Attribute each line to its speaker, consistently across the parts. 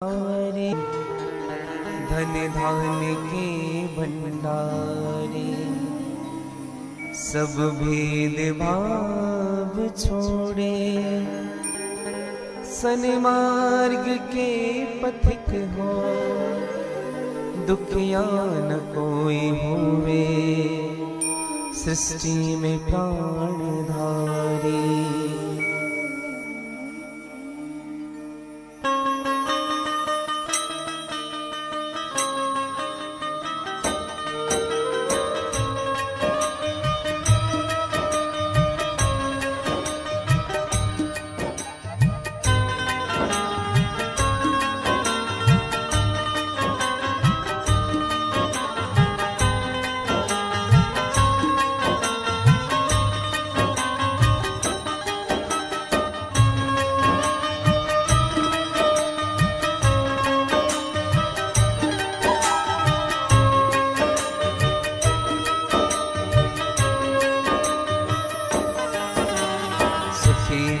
Speaker 1: रे धन धान्य के भंडारे, सब भेद भाव छोड़े, सन्मार्ग के पथिक हो, दुखिया न कोई होवे, सृष्टि में प्राण धारी।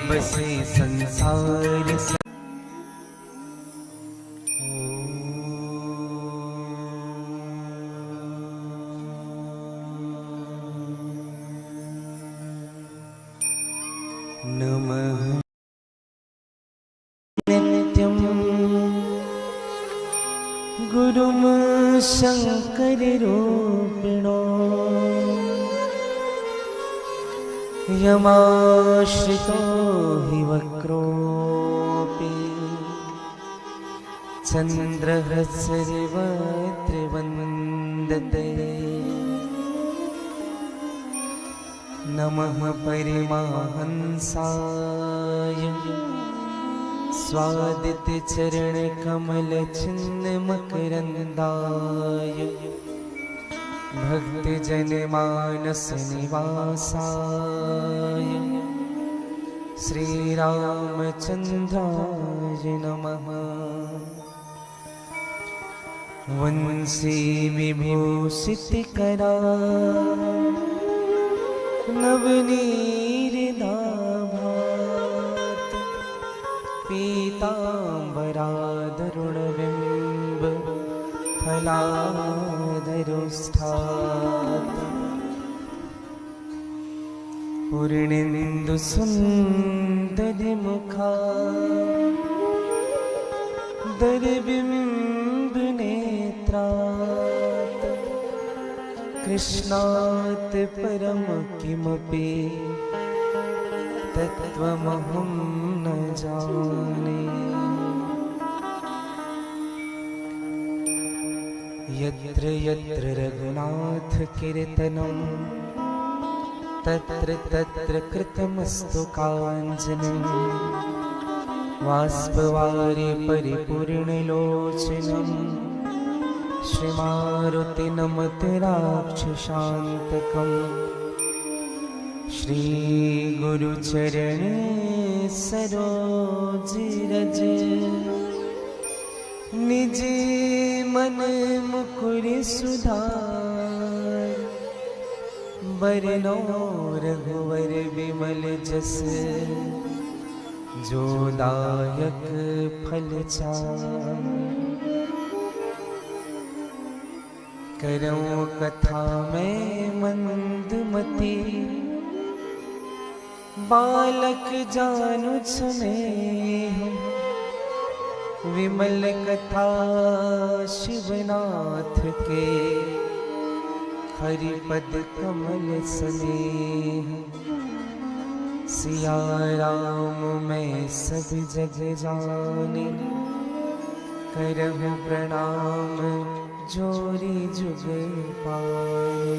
Speaker 1: बसे संसार नमः नित्यं गुरुं शंकर रूपिणो, यमाश्रितो हि वक्रोऽपि चन्द्रः सर्वत्र वन्दते। नमः परमहंसाय स्वादित चरण कमल छिन्न मकरंदाय, भक्त जन मानस निवासाय श्री रामचंद्राय नमः। वंशी विभूषित करा नवनीरदाभात, पीतांबराधरुणबिंब फलाधरोष्ठात्, पूर्णेन्दु सुंदर मुखा दरबिंब नेत्रात्, कृष्णात् परम किमपि तत्त्वमहं न जाने। यत्र यत्र रघुनाथ कीर्तनं तत्र तत्र कृतमस्तु काञ्चनं, बाष्पवारि परिपूर्णलोचनं, श्रीमारुतिनमते राक्षसान्तकं। श्रीगुरुचरणे सरोज रज, निज मन मुकुर सुधार, बरनो रघुवर विमल जस, जो दायक फल चार। करूं कथा में मंदमती, बालक जानु स्नेह, विमल कथा शिवनाथ के, हरिपद कमल स्नेह। सिया राम मैं सब जग जाने, करहूं प्रणाम जोरी जुग पाए।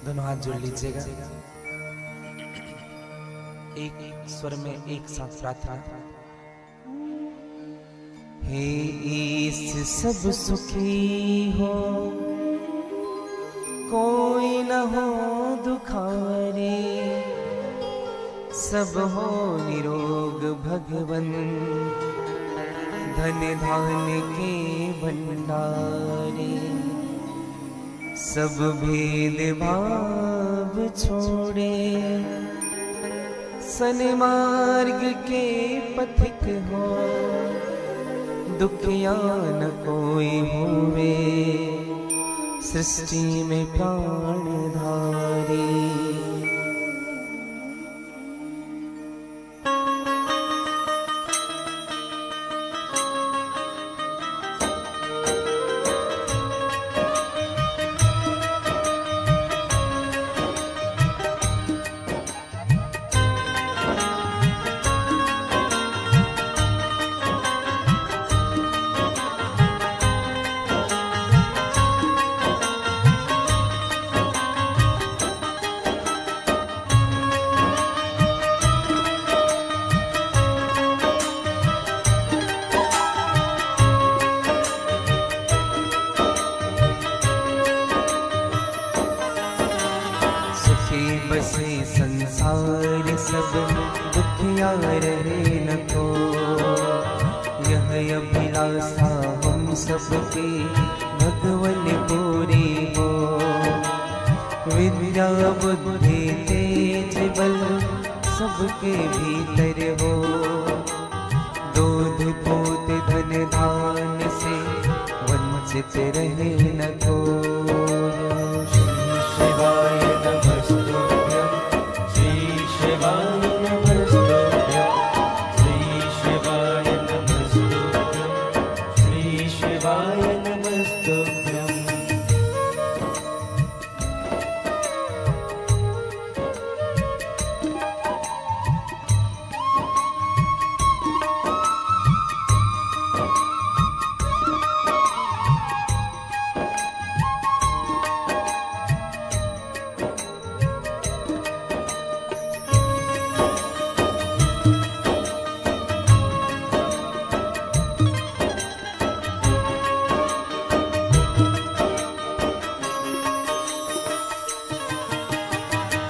Speaker 1: दोनों हाथ जोड़ लीजिएगा, एक स्वर में एक साथ प्रार्थना। हे ईश सब सुखी हो, कोई न हो दुखारे, सब हो निरोग भगवन, धन धान के भंडारे। सब भेद भाव छोड़े, सन्मार्ग के पथिक हो, दुखिया न कोई होवे, सृष्टि में प्राण धारी। बसे संसार सब, दुखिया रहे न को, यह अभिलाषा हम सबके भगवन पूरी हो। विद्या बुद्धि तेज बल सबके भीतर हो, दूध पूत धन धान से वंचित रहे न को। शिवाय नमस्तुभ्यं, श्री शिवाय नमस्तुभ्यं, श्री शिवाय नमस्तुभ्यं, श्री शिवाय नमस्तुभ्यं।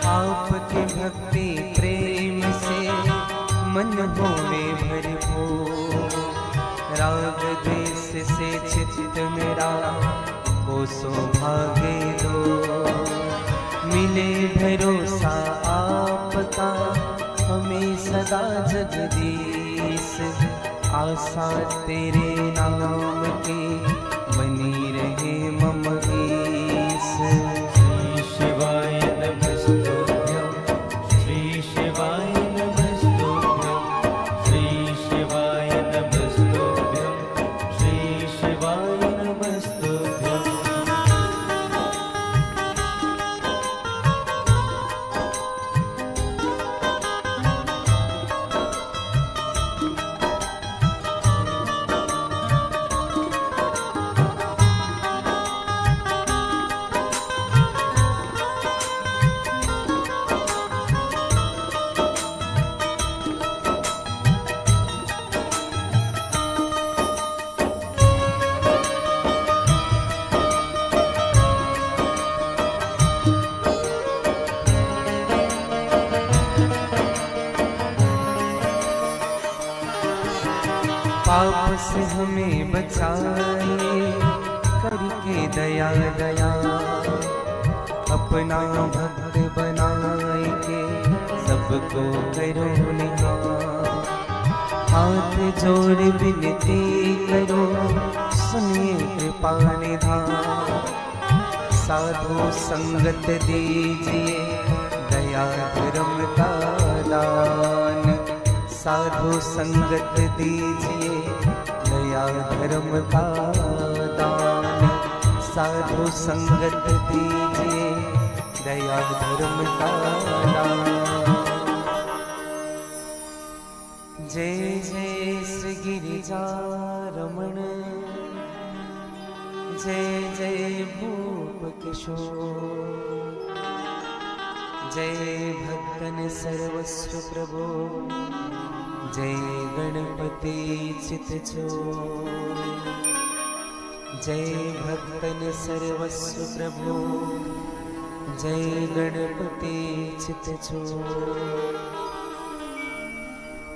Speaker 1: आपके भक्ति प्रेम से मन होवे भरपूर, राग द्वेष से चित्त मेरा को सौभाग्य दो। मिले भरोसा आपका हमें सदा जगदीश, आशा तेरे नाम की बनी रहे मम ईश। श्री शिवाय नमस्तुभ्यं, श्री शिवाय नमस्तुभ्यं, श्री शिवाय नमस्तुभ्यं, श्री शिवाय नमस्तुभ्यं। पाप से हमें बचाए करके दया दया, अपना भक्त बनाए के सबको करो निहार। हाथ जोड़ विनती करो सुनिए कृपा निधान, साधु संगत दीजिए दया धर्म का दान। साधु संगत दीजिए दया धर्म का दान, साधु संगत दीजिए दया धर्म का दान। जय जय श्री गिरिजा रमण, जय जय भूप किशोर, जय भक्तन सर्वस्व प्रभो, जय गणपति चित जो, जय भक्तन सर्वस्व प्रभु, जय गणपति चित जो।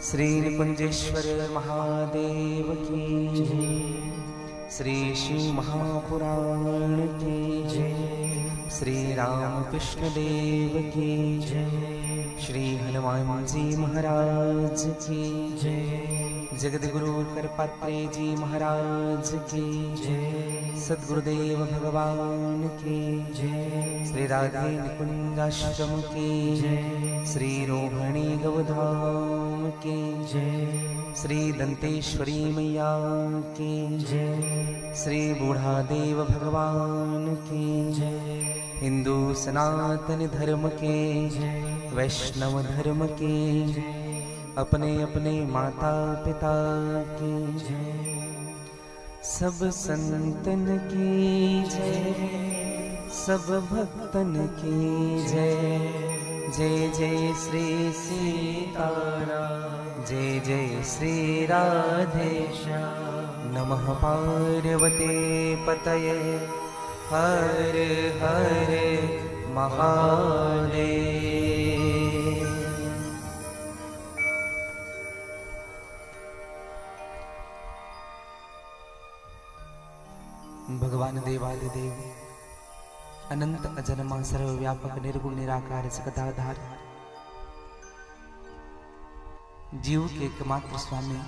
Speaker 1: श्री निकुंजेश्वर महादेव की जय, श्री शिव महापुराण की जय, श्री राम कृष्ण देव की जय, श्री हनुमान जी महाराज की जय, जगद्गुरु करपात्रे जी महाराज की जय, सद्गुरुदेव भगवान की जय, श्री राधे निकुंजाश्रम की जय, श्री रोहिणी गौधाम की जय, श्री दंतेश्वरी मैया की जय, श्री बूढ़ादेव भगवान की जय, हिंदू सनातन धर्म के जय, वैष्णव धर्म के जय, अपने अपने माता पिता की जय, सब संतन की जय, सब भक्तन की जय, जय जय श्री सीताराम, जय जय श्री राधेश्याम, नमः पार्वते पतये, हर हर महादेव। भगवान देवादिदेव अनंत अजन्मा सर्वव्यापक निर्गुण निराकार जगदाधार, जीव के एकमात्र स्वामी,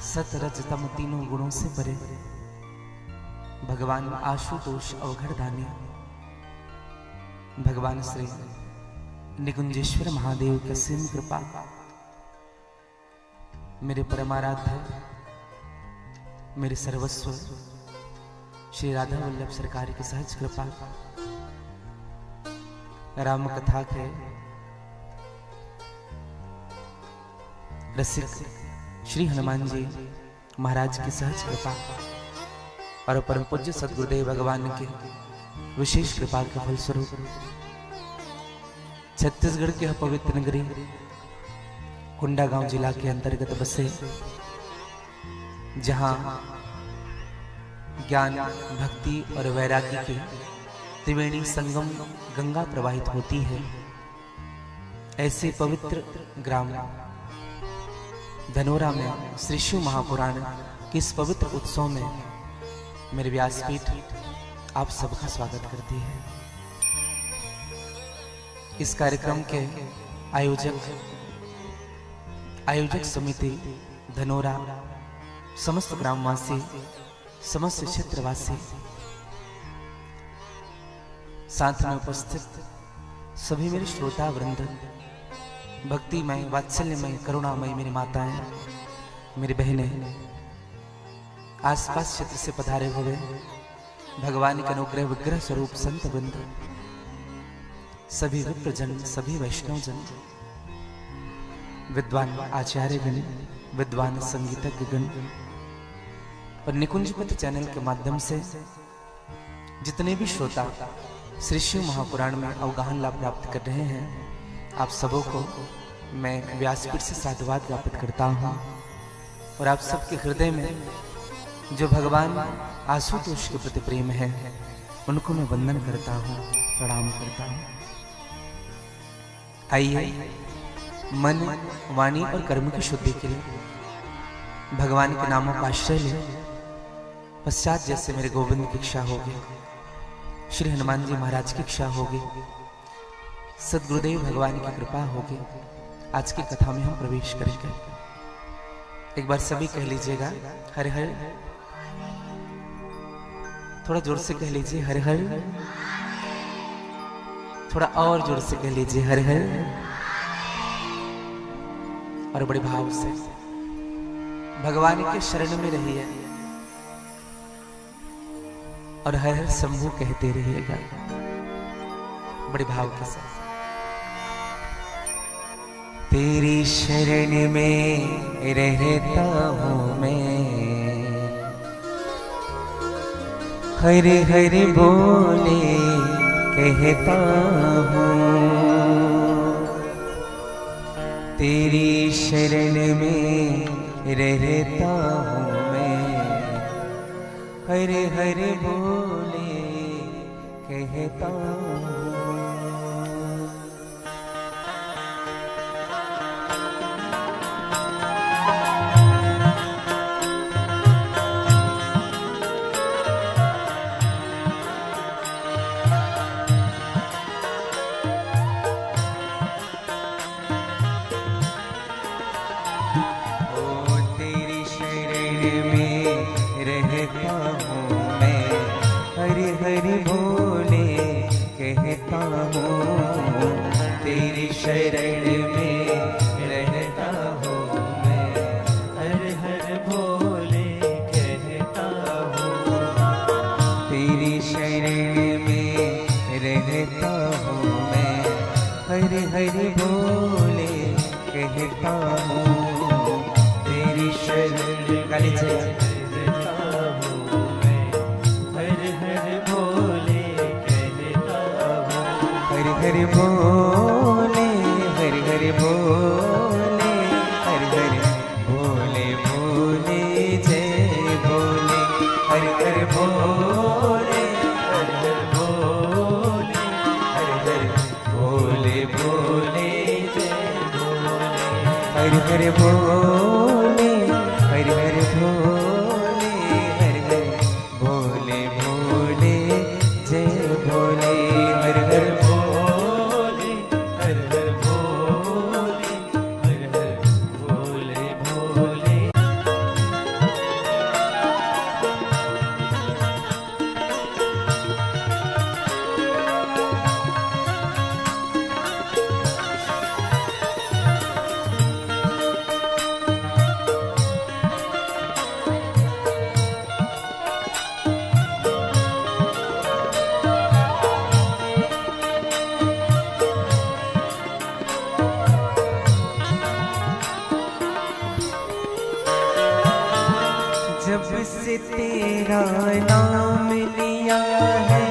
Speaker 1: सत रज तम तीनों गुणों से परे, भगवान आशुतोष अवघड़दानी, भगवान श्री निकुंजेश्वर महादेव की असीम कृपा, मेरे परमाराध्य, मेरे सर्वस्व श्री राधा वल्लभ सरकार की सहज कृपा, राम कथा के रसिक श्री हनुमान जी महाराज की सहज कृपा और परम पूज्य सद्गुरुदेव भगवान के विशेष कृपा के फलस्वरूप छत्तीसगढ़ के पवित्र नगरी कोंडागांव जिला के अंतर्गत बसे, जहां ज्ञान भक्ति और वैराग्य की त्रिवेणी संगम गंगा प्रवाहित होती है, ऐसे पवित्र ग्राम धनोरा में श्री शिव महापुराण के इस पवित्र उत्सव में मेरे व्यासपीठ आप सबका स्वागत करती है। इस कार्यक्रम के आयोजक समिति धनोरा, समस्त ग्रामवासी, समस्त क्षेत्रवासी, साथ में उपस्थित सभी मेरे श्रोता वृंद, भक्तिमय वात्सल्यमय करुणामय मेरी माताएं, मेरी बहनें, आसपास क्षेत्र से पधारे हुए भगवान के अनुग्रह विग्रह स्वरूप संत वृंद, सभी विप्रजन, सभी वैष्णवजन, विद्वान आचार्यगण, विद्वान संगीतज्ञ गण और निकुंजपति चैनल के माध्यम से जितने भी श्रोता श्री शिव महापुराण में अवगाहन लाभ प्राप्त कर रहे हैं, आप सबों को मैं व्यासपीठ से साधुवाद ज्ञापित करता हूँ और आप सबके हृदय में जो भगवान आशुतोष के प्रति प्रेम है, उनको मैं वंदन करता हूँ, प्रणाम करता हूँ। आइए मन, वाणी और कर्म की शुद्धि के लिए भगवान के नामों का आश्रय ले। पश्चात जैसे मेरे गोविंद की इच्छा होगी, श्री हनुमान जी महाराज की इच्छा होगी, सद्गुरुदेव भगवान की कृपा होगी, आज की कथा में हम प्रवेश करेंगे। एक बार सभी कह लीजिएगा हर हर, थोड़ा जोर से कह लीजिए हर हर, थोड़ा और जोर से कह लीजिए हर हर, और बड़े भाव से भगवान के शरण में रहिए और हर हर शंभू कहते रहिएगा बड़े भाव के साथ। तेरी शरण में रहता हूँ मैं, हरि हरि बोले कहता हूँ, तेरी शरण में रहता हूँ मैं, हरे हरे बोले कहता हूँ। तेरी शरण में रहता हूँ मैं, हर हर बोले कहता हूँ। तेरी शरण में रहता हूँ मैं, हर हर बोले कहता हूँ। तेरी शरण गाली रहता हूँ मैं, हर हर बोले कहता हूँ। हर हर बोले, हर हर बोले, हर हर बोले बोले जय बोले, हर हर बोले, हर हर बोले, हर हर बोले बोले जय बोले, हर हर बोले, हर हर बोले, हर हर बोले बोले जय बोले, हर हर जब से तेरा नाम लिया है,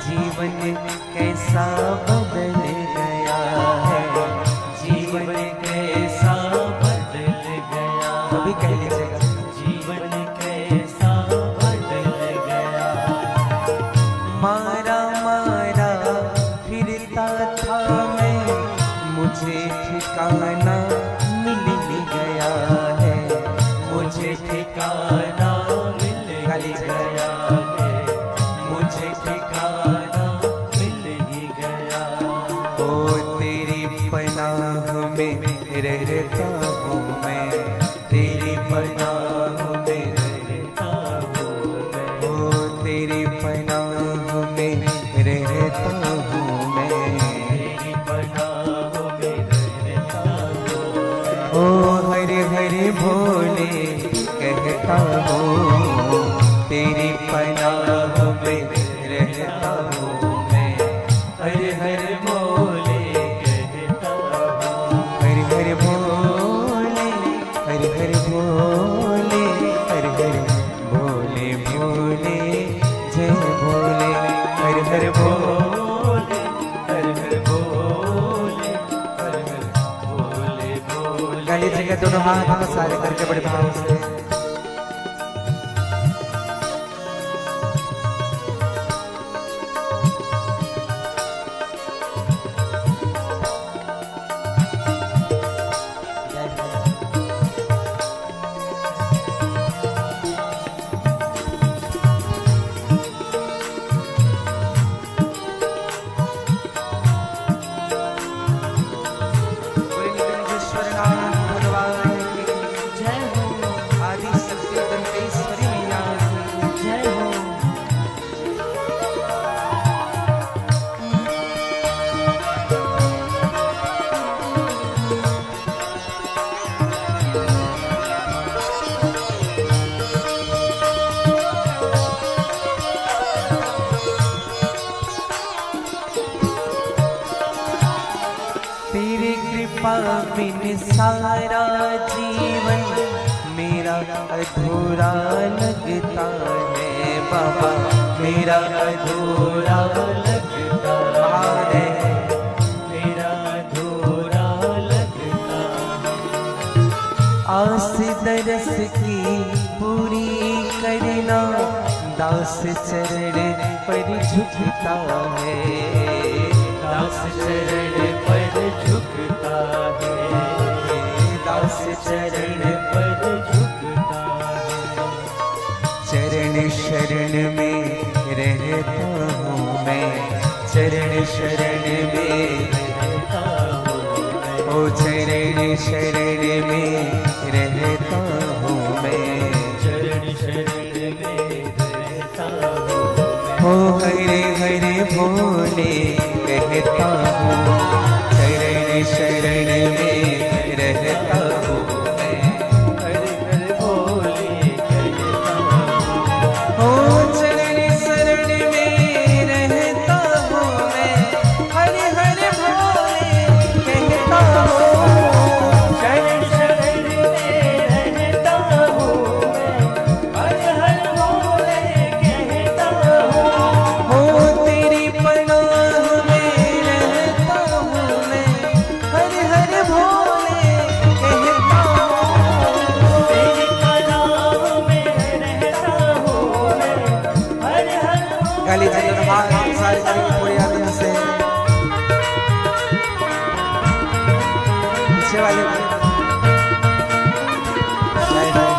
Speaker 1: जीवन कैसा बदल गया है, जीवन कैसा बदल गया। अभी कह लीजिएगा, जीवन कैसा बदल गया। मारा मारा फिरता था मैं, मुझे ठिकाना मिल गया है, मुझे ठिकाना मिल गया है, मुझे ठिकाना मिल ही गया। ओ तेरी पनाह में रहता हूँ मैं, तेरी पनाह में रहता हूँ मैं, ओ तेरी पनाह में रहता हूँ मैं, तेरी पनाह में रहता हूँ। ओ हरे हरे भोले कहता हूँ, तेरी पनाह में रहता हूँ मैं, हर हर बोले कहता हूँ। हर हर बोले, हर हर बोले, हर हर बोले बोले जय बोले, हर हर बोले, हर हर बोले, हर हर बोले बोले। गाली जगह दोनों हाथ सारे करके बड़े भाव से बिन सारा जीवन मेरा अधूरा लगता है बाबा, मेरा अधूरा लगता है, मेरा अधूरा लगता दास चरण पर झुकता है,
Speaker 2: दास चरण पर झुकता है,
Speaker 1: दास
Speaker 2: चरण पर झुकता है।
Speaker 1: चरण शरण में रहता हूँ मैं, चरण शरण में
Speaker 2: रहता हूँ मैं,
Speaker 1: ओ चरण शरण में रहता हूँ मैं,
Speaker 2: चरण शरण में रहता हूँ मैं।
Speaker 1: ओ हरे हरे भोले कहता हूँ, चरण शरण में रहता हूँ मैं,
Speaker 2: हरे हरे भोले कहता हूँ।
Speaker 1: ओ चरण शरण में रहता हूँ मैं, हरे हरे भोले कहता हूँ,
Speaker 2: चरण शरण में रहता हूँ मैं, हर हर भोले कहता हूँ।
Speaker 1: ओ तेरी पनाह में रहता हूँ मैं, हरे हरे भोले कहता हूँ,
Speaker 2: तेरी पनाह में रहता हूँ मैं, हर हर
Speaker 1: गाली जगह भाग सारी करी थोड़ी आदमी से पीछे वाले जय जय।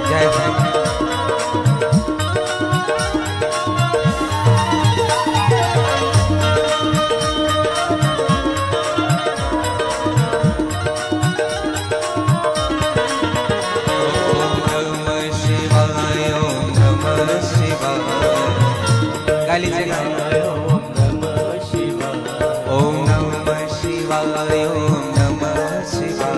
Speaker 1: जय जय। ओम नमः शिवाय, ओम नमः शिवाय। गाली जगह
Speaker 2: ओम नमः शिवाय,
Speaker 1: ओम नमः शिवाय, ओम नमः शिवाय।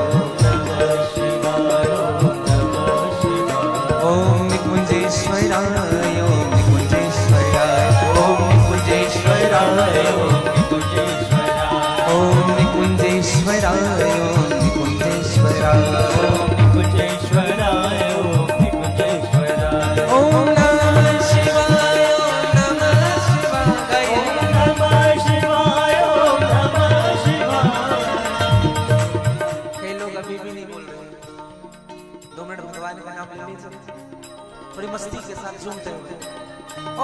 Speaker 2: ओम नमः शिवाय, ओम नमः शिवाय।
Speaker 1: ओम निकुंजेश्वराय, ओम निकुंजेश्वराय, ओम निकुंजेश्वराय,
Speaker 2: ओम निकुंजेश्वराय,
Speaker 1: ओम निकुंजेश्वराय, ओम निकुंजेश्वराय।
Speaker 2: ओम निकुंजेश्वराय, ओम निकुंजेश्वराय।
Speaker 1: ओम नमः शिवाय, ओम नमः शिवाय।
Speaker 2: ओम नमः शिवाय, ओम नमः शिवाय।
Speaker 1: कई लोग अभी भी नहीं बोल रहे, 2 मिनट भगवान का नाम ले लीजिए थोड़ी मस्ती के साथ झूमते हुए।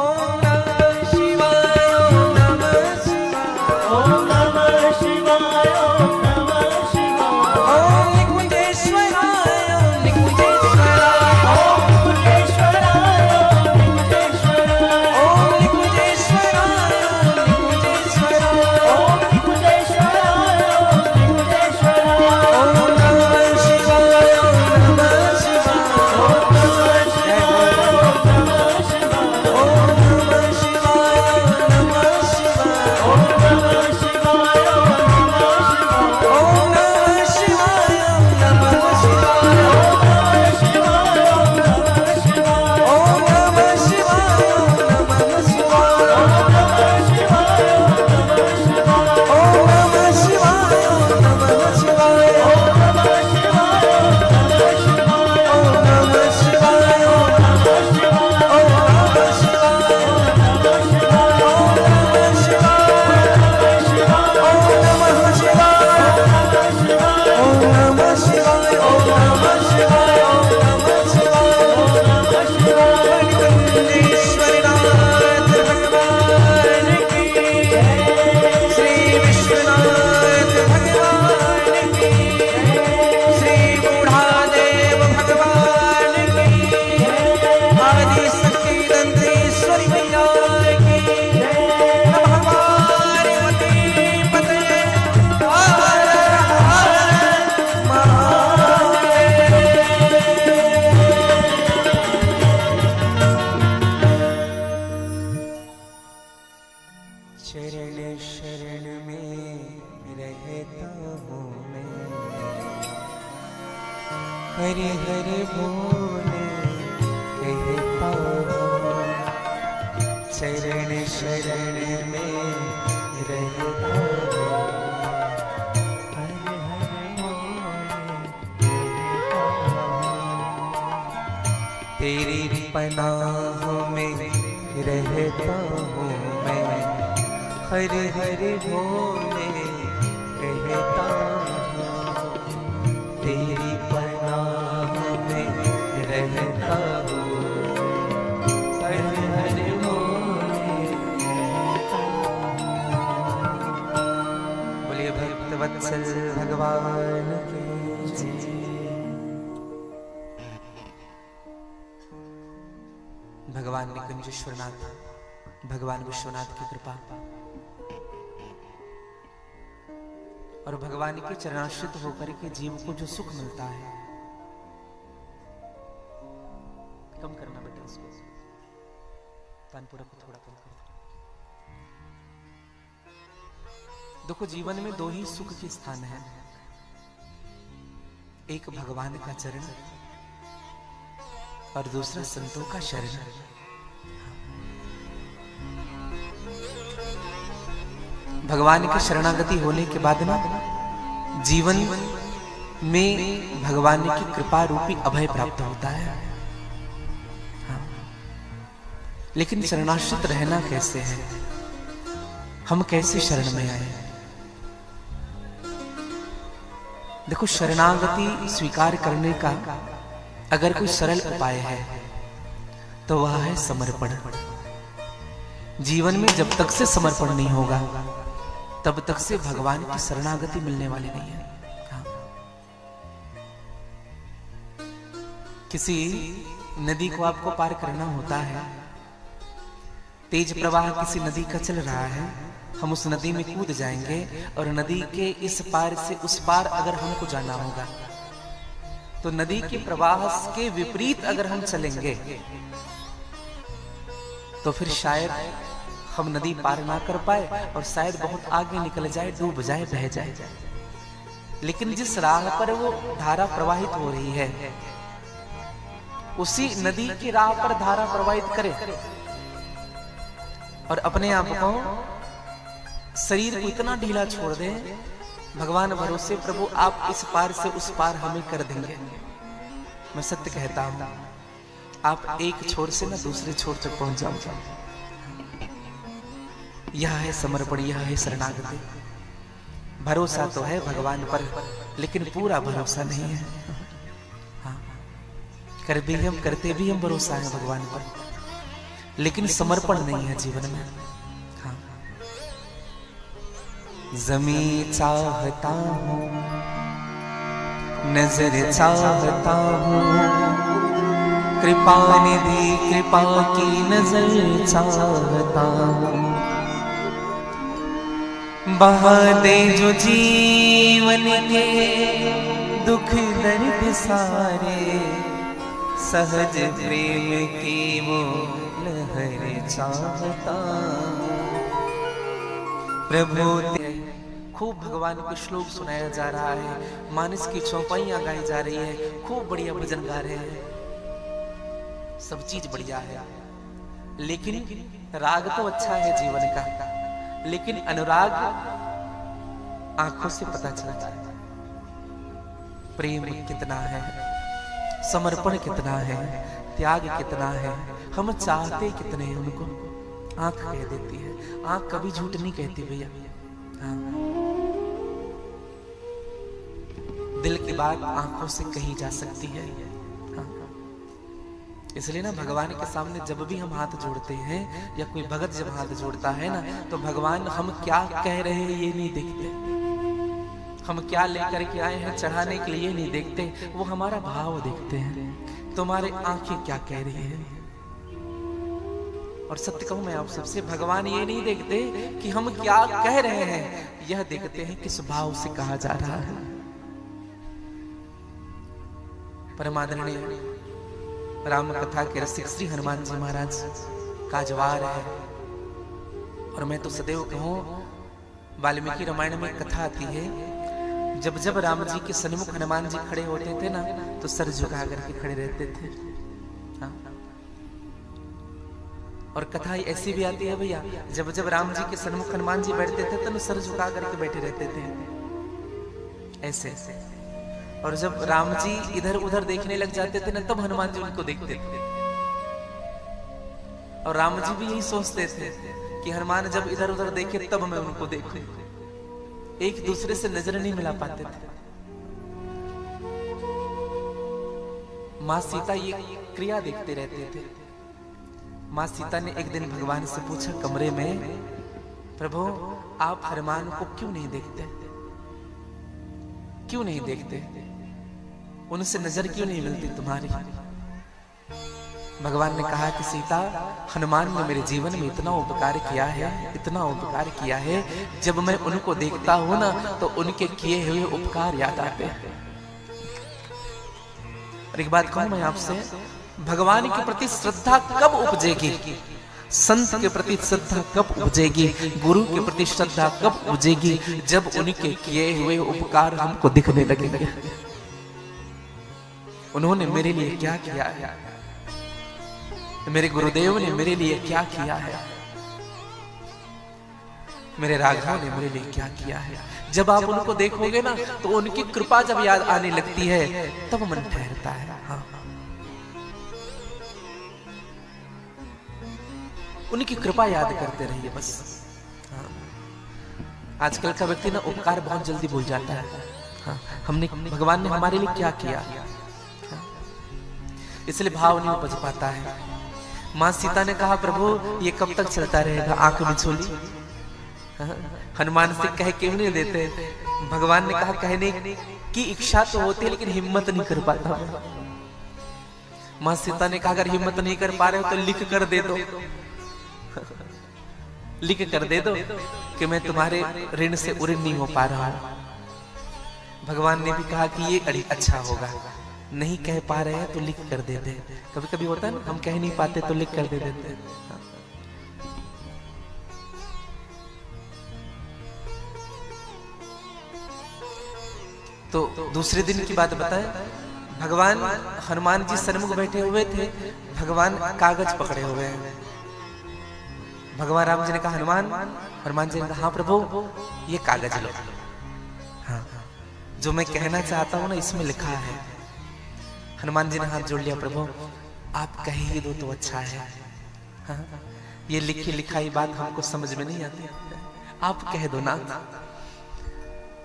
Speaker 1: ओम नमः शिवाय, ओम नमः शिवाय।
Speaker 2: ओम नमः शिवाय, ओम नमः शिवाय।
Speaker 1: ओम निकुंजेश्वराय, ओम निकुंजेश्वराय।
Speaker 2: ओम निकुंजेश्वराय, ओम निकुंजेश्वराय।
Speaker 1: ओम निकुंजेश्वराय, ओम निकुंजेश्वराय।
Speaker 2: ओम निकुंजेश्वराय, ओम निकुंजेश्वराय।
Speaker 1: ओम नमः शिवाय, ओम नमः शिवाय।
Speaker 2: ओम नमः शिवाय, ओम नमः शिवाय।
Speaker 1: ओम नमः चरण शरण में रहता हूँ मैं, हरे हरे बोले कहता हूँ। चरण शरण में रहता हूँ, हरे हरे बोले कहता हूँ। तेरी पनाह में रहता हूँ मैं, हरे हरे बोले कहता हूँ। तेरी पनाह में रहता हूँ, हरे हरे बोले कहता हूँ। बोलिए भक्त वत्सल भगवान की जय। भगवान निकुंजेश्वरनाथ, भगवान विश्वनाथ की कृपा और भगवान के चरणाश्रित होकर के जीव को जो सुख मिलता है, कम करना बेटा इसको, तानपुरा को थोड़ा कम कर दो। देखो जीवन में दो ही सुख के स्थान हैं, एक भगवान का चरण और दूसरा संतों का शरण। भगवान की शरणागति होने के बाद ना जीवन में भगवान की कृपा रूपी अभय प्राप्त होता है। हाँ। लेकिन शरणाश्रित रहना कैसे है, हम कैसे शरण में आए? देखो शरणागति स्वीकार करने का अगर कोई सरल उपाय है तो वह है समर्पण। जीवन में जब तक से समर्पण नहीं होगा तब तक से भगवान की शरणागति मिलने वाली नहीं है। हाँ। किसी नदी को आपको पार करना होता है, तेज प्रवाह किसी नदी का चल रहा है, हम उस नदी में कूद जाएंगे और नदी के इस पार से उस पार अगर हमको जाना होगा तो नदी के प्रवाह के विपरीत अगर हम चलेंगे तो फिर शायद हम नदी पार ना कर पाए और शायद बहुत आगे निकल जाए, डूब जाए, बह जाए। लेकिन जिस राह पर वो धारा प्रवाहित हो रही है उसी नदी की राह पर धारा प्रवाहित करे और अपने आप को, शरीर को इतना ढीला छोड़ दे, भगवान भरोसे प्रभु आप इस पार से उस पार हमें कर देंगे। मैं सत्य कहता हूं, आप एक छोर से ना दूसरे छोर तक पहुंच जाओगे। यह है समर्पण, यह है शरणागति। भरोसा तो है भगवान पर, लेकिन पूरा भरोसा नहीं है। हाँ। करते भी हम भरोसा है भगवान पर, लेकिन समर्पण नहीं है जीवन में। हाँ। ज़मीं चाहता हूँ, नजर चाहता हूँ, कृपा निधि कृपा की नजर चाहता हूँ। बहा दे जो जीवन के दुख दर्द सारे, सहज प्रेम की वो लहर चाहता प्रभु। खूब भगवान के श्लोक सुनाया जा रहा है, मानस की चौपाइयां गाई जा रही है, खूब बढ़िया भजन गा रहे हैं, सब चीज बढ़िया है। लेकिन राग तो अच्छा है जीवन का, लेकिन अनुराग आंखों से पता चलता है। प्रेम कितना है, समर्पण कितना है, त्याग कितना है, हम चाहते कितने हैं उनको। आंख कह देती है, आंख कभी झूठ नहीं कहती भैया। हाँ। दिल की बात आंखों से कही जा सकती है। हाँ। इसलिए ना भगवान के सामने जब भी हम हाथ जोड़ते हैं या कोई भगत जब हाथ जोड़ता है ना, तो भगवान हम क्या कह रहे हैं ये नहीं देखते, हम क्या लेकर के आए हैं चढ़ाने के लिए नहीं देखते, वो हमारा भाव देखते हैं। तुम्हारे आंखें क्या कह रही है। और सत्य कहूं मैं आप सबसे, भगवान ये नहीं देखते कि हम क्या कह रहे हैं, यह देखते हैं किस भाव से कहा जा रहा है। परमादरणीय राम कथा के रसिक श्री हनुमान जी महाराज का जवार है, और मैं तो सदैव कहूं, वाल्मीकि रामायण में कथा आती है, जब जब राम जी के सन्मुख हनुमान जी खड़े होते थे ना, तो सर झुका करके खड़े रहते थे। हाँ। और कथा ऐसी भी आती है भैया, जब जब राम जी के सन्मुख हनुमान जी बैठते थे तो सर झुका करके बैठे रहते थे ऐसे। और जब राम जी इधर उधर देखने लग जाते थे ना, तब हनुमान जी उनको देखते थे। और राम जी भी यही सोचते थे कि हनुमान जब इधर उधर देखे तब मैं उनको देखूं। एक दूसरे से नजर नहीं मिला पाते थे। माँ सीता ये क्रिया देखते रहते थे। माँ सीता ने एक दिन भगवान से पूछा कमरे में, प्रभु आप हनुमान को क्यों नहीं देखते? क्यों नहीं देखते? उनसे नजर क्यों नहीं मिलती तुम्हारी? भगवान ने कहा कि सीता, हनुमान ने मेरे जीवन में इतना उपकार किया है, इतना उपकार किया है, जब मैं उनको देखता हूं ना तो उनके किए हुए उपकार याद आते हैं। और एक बात कहूं मैं आपसे, भगवान के प्रति श्रद्धा कब उपजेगी? संत के प्रति श्रद्धा कब उपजेगी? गुरु के प्रति श्रद्धा कब उपजेगी? जब उनके किए हुए उपकार हमको दिखने लगेंगे। उन्होंने मेरे लिए क्या किया है, मेरे गुरुदेव ने मेरे लिए क्या किया है, मेरे राघव ने मेरे लिए क्या किया है। जब आप उनको देखोगे ना तो उनकी कृपा जब याद आने लगती है तब मन ठहरता है। हाँ, उनकी कृपा याद करते रहिए बस। हाँ। आजकल का व्यक्ति ना उपकार बहुत जल्दी भूल जाता है। हाँ। हमने भगवान ने हमारे लिए क्या किया, हाँ। इसलिए भाव नहीं उपज पाता है। माँ सीता ने कहा प्रभु ये कब तक चलता रहेगा? आंख मिचोली। हाँ। हनुमान से कह क्यों नहीं देते? भगवान ने कहा कहने की इच्छा तो होती है लेकिन हिम्मत नहीं कर पाता। माँ सीता ने कहा अगर हिम्मत नहीं कर पा रहे हो तो लिख कर दे दो, लिख कर दे दो कि मैं तुम्हारे ऋण से उऋण नहीं हो पा रहा हूं। भगवान ने भी कहा कि ये अच्छा होगा, नहीं कह पा रहे हैं तो लिख कर दे दे। कभी कभी होता है ना, हम कह नहीं पाते तो लिख कर दे देते। तो दूसरे दिन की बात बताएं, भगवान हनुमान जी सन्मुख बैठे हुए थे, भगवान कागज पकड़े हुए हैं। भगवान राम जी ने कहा हनुमान जी ने कहा हाँ प्रभु ये कागज लो। हाँ, जो मैं कहना चाहता हूं ना इसमें लिखा है। हनुमान जी ने हाथ जोड़ लिया, प्रभु आप कह ही दो तो अच्छा है। हाँ, ये लिखी लिखाई बात हमको समझ में नहीं आती, आप कह दो ना।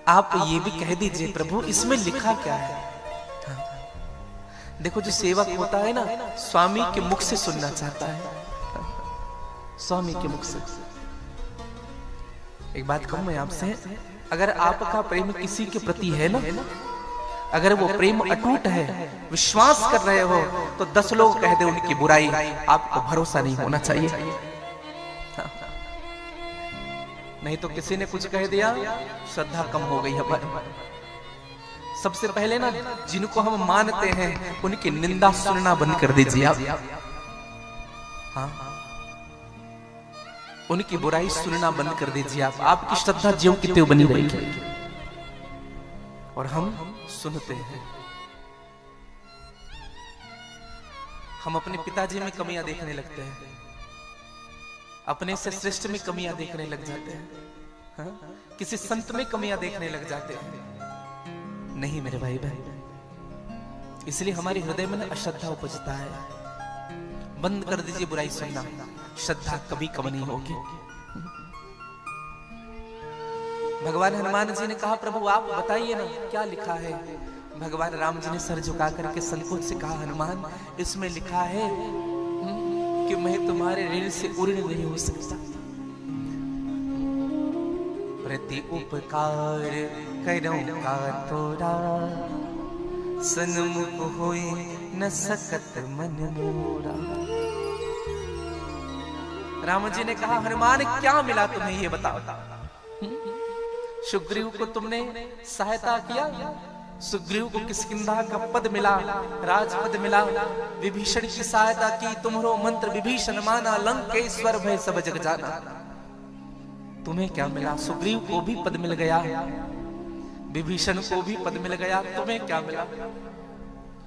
Speaker 1: आप ये भी कह दीजिए प्रभु इसमें लिखा क्या है। हाँ, देखो जो सेवक होता है ना, स्वामी के मुख से सुनना चाहता है। स्वामी के मुख से। एक बात कहूं मैं आपसे, अगर आपका प्रेम किसी के प्रति है ना, अगर वो प्रेम अटूट है, विश्वास कर रहे हो, तो 10 लोग कह दे उनकी बुराई, आपको भरोसा नहीं होना चाहिए। हाँ। नहीं तो किसी ने कुछ कह दिया, श्रद्धा कम हो गई हमारी। सबसे पहले ना जिनको हम मानते हैं उनकी निंदा सुनना बंद कर दीजिए आप। हाँ, उनकी बुराई सुनना बंद कर दीजिए आप। आपकी श्रद्धा ज्यों की त्यों बनी रहेगी। और हम सुनते हैं। हम अपने पिताजी में कमियां देखने लगते हैं, अपने से श्रेष्ठ में कमियां देखने लग जाते हैं। हाँ? किसी संत में कमियां देखने लग जाते हैं। नहीं मेरे भाई बहन, इसलिए हमारे हृदय में अश्रद्धा उपजता है। बंद कर दीजिए बुराई सुनना, श्रद्धा कभी कम नहीं होगी। भगवान हनुमान जी ने कहा प्रभु आप बताइए ना क्या लिखा है। भगवान राम जी ने सर झुका करके संकोच से कहा हनुमान इसमें लिखा है कि मैं तुम्हारे ऋण से उऋण नहीं हो सकता। प्रति उपकार करूं का तोरा, सन्मुख होए न सकत मन मोरा। राम जी ने कहा हनुमान क्या मिला तुम्हें ये बताओ। सुग्रीव को तुमने सहायता किया, सुग्रीव को किष्किंधा का पद मिला, राजपद मिला। विभीषण की सहायता की, तुम्हारो मंत्र विभीषण माना, लंकेश्वर भय सब जग जाना। तुम्हें क्या मिला? सुग्रीव को भी पद मिल गया, विभीषण को भी पद मिल गया, तुम्हें क्या मिला?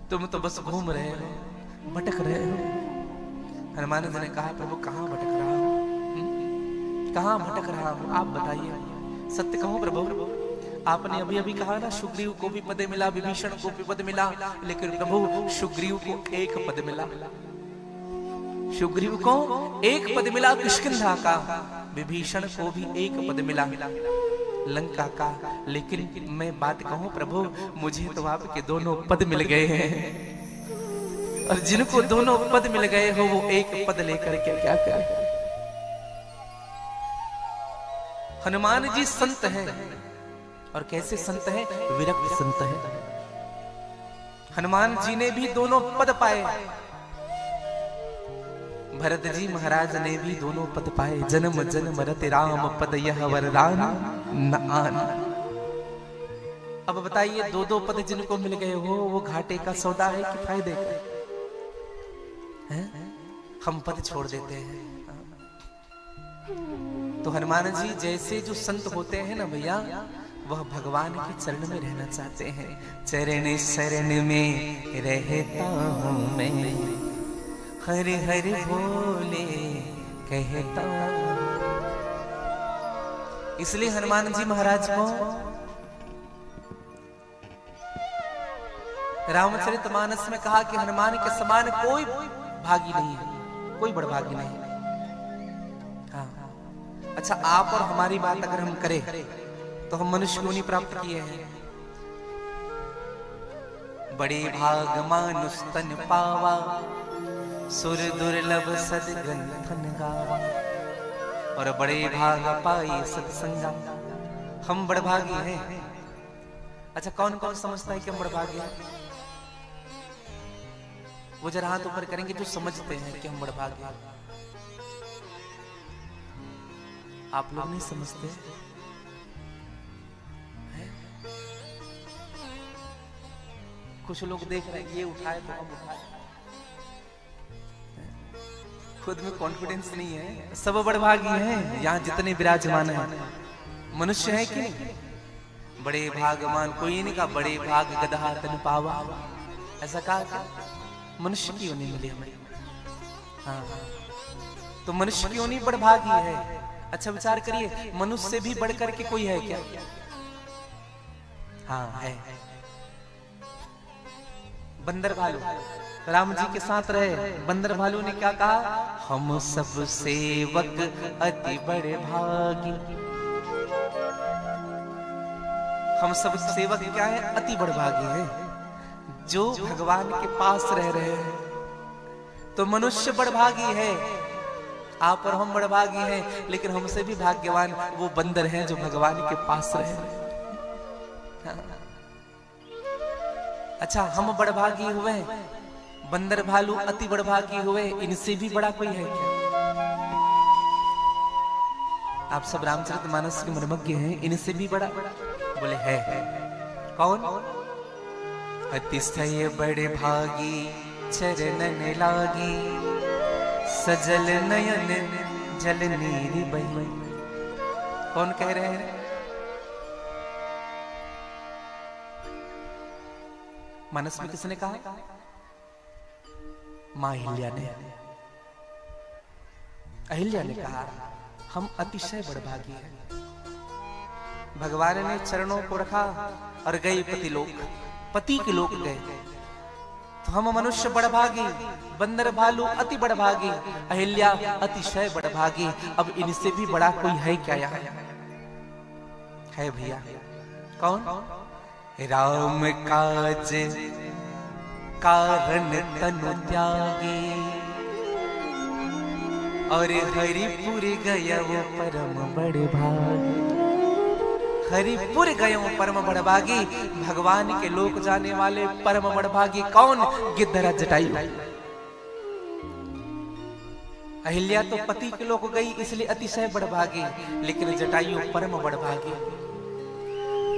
Speaker 1: तुम तो बस घूम रहे हो, भटक रहे हो। हनुमान जी ने कहा प्रभु कहाँ भटक रहा हूं, कहाँ भटक रहा हूं, आप बताइए, सत्य कहूं प्रभु। आपने अभी अभी कहा ना सुग्रीव को भी पद मिला, विभीषण को भी पद मिला, लेकिन प्रभु सुग्रीव को एक पद मिला। सुग्रीव को एक पद मिला किष्किंधा का, विभीषण को भी एक पद मिला लंका का। लेकिन मैं बात कहूं प्रभु, मुझे तो आपके दोनों पद मिल गए हैं, और जिनको दोनों पद मिल गए हो वो एक पद लेकर के क्या करें? हनुमान जी संत हैं, और कैसे संत हैं? विरक्त संत हैं। हनुमान जी ने भी दोनों पद पाए, भरत जी महाराज ने भी दोनों पद पाए। जन्म जन्म रत राम पद यह वरदान न आन। अब बताइए, दो दो पद जिनको मिल गए हो वो घाटे का सौदा है कि फायदे का है? हम पद छोड़ देते हैं। तो हनुमान जी जैसे जो संत होते हैं ना भैया, वह भगवान के चरण में रहना चाहते हैं। चरण शरण में रहता हूं मैं, हरि हरि बोले कहता। इसलिए हनुमान जी महाराज को रामचरितमानस में कहा कि हनुमान के समान कोई भागी नहीं है, कोई बड़भागी नहीं है। हाँ। अच्छा, आप और हमारी बात अगर हम करें तो हम मनुष्य को नहीं प्राप्त किए हैं। बड़े भाग मानुष तन पावा, सुर दुर्लभ सदग्रंथन गावा, और बड़े भाग पाई सत्संगा। हम बड़भागी हैं। अच्छा, कौन कौन समझता है कि हम बड़भागी हैं? वो जरा हाथ ऊपर करेंगे जो समझते हैं कि हम बड़भागी हैं। आप लोग नहीं समझते हैं? कुछ लोग देख रहे हैं ये उठाए तो हम उठाए, खुद में कॉन्फिडेंस नहीं है। सब बड़भागी हैं यहाँ जितने विराजमान हैं। मनुष्य है कि नहीं? बड़े भागमान, कोई नहीं कहा बड़े भाग गदहा तन पावा, ऐसा कहा? मनुष्य क्यों नहीं मिले हमें? हाँ, तो मनुष्य क्यों नहीं बड़भागी है? अच्छा विचार करिए, मनुष्य से भी बढ़कर के कोई है क्या? हाँ है, बंदर भालू राम जी के साथ रहे। बंदर भालू ने क्या कहा? हम सब सेवक अति बड़े भागी। हम सब सेवक क्या है? अति बड़े भागी हैं, जो भगवान के पास रह रहे हैं। तो मनुष्य बड़भागी है, आप और हम बड़भागी हैं, लेकिन हमसे भी भाग्यवान वो बंदर हैं जो भगवान के पास रहे हैं। अच्छा, हम बड़भागी हुए, बंदर भालू अति बड़भागी हुए, इनसे भी बड़ा कोई है क्या? आप सब रामचरितमानस के मर्मज्ञ हैं, इनसे भी बड़ा? बोले है। कौन? अतिशय बड़े भागी चरणन लागी, सजल नयन जल नीर बही। कौन कह रहे हैं? मानस में किसने कहा? मां अहिल्या ने। अहिल्या ने कहा हम अतिशय बड़भागी हैं। भगवान ने चरणों को रखा और गए पतिलोक, पति के लोक गए। तो हम मनुष्य बड़भागी, बंदर भालू अति बड़भागी, अहिल्या अतिशय बड़भागी। अब इनसे भी बड़ा कोई है क्या यहाँ? है भैया। कौन? राम काज कारण तनु त्यागी, और हरिपुर गया वो परम बड़े भागी। हरिपुर गए वो परम बड़भागी, भगवान के लोक जाने वाले परम बड़भागी। कौन? गिद्धराज जटायु। अहिल्या तो पति के लोक गई इसलिए अतिशय बड़भागी, लेकिन जटायु परम बड़भागी।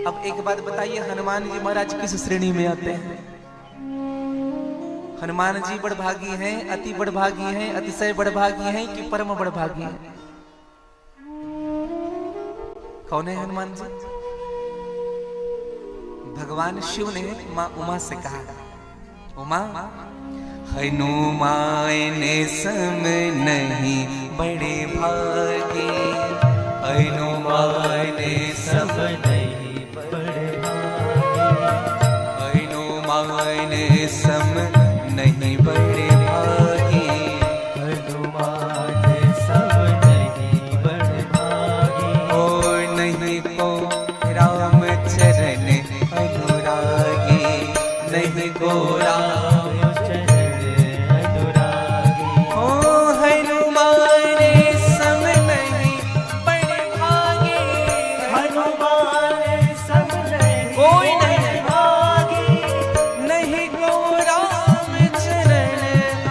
Speaker 1: अब एक बात बताइए, हनुमान जी महाराज किस श्रेणी में आते हैं? हनुमान जी बड़भागी हैं, अति बड़भागी हैं, अतिशय बड़भागी हैं कि परम बड़भागी हैं? कौन है हनुमान जी? भगवान शिव ने मां उमा से कहा, उमा हनुमान सम नहीं बड़े भागे, हनुमान सम
Speaker 2: नहीं बड़े भागे,
Speaker 1: हनुमान सम नहीं बड़े भागे,
Speaker 2: हनुमान सम नहीं बड़े भागे,
Speaker 1: और नहीं को राम चरण अनुरागे, नहीं को राम
Speaker 2: चरण अनुरागी,
Speaker 1: ओ हनुमान सम नहीं बड़े भागे,
Speaker 2: हनुमान सम नहीं
Speaker 1: कोई नहीं
Speaker 2: भागी,
Speaker 1: नहीं को राम चरण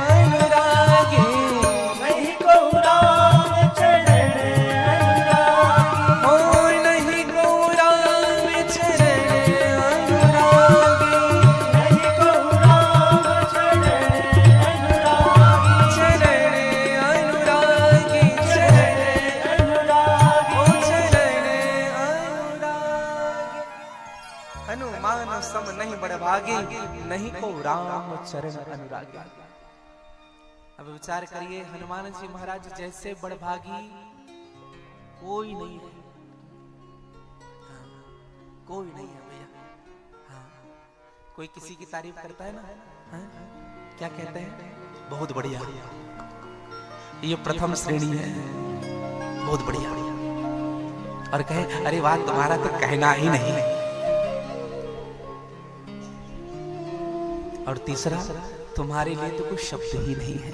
Speaker 1: अनुरागे,
Speaker 2: नहीं को राम चरण अनुरागी,
Speaker 1: ओ नहीं को राम चरण अनुरागे,
Speaker 2: नहीं को राम चरण अनुरागी,
Speaker 1: चरण अनुरागे, चरण
Speaker 2: अनुरागी,
Speaker 1: ओ चरण अनुरागे। हनुमान सम नहीं बड़ भागे, नहीं को राम चरण अनुरागे। अब विचार करिए, हनुमान जी महाराज जैसे बड़भागी कोई नहीं है। हाँ, कोई नहीं है भैया। हाँ, कोई किसी की तारीफ करता है ना, हाँ, क्या कहते हैं? बहुत बढ़िया, ये प्रथम श्रेणी है, बहुत बढ़िया। और कहे अरे वाह तुम्हारा तो कहना ही नहीं। और तीसरा, तुम्हारे लिए तो कुछ शब्द ही नहीं है।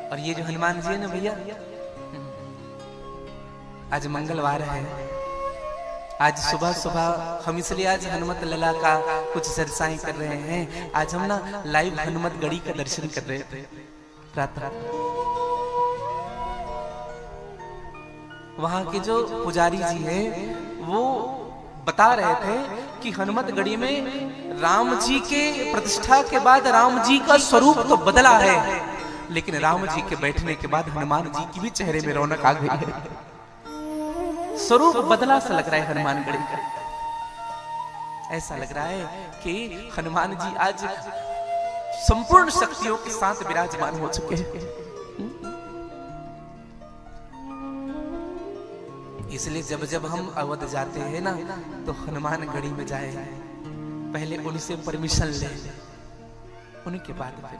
Speaker 1: और ये जो हनुमान जी है ना भैया, आज मंगलवार है, आज सुबह सुबह हम इसलिए आज हनुमत लला का कुछ चर्चाएं कर रहे हैं। आज हम ना लाइव हनुमत गढ़ी का दर्शन कर रहे थे रात। वहां के जो पुजारी जी हैं वो बता रहे थे कि हनुमत गढ़ी में राम जी के प्रतिष्ठा के बाद राम जी का स्वरूप तो बदला है, लेकिन राम जी के बैठने के बाद हनुमान जी की भी चेहरे में रौनक आ गई है। स्वरूप बदला सा लग रहा है हनुमान गढ़ी का। ऐसा लग रहा है कि हनुमान जी आज संपूर्ण शक्तियों के साथ विराजमान हो चुके हैं। इसलिए जब जब हम अवध जाते हैं ना, तो हनुमान गढ़ी में जाए, पहले उनसे परमिशन ले, उनके बाद फिर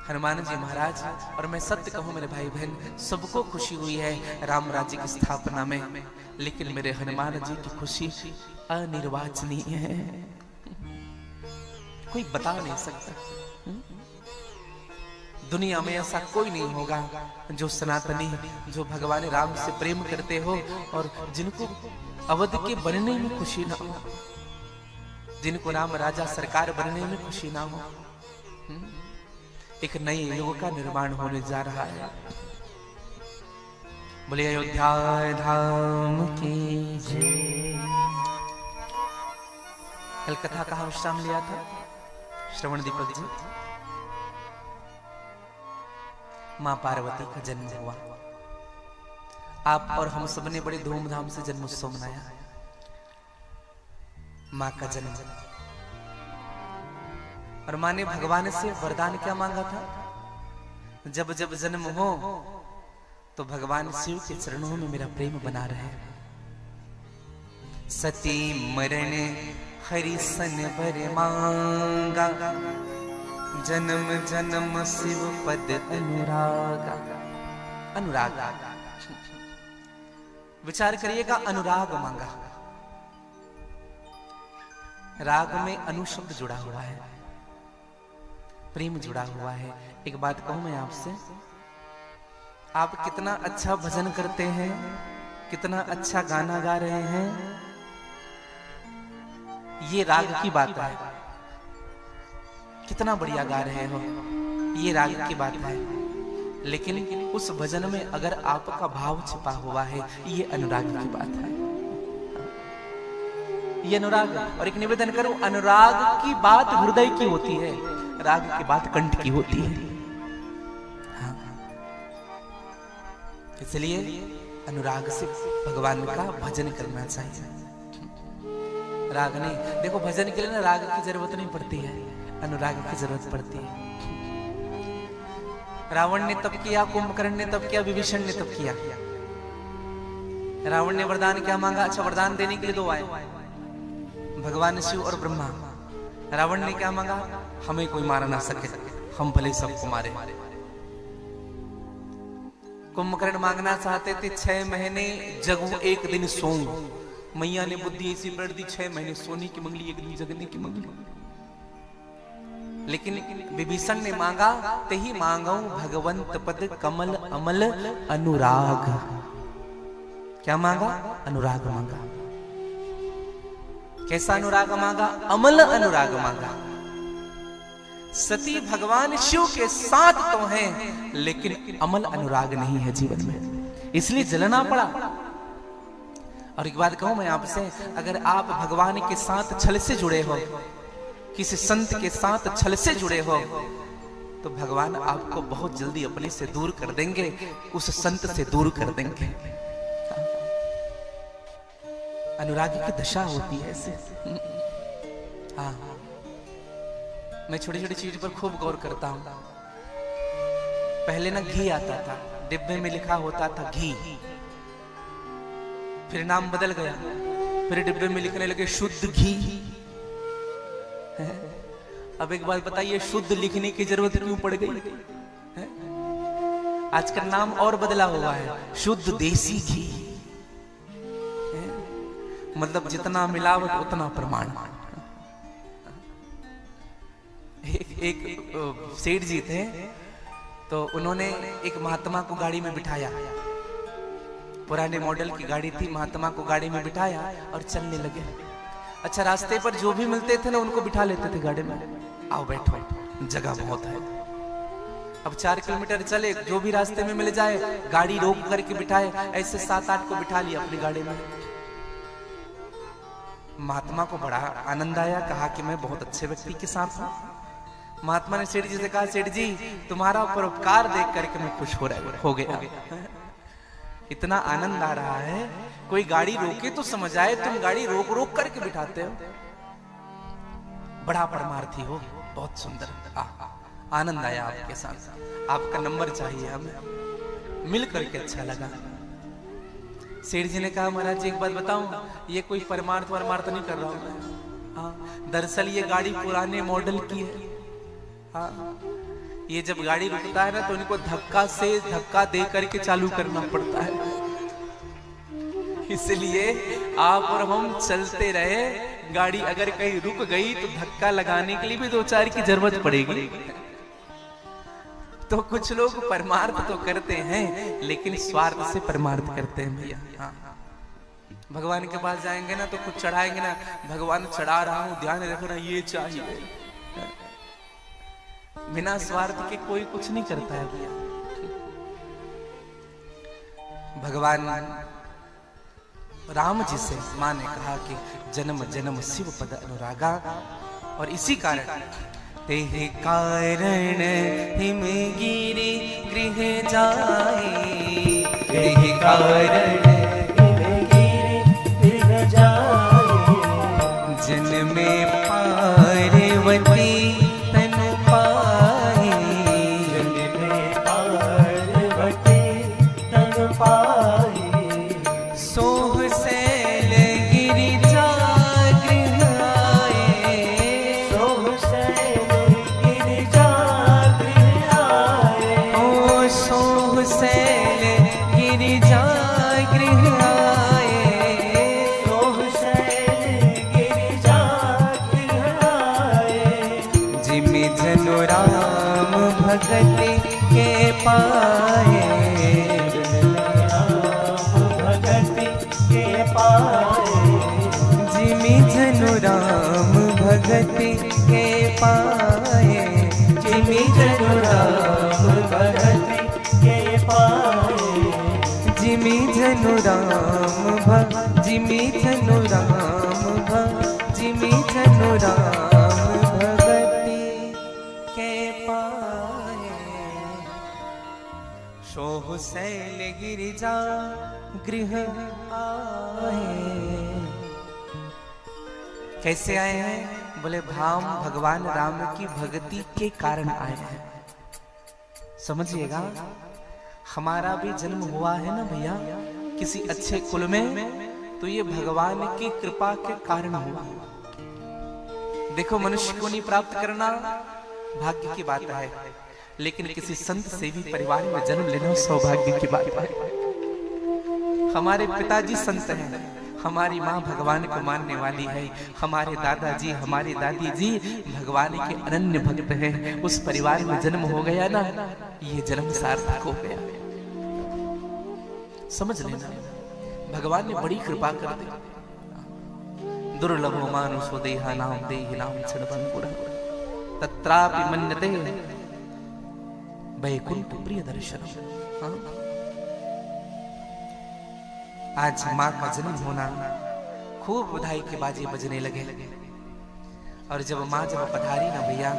Speaker 1: हनुमान जी महाराज। और मैं सत्य कहूं मेरे भाई बहन, सबको खुशी हुई है राम राज्य की स्थापना में, लेकिन मेरे हनुमान जी की खुशी अनिर्वाचनीय है, कोई बता नहीं सकता। दुनिया में ऐसा कोई नहीं होगा जो सनातनी, जो भगवान राम से प्रेम करते हो और जिनको अवध के बनने में खुशी ना हो, जिनको राम राजा सरकार बनने में खुशी ना हो। एक नए युग का निर्माण होने जा रहा है। बोले अयोध्या धाम की जय। कल कथा का विश्राम लिया था श्रवण दीपक जी। मां पार्वती का जन्म हुआ, आप और हम सबने बड़े धूमधाम से जन्मोत्सव मनाया। मां का जन्म, और मां ने भगवान से वरदान क्या मांगा था? जब जब जन्म हो तो भगवान शिव के चरणों में मेरा प्रेम बना रहे। सती मरण हरि सन बर मांगा, जन्म जन्म शिव पद अनुरागा। अनुराग, विचार करिएगा, अनुराग मांगा। राग में अनु शब्द जुड़ा हुआ है, प्रेम जुड़ा हुआ है। एक बात कहूं मैं आपसे, आप कितना अच्छा भजन करते हैं, कितना अच्छा गाना गा रहे हैं, ये राग की बात है। कितना बढ़िया गा रहे हो, ये राग की बात है। लेकिन उस भजन में अगर आपका भाव छिपा हुआ है, ये अनुराग की बात है। ये अनुराग। और एक निवेदन करूं, अनुराग की बात हृदय की होती है, राग की बात कंठ की होती है। हाँ। इसलिए अनुराग से भगवान का भजन करना चाहिए। राग नहीं, देखो भजन के लिए ना राग की जरूरत नहीं पड़ती है, अनुराग की जरूरत पड़ती है। रावण ने तप किया, कुंभकर्ण ने तप किया, विभीषण ने तप किया। रावण ने वरदान क्या मांगा? अच्छा, वरदान देने के लिए दो आए, भगवान शिव और ब्रह्मा। रावण ने क्या मांगा? हमें कोई मार ना सके, हम भले सबको मारे। कुंभकर्ण मांगना चाहते थे 6 महीने जगू 1 दिन सोऊं। मैया ने बुद्धि ऐसी बढ़ दी, 6 महीने सोने की मंगली, 1 दिन जगने की मंगली। लेकिन विभीषण ने मांगा, ते ही मांगू भगवंत पद कमल अमल अनुराग। क्या मांगा? अनुराग मांगा। कैसा अनुराग मांगा? अमल अनुराग मांगा। सती भगवान शिव के साथ तो हैं, लेकिन अमल अनुराग नहीं है जीवन में, इसलिए जलना पड़ा। और एक बात कहूं मैं आपसे, अगर आप भगवान के साथ छल से जुड़े हो, किसी संत के साथ छल से जुड़े हो, तो भगवान आपको बहुत जल्दी अपने से दूर कर देंगे, उस संत से दूर कर देंगे। अनुराग की दशा होती है ऐसे। हाँ, मैं छोटी छोटी चीज पर खूब गौर करता हूं। पहले ना घी आता था, डिब्बे में लिखा होता था घी, फिर नाम बदल गया, फिर डिब्बे में लिखने लगे शुद्ध घी। अब एक बात बताइए, शुद्ध लिखने की जरूरत क्यों पड़ गई? आज का नाम और बदला हुआ है, शुद्ध देसी घी। मतलब जितना मिलावट उतना प्रमाण। एक सेठ जी थे, तो उन्होंने एक महात्मा को गाड़ी में बिठाया, पुराने मॉडल की गाड़ी थी, महात्मा को गाड़ी में बिठाया और चलने लगे। अच्छा, रास्ते पर जो भी मिलते थे ना उनको बिठा लेते थे गाड़ी में, आओ बैठो, जगह बहुत है। अब 4 किलोमीटर चले, जो भी रास्ते में मिल जाए गाड़ी रोक करके बिठाए, ऐसे 7-8 को बिठा लिया अपनी गाड़ी में। महात्मा को बड़ा आनंद आया, कहा कि मैं बहुत अच्छे व्यक्ति के साथ हूं। महात्मा ने सेठ जी से कहा, सेठ जी तुम्हारा परोपकार देख करके मैं खुश हो गया। इतना आनंद आ रहा है, कोई गाड़ी रोके तो समझ आए, तुम गाड़ी रोक रोक करके बिठाते हो। बड़ा परमार्थी हो, बहुत सुंदर। आनंद आया आपके साथ, आपका नंबर चाहिए हमें, मिल करके अच्छा लगा। सेठ जी ने कहा, महाराज जी एक बात बताऊं, ये कोई परमार्थ नहीं कर रहा हूं मैं। हाँ, दरअसल ये गाड़ी पुराने मॉडल की है। हाँ, ये जब गाड़ी रुकता है ना तो इनको धक्का दे करके चालू करना पड़ता है, इसलिए आप और हम चलते रहे, गाड़ी अगर कहीं रुक गई तो धक्का लगाने के लिए भी 2-4 की जरूरत पड़ेगी। तो कुछ लोग परमार्थ तो करते हैं, लेकिन स्वार्थ से परमार्थ करते हैं भैया। हाँ, भगवान के पास जाएंगे ना तो कुछ चढ़ाएंगे ना, भगवान चढ़ा रहा हूं, ध्यान रखना ये चाहिए। बिना स्वार्थ के कोई कुछ नहीं करता है भैया। भगवान राम जी से मां ने कहा कि जन्म जन्म शिव पद अनुरागा, और इसी कारण तेहे कारण हिमगिरि गृह जाए, तेहे कारण हिमगिरि गृह जाए, जन्मे पार्वती तनु पाए, जन्मे पार्वती तनु पाए, सोह सैल गिरिजा गृह आए, सोह सैल गिरिजा गृह आए, ओ सोह सैल गिरिजा गृह आए, सोह सैल गिरिजा गृह आए, जिमि जनु राम भगति के पाए, जिमि जनु राम भगति के पाए, जिमि जनु राम भगति के पाए, जिमि जनु राम जिमि जनु राम जिमि जनु राम भगति के पाए। सोह शैल गिरिजा गृह आए। कैसे आए हैं? बोले धाम भगवान राम की भक्ति के कारण आए हैं। समझिएगा, हमारा भी जन्म हुआ है ना भैया किसी अच्छे कुल में, तो ये भगवान की कृपा के कारण हुआ। देखो, मनुष्य को नहीं प्राप्त करना भाग्य की बात है, लेकिन किसी संत सेवी परिवार में जन्म लेना सौभाग्य की बात है। हमारे पिताजी संत हैं, हमारी माँ भगवान को मानने वाली है, हमारे दादाजी हमारे दादी जी भगवान के अनन्य भक्त हैं। उस परिवार में जन्म हो गया ना, ये जन्म सार्थक हो गया। समझ लेना, भगवान ने बड़ी कृपा कर दी। दुर्लभो मानुषो देहा नाम देहि नाम क्षणभंगुरः तत्रापि मन्यते वैकुंठ प्रिय दर्शन। आज माँ का जन्म होना, खूब बधाई के बाजे बजने लगे। और जब माँ पधारी ना भैया,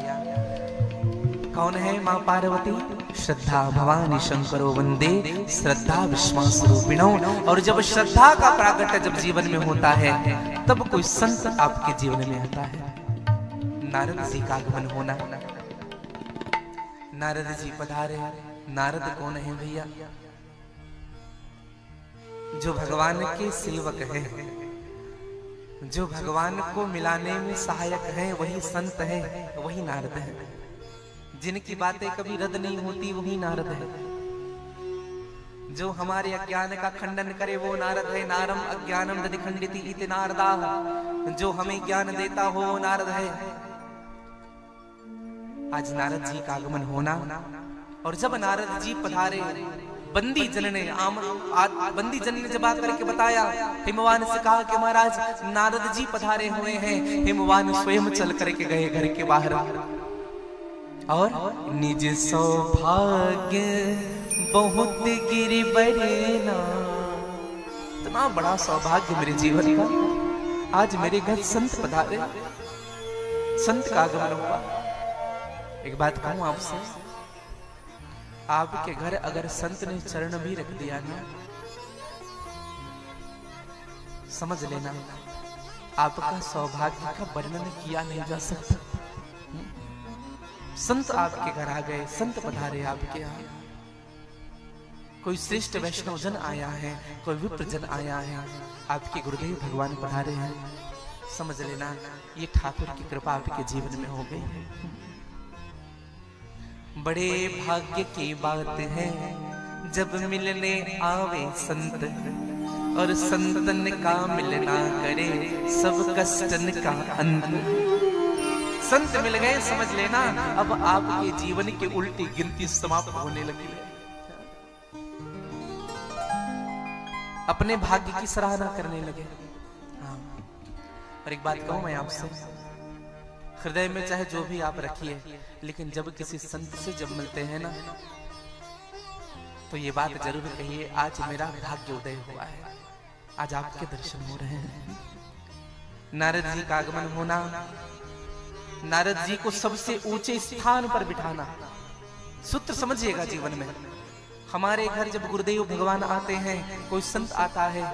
Speaker 1: कौन है माँ पार्वती? श्रद्धा भवानी शंकरो वंदे श्रद्धा विश्वास रूपिणो। और जब श्रद्धा का प्रागट्य जब जीवन में होता है, तब कोई संत आपके जीवन में आता है। नारद जी का आगमन होना, नारद जी पधारे। नारद कौन है भैया? जो भगवान के सेवक हैं, जो भगवान को मिलाने में सहायक हैं, वही संत है, वही नारद है। जिनकी बातें कभी रद्द नहीं होती, वही नारद है। जो हमारे अज्ञान का खंडन करे, वो नारद है। नारम अज्ञानम दधि खंडिति इति नारदा। जो हमें ज्ञान देता हो, वो नारद है। आज नारद जी का आगमन होना, और जब नारद जी पधारे, बंदी जन ने जब आकर के बताया, हिमवान से कहा कि महाराज नारद जी पधारे हुए हैं। हिमवान स्वयं चल करके गए घर के बाहर, और निज सौभाग्य बहुत गिरि बरेना। इतना बड़ा सौभाग्य मेरे जीवन का, आज मेरे घर संत पधारे, संत का आगमन हुआ। एक बात कहूं आपसे, आपके घर अगर संत ने चरण भी रख दिया ना, समझ लेना आपका सौभाग्य का वर्णन किया नहीं जा सकता। संत आपके घर आ गए, संत पधारे आपके यहाँ। कोई श्रेष्ठ वैष्णव जन आया है, कोई विप्र जन आया है, आपके गुरुदेव भगवान पधारे हैं। समझ लेना ये ठाकुर की कृपा आपके जीवन में हो गई है। बड़े भाग्य की बात है जब मिलने आवे संत, और संतन का मिलना करे सब कष्टन का अंत। संत मिल गए, समझ लेना अब आपके जीवन की उल्टी गिनती समाप्त होने लगी है। अपने भाग्य की सराहना करने लगे। हाँ, और एक बात कहूं मैं आपसे, हृदय में चाहे जो भी आप रखिए, लेकिन जब किसी संत से जब मिलते हैं ना, तो ये बात जरूर कहिए, आज मेरा भाग्य उदय हुआ है, आज आपके दर्शन हो रहे हैं। नारद जी का आगमन होना, नारद जी को सबसे ऊंचे स्थान पर बिठाना। सूत्र समझिएगा जीवन में, हमारे घर जब गुरुदेव भगवान आते हैं, कोई संत आता है,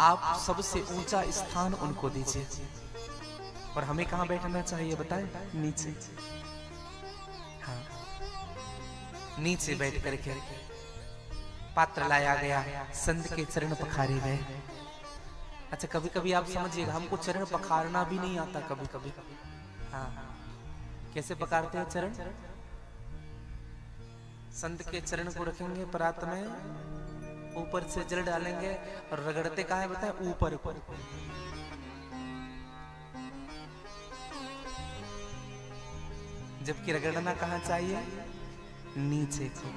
Speaker 1: आप सबसे ऊंचा स्थान उनको दीजिए। और हमें कहां बैठना चाहिए बताएं? नीचे। हाँ, नीचे बैठ करके पात्र लाया गया, संत के चरण पखारे गए। अच्छा, कभी कभी आप समझिएगा, हमको चरण पखारना भी नहीं आता कभी कभी। हाँ, कैसे पखारते हैं चरण? संत के चरण को रखेंगे परात में, ऊपर से जल डालेंगे, और रगड़ते कहाँ है बताए? ऊपर ऊपर। जबकि रगड़ना कहाँ चाहिए? नीचे को।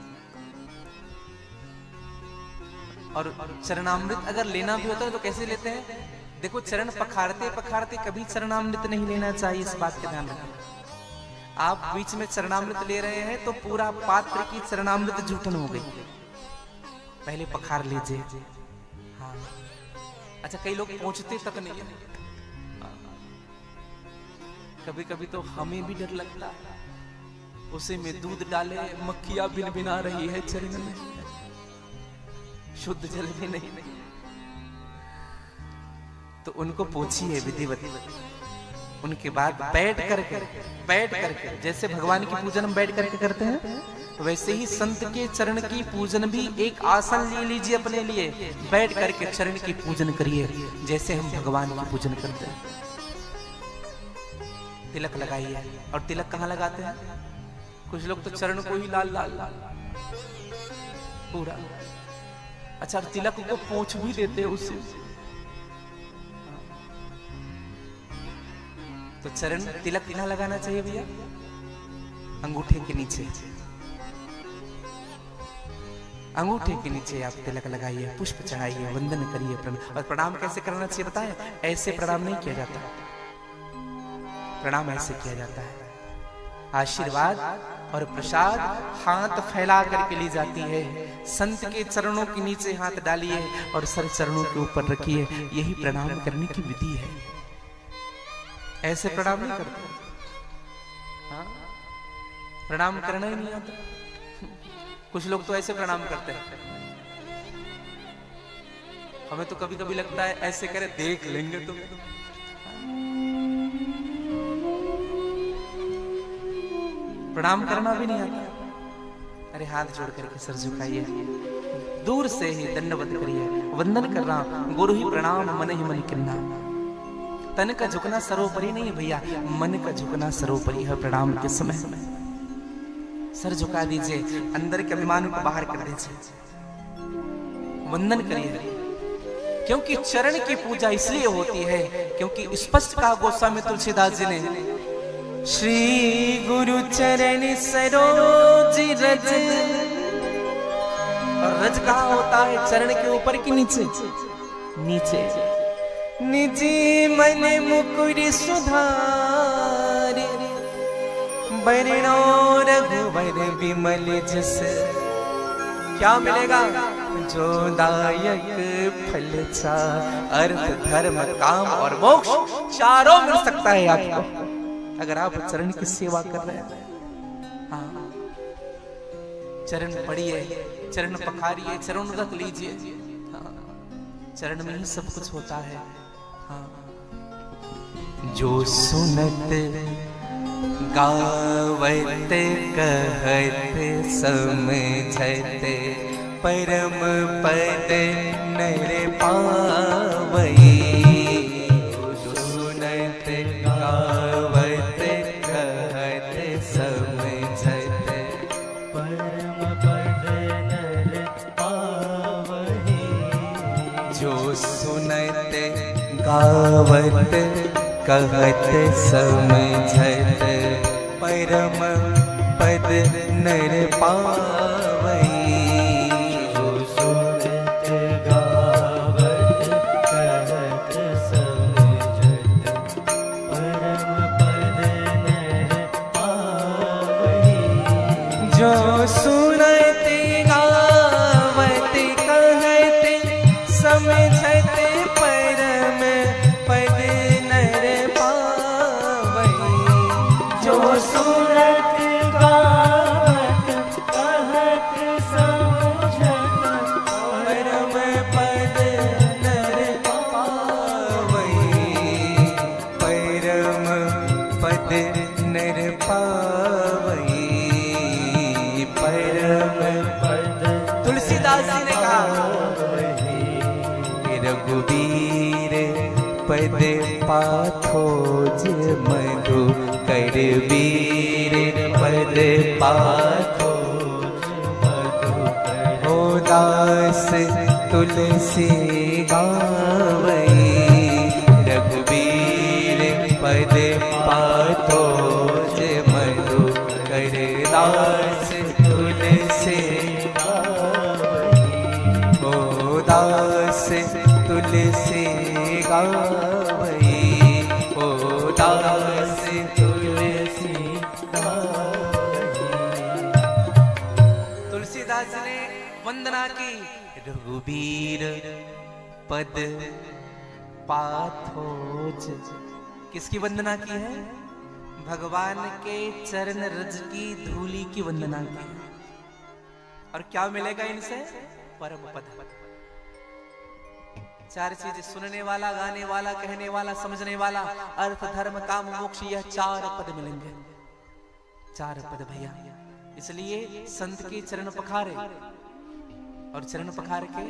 Speaker 1: और चरणामृत अगर लेना भी होता है तो कैसे लेते हैं? देखो, चरण पखारते पखारते कभी चरणामृत नहीं लेना चाहिए, इस बात का ध्यान रखें। आप बीच में चरणामृत ले रहे हैं तो पूरा पात्र की चरणामृत जूठन हो गई। पहले पखार लीजिए। हाँ, अच्छा, कई लोग पहुंचते तक नहीं है। कभी कभी तो हमें भी डर लगता है, उसे में दूध डाले, मक्खियां बिन बिना रही है चरण में, शुद्ध जल भी नहीं। तो उनको पूछिए विधिवत। उनके बाद बैठ करके जैसे भगवान की पूजन हम बैठ करके करते हैं, तो वैसे ही संत के चरण की पूजन भी एक आसन ले लीजिए अपने लिए, बैठ करके चरण की पूजन करिए जैसे हम भगवान की पूजन करते हैं। तिलक लगाइए। और तिलक कहाँ लगाते हैं? कुछ लोग तो चरण को ही लाल लाल लाल पूरा। अच्छा, तिलक को पोंछ भी देते हैं उससे। तो चरण तिलक कहाँ लगाना चाहिए भैया? अंगूठे के नीचे। अंगूठे के नीचे आप तिलक लगाइए, पुष्प चढ़ाइए, वंदन करिए। और प्रणाम कैसे करना चाहिए बताएं? ऐसे प्रणाम नहीं किया जाता, प्रणाम ऐसे किया जाता है। आशीर्वाद और प्रसाद हाथ फैला करके ली जाती है। संत के चरणों के नीचे हाथ डालिए और सर चरणों के ऊपर रखिए। यही प्रणाम करने की विधि है। ऐसे प्रणाम नहीं करते। हाँ? प्रणाम करना ही नहीं आता। कुछ लोग तो ऐसे प्रणाम करते हैं। हमें तो कभी कभी लगता है ऐसे करे देख लेंगे तो। प्रणाम करना भी नहीं आता। अरे हाथ जोड़ करके सर झुकाइए, दूर से ही दंडवत करिए। वंदन कर रहा हूं, गुरु ही प्रणाम मन ही मन किन्ना। तन का झुकना सर्वोपरि नहीं है भैया, मन का झुकना सर्वोपरि है। प्रणाम के समय सर झुका दीजिए, अंदर के अभिमान को बाहर कर दीजिए, वंदन करिए। क्योंकि चरण की पूजा इसलिए होती है क्योंकि स्पष्ट कहा गोस्वामी तुलसीदास जी ने, श्री गुरु चरण सरोज रज। और रज कहाँ होता है? चरण के ऊपर की नीचे? नीचे। निजी मन मुकुर सुधार, बरनो रघुवर विमल जस। क्या मिलेगा? जो दायक फल सा, अर्थ धर्म काम और मोक्ष चारों मिल सकता है आपको अगर आप चरण की सेवा कर रहे हैं। हाँ, चरण पढ़िए, चरण पखारिए, चरण रख लीजिए। हाँ, चरण में ही सब कुछ होता है। हाँ। जो सुनत गावत कहत समझत, परम पद नर पावई। जो सुनत गावत कहत समझत,
Speaker 2: परम पद नर पावहि।
Speaker 1: जो सुनत गावत कहत समझत, परम पद नर पावई।
Speaker 2: जो सुनत गावत कहत समझत, परम पद नर पावहि।
Speaker 1: जो सुनत गावत कहत समझत, परम पद नर पावई।
Speaker 2: जो सुनत गावत कहत समझत,
Speaker 1: परम पद नर पावई। परम पद नर पावई। परम
Speaker 2: पद
Speaker 1: तुलसीदास जी ने कहा, रघुवीर पद पाथोज मधु कर, वीर पद पाथोज
Speaker 2: मधु कर।
Speaker 1: हो दास तुलसी गावई। रघुवीर पद पाथोज मधु कर, दास तुलसी हो दास तुलसी गावई। हो दास तुलसी गावई। तुलसीदास जी ने वंदना की, रघुवीर पद पाथोज। किसकी वंदना की है? भगवान के चरण रज की धूली की वंदना की। और क्या मिलेगा इनसे? परम पद। चार चीजें, सुनने वाला, गाने वाला, कहने वाला, समझने वाला, अर्थ धर्म काम मोक्ष, यह चार पद मिलेंगे। चार पद भैया। इसलिए संत के चरण पखारे, और चरण पखार के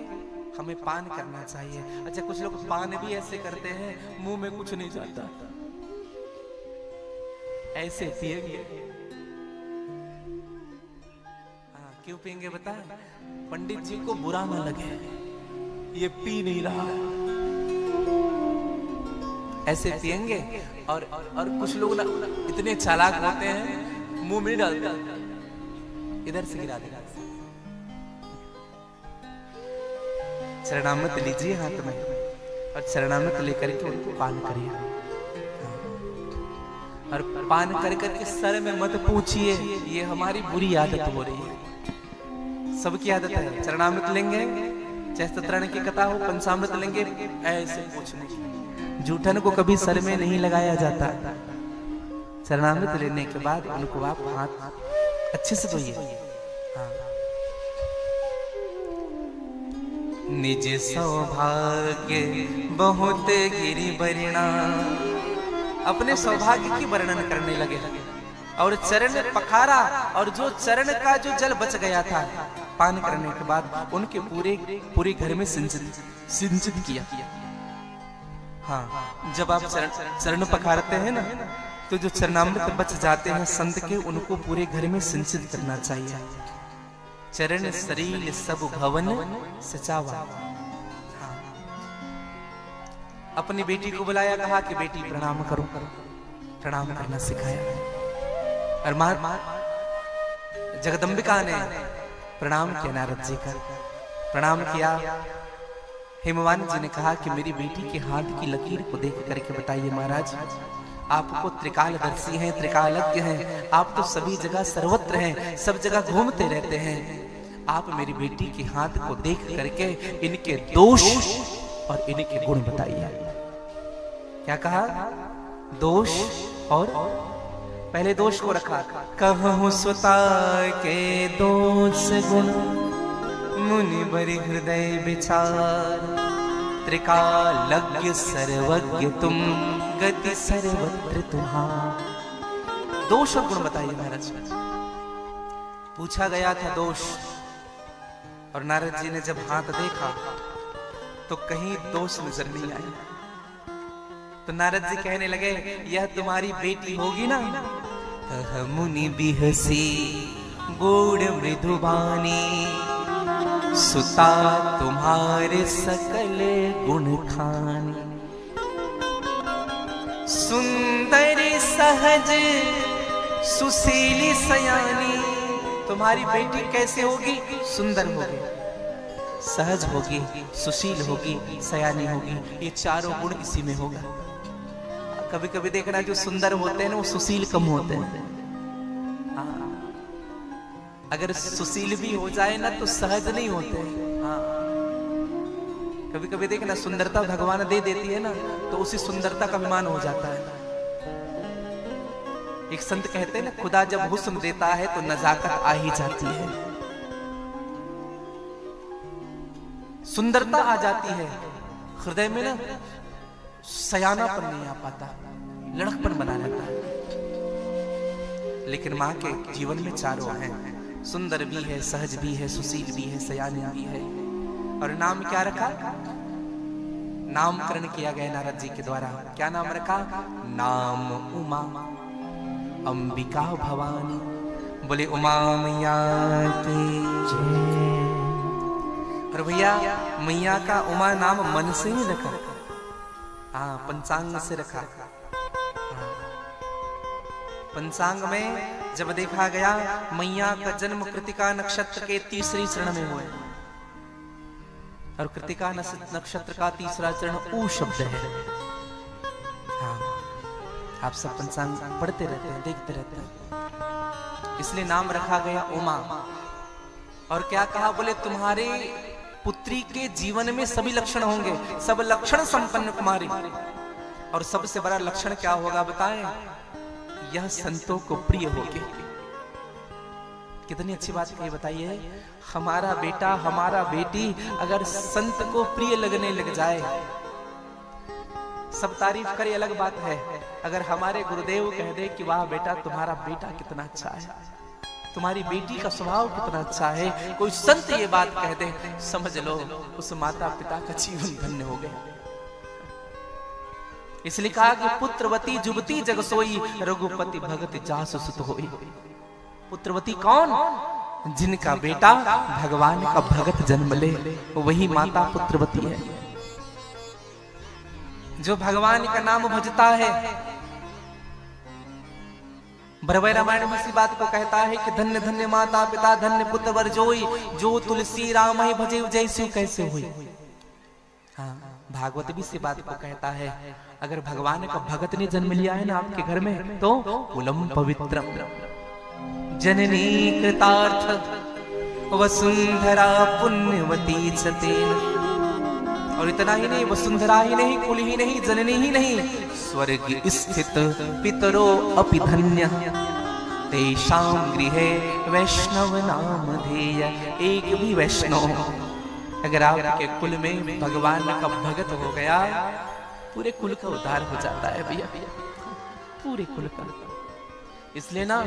Speaker 1: हमें पान करना चाहिए। अच्छा, कुछ लोग पान भी ऐसे करते हैं, मुंह में कुछ नहीं जाता, ऐसे पिएंगे। हाँ, क्यों पिएंगे बता? पंडित जी को बुरा ना लगे, ये पी नहीं रहा है, ऐसे पिएंगे। और कुछ लोग ना इतने चालाक होते हैं, मुंह में डालते, इधर से गिरा देगा। चरणामृत लीजिए हाथ में, और चरणामृत लेकर के उनको पान करिए। और पान कर करके सर में मत पूछिए, ये हमारी बुरी आदत हो रही है। सबकी आदत है, चरणामृत लेंगे, चाहे सतरण की कथा हो, पंचामृत लेंगे, ऐसे पूछने। जूठन को कभी सर में नहीं लगाया जाता। चरणामृत लेने के बाद उनको आप हाथ अच्छे से धोइए। हाँ। निज सौभाग्य बहुत गिरी बरिणा, अपने सौभाग्य की वर्णन करने लगे और चरण पखारा। और जो चरण का जो जल बच गया था पान करने के बाद, उनके पूरे घर में सिंचित किया। हाँ, जब आप चरण पखारते हैं ना, तो जो चरणामृत बच जाते हैं संत के, उनको पूरे घर में सिंचित करना चाहिए। चरण शरीर सब भवन सचावा। हाँ। अपनी बेटी को बुलाया, कहा कि बेटी प्रणाम करो, प्रणाम करना सिखाया। और मां जगदम्बिका ने प्रणाम किया, नारद जी का प्रणाम किया। हिमवान जी ने कहा कि मेरी बेटी के हाथ की लकीर को देख करके बताइए महाराज, आपको त्रिकालदर्शी हैं, त्रिकालज्ञ हैं, आप तो सभी जगह सर्वत्र हैं, सब जगह घूमते रहते हैं। आप मेरी बेटी के हाथ को देख करके इनके दोष और इनके गुण बताइए। क्या कहा? दोष और पहले दोष को रखा, कहूं सुता के दोष गुण, मुनि बरि हृदय विचार, त्रिकालज्ञ सर्वज्ञ तुम, गति सर्वत्र तुम्हार। दोष और गुण बताइए महाराज। पूछा गया था दोष, और नारद जी ने जब हाथ देखा तो कहीं दोष नजर नहीं आया। तो नारद जी कहने लगे, यह तुम्हारी बेटी होगी ना? मुनि बिहसी गुण मृदुबानी, सुता तुम्हारे सकल गुण खानी, सुंदरी सहज सुशीली सयानी। तुम्हारी बेटी कैसे होगी? सुंदर होगी, सहज होगी, सुशील होगी, सयानी होगी। ये चारों गुण इसी में होगा। कभी कभी देखना, जो सुंदर होते हैं ना, वो सुशील कम होते हैं। हाँ। अगर सुशील भी हो जाए ना, तो सहज नहीं होते। हाँ। कभी कभी देखना, सुंदरता भगवान दे देती है ना, तो उसी सुंदरता का अभिमान हो जाता है। एक संत कहते हैं ना, खुदा जब हुस्न देता है तो नजाकत आ ही जाती है, सुंदरता आ जाती है हृदय में ना, सयानापन नहीं आ पाता, लड़कपन बना रहता है। लेकिन माँ के जीवन में चारों हैं, सुंदर भी है, सहज भी है, सुशील भी है, सयानी भी है। और नाम क्या रखा? नामकरण किया गया नारद जी के द्वारा। क्या नाम रखा? नाम उमा अंबिका भवानी। बोले उमा मैया की जय। और भैया, मैया का उमा नाम मन से ही रखा। हाँ, पंचांग से रखा। हाँ। पंचांग में जब देखा गया, मैया का जन्म कृतिका नक्षत्र के तीसरी चरण में हुआ, और कृतिका नक्षत्र का तीसरा चरण ऊ शब्द है। हाँ, आप सब पंचांग पढ़ते रहते हैं, देखते रहते हैं, इसलिए नाम रखा गया उमा। और क्या कहा? बोले तुम्हारे पुत्री के जीवन में सभी लक्षण होंगे, सब लक्षण संपन्न कुमारी। और सबसे बड़ा लक्षण क्या होगा बताएं? यह संतों को प्रिय होके। कितनी अच्छी बात कही बताइए, हमारा बेटा हमारा बेटी अगर संत को प्रिय लगने लग जाए, सब तारीफ करे अलग बात है, अगर हमारे गुरुदेव कह दे कि वाह बेटा तुम्हारा बेटा कितना अच्छा है, तुम्हारी बेटी का स्वभाव कितना अच्छा है, कोई संत ये बात कह दे, समझ लो उस माता पिता का जीवन धन्य हो गया। इसलिए कहा कि पुत्रवती जुबती जग सोई, रघुपति भगत जासु सुत होई। पुत्रवती कौन? जिनका बेटा भगवान का भगत जन्म ले, वही माता पुत्रवती है। जो भगवान का नाम भजता है। बरवै रामायण में इसी बात को कहता है कि धन्य धन्य माता पिता धन्य पुत्र वर जोई, जो तुलसी राम ही भजे जैसे कैसे हुई। हाँ, भागवत भी इसी बात को कहता है, अगर भगवान का भगत ने जन्म लिया है ना आपके घर में, तो कुलम पवित्रम जननी कृतार्थ वसुंधरा पुण्यवती चतेन। और इतना ही नहीं, वसुंधरा ही नहीं, कुल ही नहीं, जननी ही नहीं, स्वर्ग स्थित पितरो अपि धन्य तेषां गृहे वैष्णव नाम धेय। एक भी वैष्णव अगर आपके कुल में भगवान का भगत हो गया, पूरे कुल का उद्धार हो जाता है भैया, पूरे कुल का। इसलिए ना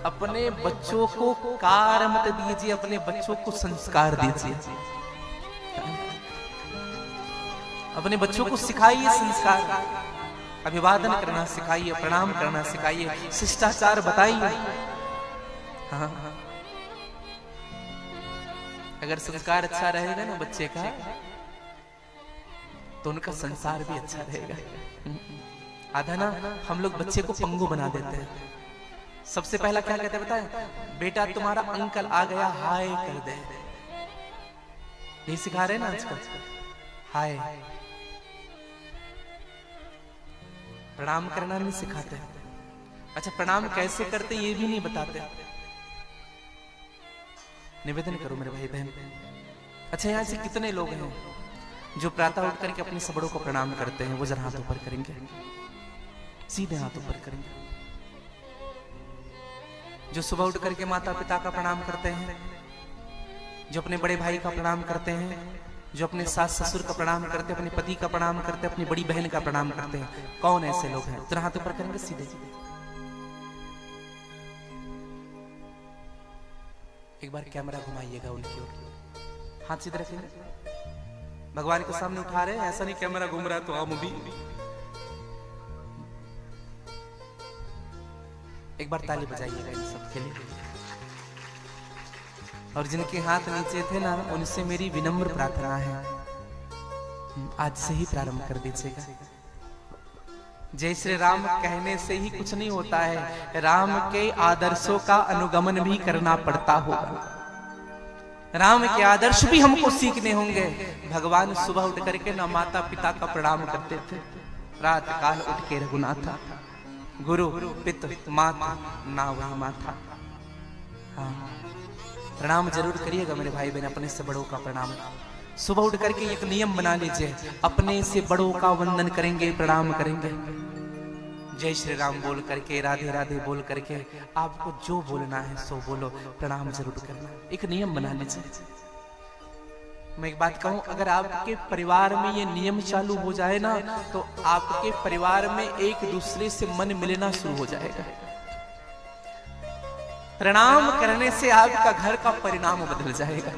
Speaker 1: अपने बच्चों को कार मत दीजिए, अपने बच्चों को संस्कार दीजिए। अपने बच्चों को सिखाइए संस्कार, अभिवादन करना सिखाइए, प्रणाम करना सिखाइए, शिष्टाचार बताइए। हाँ, अगर संस्कार अच्छा रहेगा ना बच्चे का, तो उनका संसार भी अच्छा रहेगा। आधा ना हम लोग बच्चे को पंगु बना देते हैं। सबसे पहला क्या कहते हैं बताए, बेटा तुम्हारा अंकल आ गया, हाय कर दे। यही सिखा रहे हैं ना आजकल, हाय। प्रणाम करना नहीं सिखाते। अच्छा, प्रणाम कैसे करते ये भी नहीं बताते। निवेदन करो मेरे भाई बहन। अच्छा, यहाँ से कितने लोग हैं जो प्रातः उठ करके अपने सबड़ों को प्रणाम करते हैं? वो जरा हाथ ऊपर करेंगे, सीधे हाथ ऊपर करेंगे। जो सुबह उठ करके माता पिता का प्रणाम करते हैं, जो अपने बड़े भाई का प्रणाम करते हैं, जो अपने सास ससुर का प्रणाम करते हैं, अपने पति का प्रणाम करते हैं, अपनी बड़ी बहन का प्रणाम करते हैं, कौन ऐसे लोग हैं? जरा हाथ ऊपर करेंगे सीधे। एक बार कैमरा घुमाइएगा उनकी ओर, हाथ सीधे रखेंगे, भगवान के सामने उठा रहे हैं, ऐसा नहीं कैमरा घूम रहा है तो हम भी। एक बार ताली बजाइएगा इन सब के लिए। और जिनके हाथ नीचे थे ना, उनसे मेरी विनम्र प्रार्थना है, आज से ही प्रारंभ कर दीजिएगा। जय श्री राम कहने से ही कुछ नहीं होता है, राम के आदर्शों का अनुगमन भी करना पड़ता होगा। राम के आदर्श भी हमको सीखने होंगे। भगवान सुबह उठ करके ना माता पिता का प्रणाम करते थे, रात काल उठ के रघुनाथा, गुरु पित माता ना वही माता। हाँ, प्रणाम जरूर करिएगा मेरे भाई बहन, अपने से बड़ों का प्रणाम। सुबह उठ करके एक नियम बना लीजिए, अपने से बड़ों का वंदन करेंगे, प्रणाम करेंगे। जय श्री राम बोल करके, राधे राधे बोल करके, आपको जो बोलना है सो बोलो, प्रणाम जरूर करना। एक नियम बना लीजिए। मैं एक बात कहूं, अगर आपके परिवार में ये नियम चालू हो जाए ना, तो आपके परिवार में एक दूसरे से मन मिलना शुरू हो जाएगा। प्रणाम करने से आपका घर का परिणाम बदल जाएगा।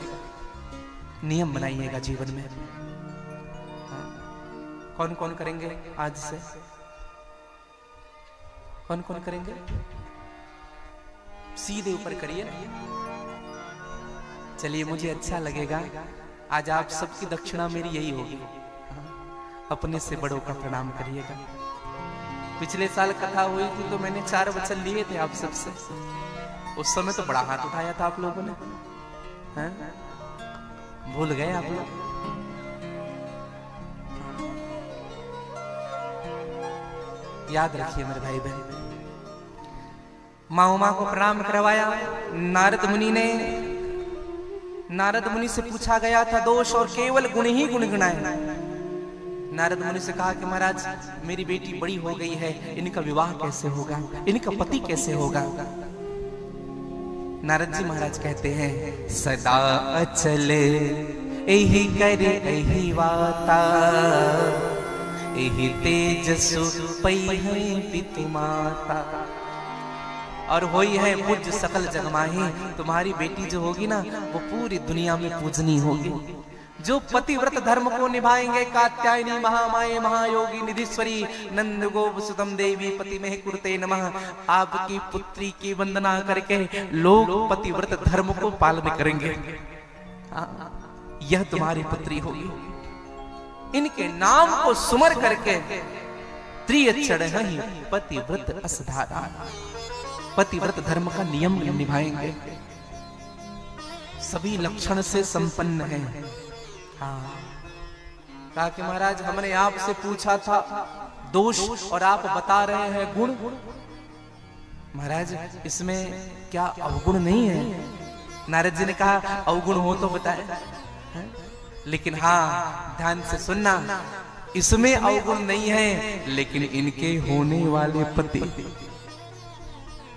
Speaker 1: नियम बनाइएगा जीवन में। कौन कौन करेंगे आज से? कौन कौन करेंगे? सीधे ऊपर करिए। चलिए, मुझे अच्छा लगेगा। आज आप सबकी दक्षिणा मेरी यही होगी, अपने से बड़ों का प्रणाम करिएगा। पिछले साल कथा हुई थी तो मैंने 4 वचन लिए थे आप सबसे। उस समय तो बड़ा हाथ उठाया था आप लोगों ने, हैं? भूल गए आप लोग? याद रखिए मेरे भाई बहन। माँ उमा को प्रणाम करवाया नारद मुनि ने। नारद मुनि से पूछा गया था दोष और केवल गुण ही गुण गिनाए। नारद मुनि से कहा कि महाराज मेरी बेटी बड़ी हो गई है, इनका विवाह कैसे होगा, इनका पति कैसे होगा। नारद जी महाराज कहते हैं सदा अचल एहि करे एहि वाता, एहि तेजसु पैहि पितु माता। और होई है पूज्य सकल जग माही। तुम्हारी बेटी जो होगी ना वो पूरी दुनिया में पूजनी होगी। जो पतिव्रत धर्म को निभाएंगे, कात्यायनी महामाये महायोगी निधीश्वरी नंद गोप सुतम देवी पति में कुरते नमः। आपकी पुत्री की वंदना करके लोग पतिव्रत धर्म को पालन करेंगे। यह तुम्हारी पुत्री होगी। इनके नाम को सुमर करके त्रिअक्षर ही पतिव्रत असधारा, पतिव्रत धर्म का नियम निभाएंगे। सभी लक्षण से संपन्न है। हाँ, कहा कि महाराज हमने आपसे पूछा था दोष और आप बता रहे हैं गुण। महाराज इसमें क्या अवगुण नहीं है? नारद जी ने कहा अवगुण हो तो बताए, लेकिन हाँ ध्यान से सुनना, इसमें अवगुण नहीं है, लेकिन इनके होने वाले पति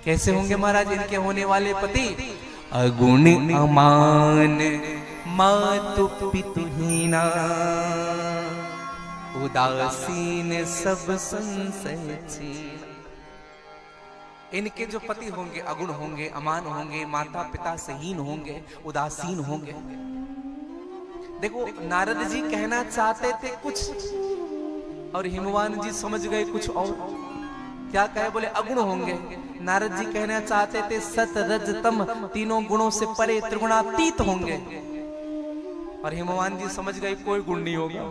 Speaker 1: कैसे होंगे महाराज? इनके होने वाले पति अगुण अमान मातु पितुहीना, उदासीन सब संशय छीना। इनके जो पति होंगे अगुण होंगे, अमान होंगे, माता पिता से हीन होंगे, उदासीन होंगे। देखो नारद जी कहना चाहते थे कुछ और हिमवान जी समझ गए कुछ और। क्या कहे? बोले अगुण होंगे। नारद जी कहना चाहते थे सत रज तम तीनों गुणों से परे त्रिगुणातीत होंगे, और हिमवान जी समझ गए कोई गुण नहीं होगा।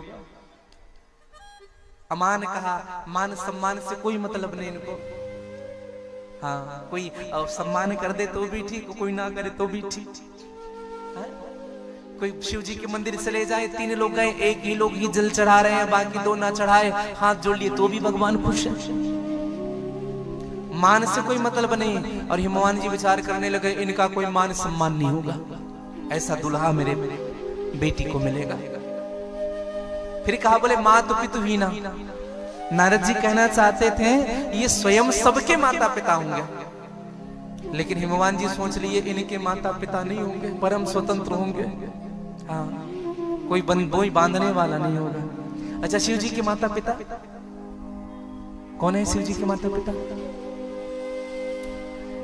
Speaker 1: अमान कहा, मान सम्मान से कोई मतलब नहीं इनको। हाँ, कोई सम्मान कर दे तो भी ठीक, कोई ना करे तो भी ठीक। कोई शिव जी के मंदिर चले जाए, 3 लोग गए, एक ही लोग ही जल चढ़ा रहे हैं, बाकी 2 ना चढ़ाए, हाथ जोड़ लिए तो भी भगवान खुश है। मान से कोई मतलब नहीं। और हिमवान जी विचार करने लगे इनका कोई मान सम्मान नहीं होगा, ऐसा दुल्हा मेरे बेटी को मिलेगा। फिर कहा बोले मातु पितुहीना। नारद जी कहना चाहते थे ये स्वयं सबके माता पिता होंगे, लेकिन हिमवान जी सोच लिए इनके माता पिता नहीं होंगे, परम स्वतंत्र होंगे। हाँ, कोई बंधोई बांधने वाला नहीं होगा। अच्छा, शिव जी के माता पिता कौन है? शिव जी के माता पिता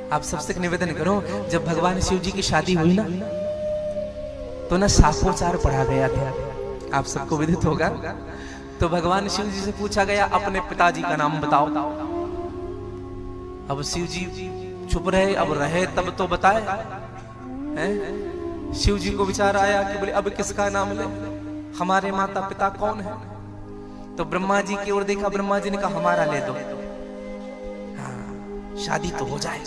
Speaker 1: आप सबसे निवेदन करो, जब भगवान शिव जी की शादी हुई ना तो ना शाखोचार पढ़ा गया था, आप सबको विदित होगा। तो भगवान शिव जी से पूछा गया अपने पिताजी का नाम बताओ। अब शिव जी चुप रहे, अब रहे तब तो बताए। शिव जी को विचार आया कि बोले अब किसका नाम ले, हमारे माता पिता कौन है? तो ब्रह्मा जी की ओर देखा, ब्रह्मा जी ने कहा हमारा ले दो, हाँ, शादी तो हो जाए।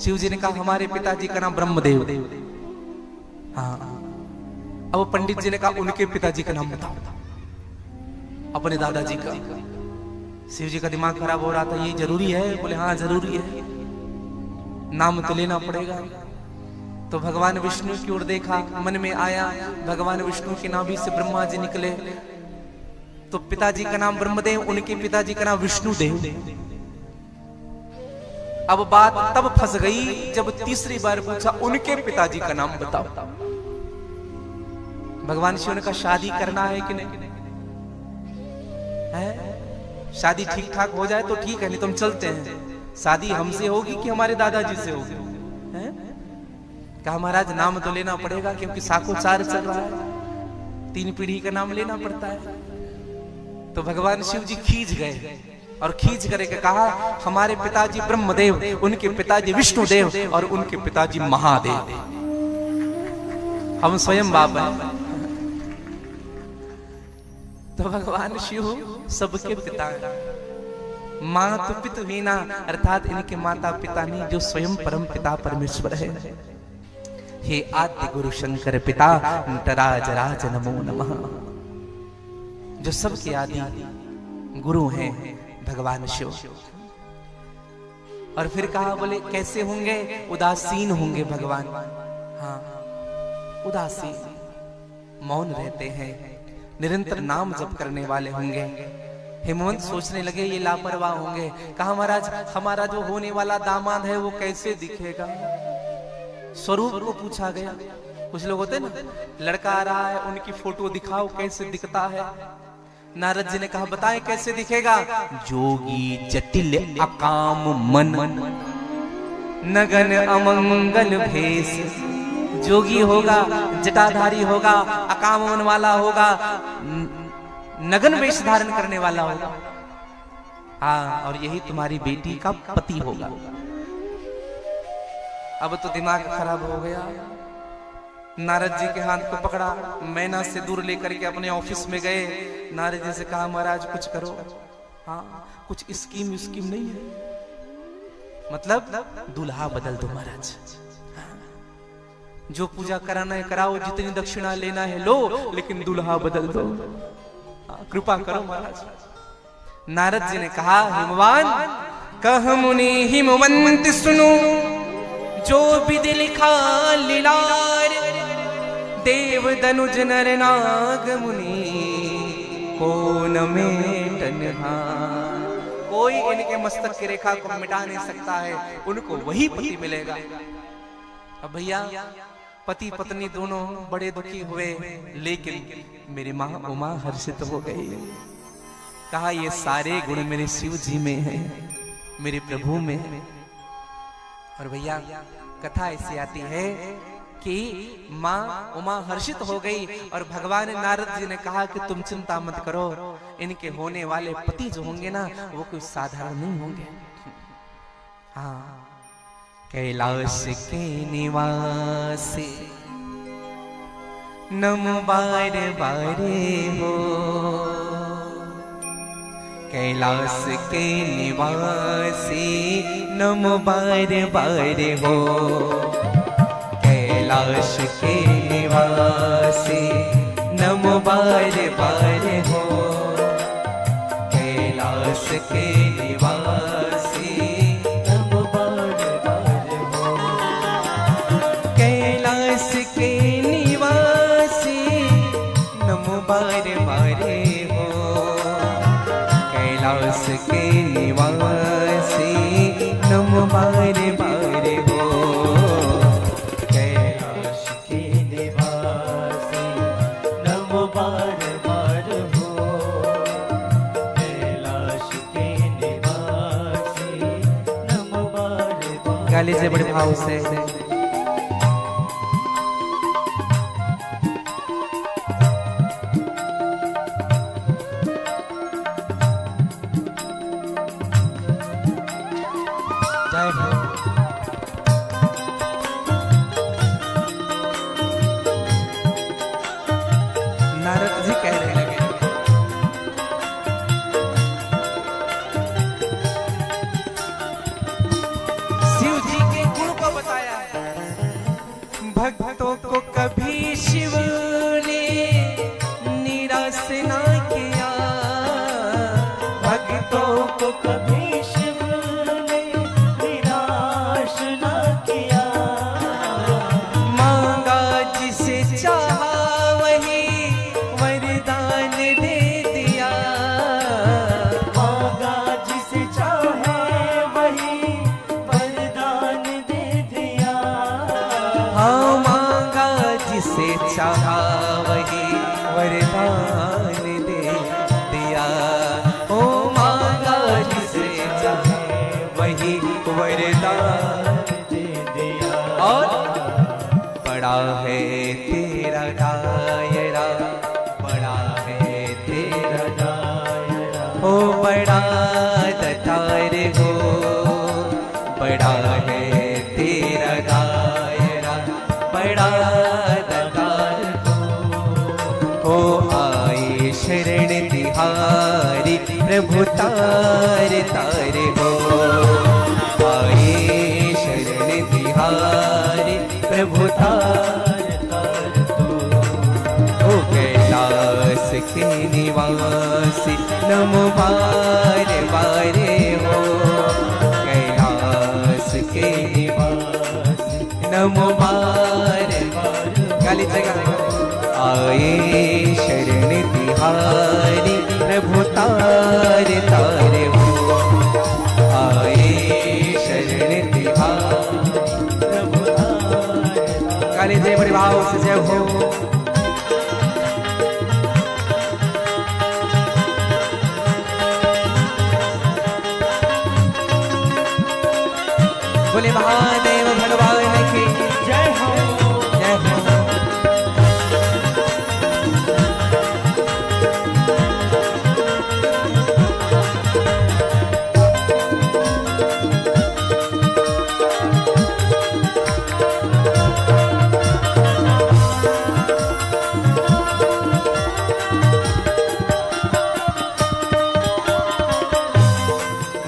Speaker 1: शिव जी ने कहा हमारे पिताजी का नाम ब्रह्मदेव। हाँ, अब पंडित जी ने कहा उनके पिताजी का नाम बताओ, अपने दादाजी का। शिव जी का दिमाग खराब हो रहा था, ये जरूरी है? बोले हाँ जरूरी है, नाम तो लेना पड़ेगा। तो भगवान विष्णु की ओर देखा, मन में आया भगवान विष्णु की नाभि से ब्रह्मा जी निकले, तो पिताजी का नाम ब्रह्मदेव, उनके पिताजी का नाम विष्णुदेव। अब बात तब फंस गई जब तीसरी बार पूछा उनके पिताजी का नाम बताओ। भगवान शिव ने कहा शादी करना है कि नहीं है? शादी ठीक ठाक हो जाए तो ठीक है, नहीं तुम चलते हैं। शादी हमसे होगी कि हमारे दादाजी से होगी? कहा महाराज नाम तो लेना पड़ेगा, क्योंकि शाखोचार चल रहा है, 3 पीढ़ी का नाम लेना पड़ता है। तो भगवान शिव जी खींच गए और खींच करके कहा हमारे पिताजी ब्रह्मदेव, उनके पिताजी विष्णुदेव और उनके पिताजी महादेव, हम स्वयं बाप हैं। तो भगवान शिव सबके पिता हैं। मातु पितुहीना अर्थात इनके माता पिता नहीं, जो स्वयं परम पिता परमेश्वर है। हे आद्य गुरु शंकर पिता नटराज राज नमो नमः। जो सबके आदि गुरु हैं भगवान शिव। और फिर कहा बोले कैसे होंगे? उदासीन होंगे भगवान। हाँ, उदासीन, मौन रहते हैं, निरंतर नाम जप करने वाले होंगे। हेमवंत सोचने लगे ये लापरवाह होंगे। कहा महाराज हमारा जो होने वाला दामाद है वो कैसे दिखेगा? स्वरूप को पूछा गया। कुछ लोग होते ना, लड़का आ रहा है उनकी फोटो दिखाओ कैसे दिखता है। नारद जी ने कहा बताएं कैसे दिखेगा? जोगी जटिल अकाम मन, नगन अमंगल भेष। जोगी होगा, जटाधारी होगा, अकाम मन वाला होगा, नगन वेश धारण करने वाला होगा। हाँ, और यही तुम्हारी बेटी का पति होगा। अब तो दिमाग खराब हो गया। नारद जी के हाथ को पकड़ा, मैना से दूर लेकर के अपने ऑफिस में गए। नारद जी से कहा महाराज कुछ करो। हाँ, कुछ स्कीम नहीं है? मतलब दूल्हा बदल दो महाराज। जो पूजा कराना है कराओ, जितनी दक्षिणा लेना है लो, लेकिन दूल्हा बदल दो। कृपा करो महाराज। नारद जी ने कहा हिमवान कह मुनि हिमवंत सुनो, जो विधि लिखा लीलार, देव दनुज नर नाग मुनि को न मेटनहार। कोई इनके मस्तक की रेखा को मिटा नहीं सकता है, उनको वही पति मिलेगा। अब भैया पति पत्नी दोनों बड़े दुखी हुए, लेकिन मेरी माँ उमा हर्षित हो गई। कहा ये सारे गुण मेरे शिव जी में हैं, मेरे प्रभु में है। और भैया कथा ऐसी आती है कि माँ उमा हर्षित हो गई और भगवान नारद जी ने कहा कि तुम चिंता मत करो, इनके होने वाले पति जो होंगे ना वो कोई साधारण नहीं होंगे। हाँ, कैलाश के निवासी नमो बारे बारे हो, कैलाश के निवासी नमो बारे बारे हो, कैलाश के निवासी नमो बारे बारे हो, कैलाश के निवासी नमो बारे बारे हो, कैलाश के निवासी नमो बारे बारे हो, कैलाश के निवासी नमो बारे बारे हो,
Speaker 2: कैलाश के निवासी नमो बारे बारे हो, कैलाश के निवासी नमो बारे बारे।
Speaker 1: गा लीजिए बड़े भाव से। नारद जी कहने लगे शिव जी के गुण को बताया है। भक्तों को कभी शिव ने निराश ना किया,
Speaker 2: भक्तों को कभी शिव ने निराश न किया,
Speaker 1: मांगा जिसे चाहा वही वरदान दे दिया,
Speaker 2: मांगा जिसे चाहे वही वरदान दे दिया,
Speaker 1: हाँ मांगा जिसे चाहा वही वरदान दे दिया, ओ मांगा जिसे चाहा वही वरदान
Speaker 2: दे दिया।
Speaker 1: और बड़ा है तेरा दायरा, बड़ा है तेरा
Speaker 2: दायरा,
Speaker 1: ओ बड़ा दतार हो, बड़ा है तेरा दायरा, बड़ा दतार हो, आए शरण तिहारी प्रभु तार तार हो, आए शरण तिहारी प्रभु तार तार हो, कैलाश के निवासी नमो बारे बारे हो, कैलाश के निवासी नमो बारे बारे। गाली जगह आए शरण तिहारी तिहारी प्रभु तारे तारे हो, आए शरण तिहारी प्रभु तारे। काली जय बड़े भाव से जय हो। बोले महादेव भगवान की
Speaker 2: जय हो,
Speaker 1: जय हो।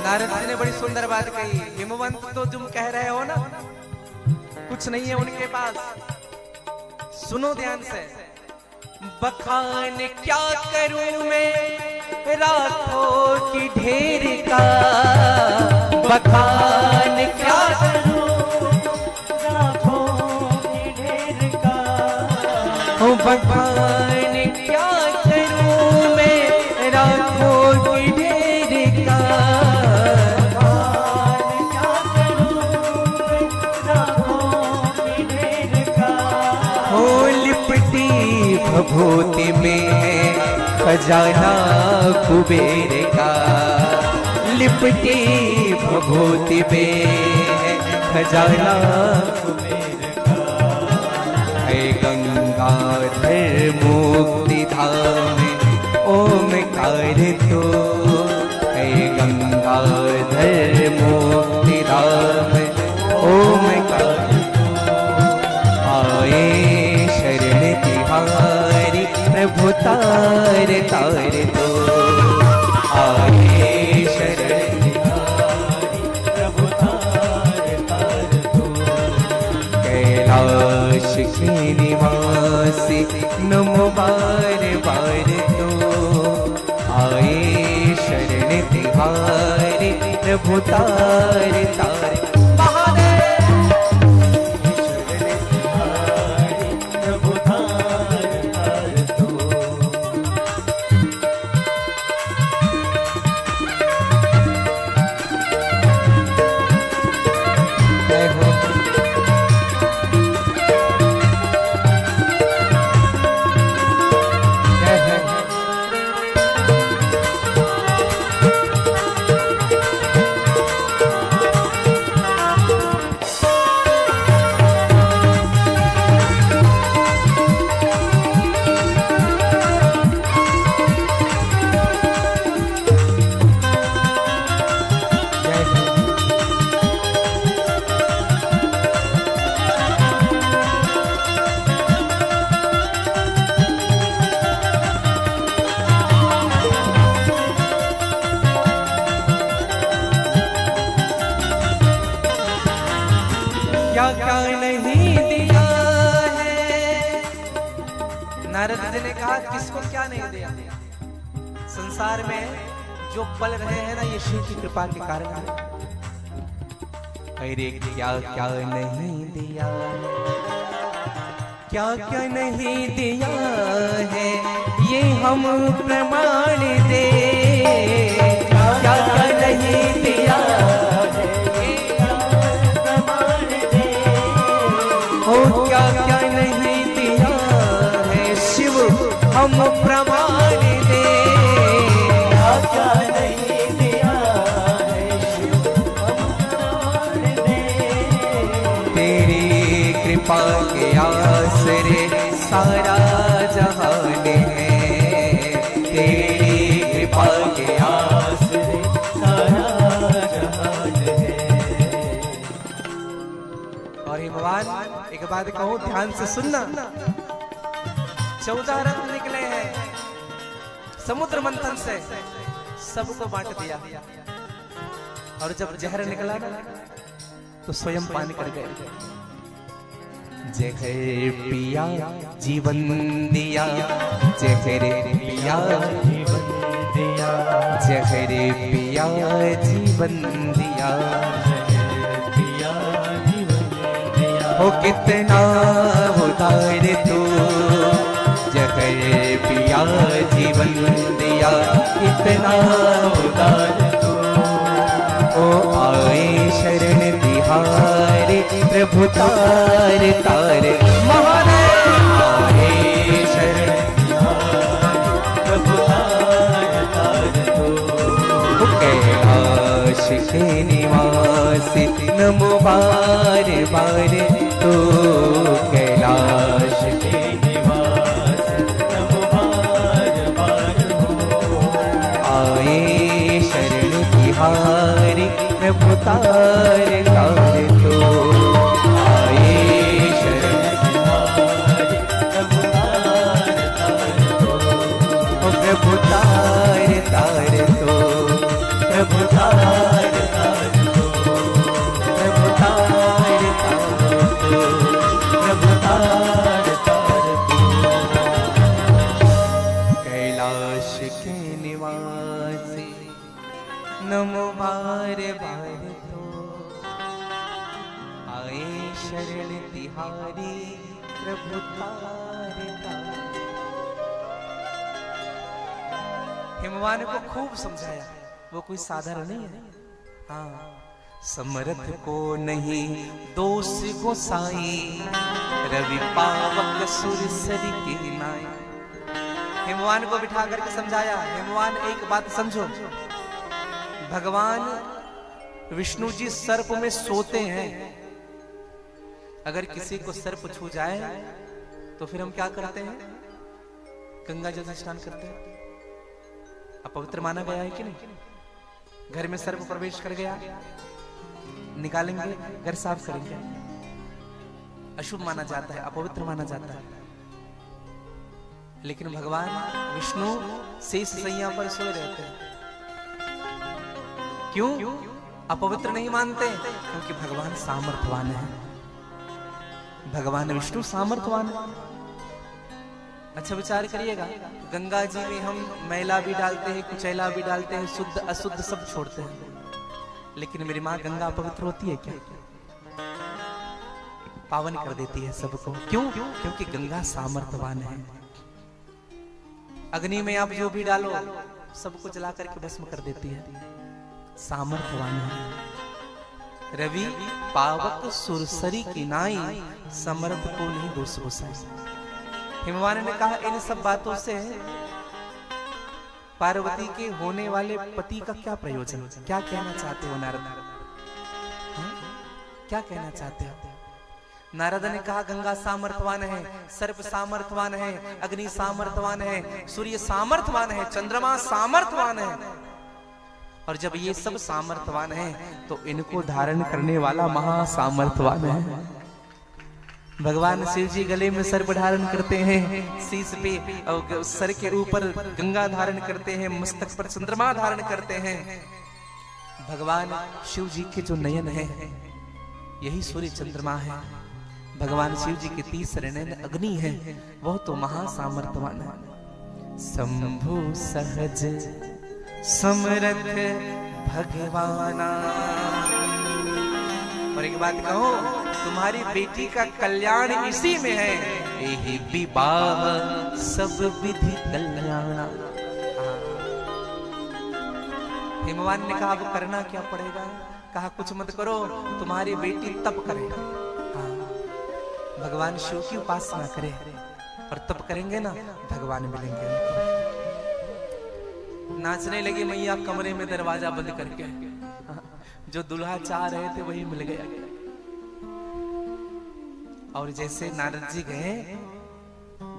Speaker 1: नारद जी ने बड़ी सुंदर बात कही, हिमवंत तो तुम कह रहे हो ना कुछ नहीं है उनके पास, सुनो ध्यान से। बखान क्या करूं मैं रातों की ढेर का, बखान क्या
Speaker 2: करूं रातों की ढेर का,
Speaker 1: करूं, बखान क्या करूं मैं रातों की ढेर का, भभूति में है खजाना कुबेर का, लिपटी भभूति में है खजाना कुबेर का, है गंगाधर मुक्ति धाम ओमकार तो, है गंगाधर मुक्ति धाम ओमकार तो, आए शरण तिहारी प्रभु तारे तारे तो, आए शरण तिहारी प्रभु तारे तारे तो, कैलाश के निवासी नमो बार बार तो, आए शरण तिहारी प्रभु तारे तारे। क्या क्या नहीं दिया है, नारद जी ने कहा किसको क्या नहीं दिया। संसार में जो पल रहे हैं ना ये शिव की कृपा के कारण है। अरे क्या क्या नहीं दिया, क्या क्या नहीं दिया है ये हम प्रमाण दे, क्या क्या नहीं दिया हो, क्या क्या नहीं दिया है शिव हम प्रमाण दे,
Speaker 2: क्या क्या नहीं दिया है शिव हम प्रमाण दे,
Speaker 1: तेरी कृपा के आसरे सारा जहान है, तेरी कृपा के आसरे
Speaker 2: सारा जहान है।
Speaker 1: और हिमवान एक बात कहूं ध्यान से सुनना, 14 रत्न निकले हैं समुद्र मंथन से, सबको बांट दिया, और जब जहर निकला ना तो स्वयं पान कर गए। जहर पिया जीवन दिया, जहर पिया
Speaker 2: जीवन दिया,
Speaker 1: जहर पिया जीवन दिया,
Speaker 2: पिया जीवन दिया,
Speaker 1: हो कितना उदार तू जहर पिया जीवन दिया कितना उदार तू। ओ आए शरण तिहारे प्रभु तार तार महादेव आए शरण प्रभु तार तार तू। कैलाश के निवासी नमो बार बार तू। कैलाश के निवासी नमो बार बार आए शरण तिहारी प्रभु तार तार तो। आए शरण तिहारी प्रभु तार तार तो। प्रभु तार तार तो। प्रभु तार तार तो। प्रभु तार तार तो। प्रभु तार तार तो। कैलाश के निवासी नमो बार बार तो। आए शरण तिहारी प्रभु तार तार। हिमवान को खूब समझाया, वो कोई साधारण नहीं है। हाँ, समर्थ को नहीं दोष गोसाई, रवि पावक सुरसरी की नाई। हिमवान को बिठा करके समझाया, हिमवान एक बात समझो, भगवान विष्णु जी सर्प में सोते हैं। अगर किसी को सर्प छू जाए तो फिर हम क्या करते हैं? गंगा जल से स्नान करते हैं। अपवित्र माना गया है कि नहीं? घर में सर्प प्रवेश कर गया, निकालेंगे, घर साफ करेंगे। अशुभ माना जाता है, अपवित्र माना जाता है। लेकिन भगवान विष्णु शेष सैया पर सोए रहते हैं। क्यों अपवित्र नहीं मानते? क्योंकि भगवान सामर्थ्यवान है। भगवान विष्णु सामर्थ्यवान है। अच्छा विचार करिएगा, गंगा जी में हम मैला भी डालते हैं, कुचैला भी डालते हैं, शुद्ध अशुद्ध सब छोड़ते हैं, लेकिन मेरी माँ गंगा अपवित्र होती है क्या? पावन कर देती है सबको। क्यों? क्योंकि गंगा सामर्थ्यवान है। अग्नि में आप जो भी डालो सबको जला करके भस्म कर देती है, सामर्थ्यवान है। रवि पावक सुरसरी की नाई, समर्थ को नहीं दोष गोसाई। हिमवान ने कहा, इन सब बातों से पार्वती के होने वाले पति का क्या प्रयोजन? क्या कहना चाहते हो नारद? क्या कहना चाहते हो? नारद ने कहा, गंगा सामर्थ्यवान है, सर्प सामर्थ्यवान है, अग्नि सामर्थ्यवान है, सूर्य सामर्थ्यवान है, चंद्रमा सामर्थ्यवान है। और जब ये सब सामर्थ्यवान है तो इनको धारण करने वाला महासामर्थ्यवान है। भगवान शिव जी गले में सर्प धारण करते हैं, शीश पे और सर के ऊपर गंगा धारण करते हैं, मस्तक पर चंद्रमा धारण करते हैं। भगवान शिव जी के जो नयन है यही सूर्य चंद्रमा है। भगवान शिव जी के तीसरे नयन अग्नि है, वह तो महासामर्थ्यवान है। शंभु सहज समरथ भगवाना। और एक बात कहूं, तुम्हारी बेटी का कल्याण इसी में है, यही विवाह सब विधि कल्याण। हिमवान ने कहा, अब करना क्या पड़ेगा? कहा, कुछ मत करो, तुम्हारी बेटी तप करे। भगवान शिव की उपासना करे, और तप करेंगे ना भगवान मिलेंगे। नाचने लगी मैया कमरे में दरवाजा बंद करके। जो दुल्हा चाह रहे थे वही मिल गया। और जैसे नारद जी गए,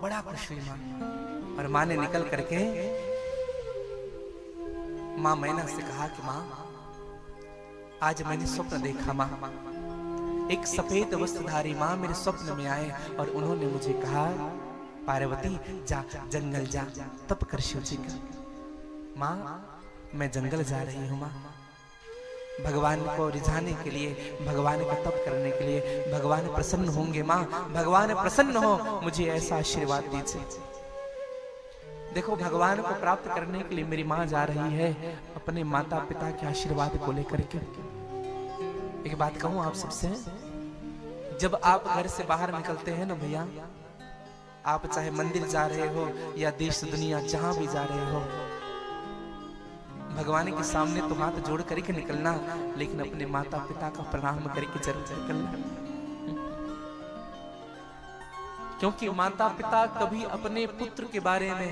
Speaker 1: बड़ा खुश हुई माँ। और माँ ने निकल करके माँ मैना से कहा कि माँ, आज मैंने स्वप्न देखा माँ। एक सफेद वस्त्रधारी माँ मेरे स्वप्न में आए और उन्होंने मुझे कहा, पार्वती जा जंगल जा, तप कर शिव जी का। माँ मैं जंगल जा रही हूँ माँ, भगवान को रिझाने के लिए, भगवान का तप करने के लिए। भगवान प्रसन्न होंगे माँ, भगवान प्रसन्न हो, मुझे ऐसा आशीर्वाद दीजिए। देखो, भगवान को प्राप्त करने के लिए मेरी माँ जा रही है अपने माता पिता के आशीर्वाद को लेकर के। एक बात कहूँ आप सबसे, जब आप घर से बाहर निकलते हैं ना भैया, आप चाहे मंदिर जा रहे हो या देश दुनिया जहां भी जा रहे हो, भगवान के सामने तो हाथ जोड़ करके निकलना, लेकिन अपने माता पिता का प्रणाम करके जरूर निकलना। क्योंकि माता पिता कभी अपने पुत्र के बारे में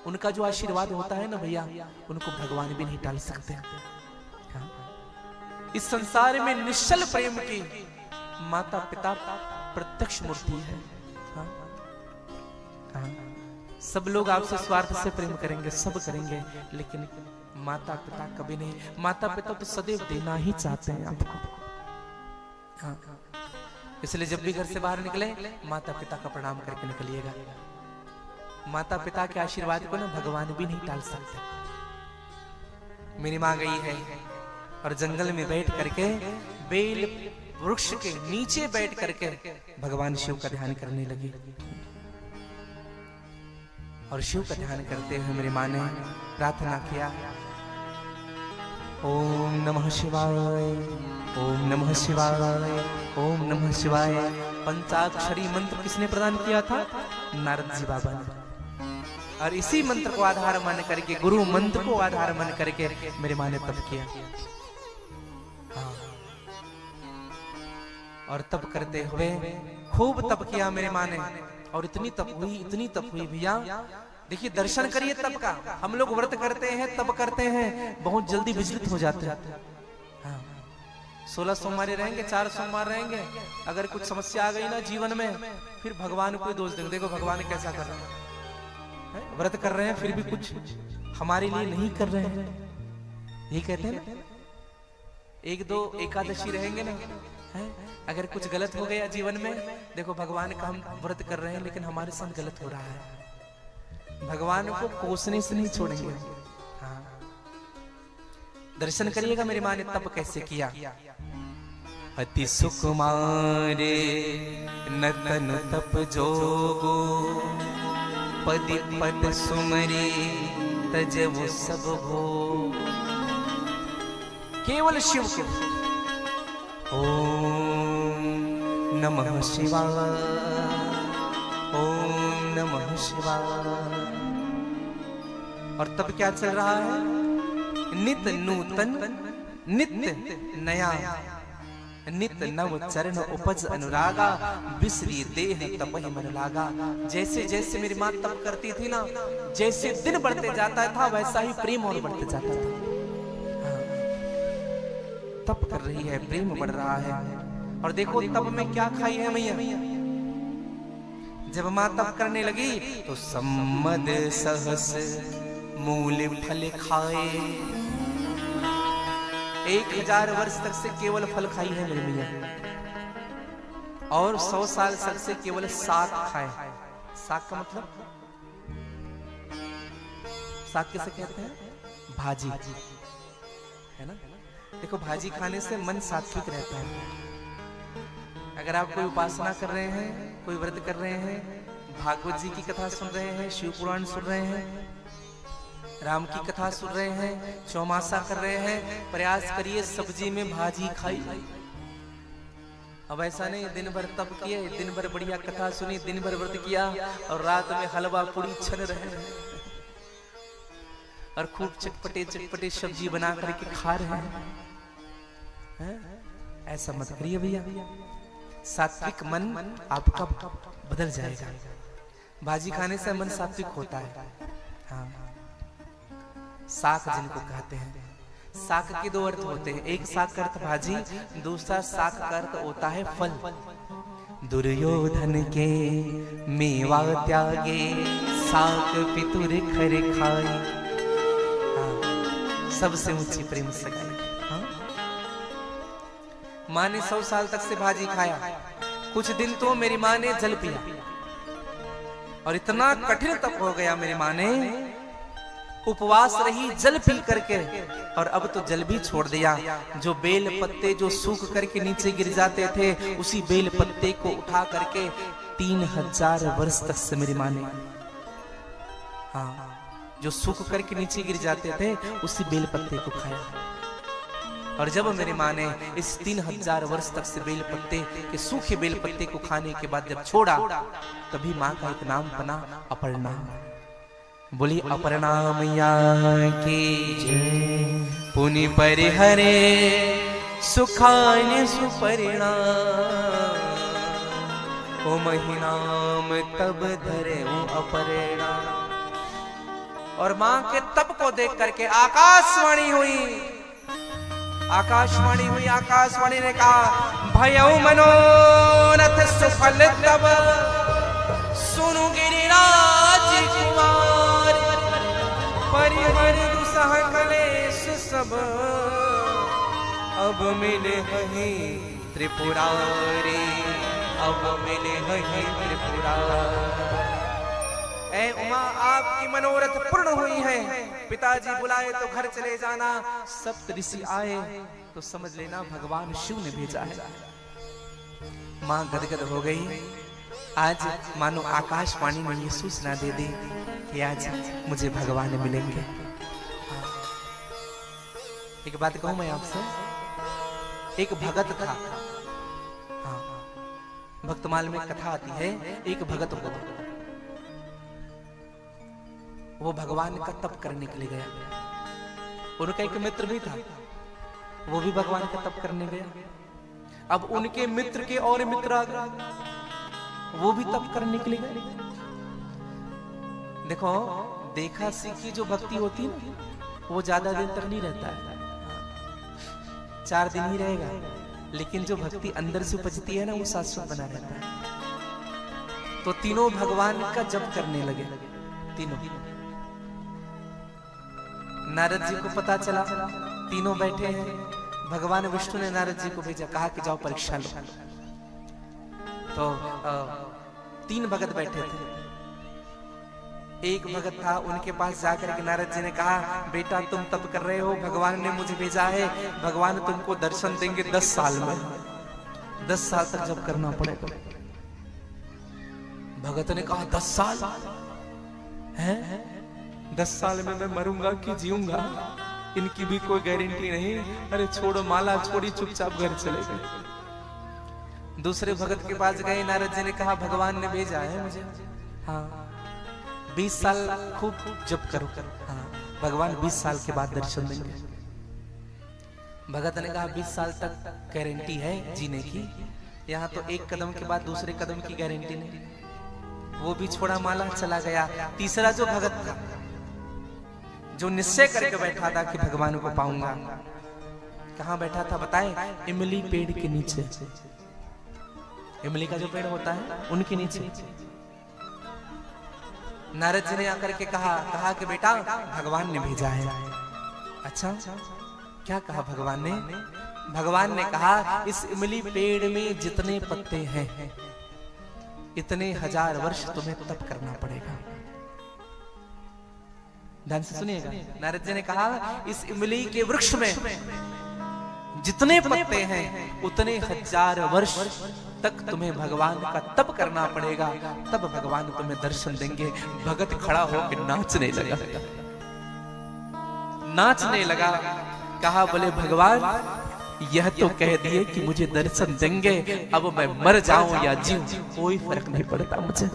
Speaker 1: उनका जो आशीर्वाद होता है ना भैया, उनको भगवान भी नहीं टाल सकते। हाँ? इस संसार में निश्चल प्रेम की माता पिता प्रत्यक्ष मूर्ति है। हाँ? हाँ? सब लोग आपसे स्वार्थ से प्रेम करेंगे, सब करेंगे, लेकिन माता पिता कभी नहीं। माता पिता तो सदैव देना ही चाहते हैं आपको। हाँ? इसलिए जब भी घर से बाहर निकले माता पिता का प्रणाम करके निकलिएगा। माता पिता के आशीर्वाद को ना भगवान भी नहीं टाल सकते। मेरी माँ गई है और जंगल में बैठ करके बेल वृक्ष के नीचे बैठ करके भगवान शिव का ध्यान करने लगी। और शिव का ध्यान करते हुए मेरी माँ ने प्रार्थना किया, ओम नमः शिवाय, ओम नमः शिवाय, ओम नमः शिवाय। पंचाक्षरी मंत्र किसने प्रदान किया था? नारद जी बाबा ने। और इसी मंत्र को आधार मान करके, गुरु मंत्र को आधार मान करके मेरी माँ ने तप किया। हाँ। और तप करते हुए खूब तप किया मेरी माँ ने। और इतनी तप हुई भैया, देखिए दर्शन करिए तप का। हम लोग व्रत करते हैं, तप करते हैं, बहुत जल्दी विचलित हो जाते हैं। हाँ। 16 सोमवार रहेंगे, 4 सोमवार रहेंगे, अगर कुछ समस्या आ गई ना जीवन में, फिर भगवान को दोष देंगे। देखो भगवान कैसा कर रहे हैं, व्रत कर रहे हैं फिर भी कुछ हमारे लिए नहीं कर रहे हैं। यही कहते हैं, 1-2 एकादशी रहेंगे ना, है? अगर कुछ गलत हो गया जीवन में, देखो भगवान का हम व्रत कर रहे हैं लेकिन हमारे साथ गलत हो रहा है, भगवान को कोसने से नहीं छोड़ेंगे। हाँ। दर्शन करिएगा मेरी माँ ने तप कैसे किया। अति सुकुमारे नतन तप जोगो, पदि पद सुमरे तजबु सब भो। केवल शिव को ओम नमः शिवाय, ओम नमः शिवाय। और तब क्या चल रहा है? नित नूतन नित्य नया, नित नव चरण उपज अनुरागा, बिसरी देह तपहि मन लागा। जैसे जैसे मेरी माँ तप करती थी ना, जैसे दिन बढ़ते जाता था वैसा ही प्रेम और बढ़ते जाता था। हाँ। तप कर रही है, प्रेम बढ़ रहा है। और देखो तप में क्या खाई है मैया। जब माँ तप करने लगी तो सम्मद सहस मूल फल खाए। 1000 वर्ष तक से केवल फल खाई है मेरी मैया। और 100 साल तक से केवल साग खाए। साग का मतलब, साग किसे कहते हैं? भाजी, है ना। देखो भाजी खाने से मन सात्विक रहता है। अगर आप कोई उपासना कर रहे हैं, कोई व्रत कर रहे हैं, भागवत जी की कथा सुन रहे हैं, शिव पुराण सुन रहे हैं, राम की कथा सुन रहे हैं, चौमासा कर रहे हैं, प्रयास करिए सब्जी में भाजी खाई। अब ऐसा नहीं दिन भर तप किए, दिन भर बढ़िया कथा सुनी, दिन भर व्रत किया और रात में हलवा पूड़ी छन रहे हैं और खूब चटपटे चटपटे सब्जी बना करके खा रहे हैं। ऐसा मत करिए भैया। सात्विक मन आपका बदल जाएगा। भाजी खाने से मन सात्विक होता है। हाँ। साक जिनको कहते हैं, साक के 2 अर्थ होते हैं। एक साक का अर्थ भाजी, दूसरा साक का अर्थ होता है फल। दुर्योधन के मेवा त्यागे, साक पितुर खर खाई। हाँ। सबसे ऊंची प्रेम सगाई। हाँ? माँ ने 100 साल तक से भाजी खाया। कुछ दिन तो मेरी माँ ने जल पिया और इतना कठिन तप हो गया मेरी माँ ने, उपवास रही जल पी करके। और अब तो जल भी छोड़ दिया। जो बेल पत्ते जो सूख करके नीचे गिर जाते थे, उसी बेल पत्ते को उठा करके 3000 वर्ष तक से मेरी माँ ने, हाँ, जो सूख करके नीचे गिर जाते थे उसी बेल पत्ते को खाया। और जब मेरी माँ ने इस 3000 वर्ष तक से बेल पत्ते के सूखे बेल पत्ते को खाने के बाद जब छोड़ा, तभी माँ का एक नाम बना अपर्णा। बोली अपर्णा मैया की जय। पुनि परिहरे सुखान सुपरिणा, ओ महिनाम तब धरे वो अपर्णा। और मां के तप को देख करके आकाशवाणी हुई। आकाशवाणी ने कहा भयउ मनोरथ सफल तब, सुनु गिरिराज कुमार, परिहर दुसह कलेश सब, अब मिले हैं त्रिपुरारी, अब मिले हैं त्रिपुरारी। ऐ उमा आपकी मनोरथ पूर्ण हुई है, पिताजी बुलाए तो घर चले जाना, सप्त ऋषि आए तो समझ लेना भगवान शिव ने भेजा है। मां गदगद हो गई। आज मानो आकाशवाणी ने ये सूचना दे दी कि आज मुझे भगवान मिलेंगे। एक बात कहूं मैं आपसे, एक भगत था। भक्तमाल में कथा आती है, एक भगत को वो भगवान का तप करने के लिए गया। उनका एक मित्र भी था, वो भी भगवान का तप करने गया। अब उनके मित्र के और मित्र आ गए, वो भी तप करने के लिए गए। देखो, देखा सीखी जो भक्ति होती है वो ज्यादा दिन तक नहीं रहता है, 4 दिन ही रहेगा। लेकिन जो भक्ति अंदर से उपजती है ना, वो शाश्वत बना रहता है। तो तीनों भगवान का जप करने लगे, तीनों। नारद जी को पता चला, तीनों बैठे हैं। भगवान विष्णु ने नारद जी को भेजा, कहा कि जाओ परीक्षा लो। तो 3 भगत बैठे थे। एक भगत था, उनके पास जाकर के नारद जी ने कहा, बेटा तुम तप कर रहे हो, भगवान ने मुझे भेजा है, भगवान तुमको दर्शन देंगे 10 साल में, 10 साल तक जप करना पड़ेगा। भगत ने कहा 10 साल है, 10 साल में मैं मरूंगा कि जीऊंगा, इनकी भी कोई गारंटी नहीं। अरे छोड़ो, माला छोड़ी, चुपचाप घर चले गए। दूसरे भगत के पास गए, नारद जी ने कहा भगवान ने भेजा है मुझे, हाँ 20 साल खूब जप करो, हाँ भगवान 20 साल के बाद दर्शन देंगे। भगत ने कहा 20 साल तक गारंटी है जीने की, यहाँ तो एक कदम के बाद दूसरे कदम की गारंटी नहीं। वो भी छोड़ा, माला, चला गया। तीसरा जो भगत था, जो निश्चय करके बैठा था कि भगवान को पाऊंगा, कहाँ बैठा था बताएं? इमली पेड़ के नीचे। इमली का जो पेड़ होता है उनके नीचे। नारद जी ने आकर के कहा कि बेटा भगवान ने भेजा है। अच्छा, क्या कहा भगवान ने? भगवान ने कहा इस इमली पेड़ में जितने पत्ते हैं, इतने 1000 वर्ष तुम्हें तप करना पड़ेगा। ध्यान से सुनिएगा। नारद जी ने कहा इस इमली के वृक्ष में जितने पत्ते हैं, उतने 1000 वर्ष तक तुम्हें भगवान का तप करना पड़ेगा, तब भगवान तुम्हें दर्शन देंगे। भगत खड़ा होकर नाचने लगा, नाचने लगा। कहा बोले भगवान यह तो कह दिए कि मुझे दर्शन देंगे, अब मैं मर जाऊं या जीऊं कोई फर्क नहीं पड़ता मुझे।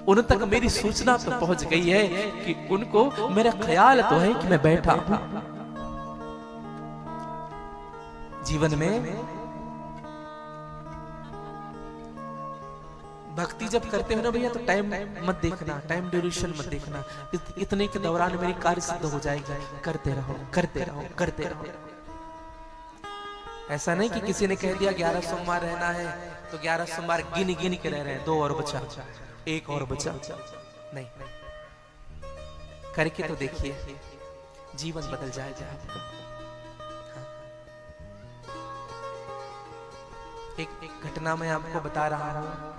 Speaker 1: उन तक मेरी सूचना तो पहुंच गई है कि उनको मेरा ख्याल तो है कि मैं बैठा हूं। जीवन में भक्ति जब करते हो ना भैया, तो टाइम मत देखना, टाइम ड्यूरेशन मत देखना। इतने के दौरान मेरी कार्य सिद्ध हो जाएगी। करते रहो, करते रहो, करते रहो। ऐसा नहीं कि किसी ने कह दिया 11 सोमवार रहना है तो 11 सोमवार गिन गिन के रह रहे हैं, 2 और बचा, 1 और बचा। नहीं, करके तो देखिए, जीवन बदल जाएगा आपका। एक घटना मैं आपको बता रहा हूं।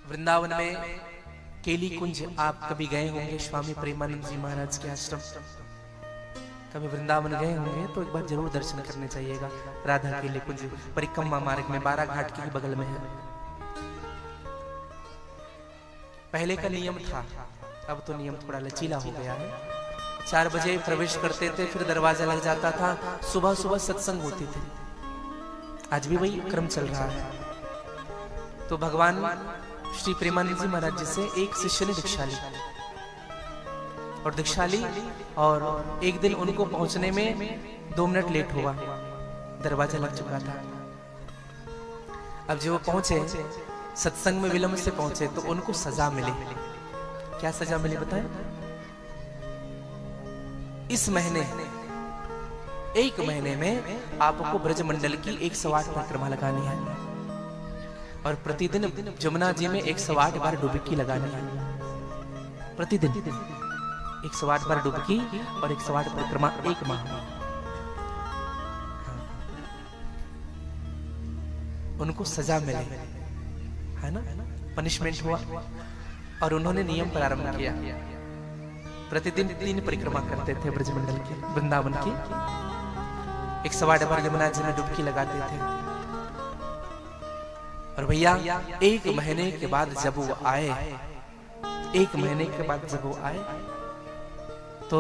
Speaker 1: वृंदावन में केली कुंज आप कभी गए होंगे, स्वामी प्रेमानंद जी महाराज के आश्रम। कभी वृंदावन गए होंगे तो एक बार जरूर दर्शन करने चाहिएगा। राधा केली कुंज परिक्रमा मार्ग में 12 घाट के बगल में है। पहले का नियम था, अब तो नियम थोड़ा लचीला हो गया है। 4 बजे प्रवेश करते थे, फिर दरवाजा लग जाता था। सुबह सुबह सत्संग होती थी। आज भी वही क्रम चल रहा है। तो भगवान श्री प्रेमानंद जी महाराज जी से एक शिष्य ने दीक्षा ली, और दीक्षा ली, और एक दिन उनको पहुंचने में 2 मिनट लेट हुआ, दरवाजा लग चुका था। अब जब वो पहुंचे, सत्संग में विलंब से पहुंचे, तो उनको सजा मिली। क्या सजा मिली बताएं? इस महीने, 1 महीने में आपको ब्रजमंडल की 108 परिक्रमा लगानी है, और प्रतिदिन जमुना जी में 108 बार डुबकी लगानी है। प्रतिदिन 108 बार डुबकी और 108 परिक्रमा 1 माह। उनको सजा मिली, है ना, पनिशमेंट हुआ, और उन्होंने नियम प्रारंभ किया। प्रतिदिन 3 परिक्रमा करते थे ब्रजमंडल की, वृंदावन की। 108 बार यमुना जी में डुबकी लगाते थे। और भैया 1 महीने के बाद जब वो आए, 1 महीने के बाद जब वो आए, तो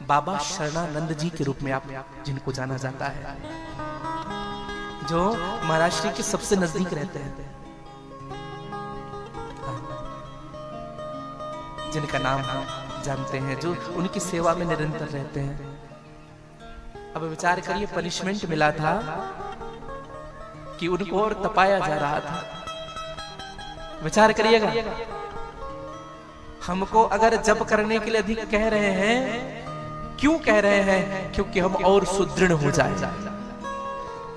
Speaker 1: बाबा शरणानंद जी के रूप में आप जिनको जाना जाता है, जो महाराष्ट्र के सबसे नजदीक रहते हैं, जिनका नाम हम जानते हैं, जो उनकी सेवा में निरंतर रहते हैं। अब विचार करिए, पनिशमेंट मिला था कि उनको और तपाया जा रहा था। विचार करिएगा, हमको अगर जप करने के लिए अधिक कह रहे हैं, क्यों कह रहे हैं? क्योंकि हम और सुदृढ़ हो जाए।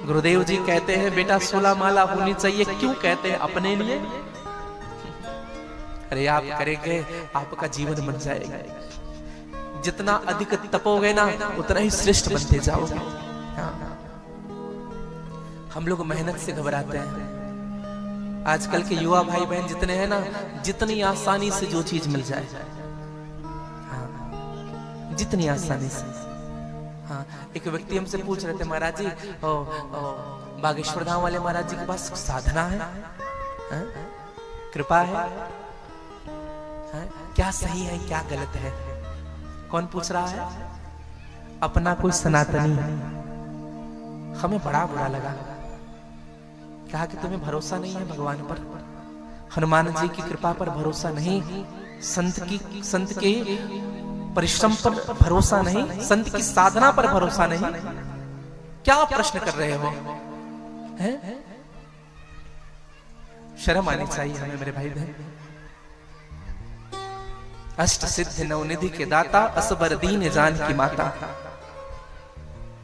Speaker 1: गुरुदेव जी कहते हैं बेटा 16 माला होनी चाहिए। क्यों कहते हैं? अपने लिए। अरे आप करेंगे, आपका जीवन बन जाएगा। जितना अधिक तपोगे ना, उतना ही श्रेष्ठ बनते जाओगे। हम लोग मेहनत से घबराते हैं। आजकल के युवा भाई बहन जितने हैं ना, जितनी आसानी से जो चीज मिल जाए, जितनी आसानी से। हाँ, एक व्यक्ति हमसे पूछ रहे थे, महाराज जी बागेश्वर धाम वाले महाराज जी के पास साधना है, कृपा है, क्या सही है क्या गलत है? कौन पूछ रहा है? अपना कोई सनातनी। हमें बड़ा बुरा लगा, कहा कि तुम्हें भरोसा नहीं है भगवान पर, हनुमान जी की कृपा पर भरोसा नहीं, संत के परिश्रम पर भरोसा नहीं, संत की साधना पर भरोसा नहीं। क्या प्रश्न कर रहे हो? हैं? शर्म आनी चाहिए हमें मेरे भाई बहन। अष्ट सिद्ध नवनिधि के दाता, असबर दीन जान की माता।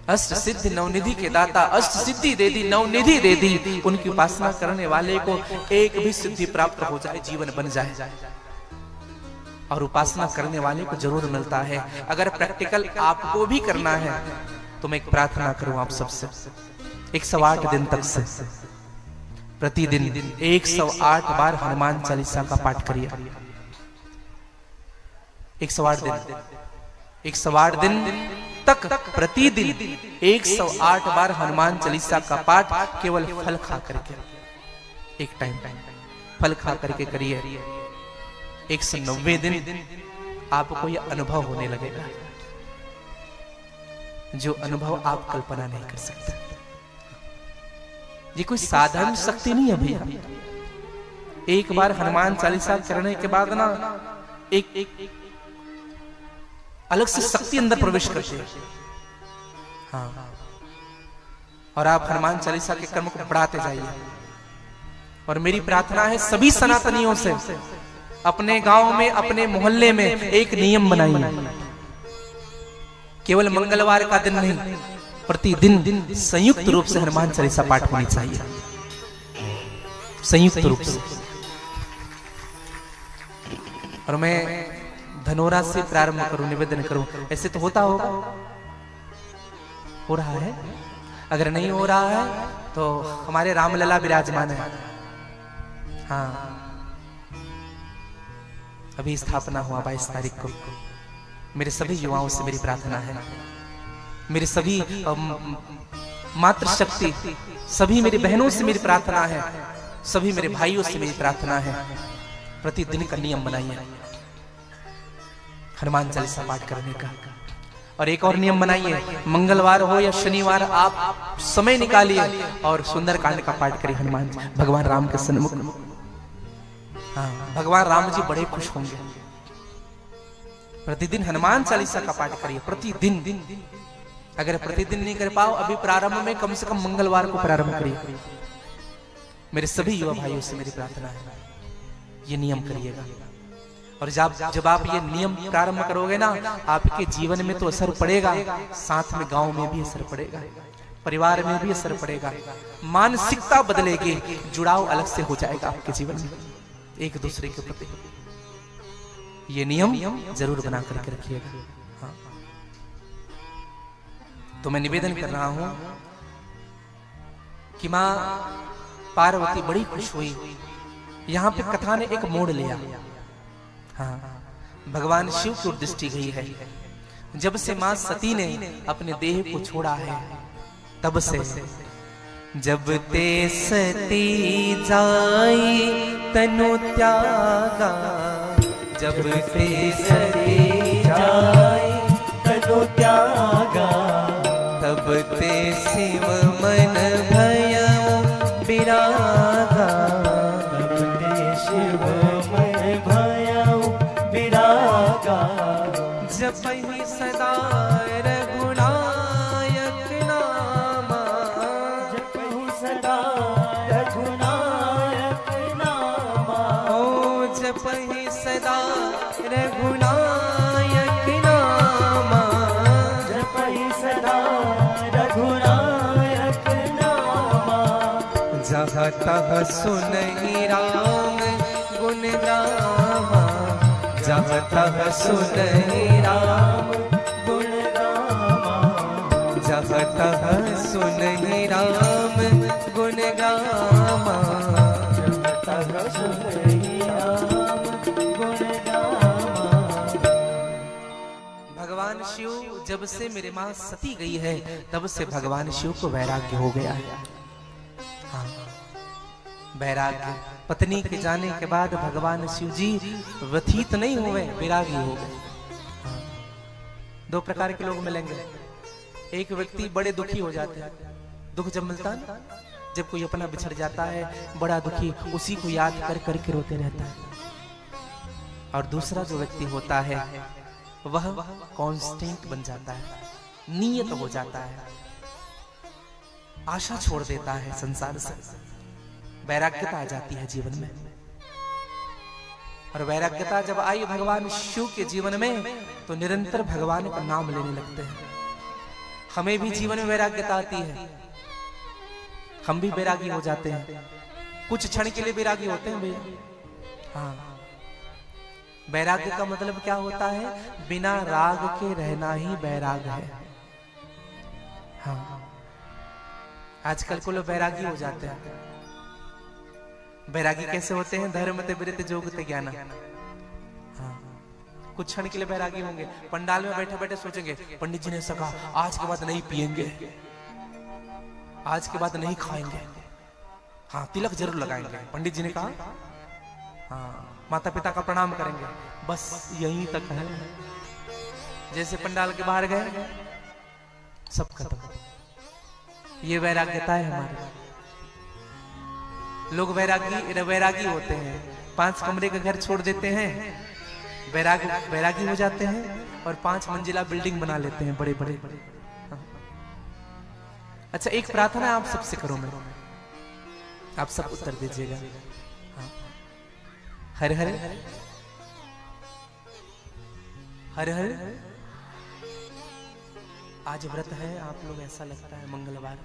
Speaker 1: अष्ट सिद्ध नवनिधि के दाता, अष्ट सिद्धि दे दी, नवनिधि दे दी। उनकी उपासना करने वाले को एक भी सिद्धि प्राप्त हो जाए, जीवन बन जाए। और उपासना करने वाले को जरूर मिलता है। अगर प्रैक्टिकल आपको भी करना है तो मैं एक प्रार्थना करूं आप सबसे, 108 दिन तक से प्रतिदिन 108 बार हनुमान चालीसा का पाठ करिए। 108 दिन, 108 दिन तक प्रतिदिन 108 बार हनुमान चालीसा का पाठ केवल फल खा करके, एक टाइम फल खा करके करिए। 190 दिन आपको यह अनुभव होने लगेगा, जो अनुभव आप कल्पना नहीं कर सकते। ये कोई साधारण शक्ति नहीं है भैया। एक बार हनुमान चालीसा करने के बाद ना एक अलग से शक्ति अंदर प्रवेश करती है। हाँ, और आप हनुमान चालीसा के कर्म को बढ़ाते जाइए। और मेरी प्रार्थना है सभी सनातनियों से, अपने गांव में, अपने मोहल्ले में एक नियम बनाइए। केवल मंगलवार का दिन नहीं, प्रतिदिन संयुक्त रूप से हनुमान चालीसा पाठ होनी चाहिए, संयुक्त रूप से। और मैं धनोरा से प्रारंभ करूं, निवेदन करूं। ऐसे तो होता होगा, हो रहा है। अगर नहीं हो रहा है तो हमारे रामलला विराजमान है। हाँ, अभी स्थापना हुआ 22 तारीख को। मेरे सभी युवाओं से मेरी प्रार्थना है, मेरे सभी मातृशक्ति, सभी मेरी बहनों से मेरी प्रार्थना है, सभी मेरे भाइयों से मेरी प्रार्थना है, प्रतिदिन का नियम बनाइए। हनुमान चालीसा पाठ करने का। और एक और नियम बनाइए, मंगलवार हो या शनिवार आप समय निकालिए और सुंदरकांड का पाठ करिए हनुमान भगवान राम के सन्मुख। हाँ, भगवान राम जी बड़े खुश होंगे। प्रतिदिन हनुमान चालीसा का पाठ करिए, प्रतिदिन। अगर प्रतिदिन नहीं कर पाओ, अभी प्रारंभ में कम से कम मंगलवार को प्रारंभ करिए। मेरे सभी युवा भाइयों से मेरी प्रार्थना है, ये नियम करिएगा। और जब आप ये नियम प्रारंभ करोगे ना, आपके जीवन में तो असर पड़ेगा, साथ में गांव में भी असर पड़ेगा, परिवार में भी असर पड़ेगा, मानसिकता बदलेगी, जुड़ाव अलग से हो जाएगा आपके जीवन में एक दूसरे के प्रति। ये नियम जरूर बना करके रखिएगा। हाँ। तो मैं निवेदन कर रहा हूं कि मां पार्वती बड़ी खुश हुई। यहां पे कथा ने एक मोड़ लिया। हाँ, भगवान शिव की दृष्टि गई है। जब से मां सती ने अपने देह को छोड़ा है, तब से जब ते सती जाई तनु त्यागा, जब ते सती जाई
Speaker 2: तनु त्यागा,
Speaker 1: तब ते शिव मन भयउ विरागा,
Speaker 2: तब ते शिव मन भयउ विरागा।
Speaker 1: जपहि सदा रघुनायक नामा,
Speaker 2: जपहि सदा रघुनायक नामा,
Speaker 1: ओ जपहि सदा रघुनायक नामा,
Speaker 2: जपहि सदा रघुनायक नामा।
Speaker 1: जहाँ तहाँ सुनहि राम गुण गावा, जहाँ तहाँ सुनहि राम
Speaker 2: गुण गावा,
Speaker 1: जहाँ तहाँ सुनहि राम गुण गावा,
Speaker 2: जहाँ तहाँ सुनहि राम गुण गावा।
Speaker 1: भगवान शिव जब से मेरे मां सती गई है, तब से भगवान शिव को वैराग्य हो गया है। हाँ, वैराग्य। पत्नी के जाने के बाद भगवान शिव जी व्यथित नहीं हुए, वैरागी हो गए। हाँ, दो प्रकार के लोग मिलेंगे। एक व्यक्ति बड़े दुखी हो जाते हैं, दुख जब मिलता है ना, जब कोई अपना बिछड़ जाता है, बड़ा दुखी, उसी को याद कर करके रोते रहता है। और दूसरा जो व्यक्ति होता है वह कांस्टेंट बन जाता है, नियत हो जाता है, आशा छोड़ देता है संसार से, वैराग्यता आ जाती है जीवन में। और वैराग्यता जब आई भगवान शिव के जीवन में, तो निरंतर भगवान का नाम लेने लगते हैं। हमें भी जीवन में वैराग्यता आती है, हम भी वैरागी हो जाते हैं, कुछ क्षण के लिए वैरागी होते हैं भैया। हाँ, वैराग्य का मतलब क्या होता है? बिना राग के रहना ही वैराग है। हाँ, आजकल को लोग वैरागी हो जाते हैं। वैरागी कैसे होते हैं? धर्मते विरते जोगते ज्ञान। हाँ, कुछ क्षण के लिए वैरागी होंगे, पंडाल में बैठे बैठे सोचेंगे पंडित जी ने ऐसा कहा, आज के बाद नहीं पिएंगे, आज के बाद नहीं खाएंगे, हाँ तिलक जरूर लगाएंगे, पंडित जी ने कहा, हाँ माता पिता का प्रणाम करेंगे, बस यहीं तक है। जैसे पंडाल के बाहर गए सब खत्म। ये वैराग्यता है हमारी। लोग वैरागी होते हैं, 5 कमरे का घर छोड़ देते हैं, वैरागी हो जाते हैं और 5 मंजिला बिल्डिंग बना लेते हैं, बड़े बड़े। अच्छा, एक प्रार्थना आप सबसे करो, मैं आप सब उत्तर दीजिएगा। हर हर हर हर। आज व्रत है, आप लोग ऐसा लगता है मंगलवार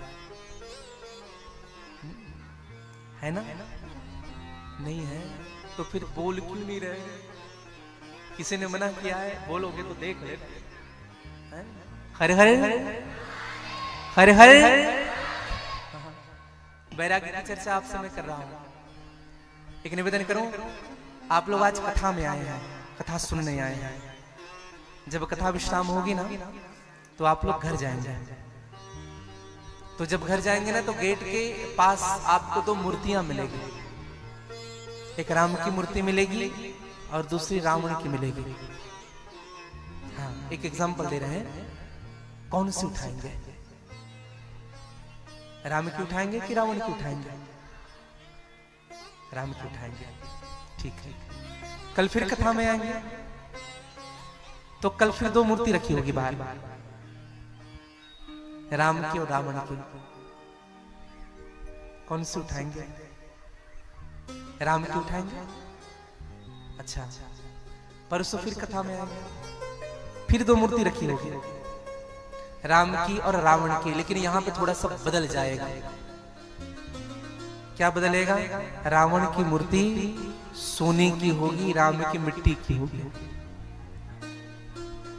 Speaker 1: है ना? नहीं है तो फिर बोल क्यों नहीं रहे? किसी ने मना किया है? बोलोगे तो देख ले। हर हर हर हर। वैराग्य की चर्चा आपसे मैं कर रहा हूं। एक निवेदन करूं, आप लोग आज कथा में आए हैं, कथा सुनने आए हैं। जब कथा विश्राम होगी ना, तो आप लोग घर जाएंगे। तो जब घर जाएंगे ना, तो गेट के पास आपको 2 मूर्तियां मिलेगी। एक राम की मूर्ति मिलेगी और दूसरी रावण की मिलेगी। एक एग्जाम्पल दे रहे हैं, कौन सी उठाएंगे? राम की उठाएंगे कि रावण की उठाएंगे? राम की उठाएंगे। ठीक है, कल फिर कथा में आएंगे तो कल फिर दो मूर्ति रखी होगी बाहर, राम की और रावण की। कौन सी उठाएंगे? राम की उठाएंगे। अच्छा, परसों फिर कथा में आएंगे, फिर दो मूर्ति रखी होगी, राम की और रावण की। लेकिन यहां पे थोड़ा सा बदल जाएगा। क्या बदलेगा? रावण की मूर्ति सोने की होगी, राम की मिट्टी की होगी।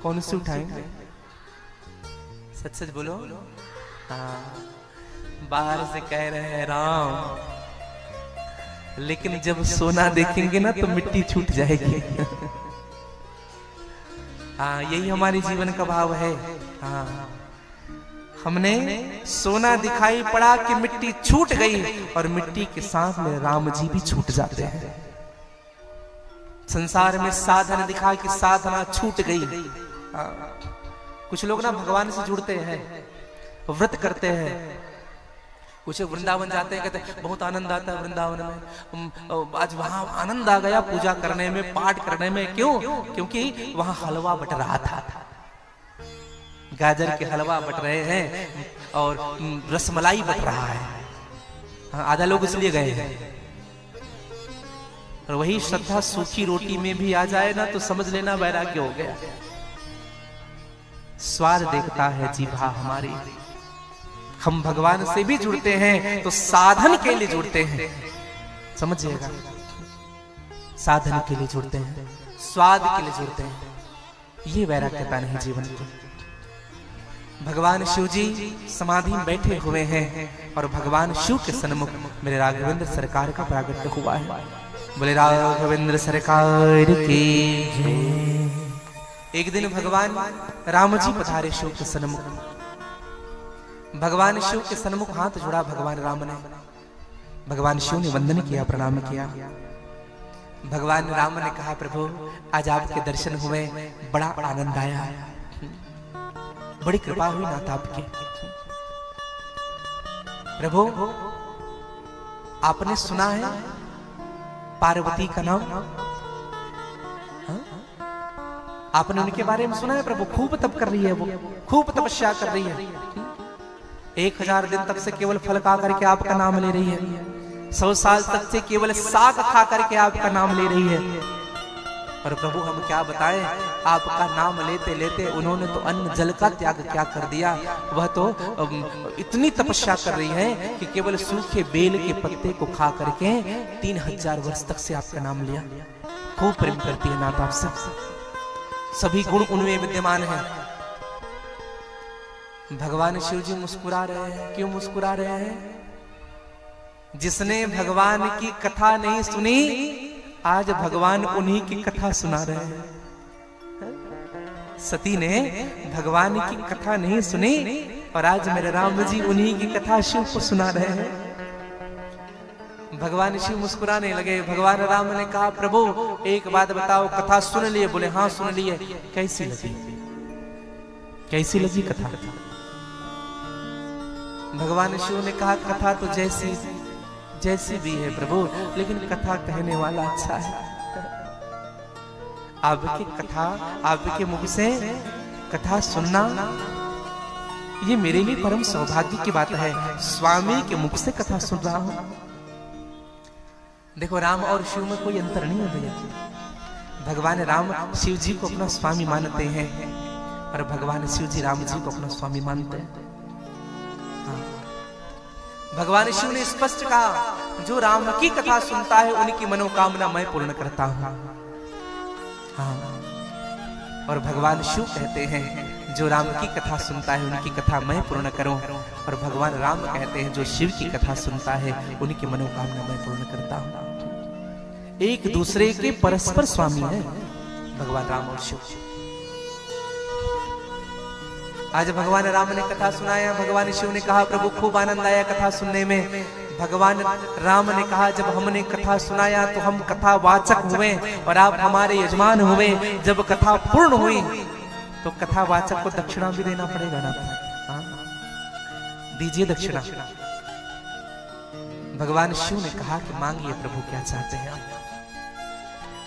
Speaker 1: कौन सी उठाएंगे? सच सच बोलो। हाँ, बाहर से कह रहे हैं राम, लेकिन जब सोना देखेंगे ना तो मिट्टी छूट जाएगी। हाँ, यही हमारे जीवन का भाव है। हाँ, हमने सोना दिखाई पड़ा कि मिट्टी छूट गई, और मिट्टी के साथ में राम जी भी छूट जाते हैं। संसार में साधन दिखा कि साधना छूट गई। कुछ लोग ना भगवान से जुड़ते हैं, व्रत करते हैं, कुछ वृंदावन जाते हैं, कहते हैं बहुत आनंद आता है वृंदावन में, आज वहां आनंद आ गया पूजा करने में, पाठ करने में। क्यों? क्योंकि वहां हलवा बट रहा था, गाजर के हलवा बट रहे हैं और रसमलाई बट रहा है। हाँ, आधा लोग इसलिए गए हैं। और वही श्रद्धा सूखी रोटी में भी आ जाए ना तो समझ लेना वैराग्य हो गया। स्वाद देखता है जीभा हमारी। हम भगवान से भी जुड़ते हैं तो साधन के लिए जुड़ते हैं, समझिएगा। साधन के लिए जुड़ते हैं, स्वाद के लिए जुड़ते हैं। ये वैराग्यता नहीं जीवन की। भगवान शिव जी समाधि में बैठे हुए हैं और भगवान शिव के सन्मुख मेरे राघवेंद्र सरकार का प्रागट्य हुआ है। बोले राघवेंद्र सरकार की। एक दिन भगवान राम जी पधारे शिव के सन्मुख। भगवान शिव के सन्मुख हाथ जोड़ा भगवान राम ने। भगवान शिव ने वंदन किया, प्रणाम किया। भगवान राम ने कहा, प्रभु आज आपके दर्शन हुए, बड़ा आनंद आया, बड़ी कृपा हुई नाथ आपकी। प्रभु आपने सुना है पार्वती का नाम? हाँ? आपने उनके बारे में सुना है? प्रभु खूब तप कर रही है, वो खूब तपस्या कर रही है। 1000 दिन तक से केवल फल खा करके आपका नाम ले रही है। 100 साल तक से केवल साग खा करके आपका नाम ले रही है। और प्रभु हम क्या बताएं, आपका नाम लेते लेते उन्होंने तो अन्न जल का त्याग क्या कर दिया। वह तो इतनी तपस्या कर रही है कि केवल सूखे बेल के पत्ते को खा करके 3000 वर्ष तक से आपका नाम लिया। खूब प्रेम करती है नाथ आपसे, सभी गुण उनमें विद्यमान है। भगवान शिव जी मुस्कुरा रहे हैं। क्यों मुस्कुरा रहे हैं? जिसने भगवान की कथा नहीं सुनी, आज भगवान उन्हीं की कथा सुना रहे हैं। सती ने भगवान की कथा नहीं सुनी और आज मेरे राम जी उन्हीं की कथा शिव को सुना रहे हैं। भगवान शिव मुस्कुराने लगे। भगवान राम ने कहा, प्रभु एक बात बताओ, कथा सुन लिए? बोले हाँ सुन लिए। कैसी लगी? कैसी लगी कथा? भगवान शिव ने कहा, कथा तो जैसी जैसी भी है प्रभु, लेकिन कथा कहने वाला अच्छा है। आपकी कथा, आपके मुख से कथा सुनना, ये मेरे लिए परम सौभाग्य की बात है। स्वामी के मुख से कथा सुन रहा हूं। देखो, राम और शिव में कोई अंतर नहीं है भैया। भगवान राम शिव जी को अपना स्वामी मानते हैं और भगवान शिव जी राम जी को अपना स्वामी मानते हैं। भगवान शिव ने स्पष्ट कहा, जो राम की कथा सुनता है उनकी मनोकामना मैं पूर्ण करता हूं। हाँ, और भगवान शिव कहते हैं, जो राम की कथा सुनता है उनकी कथा मैं पूर्ण करूं। और भगवान राम कहते हैं, जो शिव की कथा सुनता है उनकी मनोकामना मैं पूर्ण करता हूं। एक दूसरे के परस्पर स्वामी है भगवान राम और शिव। आज भगवान राम ने कथा सुनाया। भगवान शिव ने कहा, प्रभु खूब आनंद आया कथा सुनने में। भगवान राम ने कहा, जब हमने कथा सुनाया तो हम कथा वाचक हुए और आप हमारे यजमान हुए। जब कथा पूर्ण हुई तो कथावाचक को दक्षिणा भी देना पड़ेगा ना। हाँ? दीजिए दक्षिणा। भगवान शिव ने कहा कि मांगिए प्रभु, क्या चाहते हैं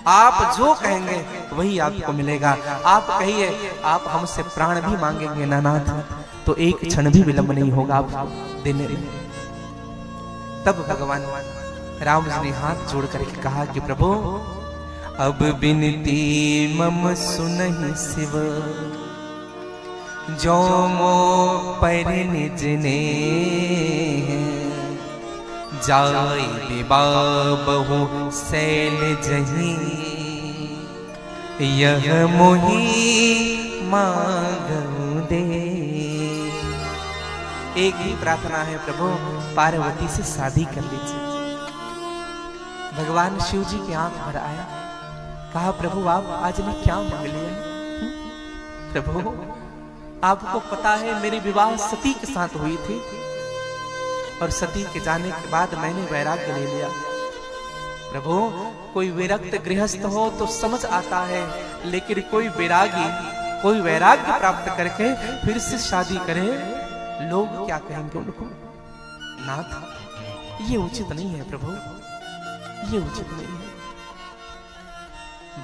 Speaker 1: आप जो कहेंगे वही आपको मिलेगा। आप कहिए आप हमसे प्राण भी मांगेंगे ना नाथ, तो एक क्षण भी विलंब नहीं होगा आप देने में। तब भगवान राम जी ने हाथ जोड़ करके कहा कि प्रभु अब बिनती मम सुनहि शिव, जो मो पर निज ने जाय विवाह शैल जही, यह मोहि मांगू दे। एक ही प्रार्थना है प्रभु, पार्वती से शादी कर लीजिए। भगवान शिव जी की आंख भर आया, कहा प्रभु आप आज ने क्या मांग लिया? प्रभु आपको पता है मेरी विवाह सती के साथ हुई थी, और सती के जाने के बाद मैंने वैराग्य ले लिया। प्रभु कोई विरक्त गृहस्थ हो तो समझ आता है, लेकिन कोई वैरागी, कोई वैराग्य प्राप्त करके फिर से शादी करे, लोग क्या कहेंगे उनको? नाथ ये उचित नहीं है प्रभु, ये उचित नहीं है।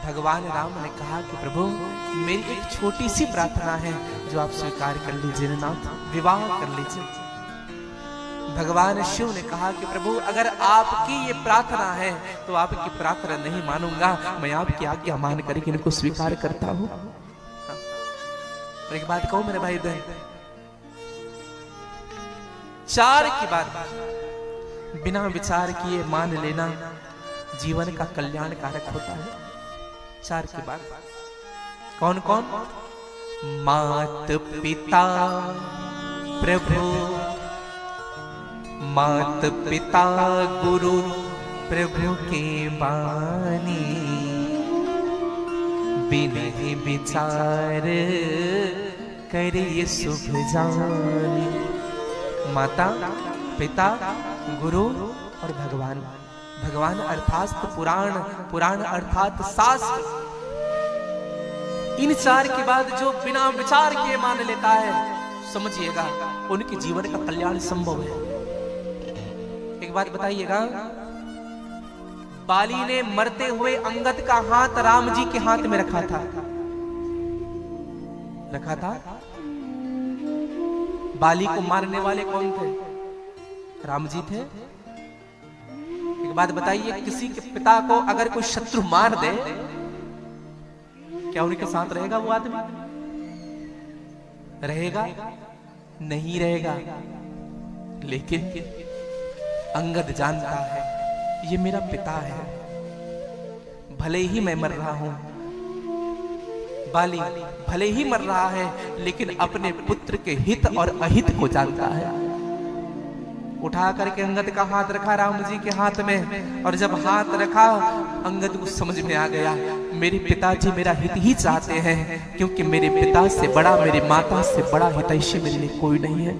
Speaker 1: भगवान राम ने कहा कि प्रभु मेरी एक छोटी सी प्रार्थना है जो आप स्वीकार कर लीजिए नाथ, विवाह कर लीजिए। भगवान शिव ने कहा कि प्रभु अगर आपकी ये प्रार्थना है तो आपकी प्रार्थना नहीं मानूंगा, मैं आपकी आज्ञा मान करके इनको स्वीकार करता हूं। एक बात कहूं मेरे भाई बहन, चार की बात बिना विचार किए मान लेना जीवन का कल्याण कारक होता है। चार की बात कौन कौन? मात पिता प्रभु, मात पिता गुरु प्रभु के बानी, बिना विचार करिए शुभ जानी। माता पिता गुरु और भगवान। भगवान अर्थात पुराण, पुराण अर्थात शास्त्र। इन चार के बाद जो बिना विचार किए मान लेता है, समझिएगा उनके जीवन का कल्याण संभव है। एक बात बताइएगा, बाली ने मरते हुए अंगद का हाथ राम जी के हाथ में रखा था, रखा था। बाली को मारने वाले कौन थे? राम जी थे। एक बात बताइए, किसी के पिता को अगर कोई शत्रु मार दे, क्या उनके साथ रहेगा वो आदमी? रहेगा? नहीं रहेगा। लेकिन अंगद जानता है ये मेरा पिता है, भले ही मैं मर रहा हूं, बाली भले ही मर रहा है, लेकिन अपने पुत्र के हित और अहित को जानता है। उठा करके अंगद का हाथ रखा राम जी के हाथ में, और जब हाथ रखा अंगद को समझ में आ गया मेरे पिताजी मेरा हित ही चाहते हैं, क्योंकि मेरे पिता से बड़ा, मेरी माता से बड़ा हितैषी मेरे लिए कोई नहीं है।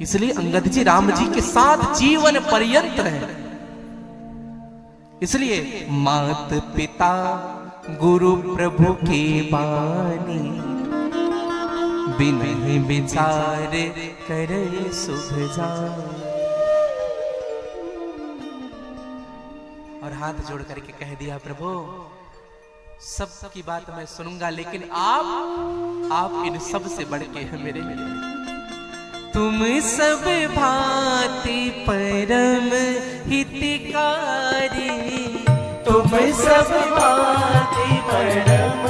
Speaker 1: इसलिए अंगद जी राम जी के साथ जीवन पर्यंत रहे। इसलिए मात पिता गुरु प्रभु के बानी, बिना विचार करे शुभ जान। और हाथ जोड़ करके कह दिया प्रभु सब की बात मैं सुनूंगा, लेकिन आप इन सब से बढ़ के हैं मेरे लिए। तुम सब भांति परम हितकारी,
Speaker 2: तुम सब भांति परम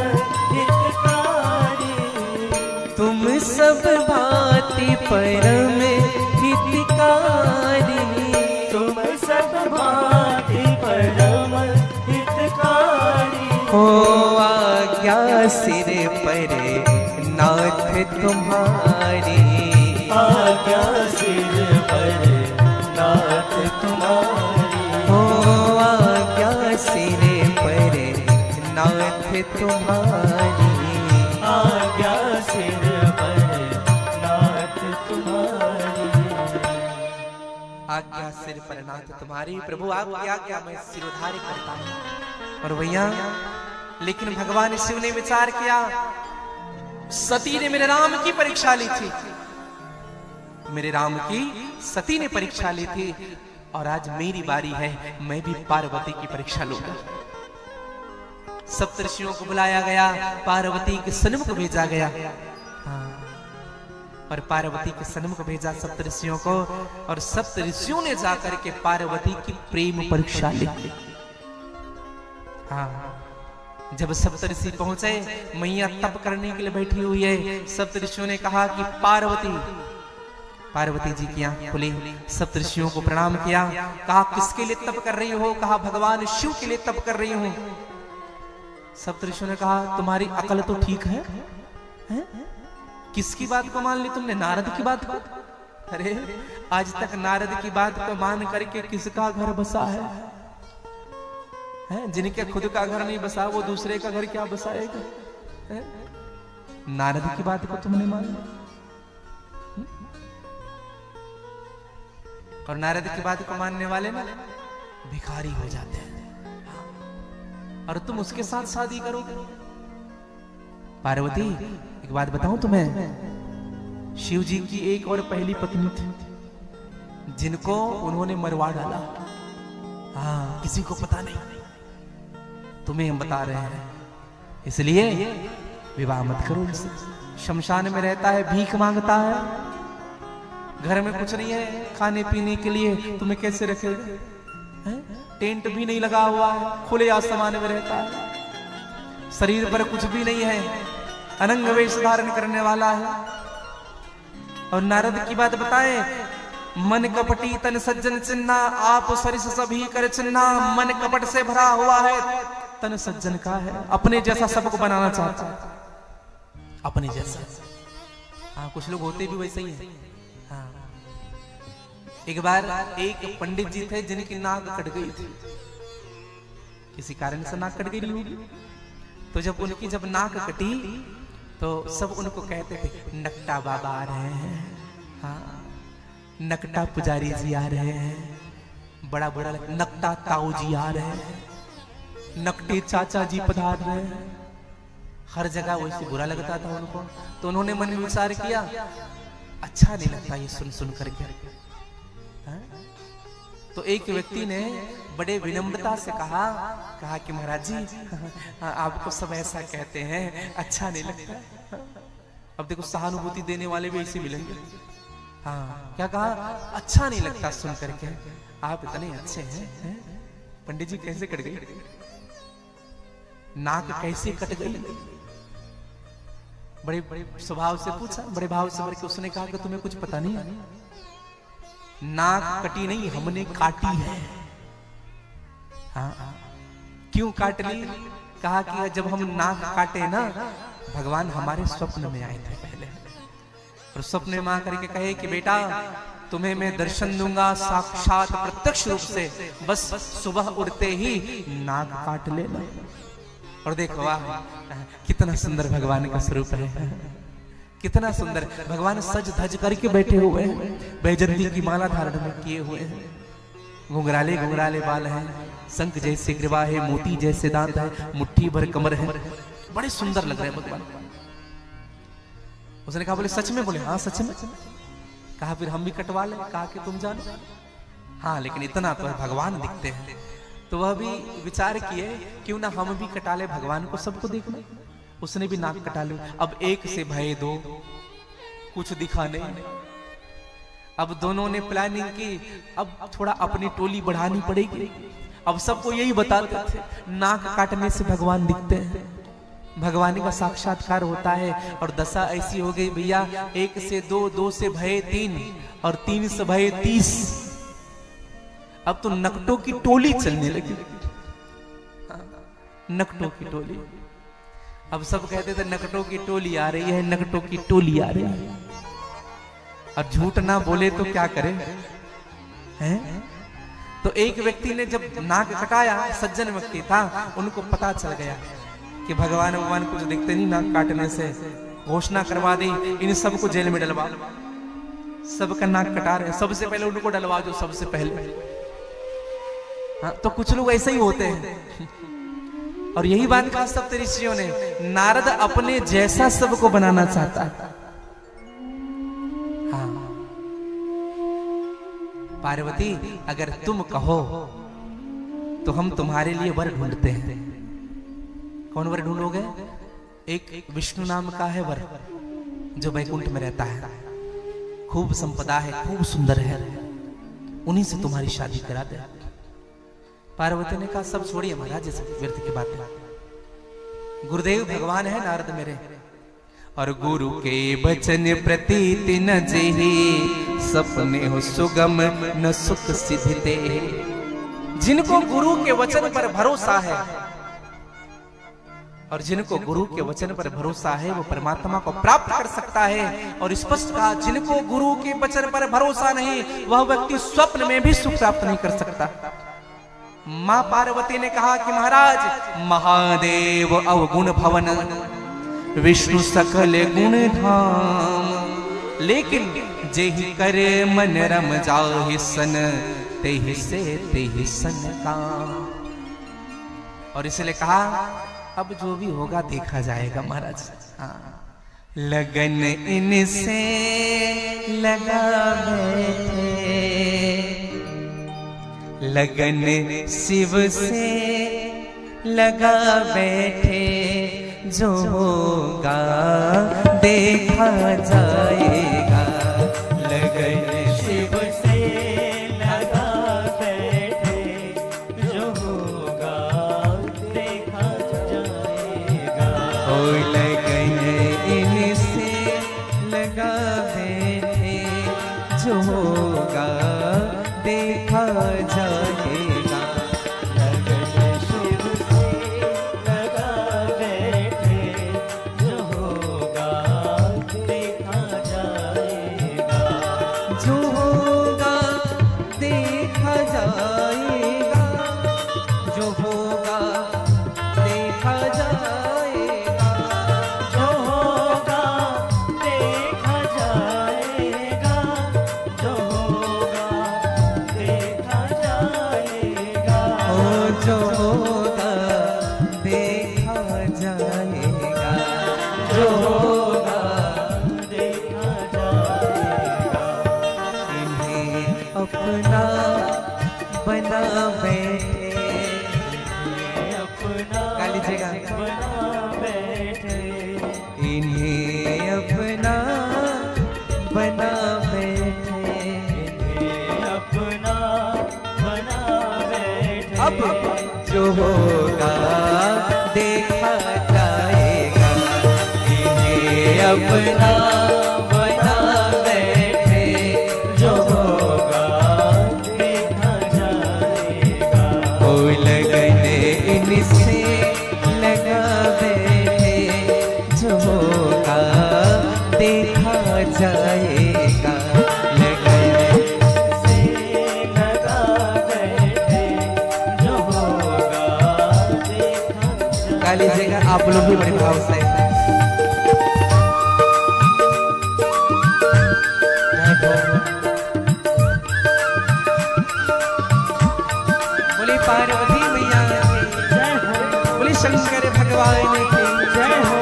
Speaker 2: हितकारी,
Speaker 1: तुम सब भांति परम हितकारी,
Speaker 2: तुम सब भांति परम हितकारी।
Speaker 1: हो आज्ञा सिर पर नाथ तुम्हारी,
Speaker 2: आज्ञा सिर पर नाथ तुम्हारी।
Speaker 1: हो आज्ञा सिर पर नाथ तुम्हारी,
Speaker 2: आज्ञा सिर पर नाथ तुम्हारी।
Speaker 1: आज्ञा सिर पर नाथ तुम्हारी। प्रभु आपकी आज्ञा मैं सिरोधार्य करता हूँ। और भैया लेकिन भगवान शिव ने विचार किया, सती ने मेरे राम की परीक्षा ली थी, मेरे राम की सती ने परीक्षा ली थी, और आज मेरी बारी है, मैं भी पार्वती की परीक्षा लूंगा। सप्तऋषियों को बुलाया गया, पार्वती के सन्मुख भेजा गया। और पार्वती के सन्मुख भेजा सप्तऋषियों को, और सप्तऋषियों ने जाकर के पार्वती की प्रेम परीक्षा ली। जब सप्तऋषि पहुंचे, मैया तप करने के लिए बैठी हुई है। सप्तऋषियों ने कहा कि पार्वती जी की आंख खुली। सप्तऋषियों को प्रणाम किया, कहा किसके लिए तप कर रही हो? कहा भगवान शिव के लिए तप कर रही हूं। सप्तऋषियों ने कहा तुम्हारी अकल तो ठीक है? किसकी बात को मान ली तुमने? नारद की बात को? अरे आज तक नारद की बात को मान करके किसका घर बसा है? जिनके खुद का घर नहीं बसा वो दूसरे का घर क्या बसाएगा? नारद की बात को तुमने माना, और नारद की बात को मानने वाले ना भिखारी हो जाते हैं, और तुम उसके साथ शादी करोगे। पार्वती एक बात बताऊं तुम्हें, शिव जी की एक और पहली पत्नी थी, जिनको उन्होंने मरवा डाला। हाँ, किसी को पता नहीं, तुम्हें हम बता रहे हैं, इसलिए विवाह मत करो इनसे। शमशान में रहता है, भीख मांगता है, घर में कुछ नहीं है खाने पीने के लिए, तुम्हें कैसे रखेगा? टेंट भी नहीं लगा हुआ है, खुले आसमान में रहता है, शरीर पर कुछ भी नहीं है, अनंग वेश धारण करने वाला है। और नारद की बात बताए, मन कपटी तन सज्जन चिन्ना, आप सरिस सभी कर चिन्ना। मन कपट से भरा हुआ है, तन सज्जन का है, अपने जैसा सबको बनाना चाहता है, अपने जैसा। हाँ, कुछ लोग होते भी वैसे ही हैं। हाँ, एक बार एक पंडित जी थे जिनकी नाक कट गई थी, किसी कारण से नाक कट गई होगी। तो जब नाक कटी तो सब उनको कहते थे, नकटा बाबा आ रहे हैं, हाँ, नकटा पुजारी जी आ रहे हैं, बड़ा बड़ा नकटा ताऊ जी आ रहे हैं, नकटे चाचा जी पधार रहे हैं। हर जगह वैसे बुरा लगता था उनको। तो उन्होंने मन में विचार किया, अच्छा नहीं लगता ये सुन सुन करके। तो एक व्यक्ति ने बड़े विनम्रता से कहा कि महाराज जी आपको सब ऐसा कहते हैं, अच्छा नहीं लगता। अब देखो सहानुभूति देने वाले भी ऐसे मिलेंगे। हाँ, क्या कहा? अच्छा नहीं लगता सुन करके, आप इतने अच्छे हैं। पंडित जी कैसे कट गई? नाक कैसे कट गई? बड़े बड़े स्वभाव से पूछा, बड़े भाव से भर के उसने कहा कि तुम्हें कुछ पता नहीं है, नाक कटी नहीं, हमने काटी है। हाँ, क्यों काट ली? कहा कि जब हम नाक काटे ना, भगवान हमारे स्वप्न में आए थे पहले, और स्वप्न में आकर के कहे कि बेटा तुम्हें मैं दर्शन दूंगा साक्षात प्रत्यक्ष रूप से, बस सुबह उठते ही नाक काट लेना। और देखो वाह, कितना सुंदर भगवान का स्वरूप है, कितना सुंदर। भगवान सज धज करके बैठे हुए हैं, बैजंती की माला धारण में किए हुए हैं, घुंघराले घुंघराले बाल हैं, शंख जैसे ग्रीवा है, मोती जैसे दांत है, मुट्ठी भर कमर है, बड़े सुंदर लग रहे हैं भगवान। उसने कहा बोले सच में? बोले हाँ सच में। कहा फिर हम भी कटवा ले। कहा कि तुम जानो। हाँ, लेकिन इतना तो भगवान दिखते हैं। तो वह भी विचार किए क्यों ना हम भी कटा ले, भगवान को सबको देखना। उसने भी नाक कटा ली। अब एक से भय दो, कुछ दिखा नहीं। अब दोनों ने प्लानिंग की, अब थोड़ा अपनी टोली बढ़ानी पड़ेगी। अब सबको यही बताते थे, नाक काटने से भगवान दिखते हैं, भगवान का साक्षात्कार होता है। और दशा ऐसी हो गई भैया, 1 से 2, 2 से भय 3, और 3 से भय 30। अब तो नकटों की टोली चलने लगी, नकटों की टोली। अब सब कहते थे नकटों की टोली आ रही है, नकटों की टोली आ रही है। और झूठ ना बोले तो क्या करे हैं? तो एक व्यक्ति ने जब नाक कटाया, सज्जन व्यक्ति था, उनको पता चल गया कि भगवान कुछ दिखते नहीं नाक काटने से। घोषणा करवा दी, इन सबको जेल में डलवा। सबका नाक कटा रहे, सबसे पहले उनको डलवा जो सबसे पहले। हाँ, तो कुछ लोग ऐसे ही होते हैं, और यही बात कहा सब ऋषियों ने, नारद अपने जैसा सबको बनाना चाहता है। हाँ पार्वती, अगर तुम कहो तो हम तुम्हारे लिए वर ढूंढते हैं। कौन वर ढूंढोगे? एक विष्णु नाम का है वर, जो वैकुंठ में रहता है, खूब संपदा है, खूब सुंदर है, उन्हीं से तुम्हारी शादी करा दे। पार्वती ने कहा सब छोड़िए महाराज, इस व्यर्थ की बातें। गुरुदेव भगवान है नारद मेरे, और गुरु के वचन प्रतीति न जेहि, सपने हो सुगम न सुख सिद्धते। जिनको गुरु के वचन पर भरोसा है, और जिनको गुरु के वचन पर भरोसा है, वो परमात्मा को प्राप्त कर सकता है। और स्पष्ट कहा, जिनको गुरु के वचन पर भरोसा नहीं, वह व्यक्ति स्वप्न में भी सुख प्राप्त नहीं कर सकता। मां पार्वती ने कहा कि महाराज, महादेव अवगुण भवन, विष्णु सकल गुण धाम, लेकिन जेहि करे मन रम जाहि सन, तेहि से तेहि सन काम। और इसलिए कहा अब जो भी होगा देखा जाएगा महाराज। हाँ, लगन इनसे लगा बैठे, लगन शिव से लगा बैठे, जो होगा देखा जाएगा। लगन
Speaker 2: शिव से लगा बैठे, जो होगा देखा जाएगा।
Speaker 1: ओ लगन इनसे लगा बैठे, जो होगा देखा जाएगा।
Speaker 2: लगन शिव से लगा बैठे, जो होगा देखा जाएगा।
Speaker 1: जो होगा देखा जाएगा, जो होगा देखा जाएगा।
Speaker 2: जो होगा देखा जाएगा, जो होगा देखा जाएगा।
Speaker 1: ओ जो होगा देखा जाएगा, जो होगा
Speaker 2: देखा जाएगा।
Speaker 1: इन्हें अपना बना बैठे।
Speaker 2: अपना
Speaker 1: गा लीजिएगा।
Speaker 2: बना बैठे,
Speaker 1: इन्हें अपना बना बैठे।
Speaker 2: अपना बना बैठे।
Speaker 1: अब जो होगा देखा जाएगा। इन्हें अपना बना बैठे,
Speaker 2: जो होगा देखा जाएगा।
Speaker 1: ओ लगन इनसे लगा बैठे, जो होगा देखा जाएगा। लगन
Speaker 2: से लगा बैठे, जो होगा देखा जाएगा।
Speaker 1: गा लीजिएगा आप लोग भी बड़े भाव से। बोली पार्वती मैया की,
Speaker 2: जय हो,
Speaker 1: बोली शंकर भगवान की
Speaker 2: जय हो।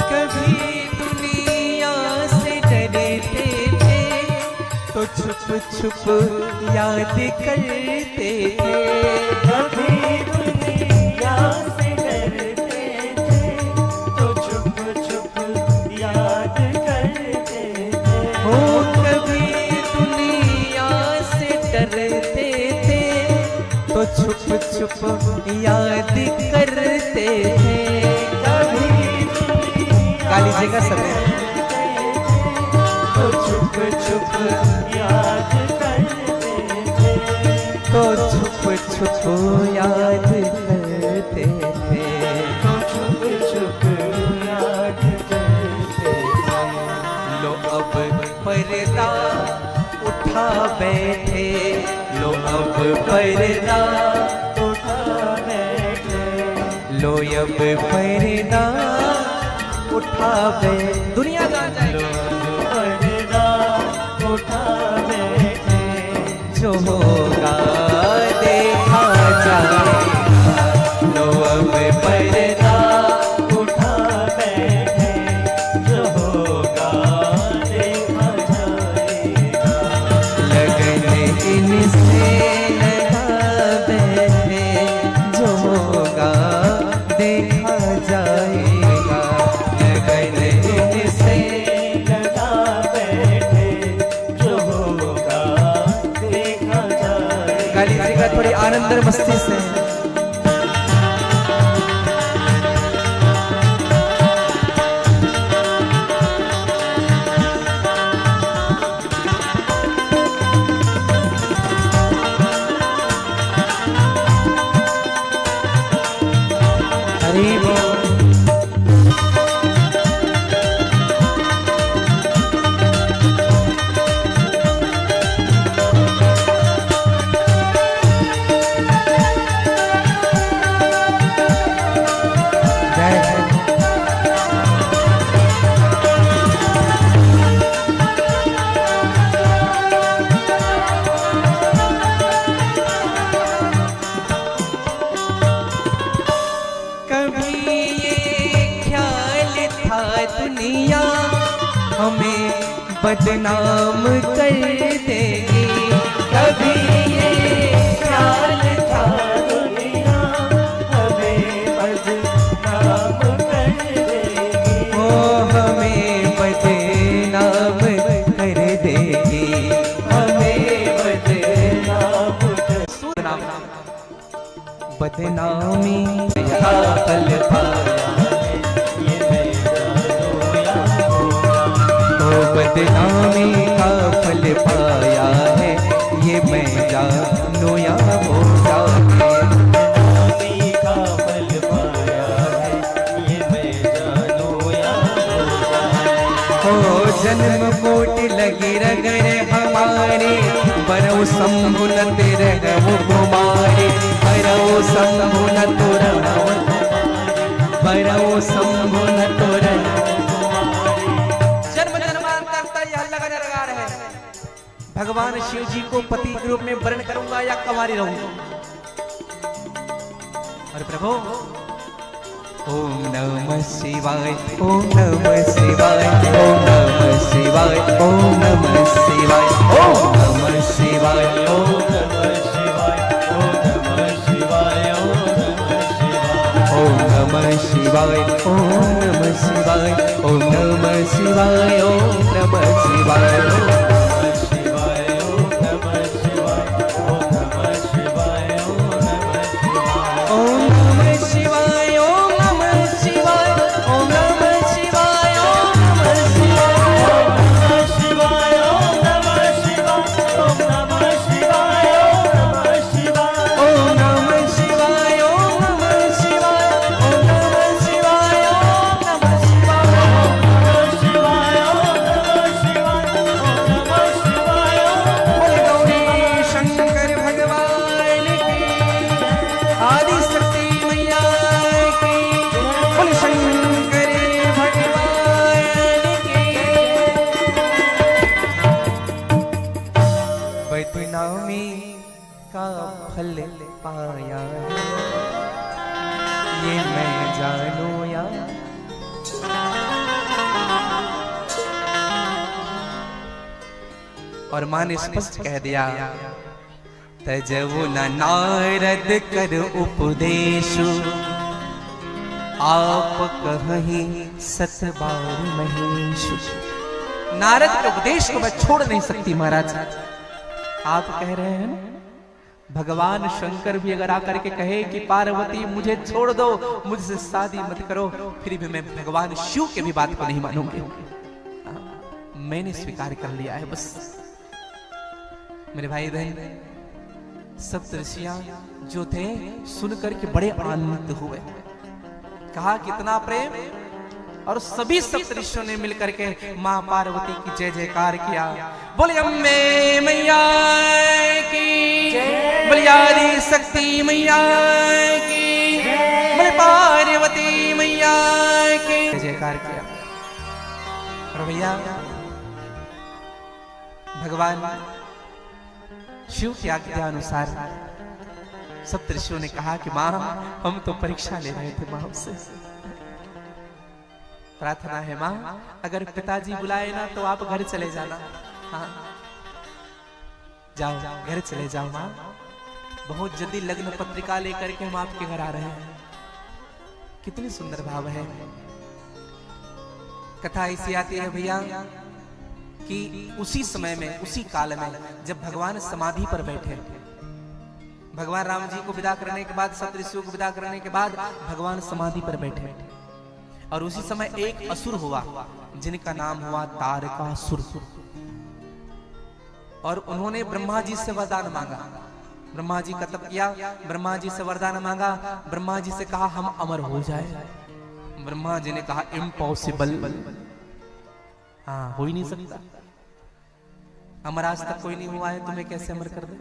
Speaker 1: कभी दुनिया से डरते थे, तो छुप छुप याद करते थे।
Speaker 2: कभी दुनिया से डरते थे, तो छुप छुप याद करते थे।
Speaker 1: हो कभी दुनिया से डरते थे, तो छुप छुप याद करते थे।
Speaker 2: कभी
Speaker 1: गा लीजिएगा सब।
Speaker 2: तो छुप छुप याद करते थे।
Speaker 1: तो छुप छुप याद करते थे।
Speaker 2: तो छुप छुप याद
Speaker 1: पर्दा
Speaker 2: उठा बैठे,
Speaker 1: लो अब पर्दा उठा बे दुनिया जान जाए
Speaker 2: लोग पर्दा उठा बैठे,
Speaker 1: जो होगा देखा जाएगा। लो अब पर्दा
Speaker 2: उठा बैठे, जो होगा देखा जाएगा।
Speaker 1: लगन इनसे लगा बैठे, जो होगा देखा जाएगा। लगन इनसे
Speaker 2: लगा बैठे, जो होगा देखा जाएगा।
Speaker 1: गाली का थोड़ी आनंद और मस्ती से हरी बोल। दुनिया हमें बदनाम कर देगी, कभी ये ख्याल था
Speaker 2: दुनिया हमें बदनाम कर देगी,
Speaker 1: ओ हमें बदनाम कर देगी,
Speaker 2: हमें बदनाम कर
Speaker 1: बदनामी का पल पाया
Speaker 2: ये मैं जानूं या होगा,
Speaker 1: तो बदनामी का फल पाया है, ये मैं जानूं या हो जाए।
Speaker 2: बदनामी का फल पाया है, ये मैं जानूं या होगा।
Speaker 1: हो जन्म कोट लगी रगर हमारे, बरो शंभु न तेरे वो कुमारी, बरो शंभु न तुर बरो शंभु न तुर। जन्म जन्मांतर तक यह लगन लगा रहे, भगवान शिव जी को पति के रूप में वर्ण करूंगा या कुंवारी रहूंगा। और प्रभु ओम नमः शिवाय, ओम नमः शिवाय, ओम नमः शिवाय, ओम नमः शिवाय, ओम नमः शिवाय,
Speaker 2: ओम नमः शिवाय, ओम नमः शिवाय, ओम नमः शिवाय।
Speaker 1: ओम नमः शिवाय, ओम नमः शिवाय, ओम नमः शिवाय, ओम नमः शिवाय। बदनामी का फल पाया ये मैं जानूं या। और मां ने स्पष्ट कह दिया, तजवु न नारद कर उपदेशु, आप कहीं सतबार महेशु। नारद के उपदेश को मैं छोड़ नहीं सकती महाराज। आप कह रहे हैं भगवान शंकर भी अगर आकर के कहे कि पार्वती मुझे छोड़ दो, मुझसे शादी मत करो, फिर भी मैं भगवान शिव के भी बात को नहीं मानूंगी। मैंने स्वीकार कर लिया है बस। मेरे भाई बहन, सप्तऋषियां जो थे सुनकर के बड़े आनंदित हुए, कहा कितना प्रेम। और सभी सप्तऋषियों ने मिलकर के मां पार्वती की जय जयकार किया। बोले अम्बे मैया की जय। बलियारी शक्ति मैया की, बोले पार्वती मैया की जयकार किया। और भैया भगवान शिव की आज्ञा अनुसार सप्तऋषियों ने कहा कि मां हम तो परीक्षा ले रहे थे मां से, प्रार्थना है मां अगर पिताजी बुलाए ना तो आप घर चले जाना। हाँ जाओ घर चले जाओ मां, बहुत जल्दी लग्न पत्रिका लेकर के हम आपके घर आ रहे हैं। कितनी सुंदर भाव है। कथा ऐसी आती है भैया कि उसी समय में उसी काल में जब भगवान समाधि पर बैठे, भगवान राम जी को विदा करने के बाद, सप्तऋषियों को विदा करने के बाद भगवान समाधि पर बैठे और उसी समय एक असुर हुआ जिनका नाम हुआ तारकासुर। और उन्होंने ब्रह्मा जी से वरदान मांगा। ब्रह्मा जी का तप किया, ब्रह्मा जी से वरदान मांगा, ब्रह्मा जी से कहा हम अमर हो जाए। ब्रह्मा जी ने कहा इम्पॉसिबल, हाँ हो ही नहीं सकता, अमर आज तक कोई नहीं हुआ है, तुम्हें कैसे अमर कर दे।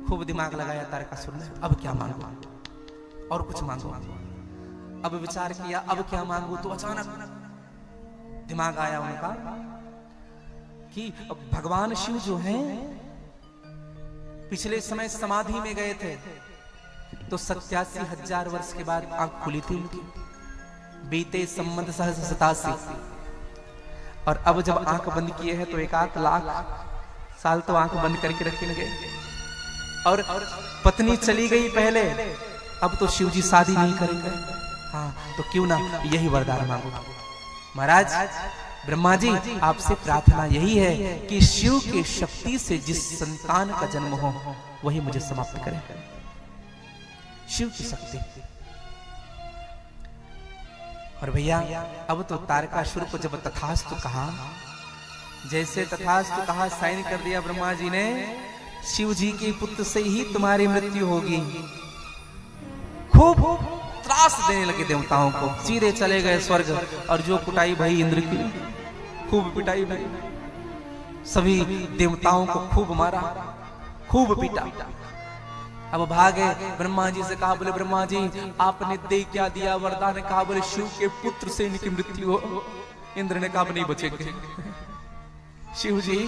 Speaker 1: खूब दिमाग लगाया तारकासुर ने, अब क्या मांगो और कुछ मांगो। अब विचार किया अब क्या मांगू, तो अचानक दिमाग आया उनका कि भगवान शिव जो हैं पिछले समय समाधि में गए थे तो 87,000 वर्ष के बाद आंख खुली थी उनकी, बीते संवत सहस्र 87। और अब जब आंख बंद किए हैं तो 1 लाख साल तो आंख बंद करके रखेंगे। और पत्नी चली गई पहले, अब तो शिव जी शादी नहीं करेंगे। हाँ तो क्यों ना यही वरदान मांगो। महाराज ब्रह्मा जी आपसे प्रार्थना यही है कि शिव की शक्ति से जिस संतान का जन्म हो वही मुझे समाप्त करें, शिव की शक्ति। और भैया अब तो तारकासुर को जब तथास्तु कहा, जैसे तथास्तु कहा साइन कर दिया ब्रह्मा जी ने, शिव जी के पुत्र से ही तुम्हारी मृत्यु होगी। खूब त्रास देने लगे देवताओं को, सीधे चले गए स्वर्ग। और जो कुटाई भाई इंद्र की, खूब पिटाई भाई, सभी देवताओं को खूब मारा, खूब पीटा। अब भागे, ब्रह्मा जी से कहा, बोले ब्रह्मा जी आपने दे क्या दिया वरदान, कहा बोले शिव के पुत्र से इनकी मृत्यु हो। इंद्र ने कहा नहीं बचेंगे। शिव जी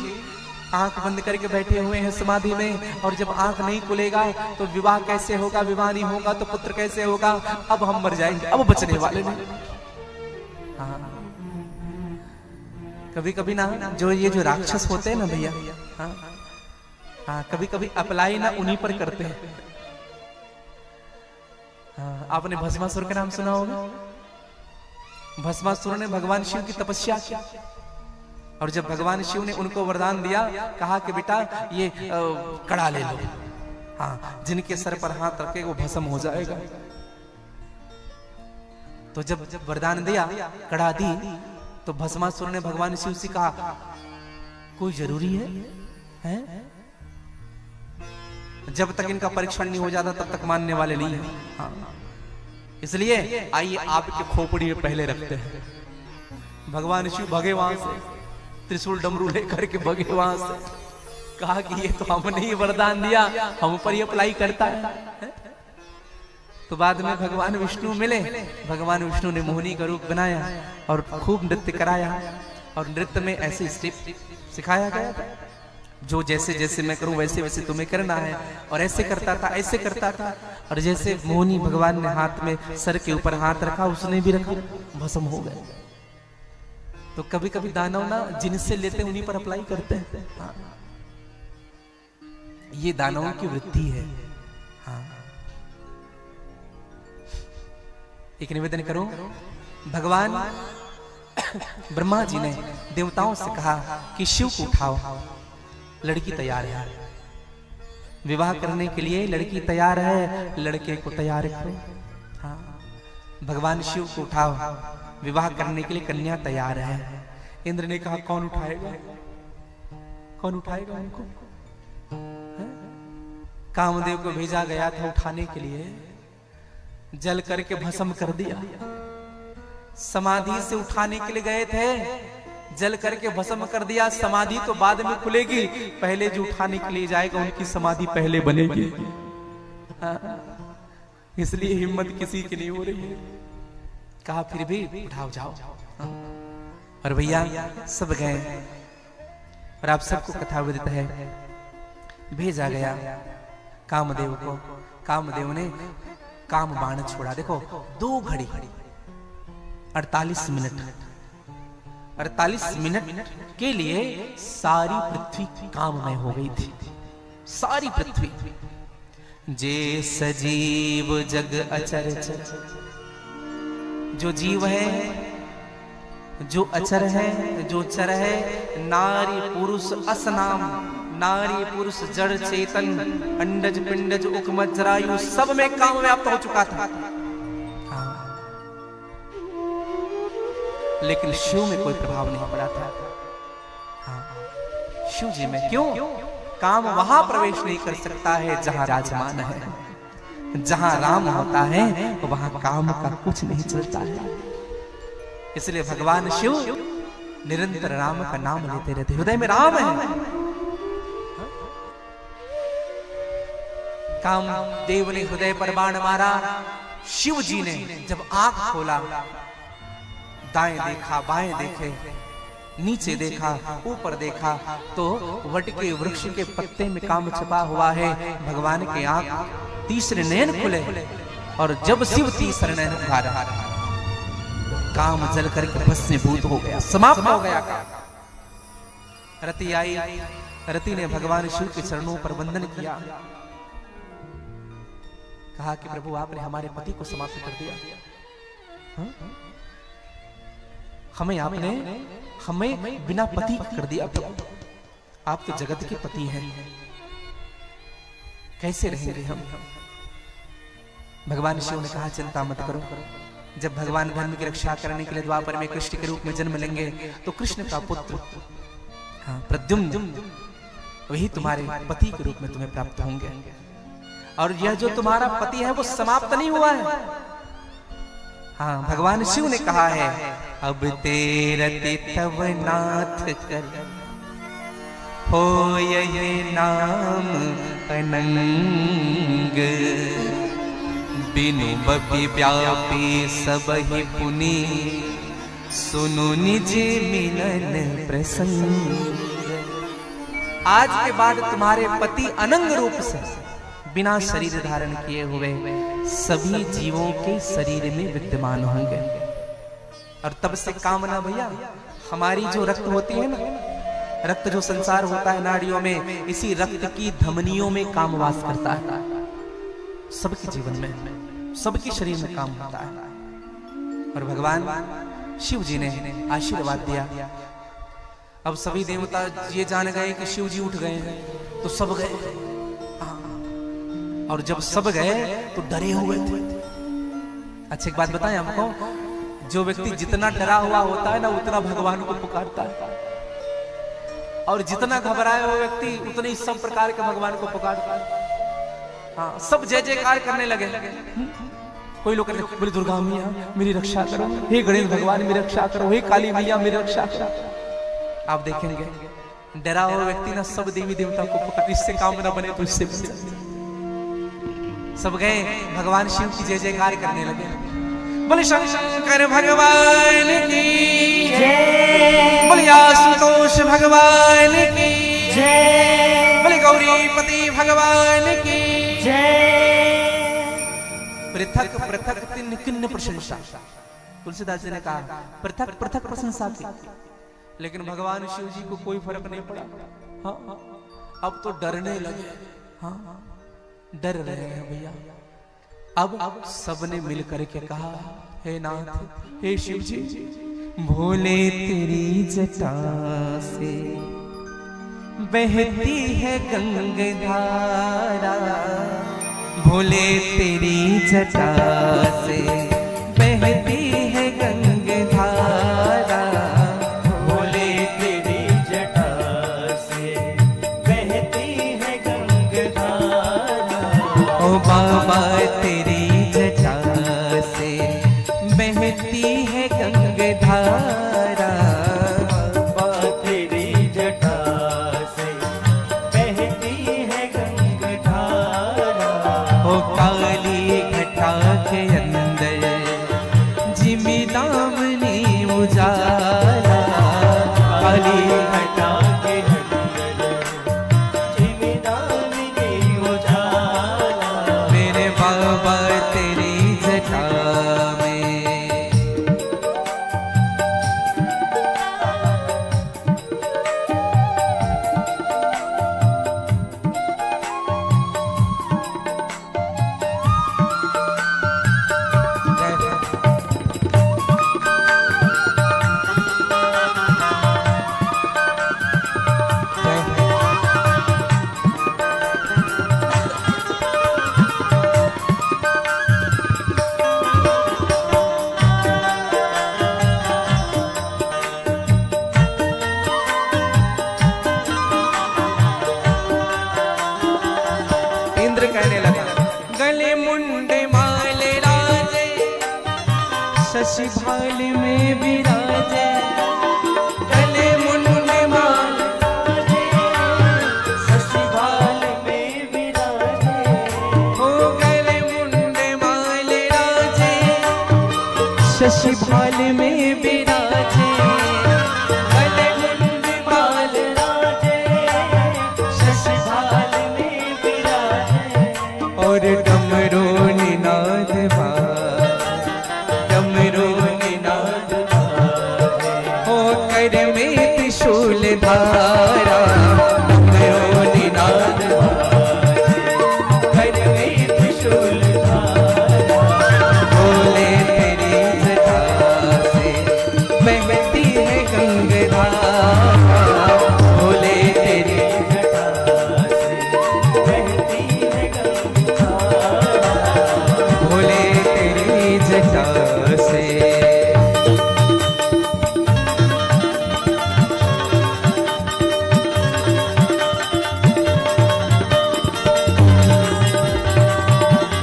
Speaker 1: आंख बंद करके बैठे हुए हैं समाधि में, और जब आंख नहीं खुलेगा तो विवाह कैसे होगा, विवाह नहीं होगा तो पुत्र कैसे होगा। अब हम मर जाएंगे, अब बचने वाले नहीं। हाँ कभी कभी ना जो ये जो राक्षस होते हैं ना भैया, हाँ हाँ कभी कभी अप्लाई ना उन्हीं पर करते हैं। हाँ आपने भस्मासुर का नाम सुना होगा। भस्मासुर ने भगवान शिव की तपस्या की, और जब भगवान शिव ने उनको वरदान दिया, कहा कि बेटा ये कड़ा ले लो, हाँ जिनके सर पर हाथ रखे वो भस्म हो जाएगा। तो जब वरदान दिया, कड़ा दी, तो भस्मासुर ने भगवान शिव से कहा कोई जरूरी है? जब तक इनका परीक्षण नहीं हो जाता तब तक मानने वाले नहीं है। हाँ। इसलिए आइए आपके खोपड़ी में पहले रखते हैं। भगवान शिव भगे वहां से, त्रिशूल डमरू लेकर के भगे वहां से, कहा कि ये तो हमने ही वरदान दिया, हम पर ही अप्लाई करता है। तो बाद में भगवान विष्णु मिले, भगवान विष्णु ने मोहिनी का रूप बनाया और खूब नृत्य कराया, और नृत्य में ऐसे स्टेप सिखाया गया था, जो जैसे जैसे मैं करूं वैसे वैसे तुम्हें करना है। और ऐसे करता था, ऐसे करता था, और जैसे मोहिनी भगवान ने हाथ में सर के ऊपर हाथ रखा, उसने भी रखा, भस्म हो गए। तो कभी कभी दानव ना जिनसे लेते उन्हीं पर अप्लाई करते हैं। हाँ। ये दानवों की वृत्ति है। हाँ। एक निवेदन करूं, भगवान ब्रह्मा जी ने देवताओं से कहा कि शिव को उठाओ, लड़की तैयार है, विवाह करने के लिए लड़की तैयार है, लड़के को तैयार करो। हाँ। भगवान शिव को उठाओ, विवाह करने के लिए कन्या तैयार है। इंद्र ने कहा कौन उठाएगा, कौन उठाएगा उनको? कामदेव को भेजा गया था उठाने के लिए, जल करके भस्म कर दिया। समाधि से उठाने के लिए गए थे, जल करके भस्म कर दिया। समाधि तो बाद में खुलेगी, पहले जो उठाने के लिए जाएगा उनकी समाधि पहले बनेगी। इसलिए हिम्मत किसी की नहीं हो रही है। कहा फिर भी उठाओ जाओ। और भैया सब गए और आप सबको कथा विदित है, भेजा गया कामदेव को। कामदेव ने काम बाण छोड़ा। देखो 2 घड़ी 48 मिनट के लिए सारी पृथ्वी काममय हो गई थी। सारी पृथ्वी जे सजीव जग अचर चर, जो जीव है, जो अचर है, जो चर है, नारी पुरुष असनाम, नारी पुरुष जड़ चेतन, अंडज पिंडज उकमत जरायु, सब में काम व्याप्त हो चुका था। लेकिन शिव में कोई प्रभाव नहीं पड़ा था। शिव जी में क्यों? काम वहां प्रवेश नहीं कर सकता है जहां राजमान है। जहां राम होता है वहां काम का कुछ नहीं चलता है। इसलिए भगवान शिव निरंतर राम का नाम लेते रहते। हृदय में राम है। कामदेव ने हृदय पर बाण मारा। शिव जी ने जब आंख खोला, दाएं देखा, बाएं देखे, नीचे देखा, ऊपर देखा, तो वट के वृक्ष के पत्ते में काम छिपा हुआ है। भगवान के आंख तीसरे नयन खुले और जब शिव तीसरे नयन उघारा, काम जल करके भस्मीभूत हो गया, समाप्त हो गया। रति आई। रति ने भगवान शिव के चरणों पर वंदन किया। कहा कि प्रभु आपने हमारे पति को समाप्त कर दिया। हमें बिना पति कर दिया। आप तो जगत के पति हैं, कैसे रहेंगे हम? भगवान शिव ने कहा चिंता मत करो। जब भगवान धर्म की रक्षा करने के लिए द्वापर में कृष्ण के रूप में जन्म लेंगे तो कृष्ण का पुत्र प्रद्युम्न वही तुम्हारे पति के रूप में तुम्हें प्राप्त होंगे। और यह जो तुम्हारा पति है वो समाप्त नहीं हुआ है। हाँ, भगवान शिव ने कहा है अब तेरति तव नाथ कर हो ये नाम अनंग, बिनु बपि व्यापी सबहि पुनि, सुनु निज मिलन प्रसंग। आज के बाद तुम्हारे पति अनंग रूप से बिना शरीर धारण किए हुए सभी जीवों के शरीर में विद्यमान होंगे। और तब से कामना भैया, हमारी जो रक्त होती है ना, रक्त जो संसार होता है नाड़ियों में, इसी रक्त की धमनियों में काम वास करता है। सबके जीवन में, सबके शरीर में काम होता है। और भगवान शिव जी ने आशीर्वाद दिया। अब सभी देवता ये जान गए कि शिव जी उठ गए हैं, तो सब गए। और जब सब गए तो डरे हुए थे। अच्छा एक बात बताएं हमको, जो व्यक्ति जितना डरा हुआ होता है ना, उतना भगवान को पुकारता है। और जितना घबराया हुआ व्यक्ति उतने ही सब प्रकार के भगवान को पुकारता है। हाँ, सब जय जयकार करने लगे। कोई लोग कहते बोले दुर्गा मैया मेरी रक्षा करो, हे गणेश भगवान मेरी रक्षा करो, हे काली मैया मेरी रक्षा करो। आप देखेंगे डरा हुआ व्यक्ति ना सब देवी देवता को पुकार, इससे काम ना बने तो इससे सब गए भगवान शिव की जय जयकार करने लगे। बोले शंकर भगवान की जय, बोले आशुतोष भगवान की जय, बोले गौरीपति भगवान की जय। पृथक पृथक तिन किन्न प्रशंसा, तुलसीदास जी ने कहा पृथक पृथक प्रशंसा की, लेकिन भगवान शिव जी को कोई फर्क नहीं पड़ा। हाँ, अब तो डरने लगे। हाँ, डर रहे हैं भैया। अब सबने मिल करके कहा हे नाथ, हे शिव जी, भोले तेरी जटा से बहती है गंगाधारा, भोले तेरी जटा से बहती है गंगाधारा,
Speaker 2: भोले तेरी जटा से बहती है गंगाधारा।
Speaker 1: ओ बाबा तेरी जटा से बहती है गंगाधारा, शशि भाल में विराजे गले मुंड माल
Speaker 2: शशि भाल में विराजे
Speaker 1: हो गले मुंड माल राजे शशि भाल में विराजे गले मुंड माल
Speaker 2: राजे शशि भाल में विराजे
Speaker 1: और डमरू निनाद डमरू निनाद हो कर में त्रिशूल धारा डमरू निनाद
Speaker 2: कर में त्रिशूल धारा
Speaker 1: बोले तेरी जटा से बहती है गंगाधारा बोले तेरी
Speaker 2: जटा से बहती है गंगाधारा
Speaker 1: बोले तेरी जटा से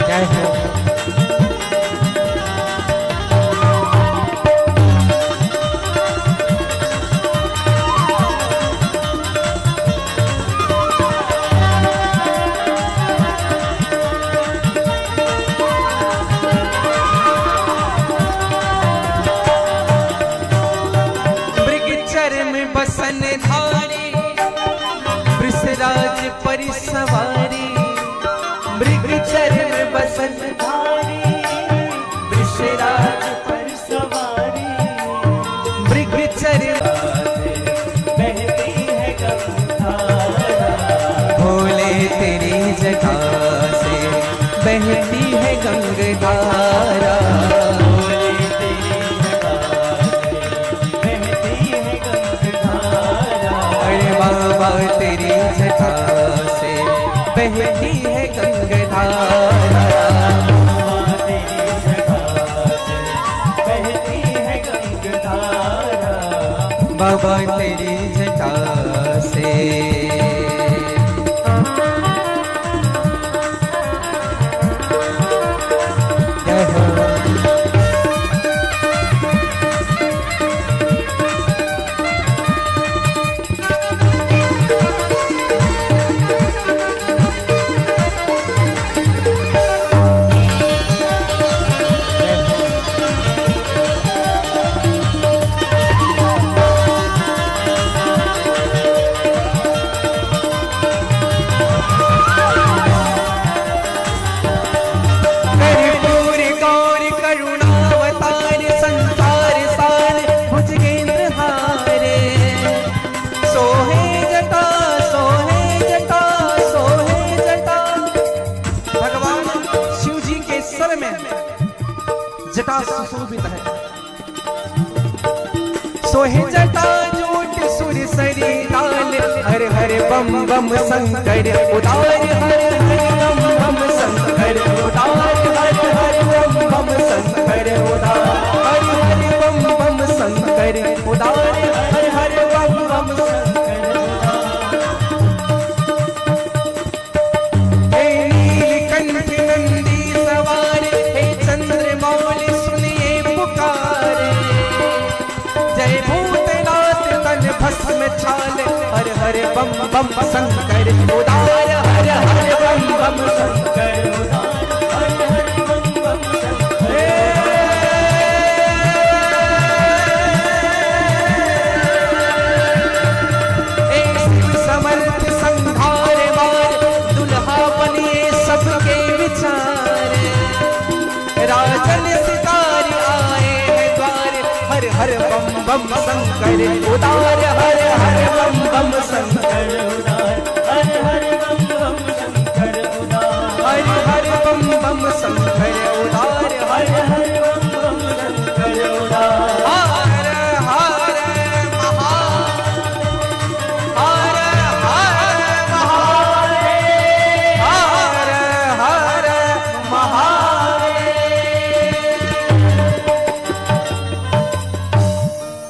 Speaker 1: जय हो में बसन धारी वृषराज परिसवारी मृग चरण में बसन
Speaker 2: धारी वृषराज पर सवारी
Speaker 1: मृग चरण
Speaker 2: बहती है गंगाधारा
Speaker 1: भोले तेरी जटा से बहती है गंगाधारा
Speaker 2: बोले तेरी जटा से बहती है गंगाधारा
Speaker 1: अरे बाबा तेरी जटा से बहती है गंगाधारा
Speaker 2: तेरी जटा से बहती है गंगाधारा
Speaker 1: बाबा तेरी जटा से जय हो कर्पूर गौर करुणावतार संसार सार भुजगेंद्र हारे सोहे जटा सोहे जटा सोहे जटा भगवान शिव जी के सर में जटा सुशोभित है सोहे जटा जोट सुर सरी लाल हर हर बम बम शंकर उदार हर हर बम बम शंकर उदार हर हर बम बम शंकर उदार हर हर बम बम शंकर उदार हर हर बम बम शंकर हे नीलकंठ नंदी सवार हे चंद्रमौली सुनिए पुकारे जय भूतनाथ तन भस्म छाल हर हर बम बम शंकर उदार हर हर बम बम शंकर
Speaker 2: उदार हर हर बम बम शंकर
Speaker 1: हे शिव समर्थ संहार मार दुल्हा बनिए सबके विचार राजन सितारे आए हैं द्वार हर हर बम बम शंकर उदार हर हर बम बम शंकर
Speaker 2: उदार हर हर बम बम शंकर उदार
Speaker 1: हर हर बम बम शंकर उदार
Speaker 2: हर हर बम बम शंकर उदार
Speaker 1: हर हर महा हर हर महादेव हर हर महादेव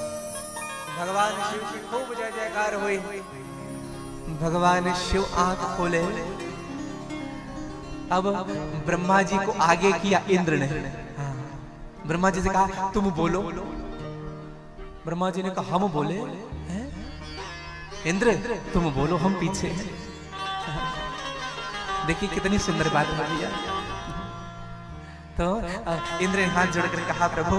Speaker 1: भगवान शिव की खूब जय जयकार हुई भगवान शिव आंख खोले अब ब्रह्मा जी को आगे किया इंद्र ने ब्रह्मा जी से कहा तुम बोलो। ब्रह्मा जी ने कहा हम बोले हैं? इंद्र तुम बोलो, हम पीछे हैं। देखिए कितनी सुंदर बात है भैया। तो इंद्र ने हाथ जोड़कर कहा प्रभु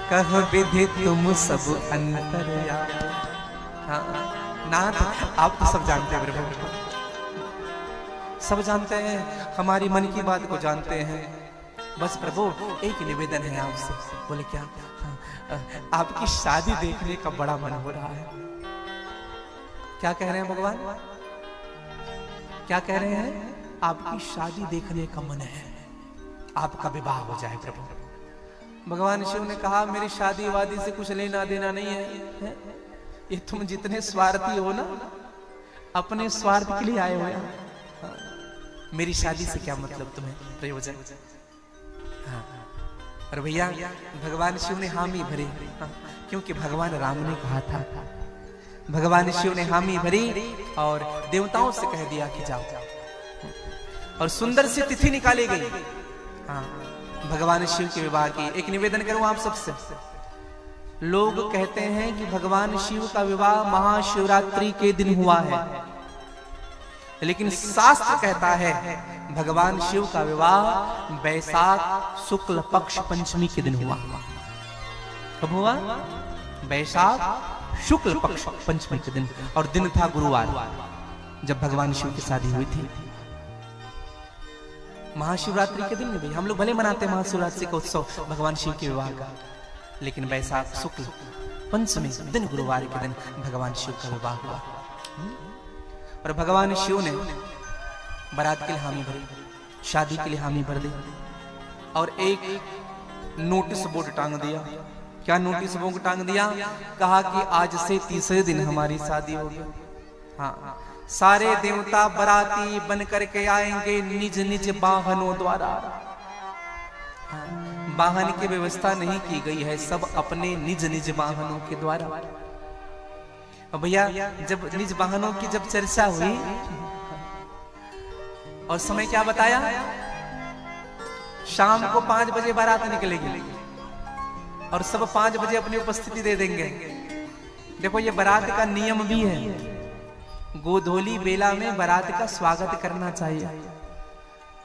Speaker 1: कह विधि तुम सब अंतरया। हाँ नाथ आप तो सब जानते हैं प्रभु, सब जानते हैं, हमारी मन की बात को जानते हैं। बस प्रभु एक निवेदन है आपसे। बोले क्या? आपकी शादी देखने का बड़ा मन हो रहा है। क्या कह रहे हैं भगवान? क्या कह रहे हैं? आपकी शादी देखने का मन है, आपका विवाह हो जाए प्रभु। भगवान शिव ने कहा मेरी शादी वादी से कुछ लेना देना नहीं है, ये तुम जितने स्वार्थी हो ना, अपने स्वार्थ के लिए आए हो। मेरी शादी से क्या मतलब तुम्हें, प्रयोजन? हाँ। और भैया भगवान शिव ने हामी भरी, क्योंकि भगवान राम ने कहा था। भगवान शिव ने हामी भरी और देवताओं से कह दिया कि जाओ, और सुंदर सी तिथि निकाली गई। हाँ भगवान शिव के विवाह की। एक निवेदन करूं आप सबसे, लोग कहते हैं कि भगवान शिव का विवाह महाशिवरात्रि के दिन हुआ है, लेकिन शास्त्र कहता है भगवान शिव का विवाह वैशाख शुक्ल पक्ष पंचमी के दिन हुआ। कब हुआ? वैशाख शुक्ल पक्ष पंचमी के दिन, और दिन था गुरुवार, जब भगवान शिव की शादी हुई थी। महाशिवरात्रि के दिन में भी हम लोग भले मनाते हैं महाशिवरात्रि का उत्सव भगवान शिव के विवाह का, लेकिन वैशाख शुक्ल पंचमी दिन गुरुवार के दिन भगवान शिव का विवाह हुआ। और भगवान शिव ने बारात के लिए हामी भरी, शादी के लिए हामी भर दी, और एक नोटिस बोर्ड टांग दिया। क्या नोटिस बोर्ड टांग दिया? कहा कि आज से तीसरे दिन हमारी शादी होगी। हाँ सारे देवता बराती बन करके आएंगे निज निज वाहनों द्वारा। वाहन की व्यवस्था नहीं की गई है, सब अपने निज निज वाहनों के द्वारा। और भैया जब निज वाहनों की जब चर्चा हुई और समय क्या बताया? शाम को 5 बजे बारात निकलेगी और सब 5 बजे अपनी उपस्थिति दे देंगे। देखो ये बारात का नियम भी है, गोधूली बेला में बारात का स्वागत करना चाहिए,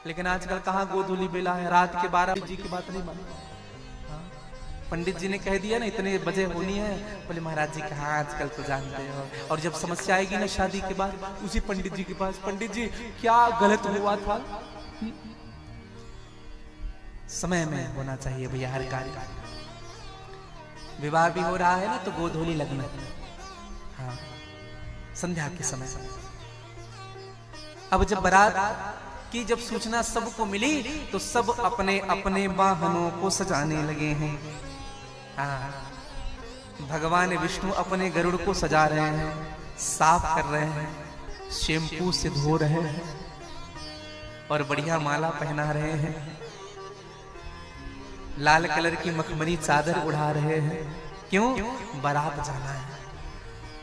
Speaker 1: लेकिन आजकल कहाँ गोधूली बेला है, रात के 12 बजे की बात नहीं मानी। पंडित जी ने कह दिया ना इतने बजे होनी है, बोले महाराज जी कहाँ आजकल तो जानते हो। और जब समस्या आएगी ना शादी के बाद, उसी पंडित जी के पास, पंडित जी क्या गलत हुआ था। समय में होना चाहिए भैया हर कार्य। विवाह भी हो रहा है ना तो गोधूली लगना, हाँ संध्या के समय। अब जब बारात की जब सूचना सबको मिली तो सब अपने अपने वाहनों को सजाने लगे हैं। हाँ भगवान विष्णु अपने गरुड़ को सजा रहे हैं, साफ कर रहे हैं, शैम्पू से धो रहे हैं और बढ़िया माला पहना रहे हैं, लाल कलर की मखमली चादर उड़ा रहे हैं। क्यों? बारात जाना है।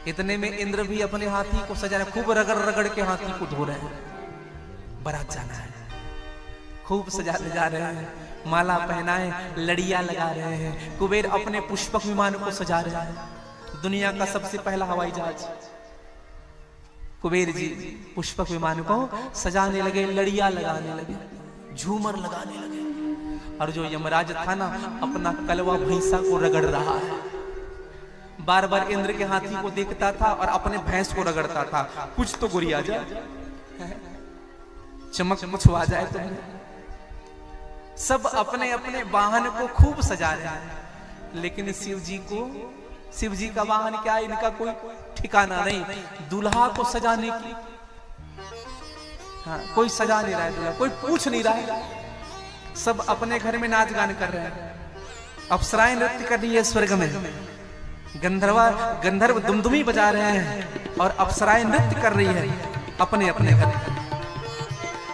Speaker 1: इतने में इंद्र भी अपने हाथी को सजा रहे, खूब रगड़ रगड़ के हाथी को धो रहे हैं। बारात जाना है, खूब सजाते जा रहे हैं, माला पहनाए, लड़ियां लगा रहे हैं। कुबेर अपने पुष्पक विमान को सजा रहे हैं, दुनिया का सबसे पहला हवाई जहाज। कुबेर जी पुष्पक विमान को सजाने लगे, लड़ियां लगाने लगे, झूमर लगाने लगे। और जो यमराज था ना, अपना कलवा भैंसा को रगड़ रहा है। बार बार इंद्र के हाथी को देखता था और अपने भैंस को रगड़ता था, कुछ तो गुरिया जाए, चमक मुछवा जाए तो। सब अपने अपने वाहन को खूब सजा रहे हैं, लेकिन शिव जी का वाहन क्या है, इनका कोई ठिकाना नहीं। दूल्हा को सजाने की हाँ, कोई सजा नहीं रहा है दूल्हा, कोई पूछ नहीं रहा है। सब अपने घर में नाच गान कर रहे हैं, अप्सराएं नृत्य कर रही है स्वर्ग में, गंधर्व दुमदुमी बजा रहे हैं और अप्सराएं नृत्य कर रही है अपने अपने घर।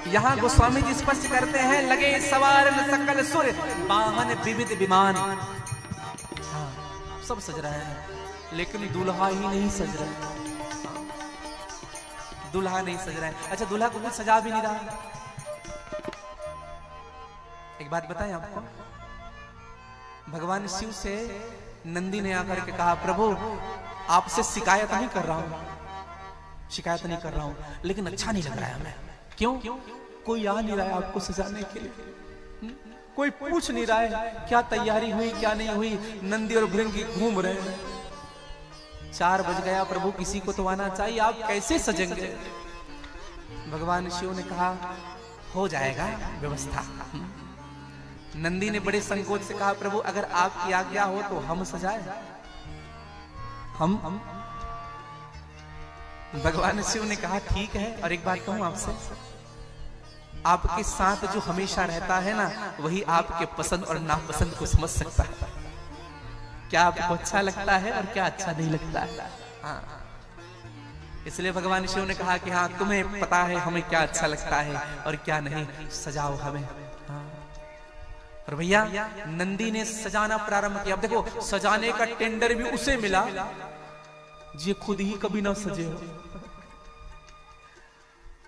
Speaker 1: यहाँ गोस्वामी जी स्पष्ट करते हैं, लगे सवार सकल सुर वाहन विविध विमान। हाँ, सब सज रहे हैं, लेकिन दूल्हा ही नहीं सज रहा है। दूल्हा नहीं सज रहा है। अच्छा दूल्हा को कुछ सजा भी नहीं रहा। एक बात बताएं आपको, भगवान शिव से नंदी ने आकर के कहा, प्रभु आपसे शिकायत नहीं कर रहा हूं, शिकायत नहीं कर रहा हूं, लेकिन अच्छा नहीं लग रहा है हमें। क्यों? कोई आ नहीं रहा है आपको सजाने के लिए, कोई पूछ नहीं रहा है क्या तैयारी हुई क्या नहीं हुई। नंदी और भृंगी घूम रहे हैं, 4 बज गया, प्रभु किसी को तो आना चाहिए, आप कैसे सजेंगे? भगवान शिव ने कहा, हो जाएगा व्यवस्था। नंदी ने बड़े संकोच से कहा, प्रभु अगर आपकी आज्ञा हो तो हम सजाए। हम भगवान शिव ने कहा, ठीक है। और एक बात कहूं आपसे, आपके साथ जो हमेशा रहता है ना, वही आपके पसंद और नापसंद को समझ सकता है। क्या आपको अच्छा लगता है और क्या अच्छा नहीं लगता है। हाँ, इसलिए भगवान शिव ने कहा कि हाँ, तुम्हें पता है हमें क्या अच्छा लगता है और क्या नहीं, सजाओ हमें। हाँ। और भैया नंदी ने सजाना प्रारंभ किया। अब देखो, सजाने का टेंडर भी उसे मिला जो खुद ही कभी ना सजे हो।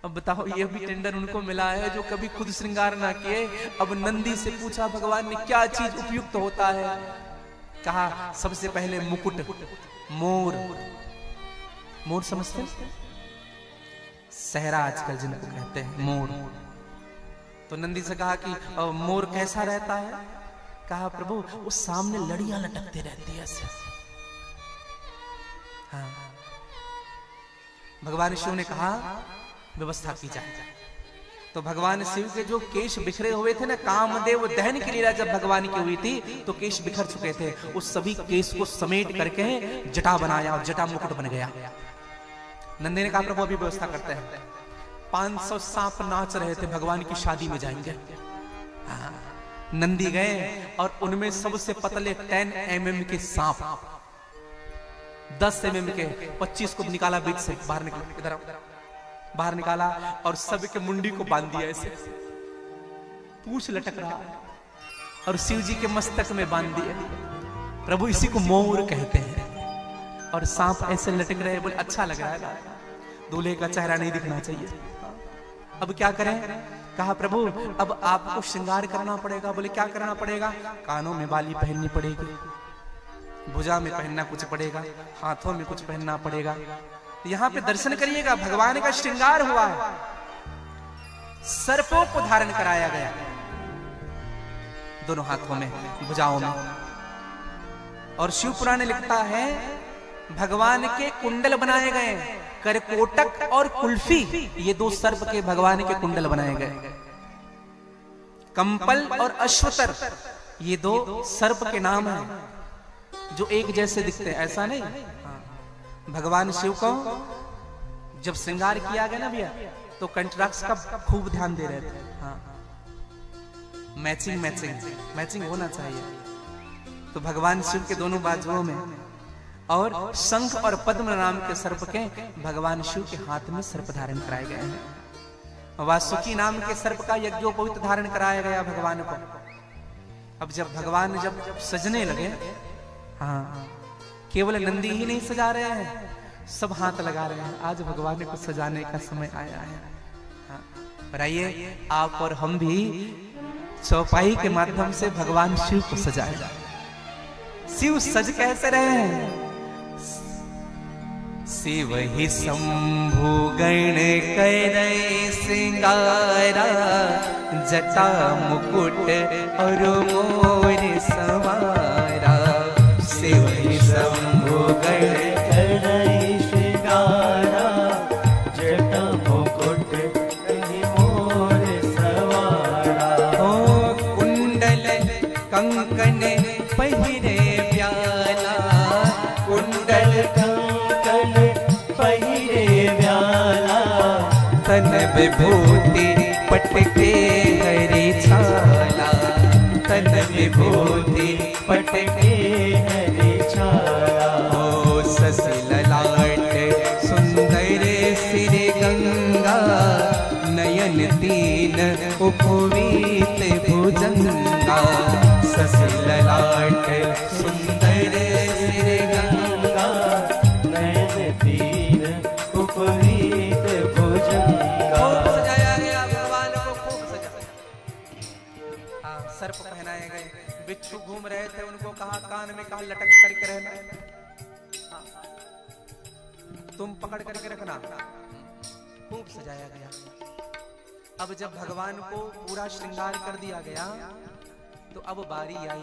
Speaker 1: अब बताओ, ये भी टेंडर उनको मिला है जो कभी खुद श्रृंगार ना किए। अब नंदी से पूछा भगवान ने, क्या चीज उपयुक्त होता है? कहा, सबसे पहले मुकुट, मोर। मोर समझते? सहरा आजकल जिनको कहते हैं, मोर। तो नंदी से कहा कि मोर कैसा रहता है? कहा, प्रभु वो सामने लड़ियां लटकती रहती है ऐसे। हाँ। भगवान शिव ने कहा, व्यवस्था की जाए। तो भगवान शिव के जो केश बिखरे हुए थे ना, कामदेव दहन की लीला जब भगवान की हुई थी तो केश बिखर चुके थे। उस सभी केश को समेट करके जटा बनाया और जटा मुकुट बन गया। नंदी ने कहा, प्रभु अभी व्यवस्था करते हैं। 500 सांप नाच रहे थे, भगवान की शादी में जाएंगे। हाँ। नंदी गए और उनमें सबसे पतले 10 mm के सांप, 10 mm के 25 को निकाला बीच से, बाहर निकला, इधर बाहर निकाला और सबके मुंडी को बांध दिया ऐसे, पूंछ लटक रहा और शिव जी के मस्तक में बांध दिया। प्रभु इसी को मोर कहते हैं। और सांप ऐसे लटक रहे, बोले अच्छा लग रहा है, दूल्हे का चेहरा नहीं दिखना चाहिए। अब क्या करें? कहा, प्रभु अब आपको श्रृंगार करना पड़ेगा। बोले क्या करना पड़ेगा? कानों में बाली पहननी पड़ेगी, भुजा में पहनना कुछ पड़ेगा, हाथों में कुछ पहनना पड़ेगा। यहाँ पे दर्शन करिएगा, भगवान का श्रृंगार हुआ है। सर्पों को धारण कराया गया दोनों हाथों में, भुजाओं में। और शिव पुराण लिखता है, भगवान के कुंडल बनाए गए, करकोटक और कुल्फी, ये 2 सर्प के भगवान के कुंडल बनाए गए। कंपल और अश्वतर, ये 2 सर्प के नाम हैं जो एक जैसे दिखते हैं, ऐसा नहीं। भगवान शिव को जब श्रृंगार किया गया ना भैया, तो कंट्राक्ट्स का खूब ध्यान दे रहे थे। हाँ, मैचिंग मैचिंग मैचिंग होना चाहिए। तो भगवान शिव के दोनों बाजुओं में और शंख और पद्म नाम के सर्प के भगवान शिव के हाथ में सर्प धारण कराए गए हैं। वासुकी नाम के सर्प का यज्ञोपवीत धारण कराया गया भगवान को। अब जब भगवान जब सजने लगे, हाँ, केवल नंदी ही नहीं सजा रहे हैं, सब हाथ लगा रहे हैं। आज भगवान को सजाने का समय आया है। हाँ, और आइए आप और हम भी चौपाई के माध्यम से भगवान शिव को सजाए। शिव सज कैसे रहे हैं? शिव ही शंभु गण करे सिंगारा, जटा मुकुट और मोर सवारा। शिव ही शंभु गण
Speaker 2: करे सिंगारा, जटा मुकुट मोर सवारा।
Speaker 1: ओ कुंडल कंकन पहिरे प्याला, कुंडल तन विभूति पटके हरी छाला, तन विभूति पटके
Speaker 2: हरी छाला।
Speaker 1: ओ ससी ललाट सुंदर सिर गंगा, नयन 3 उपवीत भुजंगा। ससी ललाट सुंदर सिर गंगा,
Speaker 2: नयन 3 उपवीत भुजंगा।
Speaker 1: सजाया गया भगवान को, खूब सजाया। सर्प पहनाए गए, बिच्छू घूम रहे थे, उनको कहा, कान में कहा लटक करके रहना, तुम पकड़ करके रखना। खूब सजाया गया। अब जब भगवान को पूरा श्रृंगार कर दिया गया तो अब बारी आई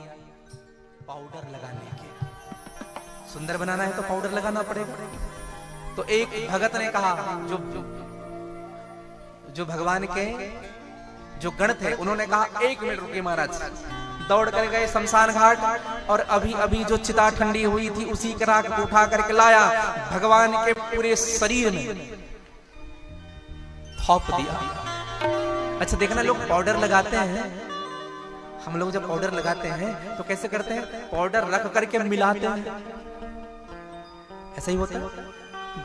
Speaker 1: पाउडर लगाने की। सुंदर बनाना है तो पाउडर लगाना पड़ेगा। तो एक भगत ने कहा, जो भगवान के जो गण थे, उन्होंने कहा 1 मिनट रुकिए महाराज। दौड़ कर गए शमशान घाट और अभी अभी जो चिता ठंडी हुई थी उसी के राख को उठा करके लाया, भगवान के पूरे शरीर में थोप दिया। अच्छा देखना, लोग पाउडर लगाते हैं, हम लोग जब पाउडर लगाते हैं तो कैसे करते हैं? पाउडर रख करके मिलाते हैं, ऐसा ही होता है।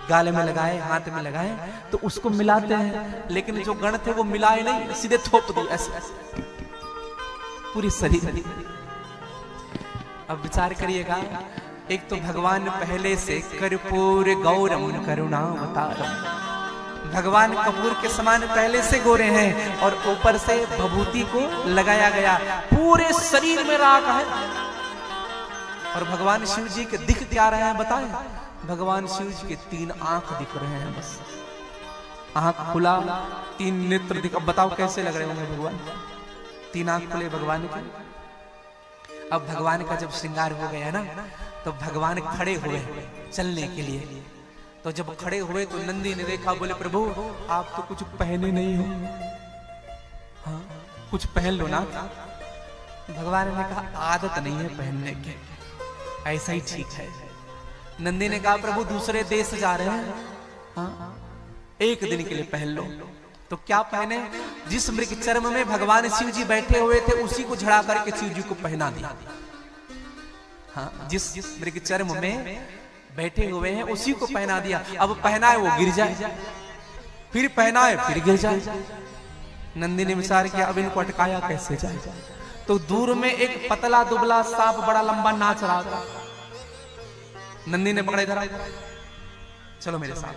Speaker 1: गाले में लगाए, हाथ में लगाए तो उसको मिलाते हैं, लेकिन जो गण थे वो मिलाए नहीं, सीधे थोप दिए ऐसे पूरी शरीर। अब विचार करिएगा, एक तो भगवान पहले से कर्पूर गौरम करुणावतारम, भगवान कपूर के समान पहले से गोरे हैं और ऊपर से भभूति को लगाया गया, पूरे शरीर में राख है। और भगवान शिव जी के दिख क्या रहे हैं बताएं? भगवान शिव जी के 3 आंख दिख रहे हैं, बस आंख खुला, 3 नेत्र दिख। अब बताओ कैसे लग रहे होंगे भगवान? 3 आंख खुले भगवान के। अब भगवान का जब श्रृंगार हो गया ना, तो भगवान खड़े हुए चलने के लिए। तो जब खड़े हुए तो नंदी ने देखा, बोले प्रभु आप तो कुछ पहने नहीं हो, हाँ कुछ पहन लो ना। भगवान ने कहा आदत नहीं है पहनने की, ऐसा ही ठीक है। नंदी ने कहा प्रभु दूसरे देश जा रहे हैं, हाँ 1 दिन के लिए पहन लो। तो क्या पहने? जिस मृग चर्म में भगवान शिव जी बैठे हुए थे उसी को झड़ा करके शिव जी को पहना दिया। हाँ, जिस मृग चर्म में बैठे हुए हैं उसी को पहना दिया। अब पहनाए वो गिर जाए, फिर पहनाए फिर गिर जाए। नंदी ने विचार किया अब इनको अटकाया कैसे जाए। तो दूर में एक पतला दुबला सांप बड़ा लंबा नाच रहा था। नंदी ने पकड़े धरा, चलो मेरे साथ।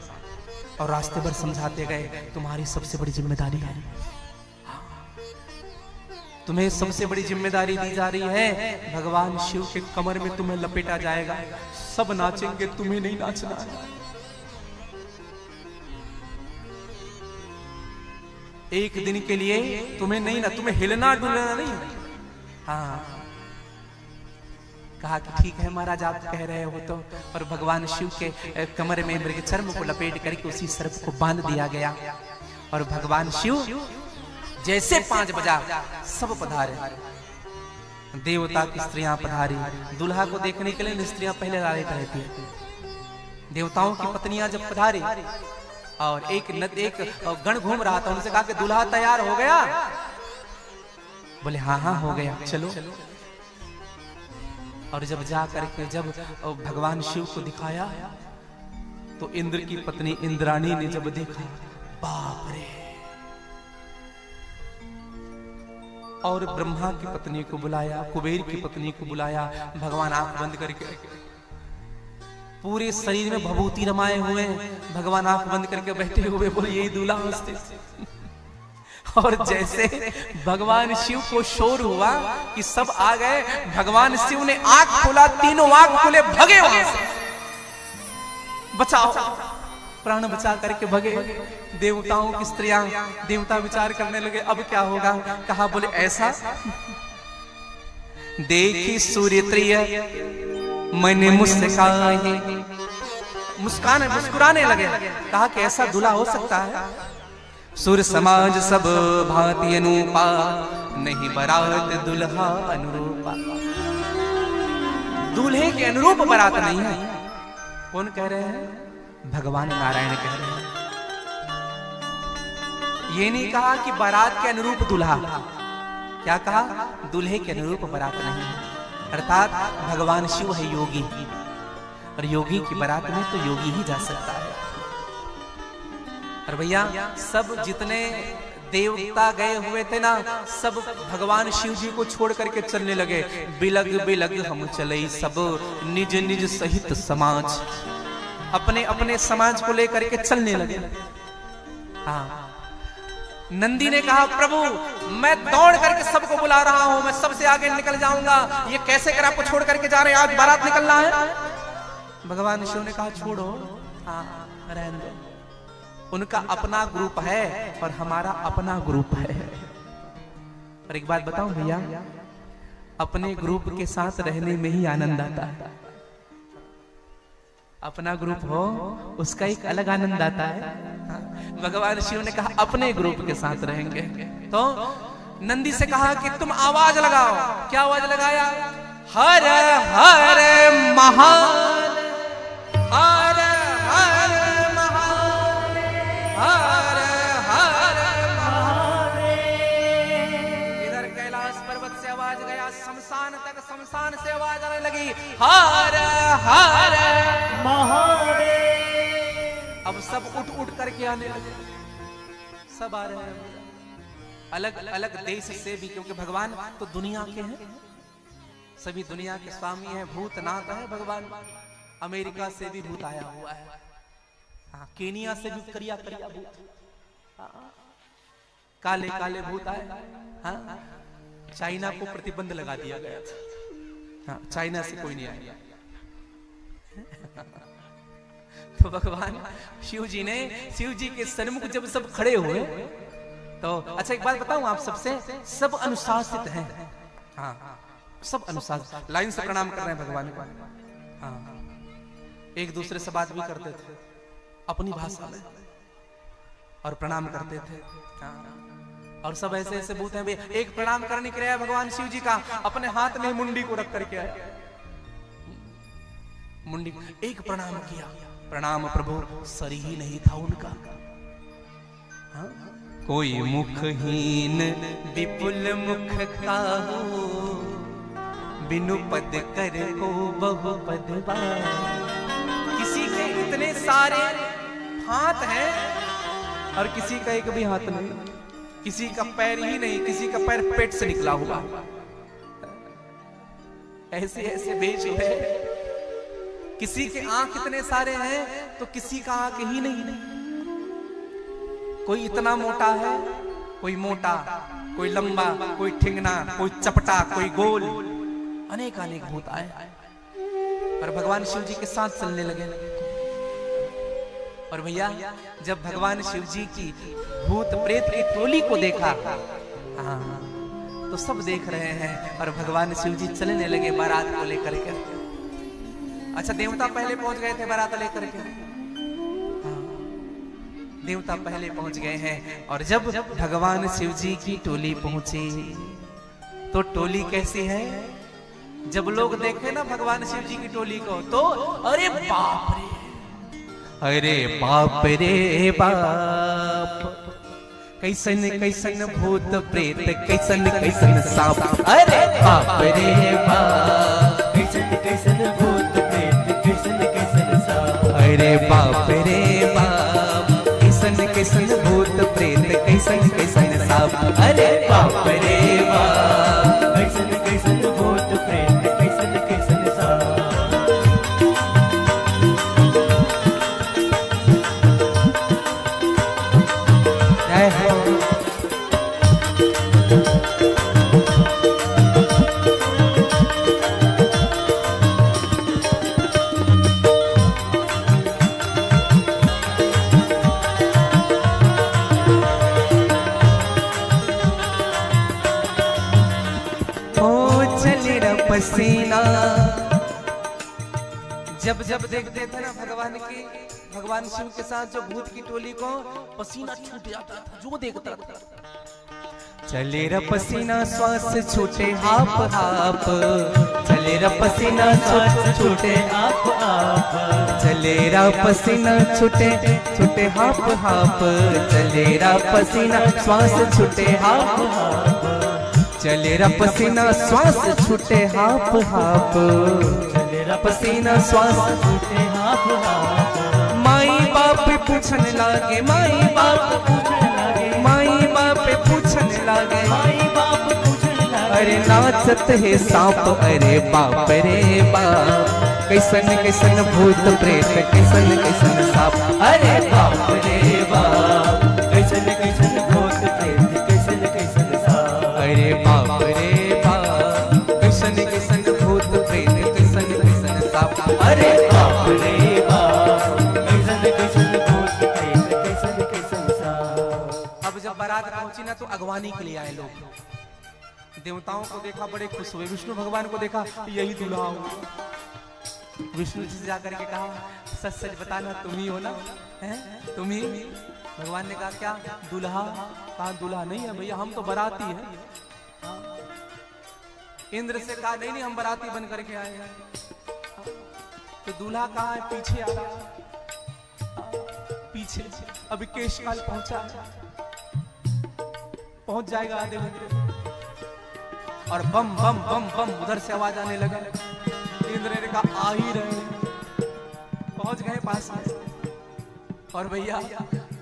Speaker 1: और रास्ते भर समझाते गए तुम्हारी सबसे बड़ी जिम्मेदारी है, तुम्हें सबसे बड़ी जिम्मेदारी दी जा रही है। भगवान शिव के कमर में तुम्हें लपेटा जाएगा, सब नाचेंगे तुम्हें नहीं नाचना है। 1 दिन के लिए तुम्हें नहीं ना, तुम्हें हिलना डुलना नहीं। हाँ कहा कि ठीक है महाराज आप कह रहे हो तो। और भगवान शिव के कमर में मृग चर्म को लपेट करके उसी सर्प को बांध दिया गया। और भगवान शिव जैसे 5 बजा सब पधारे, देवता की स्त्रियां पधारी। दूल्हा को देखने के लिए स्त्रियां पहले लालेट रहती है। देवताओं की पत्नियां जब पधारी और एक गण घूम रहा था, उनसे कहा कि दूल्हा तैयार हो गया? बोले हाँ हाँ हो गया, चलो। और जब जा करके जब भगवान शिव को दिखाया तो इंद्र की पत्नी इंद्राणी ने जब देखा, बाप रे। और ब्रह्मा की पत्नी को बुलाया, कुबेर की पत्नी को बुलाया। भगवान आंख बंद करके, पूरे शरीर में भभूति रमाए हुए, भगवान आंख बंद करके बैठे हुए, बोले यही दूल्हा हंसते। और जैसे भगवान शिव को शोर हुआ कि सब आ गए, भगवान शिव ने आंख खोला, तीनों आंख खोले, भगे वहां से, बचाओ, प्राण बचा करके भगे। देवताओं की स्त्रियां, देवता विचार करने लगे अब क्या होगा। कहा बोले ऐसा, देखी सूर्य त्रिय मन मुस्काए, मुस्कुराने लगे। कहा कि ऐसा दूल्हा हो सकता है? सुर समाज सब भांति अनूपा, नहीं बारात दुल्हा अनुरूपा। दूल्हे के अनुरूप बारात नहीं है। कौन कह रहे हैं? भगवान नारायण कह रहे हैं। ये नहीं कहा कि बारात के अनुरूप दूल्हा, क्या कहा? दूल्हे के अनुरूप बारात नहीं है। अर्थात भगवान शिव है योगी, और योगी की बारात में तो योगी ही जा सकता है। और भैया सब जितने देवता गए हुए थे ना, सब भगवान शिव जी को छोड़ करके चलने लगे। बिलग बिलग हम चले सब, निज निज सहित समाज, अपने अपने समाज को लेकर के चलने लगे। हाँ नंदी ने कहा प्रभु मैं दौड़ करके सबको बुला रहा हूं, मैं सबसे आगे निकल जाऊंगा, ये कैसे कर आपको छोड़ करके जा रहे हैं, आज बारात निकलना है। भगवान शिव ने कहा छोड़ो, हाँ रहने दो, उनका अपना ग्रुप है और हमारा अपना ग्रुप है। और एक बात बताऊं भैया, अपने ग्रुप के साथ रहने में ही आनंद आता है। अपना ग्रुप हो उसका एक अलग आनंद आता है। भगवान शिव ने कहा अपने ग्रुप के साथ रहेंगे। तो नंदी से कहा कि तुम आवाज लगाओ। क्या आवाज लगाया? हर हर महान, हर हर महान, हर हर महान। इधर कैलाश पर्वत से आवाज गया, शमशान तक, शमशान से आवाज आने लगी हर हर
Speaker 2: महादेव।
Speaker 1: अब सब उठ उठ करके आने लगे, सब आ रहे हैं अलग अलग देश से भी, क्योंकि भगवान तो दुनिया के हैं, सभी दुनिया के स्वामी हैं, भूतनाथ है भगवान। अमेरिका से भी भूत आया हुआ है, हाँ, केनिया से भी करिया करिया भूत, हाँ, काले काले भूत आए, हाँ, चाइना को प्रतिबंध लगा दिया गया था, हाँ, चाइना से कोई नहीं आया। तो भगवान शिव जी के सन्मुख जब सब खड़े हुए तो अच्छा एक बात बताऊं आप सबसे, सब अनुशासित हैं, हाँ, सब अनुशासित, लाइन से प्रणाम कर रहे हैं भगवान को, हाँ, एक दूसरे से बात भी करते थे अपनी भाषा में और प्रणाम करते थे, हाँ, और सब ऐसे ऐसे भूत हैं। एक प्रणाम करने के लिए भगवान शिव जी का अपने हाथ में मुंडी को रख करके आया, मुंडी एक प्रणाम किया, प्रणाम प्रभु, सर ही नहीं था उनका, हाँ? कोई मुखहीन विपुल मुख काहू, बिनु पद कर को बहु पद बार। किसी के इतने सारे हाथ हैं और किसी का एक भी हाथ नहीं, किसी का पैर ही नहीं, किसी का पैर पेट से निकला हुआ, ऐसे ऐसे बेच हुए। किसी के आंख इतने सारे हैं तो किसी का आंख ही नहीं, कोई इतना मोटा है, कोई मोटा, कोई लंबा, कोई ठिंगना, कोई चपटा, कोई गोल, अनेक अनेक भूत आए और भगवान शिव जी के साथ चलने लगे। और भैया जब भगवान शिव जी की भूत प्रेत की टोली को देखा, हाँ, तो सब देख रहे हैं और भगवान शिव जी चलने लगे बारात को लेकर के। अच्छा देवता पहले पहुंच गए थे बारात लेकर के, हाँ, देवता पहले पहुंच गए हैं। और जब भगवान शिव जी की टोली पहुंची तो टोली कैसी है? जब लोग देखे ना भगवान शिव जी की टोली को तो अरे बाप रे, अरे बाप रे बाप, कैसन कैसन भूत प्रेत, कैसन कैसन सांप, अरे बाप रे बाप,
Speaker 2: कैसन कैसन भूत प्रेत, कैसन कैसन सांप,
Speaker 1: अरे बाप रे बाप, कैसन कैसन भूत प्रेत, कैसन कैसन सांप, अरे बाप रे बाप,
Speaker 2: कैसन कैसन भूत प्रेत, कैसन कैसन सांप।
Speaker 1: जय हो। पसीना जब जब देखते थे ना भगवान शिव के साथ जो भूत की टोली को पसीना छूट जाता था जो देखता था। चले रा पसीना श्वास छूटे हाप हाप, चले रा पसीना श्वास छूटे हाप हाप, चले रा पसीना छूटे छूटे हाप हाप, चले रा पसीना श्वास छूटे हाप हाप, चले रा पसीना श्वास छूटे हाप हाप,
Speaker 2: चले रा
Speaker 1: पसीना श्वास
Speaker 2: छूटे हाप हाप।
Speaker 1: माई बाप पूछने लागे, माई बाप
Speaker 2: पूछने लगे,
Speaker 1: माई बाप पूछने लागे,
Speaker 2: माई बाप पूछने लगे,
Speaker 1: अरे नाचत है सांप, अरे बाप रे बाप, कैसन कैसन भूत प्रेत, कैसन कैसन सांप, अरे बाप रे बाप,
Speaker 2: कैसन कैसन भूत
Speaker 1: अगवानी के लिए आए लोग। देवताओं को देखा, बड़े खुश हुए। विष्णु भगवान को देखा, यही दूल्हा हो। विष्णु जी से जाकर के कहा, सच सच बताना तुम ही हो ना, हैं तुम ही? भगवान ने कहा, क्या दूल्हा? कहा दूल्हा नहीं है भैया, हम तो बाराती हैं। इंद्र से कहा, नहीं नहीं हम बाराती बन करके आए हैं। तो दूल्हा कहाँ है? पीछे आ रहा, पीछे। अभी केशकाल पहुंचा, पहुंच जाएगा आधे घंटे। और बम बम बम बम उधर से आवाज आने लगा। इंद्र ने कहा, आ ही रहे। पहुंच गए पास में। और भैया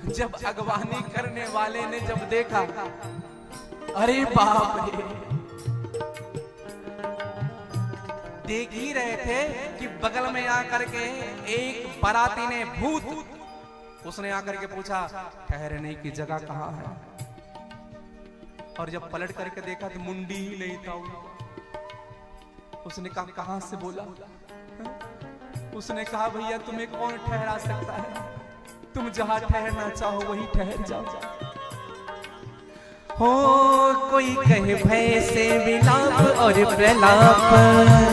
Speaker 1: जब अगवानी करने वाले ने जब देखा, अरे बाप रे, देख ही रहे थे कि बगल में आकर के एक बाराती ने भूत, उसने आकर के पूछा, ठहरने की जगह कहाँ है? और जब पलट करके देखा तो मुंडी ही नहीं था। उसने कहा, कहां से बोला? उसने कहा, भैया तुम्हें कौन ठहरा सकता है? तुम जहां ठहरना चाहो वहीं ठहर जाओ। हो कोई कहे भय से विलाप और प्रलाप,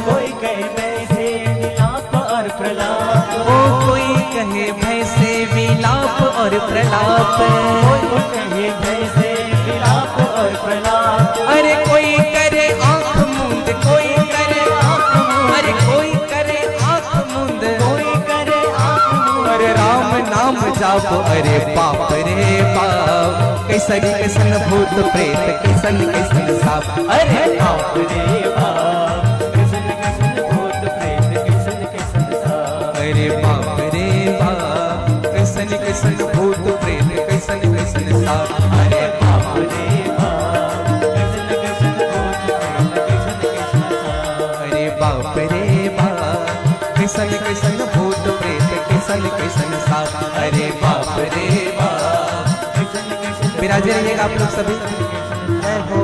Speaker 2: कोई कहे भय से विलाप और प्रलाप,
Speaker 1: ओ कोई कहे भय से विलाप और प्रलाप,
Speaker 2: कोई कहे भय से विलाप और प्रलाप।
Speaker 1: अरे कोई करे आंख मूंद, कोई करे आंख मूंद, अरे कोई करे आंख मूंद,
Speaker 2: कोई करे आंख मूंद।
Speaker 1: अरे राम नाम जाप, अरे बाप रे बाप, कैसन कैसन भूत प्रेत, कैसन कैसन साप, अरे
Speaker 2: बाप रे बाप, कैसन कैसन भूत प्रेत, कैसन कैसन साप।
Speaker 1: अरे बाप रे बाप, कैसन कैसन भूत प्रेत, कैसन कैसन साप। अरे
Speaker 2: बाप रे बाप, कैसन कैसन भूत प्रेत, कैसन कैसन साप।
Speaker 1: अरे बाप रे बाप, कैसन कैसन भूत प्रेत, कैसन कैसन साप। अरे बाप रे बाप,
Speaker 2: कैसन कैसन।
Speaker 1: विराजे रहिएगा आप लोग सभी। जय हो।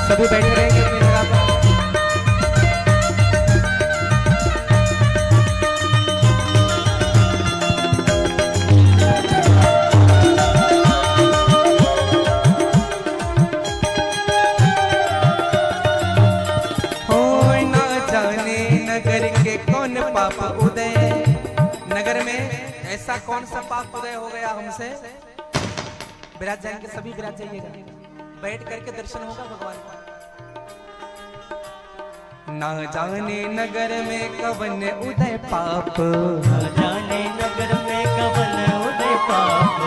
Speaker 1: सभी बैठे रहेंगे अपनी जगह पर। हो ना जाने नगर के कौन पाप उदय, नगर में ऐसा कौन सा पाप उदय हो गया हमसे। विराज जाएंगे सभी, विराज जाइएगा, बैठ करके दर्शन होगा भगवान का। ना जाने नगर में कवन उदय पाप,
Speaker 2: न जाने नगर में कवन उदय पाप,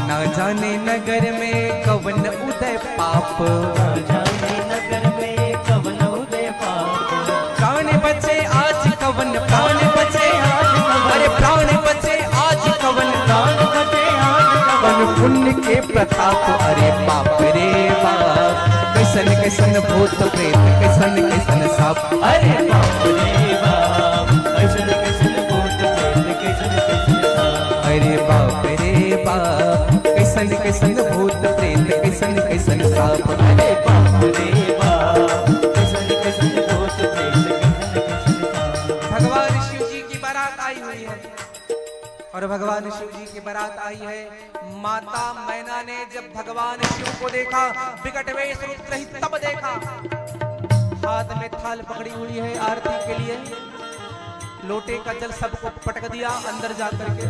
Speaker 1: ना जाने नगर में कवन उदय पाप।
Speaker 2: न जाने नगर में कवन उदय पाप।
Speaker 1: प्राण बचे आज कवन, प्राण बचे आज कवन, अरे प्राण बचे आज कवन,
Speaker 2: प्राण बचे आज
Speaker 1: कवन पुण्य के प्रताप। अरे बाप रे बाप, कैसन कैसन भूत प्रेत, कैसन कैसन साप। अरे
Speaker 2: बाप रे बाप, कैसन कैसन भूत प्रेत, कैसन कैसन साप।
Speaker 1: अरे बाप रे बाप, कैसन कैसन भूत प्रेत, कैसन कैसन साप।
Speaker 2: अरे बाप रे बाप, कैसन कैसन भूत प्रेत, कैसन कैसन साप।
Speaker 1: भगवान शिव जी की बारात आई हुई है, और भगवान शिव जी की बारात आई है। माता मैना ने जब भगवान शिव को देखा, विकट वेश रूप रहित तब देखा। हाथ में थाल पकड़ी हुई है आरती के लिए, लोटे का जल सबको पटक दिया, अंदर जाकर के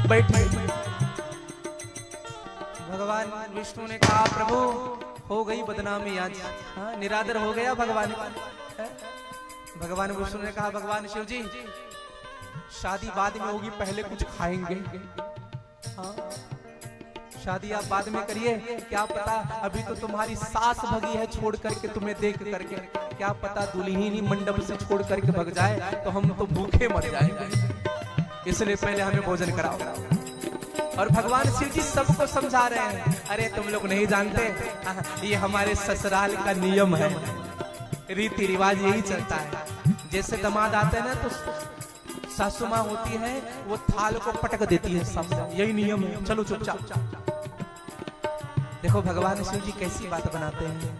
Speaker 1: बैठे। भगवान विष्णु ने कहा, प्रभु हो गई बदनामी आज, हाँ निरादर हो गया भगवान का। भगवान विष्णु ने कहा, भगवान शिव जी शादी बाद में होगी, पहले कुछ खाएंगे। हाँ शादी आप बाद में करिए, क्या पता अभी तो तुम्हारी सास भगी है छोड़ करके तुम्हें देख करके, क्या पता दुल्हन ही मंडप से छोड़ करके भग जाए तो हम तो भूखे मर जाएंगे, इसलिए पहले हमें भोजन कराओ। और भगवान शिव जी सबको समझा रहे हैं, अरे तुम लोग नहीं जानते, ये हमारे ससुराल का नियम है, रीति रिवाज यही चलता है। जैसे दामाद आते हैं ना तो सासू माँ होती है वो थाल को पटक देती है, सब यही नियम है, चलो चुपचाप। देखो भगवान शिव जी कैसी बात बनाते हैं।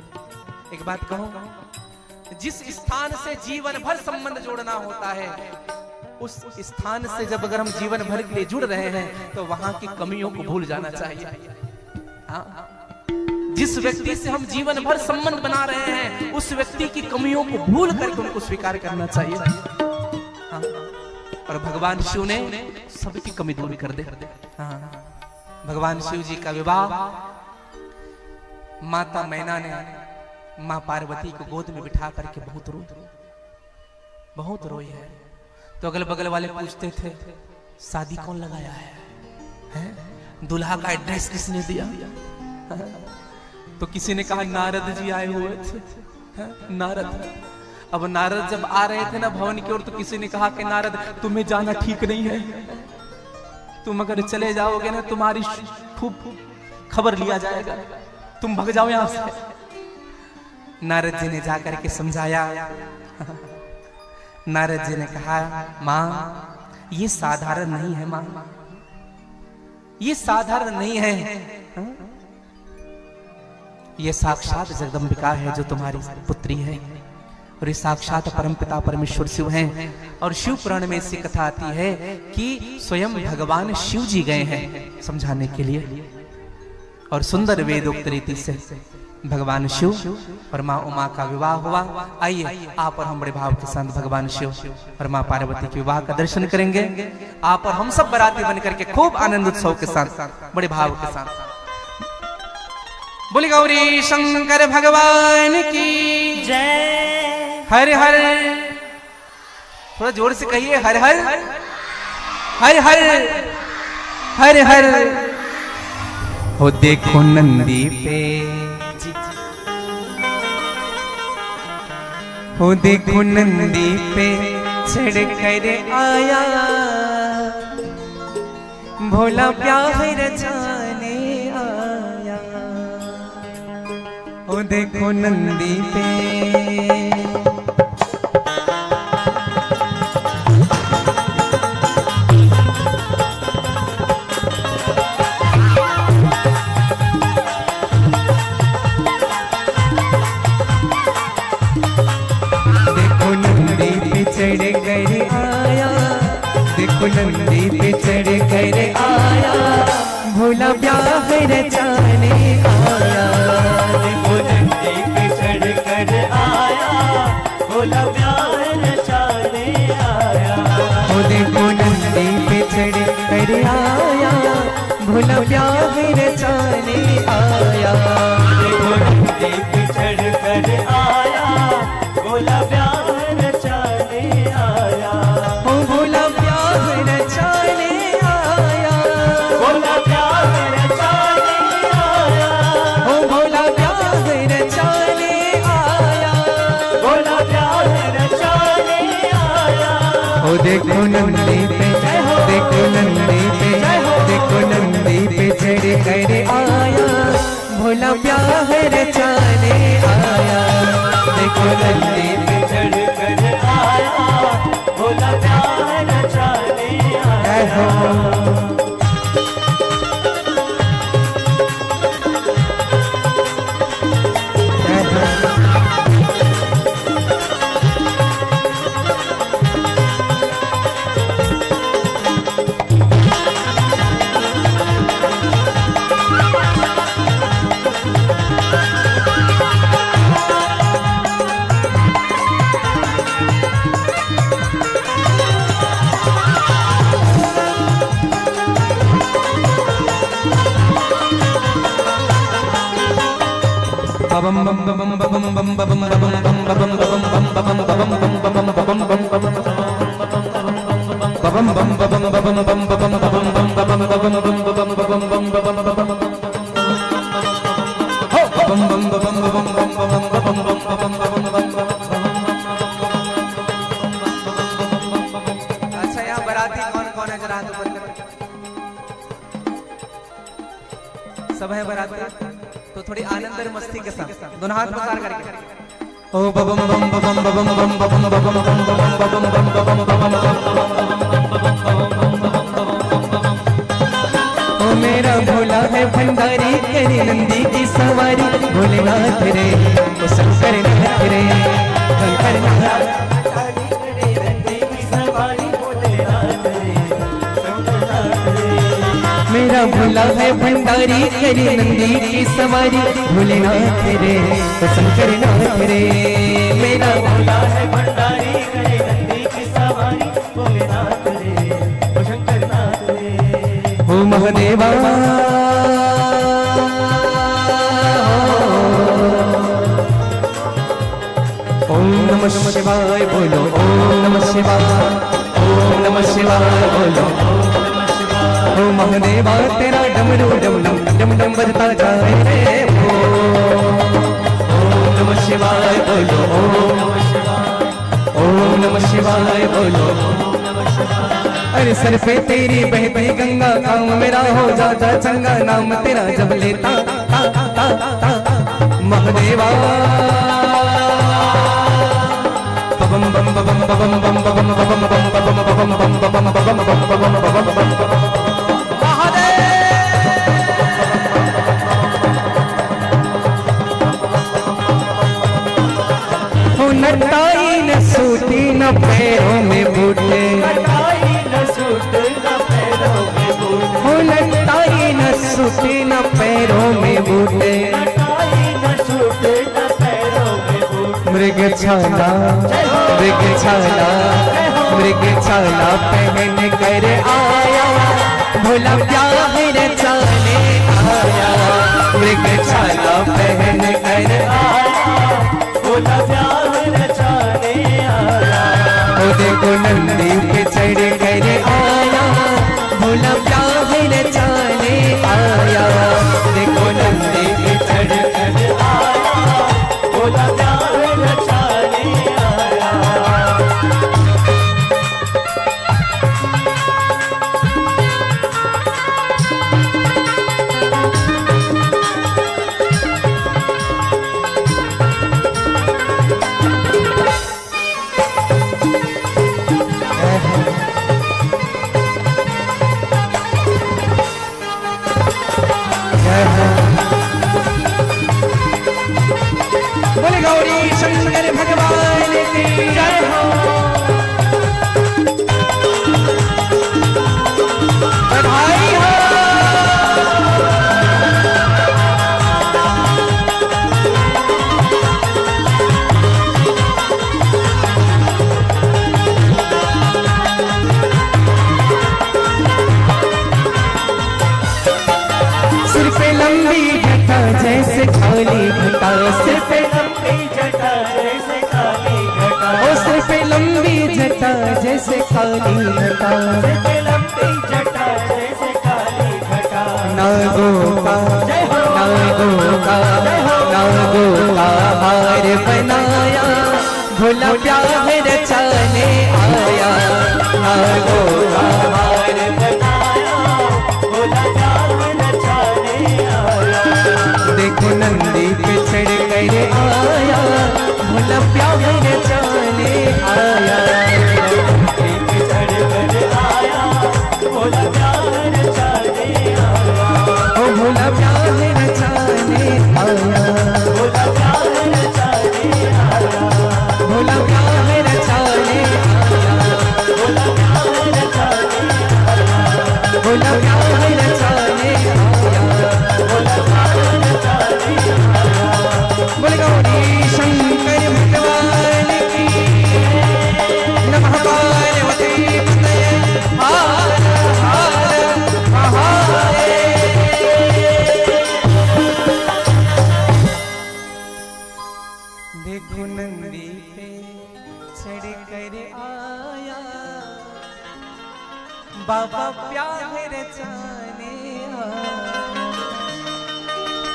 Speaker 1: एक बात कहूं, जिस स्थान से जीवन भर संबंध जोड़ना होता है, उस स्थान से जब अगर हम जीवन भर के लिए जुड़ रहे हैं तो वहां की कमियों को भूल जाना चाहिए। हाँ? जिस व्यक्ति से हम जीवन भर संबंध बना रहे हैं, उस व्यक्ति की कमियों को भूल करके उनको स्वीकार करना चाहिए। हाँ? और भगवान शिव ने सबकी कमी दूर कर दे। हाँ? भगवान शिव जी का विवाह माता मैना ने माँ पार्वती को गोद में बिठा करके बहुत रोई है। तो अगल बगल वाले पूछते थे शादी कौन लगाया है? दूल्हा का एड्रेस किसने दिया? तो किसी ने कहा नारद जी आए हुए थे। नारद। अब नारद जब आ रहे थे ना भवन की ओर, तो किसी ने कहा कि नारद तुम्हें जाना ठीक नहीं है, तुम अगर चले जाओगे ना तुम्हारी खूब खबर लिया जाएगा, तुम भाग जाओ यहां से। नारद जी ने जाकर के समझाया। नारद जी ने कहा मां ये साधारण नहीं है, मां ये साधारण नहीं है, ये साक्षात जगदम्बिका है जो तुम्हारी पुत्री है, और ये साक्षात परमपिता परमेश्वर शिव हैं। और शिव पुराण में ऐसी कथा आती है कि स्वयं भगवान शिव जी गए हैं समझाने के लिए, और सुंदर वेदोक्त रीति से भगवान शिव और माँ उमा का विवाह हुआ। आइए आप और हम बड़े भाव के साथ भगवान शिव और माँ पार्वती के विवाह का दर्शन करेंगे। आप और हम सब बराती बनकर के खूब आनंद उत्सव के साथ बड़े भाव के साथ। बोले गौरी शंकर भगवान की
Speaker 2: जय।
Speaker 1: हर हर, थोड़ा जोर से कहिए हर हर हर हर हर हर। हो देखो नंदी पे, हो देखो नंदी पे चढ़ कर आया, भोला प्यार रचाने आया। हो देखो नंदी पे, चढ़ कर आया, देखो नंदी पे चढ़ कर आया, भोला प्यार रचाने आया।
Speaker 2: देखो नंदी पे चढ़ कर आया, भोला प्यार रचाने आया।
Speaker 1: ओ देखो नंदी पे चढ़ कर आया, भोला प्यार रचाने आया।
Speaker 2: देखो नंदी पे चढ़ कर आया, भोला प्यार
Speaker 1: देखो नंदी पे, देखो नंदी पे, देखो नंदी पे चढ़ कर आया, भोला प्यार रचाने आया। देखो नंदी पे
Speaker 2: चढ़ कर आया, भोला प्यार रचाने आया।
Speaker 1: अच्छा यहाँ बराती कौन कौन है जरा हाथ ऊपर करके? सब है बराती, तो थोड़ी आनंद और मस्ती के साथ दोनों हाथ पसार करके ओ बबम बम बम बम बम बम बम बम ओ मेरा भोला है भंडारी तेरी नंदी की नाथ रे, ओ शंकर नाथ रे, शंकर नाथ। मेरा भोला है भंडारी करे नंदी की सवारी, भोलेनाथ रे, ओ शंकर नाथ रे। मेरा
Speaker 2: भोला है भंडारी करे नंदी की सवारी, भोलेनाथ रे, ओ शंकर नाथ रे।
Speaker 1: ओ महादेवा ओम नमः शिवाय बोलो, ओम नमः शिवाय, ओम नमः शिवाय बोलो। ओ महादेवा तेरा डमरू डम डम डम डम बजता जाए रे, ओम नमः शिवाय बोलो, ओम नमः शिवाय बोलो। अरे सर पे तेरी बहती गंगा, काम मेरा हो जाता चंगा, नाम तेरा जब लेता ता ता ता महादेवा। बम बम बम बम बम बम बम बम बम बम बम बम बम बम बम। नटाई न सूती न पैरों में बूटे,
Speaker 2: नटाई न सूती न पैरों में बूटे,
Speaker 1: हो नटाई न सूती न पैरों में बूटे,
Speaker 2: नटाई न सूती न पैरों में बूटे।
Speaker 1: मृग छाला पहन कर आया, भोला प्यार रचाने आया, मृग छाला पहन कर आया,
Speaker 2: भोला प्यार रचाने आया।
Speaker 1: ओ देखो नंदी पे चढ़ कर आया, भोला प्यार रचाने आया, देखो नंदी पे चढ़ कर
Speaker 2: आया, भोला प्यार रचाने आया।
Speaker 1: बोले गौरी शंकर भगवान की जय हो। बधाई हो। सिर पे लंबी जटा जैसे खाली घटा, सिर पे
Speaker 2: लंबी जटा जैसे काली घटा,
Speaker 1: ओ सिर पे लंबी जटा जैसे काली घटा,
Speaker 2: सिर पे लंबी जटा जैसे काली घटा।
Speaker 1: नागो का हार बनाया, भोला प्यार रचाने आया, नागो का
Speaker 2: हार बनाया, भोला प्यार रचाने आया।
Speaker 1: देखो नंदी पे चढ़ कर आया, भोला प्यार रचाने आया,
Speaker 2: नंदी पे चढ़ कर आया, भोला प्यार रचाने आया।
Speaker 1: ओ भोला प्यार रचाने आया,
Speaker 2: भोला प्यार रचाने आया,
Speaker 1: भोला प्यार रचाने आया,
Speaker 2: भोला प्यार रचाने आया,
Speaker 1: भोला प्यार रचाने आया,
Speaker 2: भोला प्यार रचाने आया।
Speaker 1: बोले गौरी शंकर भगवान की नमः। पार्वती पतये हर हर महादेव। देखो नंदी पे चढ़ कर आया, बाबा प्यार रचाने आया।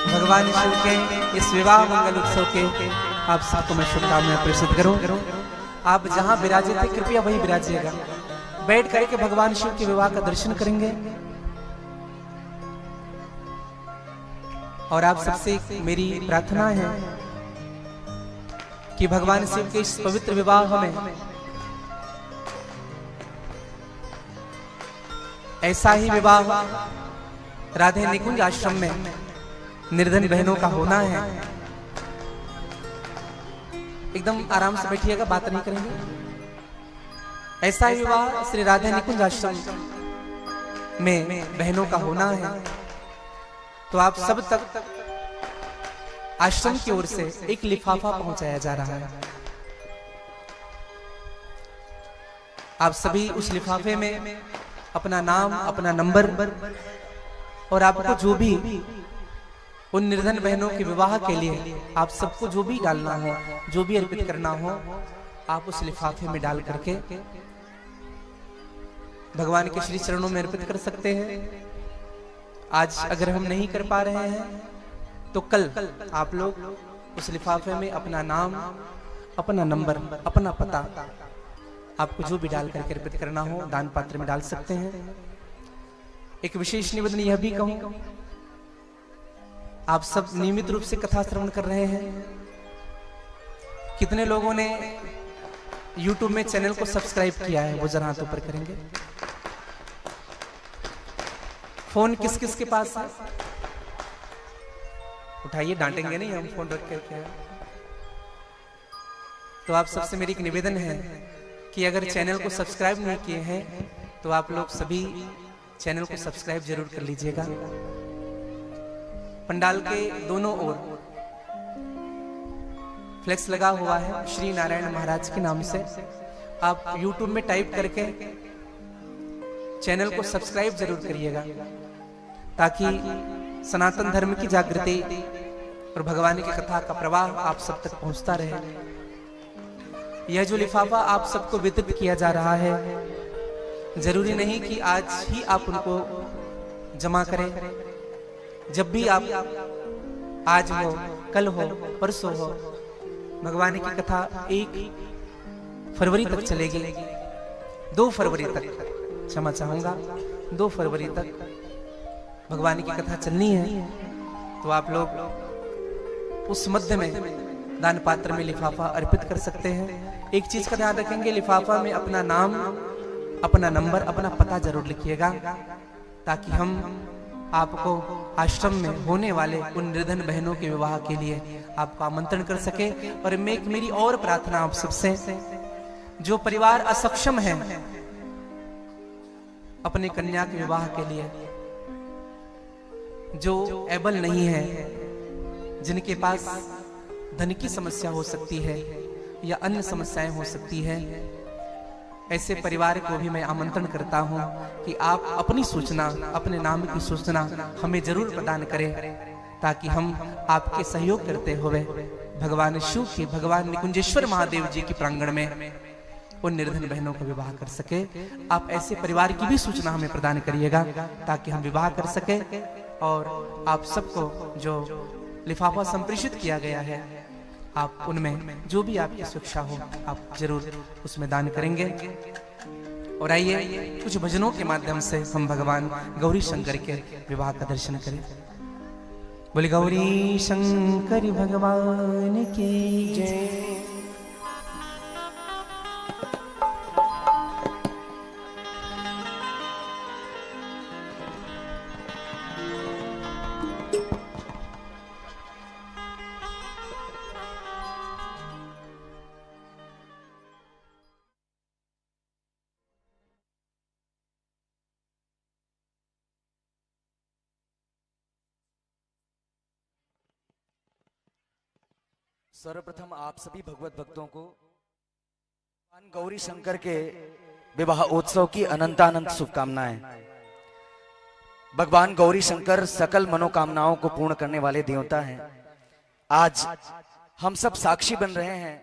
Speaker 1: भगवान शिव के इस विवाह मंगल उत्सव के आप सबको मैं शुभकामनाएं प्रेषित करूं। आप जहां विराजे थे कृपया वहीं विराजिएगा। बैठ करके भगवान शिव के विवाह का दर्शन करेंगे। और आप सबसे मेरी प्रार्थना है कि भगवान शिव के इस पवित्र विवाह में ऐसा ही विवाह राधे निकुंज आश्रम में निर्धन बहनों का होना है। एकदम आराम से बैठिएगा, बात नहीं करेंगे। ऐसा ही विवाह श्री राधा निकुंज आश्रम में बहनों का होना है, तो आप सब तक आश्रम की ओर से एक लिफाफा पहुंचाया जा रहा है। आप सभी उस लिफाफे में अपना नाम, अपना नंबर और आपको जो भी उन निर्धन बहनों के विवाह के लिए आप सबको जो भी डालना हो, जो भी अर्पित करना हो, आप उस लिफाफे में डाल करके भगवान के श्री चरणों में अर्पित कर सकते हैं। आज अगर हम नहीं कर पा रहे हैं तो कल आप लोग उस लिफाफे में अपना नाम, अपना नंबर, अपना पता, आपको जो भी डाल करके अर्पित करना हो दान पात्र में डाल सकते हैं। एक विशेष निवेदन यह भी कहूं, आप सब नियमित रूप से कथा श्रवण कर रहे हैं। कितने लोगों ने YouTube में चैनल को सब्सक्राइब किया है, वो जरा हाथ ऊपर करेंगे। फोन किस किस के पास है? उठाइए, डांटेंगे नहीं हम फोन रख करके। तो आप सबसे मेरी एक निवेदन है कि अगर चैनल को सब्सक्राइब नहीं किए हैं तो आप लोग सभी चैनल को सब्सक्राइब जरूर कर लीजिएगा। पंडाल के दोनों ओर फ्लेक्स लगा हुआ है श्री नारायण महाराज के नाम से। आप YouTube में टाइप करके चैनल को सब्सक्राइब जरूर करिएगा, ताकि सनातन धर्म की जागृति और भगवान की कथा का प्रवाह आप सब तक पहुंचता रहे। यह जो लिफाफा आप सबको वितरित किया जा रहा है, जरूरी नहीं कि आज ही आप उनको जमा करें। जब भी आप, आज हो, कल हो, परसों हो, भगवान की कथा 1 फरवरी तक चलेगी। 2 फरवरी तक, क्षमा चाहूंगा, 2 फरवरी तक भगवान की कथा चलनी है। तो आप लोग उस मध्य में दान पात्र में लिफाफा अर्पित कर सकते हैं। एक चीज का ध्यान रखेंगे, लिफाफा में अपना नाम, अपना नंबर, अपना पता जरूर लिखिएगा, ताकि हम आपको आश्रम में होने वाले उन निर्धन बहनों के विवाह के लिए आपको आमंत्रण कर सके। और मेरी और प्रार्थना आप सबसे, जो परिवार असक्षम है अपने कन्या के विवाह के लिए, जो एबल नहीं है, जिनके पास धन की समस्या हो सकती है या अन्य समस्याएं हो सकती है, ऐसे परिवार को भी मैं आमंत्रण करता हूं कि आप अपनी सूचना, अपने नाम की सूचना हमें जरूर प्रदान करें, ताकि हम आपके सहयोग करते हुए भगवान शिव के, भगवान निकुंजेश्वर महादेव जी के प्रांगण में उन निर्धन बहनों का विवाह कर सके। आप ऐसे परिवार की भी सूचना हमें प्रदान करिएगा, ताकि हम विवाह कर सके। और आप सबको जो लिफाफा संप्रेषित किया गया है, आप उनमें जो भी आपकी शिक्षा हो आप जरूर उसमें दान करेंगे। और आइए कुछ भजनों के माध्यम से हम भगवान गौरी शंकर के विवाह का दर्शन करें। बोले गौरी शंकर भगवान की जय।
Speaker 3: सर्वप्रथम आप सभी भगवत भक्तों को भगवान गौरी शंकर के विवाह उत्सव की अनंत अनंत शुभकामनाएं। भगवान गौरी शंकर सकल मनोकामनाओं को पूर्ण करने वाले देवता हैं। आज हम सब साक्षी बन रहे हैं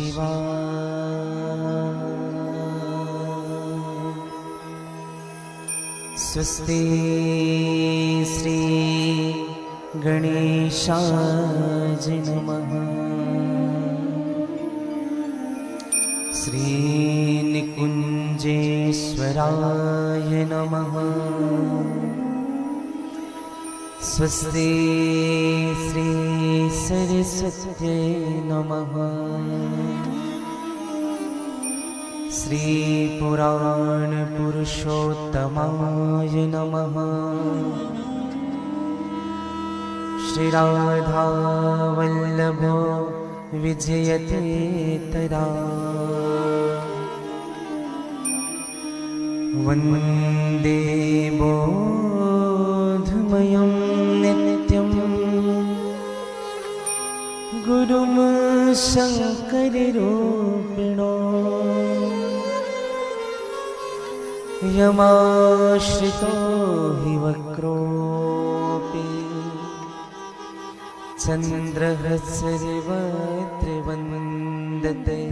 Speaker 1: शिवाय। स्वस्ति श्री गणेशाय नमः। श्री निकुंजेश्वराय नमः। स्वस्ति श्री सरस्वत्यै नमः। श्री पुराण पुरुषोत्तमाय नमः। श्री राधा वल्लभो विजयते तदा। वन्दे बोधमयं नित्यं गुरुं शङ्कररूपिणो। यमाश्रितो हि वक्रोऽपि चन्द्रः सर्वत्र वन्दते।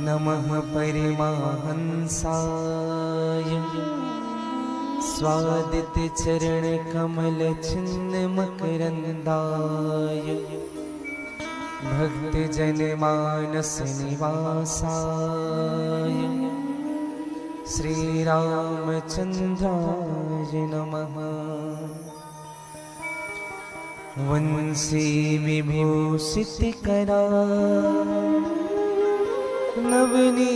Speaker 1: नमः परमहंसाय स्वादितचरणकमलचिन्नमकरन्दाय भक्तजनमानसनिवासाय श्रीरामचन्द्राय नमः। वंशी विभूषितकरा नवनीरदाभात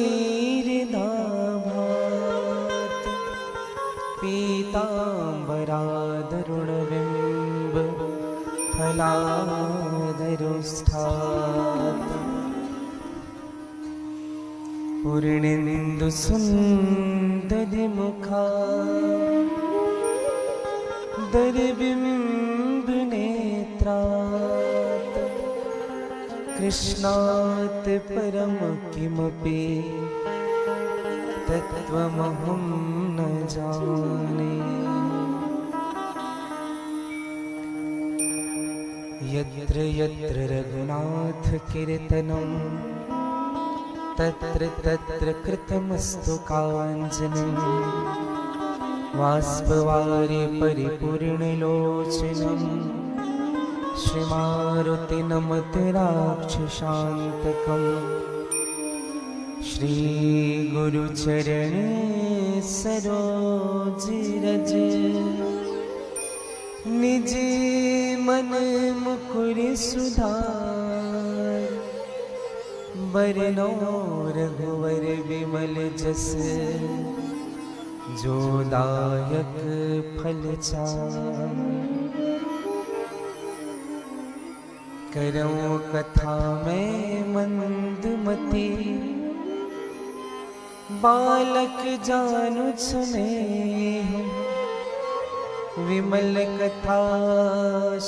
Speaker 1: पीताम्बरादरुणबिम्ब फलादरुष्ठात् पूर्णेन्दुसुन्दरमुखा दरबिम्बनेत्रात् कृष्णात् परम किमपि तत्त्वमहं न जाने। यत्र यत्र रघुनाथ कीर्तनं तत्र तत्र कृतमस्तु काञ्चनं। बाष्पवारि परिपूर्णलोचनं श्रीमारुतिनमते राक्षसान्तकम्। श्रीगुरुचरणे सरोज रज निज मन मुकुर सुधार। बरनो रघुवर विमल जस जो दायक फल चार। करूं कथा में मंदमती बालक जानु सुने। विमल कथा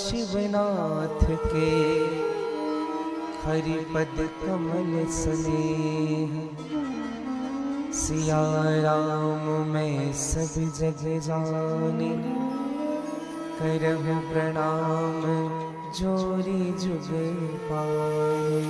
Speaker 1: शिवनाथ के हरिपद कमल स्नेह। सिया राम मैं सब जग जाने करहूं प्रणाम जोरी जुग पाए।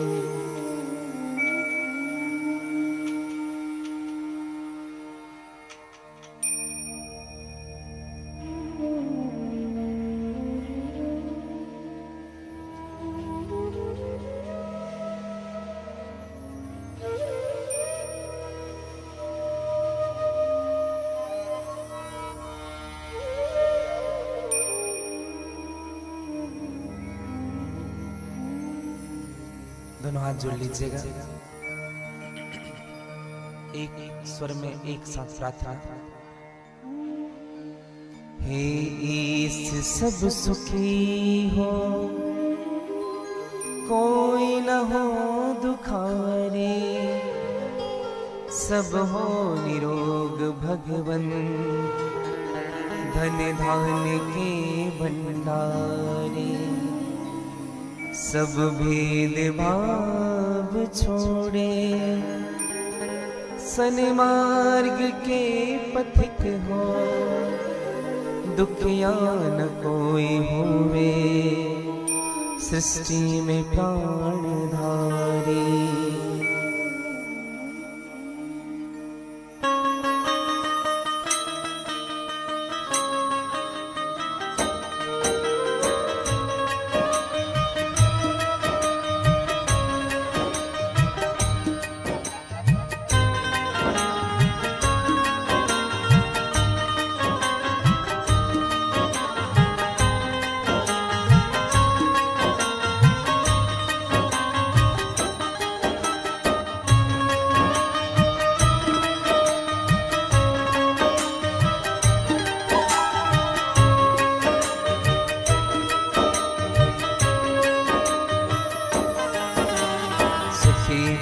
Speaker 1: दोनों हाथ जोड़ लीजिएगा। एक स्वर में एक साथ प्रार्थना। हे ईश सब सुखी हो कोई न हो दुखारे। सब हो निरोग भगवन धन धान के भंडारे। सब भेद भाव छोड़े सन्मार्ग के पथिक हो। दुखिया न कोई होवे सृष्टि में प्राणधारी।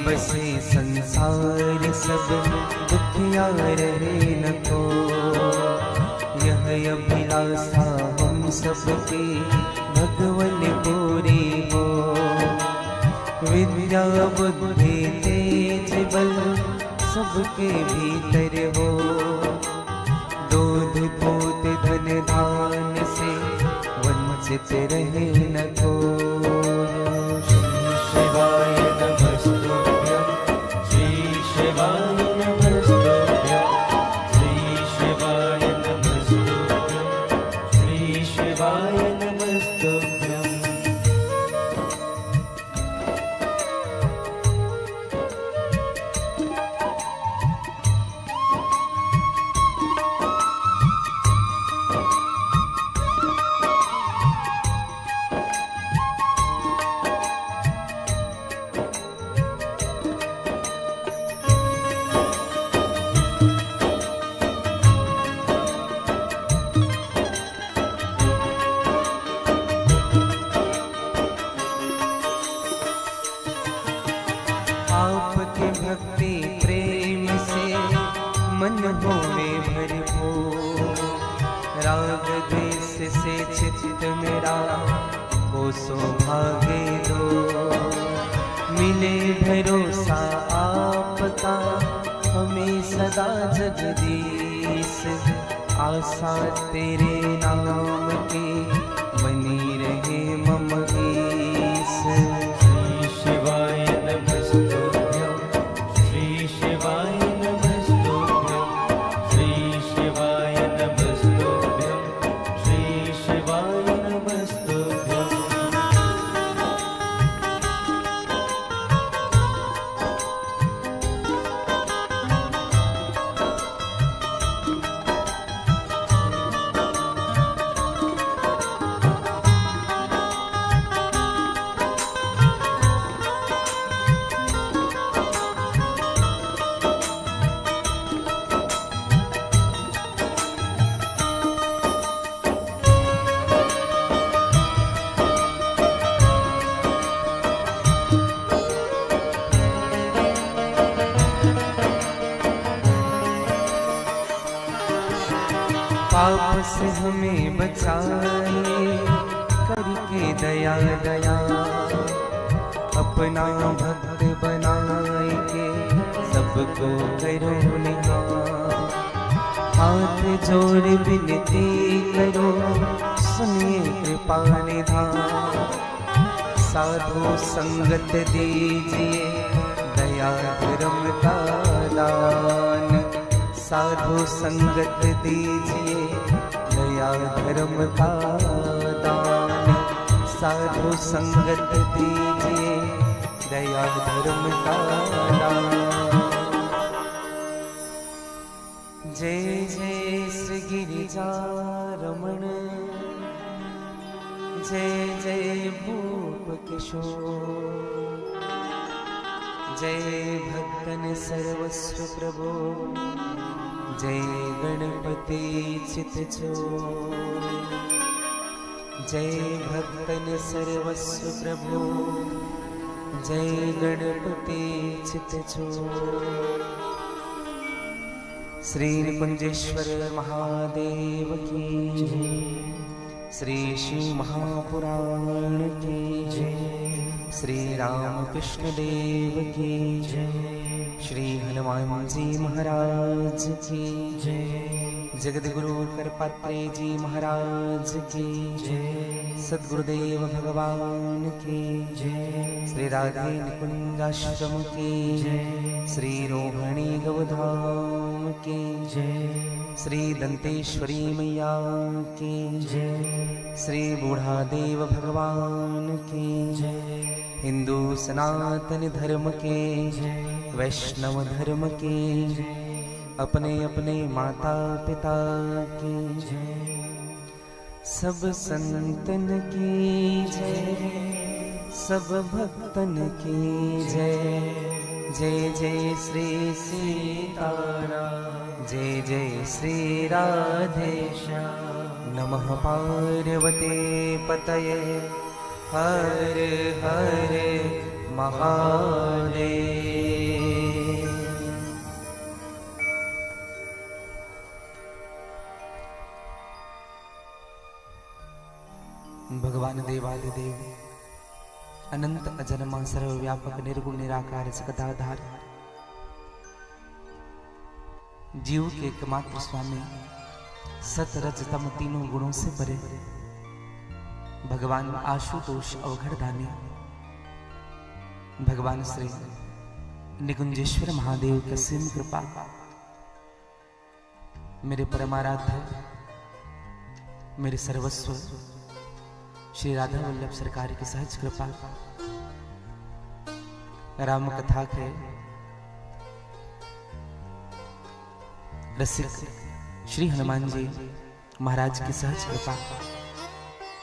Speaker 1: बसे संसार सब दुखिया रहे न को, यह अभिलाषा हम सबके भगवन पूरी हो। विद्या बुद्धि तेज बल सबके भीतर हो, दूध दूध धन धान से वंचित रहे न को।
Speaker 2: शिवाय नमस्तुभ्यं, श्री शिवाय नमस्तुभ्यं, श्री शिवाय नमस्तुभ्यं, श्री शिवाय नमस्तुभ्यं।
Speaker 1: आपके भक्ति प्रेम से मन होवे भरपूर, राग द्वेष से चित्त मेरा को सौभाग्य दो। मिले भरोसा आपका हमें सदा जगदीश, आशा तेरे नाम की बनी रहे मम ईश।
Speaker 2: शिवाय नमस्तुभ्यं, श्री शिवाय नमस्तुभ्यं, श्री शिवाय नमस्तुभ्यं, श्री शिवाय नमस्तुभ्यं।
Speaker 1: पाप से हमें बचाए करके दया दया, अपना भक्त बनाए के सबको करो निहार। हाथ जोड़ विनती करो सुनिए कृपा निधान, साधु संगत दीजिए दया धर्म का दान। साधु संगत दीजिए दया धर्म का दान, साधु संगत दीजिए दया धर्म का दान। जय जय श्री गिरिजारमण, जय जय भूप किशोर, जय भक्तन सर्वस्व प्रभो, जय गणपति चितचोर। जय भक्तन सर्वस्व प्रभो, जय गणपति चितचोर। श्री निकुंजेश्वर महादेव की जय, श्री शिव महापुराण की जय, श्री राम कृष्ण देव की जय। श्री हनुमान जी महाराज की जय। जगद्गुरु करपात्रे जी महाराज की जय। सद्गुरुदेव भगवान की जय। श्री राधे निकुंजाश्रम की जय। श्री रोहिणी गौधाम की जय। श्री दंतेश्वरी मैया की जय। श्री बूढ़ा देव भगवान की जय। हिंदू सनातन धर्म के जय। वैष्णव धर्म के जय। अपने अपने माता पिता की जय। सब संतन की जय। सब भक्तन की जय। जय जय श्री सीताराम। जय जय श्री राधेश्याम। नमः पार्वते पतये हर हर महादेव। भगवान देवादिदेव अनंत अजन्मा सर्वव्यापक निर्गुण निराकार जगदाधार जीव के एकमात्र स्वामी सत रज तम तीनों गुणों से परे भगवान आशुतोष अवघड़दानी भगवान श्री निकुंजेश्वर महादेव की असीम कृपा मेरे परमाराध्य मेरे सर्वस्व श्री राधा वल्लभ सरकार की सहज कृपा राम कथा के रसिक श्री हनुमान जी महाराज की सहज कृपा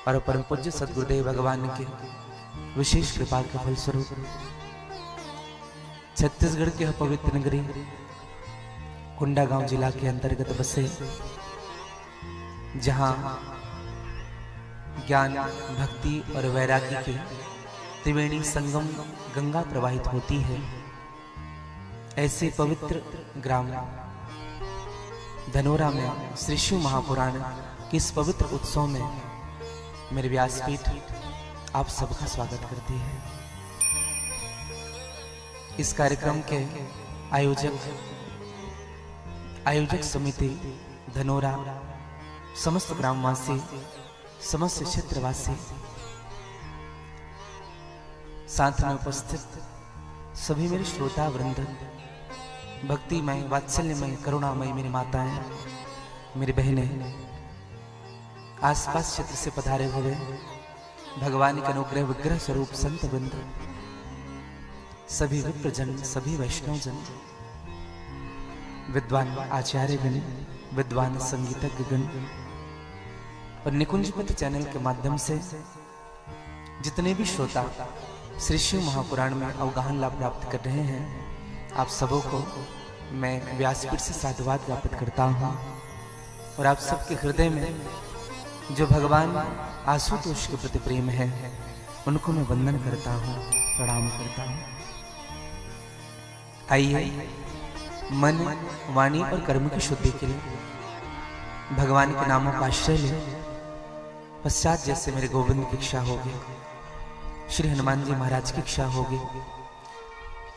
Speaker 1: और परम पूज्य सद्गुरुदेव भगवान के विशेष कृपा के फलस्वरूप छत्तीसगढ़ के पवित्र नगरी कोंडागांव जिला के अंतर्गत बसे जहां ज्ञान भक्ति और वैराग्य की त्रिवेणी संगम गंगा प्रवाहित होती है, ऐसे पवित्र ग्राम धनोरा में श्री शिव महापुराण के इस पवित्र उत्सव में मेरे व्यासपीठ आप सबका स्वागत करती है। इस कार्यक्रम के आयोजक समिति धनोरा, समस्त ग्रामवासी, समस्त क्षेत्रवासी, साथ में उपस्थित सभी मेरे श्रोता वृंद, भक्तिमय वात्सल्यमय करुणामय मेरी माताएं, मेरी बहनें, आसपास क्षेत्र से पधारे हुए भगवान के अनुग्रह विग्रह स्वरूप संत वृंद, सभी विप्रजन, सभी वैष्णवजन, विद्वान आचार्यगण, विद्वान संगीतज्ञगण और निकुंजपति चैनल के माध्यम से जितने भी श्रोता श्री शिव महापुराण में अवगाहन लाभ प्राप्त कर रहे हैं, आप सबों को मैं व्यासपीठ से साधुवाद ज्ञापित करता हूँ और आप सबके हृदय में जो भगवान आशुतोष के प्रति प्रेम है उनको मैं वंदन करता हूँ, प्रणाम करता हूँ। आइए मन, वाणी और कर्म की शुद्धि के लिए भगवान के नामों का आश्रय ले। पश्चात जैसे मेरे गोविंद की इच्छा होगी, श्री हनुमान जी महाराज की इच्छा होगी,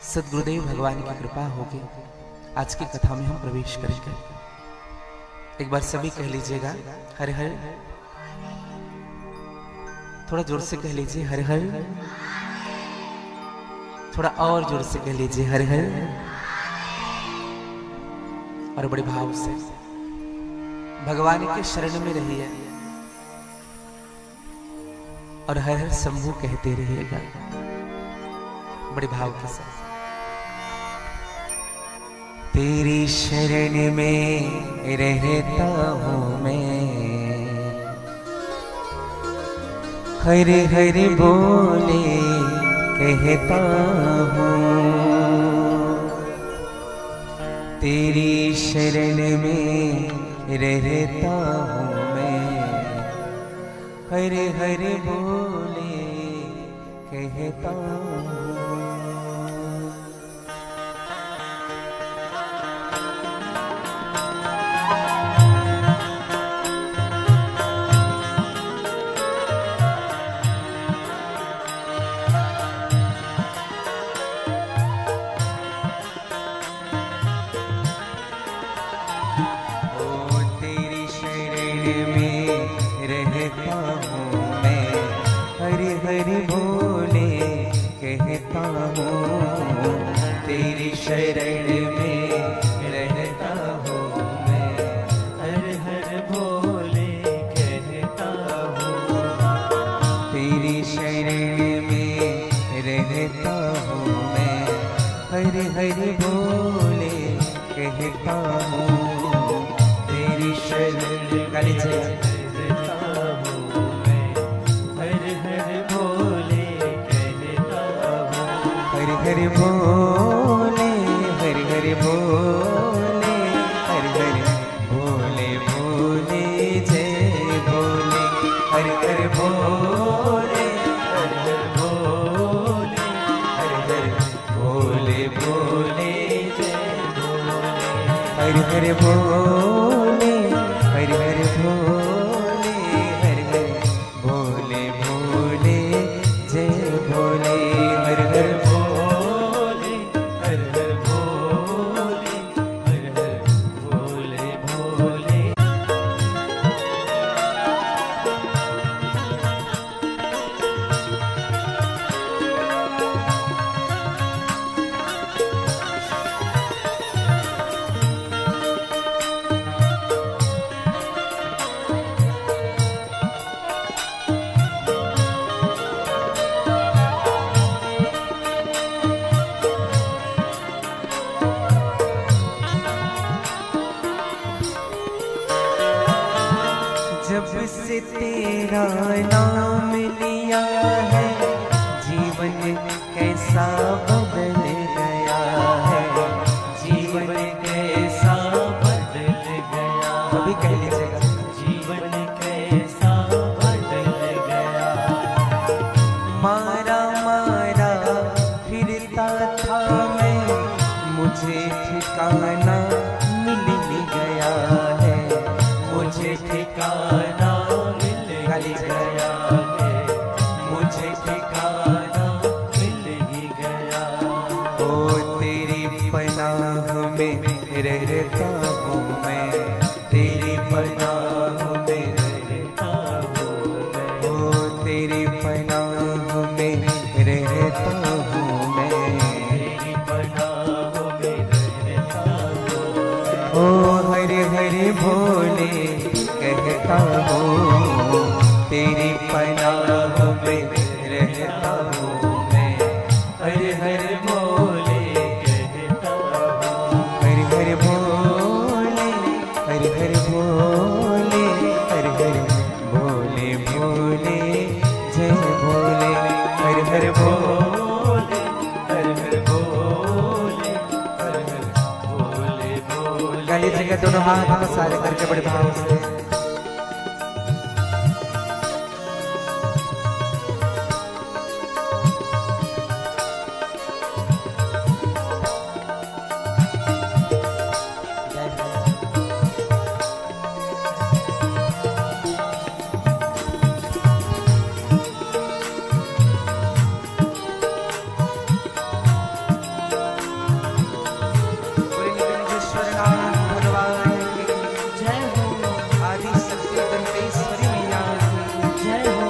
Speaker 1: सद्गुरुदेव भगवान की कृपा होगी, आज की कथा में हम प्रवेश करेंगे। एक बार सभी कह लीजिएगा हर हर, थोड़ा जोर से कह लीजिए हर हर, थोड़ा और जोर से कह लीजिए हर हर, और बड़े भाव से भगवान के शरण में रहिए और हर हर शंभु कहते रहिएगा बड़े भाव के साथ। तेरी शरण में रहता हूँ मैं, हरे हरे बोले कहता हूँ। तेरी शरण में रहता हूँ मैं, हरे हरे बोले कहता हूँ। में रहता हूँ मैं, हरि हरि बोले कहता हूँ, तेरी शरण में रहता हूँ मैं,
Speaker 2: हर हर भोले कहता हूँ।
Speaker 1: तेरी शरण में रहता हूँ मैं, हरि हरि बोले कहता हूँ, तेरी शरण गाली से
Speaker 2: रहता हूँ मैं, हर हर भोले कहता हूँ।
Speaker 1: हरि हरि बोले, हरि हरि बोले, हरि हरि बोले बोले जय बोले, हरि हरि बोले,
Speaker 2: हर हर भोले,
Speaker 1: हरि हरि बोले बोले
Speaker 2: जय भोले।
Speaker 1: हरि हरि बोले, हरि हरि बोले, हरि हरि बोले बोले जय भोले, हरि हरि
Speaker 2: भोले, हर हर भोले, हर हर भोले भोले।
Speaker 1: जब से तेरा नाम लिया है, जीवन कैसा बदल गया है,
Speaker 2: जीवन कैसा बदल गया,
Speaker 1: अभी कह लीजिएगा।
Speaker 2: जीवन कैसा बदल गया।
Speaker 1: मारा मारा फिरता था मैं, मुझे ठिकाना मिल गया है,
Speaker 2: मुझे ठिकाना मिल गया है, मुझे ठिकाना मिल ही गया।
Speaker 1: ओ तेरी पनाह में रहता हूँ मैं, तेरी पनाह में
Speaker 2: रहता हूँ मैं,
Speaker 1: ओ तेरी पनाह में रहता हूँ मैं,
Speaker 2: तेरी पनाह में रहता हूँ मैं।
Speaker 1: ओ हरि हरि भोले कहता हूँ, तेरी पनाह में रहता हूँ मैं,
Speaker 2: हर हर भोले कहता हूँ।
Speaker 1: हरि हरि बोले, हरि हरि बोले, हरि हरि बोले बोले जय भोले, हरि हरि बोले,
Speaker 2: हर हर भोले, हर हर भोले भोले।
Speaker 1: गाली जगह दोनों हाथ सारे करके बड़े भाव से
Speaker 2: जय हो,
Speaker 1: आदि शक्ति दंतेश्वरी मैया की
Speaker 2: जय हो।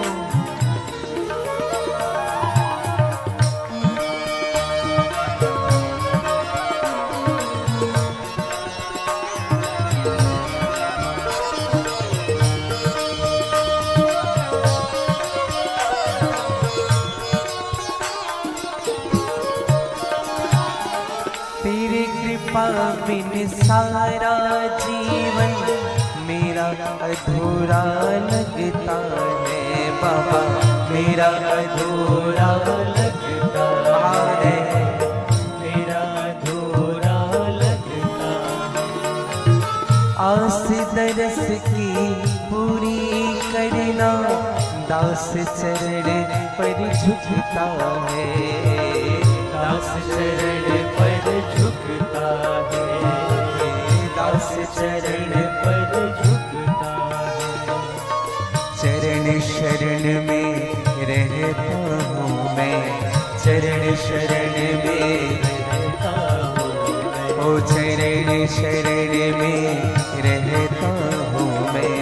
Speaker 1: तेरी कृपा बिन सारा जीवन मेरा अधूरा लगता है बाबा, मेरा अधूरा
Speaker 2: लगता
Speaker 1: है,
Speaker 2: मेरा अधूरा लगता है।
Speaker 1: आस दरस की पूरी करना, दास चरण पर झुकता है,
Speaker 2: दास चरण पर झुकता है, दास चरण पर झुकता है।
Speaker 1: चरण शरण में रहता हूँ मैं, चरण शरण में
Speaker 2: रहता हूँ मैं,
Speaker 1: ओ चरण शरण में रहता हूँ मैं,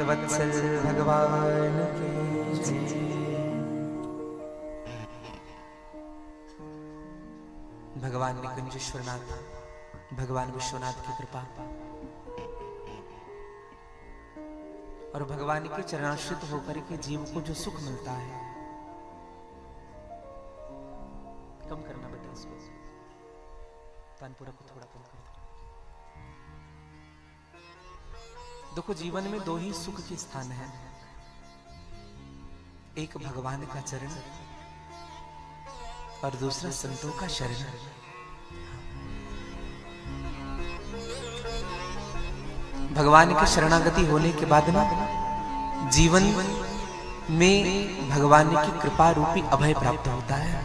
Speaker 1: भक्तवत्सल भगवान की जय। भगवान निकुंजेश्वरनाथ, भगवान विश्वनाथ की कृपा और भगवान के चरणाश्रित होकर के जीव को जो सुख मिलता है, कम करना बेटा इसको, तानपुरा को थोड़ा कम कर दो। देखो जीवन में दो ही सुख के स्थान हैं, एक भगवान का चरण और दूसरा संतों का शरण। भगवान की शरणागति होने के बाद ना जीवन में भगवान की कृपा रूपी अभय प्राप्त होता है।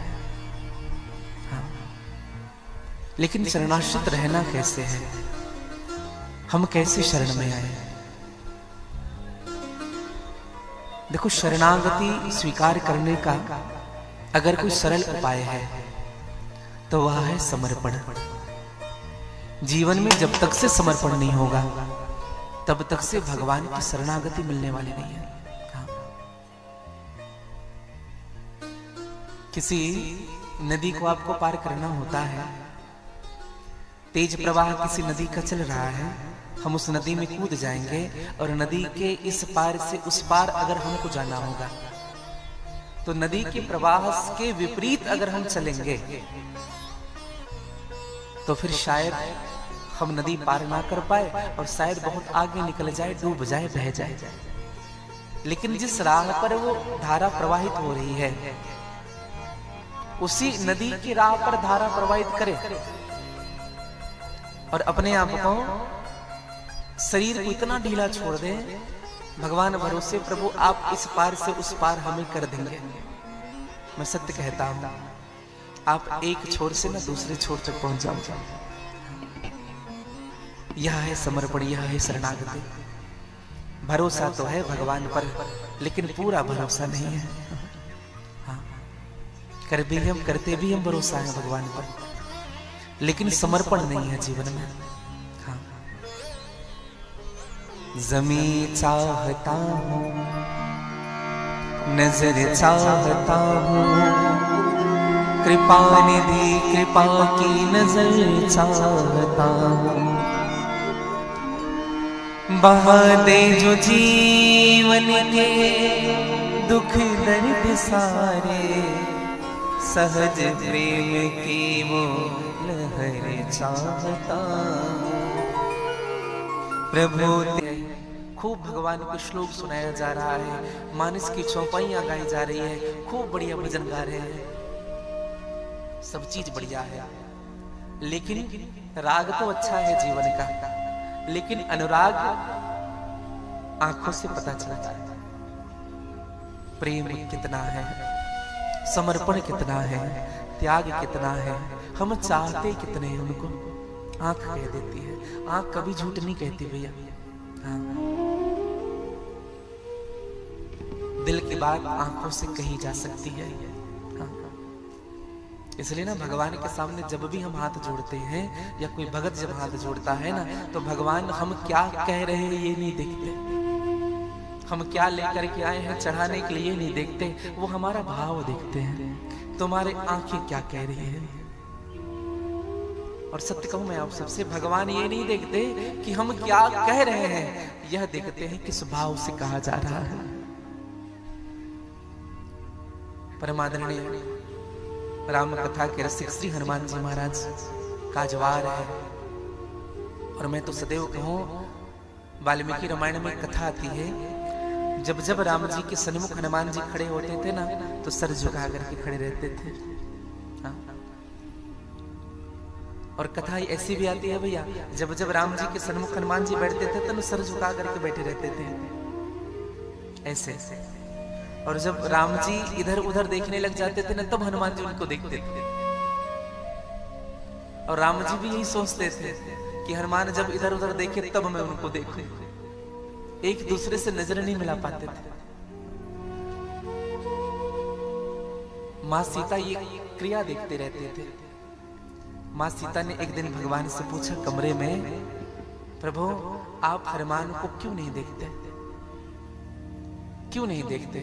Speaker 1: हाँ। लेकिन शरणाश्रित रहना कैसे है, हम कैसे शरण में आए? देखो शरणागति स्वीकार करने का अगर कोई सरल उपाय है तो वह है समर्पण। जीवन में जब तक से समर्पण नहीं होगा तब तक से भगवान की शरणागति मिलने वाली नहीं है। हाँ। किसी नदी को आपको पार करना होता है, तेज प्रवाह किसी नदी का चल रहा है, हम उस नदी में कूद जाएंगे और नदी के इस पार से उस पार अगर हमको जाना होगा तो नदी के प्रवाह के विपरीत अगर हम चलेंगे तो फिर शायद हम नदी पार ना कर पाए और शायद बहुत आगे निकल जाए, डूब जाए, बह जाए। लेकिन जिस राह पर वो धारा प्रवाहित हो रही है उसी नदी की राह पर धारा प्रवाहित करे और अपने आप को शरीर को इतना ढीला छोड़ दे, भगवान भरोसे प्रभु आप इस पार से उस पार हमें कर देंगे। मैं सत्य कहता हूं, आप एक छोर से ना दूसरे छोर तक पहुंच जाओगे। यह है समर्पण, यह है शरणागति। भरोसा तो है भगवान पर लेकिन पूरा भरोसा नहीं है। हाँ। करते भी हम भरोसा है भगवान पर लेकिन समर्पण नहीं है जीवन में। हाँ। ज़मीं चाहता हूँ, नजर चाहता हूँ, कृपा निधि कृपा की नजर चाहता हूँ, बहा दे जो जीवन के दुख दर्द सारे, सहज प्रेम की वो लहर चाहता प्रभु। खूब भगवान को श्लोक सुनाया जा रहा है, मानस की चौपाइयां गाई जा रही है, खूब बढ़िया भजन गा रहे हैं, सब चीज बढ़िया है। लेकिन राग तो अच्छा है जीवन का, लेकिन अनुराग आंखों से पता चलता है। प्रेम कितना है, समर्पण कितना है, त्याग कितना है, हम चाहते कितने हैं उनको। आंख कह देती है, आंख कभी झूठ नहीं कहती भैया। हाँ। दिल की बात आंखों से कही जा सकती है। हाँ। इसलिए ना भगवान के सामने जब भी हम हाथ जोड़ते हैं या कोई भगत जब हाथ जोड़ता है ना तो भगवान हम क्या कह रहे हैं ये नहीं देखते, हम क्या लेकर के आए हैं चढ़ाने के लिए नहीं देखते, वो हमारा भाव देखते हैं। तुम्हारे आंखें क्या कह रही है। और सत्य कहूं मैं आप सबसे, भगवान ये नहीं देखते कि हम क्या कह रहे हैं, यह देखते हैं किस भाव से कहा जा रहा है। परमादरणीय राम कथा के रसिक श्री हनुमान जी महाराज का जवार है। और मैं तो सदैव कहूं, वाल्मीकि रामायण में कथा आती है, जब जब राम जी के सन्मुख हनुमान जी खड़े होते थे ना तो सर झुका करके खड़े रहते थे। हाँ। और कथा ऐसी भी आती है भैया, जब जब राम जी के सन्मुख हनुमान जी बैठते थे तो सर झुका करके बैठे रहते थे ऐसे। और जब राम जी इधर उधर देखने लग जाते थे ना तब हनुमान जी उनको देखते थे। और राम जी भी यही सोचते थे कि हनुमान जब इधर उधर देखे तब मैं उनको देखूं। एक दूसरे से नजर नहीं मिला पाते थे। माँ सीता ये क्रिया देखते रहते थे। माँ सीता ने एक दिन भगवान से पूछा कमरे में, प्रभु आप हनुमान को क्यों नहीं देखते। क्यों नहीं देखते?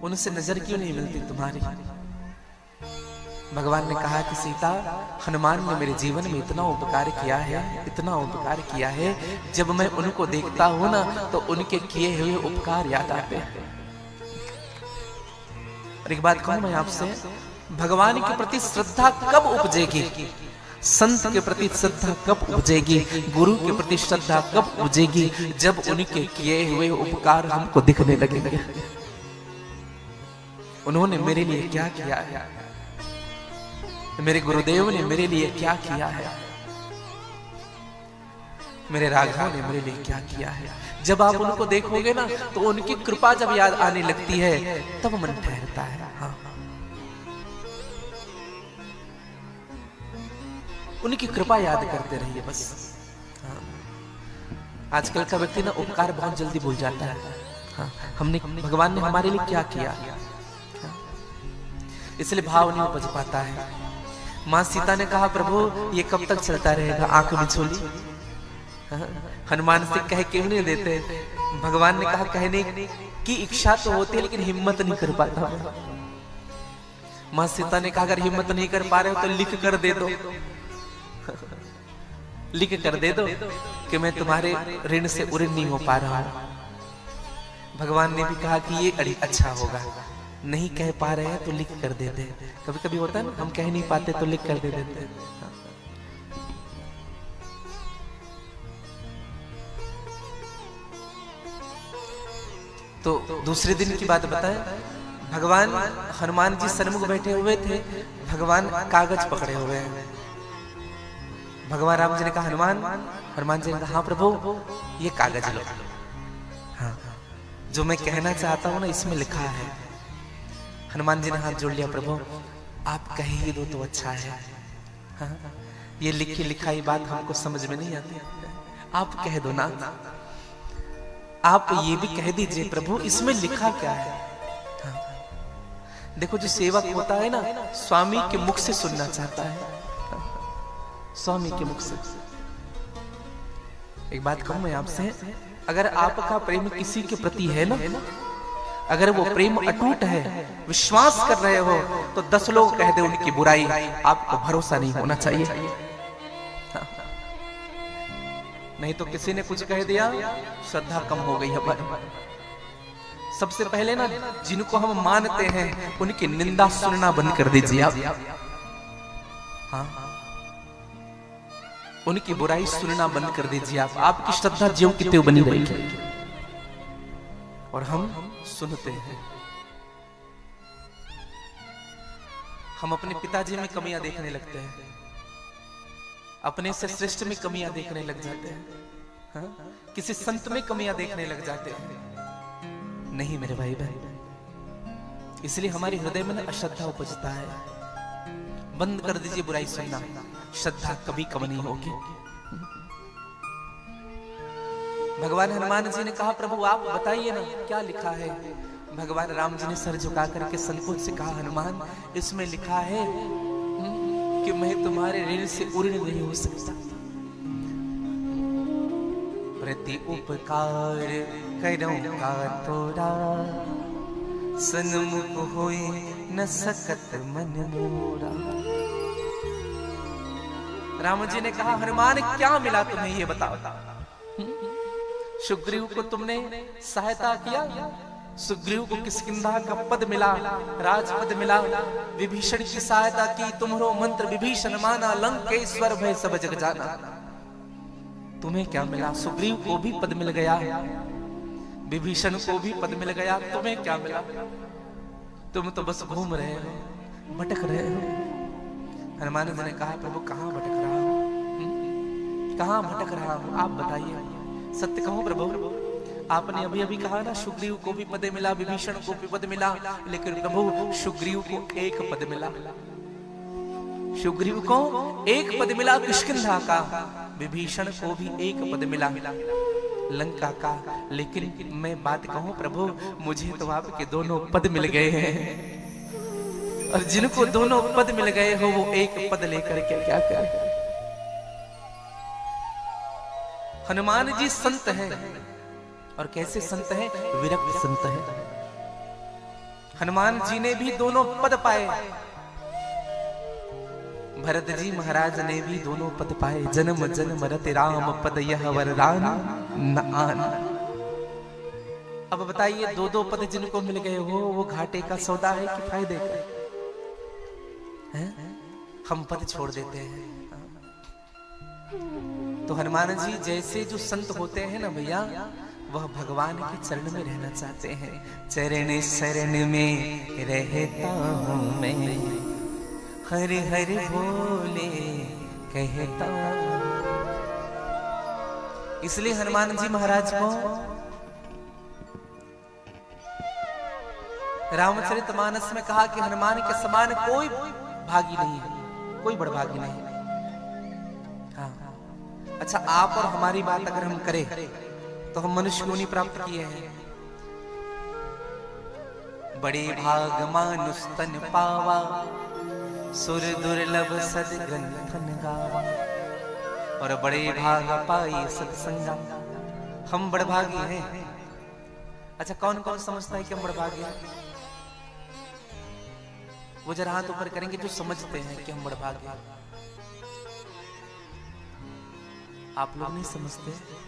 Speaker 1: उनसे नजर क्यों नहीं मिलती तुम्हारी? भगवान ने कहा कि सीता, हनुमान ने मेरे जीवन में इतना उपकार किया है, इतना उपकार किया है, जब मैं उनको देखता हूं ना तो उनके किए हुए उपकार याद आते हैं। और एक बात कहूं मैं आपसे, भगवान के प्रति श्रद्धा कब उपजेगी? संत के प्रति श्रद्धा कब उपजेगी? गुरु के प्रति श्रद्धा कब उपजेगी? जब उनके किए हुए उपकार हमको दिखने लगेंगे। उन्होंने मेरे लिए क्या किया है, मेरे गुरुदेव ने मेरे लिए क्या किया है, मेरे राघव ने मेरे लिए क्या किया है। जब आप उनको देखोगे ना तो उनकी कृपा जब याद आने लगती है तब मन ठहरता है। हाँ, उनकी कृपा याद करते रहिए बस। हाँ। आजकल का व्यक्ति ना उपकार बहुत जल्दी भूल जाता है। हाँ, हमने भगवान ने हमारे लिए क्या किया, हाँ। इसलिए भाव नहीं उपज पाता है। माँ सीता ने कहा, प्रभु ये कब तक चलता रहेगा? आंख मिचोली। हाँ, हनुमान से कह क्यों नहीं देते? भगवान ने कहा, कहने की इच्छा तो होती है लेकिन हिम्मत नहीं कर पाता। माँ सीता ने कहा, अगर हिम्मत नहीं कर पा रहे हो तो लिख कर दे दो, लिख कर दे दो कि मैं तुम्हारे ऋण से उऋण नहीं हो पा रहा हूं। भगवान ने भी कहा कि ये अच्छा होगा, नहीं कह पा रहे हैं तो लिख कर दे दे। कभी कभी होता है ना, हम कह नहीं पाते तो लिख कर दे देते। तो दूसरे दिन की बात बताएं, भगवान हनुमान जी सन्मुख बैठे हुए थे, भगवान कागज पकड़े हुए हैं। भगवान राम जी ने कहा, हनुमान जी ने कहा, हाँ प्रभु ये कागज लो। हाँ, जो मैं कहना चाहता हूं ना इसमें लिखा है। हनुमान जी ने हाथ जोड़ लिया, प्रभु आप कह ही दो तो अच्छा है। हाँ, ये लिखी लिखाई बात हमको समझ में नहीं आती, आप कह दो ना। आप ये भी कह दीजिए प्रभु इसमें लिखा क्या है। हाँ, देखो जो सेवक होता है ना, स्वामी के मुख से सुनना चाहता है, स्वामी के मुख से। एक बात कहूं मैं आपसे, अगर आपका प्रेम किसी के प्रति है ना, अगर वो प्रेम अटूट है, विश्वास कर रहे हो, तो 10 लोग कह दे उनकी बुराई, आपको भरोसा नहीं होना चाहिए। नहीं तो किसी ने कुछ कह दिया, श्रद्धा कम हो गई हमारी। सबसे पहले ना जिनको हम मानते हैं उनकी निंदा सुनना बंद कर दीजिए आप। हाँ, उनकी बुराई सुनना बंद कर दीजिए आप। आपकी श्रद्धा ज्यों की त्यों बनी रहेगी। और हम सुनते हैं। हम अपने पिताजी में कमियां देखने लगते हैं, अपने से श्रेष्ठ में कमियां देखने लग जाते हैं। हाँ? किसी संत में कमियां देखने लग जाते हैं। नहीं मेरे भाई बहन, इसलिए हमारे हृदय में ना अश्रद्धा उपजता है। बंद कर दीजिए बुराई सुनना, श्रद्धा कभी कम नहीं होगी। भगवान हनुमान जी ने कहा, प्रभु आप बताइए ना क्या लिखा है। भगवान राम जी ने सर झुका करके संकोच से कहा, हनुमान इसमें लिखा है कि मैं तुम्हारे ऋण से उऋण नहीं हो सकता। प्रति उपकार करूं का तोरा, सन्मुख होए न सकत मन मोरा। राम जी ने कहा, हनुमान क्या मिला तुम्हें ये बताओ। सुग्रीव को तुमने सहायता किया, सुग्रीव को किष्किंधा का पद मिला, राजपद मिला। विभीषण की सहायता की, तुम्हारो मंत्र विभीषण माना, लंकेश्वर भय सब जग जाना। तुम्हें क्या मिला? सुग्रीव को भी पद मिल गया, विभीषण को भी पद मिल गया, तुम्हें क्या मिला? तुम तो बस घूम रहे हो, भटक रहे हो। हनुमान जी ने कहा, प्रभु कहाँ भटक रहा हूं, कहाँ भटक रहा हूं, आप बताइए। सत्य कहूं प्रभु, आपने अभी अभी कहा ना सुग्रीव को भी पद मिला, विभीषण को भी पद मिला, लेकिन प्रभु सुग्रीव को एक पद मिला। सुग्रीव को एक पद मिला किष्किंधा का, विभीषण को भी एक पद मिला लंका का। लेकिन मैं बात कहूं प्रभु, मुझे तो आपके दोनों पद मिल गए हैं, और जिनको दोनों पद मिल गए हो वो एक पद लेकर के क्या करें। हनुमान जी संत हैं, और कैसे संत है? विरक्त संत है। हनुमान जी ने भी दोनों पद पाए, भरत जी महाराज ने भी दोनों पद पाए। जन्म जन्म रति राम पद यह वरदान न आन। अब बताइए, दो दो पद जिनको मिल गए हो, वो घाटे का सौदा है कि फायदे का है? हम पद छोड़ देते हैं। तो हनुमान जी जैसे जो संत होते हैं ना भैया, वह भगवान के चरण में रहना चाहते हैं। चरण शरण में रहता हूं मैं, हरि हरि बोले कहता। इसलिए हनुमान जी महाराज को रामचरितमानस में कहा कि हनुमान के समान कोई भागी नहीं है, कोई बड़भागी नहीं। हाँ, अच्छा, आप और हमारी बात अगर हम करें तो हम मनुष्य को नहीं प्राप्त किए हैं। बड़े भाग मानुष तन पावा, सुर दुर्लभ सद्ग्रंथन गावा, और बड़े भाग पाई सत्संगा। हम बड़भागी हैं। अच्छा, कौन कौन समझता है कि हम बड़भागी हैं? वो जरा हाथ ऊपर करेंगे जो समझते हैं कि हम बड़भागी हैं। आप लोग नहीं समझते हैं?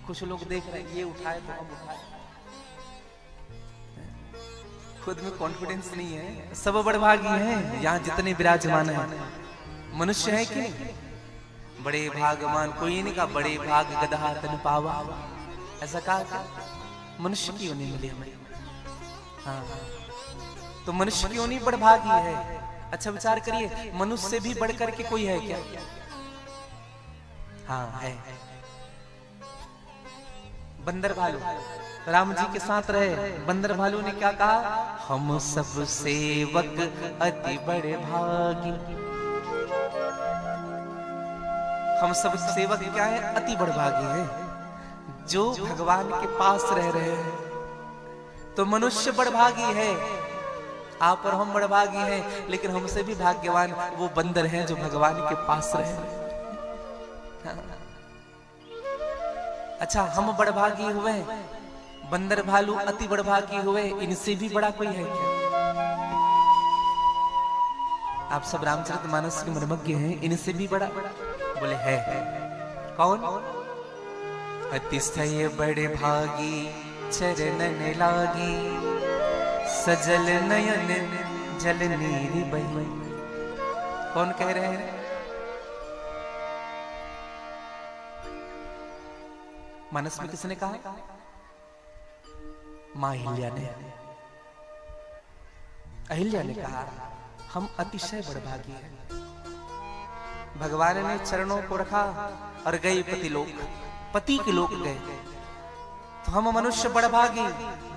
Speaker 1: कुछ लोग देख रहे हैं, ये उठाए तो हम उठाए। खुद में कॉन्फिडेंस नहीं है। सब बड़भागी हैं यहाँ जितने विराजमान हैं। मनुष्य है कि नहीं? बड़े भागमान, कोई नहीं कहा बड़े भाग गदहा तन पावा, ऐसा कहा? मनुष्य क्यों नहीं मिले हमें? हाँ, तो मनुष्य क्यों नहीं बड़भागी है? अच्छा विचार करिए, मनुष्य से भी बढ़कर के कोई है क्या? हाँ है। बंदर भालू राम जी के साथ रहे। बंदर भालू ने क्या कहा? हम सब सेवक अति बड़े भागी। हम सब सेवक क्या है? अति बड़भागी हैं, जो भगवान के पास रह रहे हैं। तो मनुष्य बड़भागी है, आप और हम बड़भागी हैं, लेकिन हमसे भी भाग्यवान वो बंदर हैं जो भगवान के पास रहे हैं। अच्छा, हम बड़भागी हुए, बंदर भालू अति बड़भागी हुए, इनसे भी बड़ा कोई है क्या? आप सब रामचरितमानस के मर्मज्ञ हैं, इनसे भी बड़ा? बोले है। कौन? अतिशय बड़े भागी चरणन लागी, सजल नयन जल नीर बही। कौन कह रहे हैं? मानस में किसने कहा? मां अहिल्या ने। अहिल्या ने कहा हम अतिशय बड़भागी हैं। भगवान ने चरणों को रखा और गए पतिलोक, पति के लोक गए। तो हम मनुष्य बड़भागी,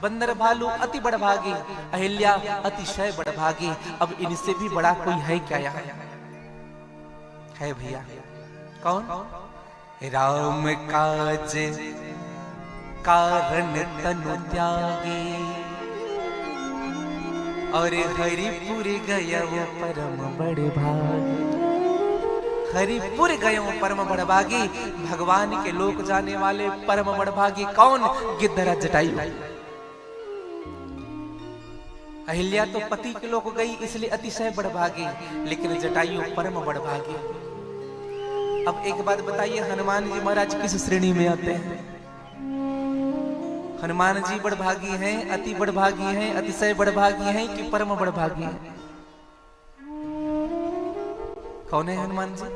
Speaker 1: बंदर भालू अति बड़भागी, अहिल्या अतिशय बड़भागी। अब इनसे भी बड़ा कोई है क्या यहाँ? है भैया। कौन? राम काज कारण तनु त्यागी, और हरिपुर गया वो परम बड़े भागी। हरिपुर गयो परम बड़भागी, भगवान के लोक जाने वाले परम बड़भागी। कौन? गिद्धरा जटायु। अहिल्या तो पति के लोक गई इसलिए अतिशय बड़भागी, लेकिन जटायु परम बड़भागी। अब एक बात बताइए, हनुमान जी महाराज किस श्रेणी में आते हैं? हनुमान जी बड़भागी हैं, अति बड़भागी हैं, अतिशय बड़भागी हैं कि परम बड़भागी हैं? कौन है हनुमान जी?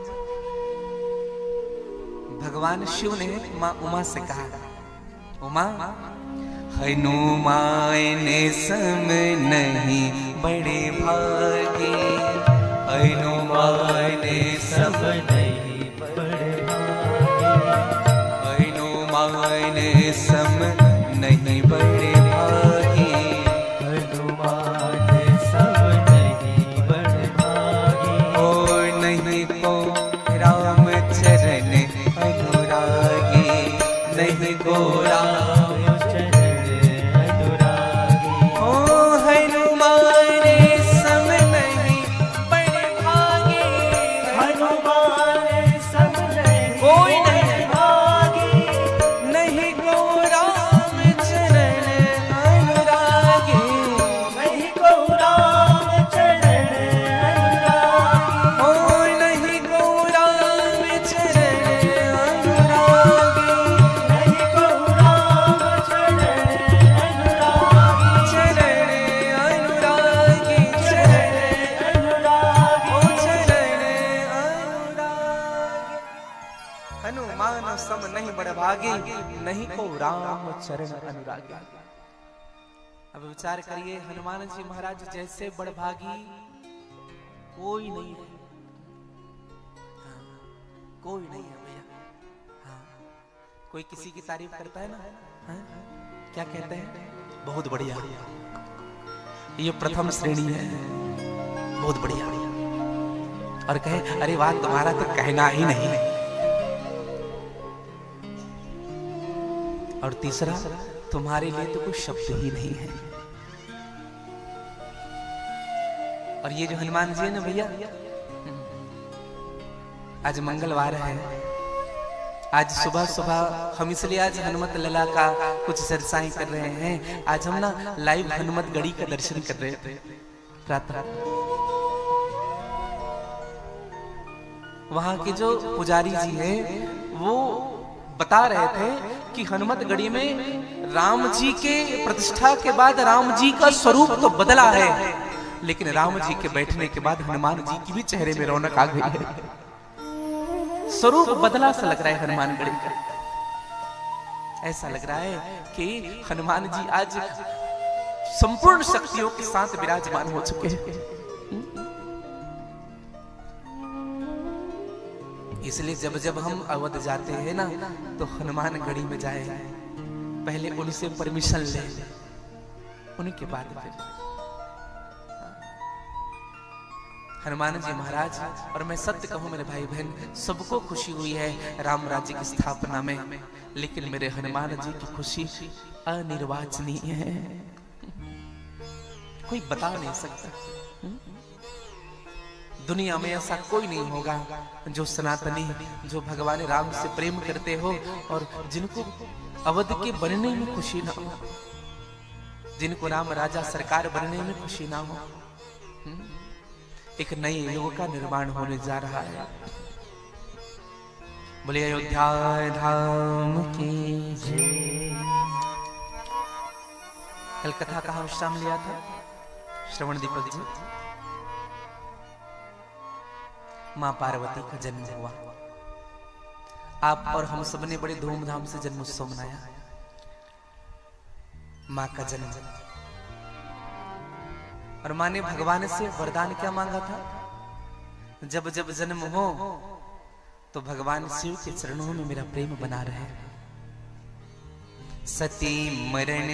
Speaker 1: भगवान शिव ने मां उमा से कहा, उमा हनुमान सम नहीं बड़े भागे, हनुमान सब नहीं बड़े भागे, हनुमान सम नहीं बड़े भागे,
Speaker 2: हनुमान सब नहीं बड़े भागे।
Speaker 1: ओ नहीं को राम चरण अनुरागी, नहीं को राम
Speaker 2: चरण अनुरागी।
Speaker 1: ओ हनुमान सम नहीं बड़े भागे,
Speaker 2: हनुमान सब
Speaker 1: कोई नहीं भागी, नहीं को राम चरण अनुरागी,
Speaker 2: नहीं को राम चरण अनुरागी,
Speaker 1: ओ नहीं को राम चरण अनुरागी,
Speaker 2: नहीं को राम चरण अनुरागी,
Speaker 1: चरण अनुरागी, चरण
Speaker 2: अनुरागी,
Speaker 1: ओ चरण अनुरागी। हनुमान सम नहीं बड़भागी, नहीं को राम चरण अनुरागी। अब विचार करिए, हनुमान जी महाराज जैसे बड़भागी कोई नहीं है। हाँ, कोई नहीं है भैया। हाँ, कोई किसी की तारीफ करता है ना, हाँ, क्या कहते हैं? बहुत बढ़िया, ये प्रथम श्रेणी है, बहुत बढ़िया। और कहे अरे वाह तुम्हारा तो कहना ही नहीं। और तीसरा, तुम्हारे लिए तो कोई शब्द ही नहीं है। और ये जो हनुमान जी है ना भैया, आज मंगलवार है, आज सुबह सुबह हम इसलिए आज हनुमत लला का कुछ चर्चाएं कर रहे हैं। आज हम ना लाइव हनुमत गढ़ी का दर्शन कर रहे थे प्रातः। वहां के जो पुजारी जी हैं वो बता रहे थे कि हनुमत गढ़ी में राम जी के प्रतिष्ठा के बाद राम जी का स्वरूप तो बदला है, लेकिन राम जी के बैठने के बाद हनुमान जी की भी चेहरे में रौनक आ गई है। स्वरूप बदला सा लग रहा है हनुमान गढ़ी का। ऐसा लग रहा है कि हनुमान जी आज संपूर्ण शक्तियों के साथ विराजमान हो चुके हैं। इसलिए जब जब हम अवध जाते हैं ना, तो हनुमान गढ़ी में जाए, पहले उनसे परमिशन ले, उनके बाद फिर हनुमान जी महाराज। और मैं सत्य कहूं मेरे भाई बहन, सबको खुशी हुई है राम राज्य की स्थापना में, लेकिन मेरे हनुमान जी की खुशी अनिर्वाचनीय है, कोई बता नहीं सकता। दुनिया में ऐसा कोई नहीं होगा जो सनातनी, जो भगवान राम से प्रेम करते हो और जिनको अवध के बनने में खुशी ना हो, जिनको राम राजा सरकार बनने में खुशी ना हो। एक नए युग का निर्माण होने जा रहा है। बोलिए अयोध्या धाम की जय। कल कथा का विश्राम लिया था श्रवण दीपक जी। मां पार्वती का जन्म हुआ, आप और हम सब ने बड़े धूमधाम से जन्मोत्सव मनाया। मां का जन्म, और मां ने भगवान से वरदान क्या मांगा था? जब जब जन्म हो तो भगवान शिव के चरणों में मेरा प्रेम बना रहे। सती मरण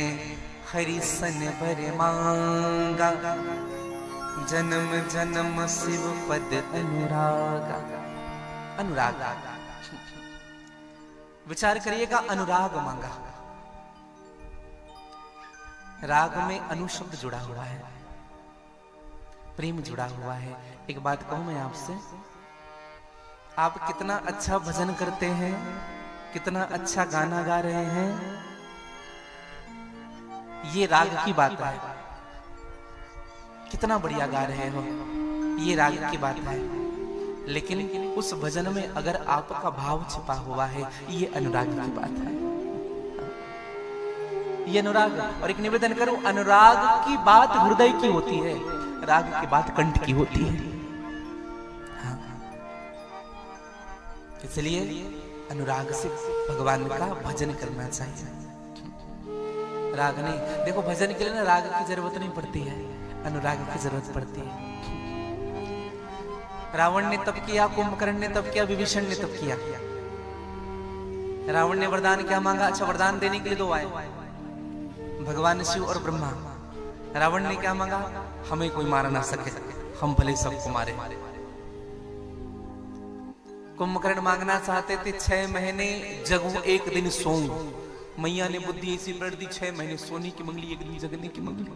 Speaker 1: हरि सन बर मांगा, जन्म जन्म शिव पद अनुरागा। अनुराग, विचार करिएगा, अनुराग मांगा। राग में अनु शब्द जुड़ा हुआ है, प्रेम जुड़ा हुआ है। एक बात कहूं मैं आपसे, आप कितना अच्छा भजन करते हैं, कितना अच्छा गाना गा रहे हैं, ये राग की बात है। कितना बढ़िया गा रहे हो, ये राग की बात है। लेकिन उस भजन में अगर आपका भाव छिपा हुआ है, ये अनुराग की बात है। ये अनुराग। और एक निवेदन करो, अनुराग की बात हृदय की होती है, राग की बात कंठ की होती है। हाँ। इसलिए अनुराग से भगवान का भजन करना चाहिए, राग नहीं। देखो भजन के लिए ना राग की जरूरत नहीं पड़ती है, अनुराग की जरूरत पड़ती है। रावण ने तप किया, कुंभकर्ण ने तप किया, विभीषण ने तप किया। रावण ने वरदान क्या मांगा? अच्छा, वरदान देने के लिए दो आए, भगवान शिव और ब्रह्मा। रावण ने क्या मांगा? हमें कोई मार ना सके, हम भले सबको मारे। कुंभकर्ण मांगना चाहते थे 6 महीने जगू 1 दिन सोऊं। मैया ने बुद्धि ऐसी बढ़ दी, 6 महीने सोने की मंगली, 1 दिन जगने की मंगली।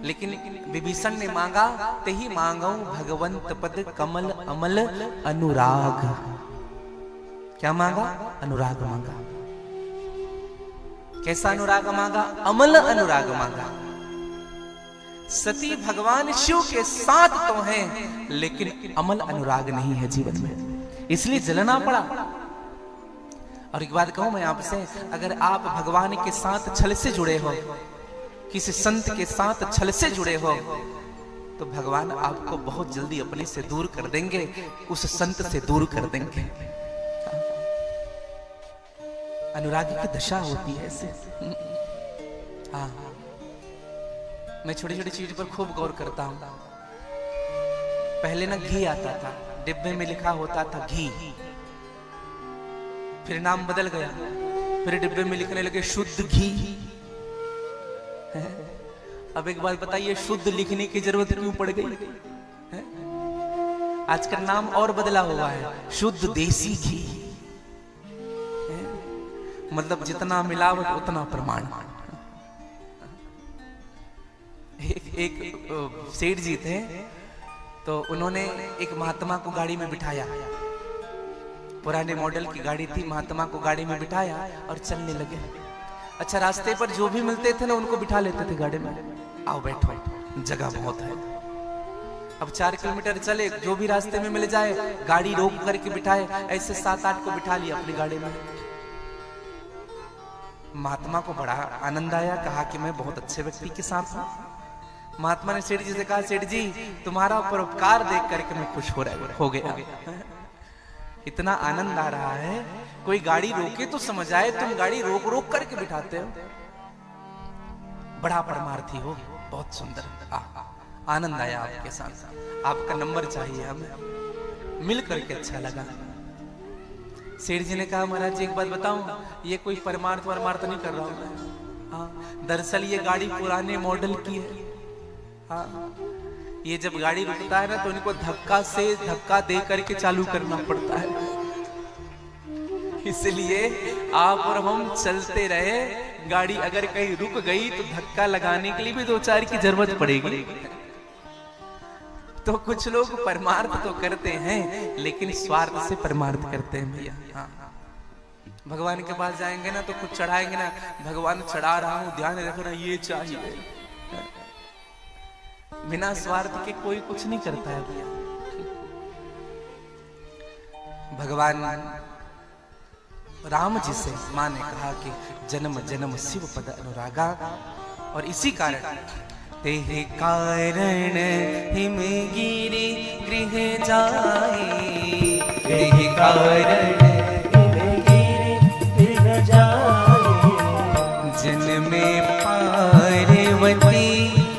Speaker 1: लेकिन विभीषण ने मांगा, ते ही मांगाऊं भगवंत पद कमल अमल अनुराग। क्या मांगा? अनुराग मांगा। कैसा अनुराग मांगा? अमल अनुराग मांगा। सती भगवान शिव के साथ तो हैं, लेकिन अमल अनुराग नहीं है जीवन में, इसलिए जलना पड़ा। और एक बात कहूं मैं आपसे, अगर आप भगवान के साथ छल से जुड़े हो, किसी संत के साथ छल से जुड़े हो, तो भगवान आपको बहुत जल्दी अपने से दूर कर देंगे, उस संत से दूर कर देंगे। अनुराग की दशा होती है ऐसे। हाँ, मैं छोटी छोटी चीज पर खूब गौर करता हूं। पहले ना घी आता था, डिब्बे में लिखा होता था घी, फिर नाम बदल गया, फिर डिब्बे में लिखने लगे शुद्ध घी। अब एक बात बताइए, शुद्ध लिखने की जरूरत क्यों पड़ गई? आजकल नाम और बदला हुआ है, शुद्ध देसी घी। मतलब जितना मिलावट उतना प्रमाण। एक सेठ जी थे, तो उन्होंने एक महात्मा को गाड़ी में बिठाया, पुराने मॉडल की गाड़ी थी, महात्मा को गाड़ी में बिठाया और चलने लगे। अच्छा, रास्ते पर जो भी मिलते थे ना उनको बिठा लेते थे गाड़ी में, आओ बैठो, जगह बहुत है। अब 4 किलोमीटर चले, जो भी रास्ते में मिल जाए गाड़ी रोक करके बिठाए, ऐसे 7-8 को बिठा लिया अपनी गाड़ी में। महात्मा को बड़ा आनंद आया, कहा कि मैं बहुत अच्छे व्यक्ति के साथ हूं। महात्मा ने सेठ जी से कहा, सेठ जी तुम्हारा परोपकार देख करके मैं खुश हो गया। इतना आनंद आ रहा है, कोई गाड़ी रोके तो समझ आए, तुम गाड़ी रोक रोक करके बिठाते हो। बड़ा परमार्थी हो, बहुत सुंदर, आनंद आया आपके साथ, आपका नंबर चाहिए हमें, मिल करके अच्छा लगा। सेठ जी ने कहा, महाराज जी एक बात बताऊं, ये कोई परमार्थ नहीं कर रहा हूं मैं। हाँ, दरअसल ये गाड़ी पुराने मॉडल की है। हाँ, ये जब गाड़ी रुकता है ना तो इनको धक्का दे करके चालू करना पड़ता है, इसलिए आप और हम चलते रहे, गाड़ी अगर कहीं रुक गई तो धक्का लगाने के लिए भी 2-4 की जरूरत पड़ेगी। तो कुछ लोग परमार्थ तो करते हैं, लेकिन स्वार्थ से परमार्थ करते हैं भैया। हाँ, भगवान के पास जाएंगे ना तो कुछ चढ़ाएंगे ना, भगवान चढ़ा रहा हूं, ध्यान रखना ये चाहिए। बिना स्वार्थ के कोई कुछ नहीं करता है भैया। भगवान राम जी से मां ने कहा कि जन्म जन्म शिव पद अनुरागा, और इसी कारण तेहे कारण हिमगिरि गृह जाए, तेहे कारण
Speaker 2: हिमगिरि गृह जाए,
Speaker 1: जन्मे पार्वती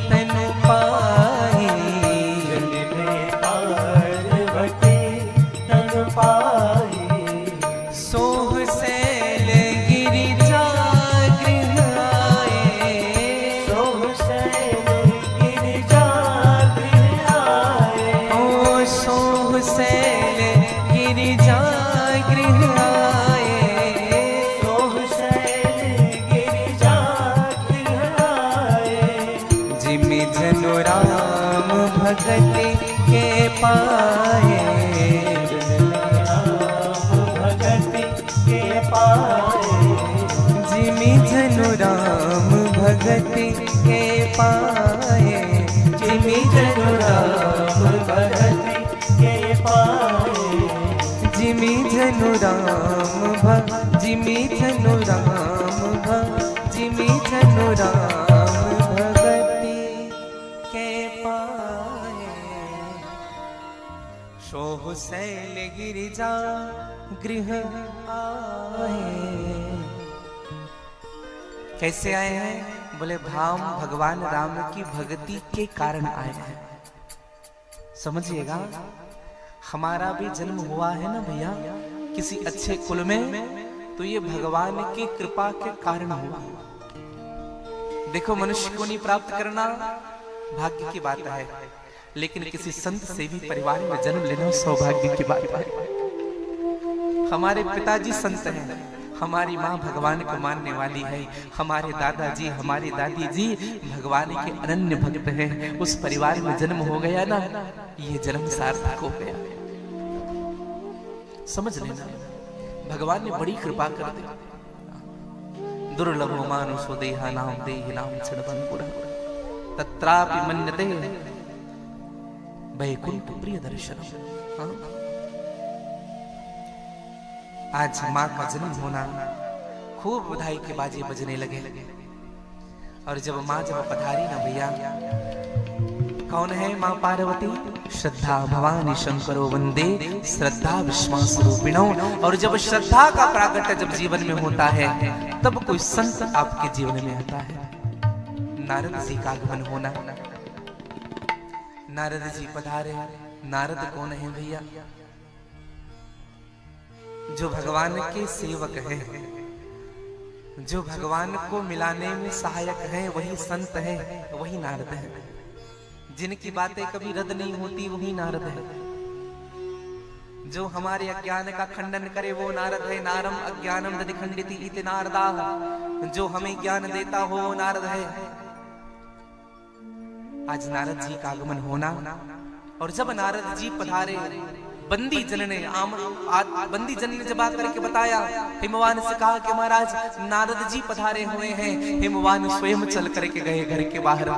Speaker 1: तनु पाए,
Speaker 2: जन्मे पार्वती तनु पाए,
Speaker 1: सोह सैल गिरिजा गृह आए,
Speaker 2: सोह सैल गिरिजा गृह आए,
Speaker 1: ओ सोह सैल गिरिजा गृह आए,
Speaker 2: सोह सैल गिरिजा गृह आए,
Speaker 1: जिमि जनु राम भगति के पाए,
Speaker 2: भगति के पाए,
Speaker 1: जिमि जनु राम भगति के पाए, जिमि जनु राम
Speaker 2: भगति के पाए,
Speaker 1: जिमि जनु राम जिमि जनु राम जिमि जनु राम भगति के पाए, सोह सैल गिरिजा गृह आए। कैसे आए हैं? बोले धाम भगवान राम की भक्ति के कारण आए हैं। समझिएगा, हमारा भी जन्म हुआ है ना भैया किसी अच्छे कुल में, तो ये भगवान की कृपा के कारण हुआ। देखो, मनुष्य को नहीं प्राप्त करना भाग्य की बात है, लेकिन किसी संत से भी परिवार में जन्म लेना सौभाग्य की बात है। हमारे पिताजी संत हैं, हमारी माँ भगवान को मानने वाली है, हमारे दादाजी हमारी दादी जी भगवान के अनन्य भक्त हैं। उस परिवार में जन्म हो गया ना, ये जन्म सार्थक हो गया। समझ लेना, भगवान ने बड़ी कृपा कर दी। दुर्लभो मानुषो देहा नाम देहि नाम छड़बंकुर तत्रापि मन्यते वैकुंठ प्रिय दर्शन। आज माँ का जन्म होना, खूब बधाई के बाजे बजने लगे। और जब माँ पधारी ना भैया, कौन है माँ पार्वती? श्रद्धा भवानी शंकरो वंदे श्रद्धा विश्वास रूपिणो। और जब श्रद्धा का प्राकट्य जब जीवन में होता है, तब कोई संत आपके जीवन में आता है। नारद जी का आगमन होना, नारद जी पधारे। नारद कौन है भैया? जो भगवान के सेवक हैं, जो भगवान को मिलाने में सहायक हैं, वही संत है, वही नारद है। जिनकी बातें कभी रद्द नहीं होती, वही नारद है। जो हमारे अज्ञान का खंडन करे, वो नारद है। नारम अज्ञानम दधि खंडिति इति नारदा। जो हमें ज्ञान देता हो, वो नारद है। आज नारद जी का आगमन होना, और जब नारद जी पधारे, बंदी जन ने बंदी जन ने जब आकर के बताया, हिमवान से कहा कि महाराज नारद जी पधारे हुए हैं। हिमवान स्वयं चल करके गए घर के बाहर,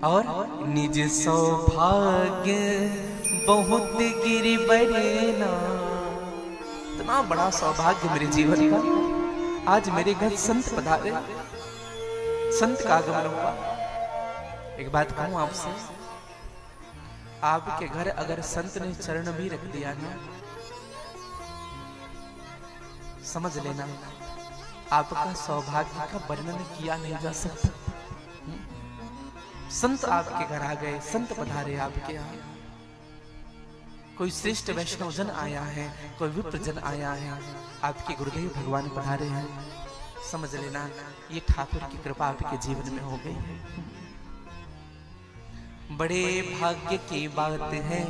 Speaker 1: और निज सौभाग्य बहुत गिरि बरेना। इतना बड़ा सौभाग्य मेरे जीवन का, आज मेरे घर संत पधारे, संत का आगमन हुआ। एक बात कहूं आपसे, आपके घर अगर संत ने चरण भी रख दिया ना, समझ लेना आपका सौभाग्य का वर्णन किया नहीं जा सकता। संत आपके घर आ गए, संत पधारे आपके यहाँ। कोई श्रेष्ठ वैष्णव जन आया है, कोई विप्र जन आया है, आपके गुरुदेव भगवान पधारे हैं। समझ लेना ये ठाकुर की कृपा आपके जीवन में हो गई है। बड़े भाग्य की बात है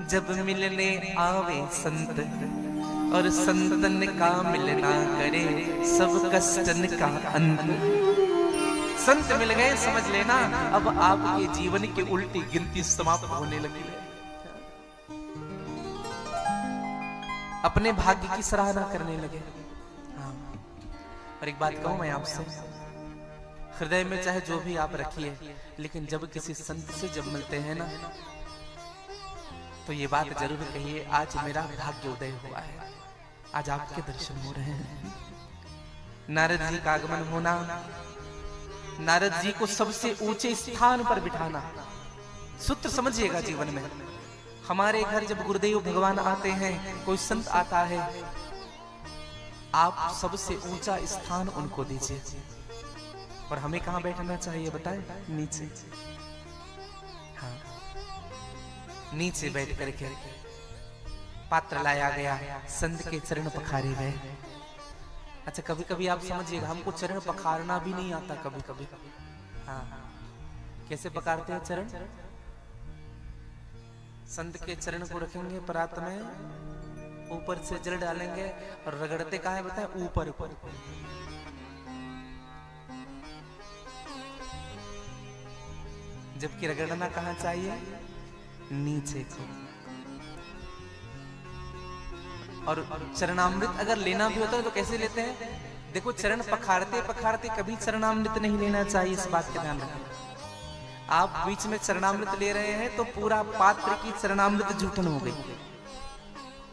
Speaker 1: जब मिलने आवे संत, और संतन का मिलना करे सब कष्टन का अंत। संत मिल गए, समझ लेना अब आपके जीवन की उल्टी गिनती समाप्त होने लगी है। अपने भाग्य की सराहना करने लगे। हाँ। और एक बात कहूं मैं आपसे, हृदय में चाहे जो भी आप रखिए, लेकिन जब किसी संत से जब मिलते हैं ना, तो ये बात जरूर कहिए, आज मेरा भाग्य उदय हुआ है, आज आपके दर्शन हो रहे हैं। नारद जी का आगमन होना, नारद जी को सबसे ऊंचे स्थान पर बिठाना। सूत्र समझिएगा जीवन में, हमारे घर जब गुरुदेव भगवान आते हैं, कोई संत आता है, आप सबसे ऊंचा स्थान उनको दीजिए। और हमें कहां बैठना चाहिए बताएं? नीचे। हाँ, नीचे बैठ करके पात्र लाया गया, संत के चरण पखारे गए। अच्छा, कभी कभी आप समझिएगा, हमको चरण पखारना भी नहीं आता कभी कभी। हाँ, कैसे पकारते हैं चरण? संत के चरण को रखेंगे परात में, ऊपर से जल डालेंगे, और रगड़ते कहाँ है बताएं? ऊपर ऊपर। जबकि रगड़ना कहाँ चाहिए? नीचे को। और चरणामृत अगर लेना भी होता है तो कैसे लेते हैं? देखो, चरण पखारते पखारते कभी चरणामृत नहीं लेना चाहिए, इस बात का ध्यान रखें। आप बीच में चरणामृत ले रहे हैं तो पूरा पात्र की चरणामृत जूठन हो गई।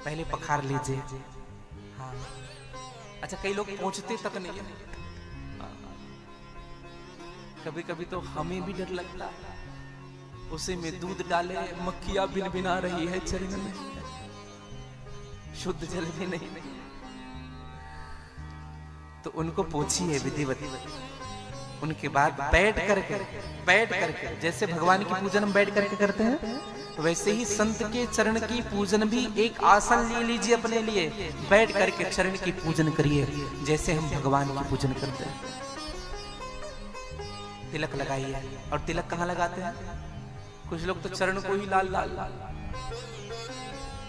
Speaker 1: पहले पखार लीजिए। हाँ। अच्छा, कई लोग पहुंचते तक नहीं है। कभी कभी तो हमें भी डर लगता है, उसे में दूध डाले, मक्खियां भिन भिना रही है चरण में, शुद्ध जल भी नहीं। तो उनको पूछिए विधिवत। उनके बाद बैठ करके जैसे भगवान की पूजन हम बैठ करके करते हैं, वैसे ही संत के चरण की पूजन भी एक आसन ले लीजिए अपने लिए, बैठ करके चरण की पूजन करिए जैसे हम भगवान की पूजन करते हैं। तिलक लगाइए। और तिलक कहाँ लगाते हैं? कुछ लोग तो चरण को ही लाल लाल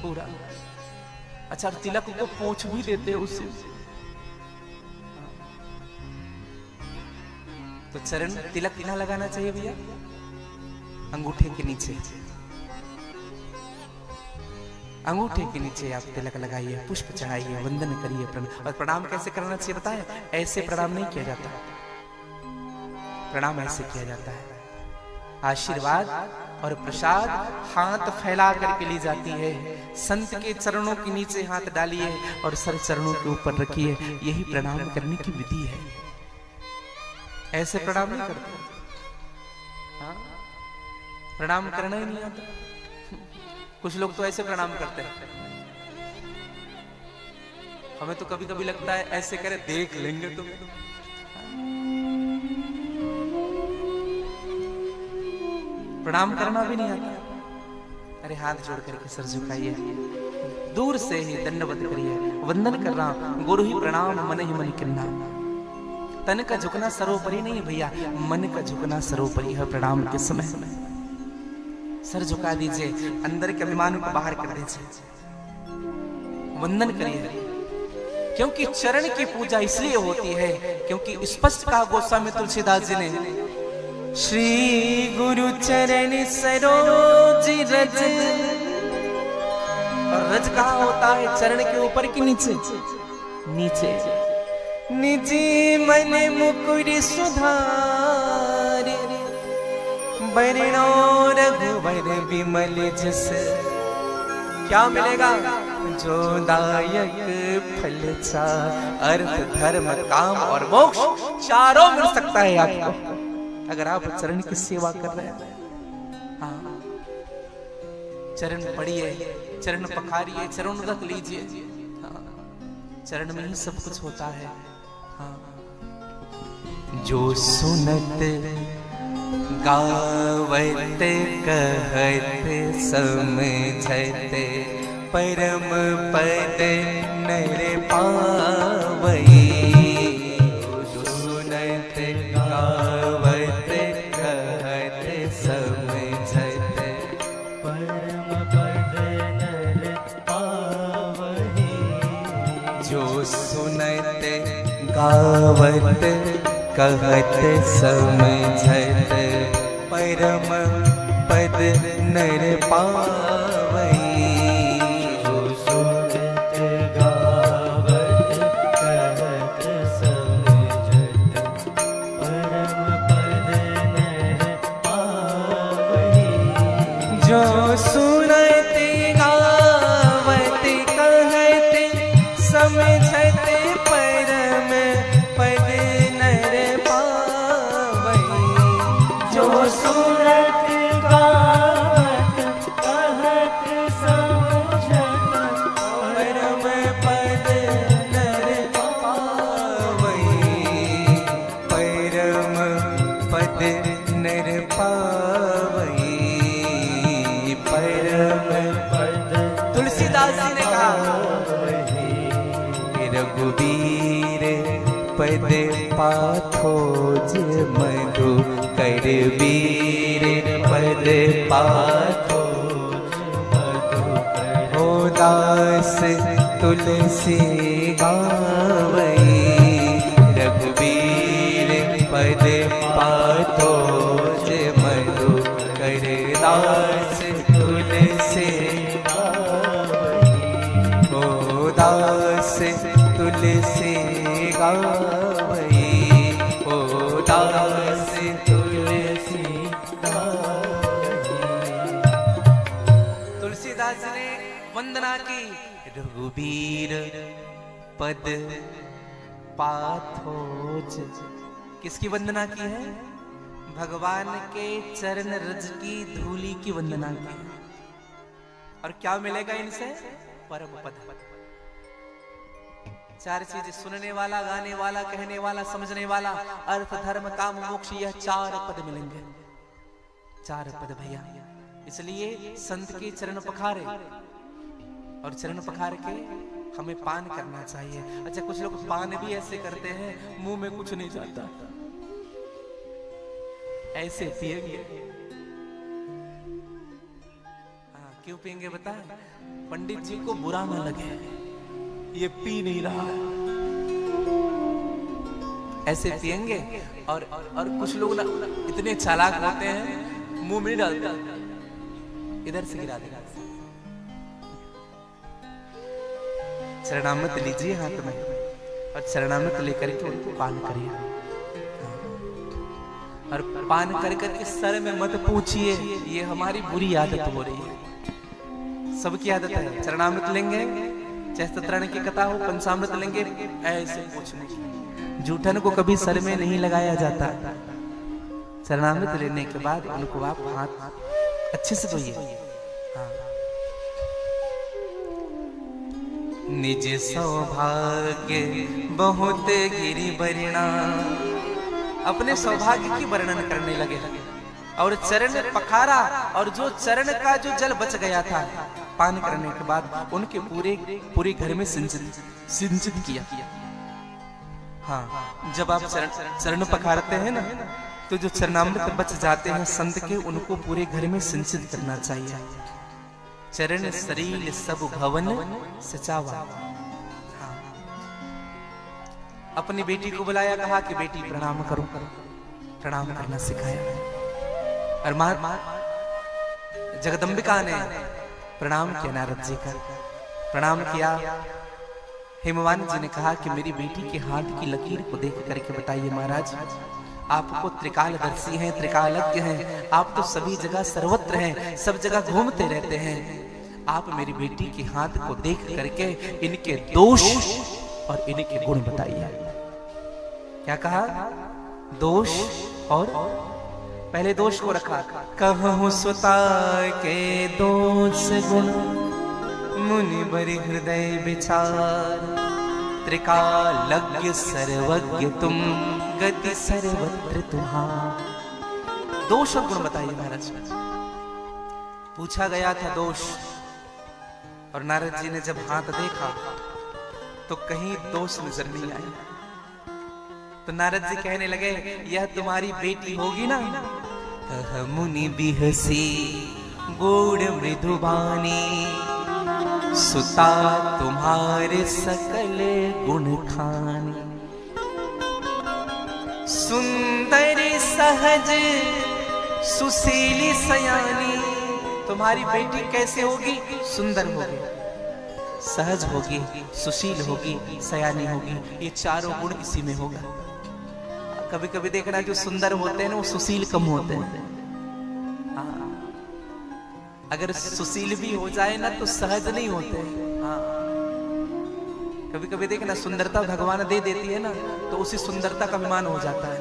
Speaker 1: पूरा। अच्छा, तिलक को पोंछ भी देते हैं उससे। तो चरण तिलक कहाँ लगाना चाहिए भैया? अंगूठे के नीचे। अंगूठे के नीचे आप तिलक लगाइए, पुष्प चढ़ाइए, वंदन करिए। और प्रणाम कैसे करना चाहिए बताएं? ऐसे प्रणाम नहीं किया जाता, प्रणाम ऐसे किया जाता है। आशीर्वाद और प्रसाद हाथ फैला करके ली जाती है। संत के चरणों के नीचे हाथ डालिए और सर चरणों के ऊपर रखिए, यही प्रणाम करने की विधि है। ऐसे प्रणाम नहीं करते। हाँ? प्रणाम करना ही नहीं आता। कुछ लोग तो ऐसे प्रणाम करते हैं। हमें तो कभी कभी लगता है ऐसे करे देख लेंगे तुम। प्रणाम करना भी नहीं आता। अरे हाथ जोड़ करके सर झुकाइए, दूर से ही दंडवत करिए, वंदन कर रहा हूं, गुरु ही प्रणाम मन ही मन किन्ना। तन का झुकना सर्वोपरि नहीं भैया, मन का झुकना सर्वोपरि है। प्रणाम के समय सर झुका दीजिए, अंदर के अभिमान को बाहर कर दीजिए, वंदन करिए। क्योंकि चरण की पूजा इसलिए होती है क्योंकि स्पष्ट कहा गोस्वामी तुलसीदास जी ने, श्री गुरु चरण सरोज रज। और रज कहा होता है चरण के ऊपर की नीचे, नीचे निजी मन मुकुर सुधार, बरनो रघुवर विमल जस। क्या मिलेगा? जो दायक फल चार, अर्थ धर्म काम और मोक्ष चारों मिल सकता है आपको अगर आप चरण की सेवा कर रहे हैं। हाँ, चरण पढ़िए, चरण पखारिए, चरण रख लीजिए। हाँ, चरण में ही सब कुछ होता है। हाँ, जो सुनत गावत कहत समझत, परम पद नर पावई। जो सुनत गावत कहत समझत,
Speaker 2: परम पद नर पावहि।
Speaker 1: जो सुनत गावत कहत समझत, परम पद नर पावई।
Speaker 2: जो सुनत गावत कहत समझत, परम पद नर पावहि।
Speaker 1: जो सुनत गावत कहत समझत, परम पद नर पावई।
Speaker 2: जो सुनत गावत कहत समझत,
Speaker 1: परम पद नर पावई। परम पद नर पावई। परम
Speaker 2: पद
Speaker 1: तुलसीदास जी ने कहा, रघुवीर पद पाथोज मधु कर, वीर पद पाथोज मधु कर। हो दास तुलसी गावई, रघुवीर पद पाथोज मधु कर। दास तुलसी हो दास तुलसी गावई। हो दास तुलसी गावई। तुलसीदास जी ने वंदना की, रघुवीर पद पाथोज। किसकी वंदना की है? भगवान के चरण रज की धूली की वंदना की। और क्या मिलेगा इनसे? परम पद। चार चीज, सुनने वाला, गाने वाला, कहने वाला, समझने वाला, अर्थ धर्म काम मोक्ष, यह चार पद मिलेंगे। चार पद भैया। इसलिए संत के चरण पखारे, और चरण पखार के हमें पान करना चाहिए। अच्छा, कुछ लोग पान भी ऐसे करते हैं, मुंह में कुछ नहीं जाता, ऐसे पिएंगे। हाँ, क्यों पिएंगे बताएं? पंडित जी को बुरा ना लगे, ये पी नहीं रहा है, ऐसे पिएंगे। और कुछ लोग ना इतने चालाक होते हैं, मुंह में नहीं डालते, इधर से गिरा देगा। चरणामृत लीजिए हाथ में और चरणामृत लेकर के उनको पान करिए। और पान कर करके सर में मत पूछिए, ये हमारी बुरी आदत हो रही है। सबकी आदत है, चरणामृत लेंगे चाहे सत्यनारायण की कथा हो, पंचामृत लेंगे ऐसे पूछने की। जूठन को कभी सर में नहीं लगाया जाता। चरणामृत लेने के बाद उनको आप हाथ अच्छे से धोइए। हाँ। निज सौभाग्य बहुत गिरी बरना, अपने सौभाग्य की वर्णन करने लगे और चरण पखारा, और जो चरण का जो जल बच गया था पान करने के बाद उनके पूरे घर में सिंचित किया। हाँ, जब आप चरण पखारते हैं ना, तो जो चरणामृत बच जाते हैं संत के, उनको पूरे घर में सिंचित करना चाहिए। चरण शरीर सब भवन सचावा। अपनी बेटी को बुलाया, कहा कि बेटी प्रणाम करो। प्रणाम करना सिखाया। और मां जगदंबिका ने प्रणाम किया नारद जी का। प्रणाम किया। हिमवान जी ने कहा कि मेरी बेटी के हाथ की लकीर को देख करके बताइए महाराज, आपको त्रिकालदर्शी हैं, त्रिकालज्ञ हैं, आप तो सभी जगह सर्वत्र हैं, सब जगह घूमते रहते हैं। आप मेरी बेटी के हाथ को देख करके इनके दोष और इनके गुण बताइए। क्या कहा? दोष और पहले दोष को रखा, कहूं सुता के दोष गुण मुनि बरि हृदय विचार, त्रिकालज्ञ सर्वज्ञ तुम गति सर्वत्र तुम्हार। दोष और गुण बताइए महाराज। पूछा गया था दोष, और नारद जी ने जब हाथ देखा तो कहीं दोष नजर नहीं आया। तो नारद जी कहने लगे, यह तुम्हारी बेटी होगी ना? मुनि बिहसी गूढ़ मृदुबानी, सुता तुम्हारे सकल गुण खानी, सुंदर सहज सुशीली सयानी। तुम्हारी बेटी कैसे होगी? सुंदर होगी, सहज होगी, सुशील होगी, सयानी होगी। ये चारों गुण इसी में होगा। कभी कभी देखना, जो सुंदर होते हैं ना वो सुशील कम होते हैं। हाँ, अगर सुशील भी हो जाए ना तो सहज नहीं होते। हाँ, कभी कभी देखना सुंदरता भगवान दे देती है ना, तो उसी सुंदरता का अभिमान हो जाता है।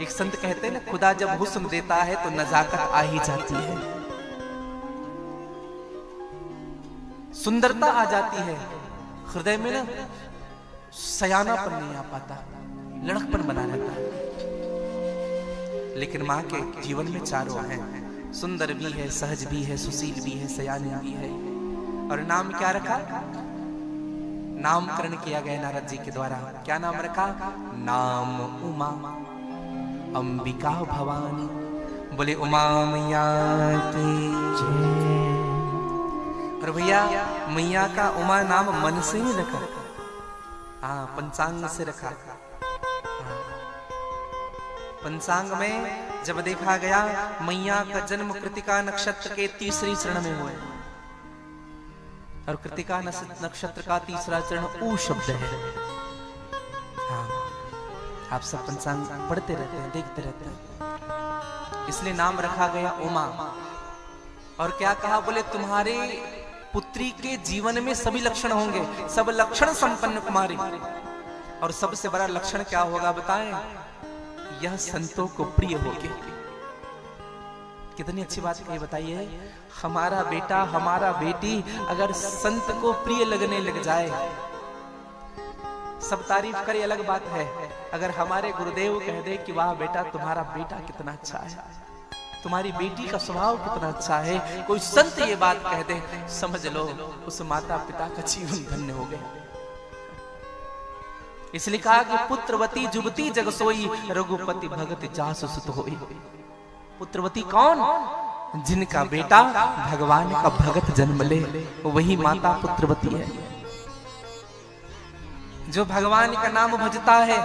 Speaker 1: एक संत कहते हैं ना, खुदा जब हुस्न देता है तो नजाकत आ ही जाती है, सुंदरता आ जाती है हृदय में ना, सयानापन नहीं आ पाता, लड़कपन बना रहता है। लेकिन माँ के जीवन में चारों हैं, सुंदर भी है, सहज भी है, सुशील भी है, सयानी भी है। और नाम क्या रखा? नामकरण किया गया नारद जी के द्वारा। क्या नाम रखा? नाम उमा अंबिका भवानी। बोले उमा मैया की जय। और भैया मैया का उमा नाम मन से ही रखा। हाँ, पंचांग से रखा। हाँ, पंचांग में जब देखा गया, मैया का जन्म कृतिका नक्षत्र के तीसरी चरण में हुआ। और कृतिका नक्षत्र का तीसरा चरण ऊ शब्द है। हाँ, आप सब पंचांग पढ़ते रहते हैं, देखते रहते हैं, इसलिए नाम रखा गया उमा। और क्या कहा? बोले तुम्हारे पुत्री के जीवन में सभी लक्षण होंगे, सब लक्षण संपन्न कुमारी। और सबसे बड़ा लक्षण क्या होगा बताएं? यह संतों को प्रिय होगी। कितनी अच्छी बात कही बताइए। हमारा बेटा, हमारा बेटी अगर संत को प्रिय लगने लग जाए, सब तारीफ करे अलग बात है। अगर हमारे गुरुदेव कह दे कि वाह बेटा तुम्हारा बेटा कितना अच्छा है, तुम्हारी बेटी का स्वभाव कितना अच्छा है, कोई संत ये बात कह दे, समझ लो उस माता पिता का जीवन धन्य हो गया। इसलिए कहा कि पुत्रवती जुबती जग सोई, रघुपति भगत जासु सुत होई। पुत्रवती कौन? जिनका बेटा भगवान का भगत जन्म ले, वही माता पुत्रवती है। जो भगवान का नाम भजता है।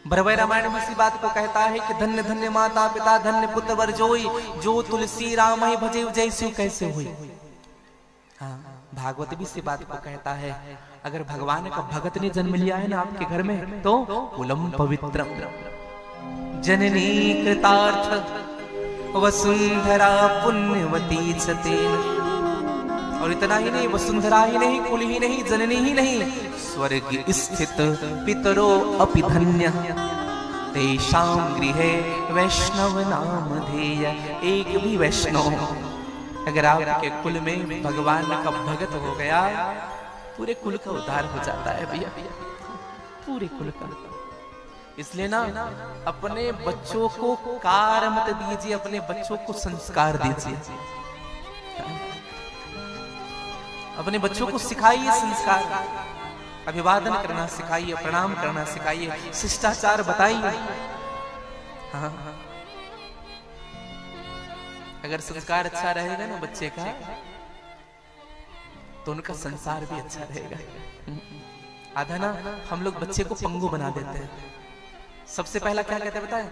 Speaker 1: भरवै रामायण में इसी बात को कहता है कि धन्य धन्य माता पिता, धन्य पुत्र वर जोई, जो तुलसी राम ही भजे जय शिव कैसे हुई। हाँ, भागवत भी इसी बात को कहता है, अगर भगवान का भगत ने जन्म लिया है ना आपके घर में तो कुलम पवित्रम जननी कृतार्थ वसुंधरा पुण्यवती च तेन। और इतना ही नहीं, वसुंधरा ही नहीं, कुल ही नहीं, जननी ही नहीं, स्वर्ग स्थित पितरो अपि धन्य तेषां गृहे वैष्णव नाम धेय। एक भी वैष्णव अगर आपके कुल में भगवान का भगत हो गया, पूरे कुल का उद्धार हो जाता है भैया, पूरे कुल का। इसलिए ना अपने बच्चों को कार मत दीजिए, अपने बच्चों को संस्कार दीजिए। अपने बच्चों को सिखाइए संस्कार, अभिवादन करना सिखाइए, प्रणाम करना सिखाइए, शिष्टाचार बताइए। हाँ, अगर संस्कार अच्छा रहेगा ना बच्चे का, तो उनका संसार भी अच्छा रहेगा। आधा ना हम लोग बच्चे को पंगु बना देते हैं। सबसे पहला क्या कहते हैं बताए,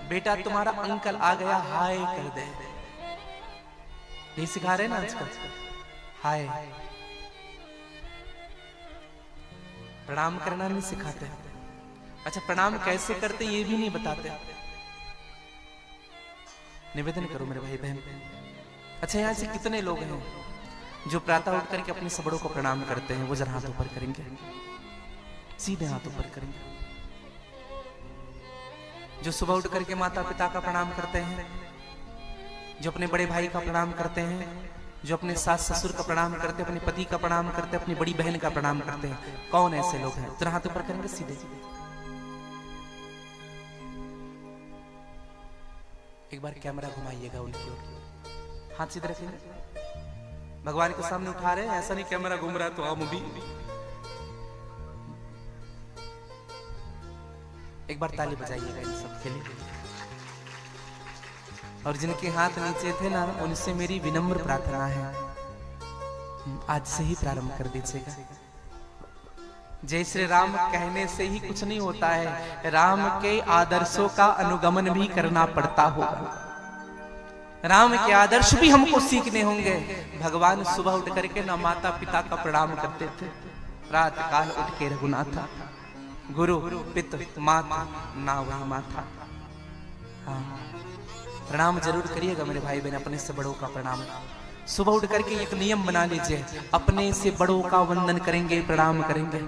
Speaker 1: बेटा तुम्हारा अंकल आ गया, हाय कर दे। यही सिखा रहे हैं ना आजकल, हाय। प्रणाम करना नहीं सिखाते। अच्छा, प्रणाम कैसे करते ये भी नहीं बताते। निवेदन करो मेरे भाई बहन। अच्छा, यहाँ से कितने लोग हैं जो प्रातः उठ करके अपने सबड़ों को प्रणाम करते हैं? वो जरा हाथ ऊपर करेंगे, सीधे हाथ ऊपर करेंगे। जो सुबह उठ करके माता पिता का प्रणाम करते हैं, जो अपने बड़े भाई का प्रणाम करते हैं, जो अपने सास ससुर का प्रणाम करते हैं, अपने पति का प्रणाम करते हैं, अपनी बड़ी बहन का प्रणाम करते हैं, कौन ऐसे लोग हैं? जरा हाथ ऊपर करेंगे सीधे। एक बार कैमरा घुमाइएगा उनकी ओर, हाथ सीधे रखेंगे, भगवान के सामने उठा रहे हैं, ऐसा नहीं कैमरा घूम रहा तो हम भी। एक बार ताली बजाइएगा इन सब के लिए। और जिनके हाथ नीचे थे ना, उनसे मेरी विनम्र प्रार्थना है, आज से ही प्रारंभ कर दीजिएगा। जय श्री राम कहने से ही कुछ नहीं होता है, राम के आदर्शों का अनुगमन भी करना पड़ता होगा। राम के आदर्श भी हमको सीखने होंगे। भगवान सुबह उठ करके ना माता पिता का प्रणाम करते थे, रात काल उठ के रघुनाथा, गुरु पिता माता ना वही माथा। हाँ, प्रणाम जरूर करिएगा मेरे भाई बहन, अपने से बड़ों का प्रणाम। सुबह उठ करके एक नियम बना लीजिए, अपने से बड़ों का वंदन करेंगे, प्रणाम करेंगे।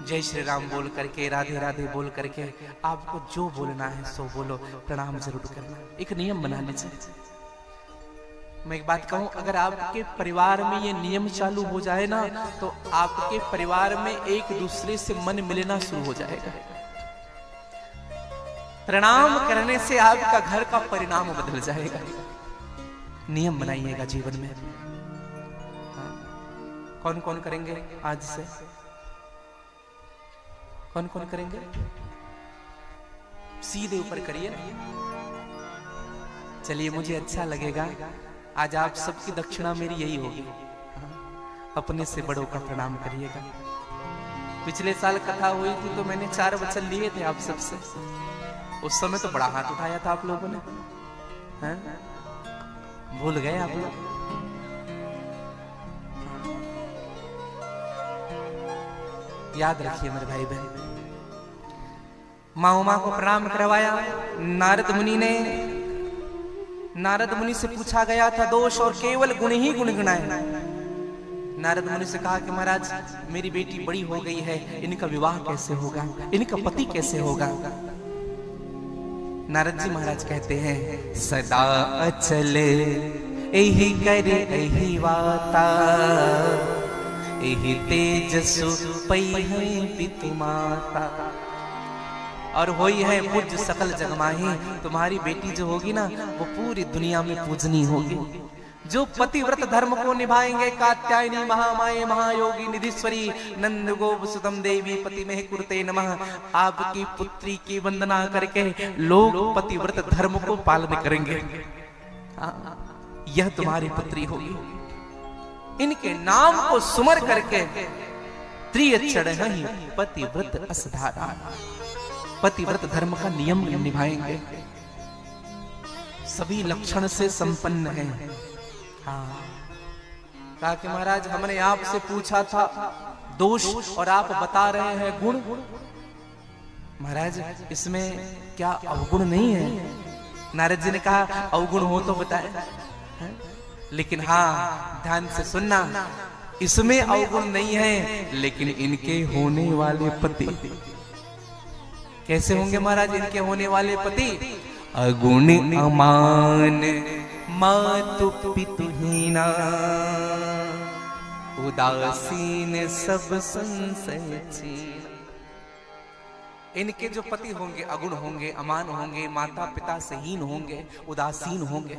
Speaker 1: जय श्री राम बोल करके, राधे राधे बोल करके, आपको जो बोलना है सो बोलो, प्रणाम जरूर करना। एक नियम बना लीजिए। मैं एक बात कहूं, अगर आपके परिवार में ये नियम चालू हो जाए ना, तो आपके परिवार में एक दूसरे से मन मिलना शुरू हो जाएगा। प्रणाम करने से आपका घर का परिणाम बदल जाएगा। नियम बनाइएगा जीवन में। हाँ। कौन कौन करेंगे आज से? कौन कौन करेंगे? सीधे ऊपर करिए। चलिए, मुझे अच्छा लगेगा। आज आप सबकी दक्षिणा मेरी यही होगी, अपने से बड़ों का प्रणाम करिएगा। पिछले साल कथा हुई थी तो मैंने 4 वचन लिए थे आप सबसे। उस समय तो बड़ा हाथ उठाया था आप लोगों ने, हैं? भूल गए आप लोग? याद रखिए मेरे भाई बहन। माँ उमा को प्रणाम करवाया नारद मुनि ने। नारद मुनि से पूछा गया था दोष और केवल गुण ही गुणगुनाए। नारद मुनि से कहा कि महाराज, मेरी बेटी बड़ी हो गई है, इनका विवाह कैसे होगा, इनका पति कैसे होगा? नारद जी महाराज कहते हैं, सदा अचल एहि कर एहि वाता, एहि तेजसु पैहि पितु माता। और होई है पूज्य सकल जगमाही। तुम्हारी बेटी जो होगी ना, वो पूरी दुनिया में पूजनी होगी। जो पतिव्रत धर्म को निभाएंगे, कात्यायनी महामाये महायोगी निधीश्वरी नंद गोप सुतम देवी पति में कुरते नमः। आपकी पुत्री की वंदना करके लोग पतिव्रत धर्म को पालन करेंगे। यह तुम्हारी पुत्री होगी। इनके नाम को सुमर करके त्रिअक्षर ही पतिव्रत असधारा, पतिव्रत धर्म का नियम निभाएंगे। सभी लक्षण से संपन्न हैं। हाँ, कहा कि महाराज हमने आपसे पूछा था दोष और आप बता रहे हैं गुण। महाराज इसमें क्या अवगुण नहीं है? नारद जी ने कहा अवगुण हो तो बताए, लेकिन हाँ ध्यान से सुनना, इसमें अवगुण नहीं है, लेकिन इनके होने वाले पति कैसे होंगे महाराज? इनके होने वाले पति अगुण अमान मातु पितुहीना उदासीन सब संशय छीन। इनके जो पति होंगे अगुण होंगे, अमान होंगे, माता पिता से हीन होंगे, उदासीन होंगे।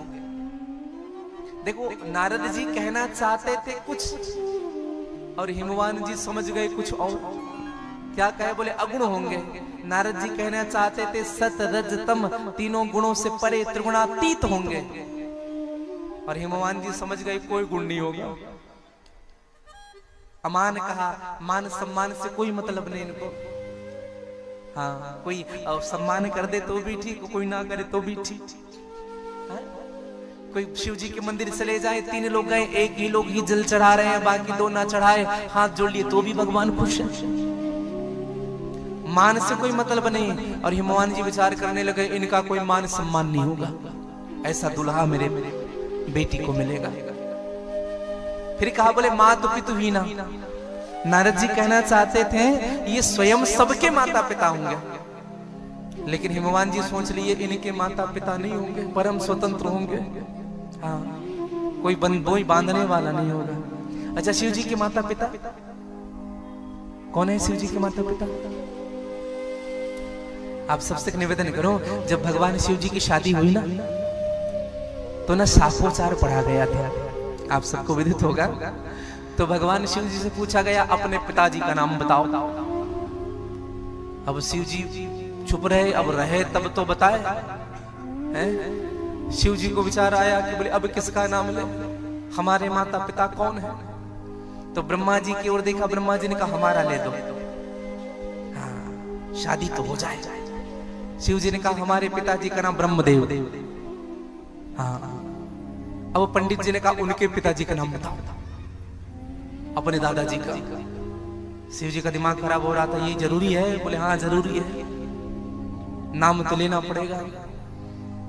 Speaker 1: देखो नारद जी कहना चाहते थे कुछ और हिमवान जी समझ गए कुछ और। क्या कहे? बोले अगुण होंगे। नारद जी कहना चाहते थे सत रज तम तीनों गुणों से परे त्रिगुणातीत होंगे, और हिमवान जी समझ गए कोई गुण नहीं होगा। अमान कहा, मान सम्मान से कोई मतलब नहीं इनको। हाँ कोई सम्मान कर दे तो भी ठीक, कोई ना करे तो भी ठीक। कोई शिव जी के मंदिर चले जाए, 3 लोग गए, एक ही लोग ही जल चढ़ा रहे हैं, बाकी 2 ना चढ़ाए, हाथ जोड़ लिए तो भी भगवान खुश है। मान से कोई मतलब नहीं। और हिमवान जी विचार करने लगे इनका कोई मान सम्मान नहीं होगा, ऐसा दुल्हा मेरे बेटी को मिलेगा। फिर कहा बोले मातु पितुहीना। नारद जी कहना चाहते थे ये स्वयं सबके माता पिता होंगे, लेकिन हिमवान जी सोच लिए इनके माता पिता नहीं होंगे, परम स्वतंत्र होंगे। हाँ कोई बंधोई बांधने वाला नहीं होगा। अच्छा शिव जी के माता पिता कौन है? शिव जी के माता पिता आप सबसे निवेदन करो, जब भगवान शिव जी की शादी हुई ना तो ना शापोचार पढ़ा गया था, आप सबको विदित होगा। तो भगवान शिव जी से पूछा गया अपने पिताजी का नाम बताओ। अब शिव जी चुप रहे, अब रहे तब तो बताए। हैं? शिव जी को विचार आया कि बोले अब किसका नाम ले, हमारे माता पिता कौन है? तो ब्रह्मा जी की ओर देखा, ब्रह्मा जी ने कहा हमारा ले दो, हाँ शादी तो हो जाए। शिव जी ने कहा हमारे पिताजी का नाम ब्रह्मदेव। हाँ अब पंडित जी ने कहा उनके पिताजी का नाम बताओ, अपने दादाजी का। शिव जी का दिमाग खराब हो रहा था, ये जरूरी है? बोले हाँ जरूरी है, नाम तो लेना पड़ेगा।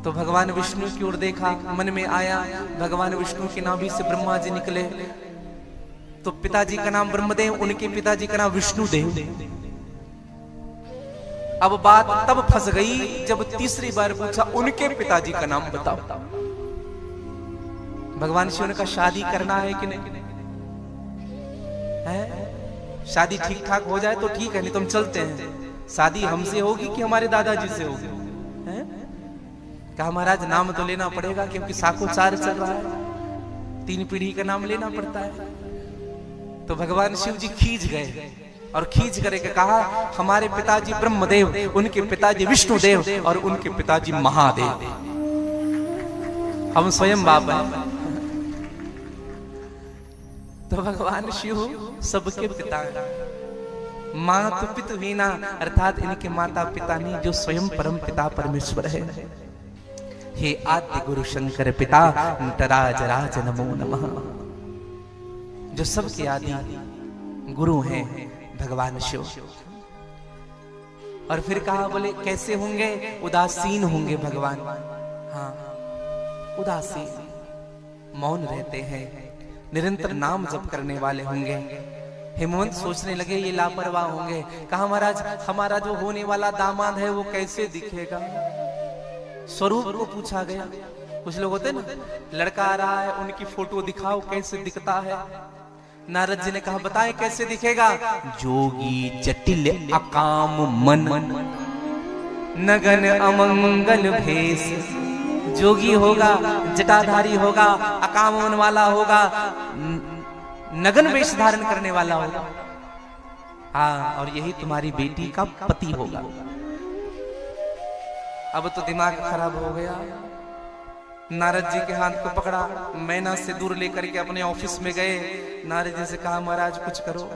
Speaker 1: तो भगवान विष्णु की ओर देखा, मन में आया भगवान विष्णु की नाभि से ब्रह्मा जी निकले, तो पिताजी का नाम ब्रह्मदेव, उनके पिताजी का नाम विष्णुदेव। अब बात तब फंस गई जब तीसरी बार पूछा उनके पिताजी का नाम बताओ। भगवान शिव ने कहा शादी करना है कि नहीं? है? शादी ठीक ठाक हो जाए तो ठीक है, नहीं तुम चलते हैं। शादी हमसे होगी कि हमारे दादाजी से होगी? कहा महाराज नाम तो लेना पड़ेगा, क्योंकि शाकोचार चल रहा है, 3 पीढ़ी का नाम लेना पड़ता है। तो भगवान शिव जी खींच गए और खींच करके कहा हमारे पिताजी ब्रह्मदेव, उनके पिताजी विष्णुदेव और उनके पिताजी महादेव, हम स्वयं बाप हैं। तो भगवान शिव सबके पिता हैं, मातु पितुहीना, अर्थात इनके माता पिता नहीं, जो स्वयं परम पिता परमेश्वर है। हे आद्य गुरु शंकर पिता नटराज राज नमो नमः, जो सबके आदि गुरु हैं भगवान शिव। और फिर कहा बोले कैसे होंगे? उदासीन होंगे भगवान। हाँ उदासीन, मौन रहते हैं, निरंतर नाम जप करने वाले होंगे। हेमंत सोचने लगे ये लापरवाह होंगे। कहा महाराज हमारा जो होने वाला दामाद है वो कैसे दिखेगा? स्वरूप को पूछा गया। कुछ लोग होते ना, लड़का आ रहा है उनकी फोटो दिखाओ कैसे दिखता है। नारद जी ने कहा बताएं कैसे दिखेगा? जोगी जटिल अकाम मन, नगन अमंगल भेष। जोगी होगा, जटाधारी होगा, अकाम मन वाला होगा, नगन वेश धारण करने वाला होगा। हाँ और यही तुम्हारी बेटी का पति होगा। अब तो दिमाग खराब हो गया। नारद जी के हाथ को पकड़ा, मैना से दूर लेकर के अपने ऑफिस में गए। नारद जी से कहा महाराज कुछ करो।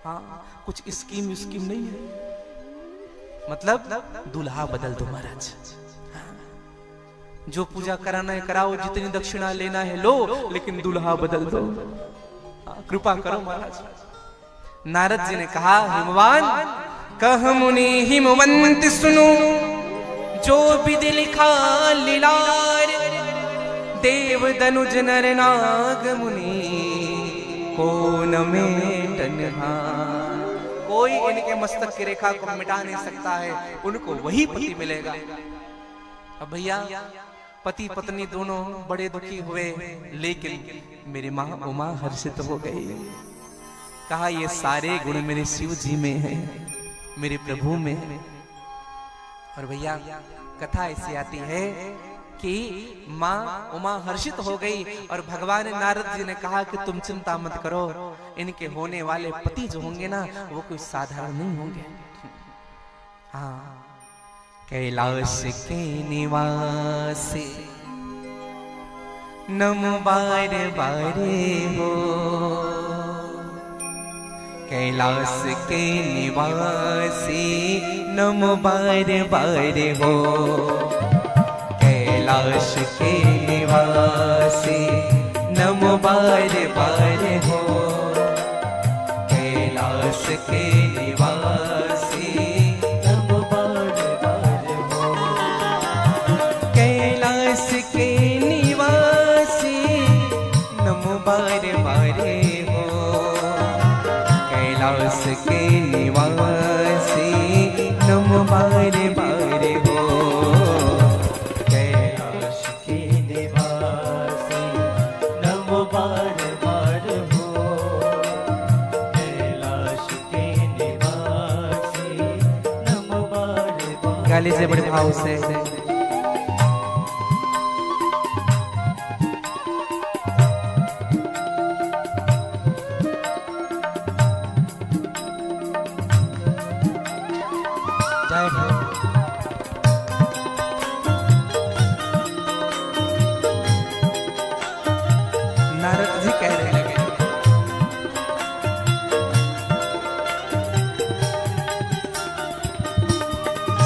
Speaker 1: हाँ कुछ स्कीम नहीं है? मतलब दूल्हा बदल दो महाराज। जो पूजा कराना है कराओ, जितनी दक्षिणा लेना है लो, लेकिन दूल्हा बदल दो। कृपा करो महाराज। नारद जी ने कहा, हिमवान कह मुनि हिमवंत सुनो, जो विधि लिखा लीलार, देव दनुज नर नाग मुनि को न मेटन हार। कोई इनके मस्तक की रेखा को मिटा नहीं सकता है, उनको वही पति मिलेगा। अब भैया पति पत्नी दोनों बड़े दुखी हुए, लेकिन मेरी माँ उमा हर्षित हो गई। कहा ये सारे गुण मेरे शिव जी में हैं, मेरे प्रभु में है। और भैया कथा ऐसी आती है कि माँ उमा हर्षित हो गई और भगवान नारद जी ने कहा कि तुम चिंता मत करो, इनके होने वाले पति जो होंगे ना वो कोई साधारण नहीं होंगे। हाँ, कैलाश के निवासी नमो बार बारे हो, कैलाश के निवासी नमो बार बारे हो, कैलाश के निवासी नमो बार बार हो, कैलाश के निवासी नमो बार बार हो, कैलाश के निवासी नमो बार बार हो, कैलाश के निवासी नमो बार बार हो,
Speaker 2: कैलाश के निवासी नमो बार बार हो, कैलाश के निवासी नमो बार बार।
Speaker 1: गाली से बड़े भाव से जय हो। नारद जी कहने लगे,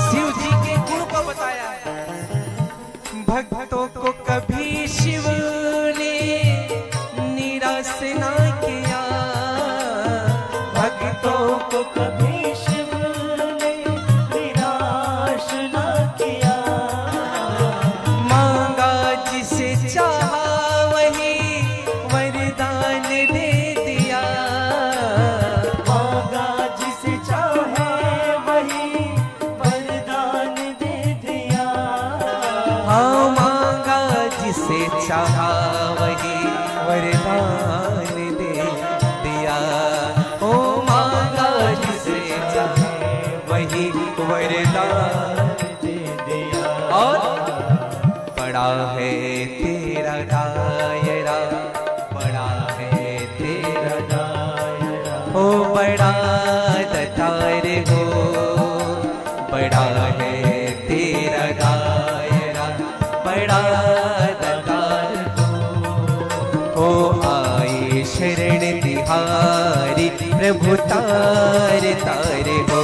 Speaker 1: शिव जी के गुण को बताया, भक्तों को कभी शिव ने निराश ना किया, भक्तों को
Speaker 2: कभी शिव ने निराश न किया,
Speaker 1: मांगा जिसे चाहा वही वरदान दे दिया,
Speaker 2: मांगा जिसे चाहे वही वरदान दे दिया,
Speaker 1: हाँ मांगा जिसे चाहा वही वरदान दे दिया, ओ मांगा जिसे चाहे वही वरदान
Speaker 2: दे दिया।
Speaker 1: और बड़ा है तेरा दायरा, बड़ा है तेरा
Speaker 2: दायरा,
Speaker 1: ओ बड़ा दतार हो, बड़ा है तेरा दायरा, बड़ा दतार हो, आए शरण तिहारी प्रभु तार तार हो,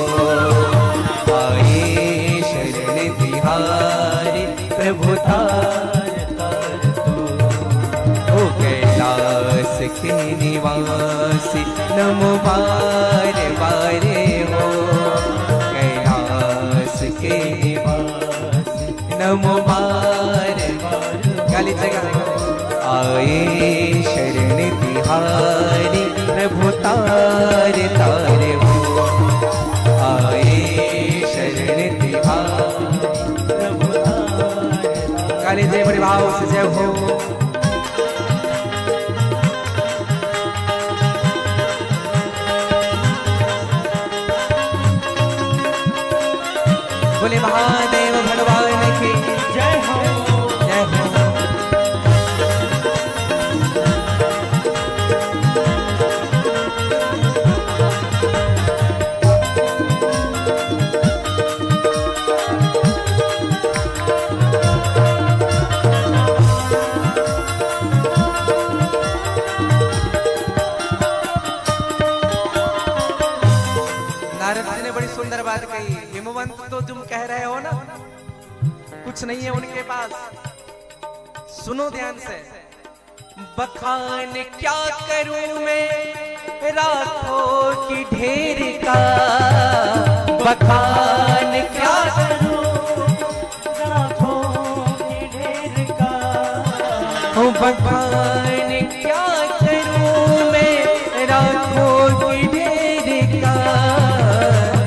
Speaker 1: आए शरण तिहारी प्रभु तार तार हो, कैलाश के निवासी नमो बार बारे हो, कैलाश के निवासी नमो बार बार। गाली जगह आए शरण तिहारी प्रभु तार तार हो, आए शरण तिहारी प्रभु तार। गाली जय बड़े भाव से जय हो। बोले महादेव भगवान की
Speaker 2: जय हो।
Speaker 1: जय हो। नारद जी ने बड़ी सुंदर बात कही, हिमवंत तो तुम कह रहे हो ना कुछ नहीं है उनके पास, सुनो ध्यान से, बखान क्या करूं मैं रातों की ढेर का, बखान क्या करूं
Speaker 2: रातों की ढेर का,
Speaker 1: बखान क्या करूं मैं रातों की ढेर का,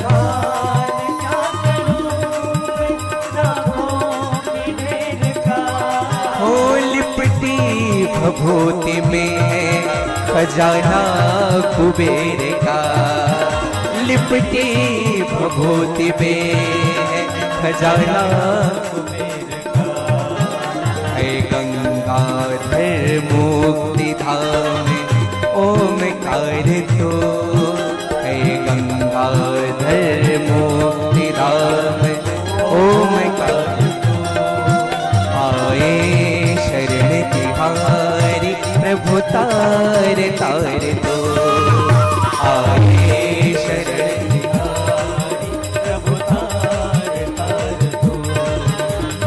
Speaker 2: बखान क्या करूं मैं रातों की ढेर का।
Speaker 1: हो लिपटी भभूति में है खजाना कुबेर का, लिपटी भभूति में है खजाना
Speaker 2: कुबेर का।
Speaker 1: है गंगाधर मुक्ति धाम ओमकार तो, है गंगाधर मुक्ति धाम ओमकार आए शरण तिहारी प्रभु तार तार तो, आए शरण
Speaker 2: तिहारी प्रभु तार तार तो।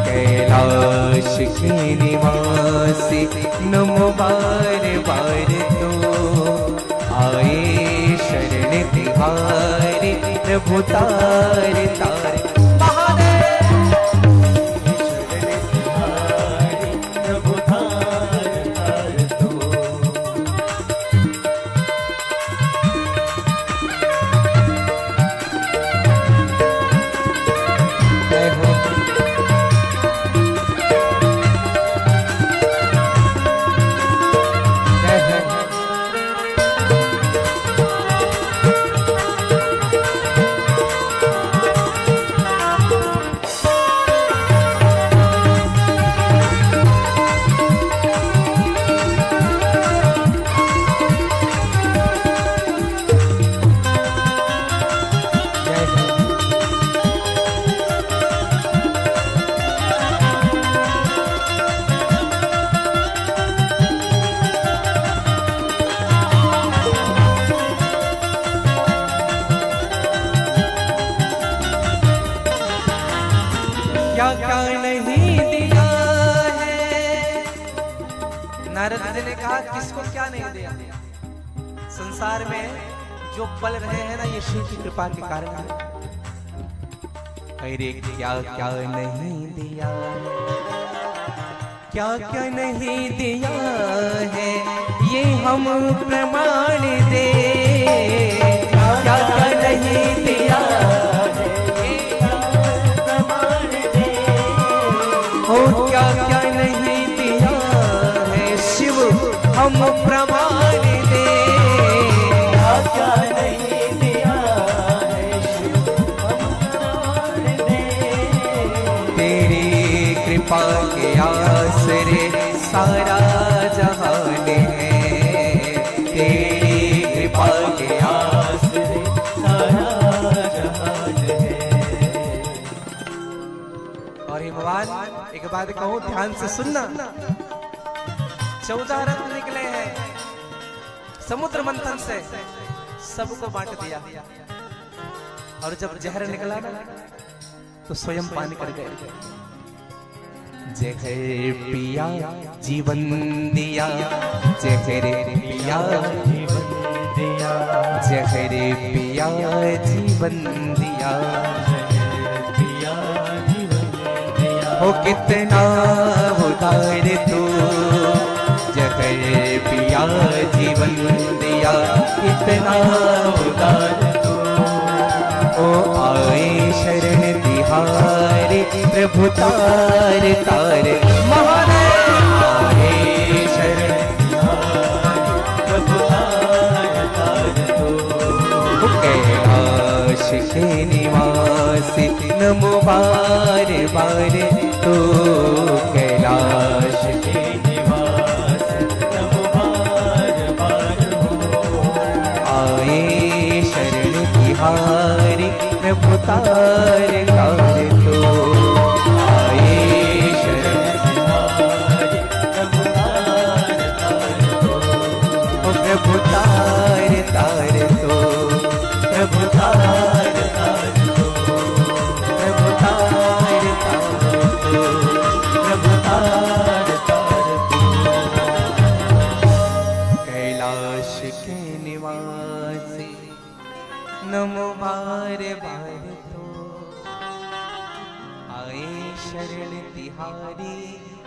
Speaker 1: कैलाश के निवासी नमो बार बार तो, आए शरण तिहारी प्रभु तार तार क्या क्या नहीं दिया है। नारद जी ने कहा किसको क्या नहीं दिया। संसार में जो पल रहे हैं ना ये शिव की कृपा के कारण है। अरे क्या क्या नहीं दिया, क्या क्या नहीं दिया है ये हम प्रमाण दे, क्या क्या नहीं दिया हो, क्या क्या नहीं दिया है शिव हम प्रमाण दे,
Speaker 2: क्या क्या नहीं दिया है शिव हम प्रमाण दे।
Speaker 1: तेरी कृपा के आसरे सारा जहान है, तेरी कृपा के
Speaker 2: आसरे सारा जहान है।
Speaker 1: और हे भगवान एक बात कहूं ध्यान से सुनना। 14 रत्न निकले हैं समुद्र मंथन से, सबको बांट दिया और जब जहर निकला ना तो स्वयं पान कर गए। जहर पिया जीवन दिया, जहर पिया
Speaker 2: जीवन दिया,
Speaker 1: जहर पिया जीवन दिया,
Speaker 2: पिया जीवन दिया।
Speaker 1: हो कितना उदार तू, जहर पिया जीवन दिया, कितना उदार तू। ओ आए शरण तिहारी प्रभु तार तार, महादेव आए शरण
Speaker 2: प्रभु तार तार तो।
Speaker 1: कैलाश के निवासी नमो बार बार तो, कैलाश
Speaker 2: के निवास नमो बार बार हो।
Speaker 1: आए शरण तिहारी प्रभु तार तार तो, आए शरण
Speaker 2: तिहारी प्रभु तार तार तो।
Speaker 1: प्रभु तार तार तो, प्रभु तार तार तो, प्रभु तार तार तो, प्रभु तार तार तो। कैलाश के निवासी नमो बार बार तो आए शरण तिहारी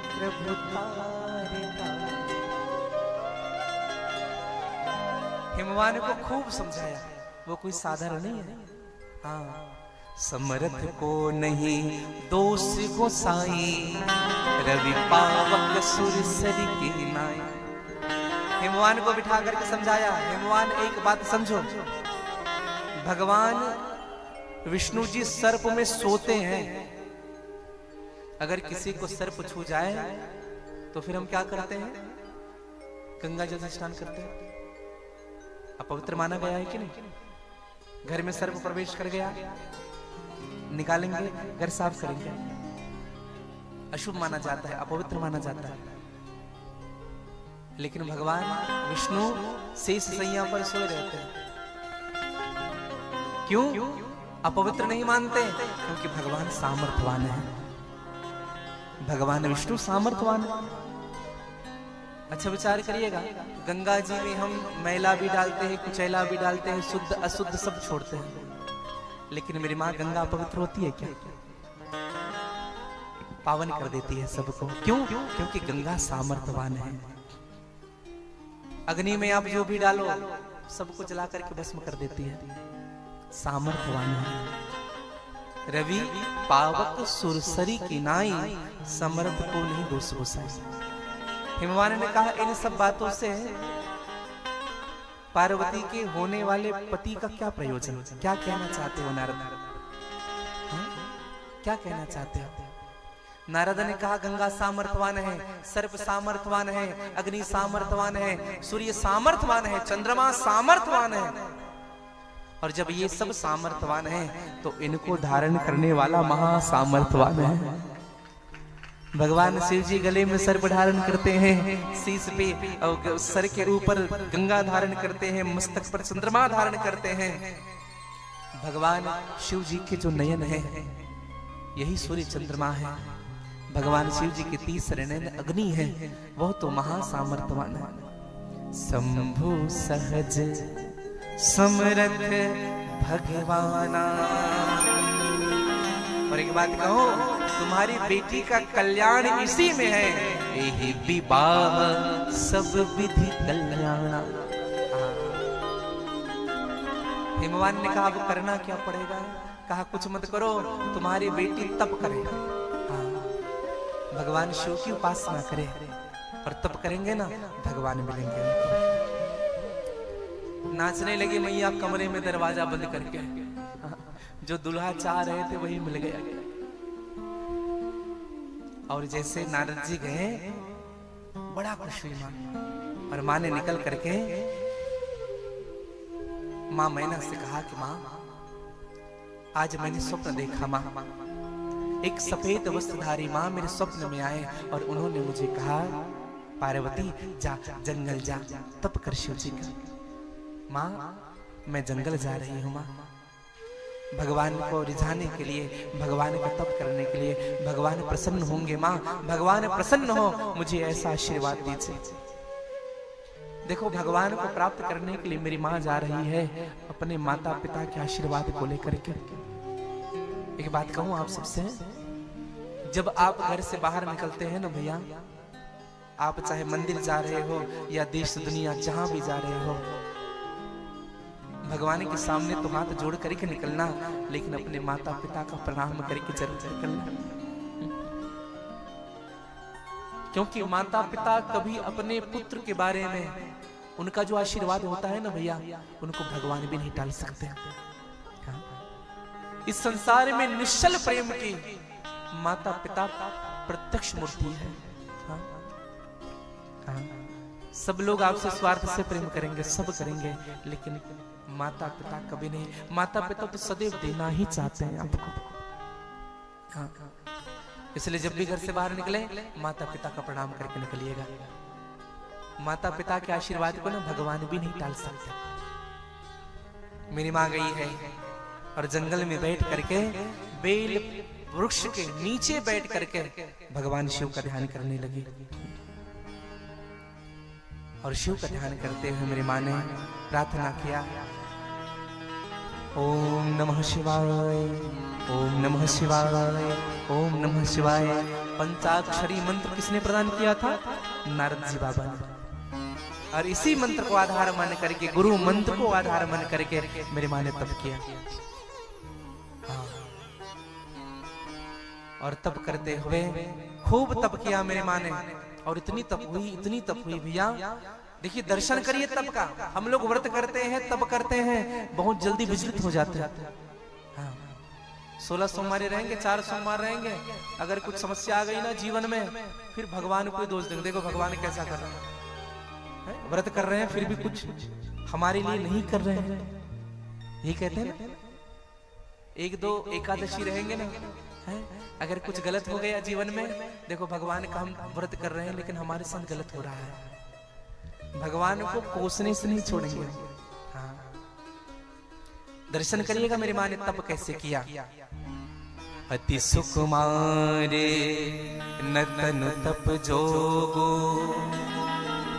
Speaker 1: प्रभु तारे तारे। हिमवान को खूब समझाया, वो कोई साधारण नहीं है। हाँ, समर्थ को नहीं दोष गोसाई, रवि पावक सुर सरी की नाई। हिमवान को बिठा करके समझाया, हिमवान एक बात समझो, भगवान विष्णु जी सर्प में सोते हैं। अगर किसी को सर्प छू जाए तो फिर हम क्या करते हैं? गंगा जल से स्नान करते हैं। अपवित्र माना गया है कि नहीं? घर में सर्प प्रवेश कर गया, निकालेंगे, घर साफ करेंगे। अशुभ माना जाता है, अपवित्र माना जाता है। लेकिन भगवान विष्णु शेष सैया पर सोए रहते हैं। क्यों अपवित्र नहीं मानते? क्योंकि भगवान सामर्थ्यवान है, भगवान विष्णु सामर्थ्यवान है। अच्छा विचार करिएगा, गंगा जी में हम मैला भी डालते हैं, कुचैला भी डालते हैं, शुद्ध अशुद्ध सब छोड़ते हैं, लेकिन मेरी माँ गंगा पवित्र होती है क्या? पावन कर देती है सबको। क्यों? क्योंकि गंगा सामर्थ्यवान है। अग्नि में आप जो भी डालो सबको जला करके भस्म कर देती है, सामर्थ्यवान है। रवि पावक सुरसरी की नाई, समर्थ को नहीं दोष गोसाई। हिमवान ने कहा, इन सब बातों से पार्वती के होने वाले पति का क्या प्रयोजन? क्या कहना चाहते हो नारद? क्या कहना चाहते हो? नारद ने कहा, गंगा सामर्थ्यवान है, सर्प सामर्थ्यवान है, अग्नि सामर्थ्यवान है, सूर्य सामर्थ्यवान है, चंद्रमा सामर्थ्यवान है। और जब ये सब सामर्थ्यवान है तो इनको धारण करने वाला महासामर्थ्यवान है। भगवान शिव जी गले में सर्प धारण करते हैं, शीश पे और सर के ऊपर गंगा धारण करते हैं, मस्तक पर चंद्रमा धारण करते हैं। भगवान शिव जी के जो नयन है यही सूर्य चंद्रमा है। भगवान शिव जी के तीसरे नयन अग्नि है, वह तो महासामर्थ्यवान है। शंभु सहज समरथ भगवाना। और एक बात कहो, तुम्हारी बेटी का कल्याण इसी में है, यही विवाह सब विधि कल्याण। हिमवान ने कहा, अब करना क्या पड़ेगा? कहा, कुछ मत करो, तुम्हारी बेटी तप करे, भगवान शिव की उपासना करे, और तप करेंगे ना भगवान मिलेंगे। नाचने लगी मैया कमरे में दरवाजा बंद करके, जो दुल्हा चाह रहे थे वही मिल गया। और जैसे नारद जी गए, बड़ा खुश हुई माँ, और माँ ने निकल करके माँ मैना से कहा कि माँ, आज मैंने स्वप्न देखा माँ, एक सफेद वस्त्रधारी माँ मेरे स्वप्न में आए और उन्होंने मुझे कहा, पार्वती जा जंगल जा, तप कर शिव जी का। माँ मैं जंगल जा रही हूँ माँ, भगवान को रिझाने के लिए, भगवान का तप करने के लिए। भगवान प्रसन्न होंगे माँ, भगवान प्रसन्न हो, मुझे ऐसा आशीर्वाद दीजिए। देखो, भगवान को प्राप्त करने के लिए मेरी माँ जा रही है अपने माता पिता के आशीर्वाद को लेकर के। एक बात कहूँ आप सबसे, जब आप घर से बाहर निकलते हैं ना भैया, आप चाहे मंदिर जा रहे हो या देश दुनिया जहां भी जा रहे हो, भगवान के सामने तो हाथ जोड़ करके निकलना, लेकिन अपने माता पिता का प्रणाम करके जरूर निकलना। क्योंकि माता पिता कभी अपने पुत्र के बारे में उनका जो आशीर्वाद होता है ना भैया, उनको भगवान भी नहीं टाल सकते। इस संसार में निश्चल प्रेम की माता पिता प्रत्यक्ष मूर्ति है। सब लोग आपसे स्वार्थ से प्रेम करेंगे, सब करेंगे, लेकिन माता पिता कभी नहीं। माता पिता तो सदैव देना ही चाहते हैं आपको। इसलिए जब भी घर से बाहर निकले, माता पिता का प्रणाम करके निकलिएगा। माता पिता के आशीर्वाद को ना भगवान भी नहीं टाल सकते। मेरी माँ गई है और जंगल में बैठ करके, बेल वृक्ष के नीचे बैठ करके भगवान शिव का ध्यान करने लगी। और शिव का ध्यान करते हुए मेरी माँ ने प्रार्थना किया, ओम नमः शिवाय, ओम नमः शिवाय, ओम नमः शिवाय। पंचाक्षरी मंत्र किसने प्रदान किया था? नारद जी बाबा ने। और इसी मंत्र को आधार मान करके, गुरु मंत्र को आधार मान करके मेरी माँ ने तप किया। हाँ। और तप करते हुए खूब तप किया मेरी माँ ने, और इतनी तप हुई भैया। देखिए दर्शन करिए तप का। हम लोग व्रत करते हैं, तप करते हैं, बहुत जल्दी विचलित हो जाते हैं। हाँ। 16 सोमवार रहेंगे, 4 सोमवार रहेंगे, अगर कुछ समस्या आ गई ना जीवन में, फिर भगवान को दोष देंगे। देखो भगवान कैसा कर रहे हैं, व्रत कर रहे हैं फिर भी कुछ हमारे लिए नहीं कर रहे हैं। यही कहते हैं ना, 1-2 एकादशी रहेंगे ना, है? अगर कुछ गलत हो गया जीवन में, देखो भगवान का हम व्रत कर रहे हैं लेकिन हमारे साथ गलत हो रहा है, भगवान को कोसने से नहीं छोड़ेंगे। हाँ। दर्शन करिएगा मेरी माँ ने तप कैसे किया। अति सुकुमारे नतन तप जोगो,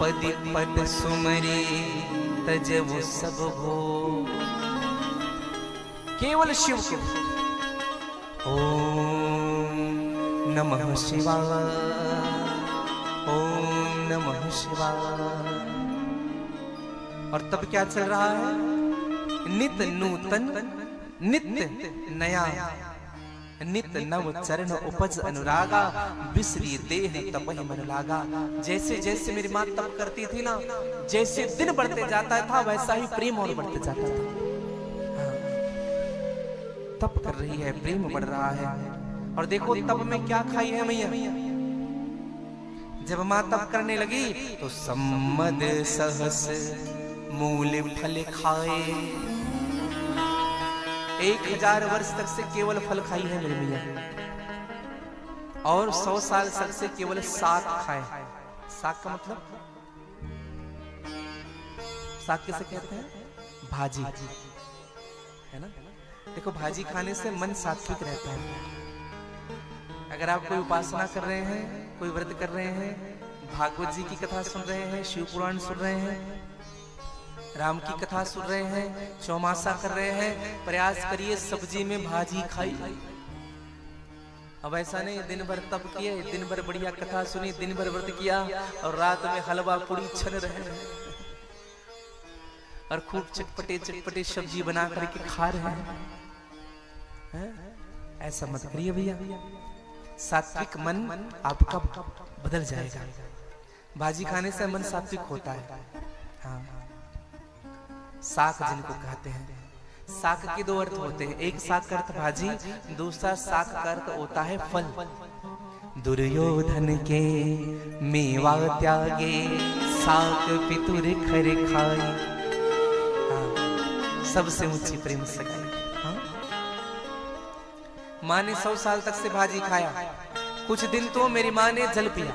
Speaker 1: पदि पद सुमरे तजबु सब भो। केवल शिव को ओम नमः शिवाय, ओम नमः शिवाय। और तब क्या चल रहा है? नित्य नूतन, नित्य नया, नित्य नव चरण उपज अनुरागा, बिसरी देह तपहि मन लागा। जैसे जैसे मेरी माँ तप करती थी ना, जैसे दिन बढ़ते जाता था वैसा ही प्रेम और बढ़ते जाता था। हाँ। तप कर रही है, प्रेम बढ़ रहा है। और देखो तप में क्या खाई है मैया। जब माँ तप करने लगी तो सम्मद सहस मूल फल खाए। 1000 वर्ष तक से केवल फल खाई है मेरी मैया, और 100 साल तक से केवल साग खाए। साग का मतलब, साग किसे कहते हैं? भाजी, है ना। देखो भाजी खाने से मन सात्विक रहता है। अगर आप कोई उपासना कर रहे हैं, कोई व्रत कर रहे हैं, भागवत जी की कथा सुन रहे हैं, शिव पुराण सुन रहे हैं, राम की कथा सुन रहे हैं, चौमासा कर रहे हैं, प्रयास करिए सब्जी में भाजी खाई। अब ऐसा नहीं दिन भर तप किए, दिन भर बढ़िया कथा सुनी, दिन भर व्रत किया और रात में हलवा पूरी छन रहे हैं और खूब चटपटे चटपटे सब्जी बना करके खा रहे हैं। ऐसा मत करिए भैया, सात्विक मन आपका बदल जाएगा। भाजी खाने से मन सात्विक होता है। हाँ। साक जिनको कहते हैं, साक के 2 अर्थ होते हैं। एक साक का अर्थ भाजी, दूसरा साक का अर्थ होता है फल। दुर्योधन के मेवा त्यागे, साक पितुर खर खाई। हाँ। सबसे ऊंची प्रेम सगाई। हाँ। माँ ने 100 साल तक से भाजी खाया, कुछ दिन तो मेरी माँ ने जल पिया,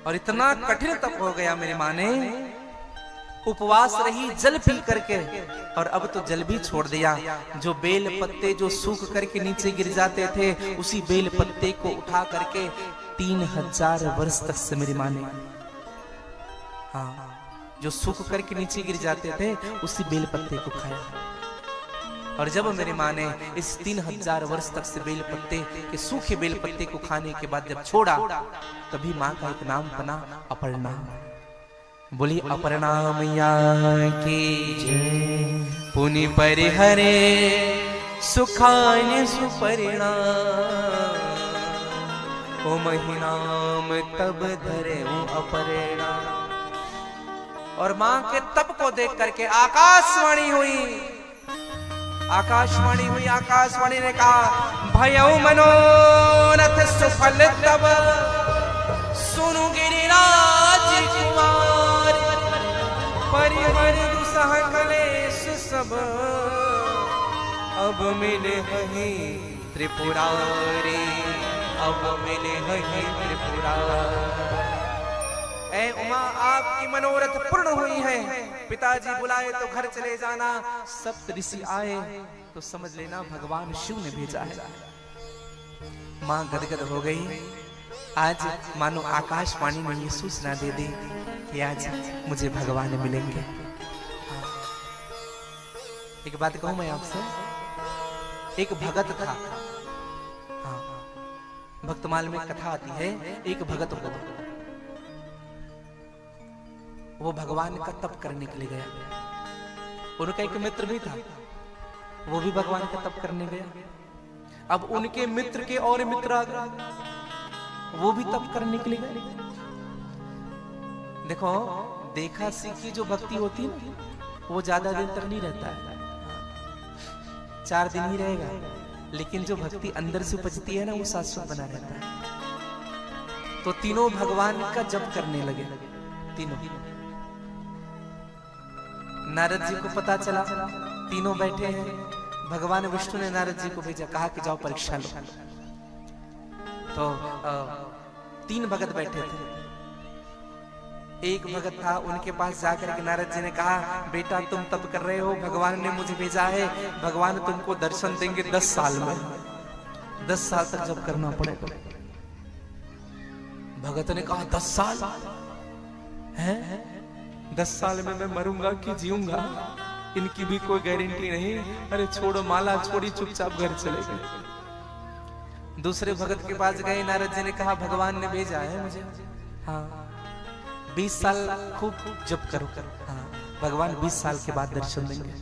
Speaker 1: और इतना कठिन तप हो गया मेरी माँ ने, उपवास रही जल पी करके, और अब तो जल भी छोड़ दिया। जो बेल पत्ते जो सूख करके नीचे गिर जाते थे, उसी बेल पत्ते को उठा करके 3000 वर्ष तक से मेरी माँ ने, हाँ, जो सूख करके नीचे गिर जाते थे उसी बेल पत्ते को खाया। और जब मेरी माँ ने इस 3000 वर्ष तक से बेल पत्ते के सूखे बेल पत्ते को खाने के बाद जब छोड़ा, तभी माँ का एक नाम बना अपर्णा। बोली अपर्णा मैया की जय। पुनि परिहरे सुखान सुपरिणा, ओ महिनाम तब धरे अपर्णा। और माँ के तप को देख करके आकाशवाणी हुई, आकाशवाणी हुई। आकाशवाणी ने कहा, भयउ मनोरथ सुफल तब, सुनु गिरिराज कुमार। परिहर दुसह कलेश सब, अब मिले हहि त्रिपुरारी, अब मिले हहि त्रिपुरारी। ऐ उमा आपकी मनोरथ पूर्ण हुई है, पिताजी बुलाए तो घर चले जाना। सप्त ऋषि आए तो समझ लेना भगवान शिव ने भेजा है। मां गदगद हो गई। आज मानो आकाशवाणी ने ये सूचना दे दी कि आज मुझे भगवान मिलेंगे। एक बात कहूं मैं आपसे, एक भगत था। हाँ, भक्तमाल में कथा आती है, एक भगत हुआ, वो भगवान का तप करने के लिए गया। उनका एक मित्र भी था, वो भी भगवान का तप करने गया। अब उनके मित्र के और मित्र आ गए, वो भी तप करने के लिए गए। देखो, देखा सीखी जो भक्ति होती है ना, वो ज्यादा दिन तक नहीं रहता है, 4 दिन ही रहेगा। लेकिन जो भक्ति अंदर से उपजती है ना, वो शाश्वत बना रहता है। तो तीनों भगवान का जप करने लगे, तीनों। नारद जी को पता चला, तीनों बैठे हैं। भगवान विष्णु ने नारद जी को भेजा, कहा कि जाओ परीक्षा लो। तो 3 भगत बैठे थे। एक भगत था, उनके पास जाकर के नारद जी ने कहा, बेटा तुम तप कर रहे हो, भगवान ने मुझे भेजा है, भगवान तुमको दर्शन देंगे 10 साल में, 10 साल तक जप करना पड़ेगा। भगत ने कहा 10 साल है, 10 साल में मैं मरूंगा कि जीऊंगा, इनकी भी कोई गारंटी नहीं। अरे छोड़ो, माला छोड़ी, चुपचाप घर चले गए। दूसरे भगत के पास गए, नारद जी ने कहा भगवान ने भेजा है मुझे, हाँ 20 साल खूब जप करो, हाँ भगवान 20 साल के बाद दर्शन देंगे।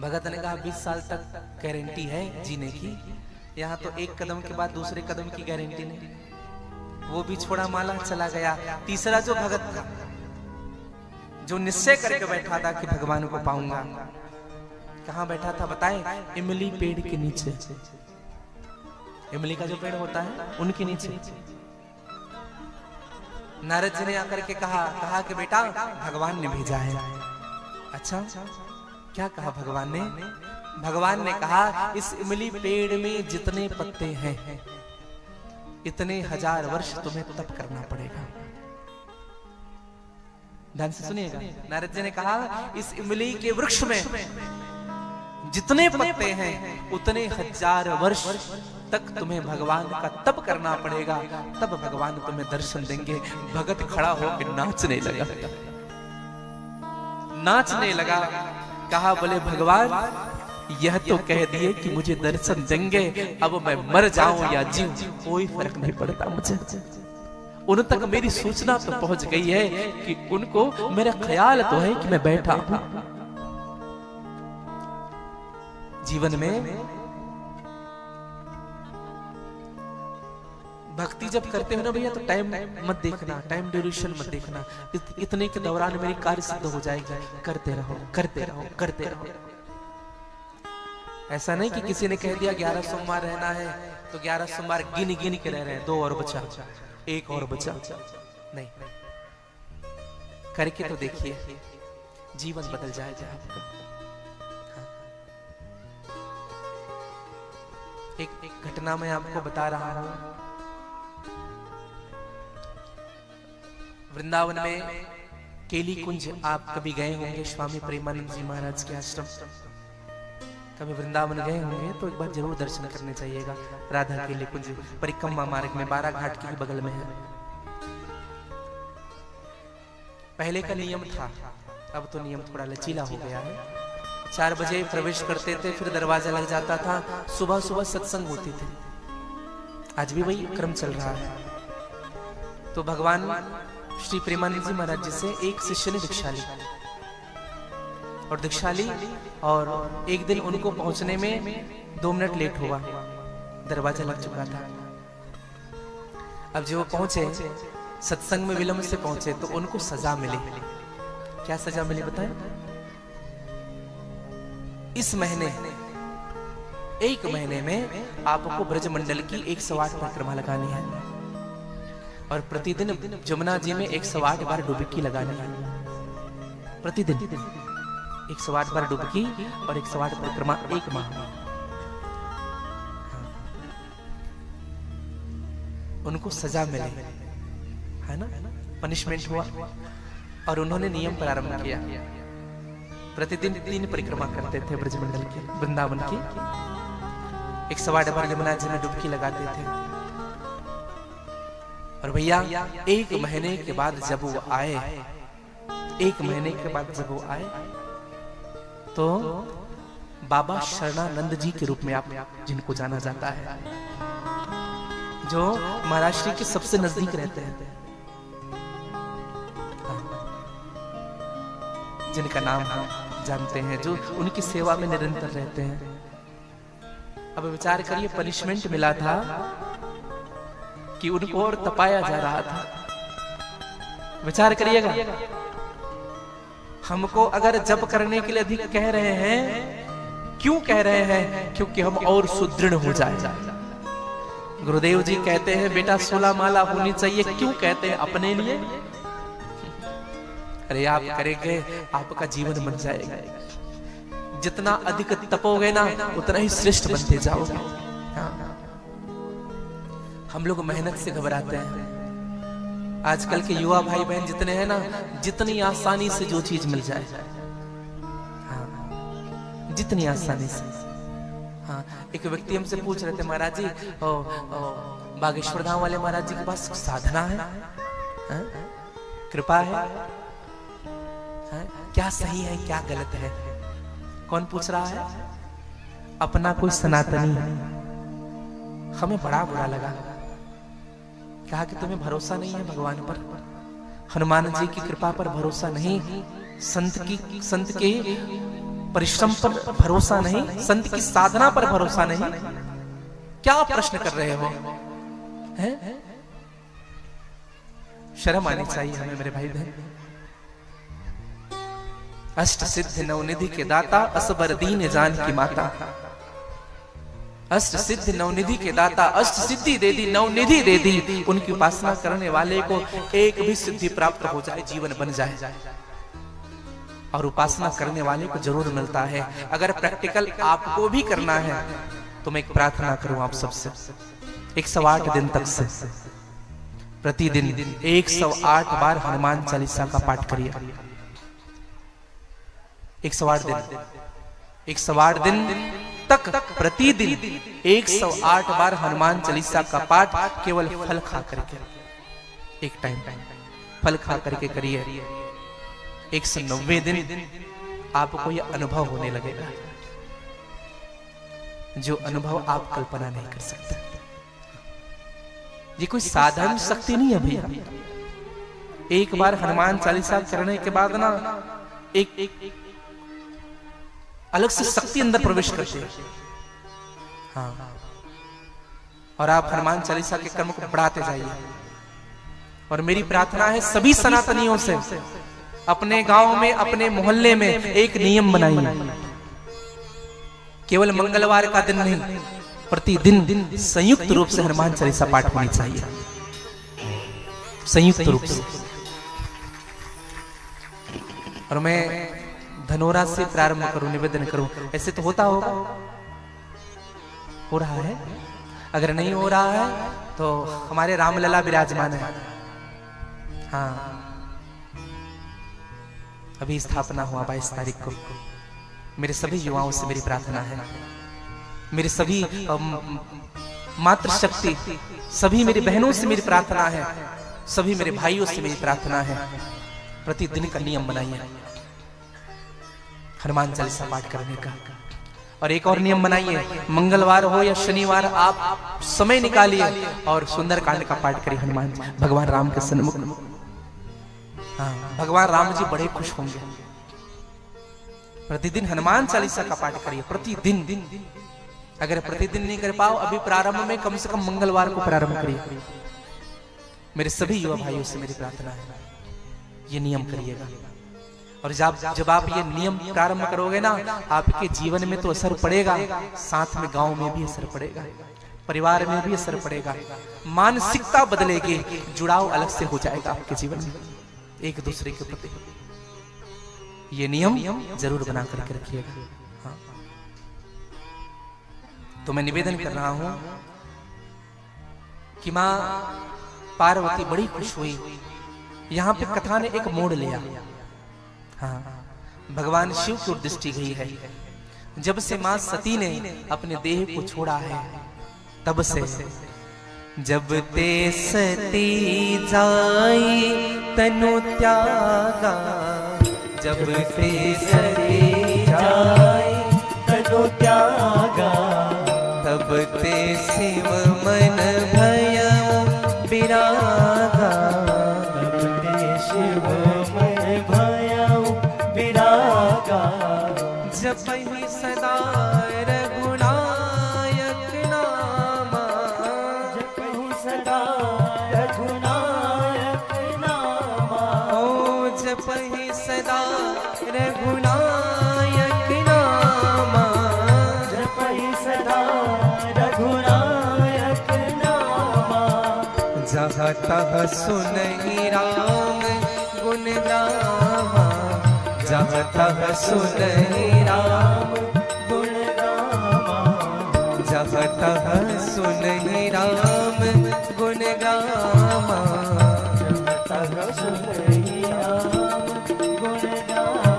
Speaker 1: भगत ने कहा 20 साल तक गारंटी है जीने की, यहाँ तो एक कदम के बाद दूसरे कदम की गारंटी नहीं। वो भी छोड़ा, माला, चला गया। तीसरा जो भगत था, जो निश्चय करके बैठा था कि भगवान को पाऊंगा, कहां बैठा था बताएं? इमली पेड़ के नीचे। इमली का जो पेड़ होता है, उनके नीचे। नारद जी ने आकर के कहा कि बेटा भगवान ने भेजा है। अच्छा, क्या कहा भगवान ने? भगवान ने कहा इस इमली पेड़ में जितने पत्ते हैं, इतने 1000 वर्ष तुम्हें तप करना पड़ेगा। ध्यान से सुनिएगा, नारद जी ने कहा इस इमली के वृक्ष में जितने पत्ते हैं, उतने 1000 वर्ष तक तुम्हें भगवान का तप करना पड़ेगा, तब भगवान तुम्हें दर्शन देंगे। भगत खड़ा होकर नाचने लगा, नाचने लगा। कहा बोले भगवान यह तो कह दिए कि मुझे दर्शन देंगे, अब मैं मर जाऊं या जीऊं कोई फर्क नहीं पड़ता मुझे। उन तक मेरी सूचना तो पहुंच गई है कि उनको मेरा ख्याल तो है कि मैं बैठा हूं। जीवन में भक्ति जब करते हो ना भैया, तो टाइम मत देखना, टाइम ड्यूरेशन मत देखना। इतने के दौरान मेरी कार्य सिद्ध हो जाएगी। करते रहो, करते रहो, करते रहो। ऐसा नहीं कि किसी ने कह दिया 11 सोमवार रहना है तो 11 सोमवार गिन गिन के रह रहे हैं, 2 और बचा, 1 और बचा। नहीं, करके तो देखिए, जीवन बदल जाएगा आपका। एक घटना मैं आपको बता रहा हूं। वृंदावन में केली कुंज आप कभी गए होंगे, स्वामी प्रेमानंद जी महाराज के आश्रम। कभी वृंदावन गए होंगे तो एक बार जरूर दर्शन करने चाहिएगा। राधा केली कुंज परिक्रमा मार्ग में 12 घाट के बगल में है। पहले का नियम था, अब तो नियम थोड़ा लचीला हो गया है। 4 बजे प्रवेश करते थे, फिर दरवाजा लग जाता था। सुबह सुबह सत्संग होती थी, आज भी वही क्रम चल रहा है। तो भगवान श्री प्रेमानंद जी महाराज जी से एक शिष्य ने दीक्षा ली, और दीक्षा ली, और एक दिन उनको पहुंचने में 2 मिनट लेट हुआ, दरवाजा लग चुका था। अब जब वो पहुंचे, सत्संग में विलंब से पहुंचे, तो उनको सजा मिली। क्या सजा मिली बताएं? इस महीने, 1 महीने में आपको ब्रजमंडल की 108 परिक्रमा लगानी है, और प्रतिदिन जमुना जी में 108 बार डुबकी लगानी है। प्रतिदिन 108 बार डुबकी और 108 परिक्रमा 1 माह में। उनको सजा मिले, है ना, पनिशमेंट हुआ, और उन्होंने नियम प्रारंभ किया। प्रतिदिन 3 परिक्रमा करते थे ब्रजमंडल की, वृंदावन की। 108 बार यमुना जी में डुबकी लगाते थे। और भैया 1 महीने के बाद जब वो आए, 1 महीने के बाद जब वो आए तो बाबा शरणानंद जी के रूप में आप जिनको जाना जाता है, जो महाराष्ट्र के सबसे नजदीक रहते हैं, जिनका नाम हम जानते हैं, जो उनकी सेवा में निरंतर रहते हैं। अब विचार करिए, पनिशमेंट मिला था कि उनको और तपाया जा रहा था। विचार करिएगा, हमको अगर जप करने के लिए अधिक कह रहे हैं, क्यों कह रहे हैं? क्योंकि हम और सुदृढ़ हो जाए। गुरुदेव जी कहते हैं बेटा 16 माला होनी चाहिए। क्यों कहते हैं? अपने लिए। अरे आप करेंगे, आपका जीवन बन जाएगा। जितना अधिक तपोगे ना, उतना ही श्रेष्ठ बनते जाओगे। हम लोग मेहनत से घबराते हैं। आजकल के युवा भाई बहन जितने हैं ना, जितनी आसानी से जो चीज मिल जाए, जितनी आसानी से। हाँ, एक व्यक्ति हमसे पूछ रहे थे, महाराज जी बागेश्वर धाम वाले महाराज जी के पास साधना है, कृपा है, क्या सही है क्या गलत है? कौन पूछ रहा है? अपना कोई सनातनी। हमें बड़ा बुरा लगा। कहा कि तुम्हें भरोसा नहीं है भगवान पर, हनुमान जी की कृपा पर भरोसा नहीं, संत के परिश्रम पर भरोसा नहीं, संत की साधना पर भरोसा नहीं। क्या प्रश्न कर रहे हो? हैं? शर्म आनी चाहिए हमें मेरे भाई बहन। अष्ट सिद्ध नवनिधि के दाता, असबर दीन जान की माता। अष्ट सिद्ध नवनिधि के दाता, अष्ट सिद्धि दे दी, नवनिधि दे दी। उनकी उपासना करने वाले को एक भी सिद्धि प्राप्त हो जाए, जीवन बन जाए। और उपासना करने वाले को जरूर मिलता है। अगर प्रैक्टिकल आपको भी करना है तो मैं एक प्रार्थना करूं आप सबसे, 108 दिन तक से प्रतिदिन 108 बार हनुमान चालीसा का पाठ करिए। 108 दिन, 108 दिन तक प्रतिदिन 108 बार हनुमान चालीसा का पाठ केवल फल खा करके, एक टाइम फल खा करके करिए। 190 दिन आपको यह अनुभव होने लगेगा, जो अनुभव आप कल्पना नहीं कर सकते। ये कोई साधारण शक्ति नहीं है भैया। एक बार हनुमान चालीसा करने के बाद ना एक अलग से शक्ति अंदर प्रवेश करती है। हाँ, और आप हनुमान चालीसा के कर्म को बढ़ाते जाइए। और मेरी प्रार्थना है सभी सनातनियों से, अपने गांव में, अपने मोहल्ले में एक नियम बनाइए। केवल मंगलवार का दिन नहीं, प्रतिदिन संयुक्त रूप से हनुमान चालीसा पाठ होनी चाहिए, संयुक्त रूप से। और मैं धनोरा से प्रारंभ करूं, निवेदन करूं। ऐसे तो होता होगा, हो रहा है। अगर नहीं हो रहा है तो हमारे रामलला विराजमान है। हाँ, अभी स्थापना हुआ 22 तारीख को। मेरे सभी युवाओं से मेरी प्रार्थना है, मेरे सभी मातृशक्ति, सभी मेरी बहनों से मेरी प्रार्थना है, सभी मेरे भाइयों से मेरी प्रार्थना है, प्रतिदिन का नियम बनाइए हनुमान चालीसा पाठ करने का। और एक और नियम बनाइए, मंगलवार हो या शनिवार आप समय निकालिए और सुंदरकांड का पाठ करिए हनुमान भगवान राम के सन्मुख। हाँ, भगवान राम जी बड़े खुश होंगे। प्रतिदिन हनुमान चालीसा का पाठ करिए, प्रतिदिन। अगर प्रतिदिन नहीं कर पाओ, अभी प्रारंभ में कम से कम मंगलवार को प्रारंभ करिए। मेरे सभी युवा भाइयों से मेरी प्रार्थना है, ये नियम करिएगा। और जब आप ये नियम प्रारंभ करोगे ना, आपके जीवन में तो असर पड़ेगा, साथ में गांव में भी असर पड़ेगा, परिवार में भी असर पड़ेगा, मानसिकता बदलेगी, जुड़ाव अलग से हो जाएगा आपके जीवन में एक दूसरे के प्रति। ये नियम जरूर बना करके रखिएगा। हाँ, तो मैं निवेदन कर रहा हूं कि मां पार्वती बड़ी खुश हुई। यहां पे कथा ने एक मोड़ लिया। हाँ, भगवान शिव की ओर दृष्टि गई है। जब से मां सती ने अपने देह को छोड़ा है, तब से जब ते सती जाई तनु त्यागा, जब ते सती जाई
Speaker 2: तनु त्यागा,
Speaker 1: तब ते शिव मन भयउ विरागा,
Speaker 2: तब ते शिव मन भयउ विरागा।
Speaker 1: जपहि सदा रघुनायक नामा,
Speaker 2: जपहि सदा रघुनायक नामा,
Speaker 1: ओ जपहि सदा रघुनायक नामा,
Speaker 2: जपहि सदा रघुनायक नामा।
Speaker 1: जहाँ तहाँ सुनहि राम गुण गावा, जहाँ तहाँ सुनहि राम
Speaker 2: गुण गावा,
Speaker 1: जहाँ तहाँ सुनहि राम गुण गावा,
Speaker 2: तब सुनहि राम गुण गावा।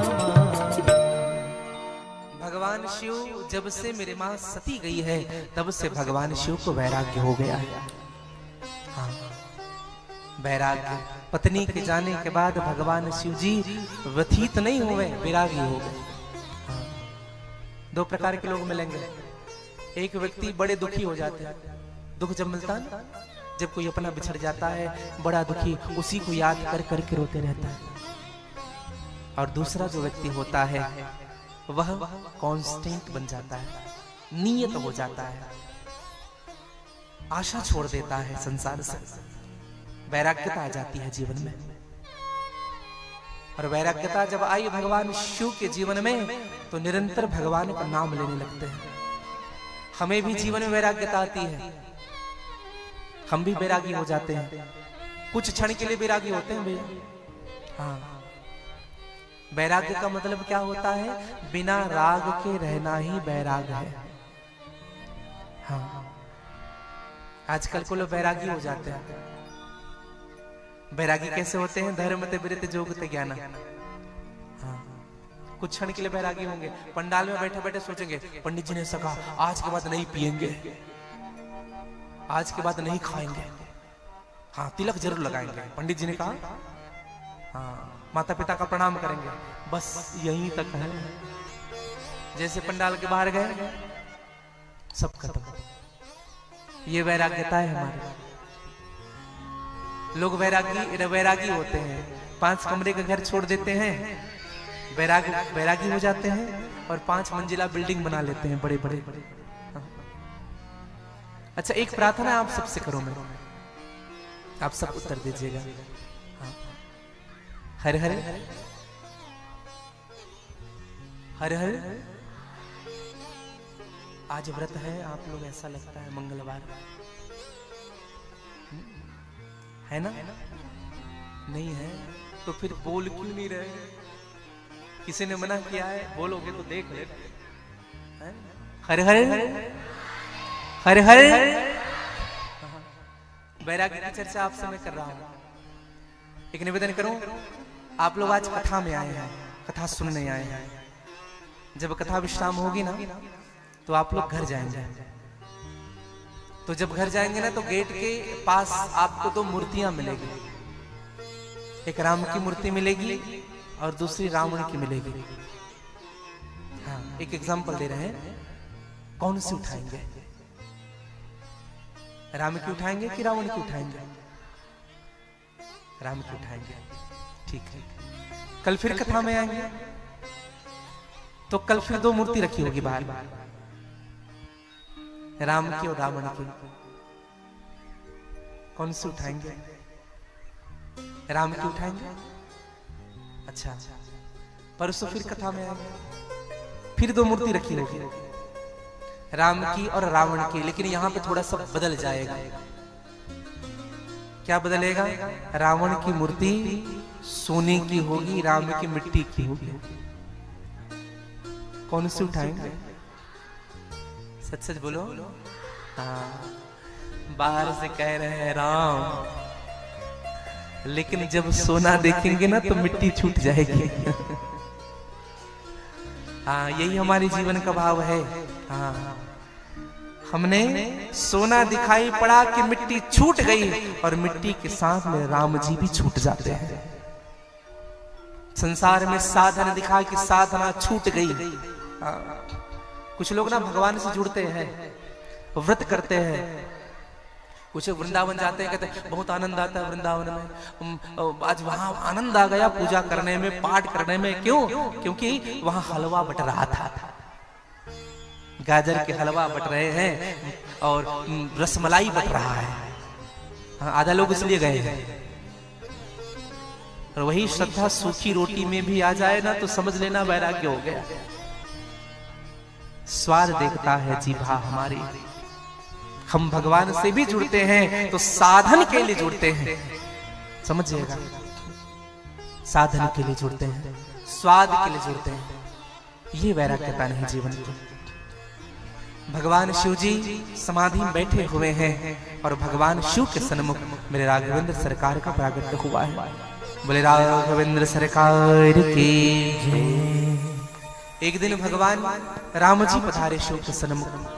Speaker 1: भगवान शिव जब से मेरे माँ सती गई है तब से भगवान शिव को वैराग्य हो गया है। हाँ, वैराग्य पत्नी के जाने के बाद भगवान शिव जी व्यथित नहीं हुए, वैरागी हो गए। हाँ, दो प्रकार के लोग मिलेंगे। एक व्यक्ति बड़े दुखी हो जाते हैं, दुख जब मिलता है ना, जब कोई अपना बिछड़ जाता है बड़ा दुखी, उसी को याद कर करके रोते रहता है। और दूसरा जो व्यक्ति होता है वह कांस्टेंट बन जाता है, नियत हो जाता है, आशा छोड़ देता है संसार से, वैराग्यता आ जाती है जीवन में। और वैराग्यता जब आई भगवान शिव के जीवन में तो निरंतर भगवान का नाम लेने लगते हैं। हमें भी जीवन में वैराग्यता आती है, हम भी वैरागी हो जाते हैं, कुछ क्षण के लिए वैरागी होते हैं भैया। हाँ, वैराग्य का मतलब क्या होता है? बिना राग के रहना ही वैराग है। हाँ, आजकल को लोग वैरागी हो जाते हैं। वैरागी कैसे होते हैं? धर्मते विरते जोगते ज्ञान। हाँ, कुछ क्षण के लिए वैरागी होंगे, पंडाल में बैठे बैठे सोचेंगे पंडित जी ने सका आज के बाद नहीं पिएंगे, आज के बाद नहीं खाएंगे, हाँ तिलक जरूर लगाएंगे, पंडित जी ने कहा, हाँ माता पिता का प्रणाम करेंगे, बस यहीं तक है। जैसे पंडाल के बाहर गए सब खत्म। ये वैराग्यता है हमारी। लोग वैरागी होते हैं, 5 कमरे का घर छोड़ देते हैं, वैरागी हो जाते हैं और 5 मंजिला बिल्डिंग बना लेते हैं बड़े बड़े। अच्छा, एक प्रार्थना आप सबसे करो, मैं आप सब उत्तर दीजिएगा। हर हर हर हर। आज व्रत है आप लोग, ऐसा लगता है मंगलवार है ना? नहीं है तो फिर बोल क्यों नहीं रहे? किसी ने मना किया है? बोलोगे तो देख ले। हर हर हर हर। वैराग्य की चर्चा आपसे मैं कर रहा हूं। एक निवेदन करूं, आप लोग आज कथा में आए हैं, कथा सुनने आए हैं। जब कथा विश्राम होगी ना तो आप लोग घर जाएंगे। तो जब घर जाएंगे ना तो गेट के पास आपको 2 मूर्तियां मिलेगी, एक राम की मूर्ति मिलेगी और दूसरी रावण की मिलेगी। हाँ, एक एग्जांपल दे रहे हैं, कौन सी उठाएंगे? राम की उठाएंगे कि रावण की उठाएंगे? राम की उठाएंगे। ठीक है, कल फिर कथा में आएंगे तो कल फिर 2 मूर्ति रखी होगी बाहर, राम की और रावण की। कौन सी उठाएंगे? राम की उठाएंगे। अच्छा, परसों फिर कथा में आएंगे, फिर 2 मूर्ति रखी होगी, राम की और रावण की। लेकिन यहां पे थोड़ा सा बदल जाएगा। क्या बदलेगा? रावण की मूर्ति सोने की होगी, राम की मिट्टी की होगी। कौन सी उठाएंगे? सच सच बोलो। हाँ, बाहर से कह रहे हैं राम, लेकिन जब सोना देखेंगे ना तो मिट्टी छूट जाएगी। हाँ, यही हमारे जीवन का भाव है। हाँ, हमने सोना दिखाई पड़ा कि मिट्टी छूट गई, और मिट्टी के साथ में राम जी भी छूट जाते हैं। संसार में साधन दिखा कि साधना छूट गई। कुछ लोग ना भगवान से जुड़ते हैं, व्रत करते हैं, कुछ वृंदावन जाते हैं, कहते हैं बहुत आनंद आता है वृंदावन में, आज वहां आनंद आ गया पूजा करने में, पाठ करने में। क्यों? क्योंकि वहां हलवा बट रहा था, गाजर के हलवा बट रहे हैं और रसमलाई बट रहा है। आधा लोग इसलिए गए हैं। और वही श्रद्धा सूखी रोटी में भी आ जाए ना तो समझ लेना वैराग्य हो गया। स्वाद देखता है जीभा हमारी। हम भगवान से भी जुड़ते हैं तो साधन के लिए जुड़ते हैं, समझिएगा, साधन के लिए जुड़ते हैं, स्वाद के लिए जुड़ते हैं। ये वैराग्यता नहीं जीवन की। भगवान शिव जी समाधि में बैठे हुए हैं और भगवान शिव के सन्मुख मेरे राघवेंद्र सरकार का प्रागट्य हुआ है। बोले राघवेंद्र सरकार की जय। एक दिन भगवान राम जी पधारे शिव के सन्मुख।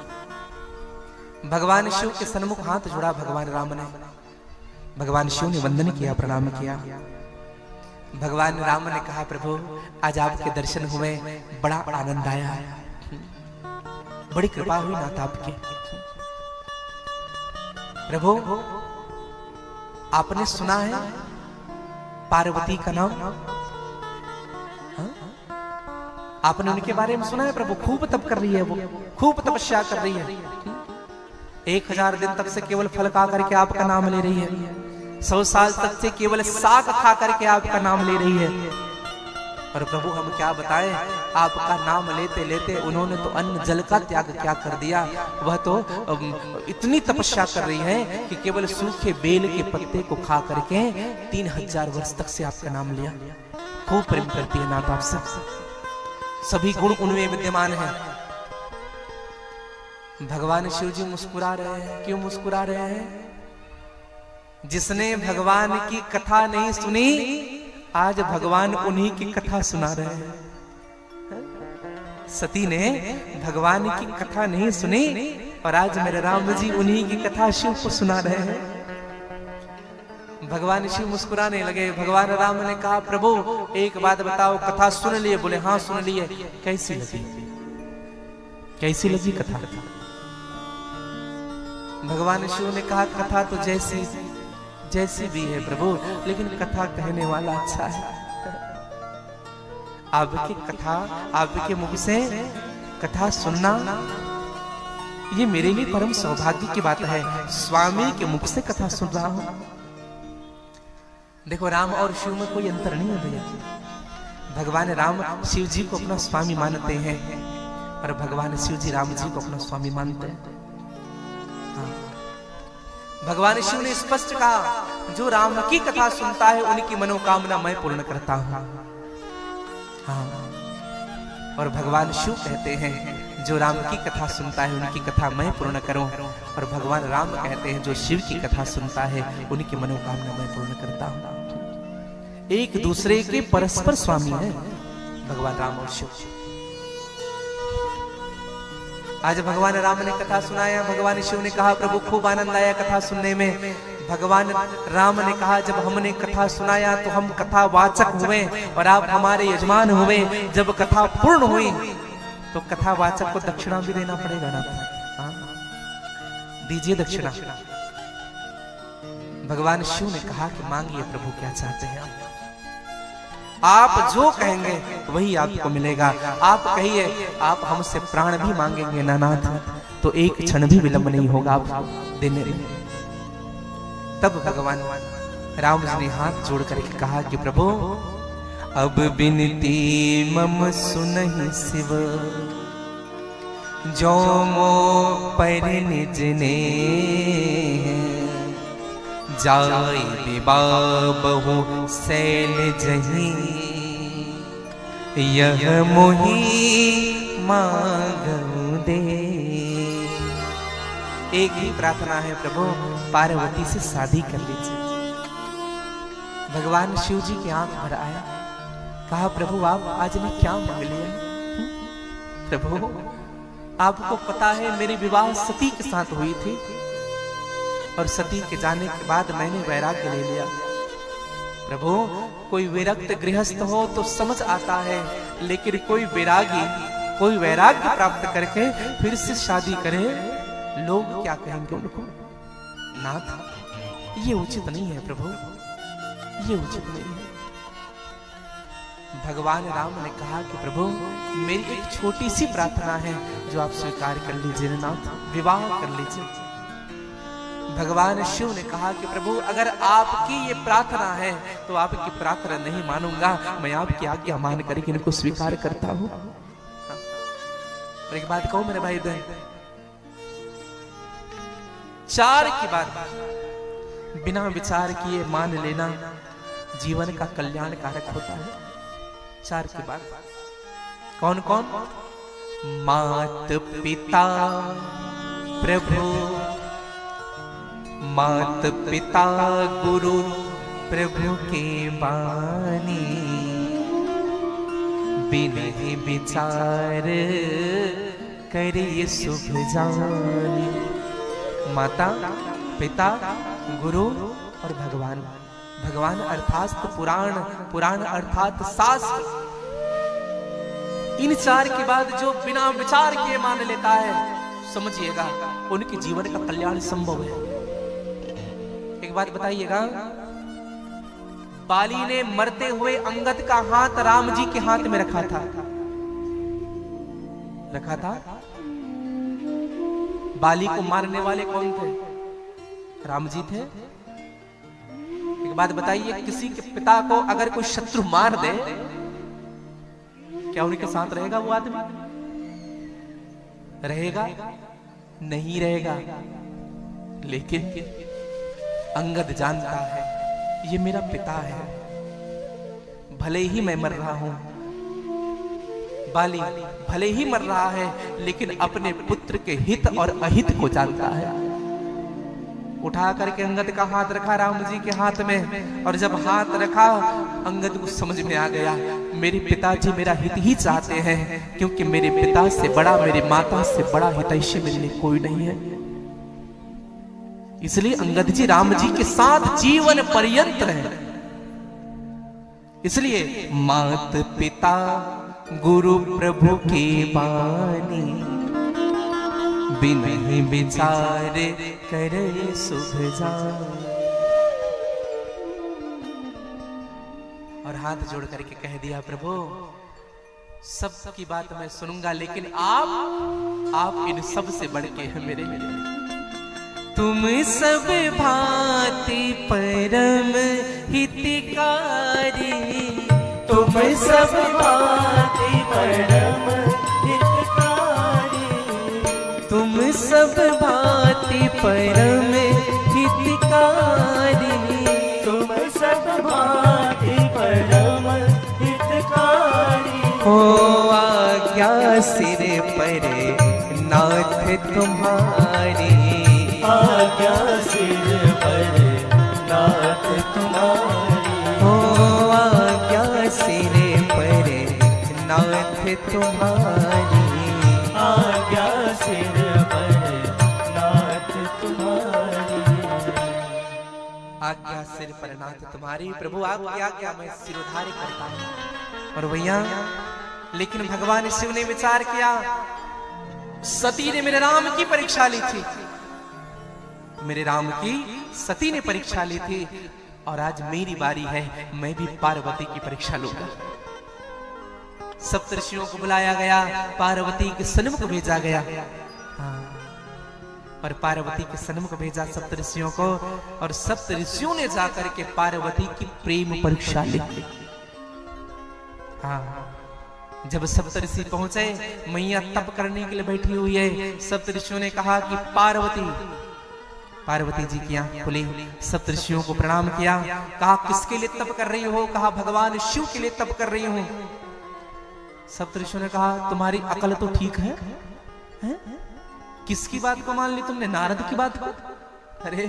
Speaker 1: भगवान शिव के सन्मुख हाथ जोड़ा भगवान राम ने। भगवान शिव ने वंदन किया, प्रणाम किया। भगवान राम ने कहा, प्रभु आज आपके दर्शन हुए, बड़ा आनंद आया, बड़ी कृपा हुई नाथ आपकी। प्रभु आपने सुना है पार्वती का नाम? आपने उनके बारे में सुना है? प्रभु खूब तप कर रही है, वो खूब तपस्या कर रही है। 1000 दिन तक से केवल फल खा करके आपका नाम ले रही है। 100 साल तक से केवल साग खा करके आपका नाम ले रही है। और प्रभु हम क्या बताएं, आपका नाम लेते लेते उन्होंने तो अन्न जल का त्याग क्या कर दिया। वह तो इतनी तपस्या कर रही है कि केवल सूखे बेल के पत्ते को खा करके 3000 वर्ष तक से आपका नाम लिया। खूब प्रेम करती है नाथ आपसे, सभी गुण उनमें विद्यमान है। भगवान शिव जी मुस्कुरा रहे हैं। क्यों मुस्कुरा रहे हैं? जिसने भगवान की कथा नहीं सुनी, आज भगवान उन्हीं की कथा सुना रहे हैं। सती ने भगवान की कथा नहीं सुनी और आज मेरे राम जी उन्हीं की कथा शिव को सुना रहे हैं। भगवान शिव मुस्कुराने लगे। भगवान राम ने कहा, प्रभु एक बात बताओ, कथा सुन लिए? बोले हाँ सुन लिए। कैसी लगी? कैसी लगी कथा? भगवान शिव ने कहा, कथा तो जैसी जैसी भी है प्रभु, लेकिन कथा कहने वाला अच्छा है। आपकी कथा, आपके मुख से कथा सुनना ये मेरे लिए परम सौभाग्य की बात है। स्वामी के मुख से कथा सुन रहा हूं। देखो राम और शिव में कोई अंतर नहीं है भैया। भगवान राम शिव जी को अपना स्वामी मानते हैं और भगवान शिव जी राम जी को अपना स्वामी मानते हैं। भगवान शिव ने स्पष्ट कहा, जो राम की कथा सुनता है उनकी मनोकामना मैं पूर्ण करता हूं। हाँ। और भगवान शिव कहते हैं, जो राम की कथा सुनता है उनकी कथा मैं पूर्ण करूं। और भगवान राम कहते हैं, जो शिव की कथा सुनता है उनकी मनोकामना मैं पूर्ण करता हूं। एक दूसरे के परस्पर स्वामी हैं भगवान राम और शिव। आज भगवान राम ने कथा सुनाया, भगवान शिव ने कहा, प्रभु खूब आनंद आया कथा सुनने में। भगवान राम ने कहा, जब हमने कथा सुनाया तो हम कथा वाचक हुए और आप हमारे यजमान हुए। जब कथा पूर्ण हुई तो कथा वाचक को दक्षिणा भी देना पड़ेगा ना? दीजिए दक्षिणा। भगवान शिव ने कहा कि मांगिए प्रभु, क्या चाहते हैं आप जो कहेंगे वही आपको मिलेगा। आप कहिए, आप हमसे प्राण भी मांगेंगे ना नाथ, तो एक क्षण भी विलंब नहीं होगा आप देने में। तब भगवान राम जी ने हाथ जोड़ करके कहा कि प्रभु अब बिनती मम सुनहि शिव, जो मो पर निज ने जाय विवाह सैल जही, यह मोही मांगू दे। एक ही प्रार्थना है प्रभु, पार्वती से शादी कर लीजिए। भगवान शिव जी की आंख भर आया। कहा, प्रभु आप आज ने क्या मांग लिया? प्रभु आपको पता है मेरी विवाह सती के साथ हुई थी और सती के जाने के बाद मैंने वैराग्य ले लिया। प्रभु, कोई विरक्त गृहस्थ हो तो समझ आता है, लेकिन कोई वैरागी, कोई वैराग्य प्राप्त करके फिर से शादी करे, लोग क्या कहेंगे उनको? नाथ, ये उचित नहीं है प्रभु, ये उचित नहीं है। भगवान राम ने कहा कि प्रभु, मेरी एक छोटी सी प्रार्थना है जो आप स्वीकार कर लीजिए नाथ, विवाह कर लीजिए। भगवान शिव ने कहा कि प्रभु, अगर आपकी ये प्रार्थना है तो आपकी प्रार्थना नहीं मानूंगा, मैं आपकी आज्ञा मान करके इनको स्वीकार करता हूं। और एक बात कहूं मेरे भाई बहन, 4 की बात बिना विचार किए मान लेना जीवन का कल्याण कारक होता है। 4 की बात कौन कौन? मात पिता प्रभु, मात पिता गुरु प्रभु के बानी, बिना विचार करिए शुभ जानी। माता, पिता, गुरु और भगवान। भगवान अर्थात पुराण, पुराण अर्थात शास्त्र। इन 4 के बाद जो बिना विचार किए मान लेता है, समझिएगा उनके जीवन का कल्याण संभव है। एक बात बताइएगा, बाली ने मरते हुए अंगद का हाथ राम जी के हाथ में रखा था, रखा था। बाली को मारने वाले कौन थे? राम जी थे। एक बात बताइए, किसी के पिता को अगर कोई शत्रु मार दे, क्या उनके साथ रहेगा वो आदमी? रहेगा? नहीं रहेगा। लेकिन अंगद जानता है ये मेरा पिता है, भले ही मैं मर रहा हूं, बाली भले ही मर रहा है, लेकिन अपने पुत्र के हित और अहित को जानता है। उठा करके अंगद का हाथ रखा राम जी के हाथ में, और जब हाथ रखा अंगद को समझ में आ गया मेरे पिताजी मेरा हित ही चाहते हैं, क्योंकि मेरे पिता से बड़ा, मेरे माता से बड़ा हितैषी मेरे लिए कोई नहीं है। इसलिए अंगद जी राम जी के साथ जीवन पर्यंत रहे। इसलिए मात पिता गुरु प्रभु के बानी, बिना विचार करे शुभ जान। और हाथ जोड़ करके कह दिया, प्रभु सब की बात मैं सुनूंगा, लेकिन आप इन सब से बढ़ के हैं मेरे। तुम सब भांति परम हितकारी,
Speaker 2: तुम सब भांति परम हितकारी,
Speaker 1: तुम सब भांति परम हितकारी,
Speaker 2: तुम सब भांति परम हितकारी।
Speaker 1: हो आज्ञा सिर पर नाथ तुम्हारी,
Speaker 2: आज्ञा सिर पर नाथ तुम्हारी,
Speaker 1: हो आज्ञा सिर पर नाथ तुम्हारी,
Speaker 2: आज्ञा सिर पर नाथ तुम्हारी।
Speaker 1: आज्ञा सिर पर नाथ तुम्हारी। प्रभु आपकी आज्ञा मैं सिरोधार्य करता हूं। और भैया, लेकिन भगवान शिव ने विचार किया, सती ने मेरे राम की परीक्षा ली थी, मेरे राम की सती ने परीक्षा ली थी, और आज मेरी बारी है, मैं भी पार्वती की परीक्षा लूंगा। सप्तऋषियों को बुलाया गया, पार्वती के सन्मुख भेजा गया। और पार्वती के सन्मुख भेजा सप्तऋषियों को, और सप्तऋषियों ने जाकर के पार्वती की प्रेम परीक्षा ली। जब सप्तऋषि पहुंचे, मैया तप करने के लिए बैठी हुई है। सप्तऋषियों ने कहा कि पार्वती जी की आंख खुली, सप्तऋषियों को प्रणाम किया, कहा किसके लिए तप कर रही हो? कहा भगवान शिव के लिए तप कर रही हूं। सप्तऋषियों ने कहा तुम्हारी अकल तो ठीक है? किसकी बात को मान ली तुमने? नारद की बात को? अरे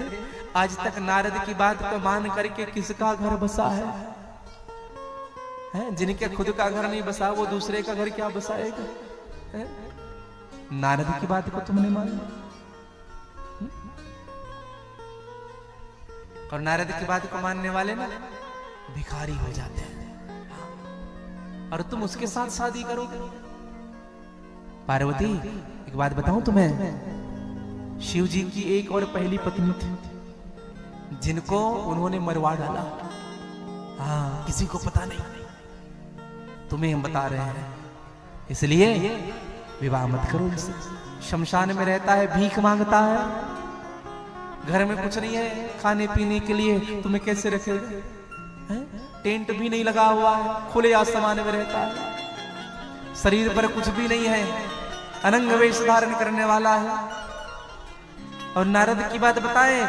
Speaker 1: आज तक नारद की बात को मान करके किसका घर बसा है? जिनके खुद का घर नहीं बसा वो दूसरे का घर क्या बसाएगा? नारद की बात को तुमने माना? और नारद की बात को मानने वाले ना भिखारी हो जाते हैं, और तुम उसके साथ शादी करोगे। पार्वती एक बात बताऊं तुम्हें, शिव जी की एक और पहली पत्नी थी जिनको उन्होंने मरवा डाला। हाँ, किसी को पता नहीं, तुम्हें हम बता रहे हैं, इसलिए विवाह मत करो इनसे। शमशान में रहता है, भीख मांगता है, घर में कुछ नहीं है खाने पीने के लिए, तुम्हें कैसे रखेगा? टेंट भी नहीं लगा हुआ है, खुले आसमान में रहता है, शरीर पर कुछ भी नहीं है, अनंग वेश धारण करने वाला है। और नारद की बात बताए,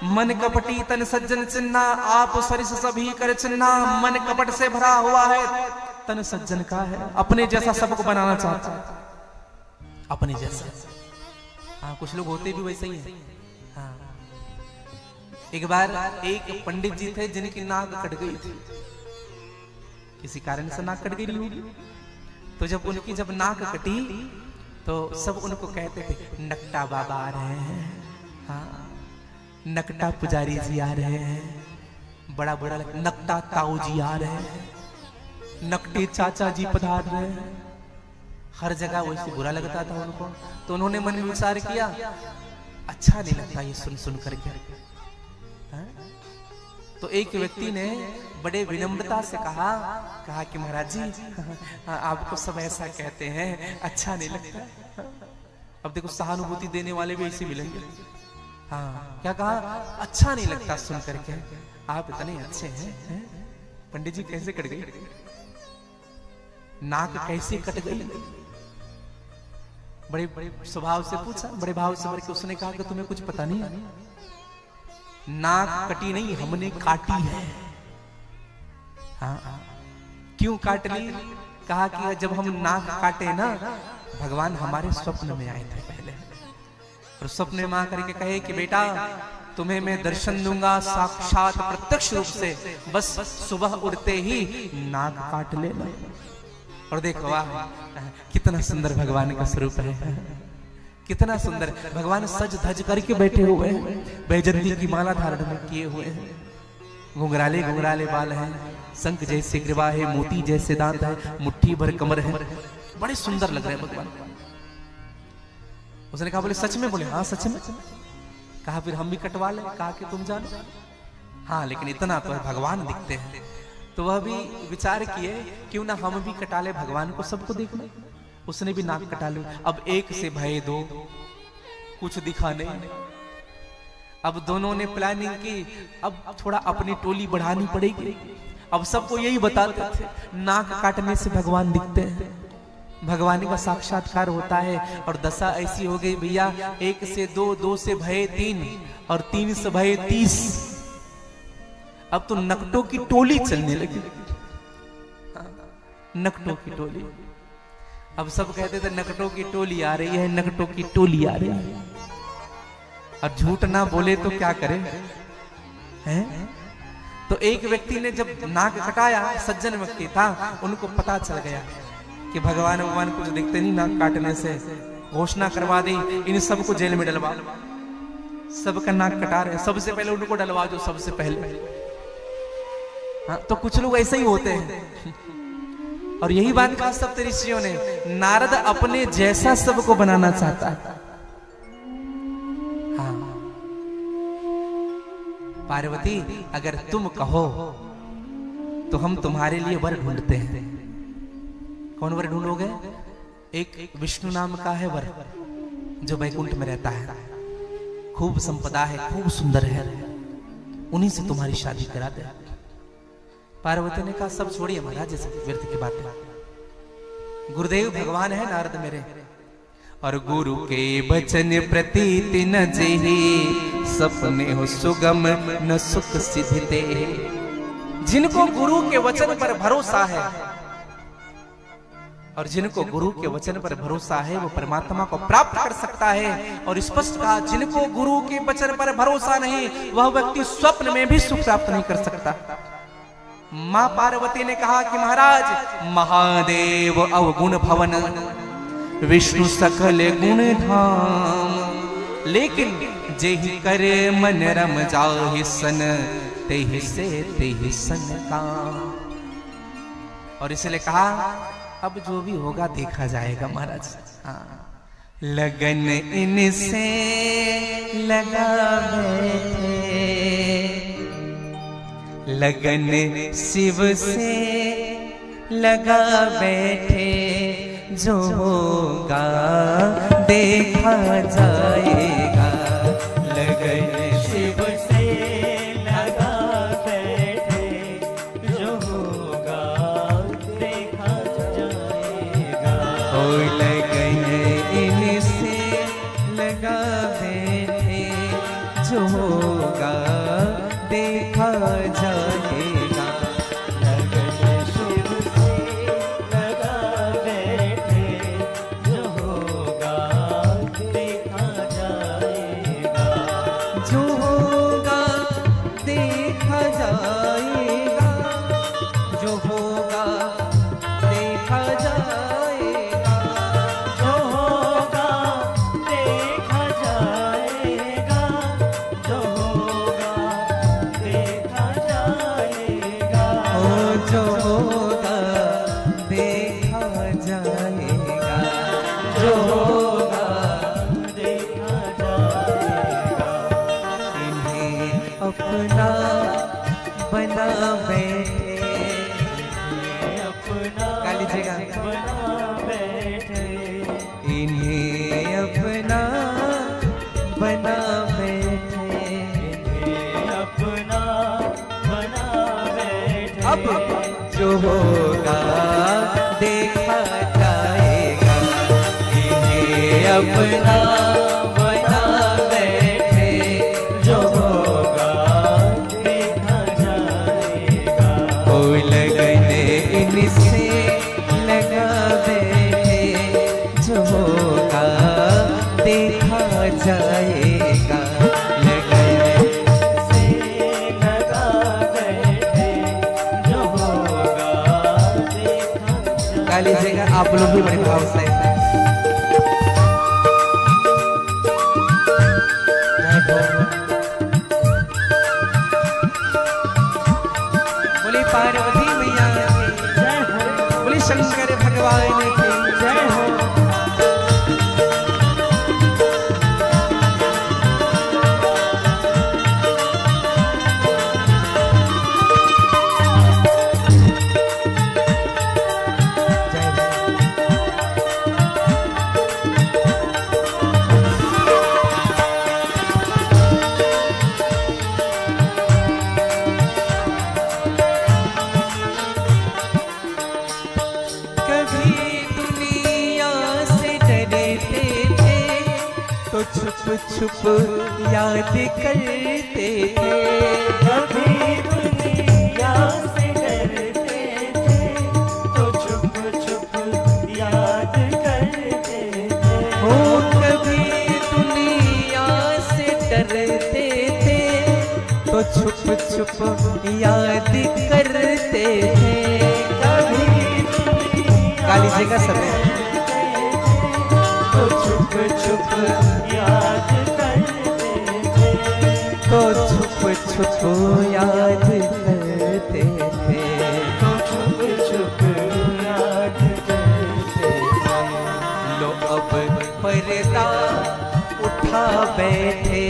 Speaker 1: मन कपटी तन सज्जन चिन्ना, आप सरिस सभी कर चिन्ना। मन कपट से भरा हुआ है, तन सज्जन का है, अपने जैसा सबको बनाना चाहता है, अपने जैसा। हाँ, कुछ लोग होते भी वैसे ही हैं। हाँ, एक बार एक पंडित जी थे जिनकी नाक कट गई थी, किसी कारण से नाक कट गई होगी। तो जब उनकी नाक कटी तो सब उनको कहते थे, नकटा बाबा आ रहे हैं, हाँ, नकटा पुजारी जी आ रहे हैं, बड़ा बड़ा नकटा ताऊ जी आ रहे हैं, नकटे चाचा जी पधार रहे हैं। हर जगह वैसे बुरा लगता था उनको। तो उन्होंने मन में विचार किया, अच्छा नहीं लगता ये सुन सुन करके। तो एक व्यक्ति ने बड़े विनम्रता से कहा कि महाराज जी आपको सब ऐसा कहते हैं, अच्छा नहीं लगता। अब देखो सहानुभूति देने वाले भी ऐसे मिलेंगे। हाँ, क्या कहा? अच्छा नहीं लगता सुन करके, आप इतने अच्छे हैं। पंडित जी कैसे कट गई नाक, कैसे कट गई? बड़े बड़े स्वभाव से पूछा, बड़े भाव से करके उसने कहा कि तुम्हें कुछ पता नहीं, नाक कटी नहीं, हमने काटी है। हाँ, क्यों काट ली? कहा कि जब हम नाक काटे ना, भगवान हमारे स्वप्न में आए थे पहले, और स्वप्न में आकर के कहे कि बेटा तुम्हें मैं दर्शन दूंगा साक्षात प्रत्यक्ष रूप से, बस सुबह उठते ही नाक काट लेना। और देखो वाह, कितना सुंदर भगवान का स्वरूप है, कितना सुंदर। भगवान सज धज करके बैठे हुए हैं, बैजंती की माला धारण में किए हुए हैं, घुंघराले घुंघराले बाल हैं, शंख जैसे ग्रीवा है, मोती जैसे दांत है, मुट्ठी भर कमर है, बड़े सुंदर लग रहे हैं भगवान। उसने कहा बोले सच में? बोले हाँ सच में। कहा फिर हम भी कटवा ले। कहा कि तुम जानो, हाँ लेकिन इतना तो भगवान दिखते हैं। तो वह भी विचार किए क्यों ना हम भी कटा ले भगवान को, सबको देखना। उसने भी नाक कटा ली। अब एक से भय दो, कुछ दिखा नहीं। अब दोनों ने प्लानिंग की, अब थोड़ा अपनी टोली बढ़ानी पड़ेगी। अब सबको यही बताते थे, नाक काटने से भगवान दिखते हैं, भगवान का साक्षात्कार होता है। और दशा ऐसी हो गई भैया, एक से दो, दो से भय तीन, और तीन से भय 30। अब तो नकटों की टोली चलने लगी, नकटों की टोली। अब सब कहते थे नकटों की टोली आ रही है, नकटों की टोली आ रही है। और झूठ ना बोले तो क्या करे हैं? तो एक व्यक्ति ने जब नाक कटाया, सज्जन व्यक्ति था, उनको पता चल गया कि भगवान कुछ दिखते नहीं नाक काटने से। घोषणा करवा दी, इन सबको जेल में डलवा। सबका नाक कटा रहे, सबसे पहले उनको डलवा जो सबसे पहले। हाँ, तो कुछ लोग ऐसे ही होते हैं। और यही बात कहा सब ऋषियों ने, नारद अपने जैसा सबको बनाना चाहता है। हाँ, पार्वती अगर तुम कहो तो हम तुम्हारे लिए वर ढूंढते हैं। कौन वर ढूंढोगे? एक विष्णु नाम का है वर, जो वैकुंठ में रहता है, खूब संपदा है, खूब सुंदर है, उन्हीं से तुम्हारी शादी करा दे। पार्वती ने कहा सब छोड़िए महाराज, इस व्यर्थ की बातें। गुरुदेव भगवान है नारद मेरे, और गुरु के वचन प्रतीति न जेहि, सपने हो सुगम न सुख सिद्धते। जिनको गुरु के वचन पर भरोसा है, और जिनको गुरु के वचन पर भरोसा है, वो परमात्मा को प्राप्त कर सकता है। और स्पष्ट कहा, जिनको गुरु के वचन पर भरोसा नहीं, वह व्यक्ति स्वप्न में भी सुख प्राप्त नहीं कर सकता। मां पार्वती ने कहा कि महाराज, महादेव अवगुण भवन, विष्णु सकल गुण धाम, लेकिन जेहि करे मन रम जाहि सन, तेहि से तेहि सन काम। और इसलिए कहा अब जो भी होगा देखा जाएगा महाराज। हाँ, लगन इनसे लगा बैठे, लगन शिव से लगा बैठे, जो होगा देखा जाएगा। लगन
Speaker 2: शिव से लगा बैठे, जो होगा देखा जाएगा।
Speaker 1: ओ लगन इनसे लगा बैठे, जो होगा देखा जाएगा।
Speaker 2: लगन शिव से लगा बैठे, जो होगा देखा जाएगा।
Speaker 1: जो होगा देखा जाएगा, जो होगा देखा जाएगा।
Speaker 2: जो होगा देखा जाएगा, जो होगा देखा जाएगा।
Speaker 1: ओ जो होगा देखा जाएगा, जो होगा
Speaker 2: देखा जाएगा।
Speaker 1: इन्हें अपना बना बैठे।
Speaker 2: अपना
Speaker 1: गा लीजिएगा।
Speaker 2: बना बैठे,
Speaker 1: इन्हें अपना बना बैठे।
Speaker 2: अपना बना बैठे।
Speaker 1: अब जो होगा देखा जाएगा, इन्हें अपना बना बैठे,
Speaker 2: जो होगा देखा जाएगा।
Speaker 1: ओ लगन इनसे लगा बैठे, जो होगा देखा जाएगा। लगन
Speaker 2: से लगा बैठे, जो होगा देखा जाएगा।
Speaker 1: गा लीजिएगा आप लोग भी बड़े भाव से। बोली पार्वती मैया की,
Speaker 2: जय हो,
Speaker 1: बोली शंकर भगवान की।
Speaker 2: जय हो।
Speaker 1: कभी दुनिया से डरते थे, तो छुप छुप याद करते थे।
Speaker 2: कभी दुनिया से डरते थे, तो छुप छुप याद करते थे।
Speaker 1: हो कभी दुनिया से डरते थे, तो छुप छुप याद करते थे।
Speaker 2: कभी
Speaker 1: गा लीजिएगा सब।
Speaker 2: तो छुप छुप याद करते थे।
Speaker 1: तो छुप छुप याद करते थे।
Speaker 2: तो छुप छुप याद करते थे।
Speaker 1: लो अब पर्दा उठा बैठे,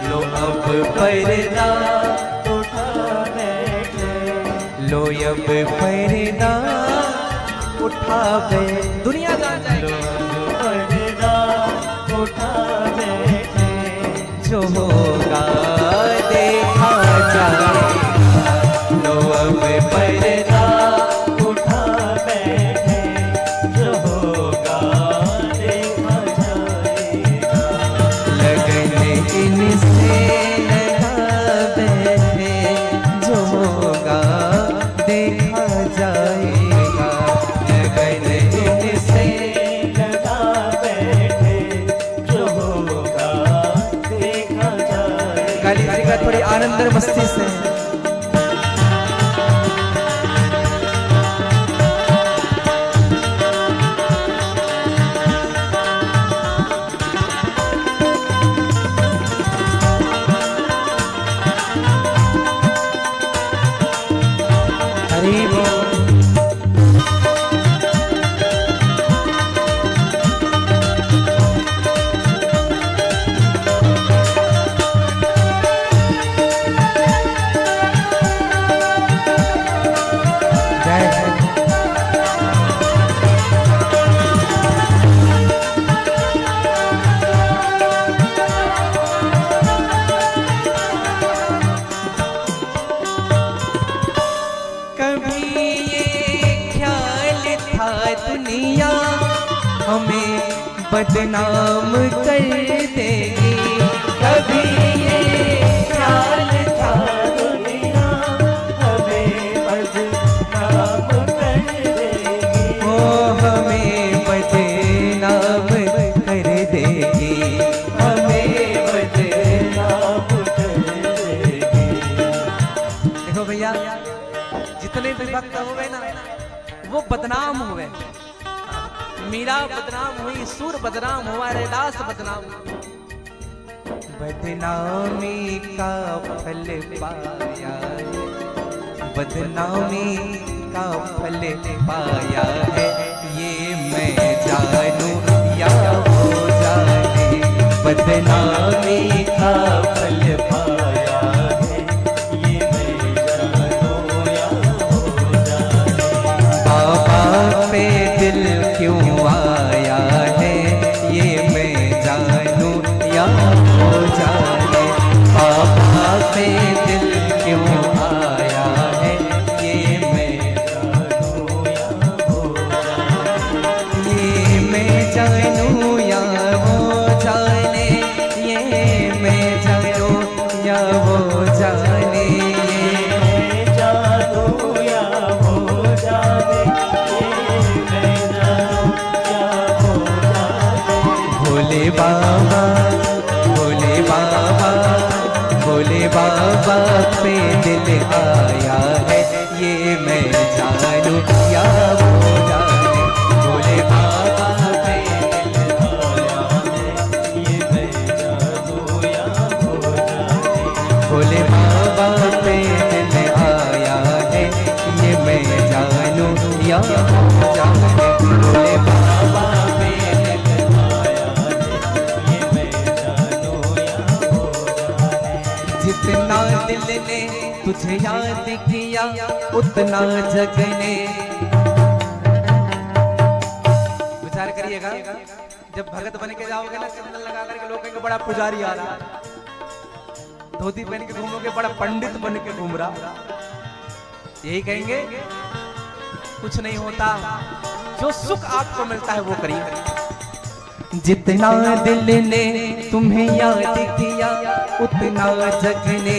Speaker 1: लो अब पर्दा
Speaker 2: उठा बैठे,
Speaker 1: लो अब पर्दा उठा बैठे। दुनिया जान जाएगी।
Speaker 2: पर्दा उठा बैठे,
Speaker 1: जो होगा देखा जाएगा। लो अब पर्दा
Speaker 2: उठा बैठे, जो होगा देखा जाएगा।
Speaker 1: लगन इनसे लगा बैठे, जो होगा देखा जाएगा। लगन इनसे
Speaker 2: लगा बैठे, जो होगा देखा जाएगा।
Speaker 1: दुनिया हमें बदनाम कर देगी। कभी ये ख्याल था
Speaker 2: दुनिया हमें बदनाम कर देगी।
Speaker 1: ओ हमें बदनाम कर देगी, हमें बदनाम कर देगी। देखो भैया, जितने भी भक्त हुए ना वो बदनाम हुए। मीरा बदनाम हुई, सूर बदनाम हुआ, रैदास बदनाम। बदनामी का फल पाया है, बदनामी का फल पाया है, ये मैं जानू या वो जाने। बदनामी का फल
Speaker 2: पाया है, ये मैं जानूं या हो जाने।
Speaker 1: बाबा पे दिल क्यों आया है, ये मैं जानू या हो जाने। बाबा पे दिल क्यों आया है, ये मैं जानू या हो जाने। ये मैं जानू या हो जाने, ये मैं जानू या हो जाने।
Speaker 2: मैं जानूं या हो जाने, ये मैं जानूं या हो जाने।
Speaker 1: भोले बाबा, भोले बाबा, भोले बाबा पे दिल आया है, ये मैं जानू या हो जाने। भोले बाबा पे दिल आया है,
Speaker 2: ये मैं जानूं या हो जाने।
Speaker 1: भोले बाबा पे दिल आया है, ये मैं जानू या हो जाने। भोले बाबा पे दिल
Speaker 2: आया है, ये मैं जानूं या हो जाने।
Speaker 1: जितना दिल ने तुझे याद किया उतना जग ने। विचार करिएगा, जब भगत बन के जाओगे ना, चंदन लगा करके लोग कहेंगे बड़ा पुजारी आ रहा, धोती पहन के घूमोगे बड़ा पंडित बन के घूम रहा, यही कहेंगे। कुछ नहीं होता, जो सुख आपको मिलता है वो करिए। जितना दिल ने तुम्हें याद किया उतना जग ने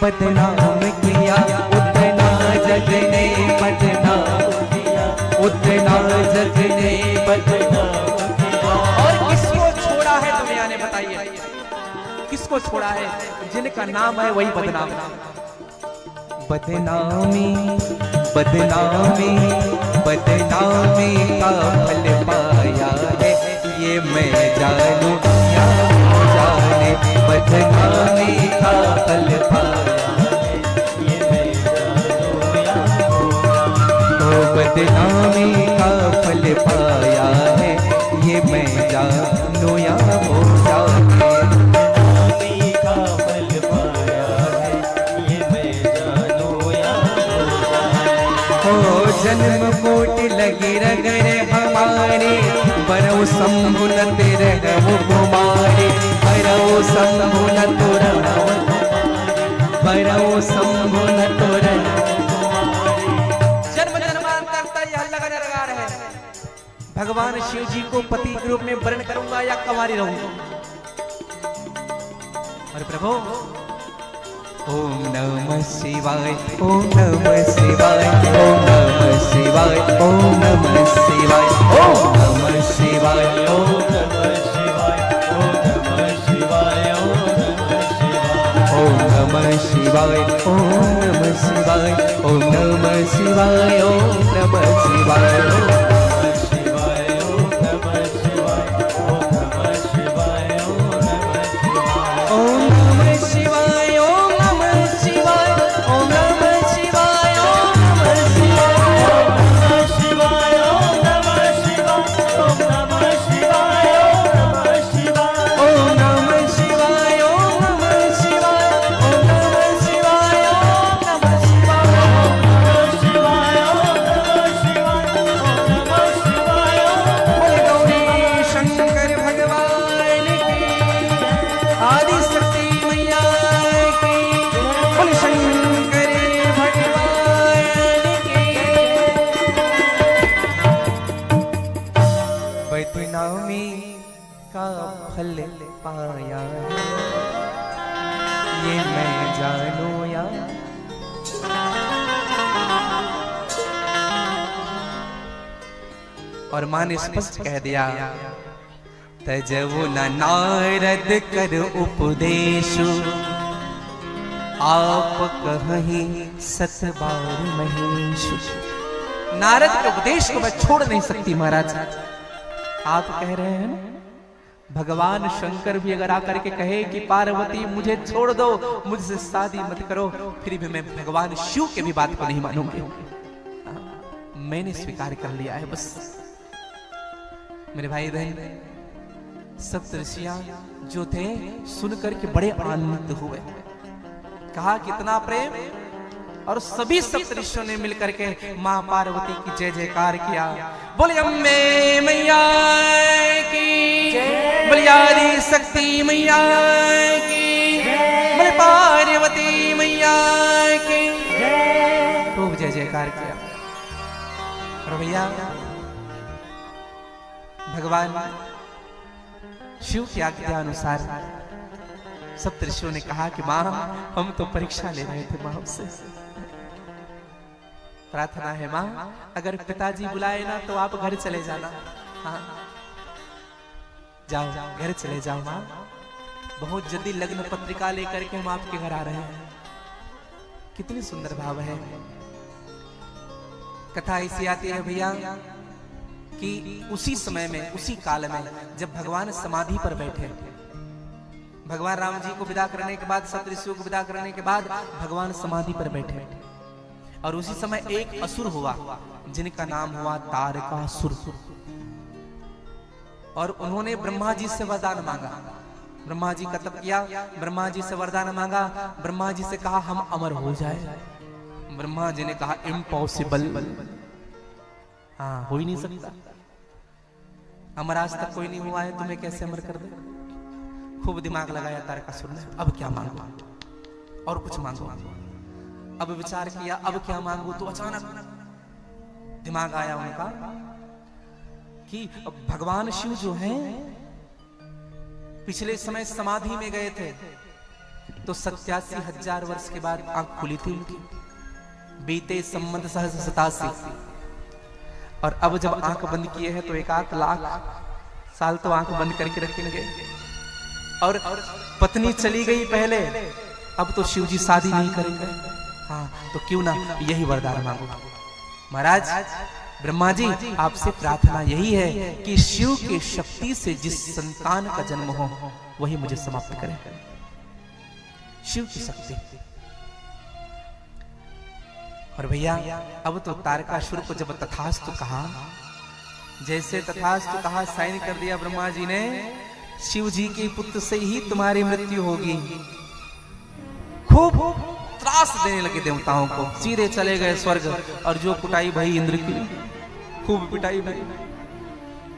Speaker 1: बदनाम किया, उतना जग ने बदनाम किया, उतना जग ने बदनाम किया। और किसको छोड़ा है दुनिया ने, बताइए किसको छोड़ा है? जिनका नाम है वही बदनाम। बदनामी, बदनामी, बदनामी का फल पाया है, ये मैं जानू या हो जाने। बदनामी का फल पाया है,
Speaker 2: ये मैं जानूं या हो जाने।
Speaker 1: तो बदनामी का फल पाया है, ये मैं जानू या हो जाने।
Speaker 2: बदनामी का फल पाया है, ये मैं जानूं या हो जाने।
Speaker 1: हो जन्म कोट लगी रगरे हमारे, बरो शंभु न तेरे वो कुमारी। बरो शंभु न तोरा, बरो शंभु न तोरा। जन्म जन्मांतर तक यह लगन लगा रहे। भगवान शिव जी को पति के रूप में वर्ण करूंगा या कुंवारी रहूंगा? अरे प्रभु, ओम नमः शिवाय, ओम नमः शिवाय, ओम नमः शिवाय, ओम नमः शिवाय, ओम नमः शिवाय,
Speaker 2: ओम नमः शिवाय, ओम नमः शिवाय, ओम नमः शिवाय।
Speaker 1: ओम नमः शिवाय, ओम नमः शिवाय, ओम नमः शिवाय, ओम नमः शिवाय। बदनामी का फल पाया है, ये मैं जानू या और मां ने स्पष्ट कह दिया, तजवु न नारद कर उपदेश, आप कहीं सतबार महेश। नारद के उपदेश को मैं छोड़ नहीं सकती महाराज। आप कह रहे हैं ना, भगवान शंकर भी अगर आकर के कहे कि पार्वती मुझे छोड़ दो, मुझसे शादी मत करो, फिर भी मैं भगवान शिव के भी बात को नहीं मानूंगी। मैंने स्वीकार कर लिया है बस। मेरे भाई बहन, सप्तऋषियां जो थे सुनकर के बड़े आनंदित हुए, कहा कितना प्रेम, और सभी सप्तऋषियों ने मिलकर के मां पार्वती की जय जयकार किया। बोले अम्बे मैया की, बोले आदि शक्ति मैया की, बोले पार्वती मैया की, खूब जय जयकार किया। और भैया भगवान शिव की आज्ञा अनुसार सप्तऋषियों ने कहा कि मां हम तो परीक्षा ले रहे थे, मां हमसे प्रार्थना है मां, अगर पिताजी बुलाए ना तो आप घर चले जाना। हाँ जाओ, घर चले जाओ मां, बहुत जल्दी लग्न पत्रिका लेकर के हम आपके घर आ रहे हैं। कितनी सुंदर भाव है। कथा ऐसी आती है भैया कि उसी समय में, उसी काल में जब भगवान समाधि पर बैठे, भगवान राम जी को विदा करने के बाद, सप्तऋषियों को विदा करने के बाद भगवान समाधि पर बैठे, और उसी समय एक असुर हुआ जिनका नाम हुआ तारकासुर, और उन्होंने ब्रह्मा जी से वरदान मांगा। ब्रह्मा जी का तप किया, ब्रह्मा जी से वरदान मांगा, ब्रह्मा जी से कहा हम अमर हो जाए। ब्रह्मा जी ने कहा इम्पॉसिबल, हाँ हो ही नहीं सकता, अमर आज तक कोई नहीं हुआ है, तुम्हें कैसे अमर कर दे। खूब दिमाग लगाया तारकासुर ने, अब क्या मांगू, और कुछ मांगो। अब विचार किया अब क्या मांगू, तो अचानक दिमाग आया उनका कि भगवान शिव जो हैं पिछले समय समाधि में गए थे, तो 87,000 वर्ष के बाद आंख खुली थी उनकी, बीते संबंध सहस्र 87, और अब जब आंख बंद किए हैं तो 1 लाख साल तो आंख बंद करके रखेंगे। और पत्नी चली गई पहले, अब तो शिव जी शादी नहीं करेंगे, हाँ तो क्यों ना यही वरदान मांगो। महाराज ब्रह्मा जी आपसे प्रार्थना यही है कि शिव की शक्ति से जिस संतान का जन्म हो वही मुझे समाप्त करें, शिव की शक्ति। और भैया अब तो तारकासुर को जब तथास्तु कहा, जैसे तथास्तु कहा साइन कर दिया ब्रह्मा जी ने, शिव जी के पुत्र से ही तुम्हारी मृत्यु होगी। खूब त्रास देने लगे देवताओं को, सीधे चले गए स्वर्ग, और जो कुटाई भाई इंद्र की, खूब पिटाई भाई,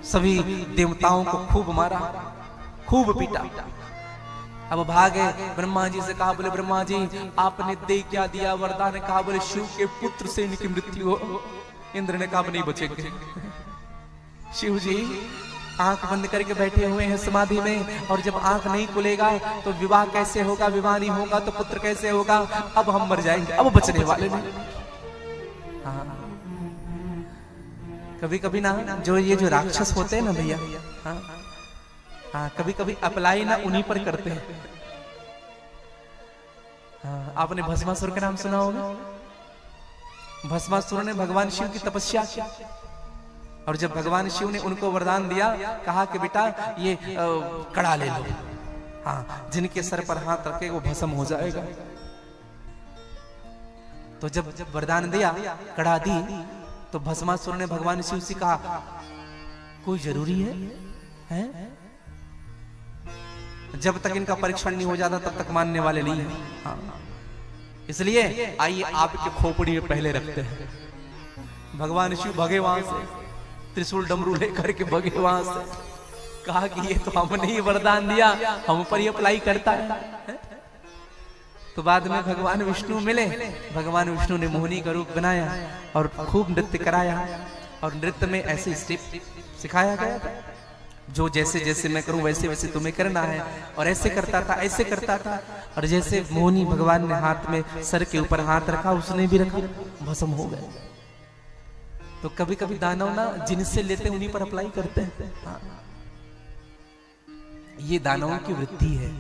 Speaker 1: सभी देवताओं को खूब मारा, खूब पीटा। अब भागे, ब्रह्मा जी से कहा, बोले ब्रह्मा जी आपने दे क्या दिया वरदान, कहा बोले शिव के पुत्र से इनकी मृत्यु हो। इंद्र ने कहा नहीं बचेंगे। शिव जी आंख बंद करके बैठे हुए हैं समाधि में, और जब आंख नहीं खुलेगा तो विवाह कैसे होगा, विवाह नहीं होगा तो पुत्र कैसे होगा, अब हम मर जाएंगे, अब बचने वाले नहीं। हाँ कभी कभी ना जो ये जो राक्षस होते हैं ना भैया, हाँ कभी कभी अप्लाई ना उन्हीं पर करते हैं। हाँ, आपने भस्मासुर का नाम सुना होगा। भस्मासुर ने भगवान शिव की तपस्या की, और जब भगवान शिव ने उनको वरदान दिया, कहा कि बेटा ये कड़ा ले लो, हाँ जिनके सर पर हाथ रखे वो भस्म हो जाएगा। तो जब वरदान दिया, कड़ा दी, तो भस्मासुर ने भगवान शिव से कहा कोई जरूरी है? जब तक इनका परीक्षण नहीं हो जाता तब तक मानने वाले नहीं है। हाँ। इसलिए आइए आपके खोपड़ी में पहले रखते हैं। भगवान शिव भगे वहां से, त्रिशूल डमरू लेकर के भगे वहां से, कहा कि ये तो हमने ही वरदान दिया, हम पर ही अप्लाई करता है। तो बाद में भगवान विष्णु मिले, भगवान विष्णु ने मोहिनी का रूप बनाया और खूब नृत्य कराया, और नृत्य में ऐसे स्टेप सिखाया गया था। जो जैसे जैसे मैं करूं वैसे वैसे तुम्हें करना है। और ऐसे करता था, ऐसे करता था, और जैसे मोहिनी भगवान ने हाथ में सर के ऊपर हाथ रखा, उसने भी रखा, भस्म हो गए। तो कभी कभी दानव ना जिनसे लेते उन्हीं पर अप्लाई करते हैं। हाँ। ये दानवों की वृत्ति है।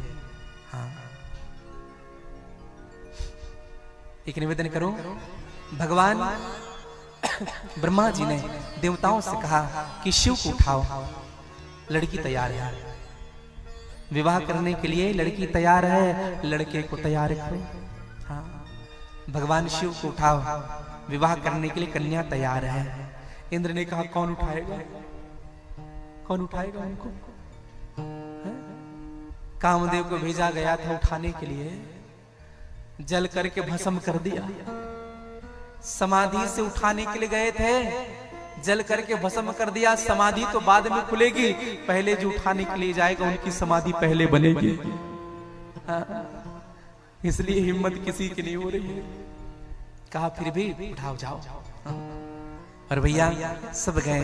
Speaker 1: हाँ। एक निवेदन करो, भगवान ब्रह्मा जी ने देवताओं से कहा कि शिव को उठाओ, लड़की तैयार है, विवाह करने के लिए लड़की तैयार है, लड़के को तैयार करो। हाँ। भगवान शिव को उठाओ, विवाह करने के लिए कन्या तैयार है। इंद्र ने कहा कौन उठाएगा, कौन उठाएगा उनको? कामदेव को भेजा गया था उठाने के लिए, जल करके भस्म कर दिया। समाधि से उठाने के लिए गए थे, जल करके भस्म कर दिया। समाधि तो बाद में खुलेगी, पहले जो उठाने के लिए जाएगा उनकी समाधि पहले बनेगी। इसलिए हिम्मत किसी की नहीं हो रही है। कहा फिर भी उठाओ जाओ। और भैया सब गए,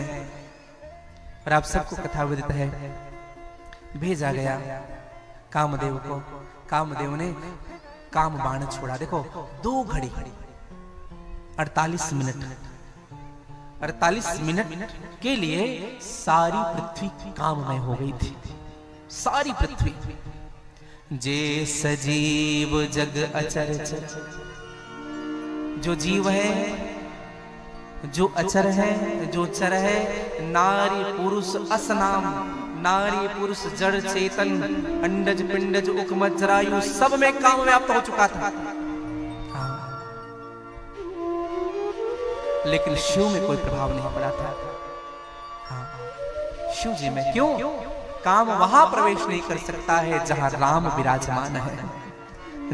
Speaker 1: और आप सबको कथा विदित है, भेजा गया कामदेव को। कामदेव ने काम बाण छोड़ा। देखो 2 घड़ी 48 मिनट, 48 मिनट के लिए सारी पृथ्वी काममय हो गई थी। सारी पृथ्वी, जे सजीव जग अचर चर, जो जीव है, जो अचर है, जो चर है, नारी पुरुष असनाम, नारी पुरुष जड़ चेतन, अंडज पिंडज उकमत जरायु, सब में काम व्याप्त हो चुका था। हाँ। लेकिन शिव में कोई प्रभाव नहीं पड़ा था। हाँ। शिव जी में क्यों? काम वहां प्रवेश नहीं कर सकता है जहां राम विराजमान है।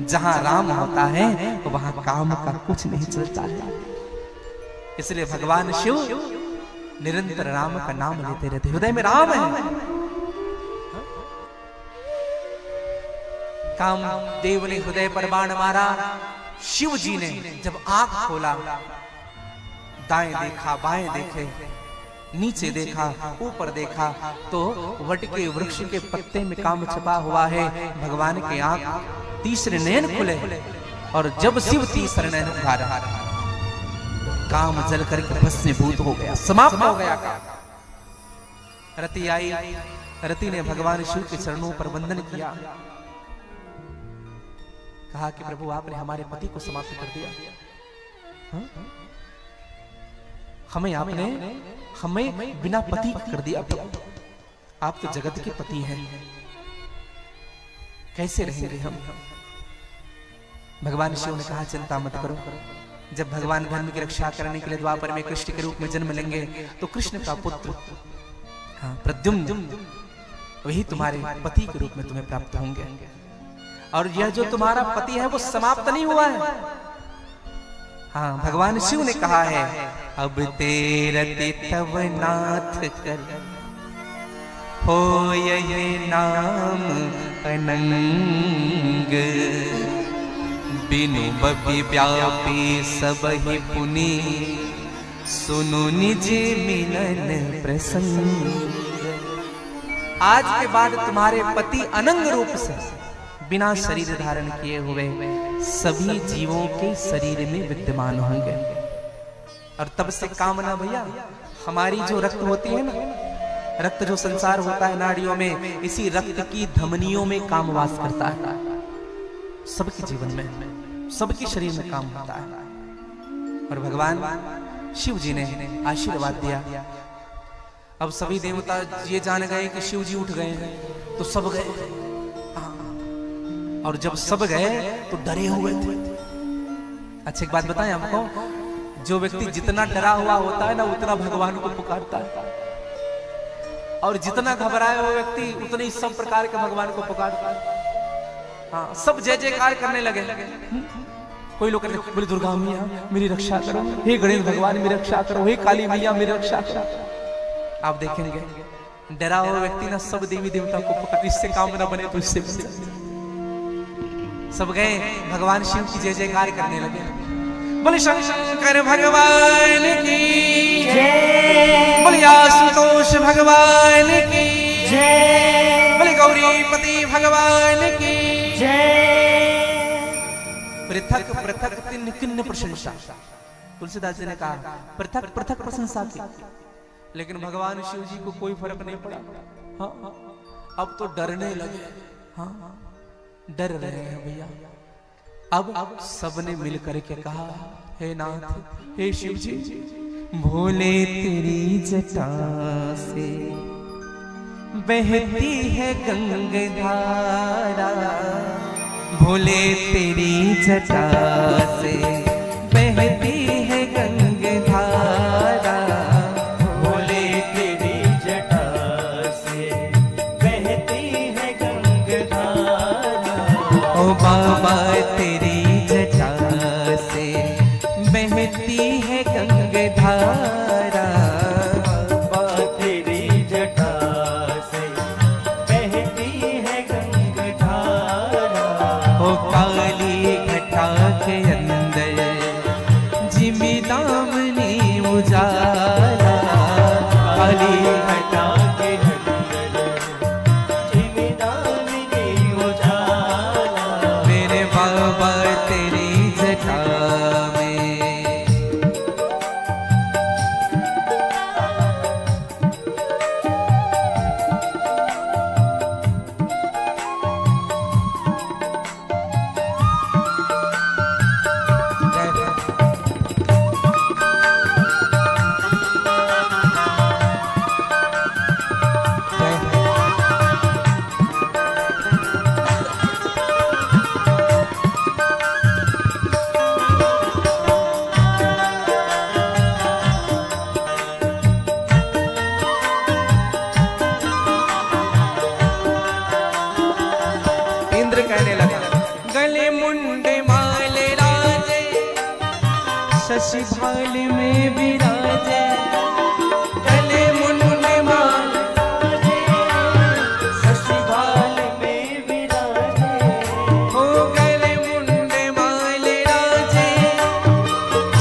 Speaker 1: जहां राम होता है तो वहां काम का कुछ नहीं चलता है। इसलिए भगवान शिव निरंतर राम का नाम लेते रहते। हृदय में राम है। कामदेव ने हृदय पर बाण मारा। शिव जी ने जब आंख खोला, दाएं देखा, बाएं देखे, नीचे देखा, ऊपर देखा, तो वट के वृक्ष के पत्ते में काम छपा हुआ है। भगवान के आंख तीसरे नयन खुले, और जब शिव तीसरे नयन उघारा, काम जल करके भस्मीभूत हो गया, समाप्त हो गया। रति आई, रति ने भगवान शिव के चरणों पर वंदन किया, कहा कि प्रभु आपने हमारे पति को समाप्त कर दिया। हा? हमें बिना पति कर दिया। आप तो जगत के पति हैं, कैसे रहेंगे हम? भगवान शिव ने कहा चिंता मत करो, जब भगवान धर्म की रक्षा करने के लिए द्वापर में कृष्ण के रूप में जन्म लेंगे तो कृष्ण का पुत्र प्रद्युम्न वही तुम्हारे पति के रूप में तुम्हें प्राप्त होंगे। और यह जो तुम्हारा पति है वो समाप्त नहीं हुआ है। हाँ, भगवान शिव ने कहा है अब तेरते तव नाथ कर हो ये नाम अनंग, बिनु बपि व्यापी सब ही पुनि, सुनु निज मिलन प्रसंग। आज के बाद तुम्हारे पति अनंग रूप से बिना शरीर धारण किए हुए सभी जीवों के शरीर में विद्यमान होंगे। और तब से कामना भैया, हमारी जो रक्त होती है ना, रक्त जो संसार होता है नाड़ियों में, इसी रक्त की धमनियों में काम वास करता है। सबके जीवन में, सबके शरीर में काम होता है। और भगवान शिव जी ने आशीर्वाद दिया। अब सभी देवता ये जान गए कि शिव जी उठ गए हैं, तो सब गए। और जब सब गए तो डरे हुए थे। अच्छा एक बात बताएं आपको, जो व्यक्ति जितना डरा हुआ होता है ना, उतना भगवान को पुकारता है, और जितना घबराया हुआ व्यक्ति उतने ही सब प्रकार के भगवान को पुकारता है। हाँ, सब जय जयकार करने लगे। कोई लोग कहते बोले दुर्गा मैया मेरी रक्षा करो, हे गणेश भगवान मेरी रक्षा करो, हे काली मैया मेरी रक्षा करो। आप देखेंगे डरा हुआ व्यक्ति ना सब देवी देवता को पुकार, इससे काम ना बने तो इससे सब गए भगवान शिव की जय जयकार करने लगे। बोले शंकर भगवान की जय, बोले आशुतोष भगवान की
Speaker 2: जय,
Speaker 1: बोले गौरीपति भगवान की
Speaker 2: जय।
Speaker 1: पृथक पृथक तिन किन्न प्रशंसा। तुलसीदास जी ने कहा पृथक पृथक प्रशंसा की, लेकिन भगवान शिव जी को कोई फर्क नहीं पड़ा। हाँ, अब तो डरने लगे। हाँ, डर रहे हैं भैया। अब सबने मिल करके कहा, हे नाथ, हे शिव जी, भोले तेरी जटा से बहती है गंगाधारा, भोले तेरी जटा से बहती है गंगाधारा,
Speaker 2: भोले तेरी जटा से बहती है गंगाधारा।
Speaker 1: ओ बाबा तेरी जटा से बहती है गंगाधारा,
Speaker 2: बाबा तेरी जटा से बहती है गंगाधारा।
Speaker 1: ओ काली घटा के अंदर जिमी दामनी उजाला, काली
Speaker 2: घटा के अंदर जिमी दामिनी उजाला।
Speaker 1: मेरे बाबा तेरी जटा में। इंद्र कहने लगा, गले मुंडे माल राजे, शशि भाल में विराजे, गले मुंडे माल
Speaker 2: राजे, शशि भाल में विराजे।
Speaker 1: हो, गले मुंडे माल राजे,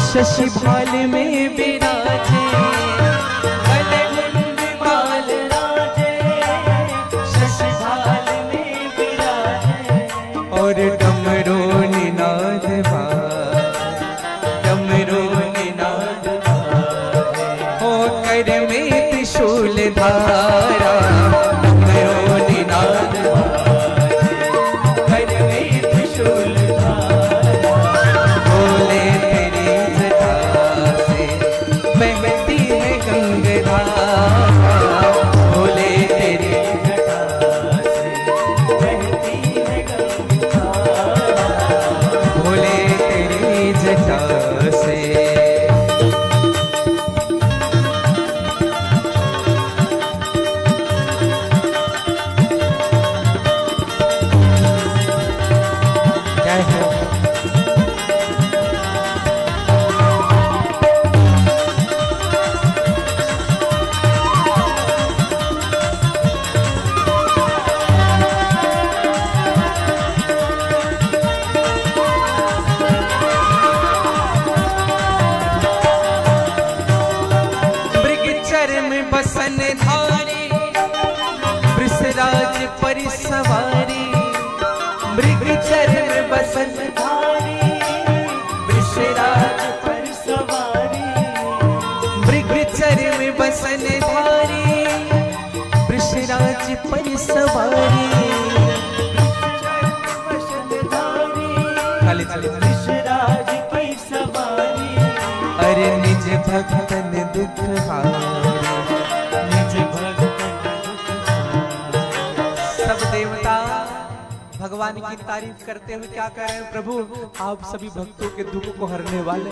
Speaker 1: शशि भाल में विराजे, गले मुंडे माल
Speaker 2: राजे, शशि भाल में विराजे।
Speaker 1: और डमरू निनाद बाजे, डमरू निनाद बाजे, हो कर में त्रिशूल धारा, डमरू निनाद बाजे, कर में त्रिशूल धारा, भोले तेरी जटा से बहती है गंगाधारा, भोले तेरी
Speaker 2: जटा से बहती है गंगाधारा।
Speaker 1: भोले तेरी जटा से। जय हो। मृगचर में बसन धारी, वृषराज पर सवारी, मृगचर में बसन
Speaker 2: धारी, वृषराज पर सवारी।
Speaker 1: मृगचर में बसन धारी, वृषराज पर सवारी। खाली खाली
Speaker 2: वृषराज पर सवारी।
Speaker 1: अरे निज भक्तन दुख हारे,
Speaker 2: निज भक्तन दुख हारे।
Speaker 1: सब देवता भगवान की तारीफ करते हुए क्या कह रहे हैं, प्रभु आप सभी भक्तों के दुख को हरने वाले।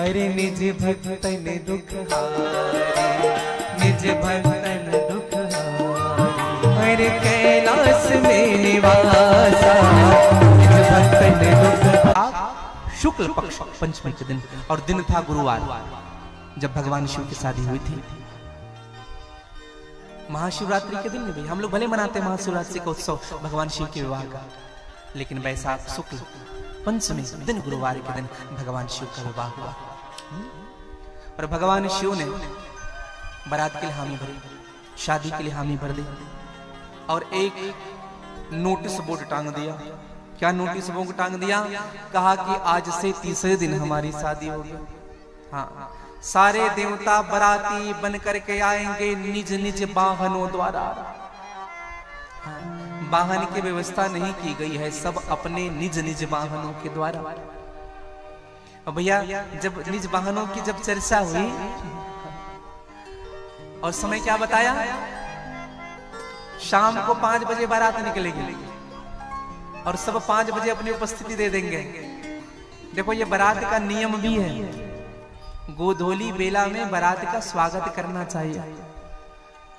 Speaker 1: अरे निज भक्तन दुख हारे, निज भक्तन दुख हारे, अरे कैलाश में निवासा, निज भक्तन दुख। आप शुक्ल पक्ष पंचमी के दिन, और दिन था गुरुवार, जब भगवान शिव की शादी हुई थी। महाशिवरात्रि के दिन में भी हम लोग भले मनाते हैं महाशिवरात्रि का उत्सव, भगवान शिव के विवाह का, लेकिन वैशाख शुक्ल पंचमी दिन गुरुवार के दिन भगवान शिव का विवाह हुआ। और भगवान शिव ने बारात के लिए हामी भरी, शादी के लिए हामी भर दी और एक नोटिस बोर्ड टांग दिया। क्या नोटिस बोर्ड टांग दिया? कहा कि आज से तीसरे दिन हमारी शादी होगी। हाँ, सारे देवता बराती बन करके आएंगे निज निज वाहनों द्वारा। वाहन की व्यवस्था नहीं की गई है, सब अपने निज निज वाहनों के द्वारा। और भैया जब निज वाहनों की जब चर्चा हुई और समय क्या बताया? शाम को 5 बजे बारात निकलेगी और सब 5 बजे अपनी उपस्थिति दे देंगे। देखो ये बारात का नियम भी है, गोधूली बेला में बारात का स्वागत करना चाहिए।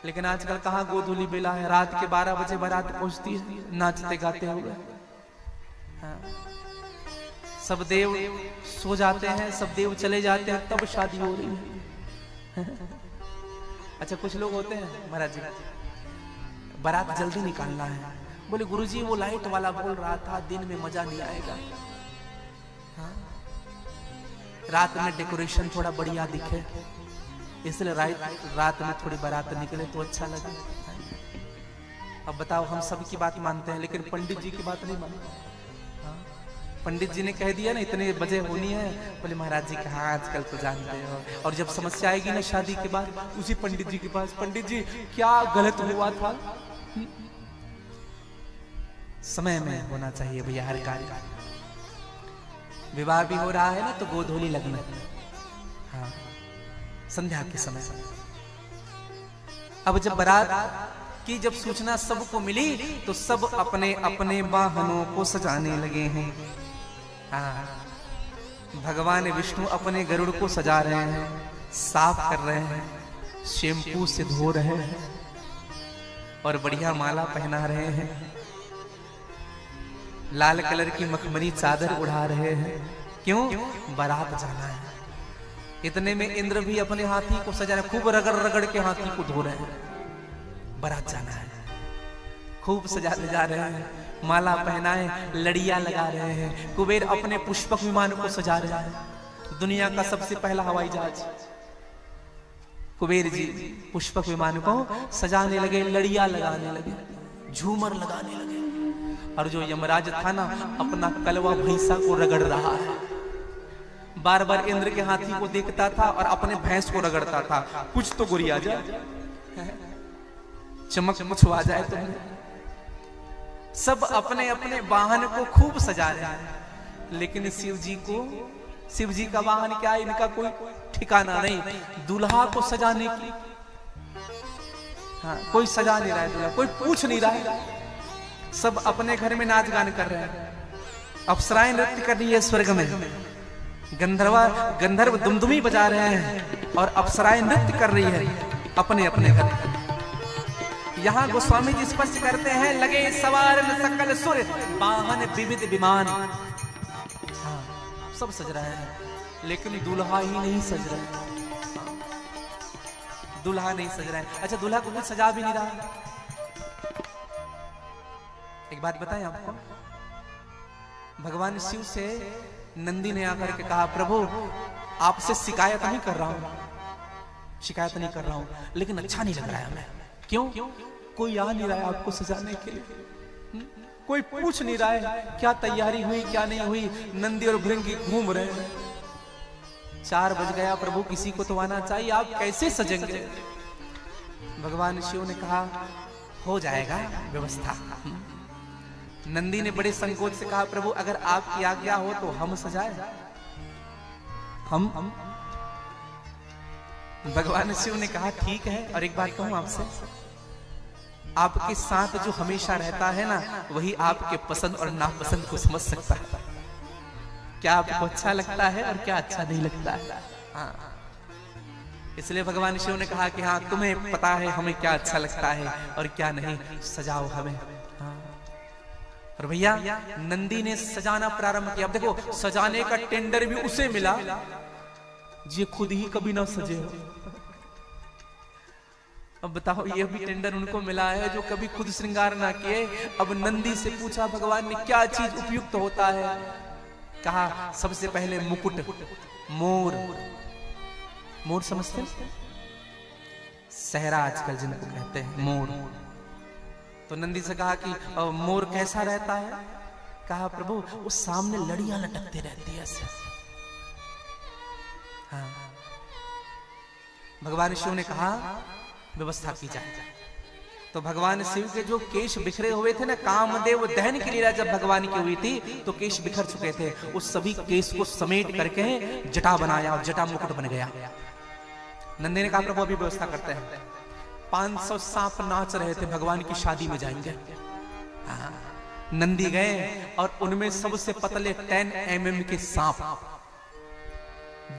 Speaker 1: लेकिन आजकल कहाँ गोधूली बेला है, रात के 12 बजे बारात पहुंचती है नाचते गाते हुए। हाँ। सब देव सो जाते हैं, सब देव चले जाते हैं, तब शादी हो रही है। अच्छा कुछ लोग होते हैं महाराज जी बारात जल्दी निकालना है, बोले गुरुजी वो लाइट वाला बोल रहा था दिन में मजा नहीं आएगा। हाँ? रात में डेकोरेशन थोड़ा बढ़िया दिखे इसलिए रात में थोड़ी बारात निकले तो अच्छा लगे। अब बताओ हम सबकी बात मानते हैं लेकिन पंडित जी की बात नहीं मानते। हाँ? पंडित जी ने कह दिया ना इतने बजे होनी है, बोले महाराज जी कहा आजकल तो जानते हो। और जब समस्या आएगी ना शादी के बाद उसी पंडित जी के पास, पंडित जी क्या गलत हुआ था। समय में होना चाहिए भैया हर कार्य। विवाह भी हो रहा है ना तो गोधूली लगना। हाँ संध्या के समय। अब जब बारात की जब सूचना सबको मिली तो सब अपने अपने वाहनों को सजाने लगे हैं। हाँ भगवान विष्णु अपने गरुड़ को सजा रहे हैं, साफ कर रहे हैं, शैम्पू से धो रहे हैं और बढ़िया माला पहना रहे हैं, लाल कलर की मखमली चादर उड़ा रहे हैं। क्यों? बारात जाना है। इतने में इंद्र भी अपने हाथी को सजा रहे, खूब रगड़ रगड़ के हाथी को धो रहे हैं। बारात जाना है, खूब सजाते जा रहे हैं, माला पहनाए, लड़ियां लगा रहे हैं। कुबेर अपने पुष्पक विमान को सजा रहे हैं, दुनिया का सबसे पहला हवाई जहाज। कुबेर जी पुष्पक विमान को सजाने लगे, लड़ियां लगाने लगे, झूमर लगाने लगे। और जो यमराज था ना अपना कलवा भैंसा को रगड़ रहा है, बार बार इंद्र के हाथी को देखता था और अपने भैंस को रगड़ता था। कुछ तो गुरी आ जाए, चमक छुआ जाए तुम्हें। सब अपने अपने वाहन को खूब सजा रहे हैं, लेकिन शिव जी का वाहन क्या है, इनका कोई ठिकाना नहीं। दूल्हा को सजाने की हाँ, कोई सजा नहीं रहा है दूल्हा, कोई पूछ नहीं रहा है। सब अपने घर में नाच गान कर रहे हैं, अप्सराएं नृत्य कर रही है स्वर्ग में, गंधर्व दुमदुमी बजा रहे हैं और अप्सराएं नृत्य कर रही है अपने अपने घर। यहाँ गोस्वामी जी स्पष्ट करते हैं, लगे सवार सकल सुर वाहन विविध विमान। हाँ, सब सज रहे हैं लेकिन दूल्हा ही नहीं सज रहा है। दूल्हा नहीं सज रहा है। अच्छा दूल्हा को कुछ सजा भी नहीं रहा। एक बात बताएं आपको, भगवान शिव से नंदी ने आकर के कहा, प्रभु आपसे शिकायत नहीं कर रहा हूं, शिकायत नहीं कर रहा हूं, लेकिन अच्छा नहीं लग रहा है हमें। क्यों? कोई आ नहीं रहा है आपको सजाने के लिए, कोई पूछ नहीं रहा है क्या तैयारी हुई क्या नहीं हुई। नंदी और भृंगी घूम रहे हैं। 4 बज गया, प्रभु किसी को तो आना चाहिए, आप कैसे सजेंगे? भगवान शिव ने कहा हो जाएगा व्यवस्था। नंदी ने बड़े संकोच से कहा, प्रभु अगर आपकी आज्ञा हो तो हम सजाए। हम भगवान शिव ने कहा ठीक है। और एक बात कहूं आपसे, आपके साथ जो हमेशा रहता है ना वही आपके पसंद और नापसंद को समझ सकता है, क्या आपको अच्छा लगता है और क्या अच्छा नहीं लगता है। हाँ। इसलिए भगवान शिव ने कहा कि हाँ तुम्हें पता है हमें क्या अच्छा लगता है और क्या नहीं, सजाओ हमें। हाँ। और भैया नंदी ने सजाना प्रारंभ किया। अब देखो सजाने का टेंडर भी उसे मिला जो खुद ही कभी ना सजे हो। अब बताओ ये भी टेंडर उनको मिला है जो कभी खुद श्रृंगार ना किए। अब नंदी से पूछा भगवान ने क्या चीज उपयुक्त होता है। कहा सबसे पहले मुकुट, मोर, मोर समझते, सहरा आजकल जिनको कहते हैं, मोर। तो नंदी से कहा कि मोर कैसा रहता है? कहा प्रभु वो सामने लड़ियां लटकती रहती है ऐसे। हाँ। भगवान शिव ने कहा व्यवस्था की जाए। तो भगवान शिव के जो केश बिखरे हुए थे ना, कामदेव दहन की लीला जब भगवान की हुई थी तो केश बिखर चुके थे। उस सभी केश को समेट करके जटा बनाया और जटा मुकुट बन गया। नंदी ने कहा प्रभु अभी व्यवस्था करते हैं। 500 सांप नाच रहे थे, भगवान की शादी में जाएंगे। हाँ। नंदी गए और उनमें सबसे पतले 10 mm के सांप,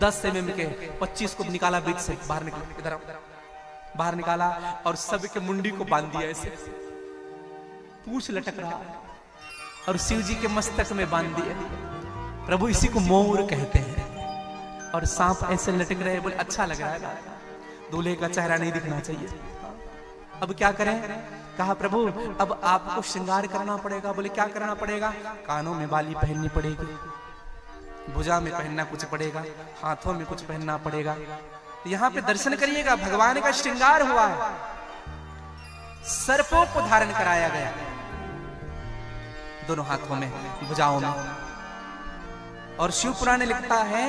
Speaker 1: 10 mm के 25 को निकाला बीच से, बाहर निकला, इधर बाहर निकाला और सबके मुंडी को बांध दिया ऐसे, पूंछ लटक रहा और शिव जी के मस्तक में बांध दिया। प्रभु इसी को मोर कहते हैं। और सांप ऐसे लटक रहे, बोले अच्छा लग रहा है, दूल्हे का चेहरा नहीं दिखना चाहिए। अब क्या करें? कहा प्रभु अब आपको श्रृंगार करना पड़ेगा। बोले क्या करना पड़ेगा? कानों में बाली पहननी पड़ेगी, भुजा में पहनना कुछ पड़ेगा, हाथों में कुछ पहनना पड़ेगा। यहाँ पे दर्शन करिएगा, भगवान का श्रृंगार हुआ है। सर्पों को धारण कराया गया दोनों हाथों में, भुजाओं में। और शिव पुराण लिखता है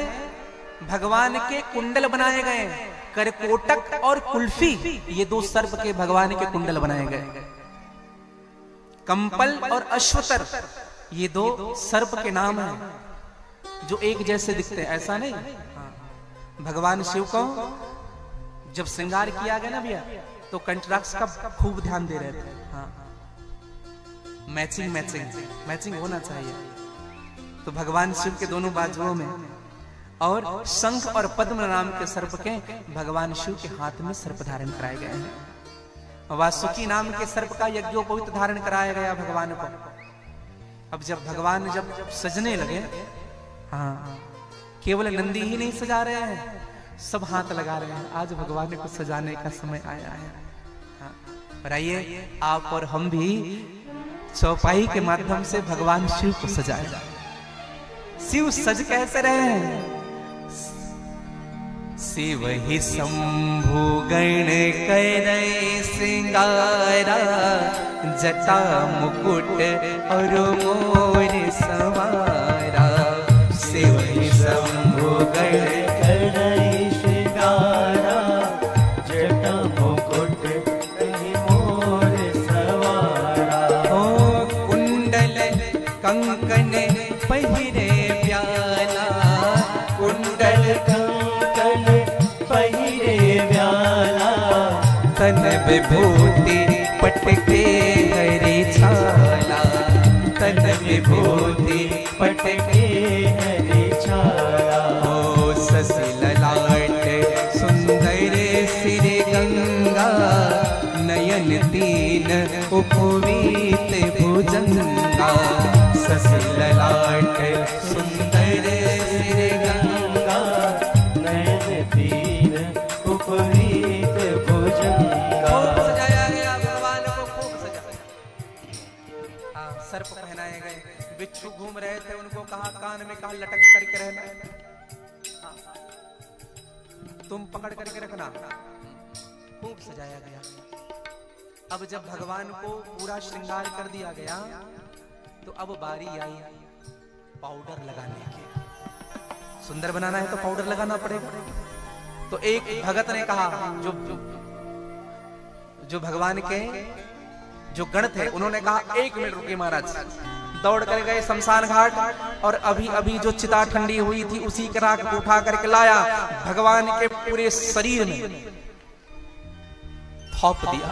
Speaker 1: भगवान के कुंडल बनाए गए, करकोटक और कुल्फी, ये दो सर्प के भगवान के कुंडल बनाए गए। कंपल और अश्वतर, ये दो सर्प के नाम हैं जो एक जैसे दिखते हैं, ऐसा नहीं। भगवान शिव को जब श्रृंगार किया गया ना भैया, तो कंट्राक्ट्स का खूब ध्यान दे रहे थे। हाँ, मैचिंग मैचिंग मैचिंग होना चाहिए। तो भगवान शिव के दोनों बाजुओं में और शंख और पद्म नाम के सर्प के भगवान शिव के हाथ में सर्प धारण कराए गए हैं। वासुकी नाम के सर्प का यज्ञोपवीत धारण कराया गया भगवान को। अब जब भगवान जब सजने लगे, हाँ, केवल नंदी ही नहीं सजा रहे हैं, सब हाथ लगा रहे हैं। आज भगवान को सजाने का समय आया है। हाँ, और आइए आप और हम भी चौपाई के माध्यम से भगवान शिव को सजाए। शिव सज कैसे रहे हैं? शिव ही शंभु गण करे श्रृंगारा, जटा मुकुट और मोर सवारा। शिव ही शंभु गण
Speaker 2: करे श्रृंगारा, जटा मुकुट मोर सवारा।
Speaker 1: ओ कुंडल कंकन पहिरे प्याला, कुंडल तन विभूति पटके हरी छाला, तन विभूति पटके
Speaker 2: हरी छाला।
Speaker 1: ओ शशि ललाट सुंदर सिर गंगा, नयन तीन उपवीत भुजंगा। शशि ललाट सुंदर सिर गंगा,
Speaker 2: नयन तीन उपवीत भुजंगा।
Speaker 1: सजाया गया भगवान को, खूब सजाया। हाँ, सर्प पहनाए गए। बिच्छू घूम रहे थे, उनको कहा कान में कहा लटक करके रहना, हाँ, तुम पकड़ करके रखना। खूब सजाया गया। अब जब भगवान को पूरा श्रृंगार कर दिया गया तो अब बारी आई पाउडर लगाने की। सुंदर बनाना है तो पाउडर लगाना पड़ेगा। तो एक भगत ने कहा, जो भगवान के जो गण थे, उन्होंने कहा 1 मिनट रुकिए महाराज। दौड़ कर गए शमशान घाट और अभी अभी जो चिता ठंडी हुई थी उसी के राख को उठा करके लाया, भगवान के पूरे शरीर में थोप दिया।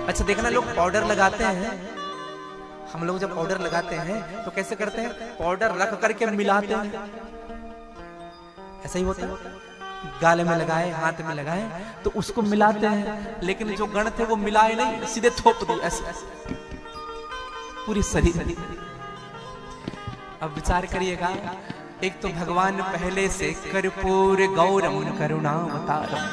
Speaker 1: अच्छा देखना, लोग पाउडर लगाते हैं, हम लोग जब पाउडर लगाते हैं तो कैसे करते हैं? पाउडर रख करके मिलाते हैं, ऐसा ही होता है। गाले में लगाए, हाथ में लगाए तो उसको मिलाते हैं, लेकिन जो गण थे वो मिलाए नहीं, सीधे थोप दिए ऐसे पूरी शरीर। अब विचार करिएगा, एक तो भगवान पहले से कर्पूर गौरम करुणावतारम,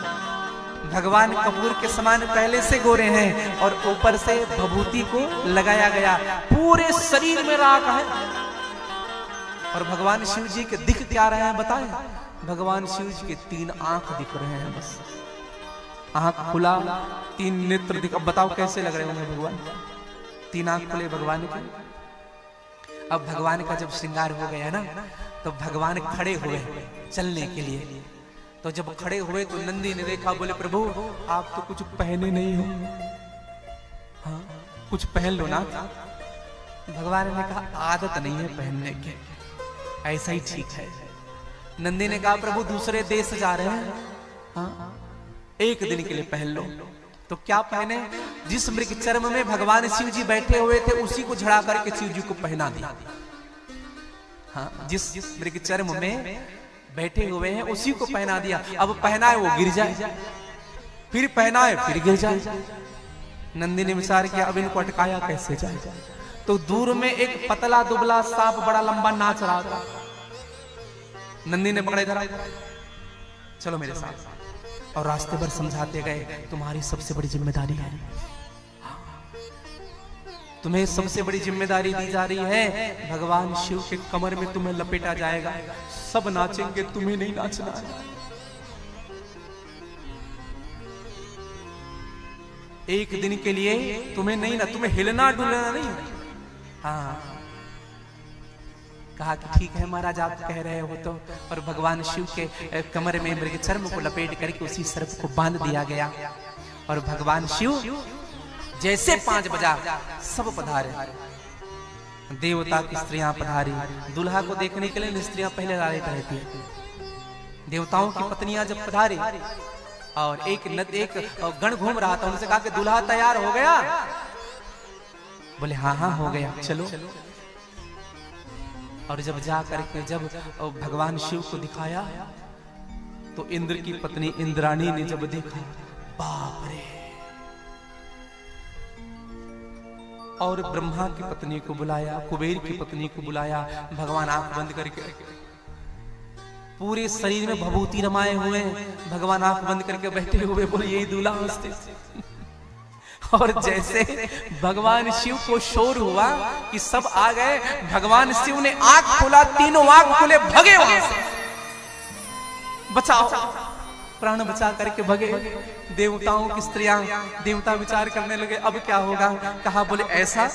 Speaker 1: भगवान कपूर के समान पहले से गोरे हैं और ऊपर से भभूति को लगाया गया, पूरे शरीर में राख है। और भगवान शिव जी के दिख क्या रहे हैं बताएं? भगवान शिव जी के 3 आंख दिख रहे हैं, बस आंख खुला, 3 नेत्र दिख। अब बताओ कैसे लग रहे होंगे भगवान? 3 आंख खुले भगवान के। अब भगवान का जब श्रृंगार हो गया ना, तो भगवान खड़े हुए चलने के लिए। तो जब खड़े हुए तो नंदी ने देखा, बोले प्रभु आप तो कुछ पहने नहीं हो, हाँ कुछ पहन लो ना। भगवान ने कहा आदत नहीं है पहनने की, ऐसा ही ठीक है। नंदी ने कहा प्रभु दूसरे देश जा रहे हैं, हाँ 1 दिन के लिए पहन लो। तो क्या पहने? जिस मृग चर्म में भगवान शिव जी बैठे हुए थे उसी को झड़ा करके शिव जी को पहना दिया। हाँ जिस मृग चर्म में बैठे हुए हैं उसी को पहना दिया। अब पहनाए वो गिर जाए, फिर पहनाए फिर गिर जाए। नंदी ने विचार किया अब इनको अटकाया कैसे जाए। तो दूर में एक पतला दुबला सांप बड़ा लंबा नाच रहा था। नंदी ने पकड़े धरा, चलो मेरे साथ। और रास्ते भर समझाते गए तुम्हारी सबसे बड़ी जिम्मेदारी है, तुम्हें सबसे बड़ी जिम्मेदारी दी जा रही है। भगवान शिव के कमर में तुम्हें लपेटा जाएगा, सब नाचेंगे तुम्हें नहीं नाचना है। 1 दिन के लिए तुम्हें नहीं ना, तुम्हें हिलना डुलना नहीं। हाँ कहा कि ठीक है महाराज आप कह रहे हो तो। और भगवान शिव के कमर में मृग चर्म को लपेट करके उसी सर्प को बांध दिया गया। और भगवान शिव जैसे 5 बजा सब पधारे, देवता की स्त्रियां पधारी। दूल्हा को देखने के लिए स्त्रियां पहले लाले रहती, देवताओं की पत्नियां जब पधारी और एक गण घूम रहा था, उनसे कहा कि दूल्हा तैयार हो गया? बोले हाँ हाँ हो गया, चलो। और जब जा करके जब भगवान शिव को दिखाया तो इंद्र की पत्नी इंद्राणी ने जब देखा, बाप रे। और ब्रह्मा की पत्नी को बुलाया, कुबेर की पत्नी को बुलाया। भगवान आंख बंद करके, पूरे शरीर में भभूति रमाए हुए, भगवान आंख बंद करके बैठे हुए, बोले यही दूल्हा हंसते। और जैसे भगवान शिव को शोर हुआ कि सब आ गए, भगवान शिव ने आंख खोला, तीनों आंख खोले, भगे वहां से, बचाओ, प्राण बचा करके भगे। देवताओं की स्त्रियां, देवता विचार करने लगे अब क्या होगा। कहा बोले ऐसा,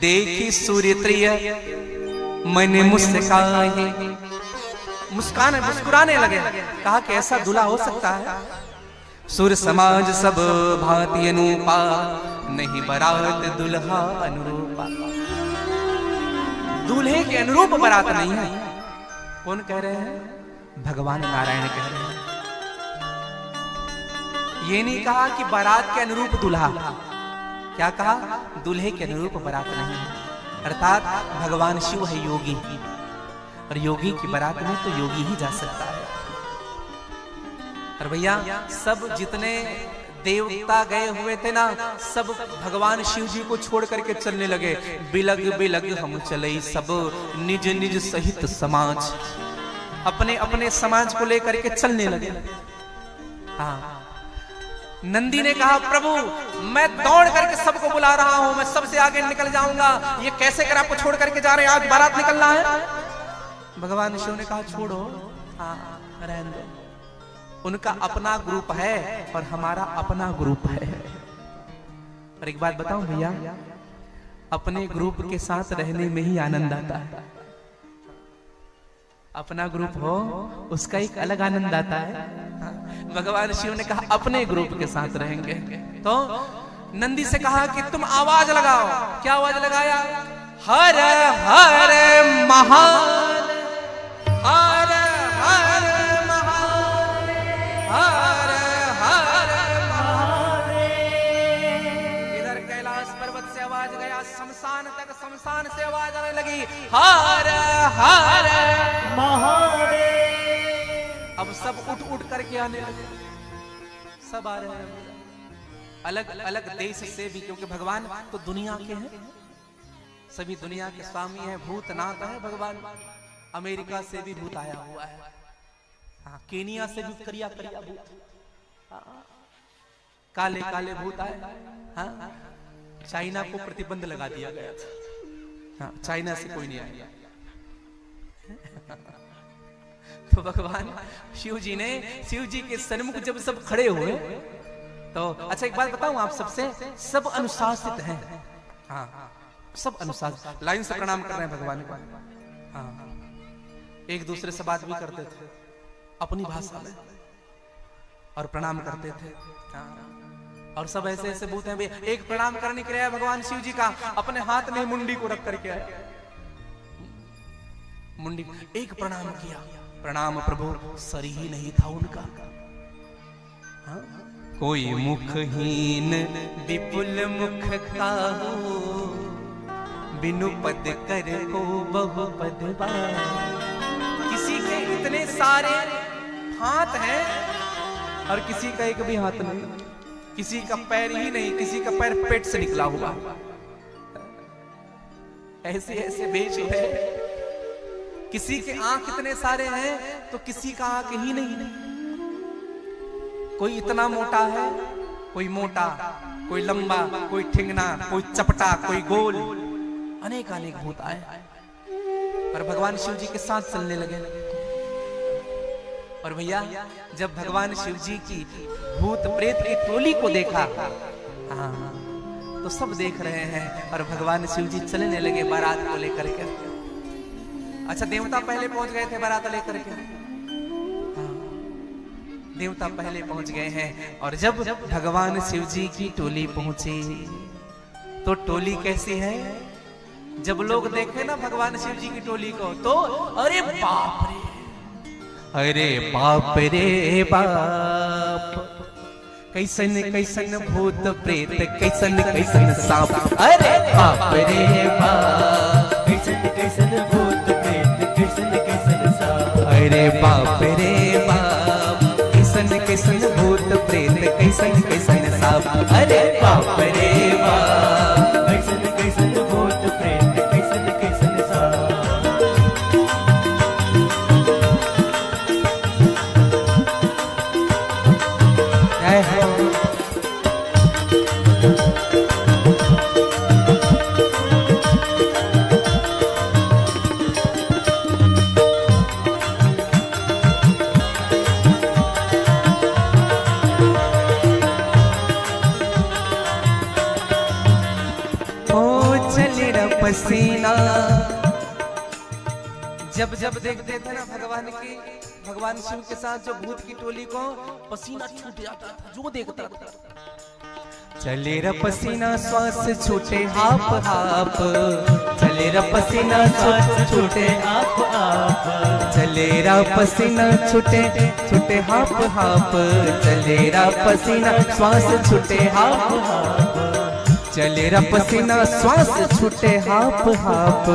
Speaker 1: देखी सूर्य त्रिय मैंने मुस्कुराने लगे। कहा कि ऐसा दूल्हा हो सकता है? सुर समाज सब भांति अनुपा, नहीं बारात दुल्हा अनुरूपा। दूल्हे के अनुरूप बारात नहीं है। कौन कह रहे हैं? भगवान नारायण कह रहे हैं। ये नहीं कहा कि बारात के अनुरूप दूल्हा, क्या कहा? दूल्हे के अनुरूप बारात नहीं है। अर्थात भगवान शिव है योगी, और योगी की बारात में तो योगी ही जा सकता है। और भैया सब जितने देवता गए हुए थे ना, सब भगवान शिव जी को छोड़ करके चलने लगे। बिलग बिलग हम चले सब, निज निज सहित समाज, अपने अपने समाज को लेकर के चलने लगे। हाँ, नंदी ने कहा प्रभु मैं दौड़ करके सबको बुला रहा हूं, मैं सबसे आगे निकल जाऊंगा, ये कैसे कर आपको छोड़ करके जा रहे हैं, आज बारात निकलना है। भगवान शिव ने कहा छोड़ो, हाँ रहने दो, उनका अपना ग्रुप है और हमारा अपना ग्रुप है। और एक बात बताऊं भैया, अपने ग्रुप के साथ रहने में ही आनंद आता है। अपना ग्रुप हो उसका एक अलग आनंद आता है। भगवान शिव ने कहा अपने ग्रुप के साथ रहेंगे। तो नंदी से कहा कि तुम आवाज लगाओ। क्या आवाज लगाया? हर हर महान, हर हर महान, हर हर महान। इधर कैलाश पर्वत से आवाज गया, शमशान तक, शमशान से आवाज आने लगी हर हर महादेव। अब सब उठ उठ करके आने लगे, सब आ रहे हैं अलग अलग देश से भी, क्योंकि भगवान तो दुनिया के हैं, सभी दुनिया के स्वामी हैं, भूतनाथ है भगवान। अमेरिका से भी भूत आया हुआ है, हाँ, केनिया से भी करिया करिया भूत, काले काले भूत आए। हाँ, चाइना को प्रतिबंध लगा दिया गया था, हाँ, चाइना से कोई नहीं आया। तो भगवान शिव जी के सन्मुख जब सब खड़े हुए तो अच्छा एक बात बताऊं आप सबसे, सब अनुशासित हैं। हाँ सब अनुशासित, लाइन से प्रणाम कर रहे हैं भगवान को। हाँ एक दूसरे से बात भी करते थे अपनी भाषा में और प्रणाम करते थे। हाँ। और सब ऐसे ऐसे भूत हैं भाई, एक प्रणाम करने के लिए भगवान शिव जी का अपने हाथ में मुंडी को रख करके आए, मुंडी एक प्रणाम किया, प्रणाम प्रभु सर ही नहीं था उनका। हाँ? कोई मुखहीन विपुल मुख काहू, बिनु पद कर को बहु पद बार। किसी के इतने सारे हाथ हैं और किसी का एक भी हाथ नहीं, किसी का पैर ही नहीं, किसी का पैर पेट से निकला हुआ। ऐसे ऐसे भेष है। किसी के आंख इतने सारे हैं तो किसी का आंख ही नहीं। कोई इतना मोटा है, कोई मोटा, कोई लंबा, कोई ठिंगना, कोई चपटा, कोई गोल, अनेक अनेक भूत आए और भगवान शिव जी के साथ चलने लगे। और भैया जब भगवान शिव जी की भूत प्रेत की टोली को देखा, हाँ तो सब देख रहे हैं और भगवान शिव जी चलने लगे बारात को लेकर के। अच्छा देवता पहले पहुंच गए थे बारात लेकर के, हाँ, देवता पहले पहुंच गए हैं। और जब भगवान शिव जी की टोली पहुंची तो टोली कैसी है, जब लोग देखे ना भगवान शिव जी की टोली को तो अरे बाप रे, अरे बाप रे बाप, कैसन कैसन भूत प्रेत, कैसन कैसन सांप, अरे बाप रे बाप,
Speaker 2: कैसन कैसन भूत प्रेत, कैसन कैसन सांप,
Speaker 1: अरे बाप रे बाप, कैसन कैसन भूत प्रेत, कैसन कैसन सांप, अरे बाप रे बाप,
Speaker 2: कैसन कैसन भूत प्रेत, कैसन कैसन सांप।
Speaker 1: जय हो। पसीना जब जब देखते थे ना भगवान शिव के साथ जो भूत की टोली को, पसीना छूट जाता था जो देखता था। चले रा पसीना श्वास छूटे हाप हाप, चले रा पसीना श्वास छूटे
Speaker 2: आप आप,
Speaker 1: चले रा पसीना छूटे छूटे हाप हाप, चले रा पसीना श्वास छूटे हाप हाप, चले रा पसीना श्वास छूटे हाप हाप,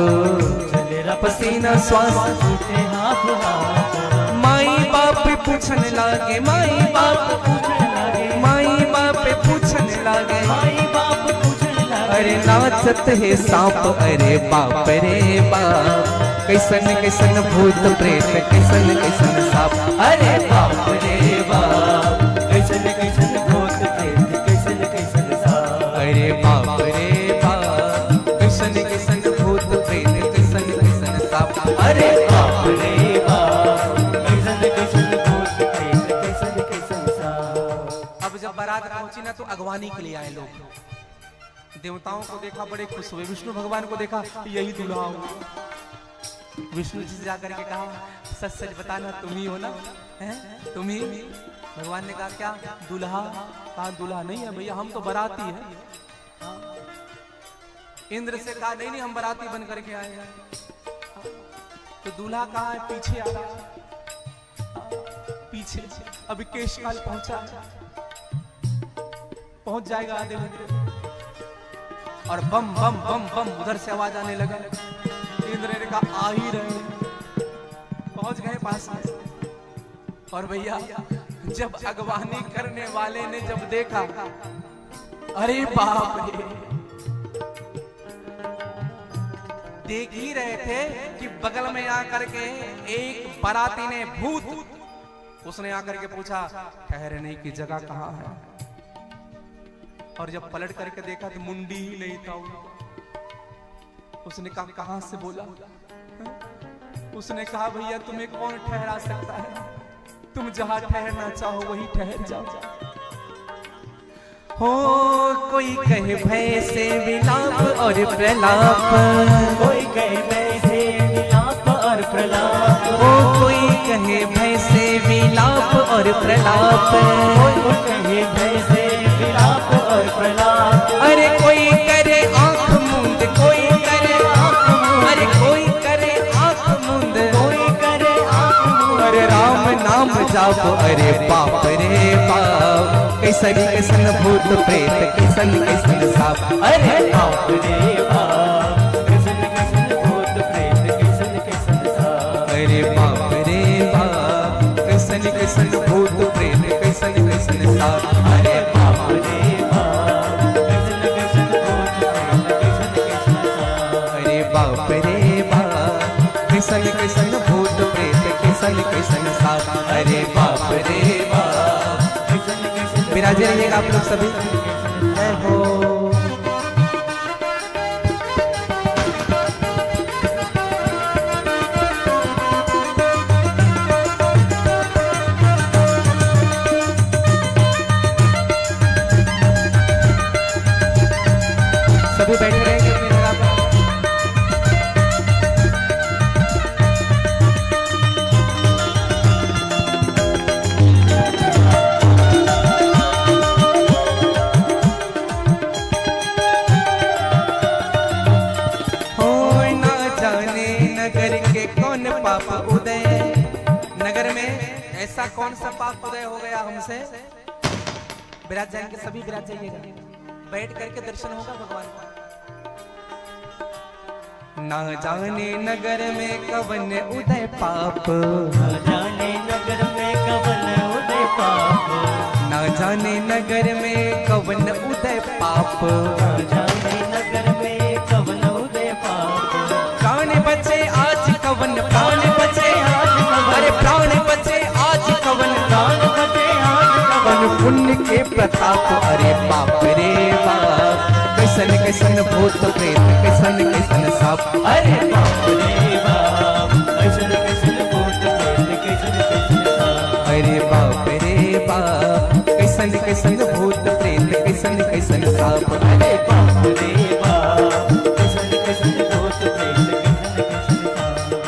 Speaker 2: चले रा
Speaker 1: पसीना श्वास
Speaker 2: छूटे हाप हाप।
Speaker 1: माई बाप पूछने लागे, माई बाप
Speaker 2: पूछने लगे,
Speaker 1: माई बाप पूछने लागे,
Speaker 2: माई बाप पूछने लगे,
Speaker 1: अरे नाचत है सांप, अरे बाप रे बाप, कैसन कैसन भूत प्रेत, कैसन कैसन सांप, अरे बाप रे बाप,
Speaker 2: कैसन कैसन भूत प्रेत, कैसन कैसन सांप,
Speaker 1: अरे बाप रे बाप, कैसन कैसन भूत प्रेत, कैसन कैसन सांप, अरे बाप रे बाप।
Speaker 2: कैसन कैसन भूत प्रेत, कैसन कैसन सांप।
Speaker 1: अब जब बारात पहुंची ना तो अगवानी के लिए आए लोग, देवताओं को देखा बड़े खुश हुए, विष्णु भगवान को देखा यही दूल्हा हो। विष्णु जी से जाकर के कहा सच सच बताना तुम ही हो ना, हैं तुम ही। भगवान ने कहा क्या दूल्हा, कहा दूल्हा नहीं है भैया, हम तो बाराती हैं। इंद्र से कहा नहीं नहीं हम बाराती बन करके आए हैं। तो दूल्हा कहाँ है, पीछे आ रहा है, पीछे अभी केशकाल पहुंचा, पहुंच जाएगा आधे घंटे। और बम बम बम बम उधर से आवाज आने लगा। इंद्र ने कहा आ ही रहे, पहुंच गए पास में। और भैया जब अगवानी करने वाले ने जब देखा, अरे बाप रे, देख ही रहे थे कि बगल में आकर के एक बाराती ने भूत, उसने आकर के पूछा ठहरने की जगह कहाँ है। और जब पलट करके देखा तो मुंडी ही नहीं था उनका। उसने कहा कहां से बोला, उसने कहा भैया तुम्हें कौन ठहरा सकता है, तुम जहां ठहरना चाहो वही ठहर जाओ। हो कोई कहे भय से विलाप और प्रलाप,
Speaker 2: कोई कहे भय से विलाप और प्रलाप,
Speaker 1: हो कोई कहे भय से विलाप और प्रलाप,
Speaker 2: कोई कहे भय से विलाप और प्रलाप।
Speaker 1: अरे कोई करे आंख मूंद, कोई करे आंख मूंद, अरे कोई करे आंख मूंद,
Speaker 2: कोई करे आंख मूंद,
Speaker 1: अरे राम नाम जापो, अरे बाप रे बाप, कैसन कैसन भूत प्रेत, कैसन कैसन साप,
Speaker 2: अरे बाप रे बाप, कैसन कैसन भूत प्रेत, कैसन कैसन साप,
Speaker 1: अरे बाप रे बाप, कैसन कैसन भूत प्रेत, कैसन कैसन साप, अरे
Speaker 2: बाप रे बाप, कैसन कैसन भूत प्रेत, कैसन कैसन साप,
Speaker 1: अरे बाप रे बाप, कैसन कैसन भूत प्रेत, कैसन कैसन साप, अरे बाप रे बाप।
Speaker 2: कैसन कैसन
Speaker 1: विराजे रहिएगा आप लोग सभी। जय हो। सभी बैठे रहेंगे अपनी जगह पर। पाप उदय, नगर में ऐसा कौन सा पाप उदय हो गया हमसे। विराज जाएंगे सभी, विराज जाइएगा, बैठ करके दर्शन होगा भगवान का। ना जाने नगर में कवन उदय पाप,
Speaker 2: न जाने नगर में कवन उदय पाप,
Speaker 1: ना जाने नगर में कवन उदय पाप,
Speaker 2: न जाने नगर में कवन उदय पाप।
Speaker 1: प्राण बचे आज कवन, प्राण बचे
Speaker 2: आज कवन,
Speaker 1: अरे प्राण बचे आज कवन,
Speaker 2: प्राण बचे आज कवन,
Speaker 1: कवन पुण्य के प्रताप, अरे बाप रे बाप, कैसन कैसन भूत प्रेत, कैसन कैसन साप,
Speaker 2: अरे बाप रे बाप, कैसन कैसन भूत प्रेत, कैसन कैसन साप,
Speaker 1: अरे बाप रे बाप, कैसन कैसन भूत प्रेत, कैसन कैसन साप,
Speaker 2: अरे बाप रे बाप, कैसन कैसन भूत प्रेत, कैसन कैसन साप।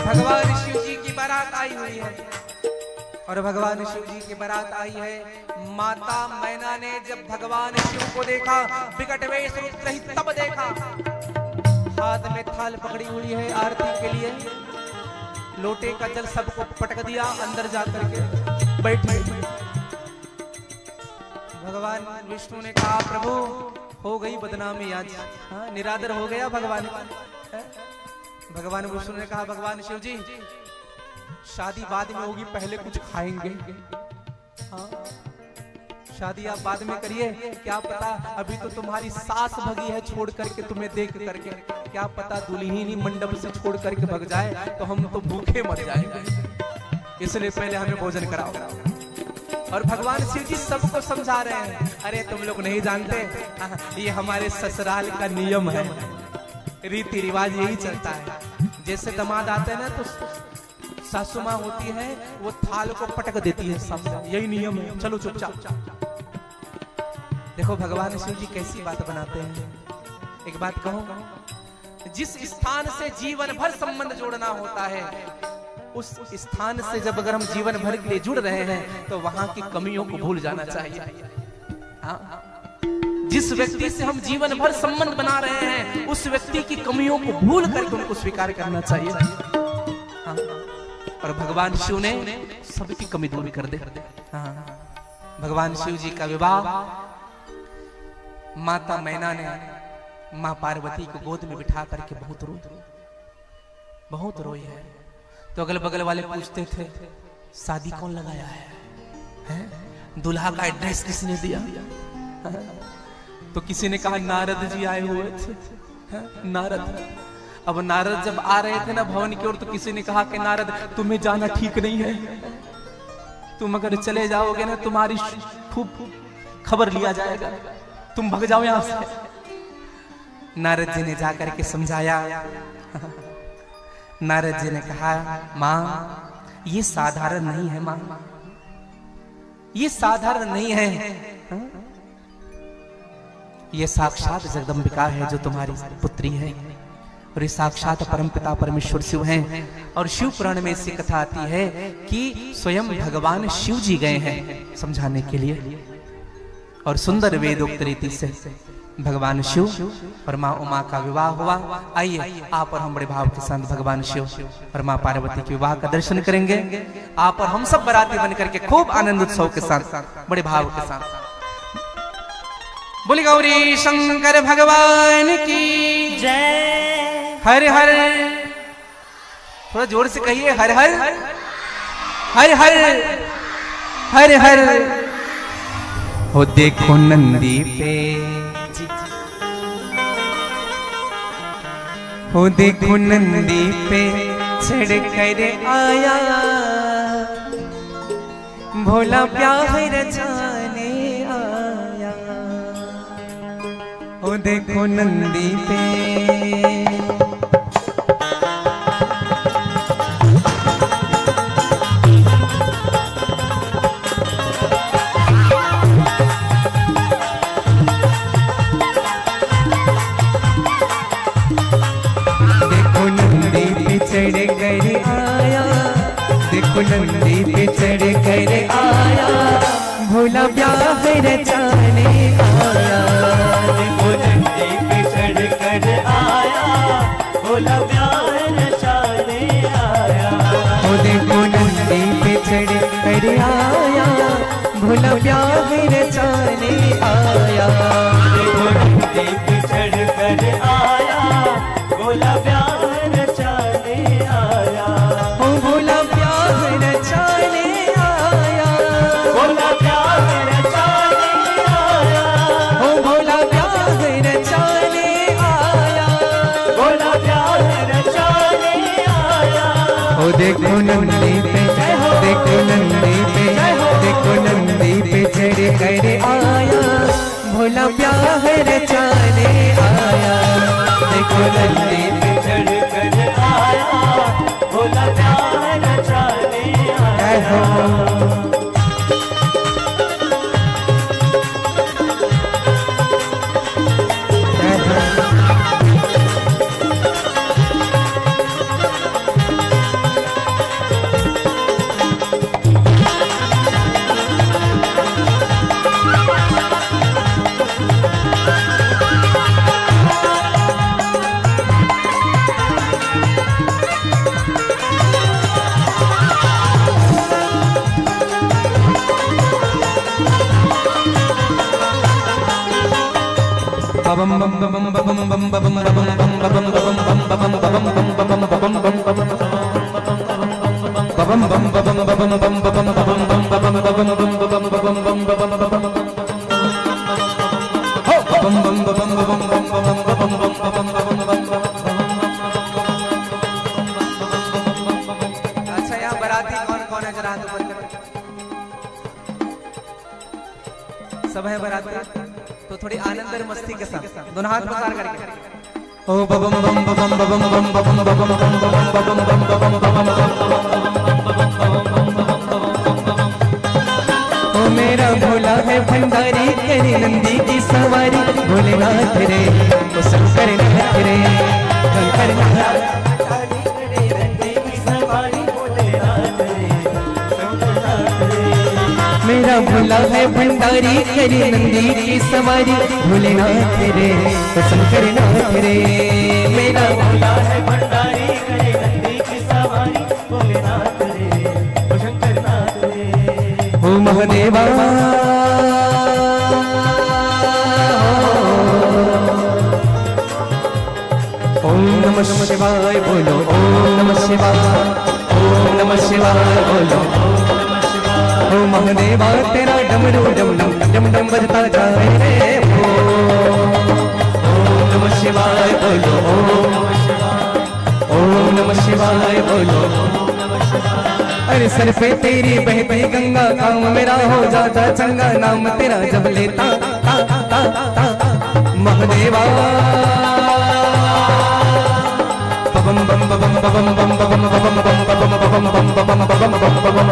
Speaker 1: भगवान शिव जी की बारात आई हुई है, और भगवान शिव जी की बारात आई है। माता मैना ने जब भगवान शिव को देखा, विकट वेश रूप रहित तब देखा, हाथ में थाल पकड़ी हुई है आरती के लिए, लोटे का जल सबको पटक दिया, अंदर जाकर के बैठे। भगवान विष्णु ने कहा प्रभु हो गई बदनामी आज, हाँ निरादर हो गया भगवान। भगवान विष्णु ने कहा भगवान शिव जी शादी बाद में होगी, पहले कुछ खाएंगे। हाँ शादी आप बाद में करिए, क्या पता अभी तो तुम्हारी सास भगी है छोड़ करके तुम्हें देख करके, क्या पता दुल्हन ही मंडप से छोड़ करके भग जाए तो हम तो भूखे मर जाएंगे, इसलिए पहले हमें भोजन कराओ। और भगवान शिव जी सबको समझा रहे हैं, अरे तुम लोग नहीं जानते, ये हमारे ससुराल का नियम है, रीति रिवाज यही चलता है। जैसे दामाद आते हैं ना तो सासू माँ होती है वो थाल को पटक देती है सामने, यही नियम है, चलो चुपचाप। देखो भगवान शिव जी कैसी बात बनाते हैं। एक बात कहूं, जिस स्थान से जीवन भर संबंध जोड़ना होता है, उस स्थान से जब अगर हम जीवन भर के लिए जुड़ रहे हैं तो वहां की कमियों को भूल जाना चाहिए। हाँ? जिस व्यक्ति से हम जीवन भर संबंध बना रहे हैं उस व्यक्ति की कमियों को भूल करके उनको स्वीकार करना चाहिए। हाँ? और भगवान शिव ने सबकी कमी दूर कर दे। हाँ? भगवान शिव जी का विवाह माता मैना ने माँ पार्वती को गोद में बिठा करके बहुत रोई है। तो अगल बगल वाले पूछते थे शादी कौन लगाया है? दूल्हा का एड्रेस किसने दिया? तो किसी ने कहा नारद जी आए हुए थे। नारद, अब नारद जब आ रहे थे ना भवन की ओर, तो किसी ने कहा कि नारद तुम्हें जाना ठीक नहीं है, तुम अगर चले जाओगे ना तुम्हारी खूब खबर लिया जाएगा, तुम भग जाओ यहां से। नारद जी ने जाकर के समझाया, नारद जी ने कहा, मां ये साधारण नहीं है, मां ये साधारण नहीं है, ये साक्षात जगदम्बिका है जो तुम्हारी पुत्री है, और ये साक्षात परमपिता परमेश्वर शिव हैं। और शिव पुराण में ऐसी कथा आती है कि स्वयं भगवान शिव जी गए हैं समझाने के लिए, और सुंदर वेदोक्त रीति से भगवान शिव और माँ उमा का विवाह हुआ। आइए आप और हम बड़े भाव के साथ भगवान शिव और माँ पार्वती के विवाह का दर्शन करेंगे। आप और हम सब बराती बनकर के खूब आनंद उत्सव के साथ, बड़े भाव के साथ। बोली गौरी शंकर भगवान की
Speaker 2: जय।
Speaker 1: हर हर, थोड़ा जोर से कहिए, हर हर हर हर हर हर। हो देखो नंदी पे, हो देखो नंदी पे चढ़ कर आया, भोला प्यार रचाने आया। हो देखो नंदी पे, चढ़ कर आया, देखो नंदी पे चढ़ कर आया, भोला प्यार रचाने आया।
Speaker 2: देखो नंदी पे चढ़ कर आया, भोला प्यार रचाने आया।
Speaker 1: ओ देखो नंदी पे चढ़ कर आया, भोला प्यार रचाने आया।
Speaker 2: देखो नंदी पे चढ़ कर आया, भोला प्यार रचाने आया।
Speaker 1: ओ भोला प्यार रचाने आया,
Speaker 2: भोला प्यार रचाने आया।
Speaker 1: ओ भोला प्यार रचाने आया,
Speaker 2: भोला प्यार रचाने आया।
Speaker 1: ओ देखो नंदी पे, देखो नंदी पे, देखो नंदी पे चढ़ कर आया, भोला प्यार रचाने आया। देखो नंदी पे
Speaker 2: चढ़ कर आया, भोला प्यार रचाने आया।
Speaker 1: अच्छा, यहाँ बराती कौन कौन है, जरा हाथ ऊपर करो। सब है बराती, तो थोड़ी आनंद और मस्ती के साथ दोनों हाथ पसार करके ओ बबम बम बम बम बम बम बम बम ओ मेरा भोला है भंडारी, करे नंदी की सवारी, भोलेनाथ रे ओ शंकर नाथ रे, शंकर नाथ मेरा भोला है भंडारी, करे नंदी की सवारी, भोलेनाथ रे तो शंकर नाथ रे। मेरा
Speaker 2: भोला है भंडारी, करे नंदी की सवारी, भोलेनाथ रे तो शंकर नाथ रे।
Speaker 1: ओ महादेवा, ओम नमः शिवाय बोलो, ओम नमः शिवाय, ओम नमः शिवाय बोलो। ओ महादेवा तेरा डमरू डम डम डम डम बजता जाए रे, ओम नमः शिवाय बोलो, ओम नमः शिवाय बोलो। अरे सर पे तेरी बहती गंगा, काम मेरा हो जाता चंगा, नाम तेरा जब लेता ता ता ता महादेवा। बम बम बम बम बम बम बम बम बम बम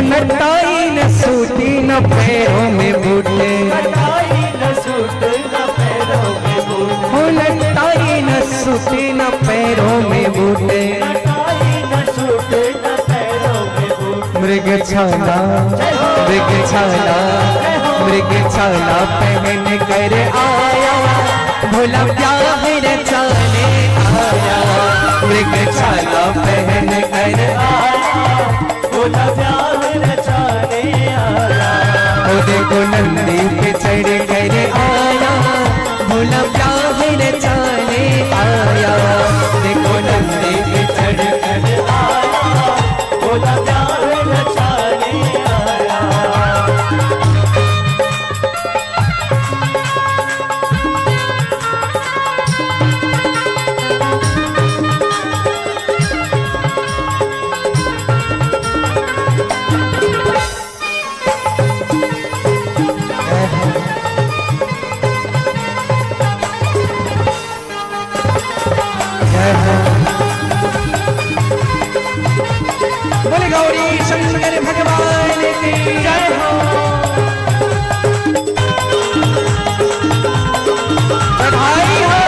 Speaker 2: नटाई न सूती न पैरों में बूटे, नटाई न सूती न पैरों में बूटे, नटाई न सूती न पैरों में बूटे, नटाई न सूती न पैरों में बूटे। मृग छाला पहन कर आया, भोला प्यार रचाने आया। मृग छाला पहन कर आया, भोला प्यार रचाने आया। ओ देखो नंदी पे चढ़ कर आया, भोला प्यार रचाने आया। देखो नंदी पे चढ़ कर आया, भोला प्यार रचाने आया। बोले गौरी शंकर भगवान की जय हो। बधाई हो।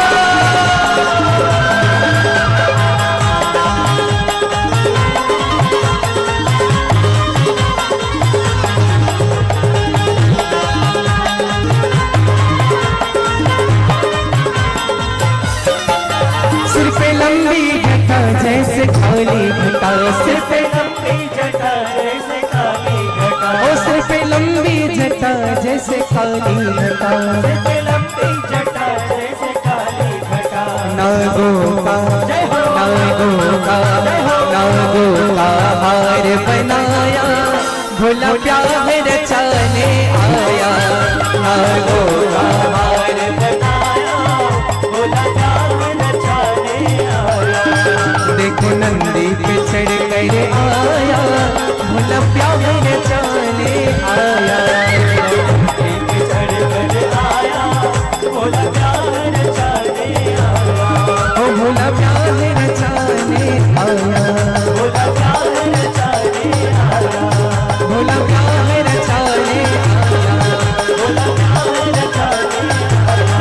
Speaker 2: सिर पे लंबी जटा जैसे काली घटा, सिर पे लंबी जटा जैसे काली घटा, ओ सिर पे लंबी जटा जैसे काली घटा, सिर पे लंबी जटा जैसे काली घटा। नागो का हार बनाया, भोला प्यार रचाने आया। नागो का हार बनाया, भोला प्यार रचाने आया। देखो नंदी पे चढ़ कर आया, भोला प्यार रचाने आया। नंदी पे चढ़ कर आया, भोला प्यार रचाने आया। ओ भोला प्यार रचाने आया, भोला प्यार रचाने आया। भोला प्यार रचाने आया, भोला प्यार रचाने आया।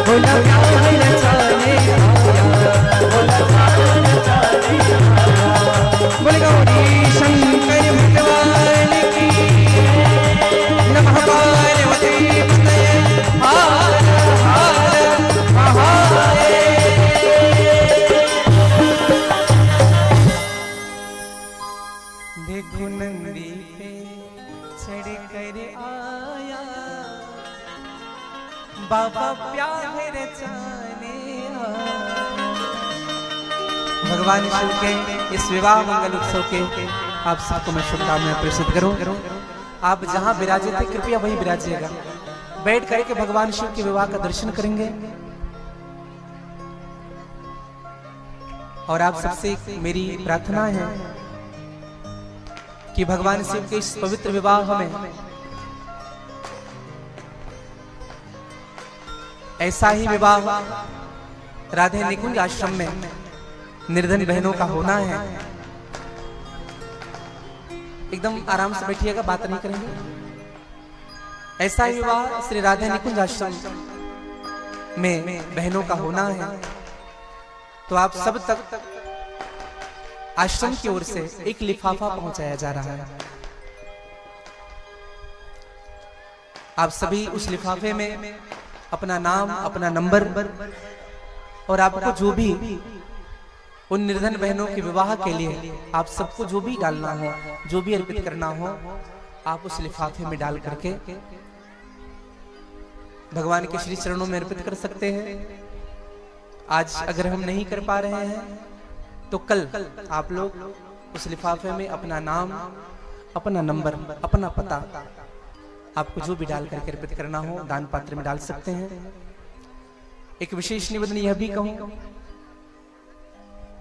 Speaker 2: भोला प्यार रचाने आया, भोला प्यार रचाने आया। बोले गौरी शंकर भगवान की नमः। पार्वती पतये हर हर महादेव। देखो नंदी पे चढ़ कर आया, बाबा प्यार रचाने आया। भगवान शिव के इस विवाह मंगल उत्सव के आप सबको मैं शुभकामनाएं प्रेषित करूं। आप जहां विराजे थे कृपया वहीं विराजिएगा। बैठ करके भगवान शिव के विवाह का दर्शन करेंगे। और आप सबसे मेरी प्रार्थना है कि भगवान शिव के इस पवित्र विवाह में ऐसा ही विवाह राधे निकुंज आश्रम में निर्धन बहनों का होना है। एकदम आराम से बैठिएगा, बात नहीं करेंगे। ऐसा ही विवाह श्री राधे निकुंज आश्रम में बहनों का होना है। तो आप सब तक आश्रम की ओर से एक लिफाफा पहुंचाया जा रहा है। आप सभी उस लिफाफे में अपना नाम, अपना नंबर और आपको जो भी उन निर्धन बहनों के विवाह के लिए आप सबको जो भी डालना हो, जो भी अर्पित करना हो, आप उस लिफाफे में डाल करके भगवान के श्री चरणों में अर्पित कर सकते हैं। आज अगर हम नहीं कर पा रहे हैं तो कल आप लोग उस लिफाफे में अपना नाम, अपना नंबर, अपना पता, आपको जो भी डाल करके अर्पित करना हो दान पात्र में डाल सकते हैं। एक विशेष निवेदन यह भी कहूं,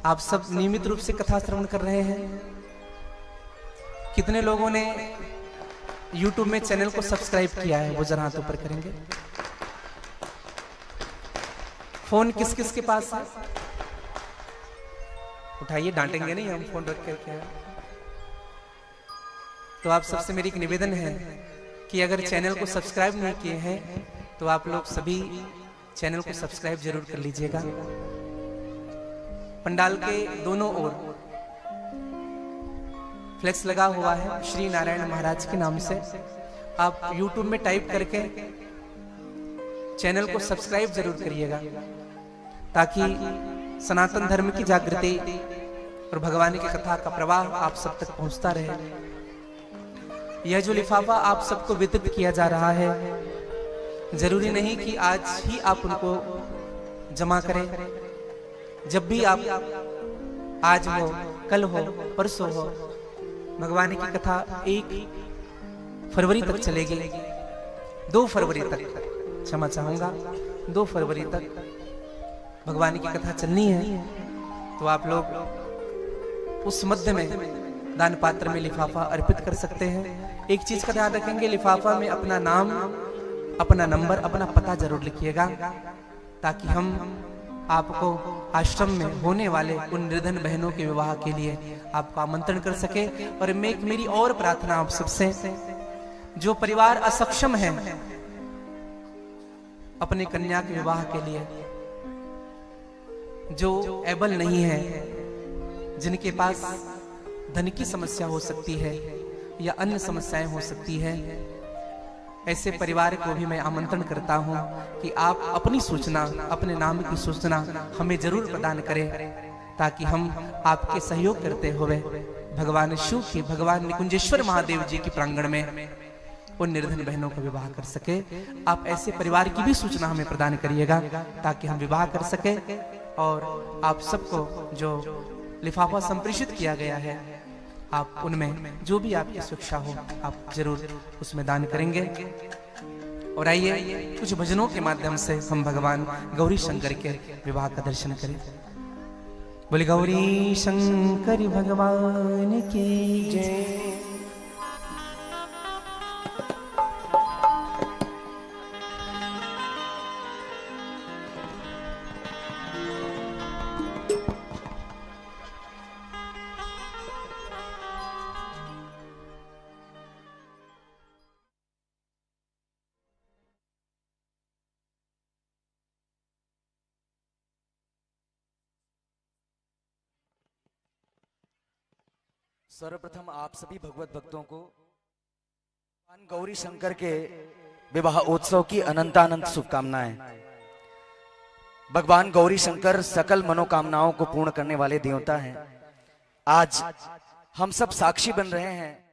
Speaker 2: आप सब नियमित रूप से कथा श्रवण कर रहे हैं। कितने लोगों ने YouTube में चैनल को सब्सक्राइब किया है, वो जरा हाथ ऊपर करेंगे। फोन किस किस के पास है? उठाइए, डांटेंगे नहीं हम फोन रख करके। तो आप सबसे मेरी एक निवेदन है कि अगर चैनल को सब्सक्राइब नहीं किए हैं तो आप लोग सभी चैनल को सब्सक्राइब जरूर कर लीजिएगा। पंडाल के दोनों ओर फ्लेक्स लगा हुआ है श्री नारायण महाराज के नाम से। आप YouTube में टाइप करके चैनल को सब्सक्राइब जरूर करिएगा ताकि सनातन धर्म की जागृति और भगवान की कथा का प्रवाह आप सब तक पहुंचता रहे। यह जो लिफाफा आप सबको वितरित किया जा रहा है, जरूरी नहीं कि आज ही आप उनको जमा करें। जब भी आप, आज हो, कल हो, परसों हो, भगवान की कथा 1 फरवरी तक चलेगी। 2 फरवरी तक, क्षमा चाहूंगा, 2 फरवरी तक भगवान की कथा चलनी है। तो आप लोग उस मध्य में दान पात्र में लिफाफा अर्पित कर सकते हैं। एक चीज का ध्यान रखेंगे, लिफाफा में अपना नाम, अपना नंबर, अपना पता जरूर लिखिएगा ताकि हम आपको आश्रम में होने वाले उन निर्धन बहनों के विवाह के लिए आपको आमंत्रण कर सके। और मेरी और प्रार्थना आप सबसे, जो परिवार असक्षम है अपने कन्या के विवाह के लिए, जो एबल नहीं है, जिनके पास धन की समस्या हो सकती है या अन्य समस्याएं हो सकती है, ऐसे परिवार को भी मैं आमंत्रण करता हूं कि आप अपनी सूचना, अपने नाम की सूचना हमें जरूर प्रदान करें ताकि हम आपके सहयोग करते हुए भगवान शिव के, भगवान निकुंजेश्वर महादेव जी के प्रांगण में उन निर्धन बहनों का विवाह कर सके। आप ऐसे परिवार की भी सूचना हमें प्रदान करिएगा ताकि हम विवाह कर सके। और आप सबको जो लिफाफा संप्रेषित किया गया है, आप उनमें जो भी आपकी शिक्षा हो आप जरूर उसमें दान करेंगे। और आइए कुछ भजनों के माध्यम से हम भगवान गौरी शंकर के विवाह का दर्शन करें। बोले गौरी शंकर भगवान की जय।
Speaker 3: सर्वप्रथम आप सभी भगवत भक्तों को भगवान गौरी शंकर के विवाह उत्सव की अनंतानंत शुभकामनाएं। भगवान गौरी शंकर सकल मनोकामनाओं को पूर्ण करने वाले देवता हैं। आज हम सब साक्षी बन रहे हैं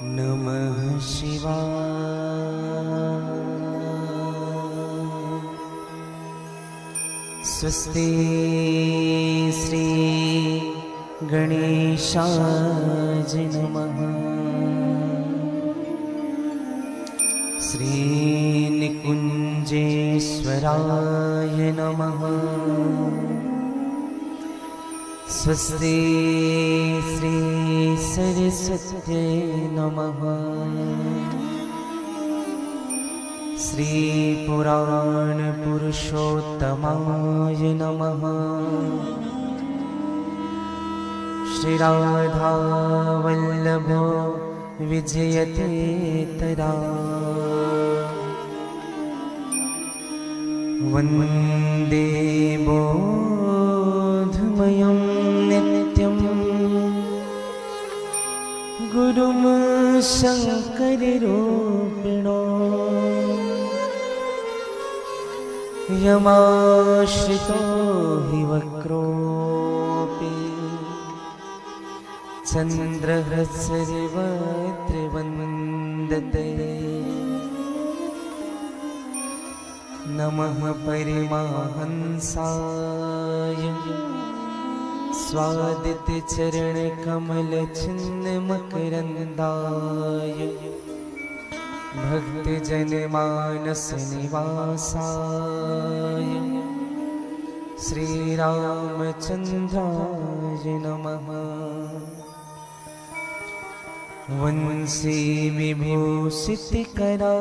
Speaker 1: नमः शिवाय। स्वस्ति श्री गणेशाय नमः। श्री निकुंजेश्वराय नमः। स्वस्ति श्री सरस्वत्यै नमः। श्री पुराण पुरुषोत्तमाय नमः। श्री राधा वल्लभो विजयतेतरा। वन्दे बोधमयं नित्यं गुरुं शङ्कररूपिणो। यमाश्रितो हि वक्रोऽपि चन्द्रः सर्वत्र नमः परिमाहंसाय स्वादितचरणकमलचिन्नमकरन्दाय भक्तजनमानसनिवासाय श्रीरामचन्द्राय नमः। वंशी विभूषितकरा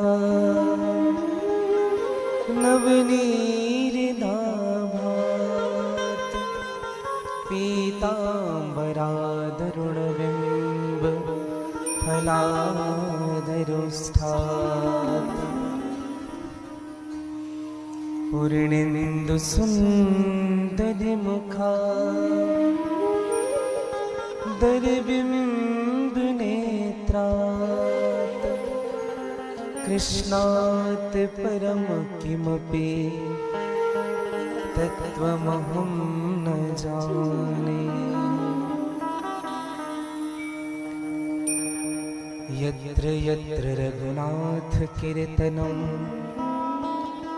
Speaker 1: नवनीरदाभात पीताम्बरादरुणबिम्ब फलादरुष्ठात् पूर्णेन्दुसुन्दरमुखा दरबिम्बनेत्रात् कृष्णात् परम किमपि तत्त्वमहं न जाने। यत्र यत्र रघुनाथ कीर्तनं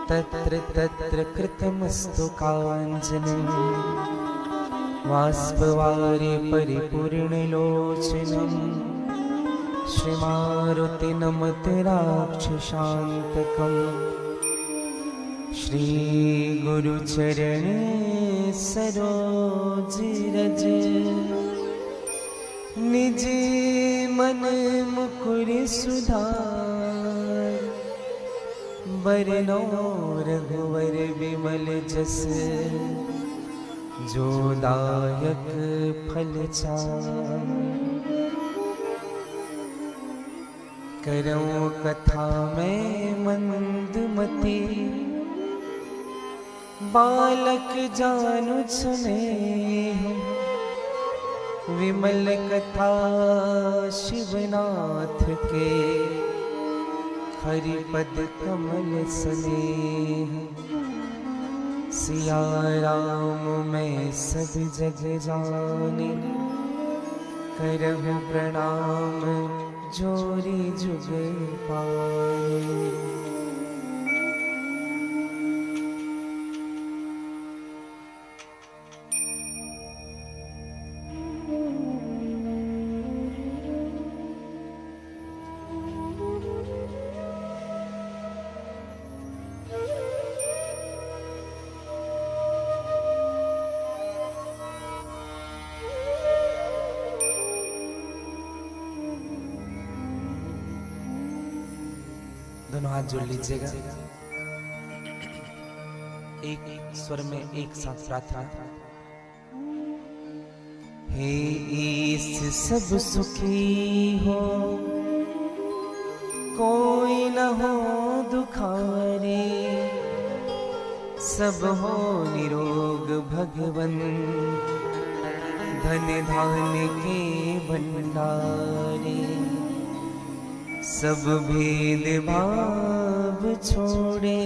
Speaker 1: तत्र तत्र कृतमस्तु काञ्चनं बाष्पवारि परिपूर्णलोचनं श्रीमारुतिनमते राक्षसान्तकम्। श्रीगुरुचरणे सरोज रज निज मन मुकुर सुधार बरनो रघुवर विमल जस जो दायक फल चार। करूं कथा में मंदमती बालक जानु सुने विमल कथा शिवनाथ के हरिपद कमल स्नेह। सिया राम मैं सब जग जाने करहूं प्रणाम जोरी जुग पाए। दोनों हाथ जोड़ लीजिएगा, एक स्वर में एक साथ प्रार्थना। हे ईश सब सुखी हो कोई न हो दुखारे, सब हो निरोग भगवन धन धान्य के भंडारे। सब भेद भाव छोड़े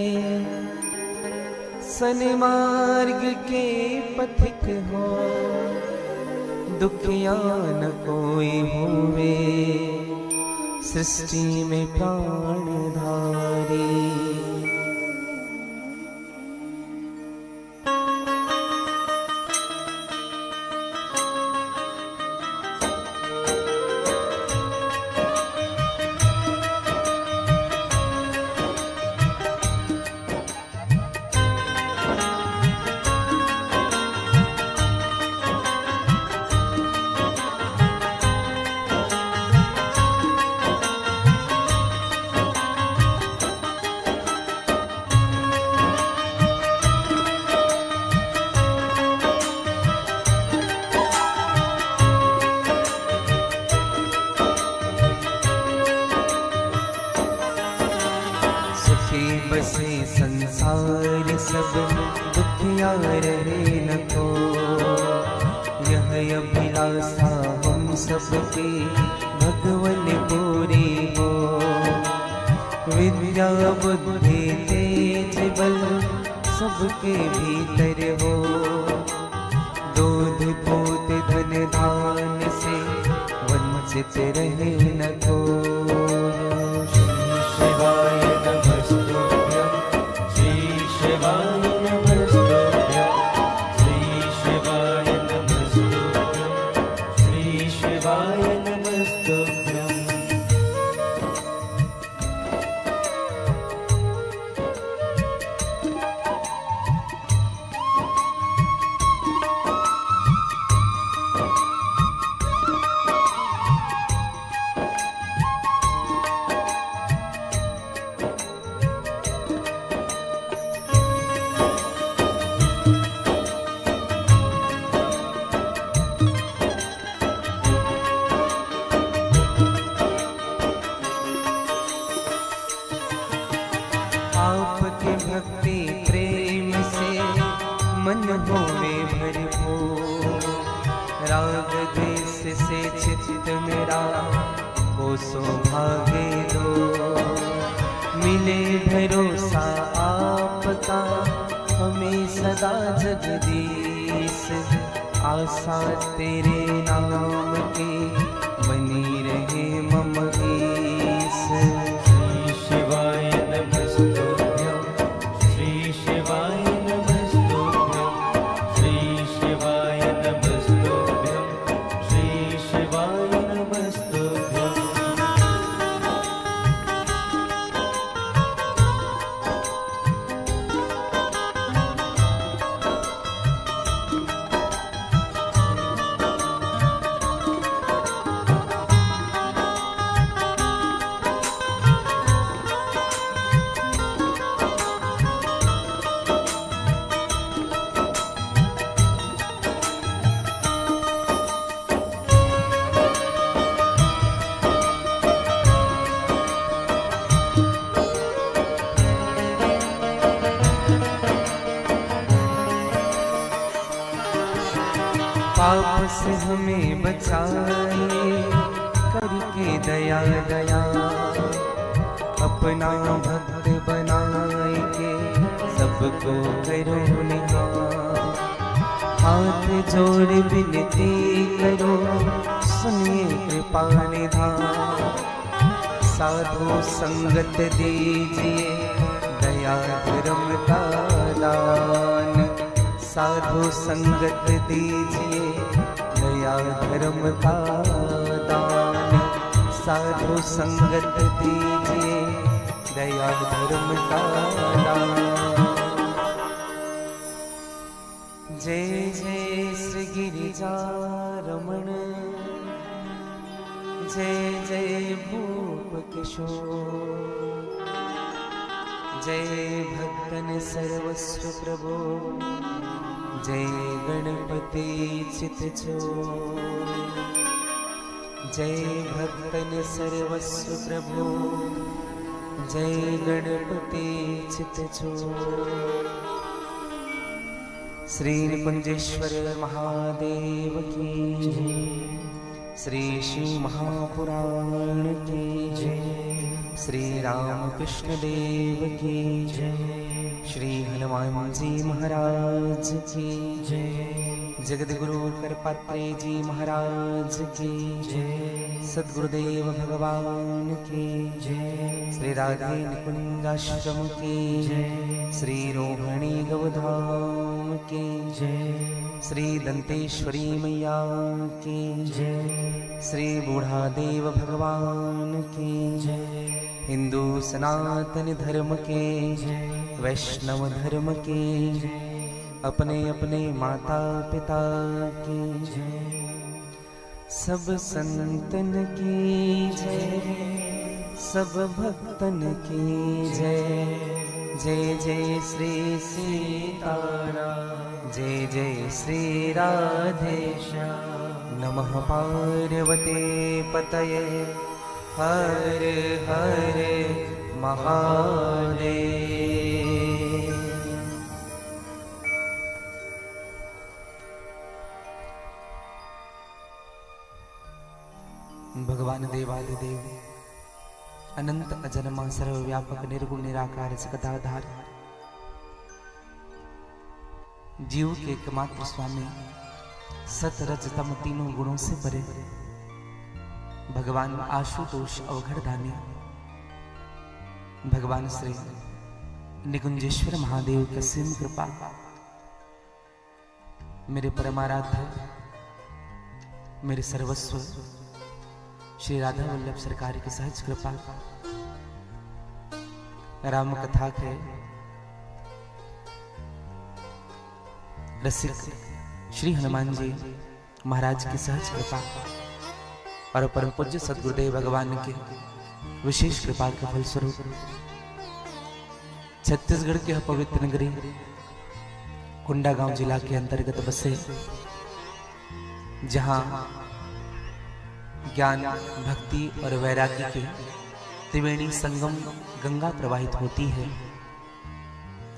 Speaker 1: सन्मार्ग के पथिक हो, दुखिया न कोई होवे सृष्टि में प्राणधारी। बसे संसार सब दुखिया रहे न को, यह अभिलाषा हम सबकी भगवन पूरी हो। विद्या बुद्धि तेज बल सबके भीतर हो। दूध पूत धन धान से वंचित रहे न को।
Speaker 4: शिवाय नमस्तुभ्यं श्री शिवाय नमस्तुभ्यं श्री शिवाय नमस्तुभ्यं श्री शिवाय नमस्तुभ्यं।
Speaker 1: आपके भक्ति प्रेम से मन होवे भरपूर। राग द्वेष से चित्त मेरा को सौभाग्य दो। मिले भरोसा आपका हमें सदा जगदीश। आशा तेरे नाम की बनी रहे मम ईश।
Speaker 4: श्री शिवाय नमस्तुभ्यं श्री शिवाय नमस्तुभ्यं श्री शिवाय नमस्तुभ्यं श्री शिवाय नमस्तुभ्यं।
Speaker 1: पाप से हमें बचाए करके दया दया। अपना भक्त बनाए के सबको करो निहार। हाथ जोड़ विनती करो सुनिए कृपा निधान। साधु संगत दीजिए दया धर्म का दान। साधु संगत दीजिए दया धर्म का दान। साधु संगत दीजिए दया धर्म का दान। जय जय श्री गिरिजा रमण जय जय भूप किशोर। जय भक्तन सर्वस्व प्रभो जय गणपति चित छोर। जय भक्तन सर्वस्व प्रभो जय गणपति चित छोर। श्री निकुंजेश्वर महादेव की जय। श्री शिव महापुराण की जय। श्री रामकृष्ण देव की जय। श्री हनुमान जी महाराज की जय। जगद्गुरु करपात्रे जी महाराज की जय। सद्गुरुदेव भगवान की जय। श्री राधे निकुंजाश्रम की जय। श्री रोहिणी गवधाम की जय। श्री दंतेश्वरी मैया की जय। श्री बूढ़ादेव भगवान की जय। हिंदू सनातन धर्म के जय। वैष्णव धर्म के जय। अपने अपने माता पिता की जय। सब संतन की जय। सब भक्तन की जय। जय जय श्री सीताराम जय जय श्री राधेश्याम। नमः पार्वते पतये हर हर महादेव। भगवान देवादिदेव अनंत अजन्मा सर्वव्यापक निर्गुण निराकार जगदाधार जीव के एकमात्र स्वामी, सत रज तम तीनों गुणों से परे, भगवान आशुतोष अवघड़दानी, भगवान श्री निकुंजेश्वर महादेव की असीम कृपा, मेरे परमाराध्य, मेरे सर्वस्व श्री राधा वल्लभ सरकार की सहज कृपा, राम कथा के रसिक श्री हनुमान जी महाराज की सहज कृपा और परम पूज्य सद्गुरुदेव भगवान के विशेष कृपा के फलस्वरूप छत्तीसगढ़ की पवित्र नगरी कोंडागांव जिला के अंतर्गत बसे, जहां ज्ञान, भक्ति और वैराग्य की त्रिवेणी संगम गंगा प्रवाहित होती है,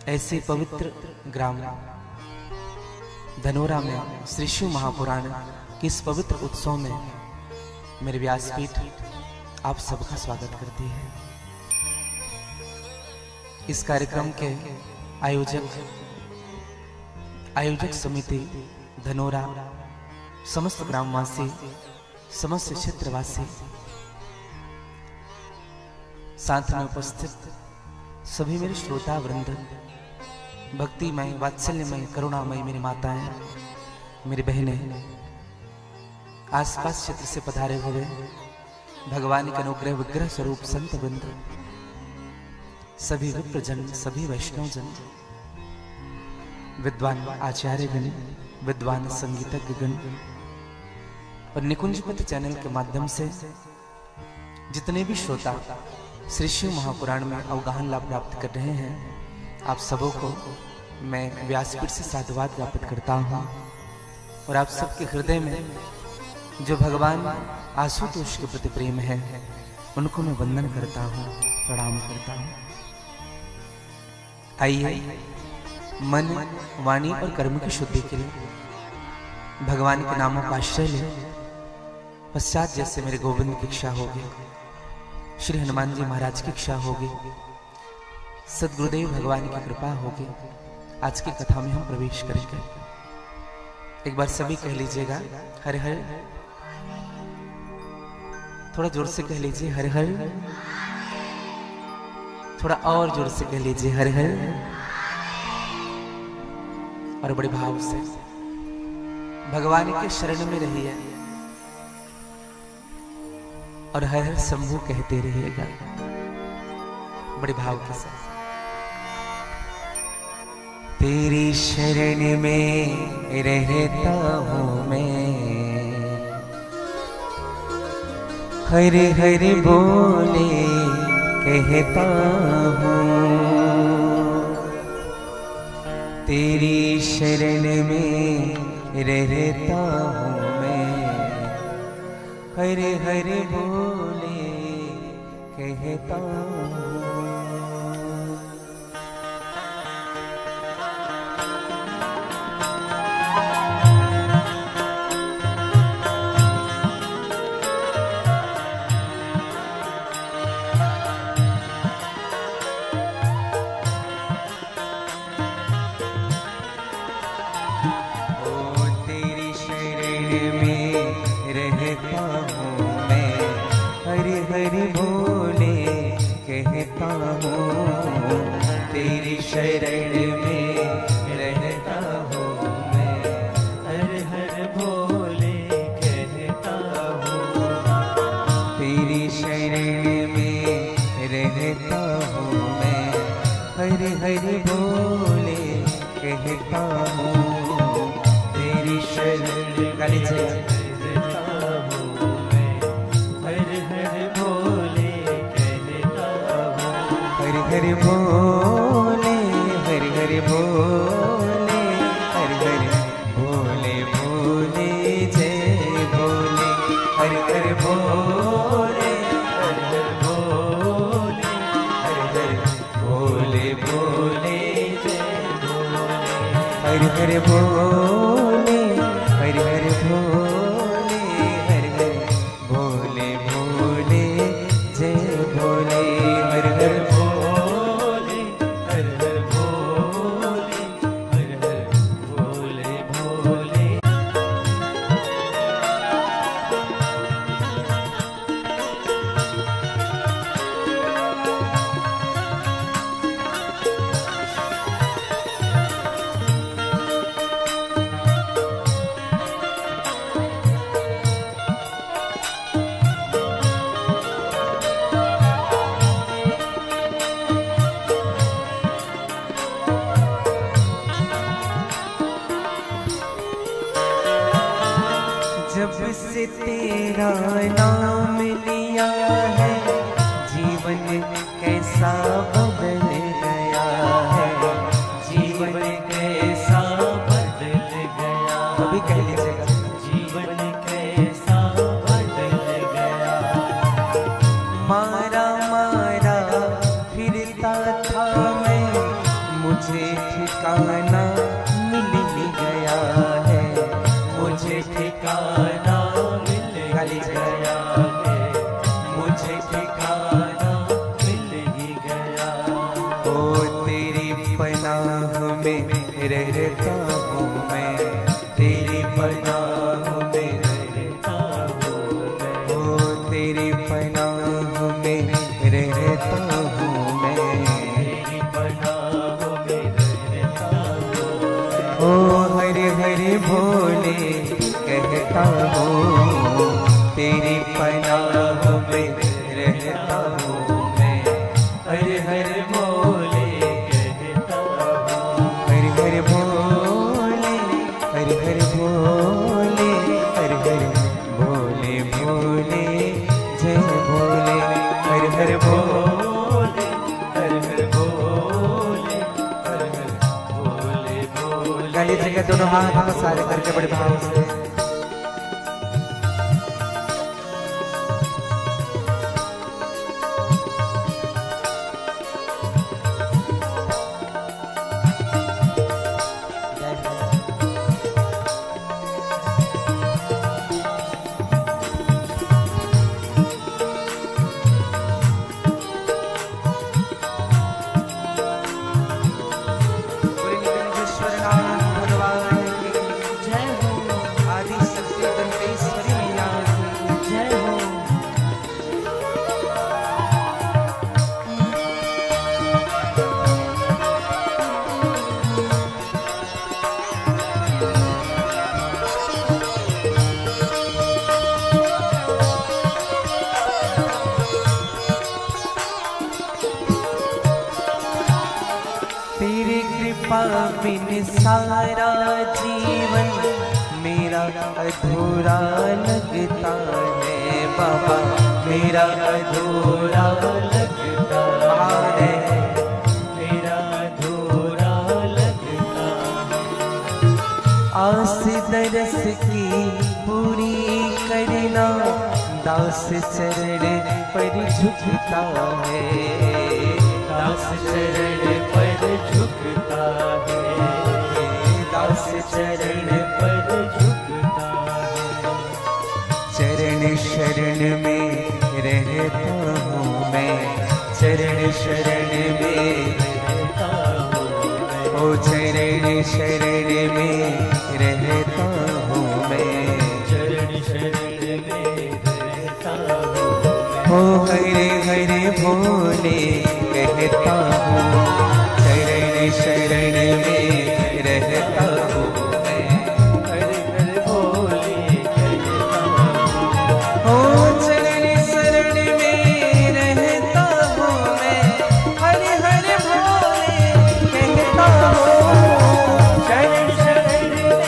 Speaker 1: ऐसे पवित्र ग्राम धनोरा में श्री शिव महापुराण के इस पवित्र उत्सव में मेरे व्यासपीठ आप सबका स्वागत करती है। इस कार्यक्रम के आयोजक समिति धनोरा, समस्त ग्रामवासी, समस्त क्षेत्रवासी, साथ में उपस्थित सभी मेरे श्रोता वृंद, भक्तिमय, वात्सल्यमय, करुणामय मेरी माताएं, मेरी बहनें, आसपास क्षेत्र से पधारे हुए भगवान के अनुग्रह विग्रह स्वरूप संत वृंद, सभी विप्रजन, सभी वैष्णवजन, विद्वान आचार्यगण, विद्वान संगीतज्ञगण और निकुंजपति चैनल के माध्यम से जितने भी श्रोता श्री शिव महापुराण में अवगाहन लाभ प्राप्त कर रहे हैं, आप सबों को मैं व्यासपीठ से साधुवाद ज्ञापित करता हूँ और आप सबके हृदय में जो भगवान आशुतोष के प्रति प्रेम है, उनको मैं वंदन करता हूँ, प्रणाम करता हूँ। आइए मन, वाणी और कर्म की शुद्धि के लिए भगवान के नामों का आश्रय ले। पश्चात जैसे मेरे गोविंद की इच्छा होगी, श्री हनुमान जी महाराज की इच्छा होगी, सद्गुरुदेव भगवान की कृपा होगी, आज की कथा में हम प्रवेश करेंगे। एक बार सभी कह लीजिएगा हर हर, थोड़ा जोर से कह लीजिए हर हर, थोड़ा और जोर से कह लीजिए हर हर, और बड़े भाव से भगवान के शरण में रहिए और हर हर शंभू कहते रहिएगा बड़े भाव के साथ। तेरी शरण में रहता हूँ मैं, हर हर बोले कहता हूँ, तेरी शरण में रहता हूँ मैं, हर हर बोले कहता हूँ। तेरी शरण में रहता हूँ मैं, हर हर बोले कहता हूँ। तेरी शरण में रहता हूँ मैं, हर हर बोले कहता हूँ। तेरी शरण में रहता हूँ मैं, हर हर बोले कहता हूँ। हर हर बोले, हर हर बोले, हर हर बोले बोले जय बोले, हर हर बोले, हर हर बोले, हर हर बोले बोले जय बोले, हर हर बोले, हर हर बोले, हर हर बोले बोले जय बोले, हर हर बोले, हर हर बोले, हर हर से तेरा नाम लिया है, जीवन कैसा बदल गया है, जीवन कैसा बदल गया। कभी कह लीजिएगा, जीवन कैसा बदल गया। मारा मारा फिरता था मैं, मुझे ठिकाना मिल ही गया है, मुझे ठिकाना मिल गया है, मुझे ठिकाना मिल ही गया। ओ तेरी पनाह में रहता हूँ मैं, तेरी पनाह में रहता हूँ मैं, ओ तेरी पनाह में रहता हूँ मैं, तेरी पनाह में रहता हूँ। ओ हरे हरे भोले कहता हूँ, तेरी पनाह में रहता हूँ मैं, हरे हरे भोले कहता हूँ, हरे हरे भोले, हरे हरे भोले, हरे हरे भोले भोले जय भोले, हरे हरे भोले, हरे हरे भोले, हरे हरे भोले भोले। गाली जगह दोनों हाथ सारे करके बड़े भाव से बिन सारा जीवन मेरा अधूरा लगता है बाबा, मेरा अधूरा लगता है, मेरा अधूरा लगता है। आस दरस की पूरी करना दास चरण पर झुकता है, दास चरण पर झुकता है, दास चरण पर झुकता है। चरण शरण में रहता हूँ मैं, चरण शरण में रहता हूँ मैं, ओ चरण शरण में रहता हूँ मैं, चरण शरण में रहता हूँ मैं। ओ हरे हरे भोले कहता हूँ, शरण शरण में रहता हूँ मैं, हरे हरे भोले कहता हूँ। ओ चरण शरण में रहता हूँ मैं, हरे हरे भोले कहता हूँ, शरण शरण में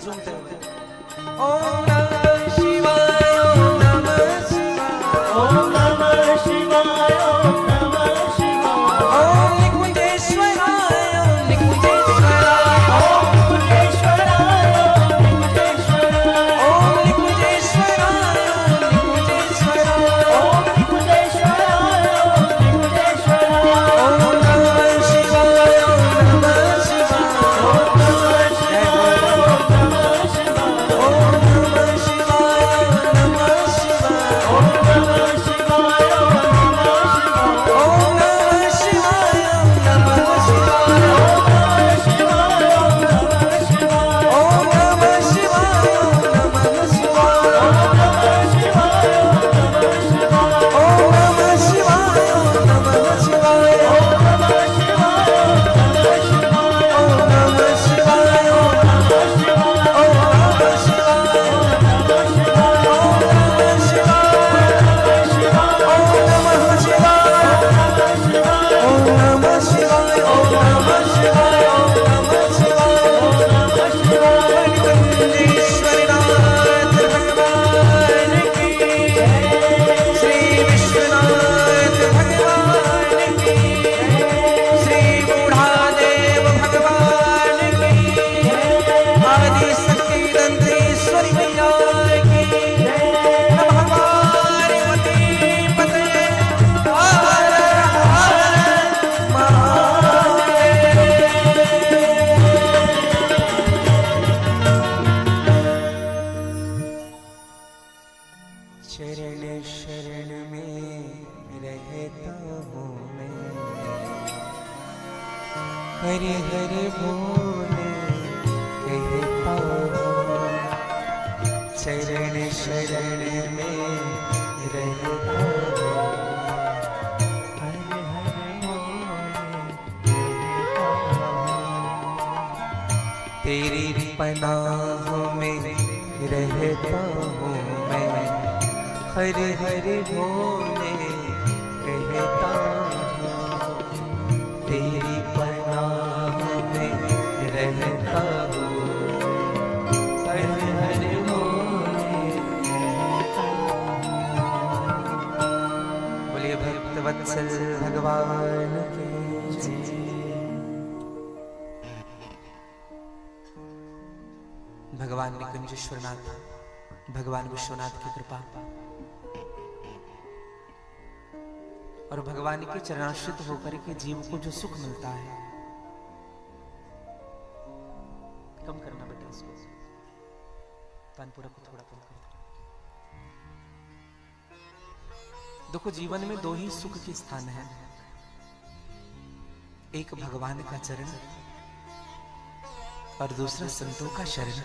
Speaker 2: झूमते हुए। ओम नमः शिवाय, ओम नमः शिवाय,
Speaker 4: ओम नमः शिवाय, ओम नमः शिवाय,
Speaker 2: ओम निकुंजेश्वराय, ओम निकुंजेश्वराय,
Speaker 4: ओम निकुंजेश्वराय, ओम निकुंजेश्वराय,
Speaker 2: ओम निकुंजेश्वराय, ओम निकुंजेश्वराय,
Speaker 4: ओम निकुंजेश्वराय, ओम निकुंजेश्वराय,
Speaker 2: ओम नमः शिवाय, ओम नमः शिवाय,
Speaker 4: ओम नमः शिवाय, ओम नमः शिवाय,
Speaker 2: ओम नमः शिवाय, ओम नमः शिवाय,
Speaker 4: ओम नमः शिवाय, ओम नमः शिवाय,
Speaker 2: ओम नमः शिवाय, ओम नमः शिवाय,
Speaker 4: ओम नमः शिवाय, ओम नमः शिवाय,
Speaker 2: ओम नमः शिवाय, ओम नमः शिवाय,
Speaker 4: ओम नमः शिवाय,
Speaker 2: ओम नमः शिवाय, ओम नमः शिवाय,
Speaker 4: ओम नमः शिवाय,
Speaker 2: ओम नमः शिवाय,
Speaker 4: ओम
Speaker 2: ओम
Speaker 4: नमः शिवाय,
Speaker 2: नमः शिवाय, ओम नमः शिवाय, ओम नमः शिवाय, ओम नमः शिवाय, निकुंजेश्वरनाथ भगवान की, श्री विश्वनाथ भगवान की, श्री बूढ़ादेव भगवान की, आदि शक्ति दंतेश्वरी मैया की, नमः पार्वती पते हर हर महादेव। शरण शरण में रहता हूँ मैं, हरे हरे बोले कहता हूँ। शरण शरण में रहता हूँ, हरे हरे बोले कहता हूँ। तेरी पनाह में रहता हूँ मैं, हरे हरे बोले कहता हूँ। तेरी पनाह में रहता हूँ, हरे हरे बोले कहता हूँ। बोलिए भक्त वत्सल भगवान की जय। भगवान निकुंजेश्वरनाथ, भगवान विश्वनाथ की कृपा और भगवान के चरणाश्रित होकर के जीव को जो सुख मिलता है, कम करना बेटा इसको, तानपुरा को थोड़ा कम करना। देखो जीवन में दो ही सुख के स्थान है, एक भगवान का चरण और दूसरा संतों का शरण।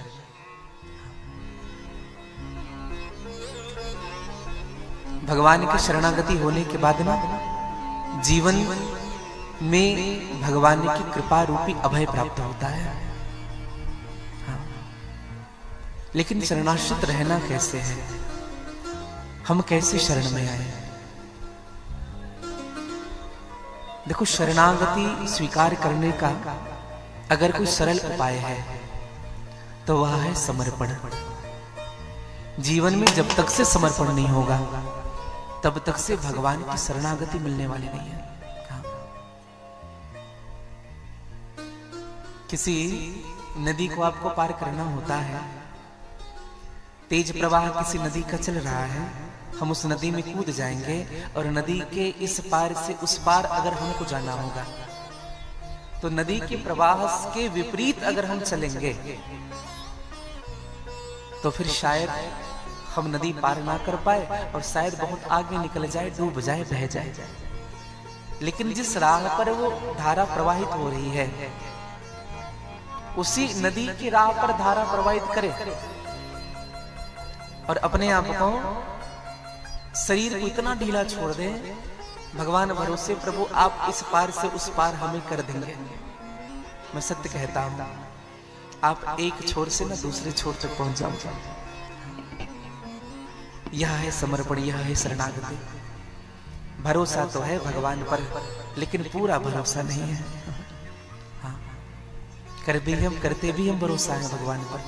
Speaker 2: भगवान की शरणागति होने के बाद ना जीवन में भगवान की कृपा रूपी अभय प्राप्त होता है। हाँ। लेकिन शरणाश्रित रहना कैसे है, हम कैसे शरण में आए? देखो शरणागति स्वीकार करने का अगर कोई सरल उपाय है तो वह है समर्पण। जीवन में जब तक से समर्पण नहीं होगा तब तक से भगवान की शरणागति मिलने वाली नहीं है। हाँ। किसी नदी को आपको पार करना होता है, तेज प्रवाह किसी नदी का चल रहा है, हम उस नदी में कूद जाएंगे और नदी के इस पार से उस पार अगर हमको जाना होगा तो नदी के प्रवाह के विपरीत अगर हम चलेंगे तो फिर शायद हम नदी पार ना कर पाए और शायद बहुत आगे निकल जाए, डूब जाए, बह जाए। लेकिन जिस राह पर वो धारा प्रवाहित हो रही है उसी नदी की राह पर धारा प्रवाहित करे और अपने आप को शरीर को इतना ढीला छोड़ दे, भगवान भरोसे प्रभु आप इस पार से उस पार हमें कर देंगे। मैं सत्य कहता हूं, आप एक छोर से ना दूसरे छोर तक पहुंच जाओगे। यह है समर्पण, यह है शरणागति। भरोसा तो है भगवान पर, लेकिन पूरा भरोसा नहीं है। हाँ, करते भी हम भरोसा है भगवान पर,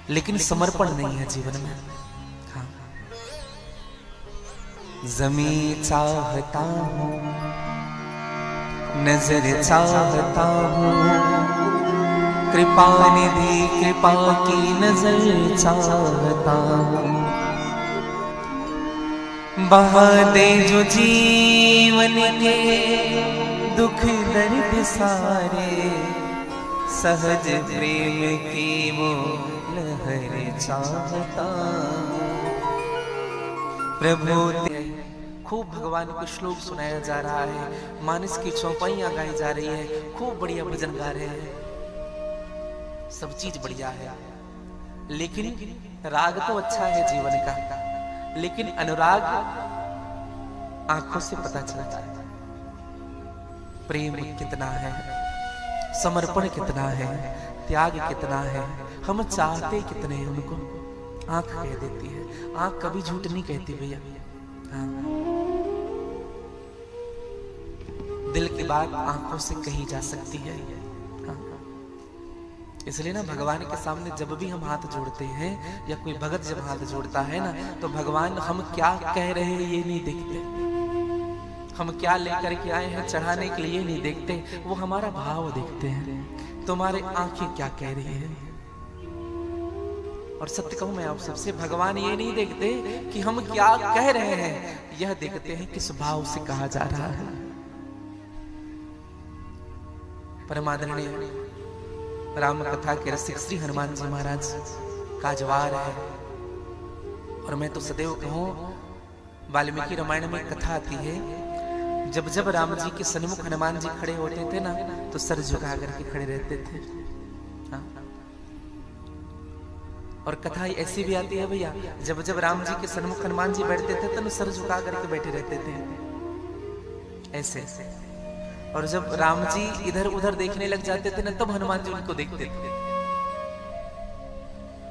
Speaker 1: लेकिन समर्पण नहीं है जीवन में। हाँ, ज़मीं चाहता हूँ, नजर चाहता हूँ, कृपा निधि कृपा की नजर चाहता हूँ, बहा दे जो जीवन के दुख दर्द सारे, सहज प्रेम की वो लहर चाहता प्रभु। खूब भगवान को श्लोक सुनाया जा रहा है, मानस की चौपाइयां गाई जा रही है, खूब बढ़िया भजन गा रहे हैं, सब चीज बढ़िया है। लेकिन राग तो अच्छा है जीवन का, लेकिन अनुराग आंखों से पता चलता है। प्रेम कितना है, समर्पण कितना है, त्याग कितना है, हम चाहते कितने हैं उनको, आंख कह देती है। आंख कभी झूठ नहीं कहती भैया। हाँ, दिल की बात आंखों से कही जा सकती है। हाँ, इसलिए ना भगवान के सामने जब भी हम हाथ जोड़ते हैं या कोई भगत जब हाथ जोड़ता है ना, तो भगवान हम क्या कह रहे हैं ये नहीं देखते, हम क्या लेकर के आए हैं चढ़ाने के लिए नहीं देखते, वो हमारा भाव देखते हैं। तुम्हारे आंखें क्या कह रही है। और सत्य कहूं मैं आप सबसे, भगवान ये नहीं देखते कि हम क्या कह रहे हैं, यह देखते हैं किस भाव से कहा जा रहा है। परमादरणीय राम कथा के रसिक श्री हनुमान जी महाराज का जवार है। और मैं तो सदैव कहूं, वाल्मीकि रामायण में कथा आती है, जब जब राम जी के सन्मुख हनुमान जी खड़े होते थे ना, तो सर झुका करके खड़े रहते थे। हाँ। और कथा ऐसी भी आती है भैया, जब जब राम जी के सन्मुख हनुमान जी बैठते थे तो सर झुका करके बैठे रहते थे ऐसे ऐसे। और जब राम जी इधर उधर देखने लग जाते थे ना, तब हनुमान जी उनको देखते थे।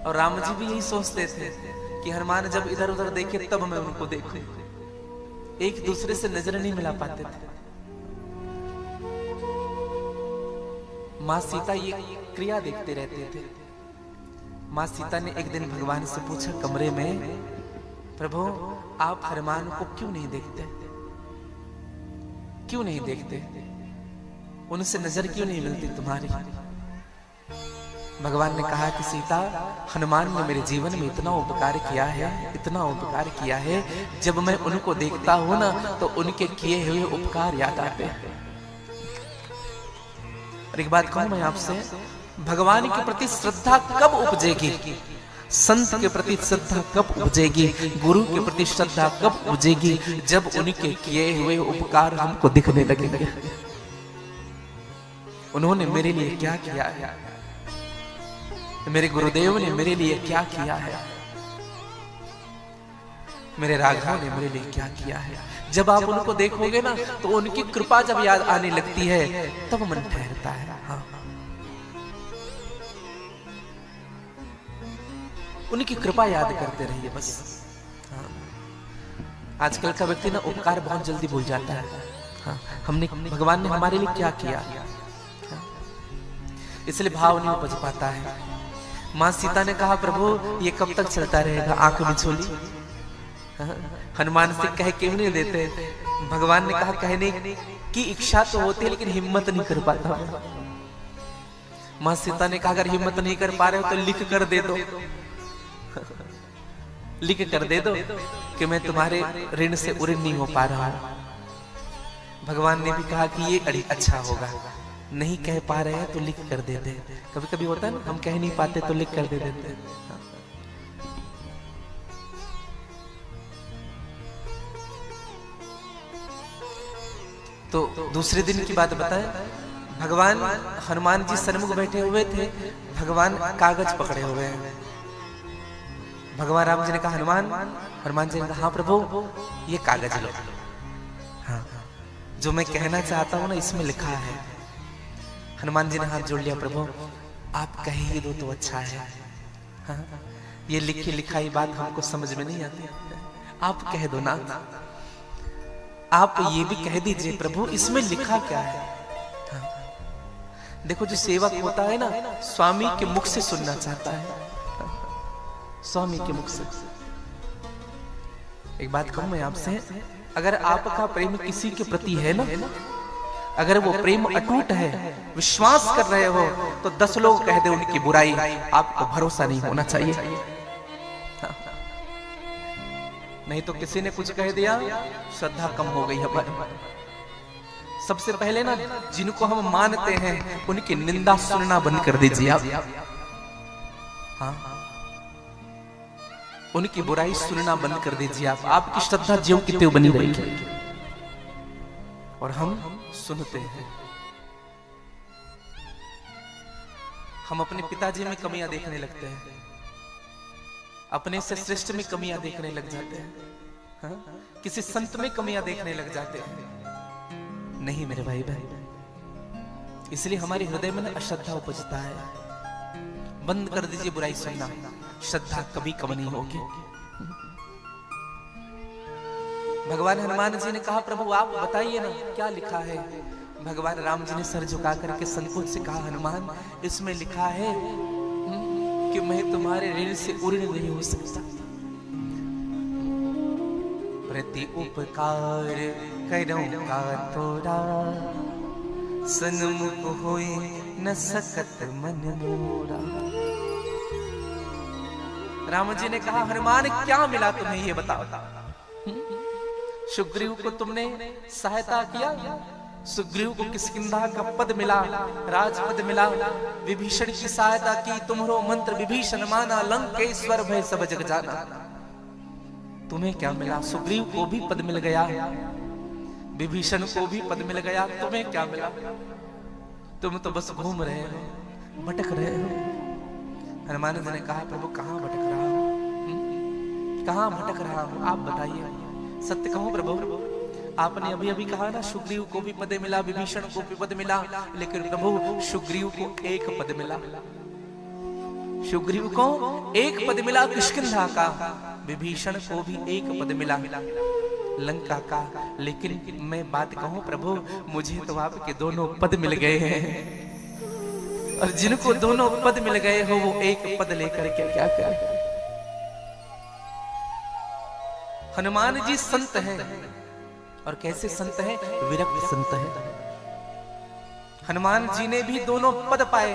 Speaker 1: और राम जी भी यही सोचते थे कि हनुमान जब इधर उधर देखे तब मैं उनको देखूं। एक दूसरे से नजर नहीं मिला पाते थे। माँ सीता ये क्रिया देखते रहते थे। माँ सीता ने एक दिन भगवान से पूछा कमरे में, प्रभु आप हनुमान को क्यों नहीं देखते, क्यों नहीं देखते, उनसे नजर क्यों नहीं मिलती तुम्हारी। भगवान ने कहा कि सीता, हनुमान ने मेरे जीवन में इतना उपकार किया है, इतना उपकार किया है, जब मैं उनको देखता हूं ना तो उनके किए हुए उपकार याद आते हैं। और एक बात कहूं मैं आपसे, भगवान के प्रति श्रद्धा कब उपजेगी, संत के प्रति श्रद्धा कब उपजेगी, गुरु के प्रति श्रद्धा कब उपजेगी, जब उनके किए हुए उपकार हमको दिखने लगेंगे। उन्होंने मेरे लिए क्या किया है, मेरे गुरुदेव ने मेरे लिए क्या किया है, मेरे राघव ने मेरे लिए क्या किया है। जब आप उनको देखोगे ना तो उनकी कृपा जब याद आने लगती है तब मन ठहरता है। हाँ, उनकी कृपा याद करते रहिए बस। हाँ, आजकल का व्यक्ति ना उपकार बहुत जल्दी भूल जाता है। हाँ, हमने भगवान ने हमारे लिए क्या किया, हाँ, इसलिए भाव नहीं उपज पाता है। माँ सीता ने कहा प्रभु ये कब तक चलता रहेगा, आंख मिचोली। हनुमान से कह क्यों नहीं देते। भगवान ने कहा कहने की इच्छा तो होती है लेकिन हिम्मत नहीं कर पाता। माँ सीता ने कहा अगर हिम्मत नहीं कर पा रहे हो तो लिख कर दे दो, लिख कर दे दो कि मैं तुम्हारे ऋण से उऋण नहीं हो पा रहा हूं। भगवान ने भी कहा कि ये अच्छा होगा, नहीं कह पा रहे हैं तो लिख कर दे दे। कभी कभी होता है ना, हम कह नहीं पाते तो लिख कर दे देते। तो दूसरे दिन की बात बताएं, भगवान हनुमान जी सन्मुख बैठे हुए थे, भगवान कागज पकड़े हुए हैं। भगवान राम जी ने कहा हनुमान, हनुमान जी ने कहा हाँ प्रभु ये कागज लो। हाँ, जो मैं कहना चाहता हूं ना इसमें लिखा है। हनुमान जी ने हाथ जोड़ लिया, प्रभु आप कह ही दो तो अच्छा है। हाँ, ये लिखी लिखाई बात हमको समझ में नहीं आती, आप कह दो ना। आप ये भी कह दीजिए प्रभु इसमें लिखा क्या है। हाँ, देखो जो सेवक होता है ना, स्वामी के मुख से सुनना चाहता है।
Speaker 2: स्वामी के मुख से। एक बात कहूं मैं आपसे, अगर आपका प्रेम किसी के प्रति है ना, अगर वो प्रेम अटूट है, विश्वास कर रहे हो, तो 10 लोग कह दे उनकी बुराई, आपको भरोसा नहीं होना चाहिए। नहीं तो किसी ने कुछ कह दिया, श्रद्धा कम हो गई हमारी। सबसे पहले ना, जिनको हम मानते हैं उनकी निंदा सुनना बंद कर दीजिए आप। हाँ, उनकी बुराई सुनना बंद कर दीजिए आप। आपकी श्रद्धा ज्यों की त्यों बनी रहेगी। और हम सुनते हैं। हम अपने पिताजी में कमियां देखने लगते हैं, अपने से श्रेष्ठ में कमियां देखने लग जाते हैं, हाँ? किसी संत में कमियां देखने लग जाते हैं। नहीं मेरे भाई बहन, इसलिए हमारे हृदय में अश्रद्धा उपजता है। बंद कर दीजिए बुराई सुनना, श्रद्धा कभी कम नहीं होगी। भगवान हनुमान जी ने कहा, प्रभु आप बताइए ना क्या लिखा है। भगवान राम जी ने सर झुका करके संकोच से कहा, हनुमान इसमें लिखा है कि मैं तुम्हारे ऋण से उऋण नहीं हो सकता। प्रति उपकार करूं का थोड़ा, सन्मुख होए न सकत मन मोरा। राम जी ने कहा, हनुमान क्या मिला तुम्हें ये बताओ। सुग्रीव को तुमने सहायता किया, सुग्रीव को किष्किंधा का पद मिला, राजपद मिला। विभीषण की सहायता की, तुम्हारो मंत्र विभीषण माना, लंकेश्वर भय सब जग जाना। तुम्हें क्या मिला? सुग्रीव को भी पद मिल गया, विभीषण को भी पद मिल गया, तुम्हें क्या मिला? तुम तो बस घूम रहे हो, भटक रहे हो। हनुमान जी ने कहा, प्रभु कहां भटक रहा हूं, कहां भटक रहा हूं, आप बताइए। सत्य कहूं प्रभु, आपने अभी अभी कहा ना, सुग्रीव को भी पद मिला, विभीषण को भी पद मिला, लेकिन प्रभु सुग्रीव को एक पद मिला। सुग्रीव को एक पद मिला किष्किंधा का, विभीषण को भी एक पद मिला लंका का। लेकिन मैं बात कहूं प्रभु, मुझे तो आपके दोनों पद मिल गए हैं, और जिनको दोनों पद मिल गए हो वो एक पद लेकर के क्या करें। हनुमान जी संत हैं, और कैसे संत हैं? विरक्त संत हैं। हनुमान जी ने भी दोनों पद पाए,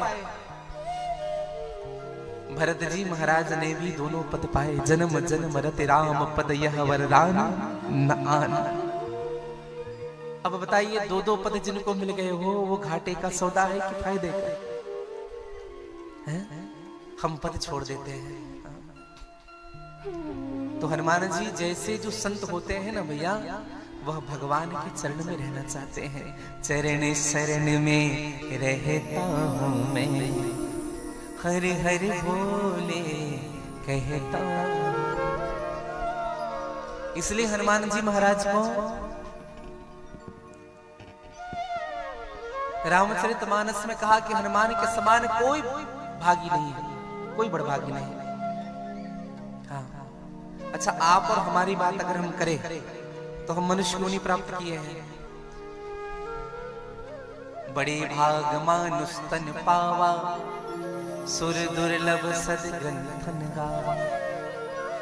Speaker 2: भरत जी महाराज ने भी दोनों पद पाए। जन्म जन्म रति राम पद यह वरदान न आन। अब बताइए, दो दो पद जिनको मिल गए हो, वो घाटे का सौदा है कि फायदे का है? हम पद छोड़ देते हैं। तो हनुमान जी जैसे जो संत होते हैं ना भैया, वह भगवान के चरण में रहना चाहते हैं। चरण शरण में रहता हूं मैं, हरि हरि बोले कहता। इसलिए हनुमान जी महाराज को रामचरितमानस में कहा कि हनुमान के समान कोई भागी नहीं है, कोई बड़भागी नहीं। हाँ, अच्छा आप और हमारी बात अगर हम करें तो हम मनुष्य को नहीं प्राप्त किए हैं। बड़े भाग मानुष तन पावा, सुर दुर्लभ सद ग्रंथन गावा,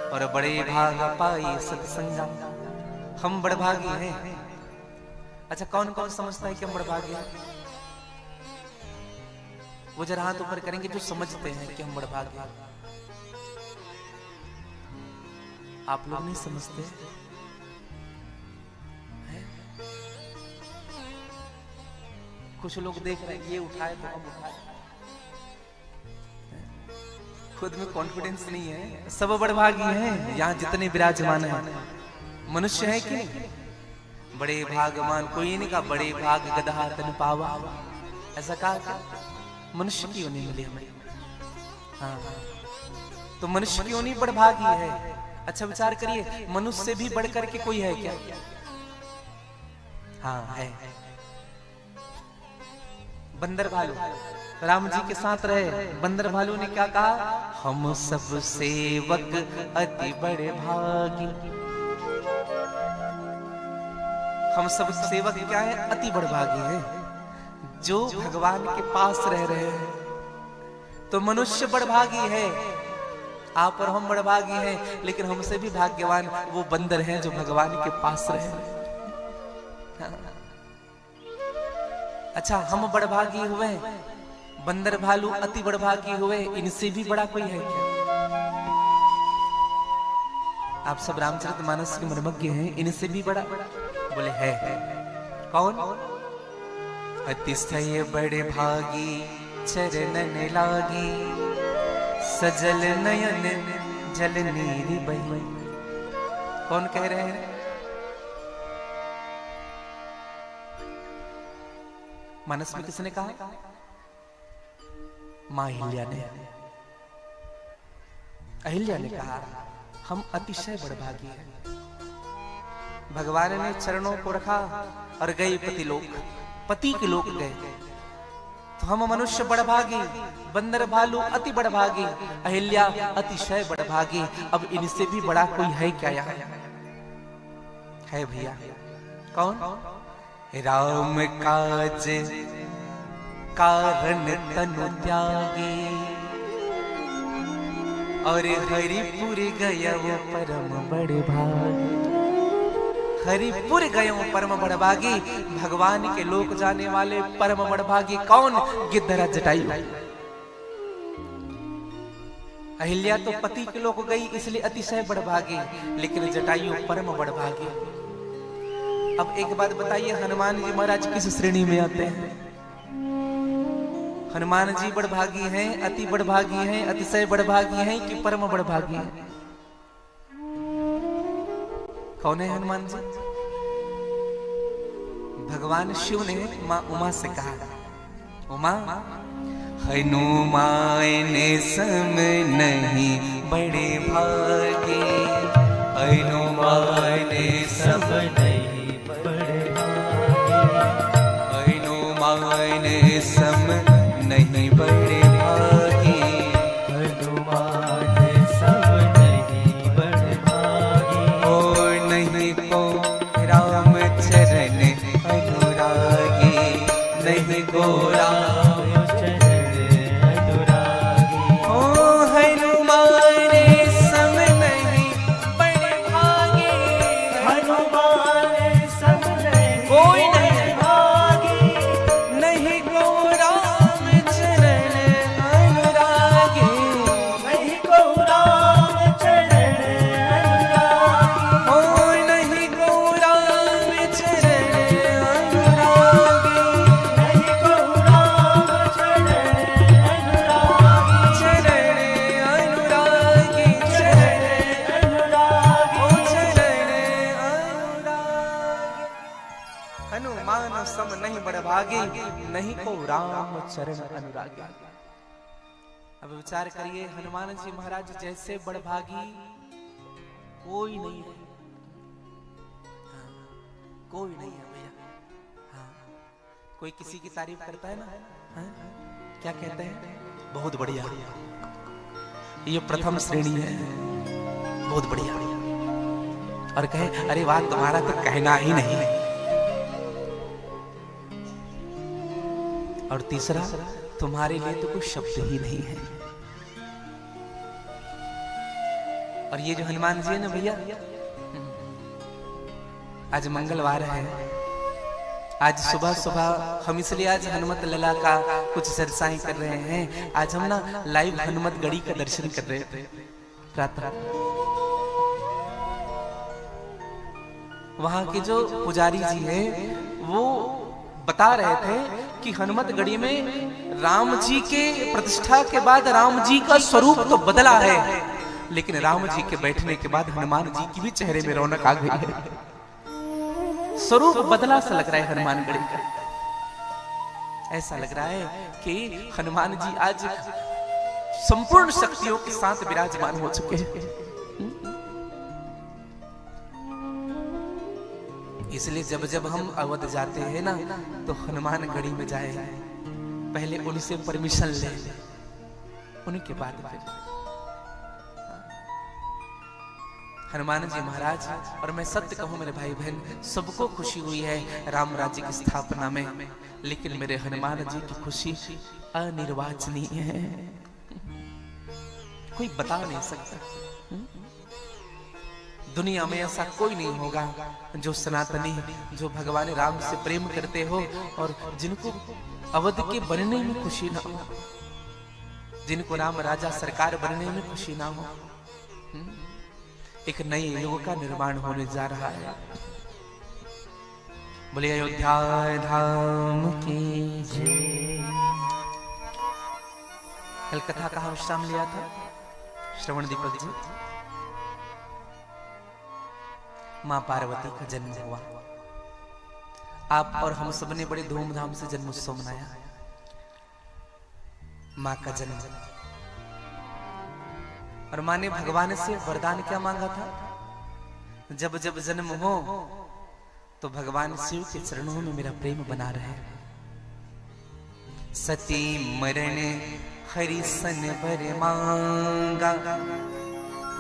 Speaker 2: और बड़े भाग पाए सत्संगा। हम बड़भागी हैं। अच्छा कौन कौन समझता है कि हम बड़भागी हैं? वो जरा हाथ ऊपर करेंगे जो समझते हैं कि हम बड़भागी हैं। आप लोग नहीं समझते हैं? कुछ लोग देख रहे हैं ये उठाए तो हम उठाए, खुद में कॉन्फिडेंस नहीं है। सब बड़भागी हैं यहाँ जितने विराजमान हैं। मनुष्य है कि नहीं? बड़े भागमान, कोई नहीं कहा बड़े भाग गधा तन पावा, ऐसा कहा? मनुष्य क्यों नहीं मिली हमें? हाँ, तो मनुष्य क्यों नहीं बड़भागी है? अच्छा विचार करिए, मनुष्य से भी बढ़कर के कोई है क्या? हाँ है, बंदर भालू राम जी के साथ रहे। बंदर भालू ने क्या कहा? हम सब सेवक अति बड़े भागी। हम सब सेवक क्या है? अति बड़भागी हैं, जो भगवान के पास रह रहे हैं। तो मनुष्य बड़भागी है। आप और हम बड़भागी हैं, लेकिन हमसे भी भाग्यवान वो बंदर हैं जो भगवान के पास रहे। अच्छा, हम बड़भागी हुए, बंदर भालू अति बड़भागी हुए, इनसे भी बड़ा कोई है क्या? आप सब रामचरितमानस के मर्मज्ञ हैं, इनसे भी बड़ा? बोले है। कौन? अतिशय बड़े भागी चरणन लागी, सजल नयन जल नीर बही। कौन कह रहे हैं? मानस में किसने कहा? मां अहिल्या ने। अहिल्या ने कहा हम अतिशय बड़भागी हैं। भगवान ने चरणों को रखा और गए पतिलोक, पति के लोक गए। तो हम मनुष्य बड़भागी, बंदर भालू अति बड़भागी, अहिल्या अतिशय बड़भागी। अब इनसे भी बड़ा कोई है क्या यहाँ? है भैया। कौन? राम काज कारण तनु त्यागी, और हरिपुर गया वो परम बड़े भागी। हरिपुर गए वो परम बड़भागी, भगवान के लोक जाने वाले परम बड़भागी। कौन? गिद्धराज जटायु। अहिल्या तो पति के लोक गई इसलिए अतिशय बड़भागी, लेकिन जटायु परम बड़भागी। अब एक बात बताइए, हनुमान जी महाराज किस श्रेणी में आते हैं? हनुमान जी बड़भागी हैं, अति बड़भागी हैं, अतिशय बड़भागी हैं कि परम बड़भागी हैं? कौन है हनुमान जी? भगवान शिव ने मां उमा से कहा, उमा हनुमान सम नहीं बड़े भागे, हनुमान सब नहीं बड़े भागे, हनुमान सम नहीं बड़े भागे,
Speaker 4: हनुमान सब नहीं बड़े भागे।
Speaker 2: ओ नहीं को राम चरण अनुरागी, नहीं को राम
Speaker 4: चरण अनुरागी।
Speaker 2: ओ हनुमान सम नहीं बड़े भागे,
Speaker 4: हनुमान सब नहीं
Speaker 2: कोई नहीं
Speaker 4: बड़े भागे।
Speaker 2: नहीं को राम चरण अनुरागी,
Speaker 4: नहीं को राम चरण अनुरागी।
Speaker 2: ओ नहीं को राम चरण अनुरागी,
Speaker 4: नहीं को राम चरण अनुरागी।
Speaker 2: चरण अनुरागी, चरण
Speaker 4: अनुरागी।
Speaker 2: ओ चरण अनुरागी। हनुमान सम नहीं बड़भागी, नहीं को राम चरण अनुरागी। अब विचार करिए, हनुमान जी महाराज जैसे बड़भागी कोई नहीं है। हाँ, कोई नहीं है भैया। हाँ, कोई किसी की तारीफ करता है ना, हाँ, क्या कहते हैं? बहुत बढ़िया, ये प्रथम श्रेणी है, बहुत बढ़िया। और कहे अरे वाह तुम्हारा तो कहना ही नहीं। और तीसरा, तुम्हारे लिए तो कोई शब्द ही नहीं है। और ये जो हनुमान जी है ना भैया, आज मंगलवार है, आज सुबह सुबह हम इसलिए आज हनुमत लला का कुछ चर्चाएं कर रहे हैं। आज हम ना लाइव हनुमत गढ़ी का दर्शन कर रहे थे प्रातः। वहां के जो पुजारी जी हैं वो बता रहे थे कि हनुमत गढ़ी में राम जी के प्रतिष्ठा के बाद राम जी का स्वरूप तो बदला है, लेकिन राम जी के बैठने के बाद हनुमान जी की भी चेहरे में रौनक आ गई है। स्वरूप बदला सा लग रहा है हनुमान गढ़ी का। ऐसा लग रहा है कि हनुमान जी आज संपूर्ण शक्तियों के साथ विराजमान हो चुके हैं। इसलिए जब जब हम अवध जाते हैं ना, तो हनुमान गढ़ी में जाए, पहले उनसे परमिशन ले, उनके बाद फिर हनुमान जी महाराज। और मैं सत्य कहूं मेरे भाई बहन, सबको खुशी हुई है राम राज्य की स्थापना में, लेकिन मेरे हनुमान जी की खुशी अनिर्वाचनीय है। कोई बता नहीं सकता। दुनिया में ऐसा कोई नहीं होगा जो सनातनी, जो भगवान राम से प्रेम करते हो और जिनको अवध के बनने में खुशी ना हो, जिनको राम राजा सरकार बनने में खुशी ना हो। एक नए युग का निर्माण होने जा रहा है। बोले अयोध्या धाम की जय। कल कथा का विश्राम लिया था श्रवण दीपक जी। मां पार्वती का जन्म हुआ। आप और हम सब ने बड़े धूमधाम से जन्मोत्सव मनाया। मां का जन्म, और मां ने भगवान से वरदान क्या मांगा था? जब जब जन्म हो तो भगवान शिव के चरणों में मेरा प्रेम बना रहे। सती मरण हरि सन बर मांगा,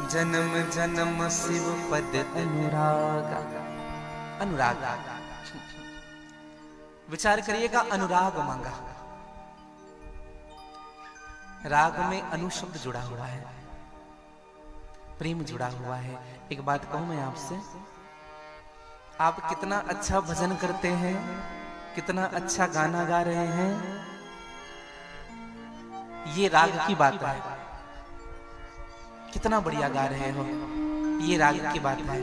Speaker 2: जन्म जन्म शिव पद अनुरागा। अनुराग, विचार करिएगा, अनुराग मांगा। राग में अनु शब्द जुड़ा हुआ है, प्रेम जुड़ा हुआ है। एक बात कहूं मैं आपसे, आप कितना अच्छा भजन करते हैं, कितना अच्छा गाना गा रहे हैं, ये राग की बात है। कितना बढ़िया गा रहे हो, ये राग की बात है।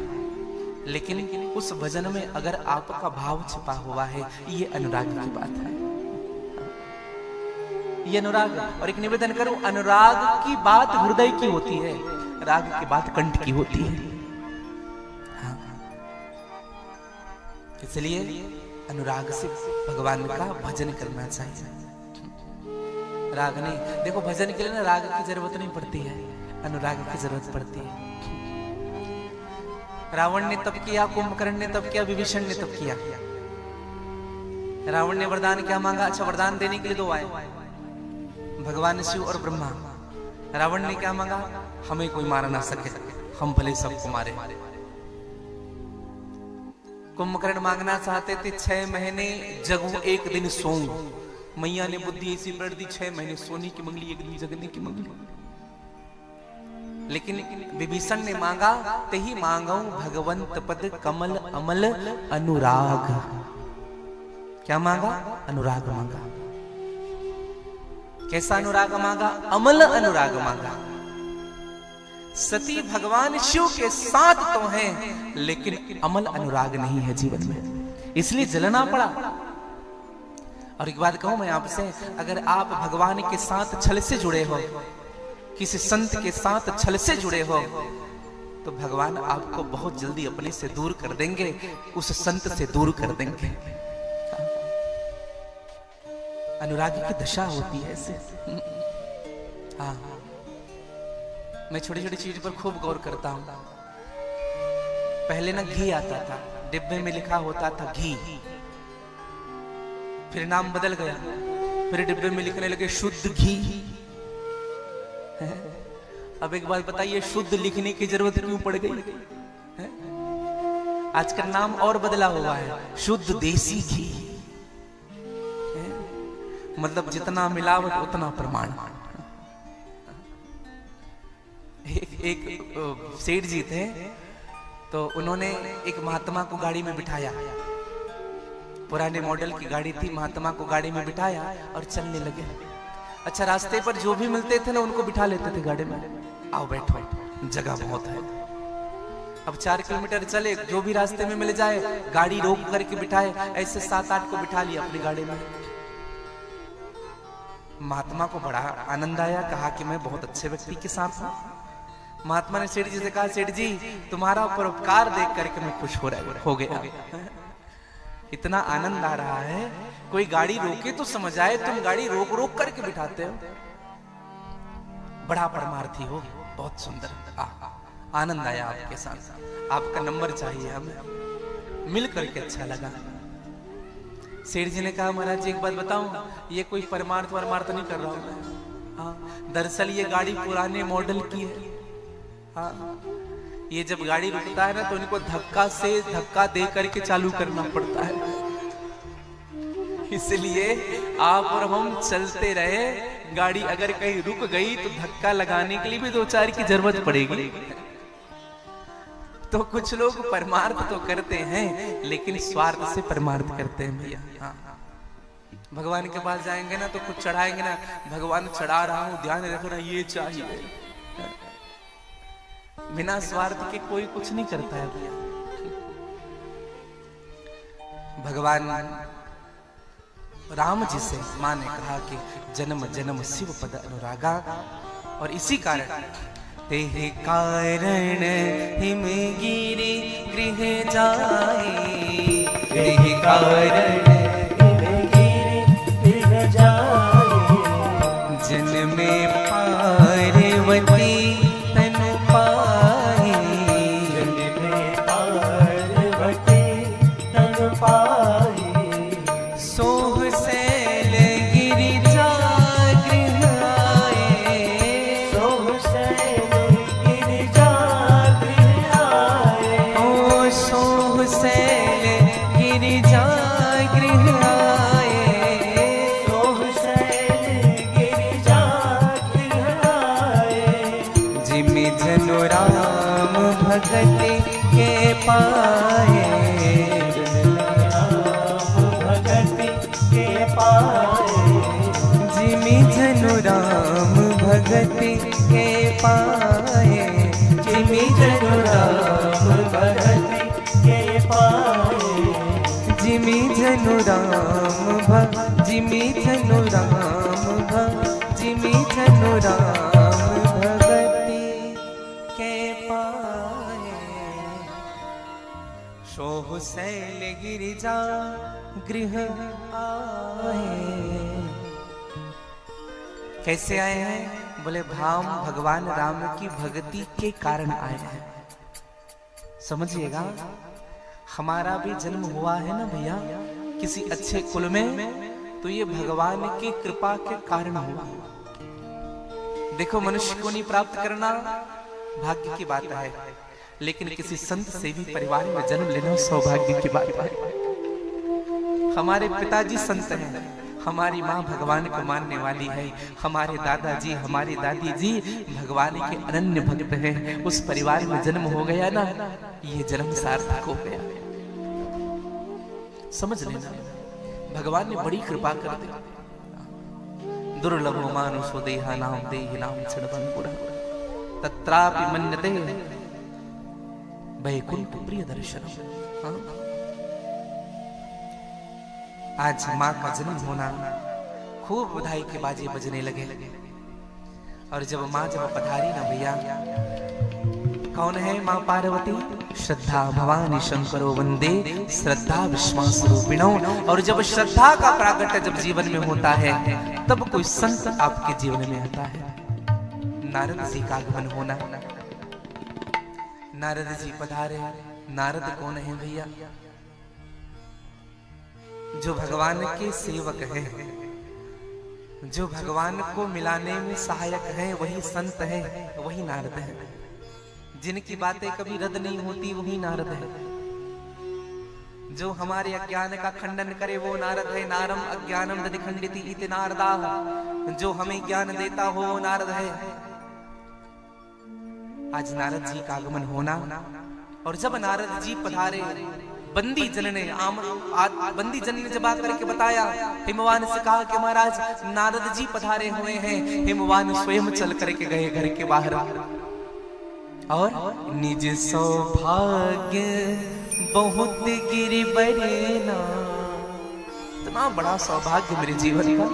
Speaker 2: लेकिन उस भजन में अगर आपका भाव छिपा हुआ है, ये अनुराग की बात है। ये अनुराग। और एक निवेदन करूं, अनुराग की बात हृदय की होती है, राग की बात कंठ की होती है। हाँ। इसलिए अनुराग से भगवान का भजन करना चाहिए, राग नहीं। देखो भजन के लिए ना राग की जरूरत नहीं पड़ती है, अनुराग की जरूरत पड़ती है। रावण ने तप किया, कुंभकर्ण ने तप किया, विभीषण ने तप किया। रावण ने वरदान क्या मांगा? अच्छा, वरदान देने के लिए दो आए, भगवान शिव और ब्रह्मा। रावण ने क्या मांगा? हमें कोई मार ना सके, हम भले सबको मारे। कुंभकर्ण मांगना चाहते थे 6 महीने जगू 1 दिन सोऊं। मैया ने बुद्धि ऐसी बढ़ दी, 6 महीने सोने की मंगली, 1 दिन जगने की मंगली। लेकिन विभीषण ने मांगा, ते ही मांगू भगवंत पद कमल अमल अनुराग। क्या मांगा? अनुराग मांगा। कैसा अनुराग मांगा? अमल अनुराग मांगा। सती भगवान शिव के साथ तो हैं, लेकिन अमल अनुराग नहीं है जीवन में, इसलिए जलना पड़ा। और एक बात कहूं मैं आपसे, अगर आप भगवान के साथ छल से जुड़े हो, किसी संत के साथ छल से जुड़े हो, तो भगवान आपको बहुत जल्दी अपने से दूर कर देंगे, उस संत से दूर कर देंगे। अनुराग की दशा होती है ऐसे। हाँ, मैं छोटी छोटी चीज पर खूब गौर करता हूं। पहले ना घी आता था, डिब्बे में लिखा होता था घी, फिर नाम बदल गया, फिर डिब्बे में लिखने लगे शुद्ध घी। अब एक बात बताइए, शुद्ध लिखने की जरूरत क्यों पड़ गई? आजकल नाम और बदला हुआ है, शुद्ध देसी घी। मतलब जितना मिलावट उतना प्रमाण। एक सेठ जी थे, तो उन्होंने एक महात्मा को गाड़ी में बिठाया, पुराने मॉडल की गाड़ी थी, महात्मा को गाड़ी में बिठाया और चलने लगे। अच्छा, रास्ते पर जो भी मिलते थे ना उनको बिठा लेते थे गाड़ी में, आओ बैठो, जगह बहुत है। अब 4 किलोमीटर चले, जो भी रास्ते में मिल जाए गाड़ी रोक करके बिठाए, ऐसे 7-8 को बिठा लिया अपनी गाड़ी में। महात्मा को बड़ा आनंद आया, कहा कि मैं बहुत अच्छे व्यक्ति के साथ हूं। महात्मा ने सेठ जी से कहा, सेठ जी तुम्हारा परोपकार देख करके मैं खुश हो गया। इतना आनंद आ रहा है, कोई गाड़ी रोके तो समझ आए, तुम गाड़ी रोक रोक करके बिठाते हो। बड़ा परमार्थी हो, बहुत सुंदर। आनंद आया आपके साथ, आपका नंबर चाहिए हमें, मिल करके अच्छा लगा। सेठ जी ने कहा, महाराज जी एक बात बताऊं, ये कोई परमार्थ नहीं कर रहा हूं मैं। हाँ, दरअसल ये गाड़ी पुराने मॉडल की है। हाँ, ये जब गाड़ी रुकता है ना तो इनको धक्का दे करके चालू करना पड़ता है, इसलिए आप और हम चलते रहे, गाड़ी अगर कहीं रुक गई तो धक्का लगाने के लिए भी 2-4 की जरूरत पड़ेगी। तो कुछ लोग परमार्थ तो करते हैं लेकिन स्वार्थ से परमार्थ करते हैं भैया। हाँ, भगवान के पास जाएंगे ना तो कुछ चढ़ाएंगे ना, भगवान चढ़ा रहा हूं ध्यान रखना ये चाहिए, बिना स्वार्थ के कोई कुछ नहीं करता है भैया। भगवान राम जी से मां ने कहा कि जन्म जन्म शिव पद अनुरागा, और इसी कारण तेहि कारण हिमगिरि गृह जाए, तेहि कारण
Speaker 4: हिमगिरि गृह जाए,
Speaker 2: जन्मे पार्वती तनु पाए,
Speaker 4: जन्मे पार्वती तनु पाए,
Speaker 2: सोह सैल गिरिजा गृह आए,
Speaker 4: सोह सैल गिरिजा गृह आए,
Speaker 2: ओ सोह सैल गिरिजा गृह आए,
Speaker 4: सोह सैल गिरिजा गृह आए,
Speaker 2: जिमि जनु राम भगति के पाए,
Speaker 4: भगति के पाए,
Speaker 2: जिमि जनु राम भगति के पाए, जिमि जनु राम
Speaker 4: भगति के पाए,
Speaker 2: जिमि जनु राम जिमि जनु राम जिमि जनु राम भगति के पाए, सोह सैल गिरिजा गृह आए। कैसे आए हैं? बोले भाम भगवान राम की भक्ति के कारण आए हैं। समझिएगा, हमारा भी जन्म हुआ है ना भैया किसी अच्छे कुल में, तो ये भगवान की कृपा के कारण हुआ। देखो, मनुष्य को नहीं प्राप्त करना भाग्य की बात है, लेकिन किसी संत से भी परिवार में जन्म लेना सौभाग्य की बात है। हमारे पिताजी संत हैं, हमारी माँ भगवान को मानने वाली है, हमारे दादाजी हमारी दादी जी भगवान के अनन्य भक्त हैं। उस परिवार में जन्म हो गया ना, ये जन्म सार्थक हो गया। समझ लेना, भगवान ने बड़ी कृपा कर दी। दुर्लभो मानुषो देहा नाम देहि नाम क्षणभंगुर तत्रापि मन्यते वैकुंठ प्रिय दर्शनम। आज माँ का जन्म होना, खूब बधाई के बाजे बजने लगे। और जब माँ पधारी ना भैया, कौन है माँ पार्वती? श्रद्धा भवानी शंकरो वंदे श्रद्धा विश्वास रूपिणो। और जब श्रद्धा का प्राकट्य जब जीवन में होता है, तब कोई संत आपके जीवन में आता है। नारद जी का आगमन होना, नारद जी पधारे। नारद कौन है भैया? जो भगवान के सेवक हैं, जो भगवान को मिलाने में सहायक हैं, वही संत हैं, वही नारद है। जिनकी बातें कभी रद्द नहीं होती, वही नारद है। जो हमारे अज्ञान का खंडन करे, वो नारद है। नारम अज्ञानम दधि खंडिति इति नारदाः। जो हमें ज्ञान देता हो, वो नारद है। आज नारद जी का आगमन होना, और जब नारद जी पधारे, बंदी जन ने बंदी जन ने जब आकर के बताया, हिमवान से कहा कि महाराज नारद जी पधारे हुए हैं। हिमवान स्वयं चल करके गए घर के बाहर, और निज सौभाग्य बहुत गिरि बरेना। इतना बड़ा सौभाग्य मेरे जीवन का,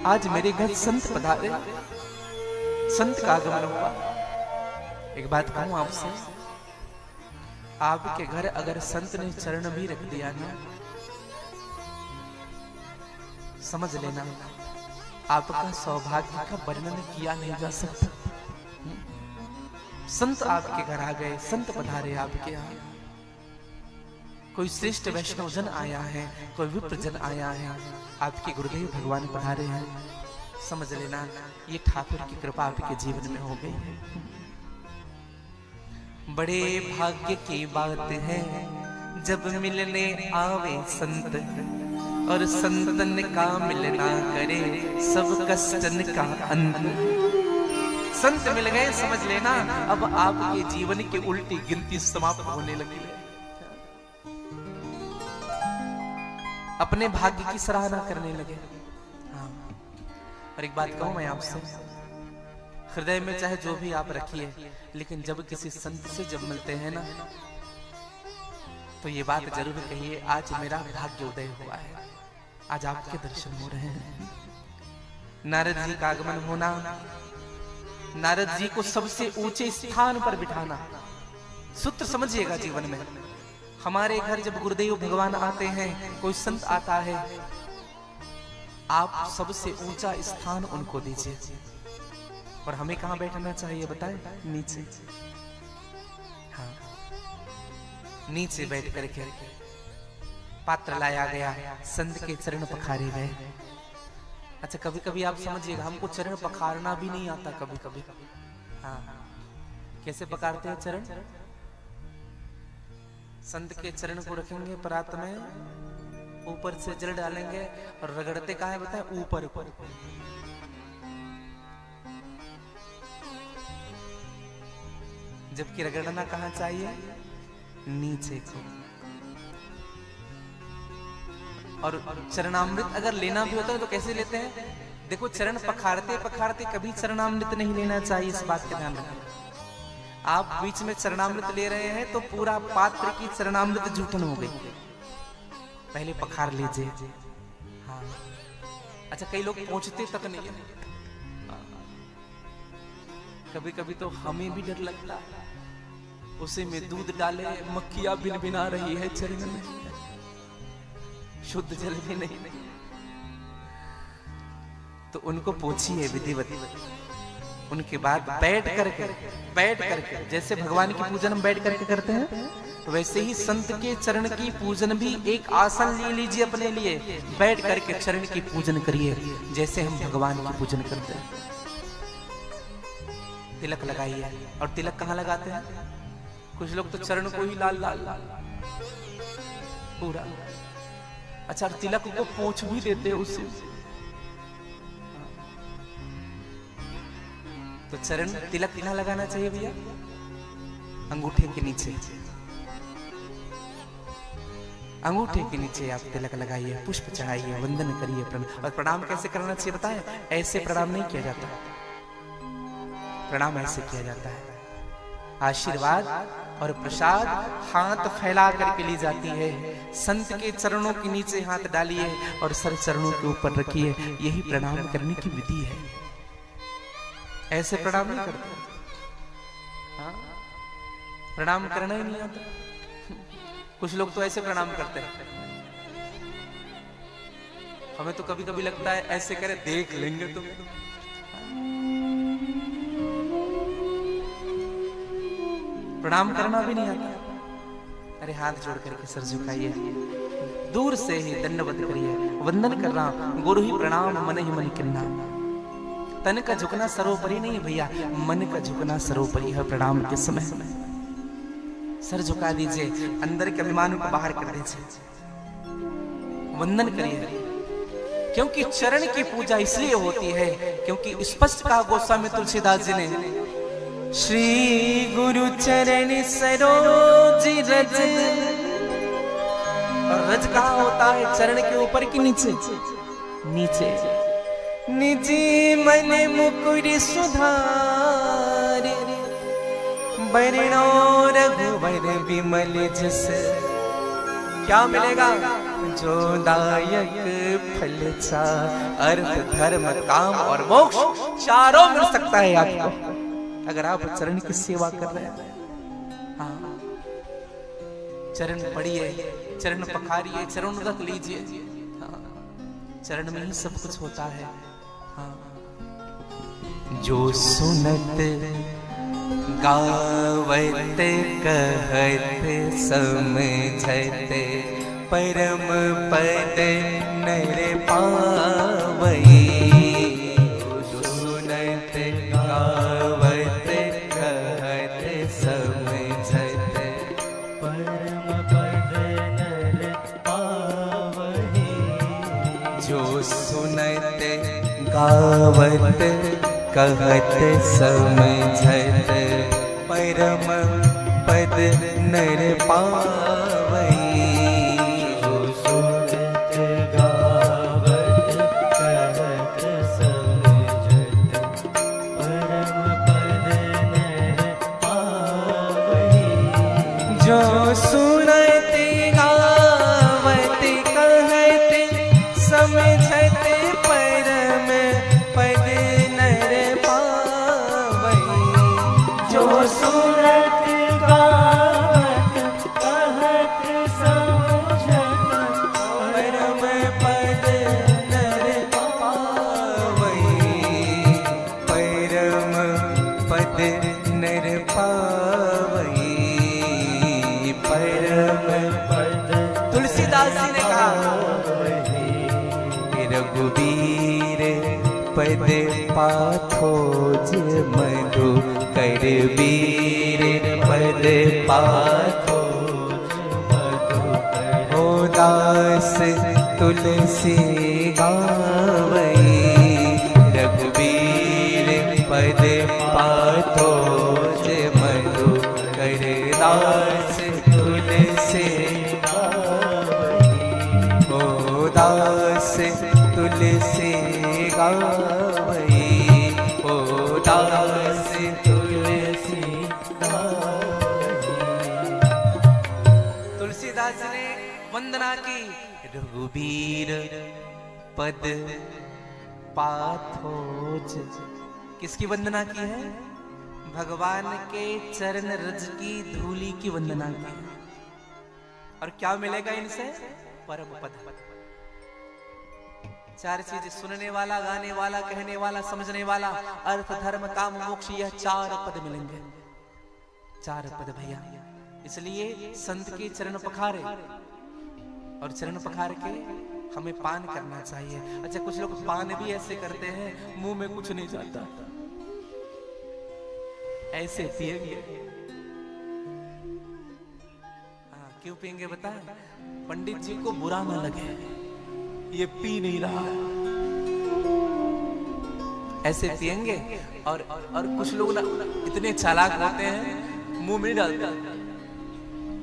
Speaker 2: आज मेरे घर संत पधारे, संत का आगमन हुआ। एक बात कहूं आपसे, आपके घर अगर संत ने चरण भी रख दिया ना, समझ लेना आपका सौभाग्य का वर्णन किया नहीं जा सकता। संत आपके घर आ गए, संत पधारे आपके यहाँ। कोई श्रेष्ठ वैष्णव जन आया है, कोई विप्र जन आया है, आपके गुरुदेव भगवान पधारे हैं। समझ लेना ये ठाकुर की कृपा आपके जीवन में हो गई है। बड़े भाग्य की बात है जब मिलने आवे संत, और संतन का मिलना करे सब कष्टन का अंत। संत मिल गए समझ लेना अब आपके जीवन की उल्टी गिनती समाप्त होने लगी है। अपने भाग्य की सराहना करने लगे। हाँ। और एक बात कहूं मैं आपसे, हृदय में चाहे जो भी आप रखिए, लेकिन जब किसी संत से जब मिलते हैं ना, तो ये बात जरूर कहिए, आज मेरा भाग्य उदय हुआ है, आज आपके दर्शन हो रहे हैं। नारद जी का आगमन होना, नारद जी को सबसे ऊंचे स्थान पर बिठाना, सूत्र समझिएगा जीवन में। हमारे घर जब गुरुदेव भगवान आते हैं, कोई संत आता है, आप सबसे ऊंचा स्थान उनको दीजिए। और हमें कहां बैठना चाहिए बताएं? नीचे। हाँ, नीचे बैठ करके पात्र लाया गया, संत के चरण पखारे गए। अच्छा, कभी कभी आप समझिएगा, हमको चरण पखारना भी नहीं आता कभी कभी। हाँ, कैसे पकारते हैं चरण? संत के चरण को रखेंगे परात में, ऊपर से जल डालेंगे और रगड़ते कहाँ है बताए? ऊपर ऊपर। जबकि रगड़ना कहाँ चाहिए? नीचे को। और चरणामृत अगर लेना भी होता है तो कैसे लेते हैं? देखो, चरण पखारते पखारते कभी चरणामृत नहीं लेना चाहिए, इस बात का ध्यान रखें। आप बीच में चरणामृत ले रहे हैं तो पूरा पात्र की चरणामृत जूठन हो गई, पहले पखार लीजिए। हाँ। अच्छा, कई लोग पहुंचते तक नहीं है। कभी कभी तो हमें भी डर लगता है, उसे में दूध डाले, मक्खियां भिनभिना रही है चरण में, शुद्ध जल भी नहीं। तो उनको पूछिए विधिवत, उनके बाद बैठ करके जैसे भगवान की पूजन हम बैठ करके करते हैं, वैसे ही संत के चरण की पूजन भी एक आसन ले लीजिए अपने लिए, बैठ करके चरण की पूजन करिए जैसे हम भगवान की पूजन करते हैं। तिलक लगाइए। और तिलक कहाँ लगाते हैं? कुछ लोग तो चरण को ही लाल लाल लाल पूरा। अच्छा, तिलक को पोंछ भी देते हैं उससे। तो चरण तिलक कहाँ लगाना चाहिए भैया? अंगूठे के नीचे। अंगूठे के नीचे आप तिलक लगाइए, पुष्प चढ़ाइए, वंदन करिए, प्रणाम। और प्रणाम कैसे करना चाहिए बताएं? ऐसे प्रणाम नहीं किया जाता, प्रणाम ऐसे किया जाता है। आशीर्वाद और प्रसाद हाथ फैला करके ली जाती है। संत के चरणों के नीचे हाथ डालिए और सर चरणों के ऊपर रखिए, यही प्रणाम करने की विधि है। ऐसे प्रणाम नहीं करते। हाँ? प्रणाम करना ही नहीं आता। कुछ लोग तो ऐसे प्रणाम करते हैं। हमें तो कभी कभी लगता है ऐसे करे देख लेंगे तो। प्रणाम करना भी नहीं आता। अरे हाथ जोड़ करके सर झुकाइए, दूर से ही दंडवत करिए, वंदन कर रहा हूं, गुरु ही प्रणाम मन ही मन किन्ना। तन का झुकना सर्वोपरि नहीं भैया, मन का झुकना सर्वोपरि है। प्रणाम के समय सर झुका दीजिए, अंदर के अभिमान को बाहर कर दीजिए, वंदन करिए। क्योंकि चरण की पूजा इसलिए होती है क्योंकि स्पष्ट कहा गोस्वामी तुलसीदास जी ने, श्री गुरु चरण सरोज रज। और रज कहाँ होता है? चरण के ऊपर की नीचे? नीचे। निजी मन मुकुर सुधार, बरनो रघुवर विमल जस। क्या मिलेगा? जो दायक फल चार, अर्थ धर्म काम और मोक्ष चारों मिल सकता है आपको अगर आप चरण की सेवा कर रहे हैं। हाँ, चरण पढ़िए, चरण पखारिए, चरण रख लीजिए। हाँ, चरण में ही सब कुछ होता है। हाँ। जो सुनत गावत कहत समझत, परम पद नर पावई। जो सुनत गावत कहत समझत,
Speaker 4: परम पद नर पावहि।
Speaker 1: गावत कहत समझत परम पद नर पावई।
Speaker 4: जो सुनत गावत कहत समझत परम पद नर पावई।
Speaker 1: जो सुनत गावत कहत समझत परम पद नर पावई।
Speaker 4: जो सुनत गावत कहत समझत
Speaker 1: परम पद नर पावई। परम पद नर पावई। परम
Speaker 4: पद
Speaker 1: तुलसीदास जी ने कहा रघुबीर पद पाथोज मधु कर वीर पद पाथोज मधु हो दास तुलसी गावई। रघुबीर पद पाथोज मधु कर दास तुलसी हो दास तुलसी गावई। हो दास तुलसी तुलसीदास ने वंदना की रघुबीर पद पाथोज। किसकी वंदना की है? भगवान के चरण रज की धूली की वंदना की है। और क्या मिलेगा इनसे? परम पद। चार चीज सुनने वाला, गाने वाला, कहने वाला, समझने वाला, अर्थ धर्म काम मोक्ष, यह चार पद मिलेंगे। चार पद भैया। इसलिए संत के चरण पखारे और चरण पखार के हमें पान करना चाहिए। अच्छा, कुछ लोग पान भी ऐसे करते हैं मुंह में कुछ नहीं जाता, ऐसे पिएंगे। हाँ, क्यों पिएंगे बताएं? पंडित जी को बुरा ना लगे ये पी नहीं रहा है, ऐसे पिएंगे। और कुछ लोग ना इतने चालाक होते हैं मुंह में नहीं डालते,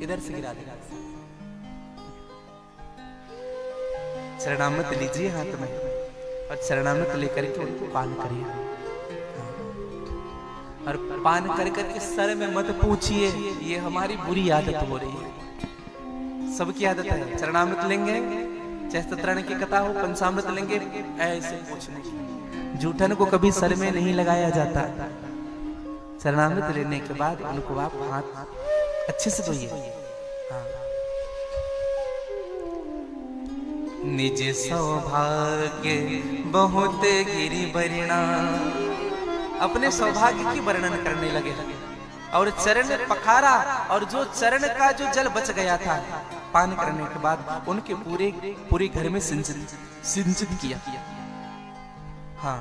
Speaker 1: इधर से गिरा देगा। चरणामृत लीजिए हाथ में और चरणामृत लेकर के उनको पान करिए। और पान कर करके सर में मत पूछिए, ये हमारी बुरी आदत हो रही है। सबकी आदत है। चरणामृत लेंगे, चाहे सत्यनारायण की कथा हो, पंचामृत लेंगे, ऐसे पूछने की। जूठन को कभी सर में नहीं लगाया जाता। चरणामृत लेने के बाद उनको आप हाथ अच्छे से धोइए। हाँ। निज सौभाग्य बहुत गिरि बरिणा, अपने सौभाग्य की वर्णन करने लगे और चरण पखारा। और जो चरण का जो जल बच गया था पान करने के बाद उनके पूरे घर में सिंचित किया। हाँ,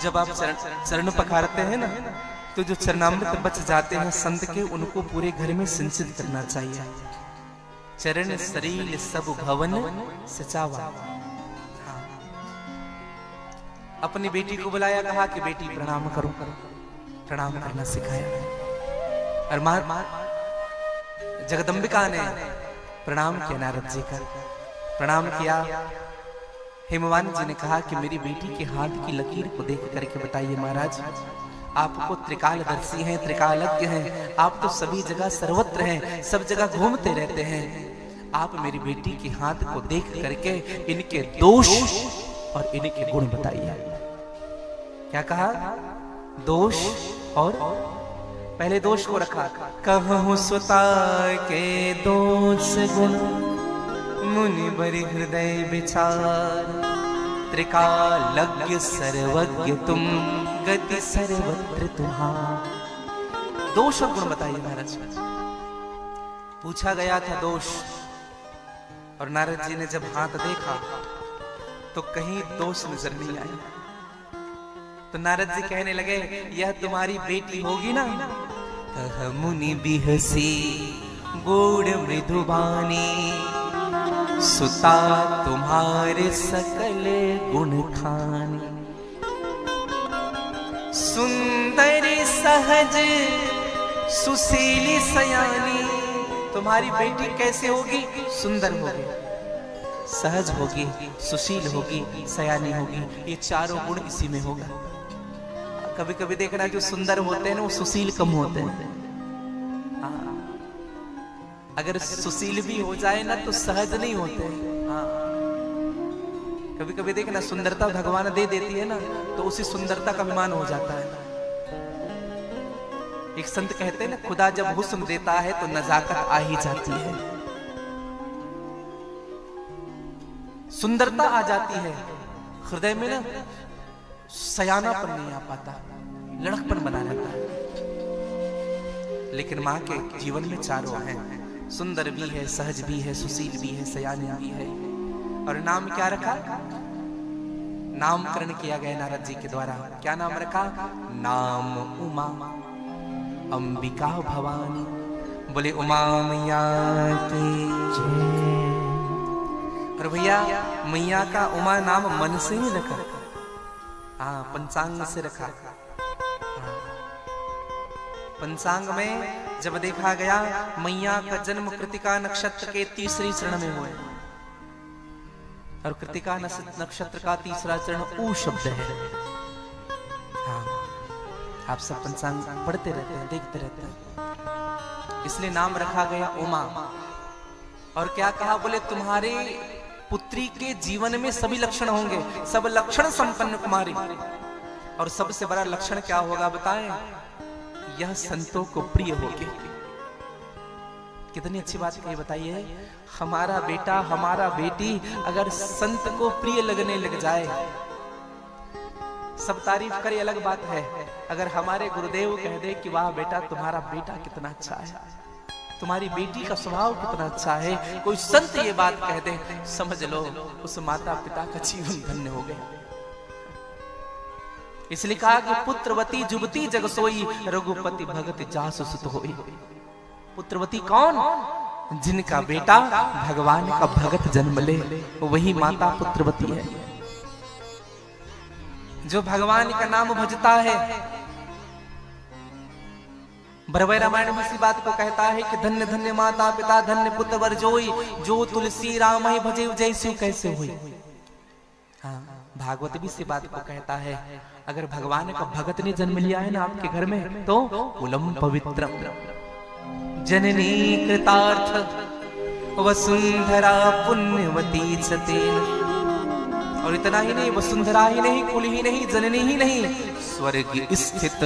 Speaker 1: जब आप चरण पखारते हैं ना, तो जो चरणामृत बच जाते हैं संत के, उनको पूरे घर में सिंचित करना चाहिए। चरण शरीर सब भवन सचावा। हाँ। अपनी बेटी को बुलाया, कहा कि बेटी प्रणाम करो। प्रणाम करना सिखाया। और मां जगदम्बिका ने प्रणाम किया नारद जी का। प्रणाम किया। हिमवान जी ने कहा कि मेरी बेटी के हाथ की लकीर को देख करके बताइए महाराज, आपको त्रिकालदर्शी हैं, त्रिकालज्ञ हैं, आप तो सभी जगह सर्वत्र हैं, सब जगह घूमते रहते हैं। आप मेरी बेटी के हाथ को देख करके इनके दोष और इनके गुण बताइए। क्या कहा? दोष और पहले दोष को रखा। कहूं सुता के दोष गुण मुनि बरि हृदय विचार, त्रिकालज्ञ सर्वज्ञ तुम गति सर्वत्र तुम्हार। दोष और गुण बताइए महाराज। पूछा गया था दोष, और नारद जी ने जब हाथ देखा तो कहीं दोष नजर नहीं आया। तो नारद जी कहने लगे, यह तुम्हारी बेटी होगी ना? कह मुनि बिहसी गूढ़ मृदुबानी, सुता तुम्हारे सकल गुण खानी।
Speaker 2: सुंदरी सहज सुशीली सयानी। तुम्हारी बेटी कैसे होगी? सुंदर होगी, सहज होगी, सुशील होगी, सयानी होगी। ये चारों गुण इसी में होगा। कभी कभी देखना जो सुंदर होते हैं ना वो सुशील कम होते हैं। हाँ, अगर सुशील भी हो जाए ना तो सहज नहीं होते। हाँ, कभी कभी देखना सुंदरता भगवान दे देती है ना तो उसी सुंदरता का अभिमान हो जाता है। एक संत कहते हैं ना, खुदा जब हुस्न देता है तो नजाकत आ ही जाती है, सुंदरता आ जाती है हृदय में ना, सयानापन नहीं आ पाता, लड़कपन बना रहता है। लेकिन माँ के जीवन में चारों हैं, सुंदर भी है, सहज भी है, सुशील भी है, सयानी भी है। और नाम क्या रखा? नामकरण किया गया नारद जी के द्वारा। क्या नाम रखा? नाम उमा अंबिका भवानी। बोले उमा मैया की जय। और भैया मैया का उमा नाम मन से ही रखा। हाँ, पंचांग से रखा। हाँ, पंचांग में जब देखा गया मैया का जन्म कृतिका नक्षत्र के तीसरी चरण में हुआ। और कृतिका नक्षत्र का तीसरा चरण ऊ शब्द है। हाँ, आप सब पंचांग पढ़ते रहते हैं, देखते रहते हैं, इसलिए नाम रखा गया उमा। और क्या कहा? बोले तुम्हारे पुत्री के जीवन में सभी लक्षण होंगे, सब लक्षण संपन्न कुमारी। और सबसे बड़ा लक्षण क्या होगा बताएं? यह संतों को प्रिय होगी। कितनी अच्छी बात कही बताइए। हमारा बेटा, हमारा बेटी अगर संत को प्रिय लगने लग जाए, सब तारीफ करे अलग बात है। अगर हमारे गुरुदेव कह दे कि वाह बेटा तुम्हारा बेटा कितना अच्छा है, तुम्हारी बेटी का स्वभाव कितना अच्छा है, कोई संत ये बात कह दे, समझ लो उस माता पिता का जीवन धन्य हो गया। इसलिए कहा कि पुत्रवती जुबती जग सोई, रघुपति भगत जासु सुत होई। पुत्रवती कौन? जिनका बेटा भगवान का भगत जन्म ले, वही माता पुत्रवती है। जो भगवान का नाम भजता है। भरवै रामायण में इसी बात को कहता है कि धन्य धन्य माता पिता, धन्य पुत्र वर जोई, जो तुलसी राम ही भजे जैसी कैसे हुई। हाँ, भागवत भी इसी बात को कहता है। अगर भगवान का भगत ने जन्म लिया है ना आपके घर में तो कुलम पवित्रम जननी कृतार्थ वसुंधरा पुण्यवती सतेन। और इतना ही नहीं, वसुंधरा ही नहीं, कुल ही नहीं, जननी ही नहीं, स्वर्ग स्थित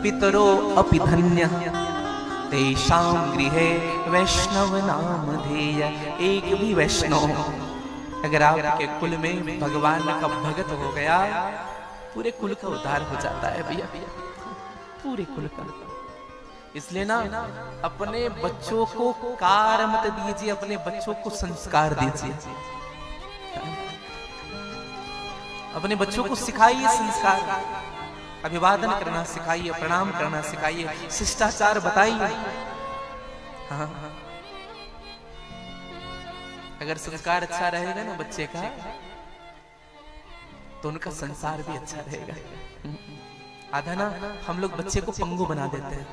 Speaker 2: पितरो अपि धन्य तेषां गृहे वैष्णव नाम धेय। एक भी वैष्णव अगर आपके कुल में भगवान का भगत हो गया, पूरे कुल का उद्धार हो जाता है भैया, पूरे कुल का। इसलिए ना अपने बच्चों को कार मत दीजिए, अपने बच्चों को संस्कार दीजिए। अपने बच्चों को सिखाइए संस्कार, अभिवादन करना सिखाइए, प्रणाम करना सिखाइए, शिष्टाचार बताइए। हाँ, अगर संस्कार अच्छा रहेगा ना बच्चे का तो उनका संसार भी अच्छा रहेगा। आधा ना हम लोग बच्चे को पंगु बना देते हैं।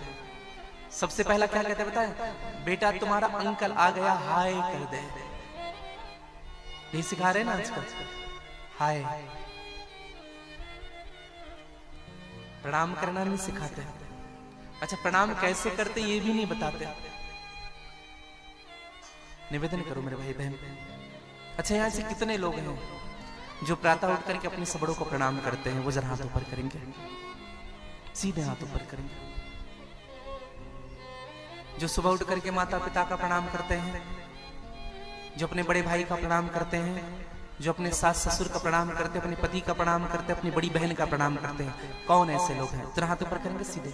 Speaker 2: सबसे पहला क्या कहते हैं बताएं? बेटा तुम्हारा अंकल आ गया, हाय कर दे। यही सिखा रहे हैं ना आजकल, हाय। प्रणाम करना नहीं सिखाते। अच्छा, प्रणाम कैसे करते ये भी नहीं बताते। निवेदन करो मेरे भाई बहन। अच्छा, यहाँ से कितने लोग हैं जो प्रातः उठ करके अपने सबड़ों को प्रणाम करते हैं? वो जरा हाथ ऊपर करेंगे, सीधे हाथ ऊपर करेंगे। जो सुबह उठ करके माता पिता का प्रणाम करते हैं, जो अपने बड़े भाई का प्रणाम करते हैं, जो अपने सास ससुर का प्रणाम करते हैं, अपने पति का प्रणाम करते हैं, अपनी बड़ी बहन का प्रणाम करते हैं, कौन ऐसे लोग हैं? जरा हाथ ऊपर करेंगे सीधे।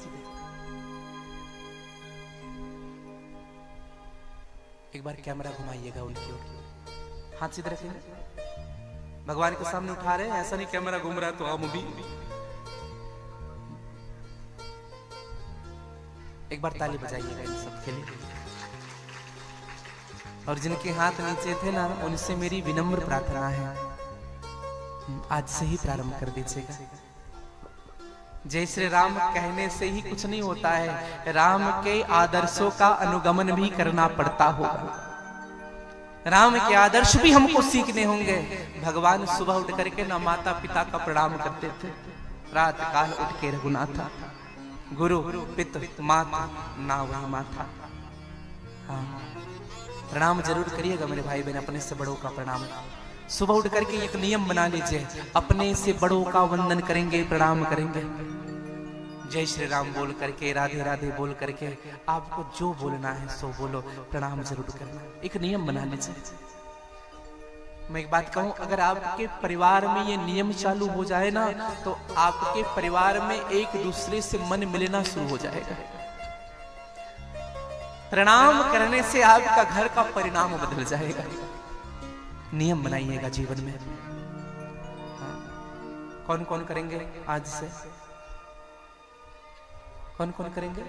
Speaker 2: एक बार कैमरा घुमाइएगा उनकी ओर, हाथ सीधे रखेंगे, भगवान के सामने उठा रहे हैं। ऐसा नहीं कैमरा घूम रहा है तो हम भी। एक बार ताली बजाइएगा इन सब के लिए। और जिनके हाथ नीचे थे ना, उनसे मेरी विनम्र प्रार्थना है, आज से ही प्रारंभ कर दीजिएगा। जय श्री राम कहने से ही कुछ नहीं होता है, राम के आदर्शों का अनुगमन भी करना पड़ता होगा। राम के आदर्श भी हमको सीखने होंगे। भगवान सुबह उठ करके ना माता पिता का प्रणाम करते थे, रात काल उठ के रघुनाथा, गुरु पिता माता ना वही माता। हाँ, प्रणाम जरूर करिएगा मेरे भाई बहन, अपने से बड़ों का प्रणाम। सुबह उठ करके एक नियम बना लीजिए, अपने से बड़ों का वंदन करेंगे, प्रणाम करेंगे। जय श्री राम बोल करके, राधे राधे बोल करके, आपको जो बोलना है सो बोलो, प्रणाम जरूर करना। एक नियम बना लीजिए। मैं एक बात कहूं, अगर आपके परिवार में ये नियम चालू हो जाए ना, तो आपके परिवार में एक दूसरे से मन मिलना शुरू हो जाएगा। प्रणाम करने से आपका घर का परिणाम बदल जाएगा। नियम बनाइएगा जीवन में। हाँ। कौन कौन करेंगे आज से? कौन कौन करेंगे?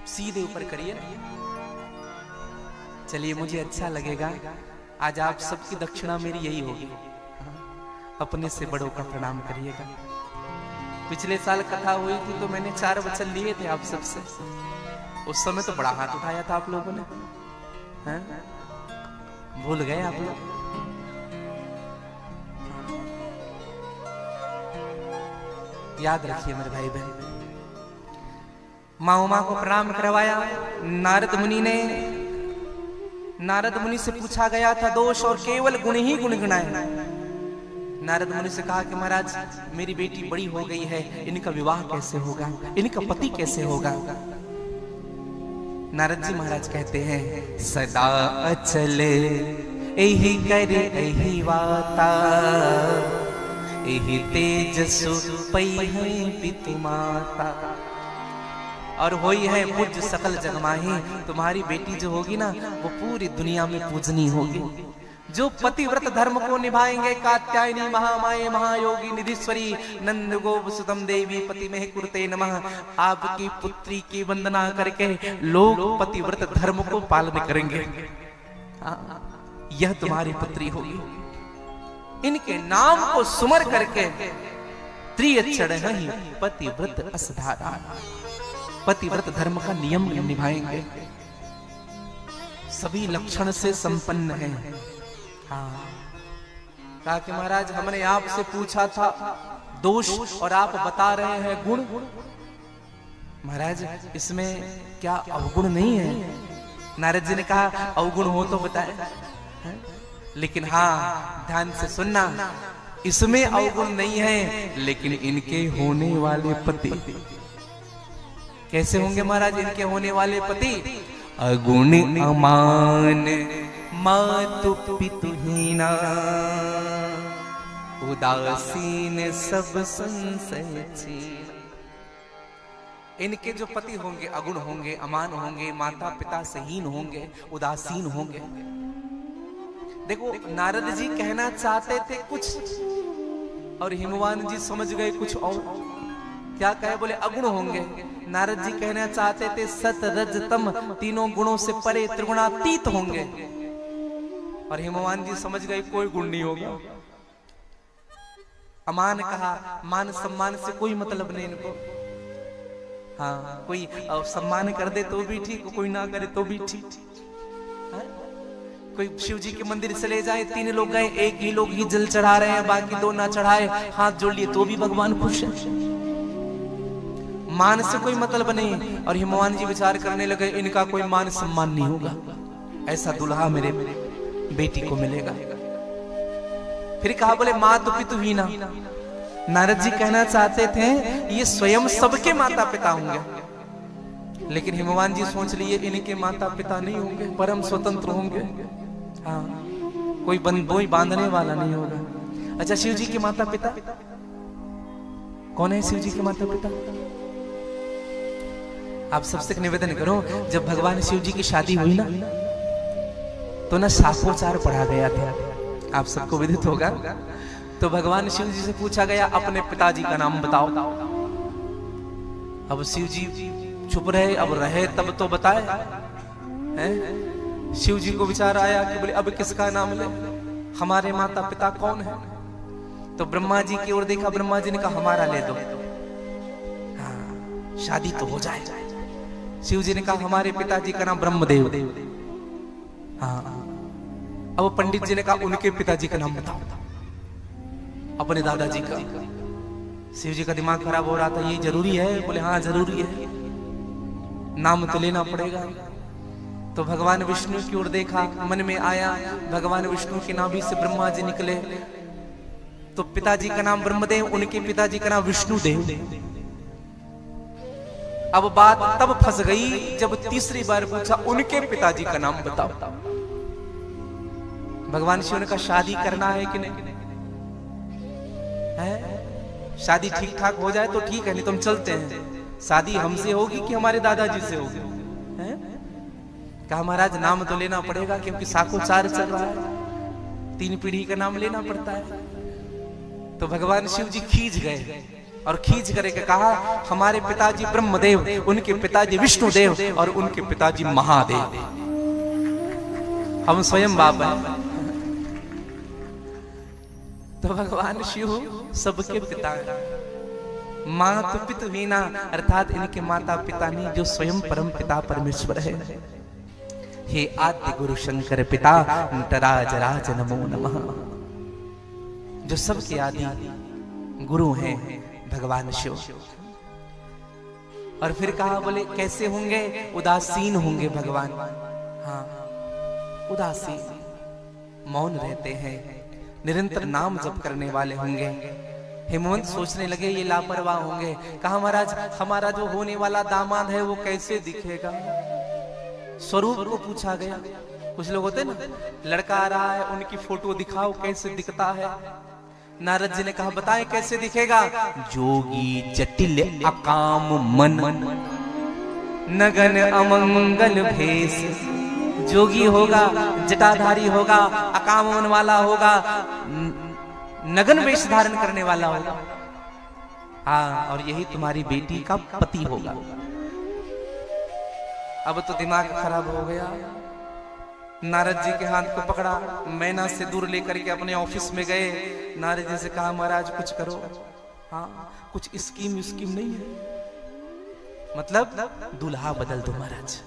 Speaker 2: सीधे ऊपर करिए। चलिए, मुझे अच्छा लगेगा। आज आप सबकी दक्षिणा मेरी यही होगी, अपने से बड़ों का प्रणाम करिएगा। पिछले साल कथा हुई थी तो मैंने 4 वचन लिए थे आप सबसे। उस समय तो बड़ा हाथ उठाया था आप लोगों ने, हैं? भूल गए आप लोग? याद रखिए मेरे भाई बहन। माँ उमा को प्रणाम करवाया नारद मुनि ने। नारद मुनि से पूछा गया था दोष और केवल गुण ही गुणगुनाए। नारद मुनि से कहा कि महाराज, मेरी बेटी बड़ी हो गई है, इनका विवाह कैसे होगा, इनका पति कैसे होगा? नारद जी महाराज कहते हैं, सदा अचल एहि कर एहि वाता, एहि तेजसु पई है पितु माता। और वही है पूज्य सकल जगमाही। तुम्हारी बेटी जो होगी ना, वो पूरी दुनिया में पूजनी होगी। जो पतिव्रत धर्म को निभाएंगे, कात्यायनी महामाये महायोगी निधीश्वरी नंद गोप सुतम देवी पति में कुरते नमः। आपकी पुत्री की वंदना करके लोग पतिव्रत धर्म को पालन करेंगे। यह तुम्हारी पुत्री होगी। इनके नाम को सुमर करके त्रिअक्षर ही पतिव्रत असधारा, पतिव्रत धर्म का नियम निभाएंगे। सभी लक्षण से संपन्न है। हाँ, कहा कि महाराज, हमने आपसे पूछा था दोष और आप बता रहे हैं गुण। महाराज, इसमें क्या अवगुण नहीं है? नारद जी ने कहा, अवगुण हो तो बताए, लेकिन हाँ ध्यान से सुनना, इसमें अवगुण नहीं है, लेकिन इनके होने वाले पति कैसे होंगे महाराज? इनके होने वाले पति अगुण अमान मातु पितुहीना, उदासीन सब संशय छीना। इनके जो पति होंगे अगुण होंगे, अमान होंगे, माता पिता से हीन होंगे, उदासीन होंगे। देखो, नारद जी कहना चाहते थे कुछ और हिमवान जी समझ गए कुछ और। क्या कहे? बोले अगुण होंगे। नारद जी कहना चाहते थे सत रज तम, तीनों गुणों से परे त्रिगुणातीत होंगे। और हिमवान जी समझ गए कोई गुण नहीं होगा। अमान कहा, मान सम्मान से कोई मतलब नहीं इनको। हाँ, कोई सम्मान कर दे तो भी ठीक, कोई ना करे तो भी ठीक। कोई शिव जी के मंदिर चले जाए, 3 लोग गए, एक ही लोग ही जल चढ़ा रहे हैं, बाकी 2 ना चढ़ाए, हाथ जोड़ लिए तो भी भगवान खुश है। मान से कोई मतलब नहीं। और हिमवान जी विचार करने लगे, इनका कोई मान सम्मान नहीं होगा, ऐसा दुल्हा मेरे बेटी को मिलेगा। फिर कहा, बोले मातु पितुहीना। नारद जी कहना चाहते थे ये स्वयं सबके माता पिता होंगे, लेकिन हिमवान जी सोच लिए इनके माता पिता नहीं होंगे, परम स्वतंत्र होंगे। हाँ, कोई बांधने वाला नहीं होगा। अच्छा, शिव जी के माता पिता कौन है? शिव जी के माता पिता आप सबसे निवेदन करो, जब भगवान शिव जी की शादी हुई ना, तो ना शास्त्रोच्चार पढ़ा गया था, आप सबको विदित होगा। तो भगवान शिव जी से पूछा गया, अपने पिताजी का नाम बताओ। अब शिव जी चुप रहे, अब रहे तब तो बताए। शिव जी को विचार आया कि बोले अब किसका नाम ले, हमारे माता पिता कौन है? तो ब्रह्मा जी की ओर देखा, ब्रह्मा जी ने कहा हमारा ले दो, हाँ शादी तो हो जाए। शिव जी ने कहा हमारे पिताजी का नाम ब्रह्मदेव, हाँ। अब पंडित जी ने कहा उनके पिताजी का नाम बताओ, अपने दादाजी का। शिव जी का दिमाग खराब हो रहा था, ये जरूरी है? बोले हाँ जरूरी है, नाम तो लेना पड़ेगा। तो भगवान विष्णु की ओर देखा, मन में आया भगवान विष्णु की नाभि से ब्रह्मा जी निकले, तो पिताजी का नाम ब्रह्मदेव, उनके पिताजी का नाम विष्णुदेव। अब बात तब फंस गई जब तीसरी बार पूछा उनके पिताजी का नाम बताओ। भगवान शिव ने कहा शादी करना है कि नहीं है? शादी ठीक ठाक हो जाए तो ठीक है, नहीं तो हम चलते हैं। शादी हमसे होगी कि हमारे दादाजी से होगी? कहा महाराज नाम तो लेना पड़ेगा, क्योंकि साखोचार चल रहा है, 3 पीढ़ी का नाम लेना पड़ता है। तो भगवान शिव जी खींच गए और खींच करके कहा हमारे पिताजी ब्रह्मदेव, उनके पिताजी विष्णुदेव और उनके पिताजी महादेव, हम स्वयं बाप हैं। तो भगवान शिव सबके पिता हैं, मात पित वीना, अर्थात इनके माता पिता नहीं, जो स्वयं परम पिता परमेश्वर है। हे आद्य गुरु शंकर पिता नटराज राज नमो नमः, जो सबके आदि गुरु हैं भगवान शिव। और फिर कहा बोले कैसे होंगे? उदासीन होंगे भगवान, हाँ उदासीन, मौन रहते हैं, निरंतर नाम जप करने वाले होंगे। हेमंत सोचने लगे ये लापरवाह होंगे। कहा महाराज हमारा जो होने वाला दामाद है वो कैसे दिखेगा? स्वरूप को पूछा गया। कुछ लोग होते ना, लड़का आ रहा है उनकी फोटो दिखाओ कैसे दिखता है। नारद जी ने कहा बताएं कैसे दिखेगा? जोगी जटिल अकाम मन, नगन अमंगल भेष। जोगी होगा, जटाधारी होगा, अकाम मन वाला होगा, नगन वेश धारण करने वाला होगा, हाँ, और यही तुम्हारी बेटी का पति होगा। अब तो दिमाग खराब हो गया। नारद जी के हाथ को पकड़ा, मैना से दूर लेकर के अपने ऑफिस में गए। नारद जी से कहा महाराज कुछ करो, हाँ कुछ स्कीम नहीं है? मतलब दूल्हा बदल दो महाराज,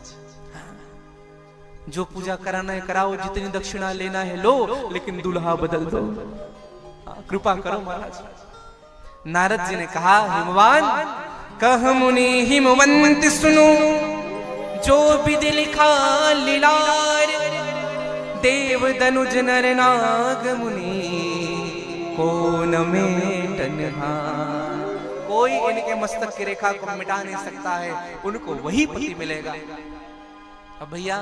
Speaker 2: जो पूजा कराना है कराओ, जितनी दक्षिणा लेना है लो, लेकिन दूल्हा बदल दो, कृपा करो महाराज। नारद जी ने कहा हिमवान कह मुनि हिमवंत सुनो, जो विधि लिखा लीलार, देव दनुज नर नाग मुनि को न मेटन हार। कोई इनके मस्तक की रेखा को मिटा नहीं सकता है, उनको वही पति मिलेगा। अब भैया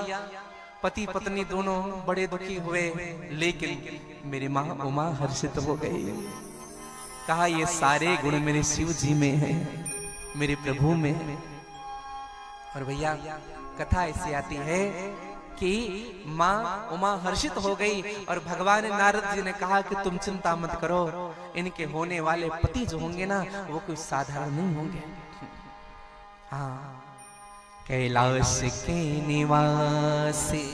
Speaker 2: पति पत्नी दोनों बड़े दुखी हुए, लेकिन मेरी माँ उमा हर्षित हो गई। कहा ये सारे गुण मेरे शिव जी में हैं, मेरे प्रभु में है। और भैया कथा ऐसी आती है कि माँ उमा हर्षित हो गई और भगवान नारद जी ने कहा कि तुम चिंता मत करो, इनके होने वाले पति जो होंगे ना वो कोई साधारण नहीं होंगे। हाँ, कैलाश के निवासी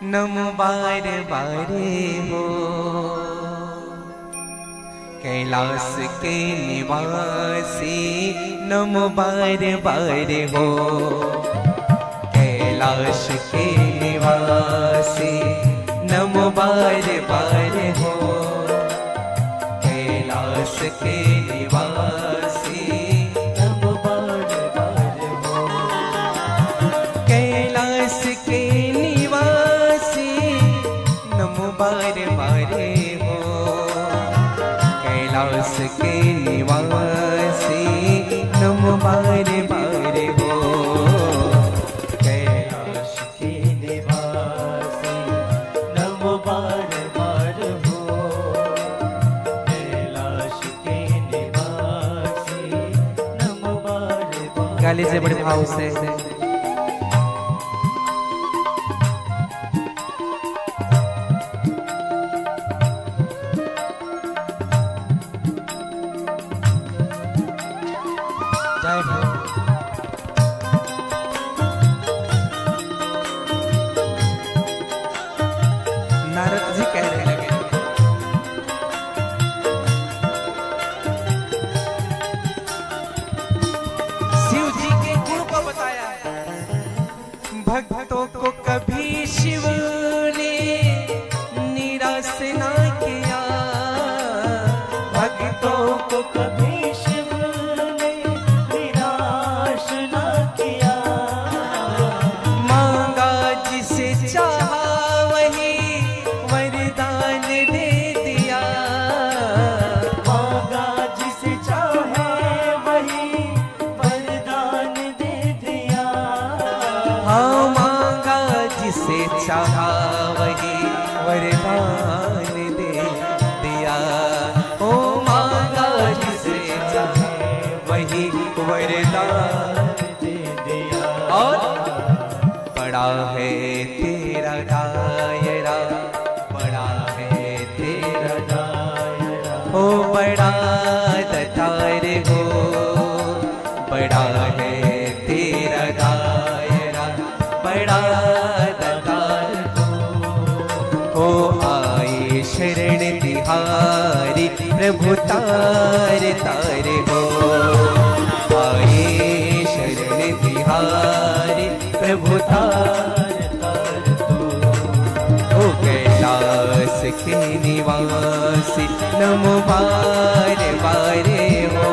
Speaker 2: नमो बारे बारे हो, कैलाश के निवासी नमो बारे बारे हो, कैलाश के निवासी नमो बारे बारे हो, कैलाश के निवासी नमो बारे बारे हो, कैलाश के निवासी नमो बारे बारे हो, कैलाश के निवासी नमो बारे बारे हो,
Speaker 4: कैलाश के निवासी नमो बारे बारे हो, कैलाश के निवासी नमो बारे बारे।
Speaker 2: गाली से बड़े भाव से जय हो। नारद जी कहने लगे जिसे चाहा वही वरदान दे दिया। ओ मांगा जिसे चाहा वही वरदान दे दिया। और बड़ा है तेरा दायरा, बड़ा है तेरा दायरा, ओ बड़ा दातार हो, बड़ा है तेरा दायरा, बड़ा दातार हो। आए शरण तिहारी प्रभु तार तार हो, आए शरण तिहारी प्रभु तार तार हो। कैलाश के निवासी नमो बारे बारे हो,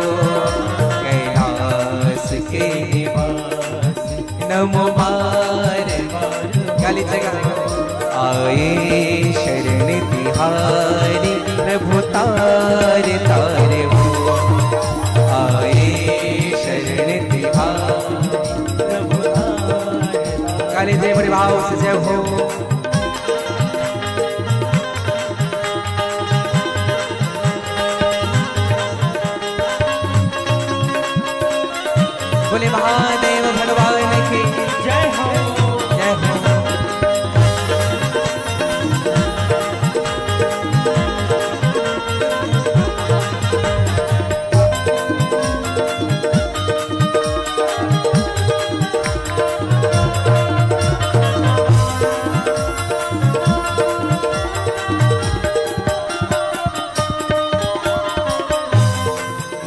Speaker 2: कैलाश के निवासी नमो बारे बारे। गाली जगह आए शरण तिहारी प्रभु तार तार हो, आए शरण तिहारी प्रभु तार। काली जय बड़े भाव से जय हो। बोले महादेव भगवान की जय हो, जय हो।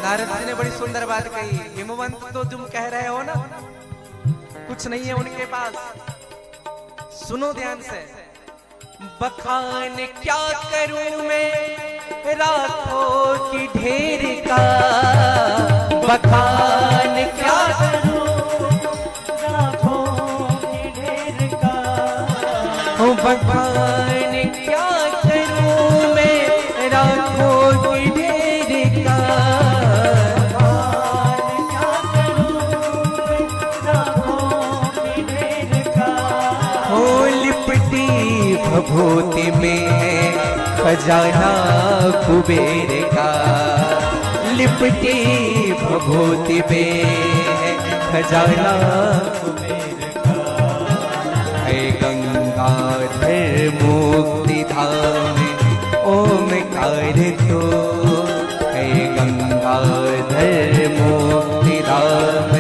Speaker 2: नारद जी ने बड़ी सुंदर बात कही। हिमवंत तो तुम कह रहे हो ना कुछ नहीं है उनके पास, सुनो ध्यान से। बखान क्या करूं मैं रातों की ढेर का, बखान क्या करूं रातों की ढेर का, ओ बखान क्या करूं मैं रातों की ढेर का, भभूति में है खजाना कुबेर का, लिपटी भभूति में है खजाना कुबेर का। है गंगाधर मुक्ति धाम ओमकार तो, है गंगाधर मुक्ति धाम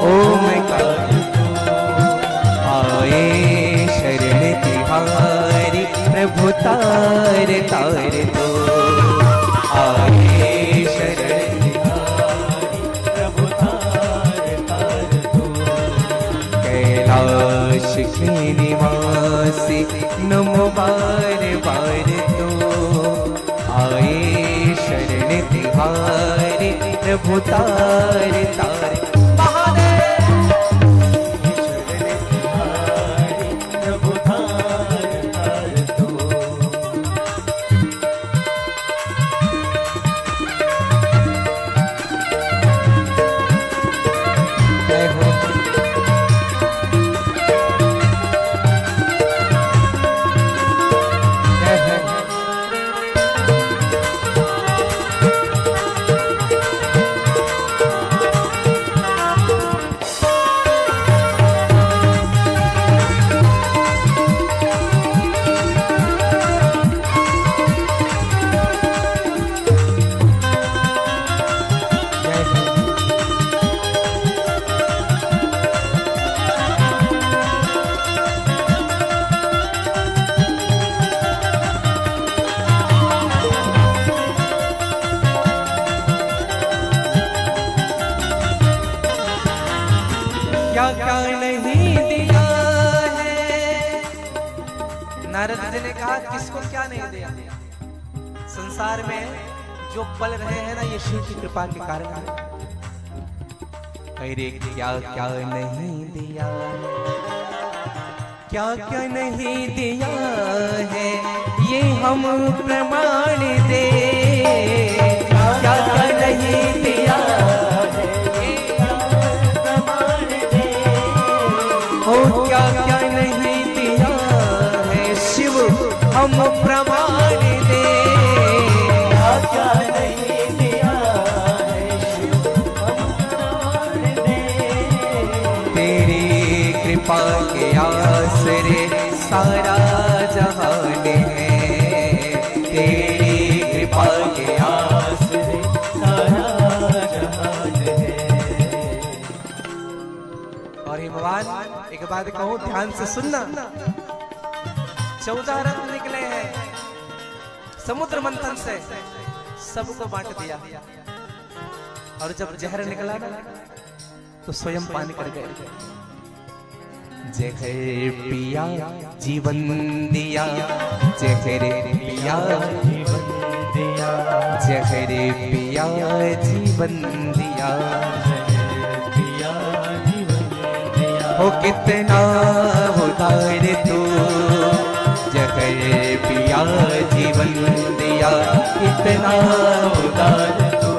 Speaker 2: ओमकार तो। आए शरण तिहारी प्रभु तार तार तो, आए शरण तिहारी प्रभु तार तार तो। कैलाश के निवासी नमो बार बार तो, आए शरण तिहारी प्रभु तार तार। क्या क्या नहीं दिया है। नारद जी ने कहा किसको क्या नहीं दिया। संसार में जो पल रहे हैं ना ये शिव की कृपा के कारण। अरे क्या क्या नहीं दिया, क्या क्या नहीं दिया है ये हम प्रमाण दे। क्या क्या नहीं दिया क्या क्या नहीं दिया हम प्रमाण दे।
Speaker 4: क्या क्या नहीं दिया है शिव हम प्रमाण दे।
Speaker 2: तेरी कृपा के आसरे सारा जहान है, तेरी कृपा के आसरे
Speaker 4: सारा जहान है।
Speaker 2: और हिमवान एक बात कहूं, ध्यान से सुनना। 14 रत्न निकले हैं समुद्र मंथन से, सबको बांट दिया। और जब जहर निकला ना तो स्वयं पान कर गए। जहर पिया जीवन दिया, जहर पिया
Speaker 4: जीवन दिया,
Speaker 2: जहर पिया जीवन दिया।
Speaker 4: दिया जीवन दिया।
Speaker 2: हो कितना उदार तू, जहर पिया जीवन दिया, कितना उदार तू।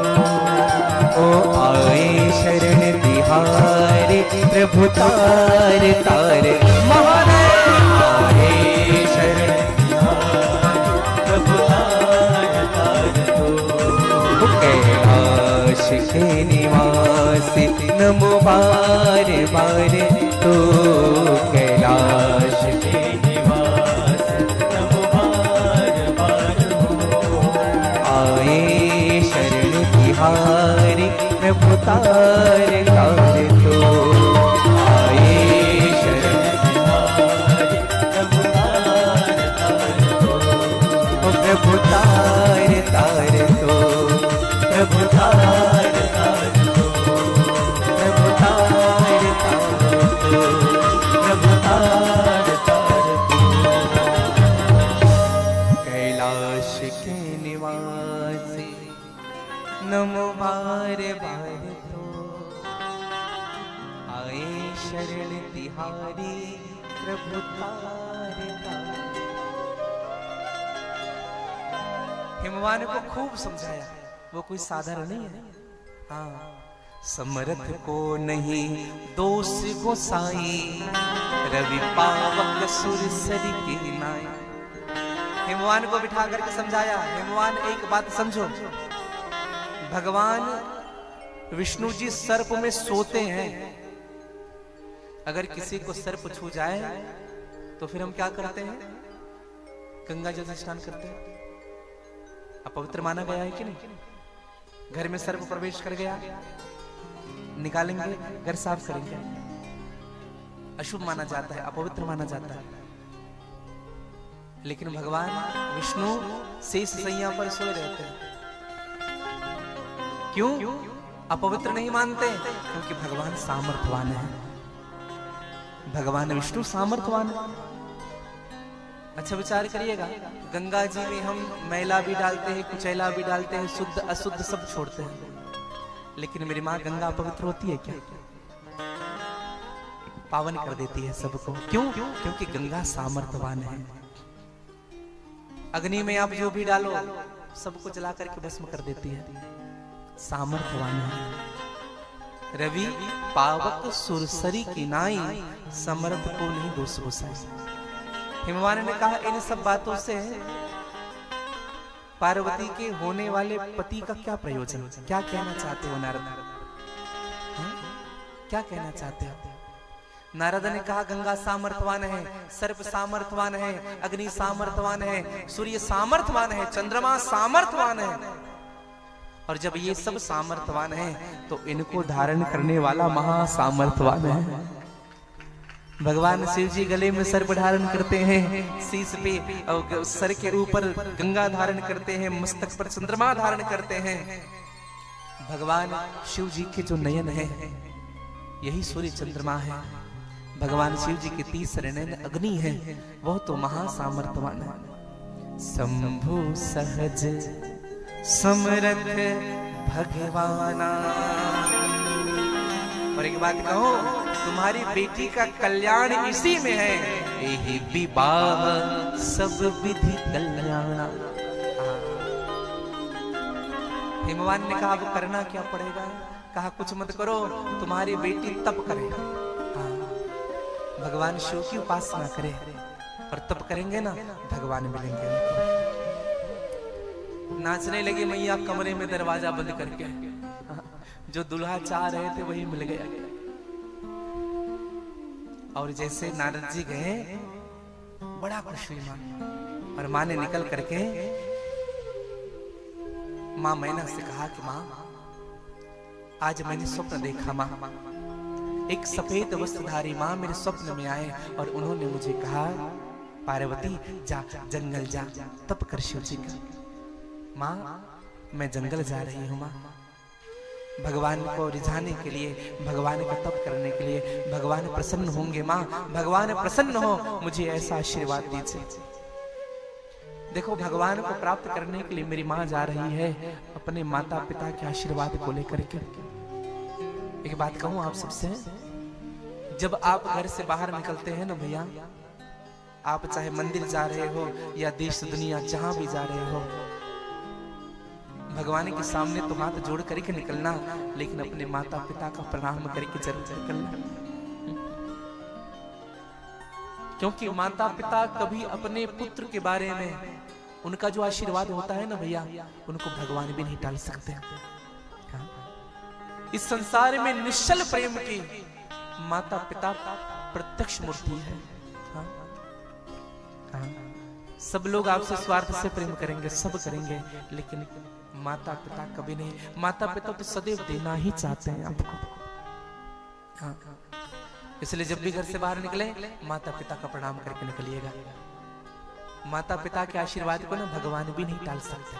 Speaker 2: ओ आए शरण तिहारे प्रभु तार तार, महादेव आए शरण
Speaker 4: प्रभु तार तार तो।
Speaker 2: कैलाश के निवासी नमो बार बार तो, कैलाश
Speaker 4: के निवास नमो बार बार हो।
Speaker 2: आए शरण तिहारी प्रभु तार तार तो, आए शरण
Speaker 4: तिहारी प्रभु तार तार तो।
Speaker 2: प्रभु तार तार तो,
Speaker 4: प्रभु तार तार तो।
Speaker 2: प्रभु तार तार तो,
Speaker 4: प्रभु तार तार तो।
Speaker 2: कैलाश के निवासी नमो बार बार तो, आए शरण तिहारी प्रभु तार तार। हिमवान को खूब समझाया, वो कोई साधारण नहीं है। हाँ, समर्थ को नहीं दोष गोसाई, रवि पावक सुरसरी की नाई। हिमवान को बिठा करके समझाया, हिमवान एक बात समझो, भगवान विष्णु जी सर्प में सोते हैं। अगर किसी को सर्प छू जाए तो फिर हम क्या करते हैं? गंगा जल से स्नान करते हैं। अपवित्र माना गया है कि नहीं? घर में सर्प प्रवेश कर गया, निकालेंगे, घर साफ करेंगे, अशुभ माना जाता है, अपवित्र माना जाता है। लेकिन भगवान विष्णु शेष सैया पर सोए रहते हैं। क्यों अपवित्र नहीं मानते? क्योंकि भगवान सामर्थ्यवान है, भगवान विष्णु सामर्थ्यवान है। अच्छा विचार करिएगा, गंगा जी में हम मैला भी डालते हैं, कुचैला भी डालते हैं, शुद्ध अशुद्ध सब छोड़ते हैं, लेकिन मेरी माँ गंगा पवित्र होती है क्या? पावन कर देती है सबको। क्यों? क्योंकि गंगा सामर्थ्यवान है। अग्नि में आप जो भी डालो सबको जला करके भस्म कर देती है, सामर्थ्यवान है। रवि पावक सुरसरी की नाई, समर्थ को नहीं दोष गोसाई। हिमवान ने कहा, इन सब बातों से पार्वती के होने वाले पति का क्या प्रयोजन? क्या कहना चाहते हो नारद? क्या कहना चाहते हो? नारद ने कहा, गंगा सामर्थ्यवान है, सर्प सामर्थ्यवान है, अग्नि सामर्थ्यवान है, सूर्य सामर्थ्यवान है, चंद्रमा सामर्थ्यवान है। और जब ये सब सामर्थ्यवान है तो इनको धारण करने वाला महासामर्थ्यवान है। भगवान शिव जी गले में सर्प धारण करते हैं, शीश पे और सर के ऊपर गंगा धारण करते हैं, मस्तक पर चंद्रमा धारण करते हैं। भगवान शिव जी के जो नयन है यही सूर्य चंद्रमा है। भगवान शिव जी के तीसरे नयन अग्नि है, वह तो महासामर्थ्यवान है। शंभु सहज समरथ भगवाना। और एक बात कहो, तुम्हारी बेटी का कल्याण इसी में है, यही विवाह सब विधि कल्याण। हिमवान ने कहा, अब करना क्या पड़ेगा? कहा, कुछ मत करो, तुम्हारी बेटी तप करे, भगवान शिव की उपासना करे। और तब करेंगे ना भगवान मिलेंगे। नाचने लगे मैया कमरे में दरवाजा बंद करके, जो दुल्हा चाह रहे थे वही मिल गया। और जैसे नारद जी गए बड़ा खुश हुई मां, और मां ने निकल करके मां मैना से कहा कि मां आज मैंने स्वप्न देखा मां, एक सफेद वस्त्रधारी मां मेरे स्वप्न में आए और उन्होंने मुझे कहा पार्वती जा जंगल जा तप कर शिव जी का। मां मैं जंगल जा रही हूं मां, भगवान को रिझाने के लिए, भगवान का तप करने के लिए। भगवान प्रसन्न होंगे मां, भगवान प्रसन्न हो, मुझे ऐसा आशीर्वाद दीजिए। देखो भगवान को प्राप्त करने के लिए मेरी मां जा रही है अपने माता पिता के आशीर्वाद को लेकर के। एक बात कहूं आप सबसे, जब आप घर से बाहर निकलते हैं ना भैया, आप चाहे मंदिर जा रहे हो या देश दुनिया जहां भी जा रहे हो, भगवान के सामने तो हाथ जोड़ करके निकलना, लेकिन अपने माता पिता का प्रणाम करके जरूर निकलना। क्योंकि माता पिता कभी अपने पुत्र के बारे में उनका जो आशीर्वाद होता है ना भैया, उनको भगवान भी नहीं टाल सकते। इस संसार में निश्चल प्रेम की माता पिता प्रत्यक्ष मूर्ति है। सब लोग आपसे स्वार्थ से प्रेम करेंगे, सब करेंगे, लेकिन माता पिता कभी नहीं। माता पिता तो सदैव देना ही चाहते हैं आपको। इसलिए जब भी घर से बाहर निकले माता पिता का प्रणाम करके निकलिएगा। माता पिता के आशीर्वाद को ना भगवान भी नहीं टाल सकते।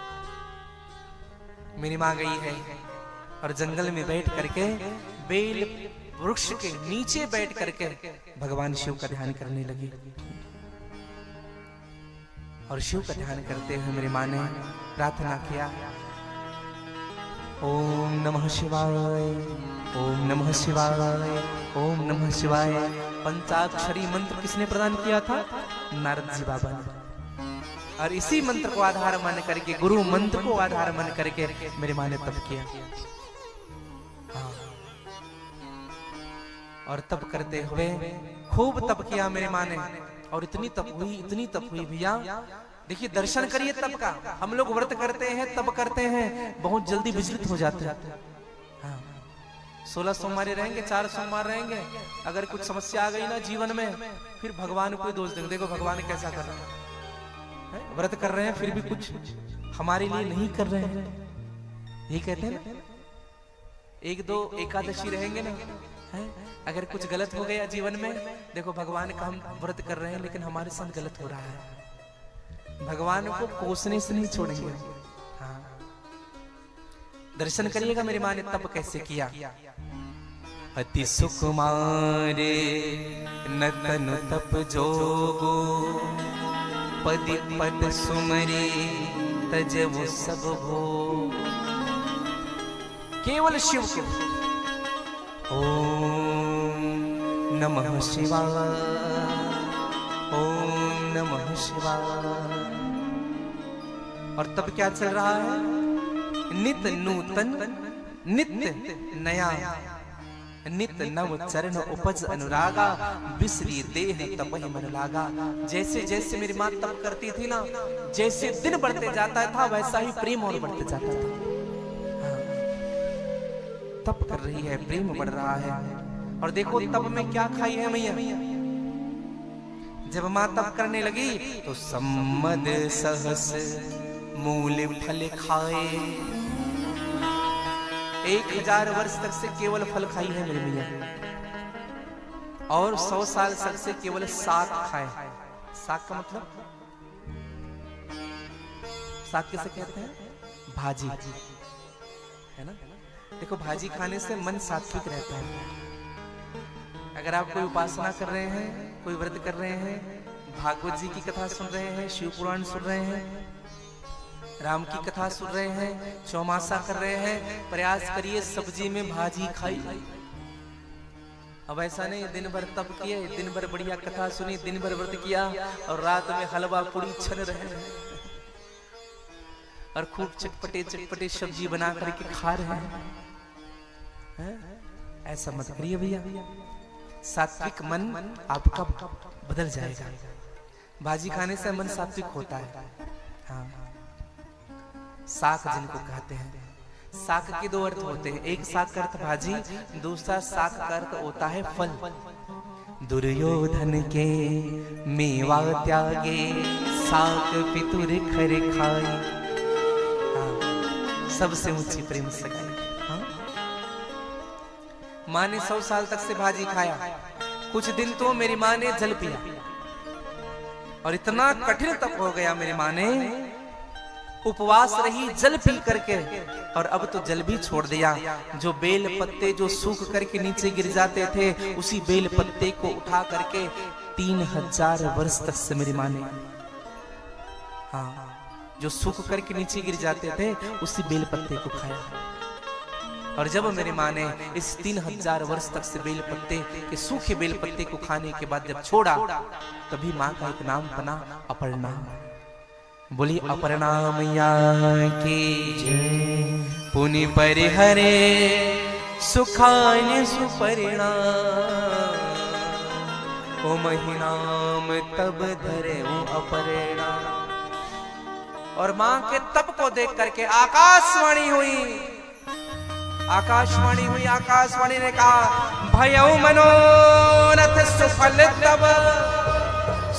Speaker 2: मेरी मां गई है और जंगल में बैठ करके बेल वृक्ष के नीचे बैठ करके भगवान शिव का ध्यान करने लगी। और शिव का ध्यान करते हुए मेरी मां ने प्रार्थना किया, ओम नमः शिवाय, ओम नमः शिवाय, ओम नमः शिवाय। पंचाक्षरी मंत्र किसने प्रदान किया था? नारद जी बाबा ने। और इसी मंत्र को आधार मान करके, गुरु मंत्र को आधार मान करके मेरी मां ने तप किया। और तप करते हुए खूब तप किया मेरी मां ने। और इतनी तप हुई भैया, देखिए दर्शन करिए तप का। हम लोग व्रत करते हैं, तप करते हैं, बहुत जल्दी विचलित हो जाते हैं। 16 सोमवार रहेंगे, 4 सोमवार रहेंगे, अगर कुछ समस्या आ गई ना जीवन में, फिर भगवान को दोष देंगे। देखो भगवान कैसा कर रहे हैं, व्रत कर रहे हैं फिर भी कुछ हमारे लिए नहीं कर रहे हैं। यही कहते हैं ना, 1-2 एकादशी रहेंगे ना, अगर कुछ गलत हो गया जीवन में, देखो भगवान का हम व्रत कर रहे हैं लेकिन हमारे साथ गलत हो रहा है, भगवान को कोसने से नहीं छोड़ेंगे। दर्शन करिएगा मेरी मां ने तप कैसे किया। अति सुकुमारे नतन तप जोगो, पद पद सुमरे तजवो सब भो। केवल शिव को ओम नमः शिवाय, ओम नमः शिवाय। और तब क्या चल रहा है? नित्य नूतन नित्य नया, नित्य नव चरण उपज अनुरागा, बिसरी देह तपहि मन लागा। जैसे जैसे मेरी मां तप करती थी ना, जैसे दिन बढ़ते जाता था वैसा ही प्रेम और बढ़ते जाता था। तप कर रही है, प्रेम बढ़ रहा है। और देखो तप में क्या खाई है मैया। जब मां तप करने लगी तो सम्मद सहस मूल फल खाए। 1000 वर्ष तक से केवल फल खाई है मेरी मैया, और 100 साल तक से केवल साग खाए। साग का मतलब, साग किसे कहते हैं? भाजी, है ना। देखो भाजी खाने से मन सात्विक रहता है। अगर आप कोई उपासना कर रहे हैं, कोई व्रत कर रहे हैं, भागवत जी की कथा सुन रहे हैं, शिव पुराण सुन रहे हैं, राम की कथा सुन रहे हैं, चौमासा कर रहे हैं, प्रयास करिए सब्जी में भाजी खाई। अब ऐसा नहीं दिन भर तप किए, दिन भर बढ़िया कथा सुनी, दिन भर व्रत किया और रात में हलवा पूरी छन रहे हैं और खूब चटपटे चटपटे सब्जी बना करके खा रहे हैं। ऐसा मत करिए भैया, सात्विक मन आपका बदल जाएगा। भाजी खाने से मन सात्विक होता है। हाँ, साक जिनको कहते हैं। साक के दो अर्थ होते हैं, एक साक का अर्थ भाजी, दूसरा साक का अर्थ होता है फल। दुर्योधन के मेवा त्यागे, साक पितुर खर खाए। हाँ, सबसे ऊंची प्रेम सगाई। हाँ? माँ ने 100 साल तक से भाजी खाया, कुछ दिन तो मेरी माँ ने जल पिया और इतना कठिन तप हो गया मेरी माँ ने, उपवास रही जल पी करके, और अब तो जल भी छोड़ दिया। जो बेल पत्ते जो सूख करके नीचे गिर जाते थे, उसी बेल पत्ते को उठा करके 3000 वर्ष तक से मेरी माँ ने, हाँ, जो सूख करके नीचे गिर जाते थे उसी बेल पत्ते को खाया। और जब मेरी माँ ने इस 3000 वर्ष तक से बेल पत्ते के सूखे बेल पत्ते को खाने के बाद जब छोड़ा, तभी माँ का एक नाम बना अपर्णा। बोली अपर्णा मैया की जय। पुनि परिहरे सुखान सुपरिणा, ओ महिनाम तब धरे ओ अपर्णा। और माँ के तप को देख करके आकाशवाणी हुई, आकाशवाणी हुई। आकाशवाणी ने कहा भयउ मनोरथ सुफल तब,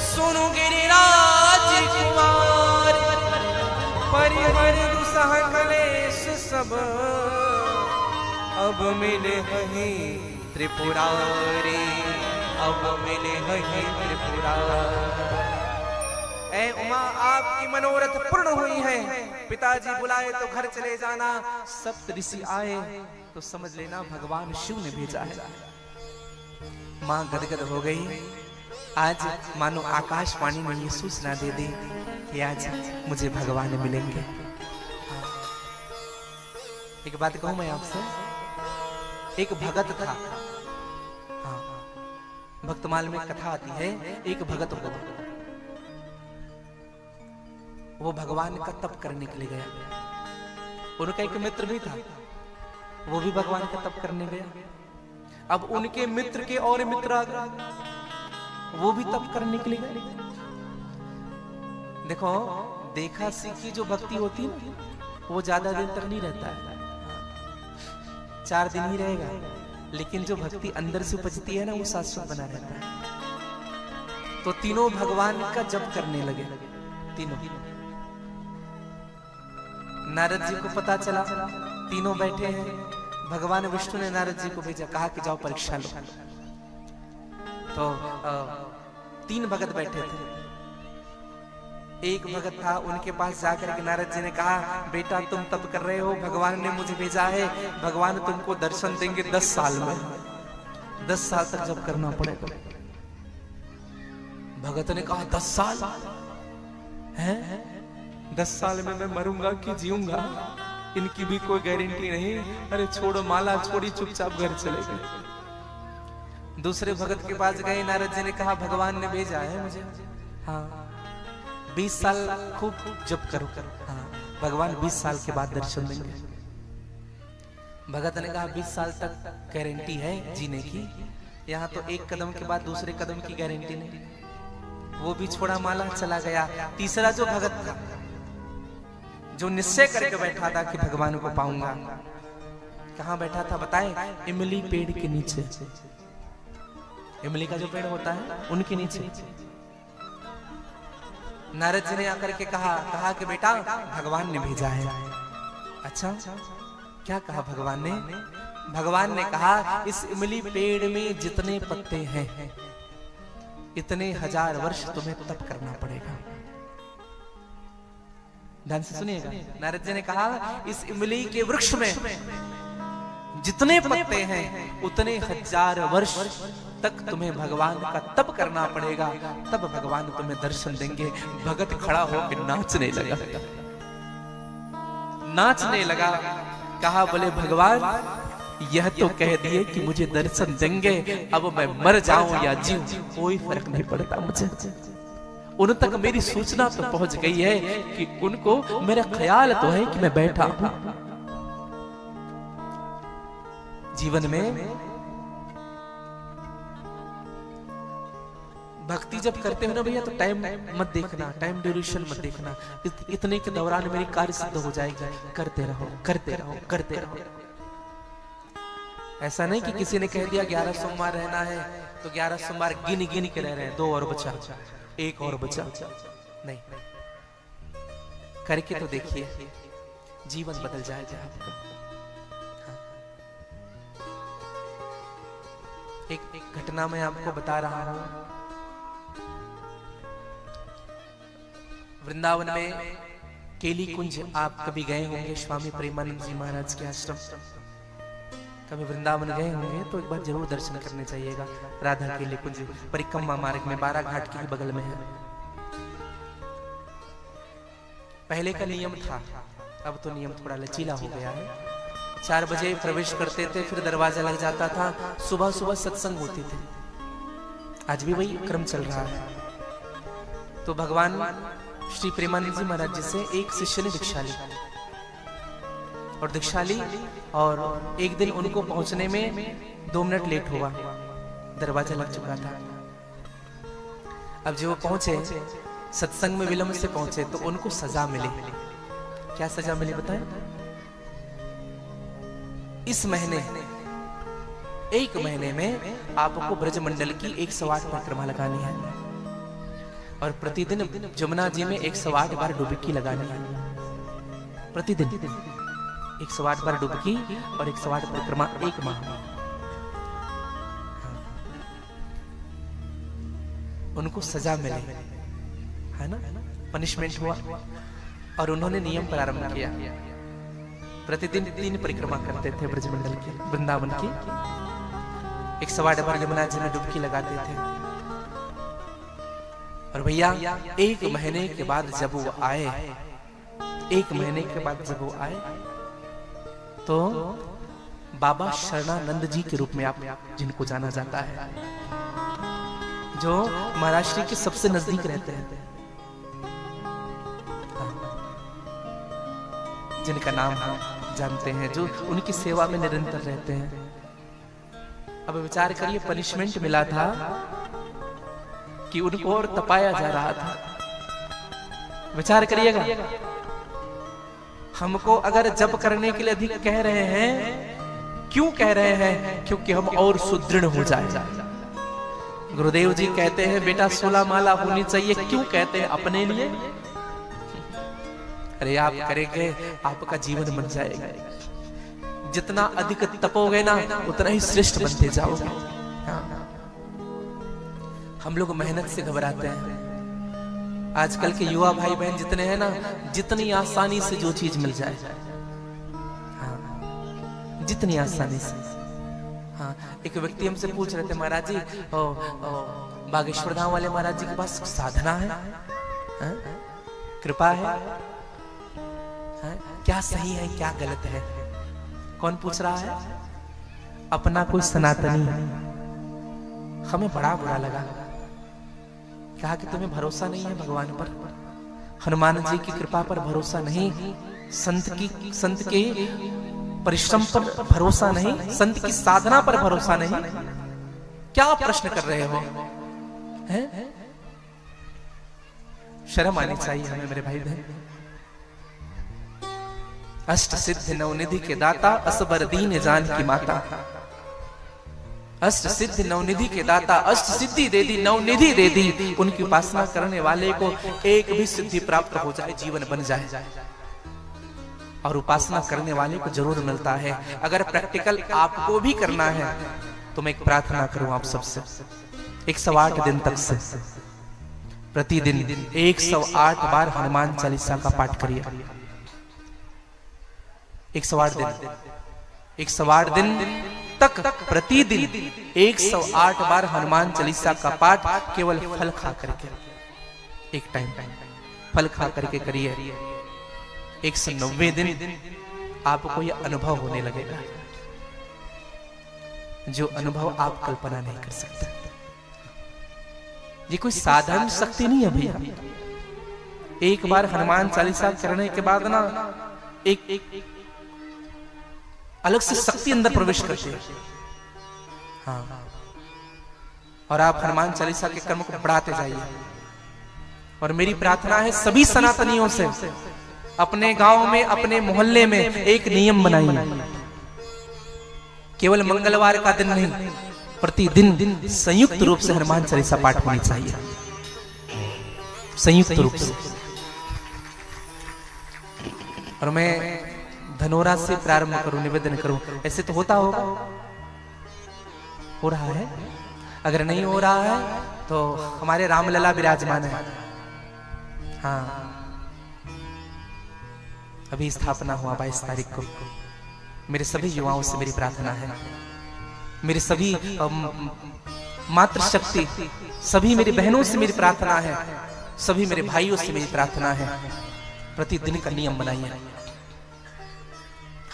Speaker 2: सुनु गिरिराज कुमार, परिहर दुसह कलेश सब, अब मिले हहि त्रिपुरारी, अब मिले हहि त्रिपुरारी। ऐ उमा, आपकी मनोरथ पूर्ण हुई है, पिताजी बुलाए तो घर चले जाना। सप्त ऋषि आए तो समझ लेना भगवान शिव ने भेजा है। मां गदगद हो गई। आज मानो आकाशवाणी ने ये सूचना दे दी कि आज मुझे भगवान मिलेंगे। एक बात कहूं मैं आपसे, एक भगत था। हाँ, भक्तमाल में कथा आती है, एक भगत हुआ, वो भगवान का तप करने के लिए गया। उनका एक मित्र भी था, वो भी भगवान का तप करने गया। अब उनके मित्र के और मित्र आ गए, वो भी तप करने के लिए गए। देखो, देखा सीखी जो भक्ति होती है वो ज्यादा दिन तक नहीं रहता है, 4 दिन ही रहेगा। लेकिन जो भक्ति अंदर से उपजती है ना, वो शाश्वत बना रहता है। तो तीनों भगवान का जप करने लगे, तीनों। नारद जी को पता चला, तीनों बैठे हैं। भगवान विष्णु ने नारद जी को भेजा, कहा कि जाओ परीक्षा लो। तो 3 भगत बैठे थे। एक भगत था, उनके पास जाकर के नारद जी ने कहा, बेटा तुम तप कर रहे हो, भगवान ने मुझे भेजा है, भगवान तुमको दर्शन देंगे 10 साल में, 10 साल तक जप करना पड़ेगा। भगत ने कहा 10 साल है, 10 साल में मैं मरूंगा कि जीऊंगा, इनकी भी कोई गारंटी नहीं। अरे छोड़ो, माला छोड़ी, चुपचाप घर चले गए। दूसरे भगत के पास गए, नारद जी ने कहा भगवान ने भेजा है मुझे, हाँ 20 साल खूब जप करो। हाँ, भगवान 20 साल के बाद दर्शन देंगे। भगत ने कहा 20 साल तक गारंटी है जीने की, यहाँ तो एक कदम के बाद दूसरे कदम की गारंटी नहीं। वो भी छोड़ा, माला, चला गया। तीसरा जो भगत था, जो निश्चय करके बैठा था कि भगवान को पाऊंगा, कहां बैठा था बताएं? इमली पेड़ के नीचे। इमली का जो पेड़ होता है उनके नीचे। नारद जी ने आकर के कहा कि बेटा भगवान ने भेजा है। अच्छा, क्या कहा भगवान ने? भगवान ने कहा इस इमली पेड़ में जितने पत्ते हैं इतने 1000 वर्ष तुम्हें तप करना पड़ेगा। ध्यान से सुनिएगा। नारद जी ने कहा इस इमली के वृक्ष में जितने पत्ते हैं उतने 1000 वर्ष तक तुम्हें भगवान का तप करना पड़ेगा, तब भगवान तुम्हें दर्शन देंगे। भगत खड़ा होकर नाचने लगा, नाचने लगा। कहा बोले भगवान यह तो कह दिए कि मुझे दर्शन देंगे, अब मैं मर जाऊं या जीऊं कोई फर्क नहीं पड़ता मुझे। उन तक मेरी सूचना तो पहुंच गई है कि उनको मेरा ख्याल तो है कि मैं बैठा हूं। जीवन में भक्ति जब करते हो ना भैया तो टाइम मत देखना, टाइम ड्यूरेशन मत देखना, इतने के दौरान मेरी कार्य सिद्ध हो जाएगी। करते रहो करते रहो करते रहो। ऐसा नहीं कि किसी ने कह दिया 11 सोमवार रहना है तो 11 सोमवार गिन गिन के रह रहे हैं, 2 और बचा, 1 और बचा, नहीं, करके तो देखिए, जीवन बदल जाएगा आपका। एक घटना मैं आपको बता रहा हूं। वृंदावन में केली कुंज आप कभी गए होंगे, स्वामी प्रेमानंद जी महाराज के आश्रम। कभी वृंदावन गए होंगे तो एक बार जरूर दर्शन करने चाहिएगा। राधा केली कुंज परिक्रमा मार्ग में 12 घाट के बगल में है। पहले का नियम था, अब तो नियम थोड़ा लचीला हो गया है। 4 बजे प्रवेश करते थे, फिर दरवाजा लग जाता था। सुबह सुबह सत्संग होती थी, आज भी वही क्रम चल रहा है। तो भगवान श्री प्रेमानंद जी महाराज जी से एक शिष्य ने दीक्षा ली, और दीक्षा ली, और एक दिन उनको पहुंचने में 2 मिनट लेट हुआ, दरवाजा लग चुका था। अब जब वो पहुंचे, सत्संग में विलंब से पहुंचे, तो उनको सजा मिली। क्या सजा मिली बताएं? इस महीने, 1 महीने में आपको ब्रजमंडल की 108 परिक्रमा लगानी है, और प्रतिदिन जमुना जी में 108 बार डुबकी लगानी है। प्रतिदिन 108 बार डुबकी और 108 परिक्रमा 1 माह में। उनको सजा मिली, है ना, पनिशमेंट हुआ, और उन्होंने नियम प्रारंभ किया। प्रतिदिन 3 परिक्रमा करते थे ब्रजमंडल की, वृंदावन की। 108 बार यमुना जी में डुबकी लगाते थे। और भैया 1 महीने के बाद जब वो आए, 1 महीने के बाद जब वो आए, तो बाबा शरणानंद जी के रूप में, आप जिनको जाना जाता है, जो महाराष्ट्र के सबसे नजदीक रहते हैं, जिनका नाम हम जानते हैं, जो उनकी सेवा में निरंतर रहते हैं। अब विचार करिए, पनिशमेंट मिला था कि उनको और तपाया जा रहा था। विचार करिएगा, हमको अगर जप करने के लिए अधिक कह रहे हैं, क्यों कह रहे हैं? क्योंकि हम और सुदृढ़ हो जाए। गुरुदेव जी कहते हैं बेटा 16 माला होनी चाहिए, क्यों कहते हैं? अपने लिए। अरे आप करेंगे, आपका जीवन बन जाएगा। जितना अधिक तपोगे ना, उतना ही श्रेष्ठ बनते जाओगे। हम लोग मेहनत से घबराते हैं। आजकल के युवा भाई बहन जितने हैं ना, जितनी आसानी से जो चीज मिल जाए, जितनी आसानी से। हाँ, एक व्यक्ति हमसे पूछ रहे थे, महाराज जी बागेश्वर धाम वाले महाराज जी के पास साधना है, कृपा है, क्या सही है क्या गलत है? कौन पूछ रहा है? अपना कोई सनातनी। हमें बड़ा बुरा लगा, कहा कि तुम्हें भरोसा नहीं है भगवान पर, हनुमान जी की कृपा पर भरोसा नहीं, संत के परिश्रम पर भरोसा नहीं, संत की साधना पर भरोसा नहीं। क्या प्रश्न कर रहे हो? हैं? शर्म आनी चाहिए हमें मेरे भाई बहन। अष्ट सिद्ध नवनिधि के दाता, असबर दीन जान की माता। अष्ट सिद्ध नवनिधि के दाता, अष्ट सिद्धि दे दी, नवनिधि दे दी। उनकी उपासना करने वाले को एक भी सिद्धि प्राप्त हो जाए, जीवन बन जाए। और उपासना करने वाले को जरूर मिलता है। अगर प्रैक्टिकल आपको भी करना है तो मैं एक प्रार्थना करूं आप सबसे, 108 दिन तक से प्रतिदिन 108 बार हनुमान चालीसा का पाठ करिए। 108 दिन, 108 दिन तक प्रतिदिन 108 बार हनुमान चालीसा का पाठ, केवल फल खा करके, एक टाइम फल खा करके करिए। 190 दिन आपको यह अनुभव होने लगेगा, जो अनुभव आप कल्पना नहीं कर सकते। ये कोई साधारण शक्ति नहीं है भैया। एक बार हनुमान चालीसा करने के बाद ना एक अलग से शक्ति अंदर प्रवेश करती है। हाँ, और आप हनुमान चालीसा के कर्म को बढ़ाते जाइए। और मेरी प्रार्थना है सभी सनातनियों से, अपने गांव में, अपने मोहल्ले में एक नियम बनाइए, केवल मंगलवार का दिन नहीं, प्रतिदिन संयुक्त रूप से हनुमान चालीसा पाठ होनी चाहिए, संयुक्त रूप से। और मैं धनोरा से प्रारंभ करूं, निवेदन करूं, ऐसे तो होता होगा, हो रहा है? अगर नहीं हो रहा है तो हमारे रामलला विराजमान है। हाँ, अभी स्थापना हुआ 22 तारीख को। मेरे सभी युवाओं से मेरी प्रार्थना है, मेरे सभी मातृशक्ति, सभी मेरी बहनों से मेरी प्रार्थना है, सभी मेरे भाइयों से मेरी प्रार्थना है, प्रतिदिन का नियम बनाइए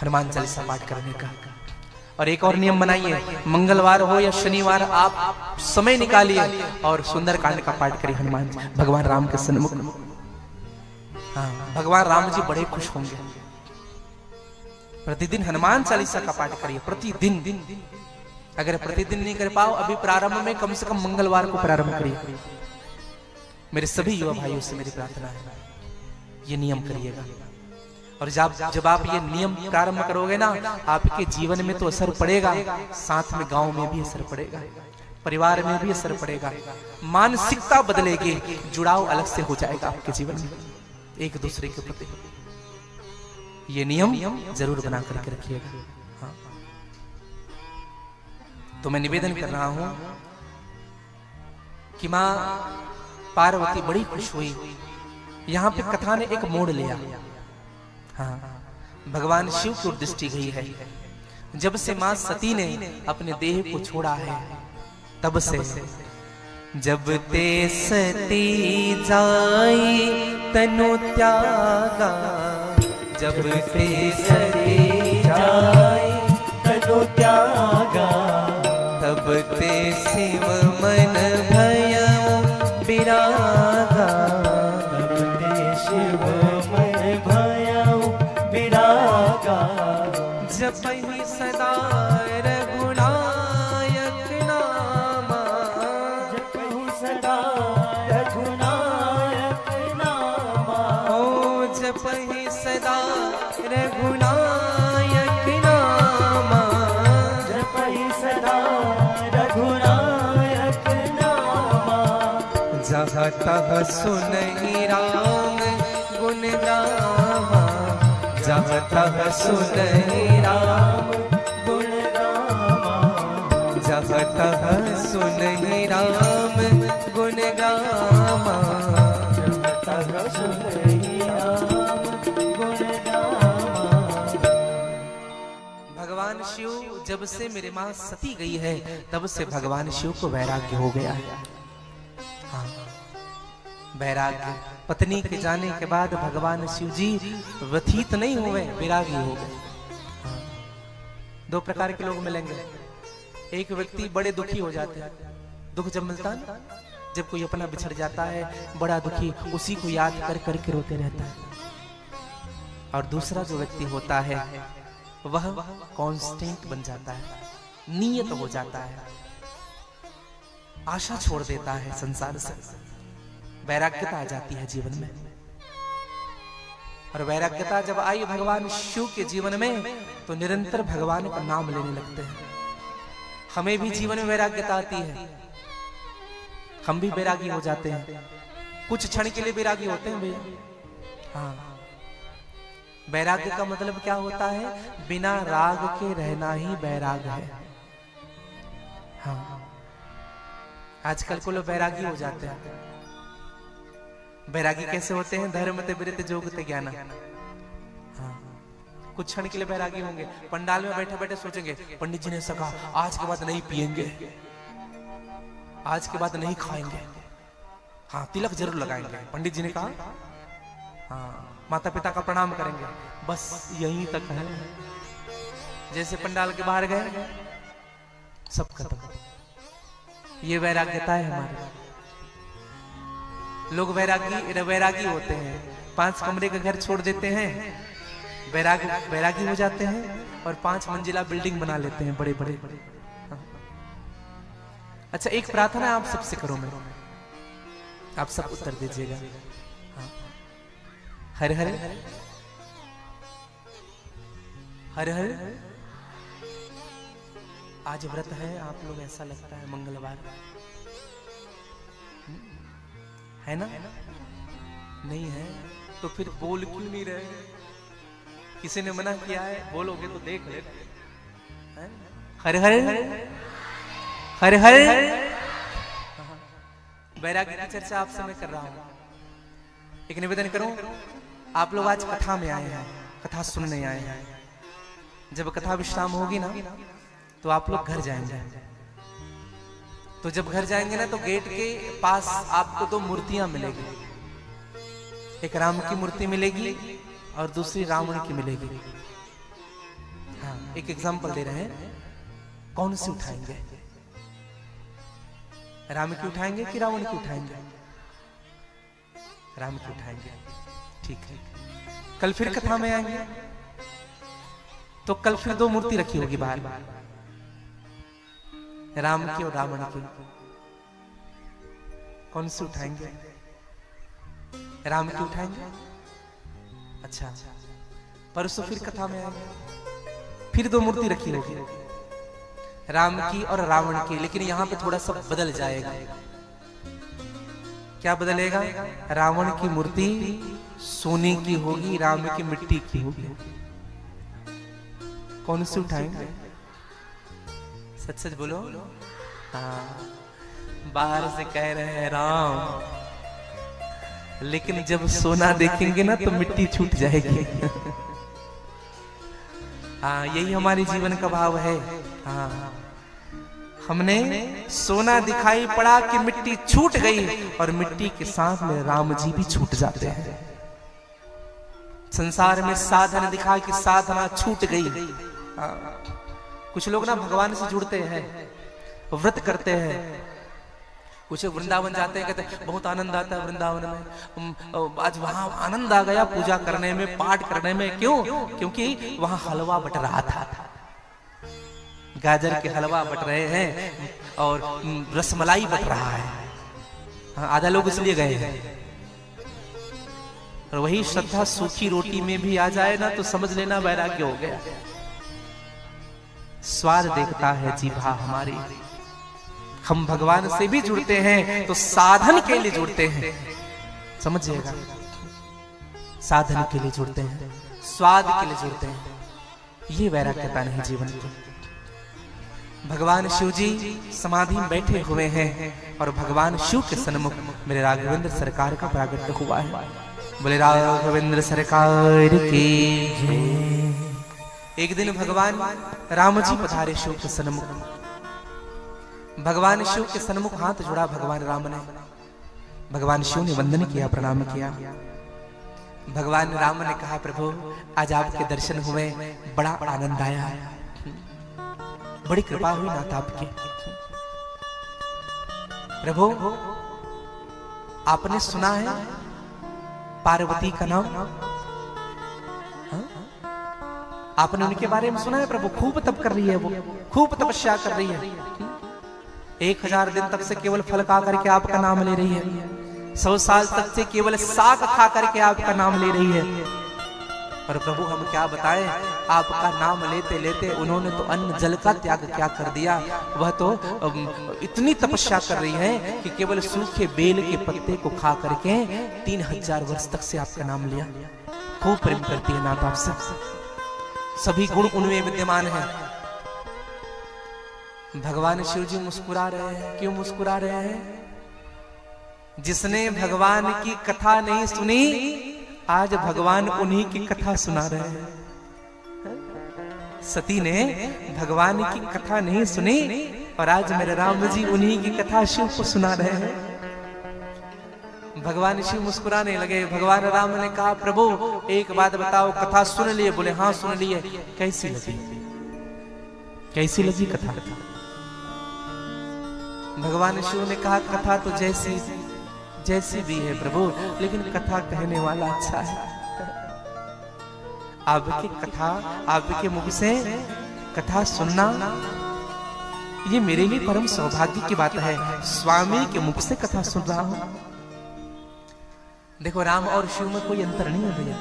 Speaker 2: हनुमान चालीसा पाठ करने का। और एक और नियम बनाइए, मंगलवार हो या शनिवार आप समय निकालिए और सुंदरकांड का पाठ करिए हनुमान जी, भगवान राम के सन्मुख। हाँ, भगवान राम जी बड़े खुश होंगे। प्रतिदिन हनुमान चालीसा का पाठ करिए, प्रतिदिन। अगर प्रतिदिन नहीं कर पाओ, अभी प्रारंभ में कम से कम मंगलवार को प्रारंभ करिए। मेरे सभी युवा भाइयों से मेरी प्रार्थना है, ये नियम करिएगा। और जब आप ये नियम प्रारंभ करोगे ना, आपके जीवन में तो असर पड़ेगा, साथ में गांव में भी असर पड़ेगा, परिवार में भी असर पड़ेगा, मानसिकता बदलेगी, जुड़ाव अलग से हो जाएगा आपके जीवन में एक दूसरे के प्रति। ये नियम जरूर बना करके रखिएगा। हाँ। तो मैं निवेदन कर रहा हूं कि मां पार्वती बड़ी खुश हुई। यहां पे कथा ने एक मोड़ लिया। हाँ, भगवान शिव की ओर दृष्टि गई है। जब से मां सती ने अपने देह को छोड़ा है, तब से जब ते सती जाई तनु त्यागा, जब ते सती जाई
Speaker 4: तनु त्यागा,
Speaker 2: तब ते शिव मन भयउ विरागा,
Speaker 4: तब ते शिव मन भयउ विरागा।
Speaker 2: जपहि सदा रघुनायक नामा,
Speaker 4: जपहि सदा रघुनायक नामा,
Speaker 2: ओ जपहि सदा रघुनायक नामा,
Speaker 4: जपहि सदा रघुनायक नामा।
Speaker 2: जहाँ तहाँ सुनहि राम गुण गावा, जहाँ तहाँ सुनहि राम
Speaker 4: गुण गावा,
Speaker 2: जहाँ तहाँ सुनहि राम गुण गावा,
Speaker 4: तह सुनहि राम गुण गावा।
Speaker 2: भगवान शिव जब से मेरे मां सती गई है, तब से भगवान शिव को वैराग्य हो गया है। हाँ, वैराग्य। पत्नी के जाने के बाद भगवान शिव जी व्यथित नहीं हुए, वैरागी हो गए। हाँ। दो प्रकार के लोग मिलेंगे। एक व्यक्ति बड़े दुखी हो जाते हैं, दुख जब मिलता है ना, जब कोई अपना बिछड़ जाता है, बड़ा दुखी, उसी को याद कर करके रोते रहता है। और दूसरा जो व्यक्ति होता है वह कांस्टेंट बन जाता है, नियत हो जाता है, आशा छोड़ देता है संसार से, वैराग्यता आ जाती है जीवन में। और वैराग्यता जब आई भगवान शिव के जीवन में, तो निरंतर भगवान का नाम लेने लगते हैं। हमें भी जीवन में वैराग्यता आती है, हम भी वैरागी हो जाते हैं, कुछ क्षण के लिए वैरागी होते हैं भैया। हाँ, वैराग्य का मतलब क्या होता है? बिना राग के रहना ही वैराग है। हाँ, आजकल को लोग वैरागी हो जाते हैं। वैरागी कैसे होते हैं? धर्म ते विरत जोग ते ज्ञान। हाँ, कुछ क्षण के लिए वैरागी होंगे, पंडाल में बैठे बैठे सोचेंगे पंडित जी ने सका आज के बाद नहीं पिएंगे, आज के बाद नहीं खाएंगे, हाँ तिलक जरूर लगाएंगे, पंडित जी ने कहा, हाँ माता पिता का प्रणाम करेंगे, बस यहीं तक है। जैसे पंडाल के बाहर गए सब खत्म। ये वैराग्यता है हमारी। लोग वैरागी होते हैं, 5 कमरे का घर छोड़ देते हैं, वैरागी हो जाते हैं और 5 मंजिला बिल्डिंग बना लेते हैं बड़े बड़े। अच्छा, एक प्रार्थना आप सबसे करो, मैं आप सब उत्तर दीजिएगा। हाँ। हरे हरे हरे हरे। आज व्रत है आप लोग, ऐसा लगता है मंगलवार है ना? नहीं है तो फिर बोल क्यों नहीं रहे? किसी ने मना किया है? बोलोगे तो देख ले। हरे हरे हरे हरे। वैराग्य की चर्चा आपसे मैं कर रहा हूं। एक निवेदन करूं, आप लोग आज कथा में आए हैं, कथा सुनने आए हैं। जब कथा विश्राम होगी ना तो आप लोग घर जाएंगे। तो जब घर जाएंगे ना तो गेट के पास आपको दो मूर्तियां मिलेगी। एक राम की मूर्ति मिलेगी और दूसरी रावण की मिलेगी। हाँ, एक एग्जांपल दे रहे हैं, कौन सी उठाएंगे? राम की उठाएंगे कि रावण की उठाएंगे? राम की उठाएंगे। ठीक है, कल फिर कथा में आएंगे तो कल फिर दो मूर्ति रखी होगी बाहर, राम की और रावण की। कौन सी उठाएंगे? राम की उठाएंगे। अच्छा, परसों फिर कथा में आएंगे, फिर दो मूर्ति रखी होगी, राम की और रावण की। लेकिन यहां पे थोड़ा सा बदल जाएगा। क्या बदलेगा? रावण की मूर्ति सोने की होगी, राम की मिट्टी की होगी। कौन सी उठाएंगे? सच सच बोलो। हाँ, बाहर से कह रहे हैं राम, लेकिन जब सोना देखेंगे ना तो मिट्टी छूट जाएगी। हाँ, यही हमारे जीवन का भाव है। हाँ, हमने सोना दिखाई पड़ा कि मिट्टी छूट गई, और मिट्टी के साथ में राम जी भी छूट जाते हैं। संसार में साधन दिखा कि साधना छूट गई। कुछ लोग ना भगवान से जुड़ते हैं, व्रत करते हैं। कुछ वृंदावन जाते हैं, कहते हैं बहुत आनंद आता है वृंदावन में, आज वहां आनंद आ गया पूजा करने में, पाठ करने में। क्यों? क्योंकि वहां हलवा बट रहा था, गाजर के हलवा बट रहे हैं और रसमलाई बट रहा है। हाँ, आधा लोग इसलिए गए हैं। और वही श्रद्धा सूखी रोटी में भी आ जाए ना तो समझ लेना वैराग्य हो गया। स्वाद देखता है जीभा हमारी। हम भगवान से भी जुड़ते हैं तो साधन के लिए जुड़ते हैं, समझिएगा। साधन के लिए जुड़ते हैं, स्वाद के लिए जुड़ते हैं। ये वैराग्यता नहीं जीवन की। भगवान शिव जी समाधि में बैठे हुए हैं और भगवान शिव के सन्मुख मेरे राघवेंद्र सरकार का प्रागट्य हुआ है। बोले राघवेंद्र सरकार की जय। एक दिन भगवान राम जी पधारे शिव के सन्मुख। भगवान शिव के सन्मुख हाथ जुड़ा भगवान राम ने। भगवान शिव ने वंदन किया, प्रणाम किया। भगवान राम ने कहा, प्रभु आज आपके दर्शन हुए, बड़ा आनंद आया, बड़ी कृपा हुई नाथ आपकी। प्रभु आपने सुना है पार्वती का नाम? आपने उनके बारे में सुना है? प्रभु खूब तप कर रही है, वो खूब तपस्या कर रही है। 1000 दिन तक से केवल फल खा करके आपका नाम ले रही है। 100 साल तक से केवल साग खा करके आपका नाम ले रही है। और प्रभु हम क्या बताएं, आपका नाम लेते लेते उन्होंने तो अन्न जल का त्याग क्या कर दिया। वह तो इतनी तपस्या कर रही है कि केवल सूखे बेल के पत्ते को खा करके 3000 वर्ष तक से आपका नाम लिया। खूब प्रेम करती है नाथ आपसे, सभी गुण उनमें विद्यमान है। भगवान शिव जी मुस्कुरा रहे हैं। क्यों मुस्कुरा रहे हैं? जिसने भगवान की कथा नहीं सुनी, आज भगवान उन्हीं की कथा सुना रहे हैं। सती ने भगवान की कथा नहीं सुनी और आज मेरे राम जी उन्हीं की कथा शिव को सुना रहे हैं। भगवान शिव मुस्कुराने लगे। भगवान राम ने कहा, प्रभु एक बात बताओ, कथा सुन लिए? बोले हाँ सुन लिए। कैसी लगी? कैसी लगी कथा? भगवान शिव ने कहा, कथा तो जैसी जैसी भी है प्रभु, लेकिन कथा कहने वाला अच्छा है। आपकी कथा, आपके मुख से कथा सुनना ये मेरे लिए परम सौभाग्य की बात है, स्वामी के मुख से कथा सुन रहा हूं। देखो, राम और शिव में कोई अंतर नहीं है भैया।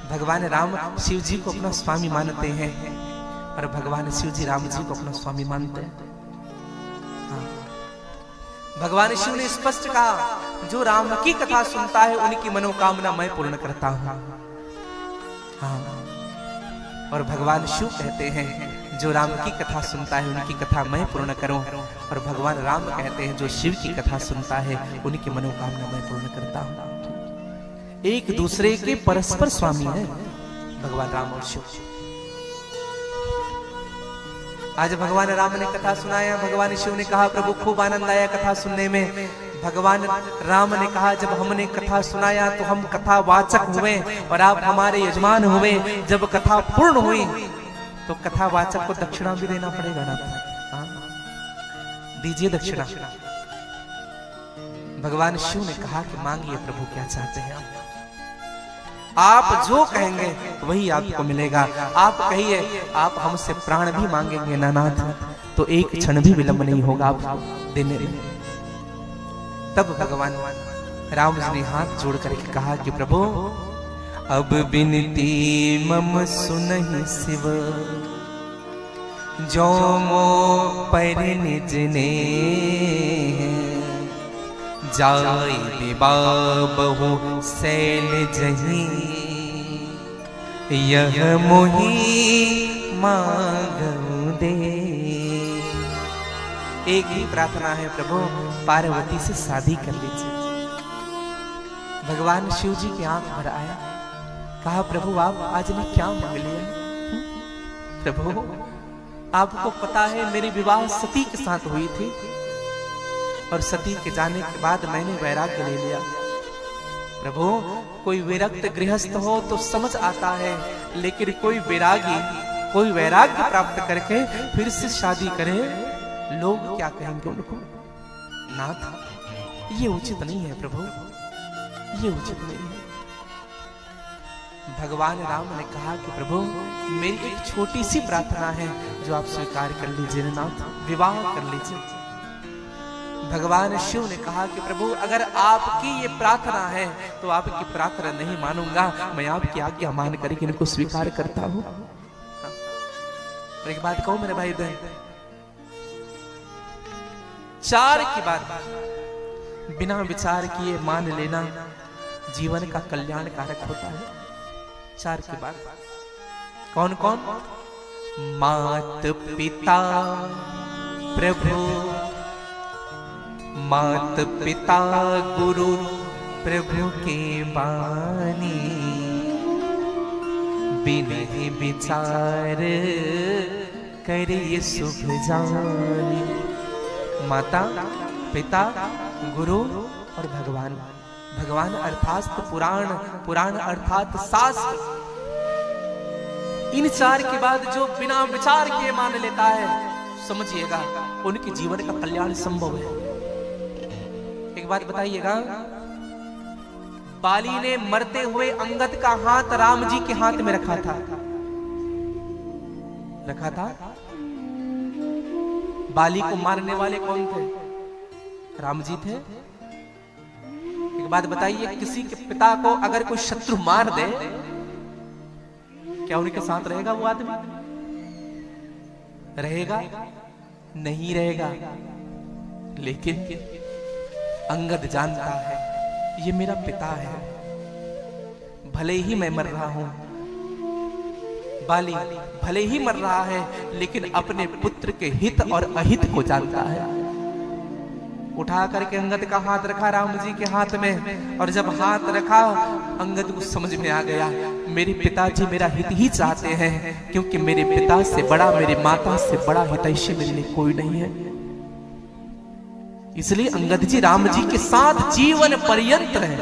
Speaker 2: भगवान राम शिव जी को अपना स्वामी मानते हैं और भगवान शिव जी राम जी को अपना स्वामी मानते हैं। हाँ। भगवान शिव ने स्पष्ट कहा, जो राम की कथा सुनता है उनकी मनोकामना मैं पूर्ण करता हूं। हाँ। और भगवान शिव कहते हैं, जो राम की कथा सुनता है उनकी कथा मैं पूर्ण करूं। और भगवान राम कहते हैं, जो शिव की कथा सुनता है उनकी मनोकामना मैं पूर्ण करता हूं। एक दूसरे के परस्पर स्वामी हैं भगवान राम और शिव। आज भगवान राम ने कथा सुनाया, भगवान शिव ने कहा प्रभु खूब आनंद आया कथा सुनने में। भगवान राम ने कहा, जब हमने कथा सुनाया तो हम कथा वाचक हुए और आप हमारे यजमान हुए। जब कथा पूर्ण हुई तो कथावाचक को दक्षिणा भी देना पड़ेगा ना। हाँ? दीजिए दक्षिणा। भगवान शिव ने कहा कि मांगिए प्रभु क्या चाहते हैं आप जो कहेंगे वही आपको मिलेगा। आप कहिए आप हमसे प्राण भी मांगेंगे ना नाथ, तो एक क्षण भी विलंब नहीं होगा आप देने में। तब भगवान राम जी ने हाथ जोड़ करके कहा कि प्रभु अब बिनती मम सुनहि शिव, जो मो पर निज ने जाय विवाह शैल जही, यह मोहि मांगू दे। एक ही प्रार्थना है प्रभु, पार्वती से शादी कर लीजिए। भगवान शिव जी की आंख भर आया, कहा प्रभु आप आज ने क्या मांग लिया? प्रभु आपको पता है मेरी विवाह सती के साथ हुई थी और सती के जाने के बाद मैंने वैराग्य ले लिया। प्रभु कोई विरक्त गृहस्थ हो तो समझ आता है, लेकिन कोई वैराग्य प्राप्त करके फिर से शादी करे, लोग क्या कहेंगे उनको? नाथ ये उचित नहीं है प्रभु, ये उचित नहीं है। भगवान राम ने कहा कि प्रभु मेरी एक छोटी सी प्रार्थना है जो आप स्वीकार कर लीजिए नाथ, विवाह कर लीजिए। भगवान शिव ने कहा कि प्रभु अगर आपकी ये प्रार्थना है तो आपकी प्रार्थना नहीं मानूंगा, मैं आपकी आज्ञा मान करके इनको स्वीकार करता हूं। और एक बात कहूं मेरे भाई बहन, चार की बात बिना विचार किए मान लेना जीवन का कल्याण कारक होता है। चार की बात कौन कौन? मात पिता प्रभु, मात पिता गुरु प्रभु के बानी, बिना विचार करिए शुभ जानी। माता पिता गुरु और भगवान। भगवान अर्थात पुराण, पुराण अर्थात शास्त्र। इन चार के बाद जो बिना विचार किए मान लेता है, समझिएगा उनके जीवन का कल्याण संभव है। एक बात बताइएगा, बाली ने मरते हुए अंगद का हाथ राम जी के हाथ में रखा था, रखा था। बाली को मारने वाले कौन थे? राम जी थे। एक बात बताइए, किसी के पिता को अगर कोई शत्रु मार दे, क्या उनके साथ रहेगा वो आदमी? रहेगा? नहीं रहेगा। लेकिन अंगद जानता है ये मेरा पिता है, भले ही मैं मर रहा हूं, बाली भले ही मर रहा है, लेकिन अपने पुत्र के हित और अहित को जानता है। उठा करके अंगद का हाथ रखा राम जी के हाथ में, और जब हाथ रखा अंगद को समझ में आ गया मेरे पिताजी मेरा हित ही चाहते हैं, क्योंकि मेरे पिता से बड़ा, मेरे माता से बड़ा हितैषी मेरे लिए कोई नहीं है। इसलिए अंगद जी राम जी के साथ जीवन पर्यंत रहे।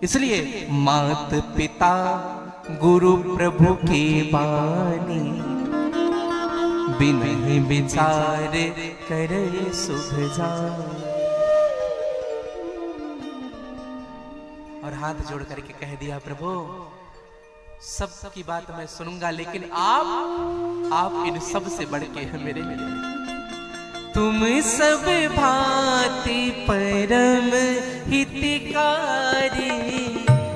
Speaker 2: इसलिए मात पिता गुरु प्रभु के बानी, बिन विचार करे शुभ जान। और हाथ जोड़ करके कह दिया प्रभु सब की बात मैं सुनूंगा, लेकिन आप इन सब से बढ़ के हैं मेरे। तुम सब भांति परम हितकारी,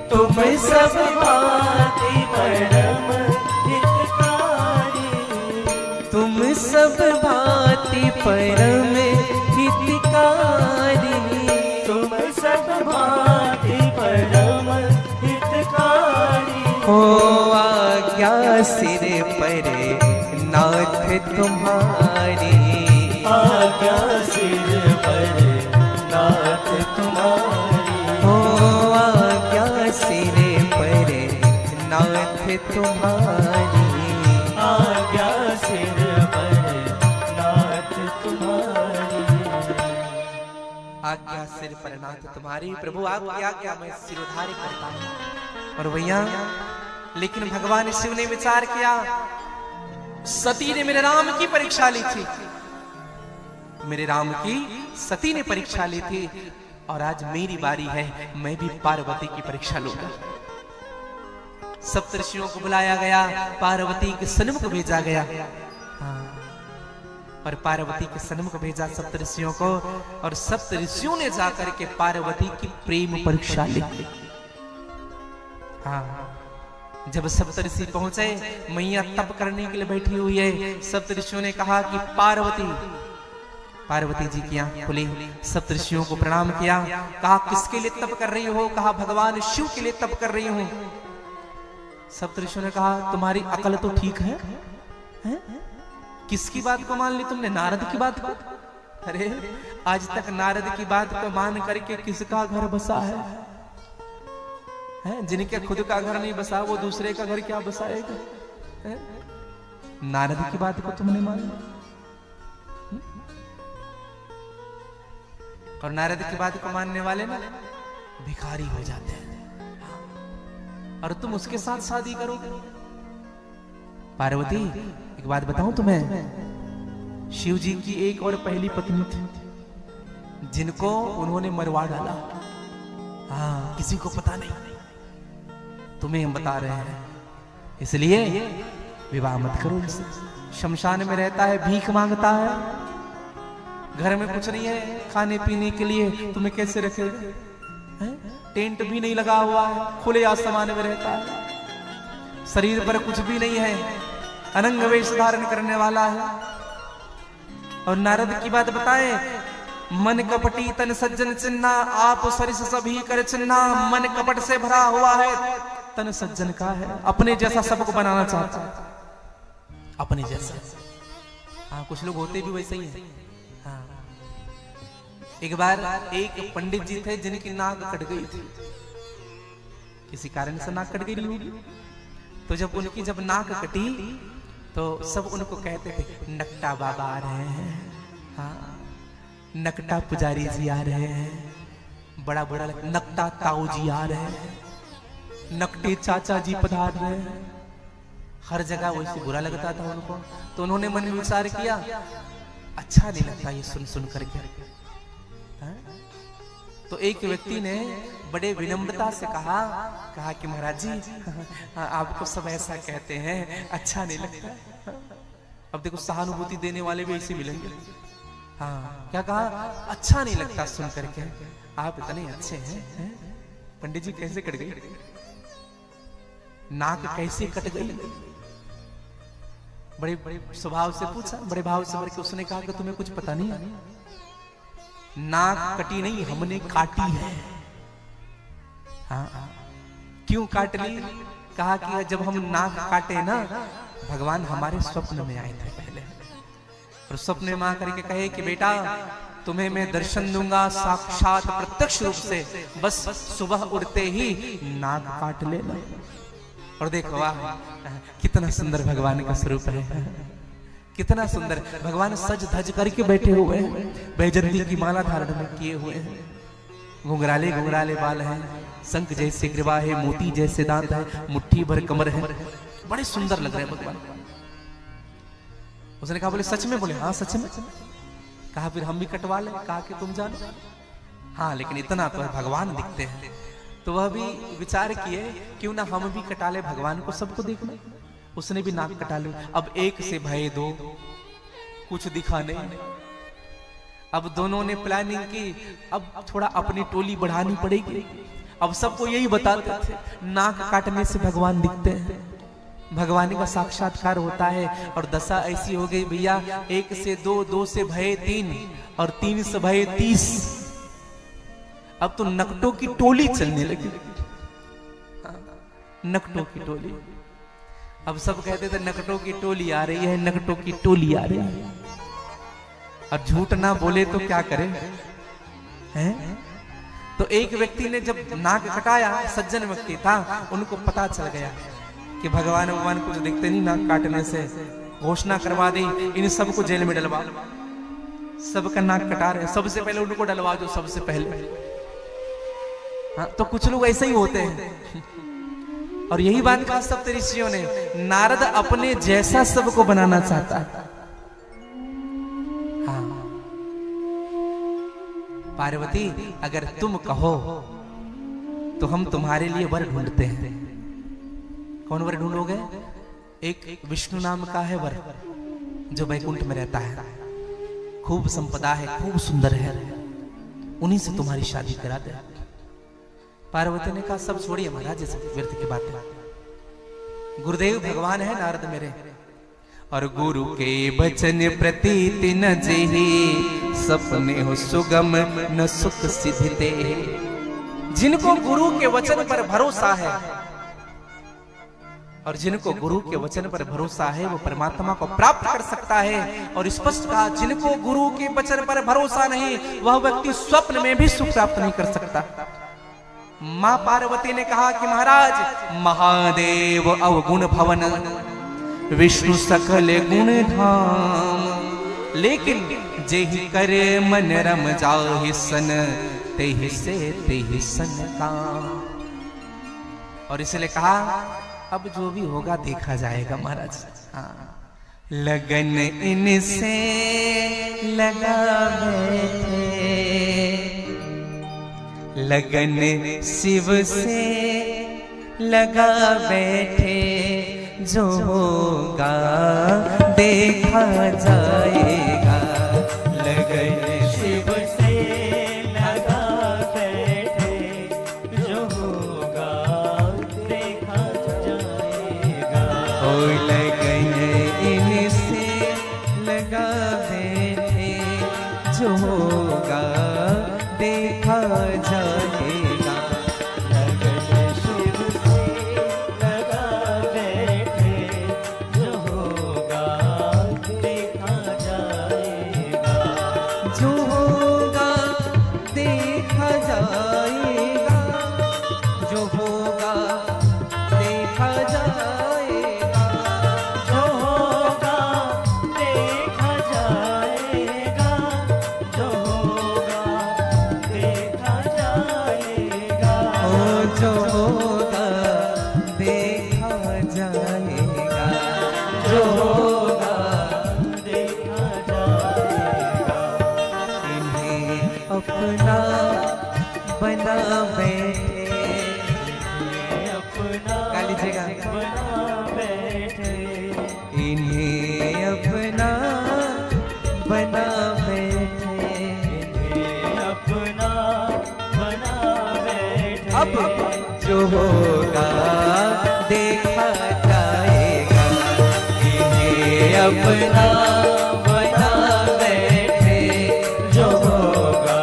Speaker 4: तुम सब भांति परम हितकारी,
Speaker 2: तुम सब भांति परम हितकारी,
Speaker 4: तुम सब भांति परम हितकारी।
Speaker 2: हो आज्ञा सिर पर नाथ तुम्हारी,
Speaker 4: आज्ञा सिर पर नाथ तुम्हारी,
Speaker 2: हो आज्ञा सिर पर नाथ तुम्हारी,
Speaker 4: आज्ञा सिर पर नाथ तुम्हारी।
Speaker 2: आज्ञा सिर पर नाथ तुम्हारी। प्रभु आपकी आज्ञा मैं सिरोधार्य करता हूँ। और भैया लेकिन भगवान शिव ने विचार किया, सती ने मेरे राम की परीक्षा ली थी, मेरे राम की सती ने परीक्षा ली थी, और आज मेरी बारी है, मैं भी पार्वती की परीक्षा लूंगा। सप्तऋषियों को बुलाया गया, पार्वती के सन्मुख भेजा गया। और पार्वती के सन्मुख भेजा सप्तऋषियों को, और सप्तऋषियों ने जाकर के पार्वती की प्रेम परीक्षा ली। जब सप्तऋषि पहुंचे, मैया तप करने के लिए बैठी हुई है। सप्तऋषियों ने कहा कि पार्वती जी की आंख खुली, सप्तऋषियों को प्रणाम किया, कहा किसके लिए तप कर रही हो? कहा भगवान शिव के लिए तप कर रही हूं। सप्तऋषियों ने कहा तुम्हारी अकल तो ठीक है? किसकी बात को मान ली तुमने? नारद की बात को? अरे आज तक नारद की बात को मान करके किसका घर बसा है? जिनके खुद का घर नहीं बसा वो दूसरे का घर क्या बसाएगा? नारद की बात को तुमने माना, और नारद की बात को मानने वाले ना भिखारी हो जाते हैं, और तुम उसके साथ शादी करोगे। पार्वती एक बात बताऊं तुम्हें, शिव जी की एक और पहली पत्नी थी, जिनको उन्होंने मरवा डाला। हाँ, किसी को पता नहीं, तुम्हें हम बता रहे हैं, इसलिए विवाह मत करो इनसे। शमशान में रहता है, भीख मांगता है, घर में कुछ नहीं है खाने पीने के लिए, तुम्हें कैसे रखेगा? टेंट भी नहीं लगा हुआ है, खुले आसमान में रहता है, शरीर पर कुछ भी नहीं है, अनंग वेश धारण करने वाला है। और नारद की बात बताए, मन कपटी तन सज्जन चिन्ना, आप सरिस सभी कर चिन्ना। मन कपट से भरा हुआ है, तन सज्जन का है, अपने जैसा सबको बनाना चाहता है, अपने जैसा। हाँ, कुछ लोग होते भी वैसे ही हैं। हाँ, एक बार एक पंडित जी थे जिनकी नाक कट गई थी, किसी कारण से नाक कट गई होगी। तो जब उनकी नाक कटी तो सब उनको कहते थे नकटा बाबा आ रहे हैं, हाँ, नकटा पुजारी जी आ रहे हैं, बड़ा बड़ा नकटा ताऊ जी आ रहे हैं, नकटे चाचा जी पधार रहे हैं। हर जगह वैसे बुरा लगता था उनको। तो उन्होंने मन में विचार किया, अच्छा नहीं लगता ये सुन सुन करके। तो एक व्यक्ति ने बड़े विनम्रता से कहा कि महाराज जी आपको सब ऐसा कहते हैं, अच्छा नहीं लगता। अब देखो सहानुभूति देने वाले भी ऐसे मिलेंगे। हाँ, क्या कहा? अच्छा नहीं लगता सुन करके, आप इतने अच्छे हैं। पंडित जी कैसे कट गई नाक, कैसे कट गई? बड़े बड़े स्वभाव से पूछा, बड़े भाव से करके उसने कहा कि तुम्हें कुछ पता नहीं है, नाक कटी नहीं, हमने काटी है। हाँ, क्यों काट ली? कहा कि जब हम नाक काटे ना, भगवान हमारे स्वप्न में आए थे पहले, और स्वप्न में आकर के कहे कि बेटा तुम्हें मैं दर्शन दूंगा साक्षात प्रत्यक्ष रूप से, बस सुबह उठते ही नाक काट लेना। और देखो वाह, कितना सुंदर भगवान का स्वरूप है, कितना सुंदर। भगवान सज धज करके बैठे हुए हैं, बैजंती की माला धारण में किए हुए हैं, घुंघराले घुंघराले बाल हैं, शंख जैसे ग्रीवा है, मोती जैसे दांत है, मुट्ठी भर कमर है, बड़े सुंदर लग रहे हैं भगवान। उसने कहा बोले सच में? बोले हाँ सच में। कहा फिर हम भी कटवा ले। कहा कि तुम जानो, हाँ लेकिन इतना तो भगवान दिखते हैं। तो वह भी विचार किए क्यों ना हम भी कटा ले, भगवान को सबको देखना। उसने भी नाक कटा ली। अब एक से भय दो, कुछ दिखा नहीं। अब दोनों ने प्लानिंग की, अब थोड़ा अपनी टोली बढ़ानी पड़ेगी। अब सबको यही बताते थे, नाक काटने से भगवान दिखते हैं, भगवान का साक्षात्कार होता है। और दशा ऐसी हो गई भैया, 1 से 2, 2 से भय 3 और 3 से भय 30। अब तो नकटों की टोली चलने लगी, नकटों की टोली। अब सब कहते थे नकटों की टोली आ रही है, नकटों की टोली आ रही है। और झूठ ना बोले तो क्या करे हैं? तो एक व्यक्ति ने जब नाक कटाया, सज्जन व्यक्ति था, उनको पता चल गया कि भगवान कुछ दिखते नहीं नाक काटने से। घोषणा करवा दी, इन सबको जेल में डलवा। सबका नाक कटा रहे, सबसे पहले उनको डलवा दो, सबसे पहले। हाँ, तो कुछ लोग ऐसे ही होते हैं। और यही बात कहा सब ऋषियों ने, नारद अपने जैसा सबको बनाना चाहता है। हाँ, पार्वती अगर तुम कहो तो हम तुम्हारे लिए वर ढूंढते हैं। कौन वर ढूंढोगे? एक विष्णु नाम का है वर, जो वैकुंठ में रहता है, खूब संपदा है, खूब सुंदर है, उन्हीं से तुम्हारी शादी करा दे। पार्वती ने कहा सब छोड़िए महाराज, ये सब व्यर्थ की बातें। गुरुदेव भगवान है नारद मेरे, और गुरु के वचन प्रतीति न जेहि, सपने हो सुगम न सुख सिद्धते। जिनको गुरु के वचन पर भरोसा है, और जिनको गुरु के वचन पर भरोसा है, वो परमात्मा को प्राप्त कर सकता है। और स्पष्ट कहा, जिनको गुरु के वचन पर भरोसा नहीं, वह व्यक्ति स्वप्न में भी सुख प्राप्त नहीं कर सकता। मां पार्वती ने कहा कि महाराज, महादेव अवगुण भवन, विष्णु सकल गुण धाम, लेकिन जेहि करे मन रम जाहि सन, तेहि से तेहि सन काम। और इसलिए कहा अब जो भी होगा देखा जाएगा महाराज। हाँ, लगन इनसे लगा बैठे, लगन शिव से लगा बैठे, जो होगा देखा जाएगा। लगन
Speaker 4: शिव से लगा बैठे, जो होगा देखा जाएगा।
Speaker 2: ओ लगन इनसे लगा बैठे, जो होगा देखा जाएगा।
Speaker 4: लगन शिव से लगा बैठे, जो होगा देखा जाएगा।
Speaker 2: जो होगा देखा जाएगा, जो होगा देखा जाएगा।
Speaker 4: जो होगा देखा जाएगा, जो होगा देखा जाएगा।
Speaker 2: ओ जो होगा देखा जाएगा, जो होगा
Speaker 4: देखा जाएगा।
Speaker 2: इन्हें अपना बना बैठे।
Speaker 4: अपना
Speaker 2: गा लीजिएगा।
Speaker 4: बना बैठे,
Speaker 2: इन्हें अपना बना बैठे।
Speaker 4: अपना बना बैठे।
Speaker 2: अब जो होगा देखा जाएगा। इन्हें अपना बना बैठे,
Speaker 4: जो होगा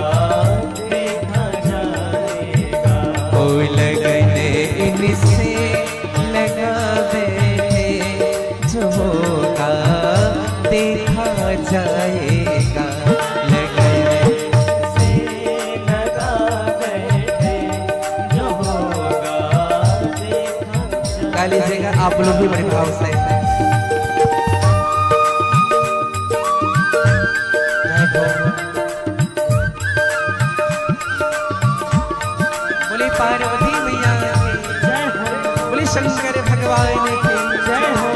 Speaker 4: देखा जाएगा।
Speaker 2: ओ लगन इनसे लगा बैठे, जो होगा देखा जाएगा। लगन
Speaker 4: से लगा बैठे, जो होगा देखा जाएगा।
Speaker 2: गा लीजिएगा आप लोग भी बड़े भाव से। बोली पार्वती मैया की,
Speaker 4: जय हो,
Speaker 2: बोली शंकर भगवान की
Speaker 4: जय हो।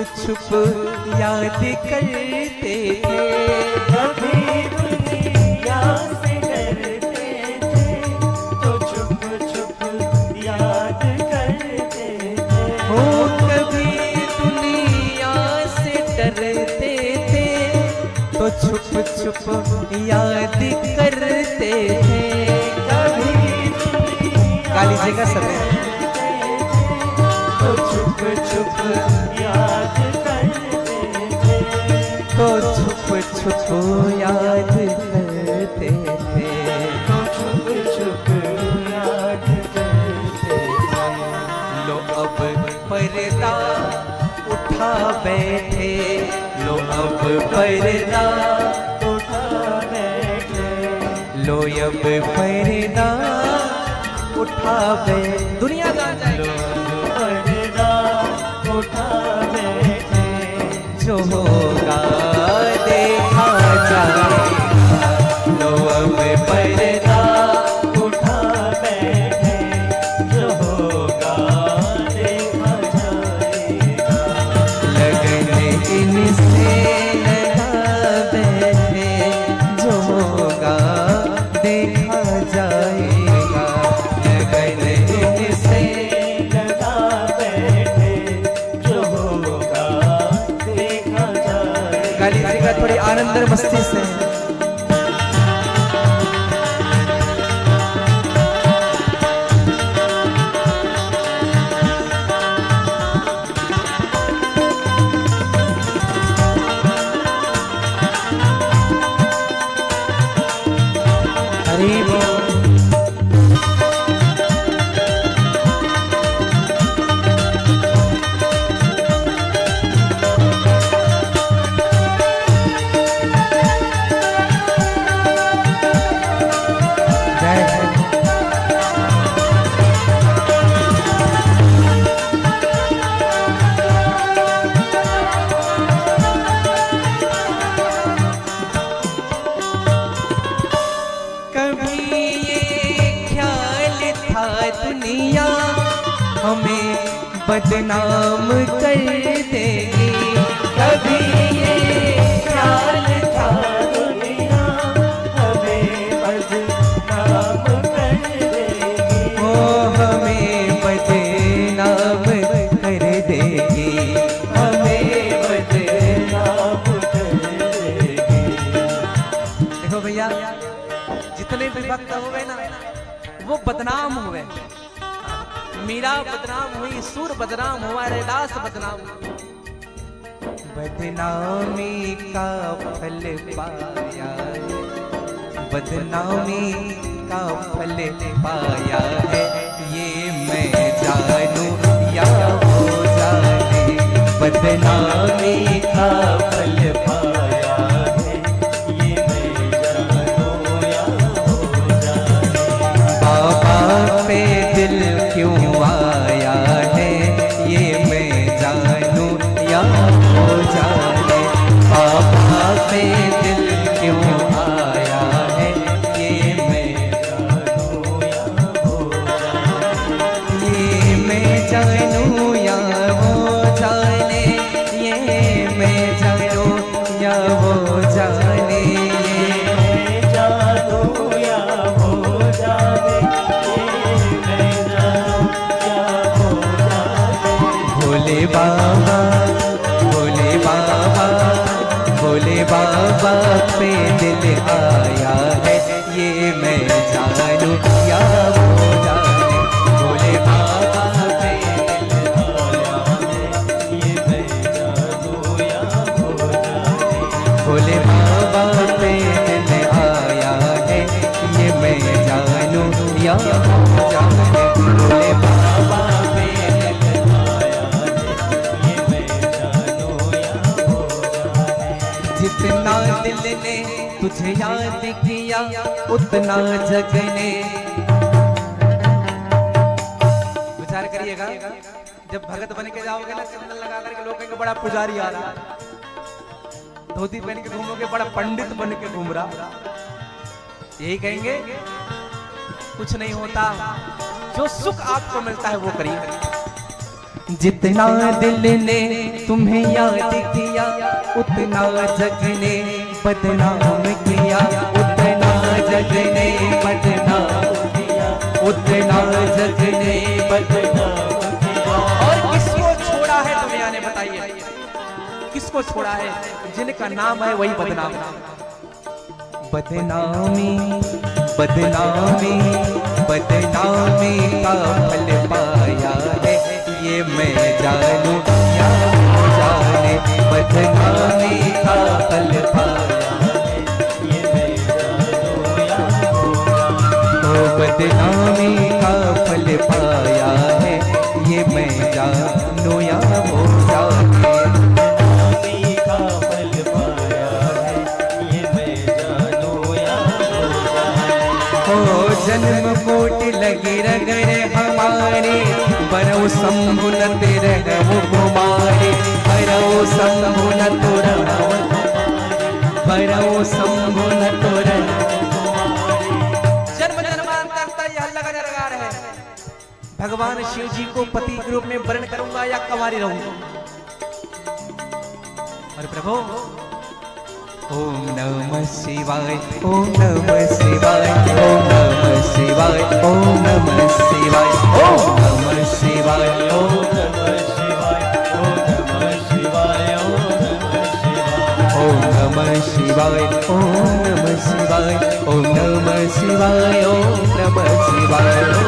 Speaker 2: छुप याद करते थे।
Speaker 4: कभी दुनिया से डरते थे तो छुप छुप याद करते थे।
Speaker 2: हो कभी दुनिया से डरते थे तो छुप छुप याद करते थे।
Speaker 4: कभी
Speaker 2: काली जी का समय
Speaker 4: तो छुप छुप याद करते थे।
Speaker 2: तो छुप छुप याद करते थे।
Speaker 4: तो छुप छुप याद करते थे।
Speaker 2: लो अब पर्दा उठा बैठे, लो अब पर्दा
Speaker 4: उठा बैठे।
Speaker 2: लो अब पर्दा उठा बैठे। दुनिया जान जाए
Speaker 4: पर्दा उठा बैठे।
Speaker 2: जो होगा देखा जाएगा। लो अब पर्दा
Speaker 4: उठा बैठे। जो होगा देखा जाएगा।
Speaker 2: लगन इनसे लगा बैठे, जो होगा देखा जाएगा। लगन इनसे
Speaker 4: लगा बैठे। जो होगा देखा जाएगा।
Speaker 2: काली जी का थोड़ी आनंद और मस्ती से हरी बोल। जय हो। कभी ये ख्याल था दुनिया हमें बदनाम कर देगी। कभी ये ख्याल था
Speaker 4: दुनिया हमें बदनाम कर देगी।
Speaker 2: ओ हमें बदनाम कर देगी। हमें
Speaker 4: बदनाम कर देगी।
Speaker 2: देखो भैया, जितने भी भक्त हुए ना वो बदनाम हुए। मीरा बदनाम हुई, सूर बदनाम हुआ, रैदास बदनाम हुआ। बदनामी का फल पाया है, बदनामी का फल पाया है। ये मैं जानू या वो जाने, बदनामी का फल
Speaker 4: पाया है। ये मैं जानूं या हो जाने।
Speaker 2: बाबा पे दिल क्यों आया है, ये मैं जानूं या हो जाने। बाबा पे दिल क्यों आया है, ये मैं
Speaker 4: जानूं या हो जाने।
Speaker 2: ये मैं जानूं या हो जाने। ये मैं जानूं या हो जाने।
Speaker 4: ये मैं जानूं या हो जाने। ये मैं जानूं या हो जाने।
Speaker 2: भोले बाबा, भोले बाबा, भोले बाबा पे दिल आया है, ये मैं जानूं या हो जाने। भोले बाबा पे दिल
Speaker 4: आया है। ये मैं जानूं या हो जाने।
Speaker 2: भोले बाबा पे दिल आया है, ये मैं जानूं या हो जाने। भोले बाबा पे दिल
Speaker 4: आया है। ये मैं जानूं या हो जाने।
Speaker 2: जितना दिल ने तुझे याद किया उतना जग ने। विचार करिएगा, जब भगत बन के जाओगे ना, चंदन लगा करके लोग कहेंगे बड़ा पुजारी आ रहा, धोती पहन के घूमोगे बड़ा पंडित बन के घूम रहा, यही कहेंगे। कुछ नहीं होता, जो सुख आपको मिलता है वो करिए। जितना दिल ने तुम्हें याद किया उतना जग ने बदनाम किया, उतना जग ने बदनाम किया, उतना जग ने बदनाम किया। और किसको छोड़ा है दुनिया ने, बताइए किसको छोड़ा है? जिनका नाम है वही बदनाम। बदनामी बदनामी बदनामी का फल पाया है, ये मैं जानू या वो जाने। बदनामी का फल पाया है, ये मैं जानू या वो जाने। बदनामी का फल पाया है, ये मैं जानू या वो जाने।
Speaker 4: बदनामी का फल पाया है, ये मैं जानू या वो जाने।
Speaker 2: हो जन्म कोट लगी रगरे हमारे, बरौ शंभु न तेरे वो कुमारी। बरौ शंभु न तोरा, बरौ शंभु न तोरा। जन्म जन्मांतर तक यह लगन लगा रहे। भगवान शिव जी को पति के रूप में वर्ण करूंगा या कुमारी रहूंगा? और प्रभु ओम नमः शिवाय, ओम नमः शिवाय, ओम नमः शिवाय, ओम नमः शिवाय, ओम नमः शिवाय,
Speaker 4: ओम नमः शिवाय, ओम नमः शिवाय, ओम नमः शिवाय।
Speaker 2: ओम नमः शिवाय, ओम नमः शिवाय, ओम नमः शिवाय, ओम नमः शिवाय।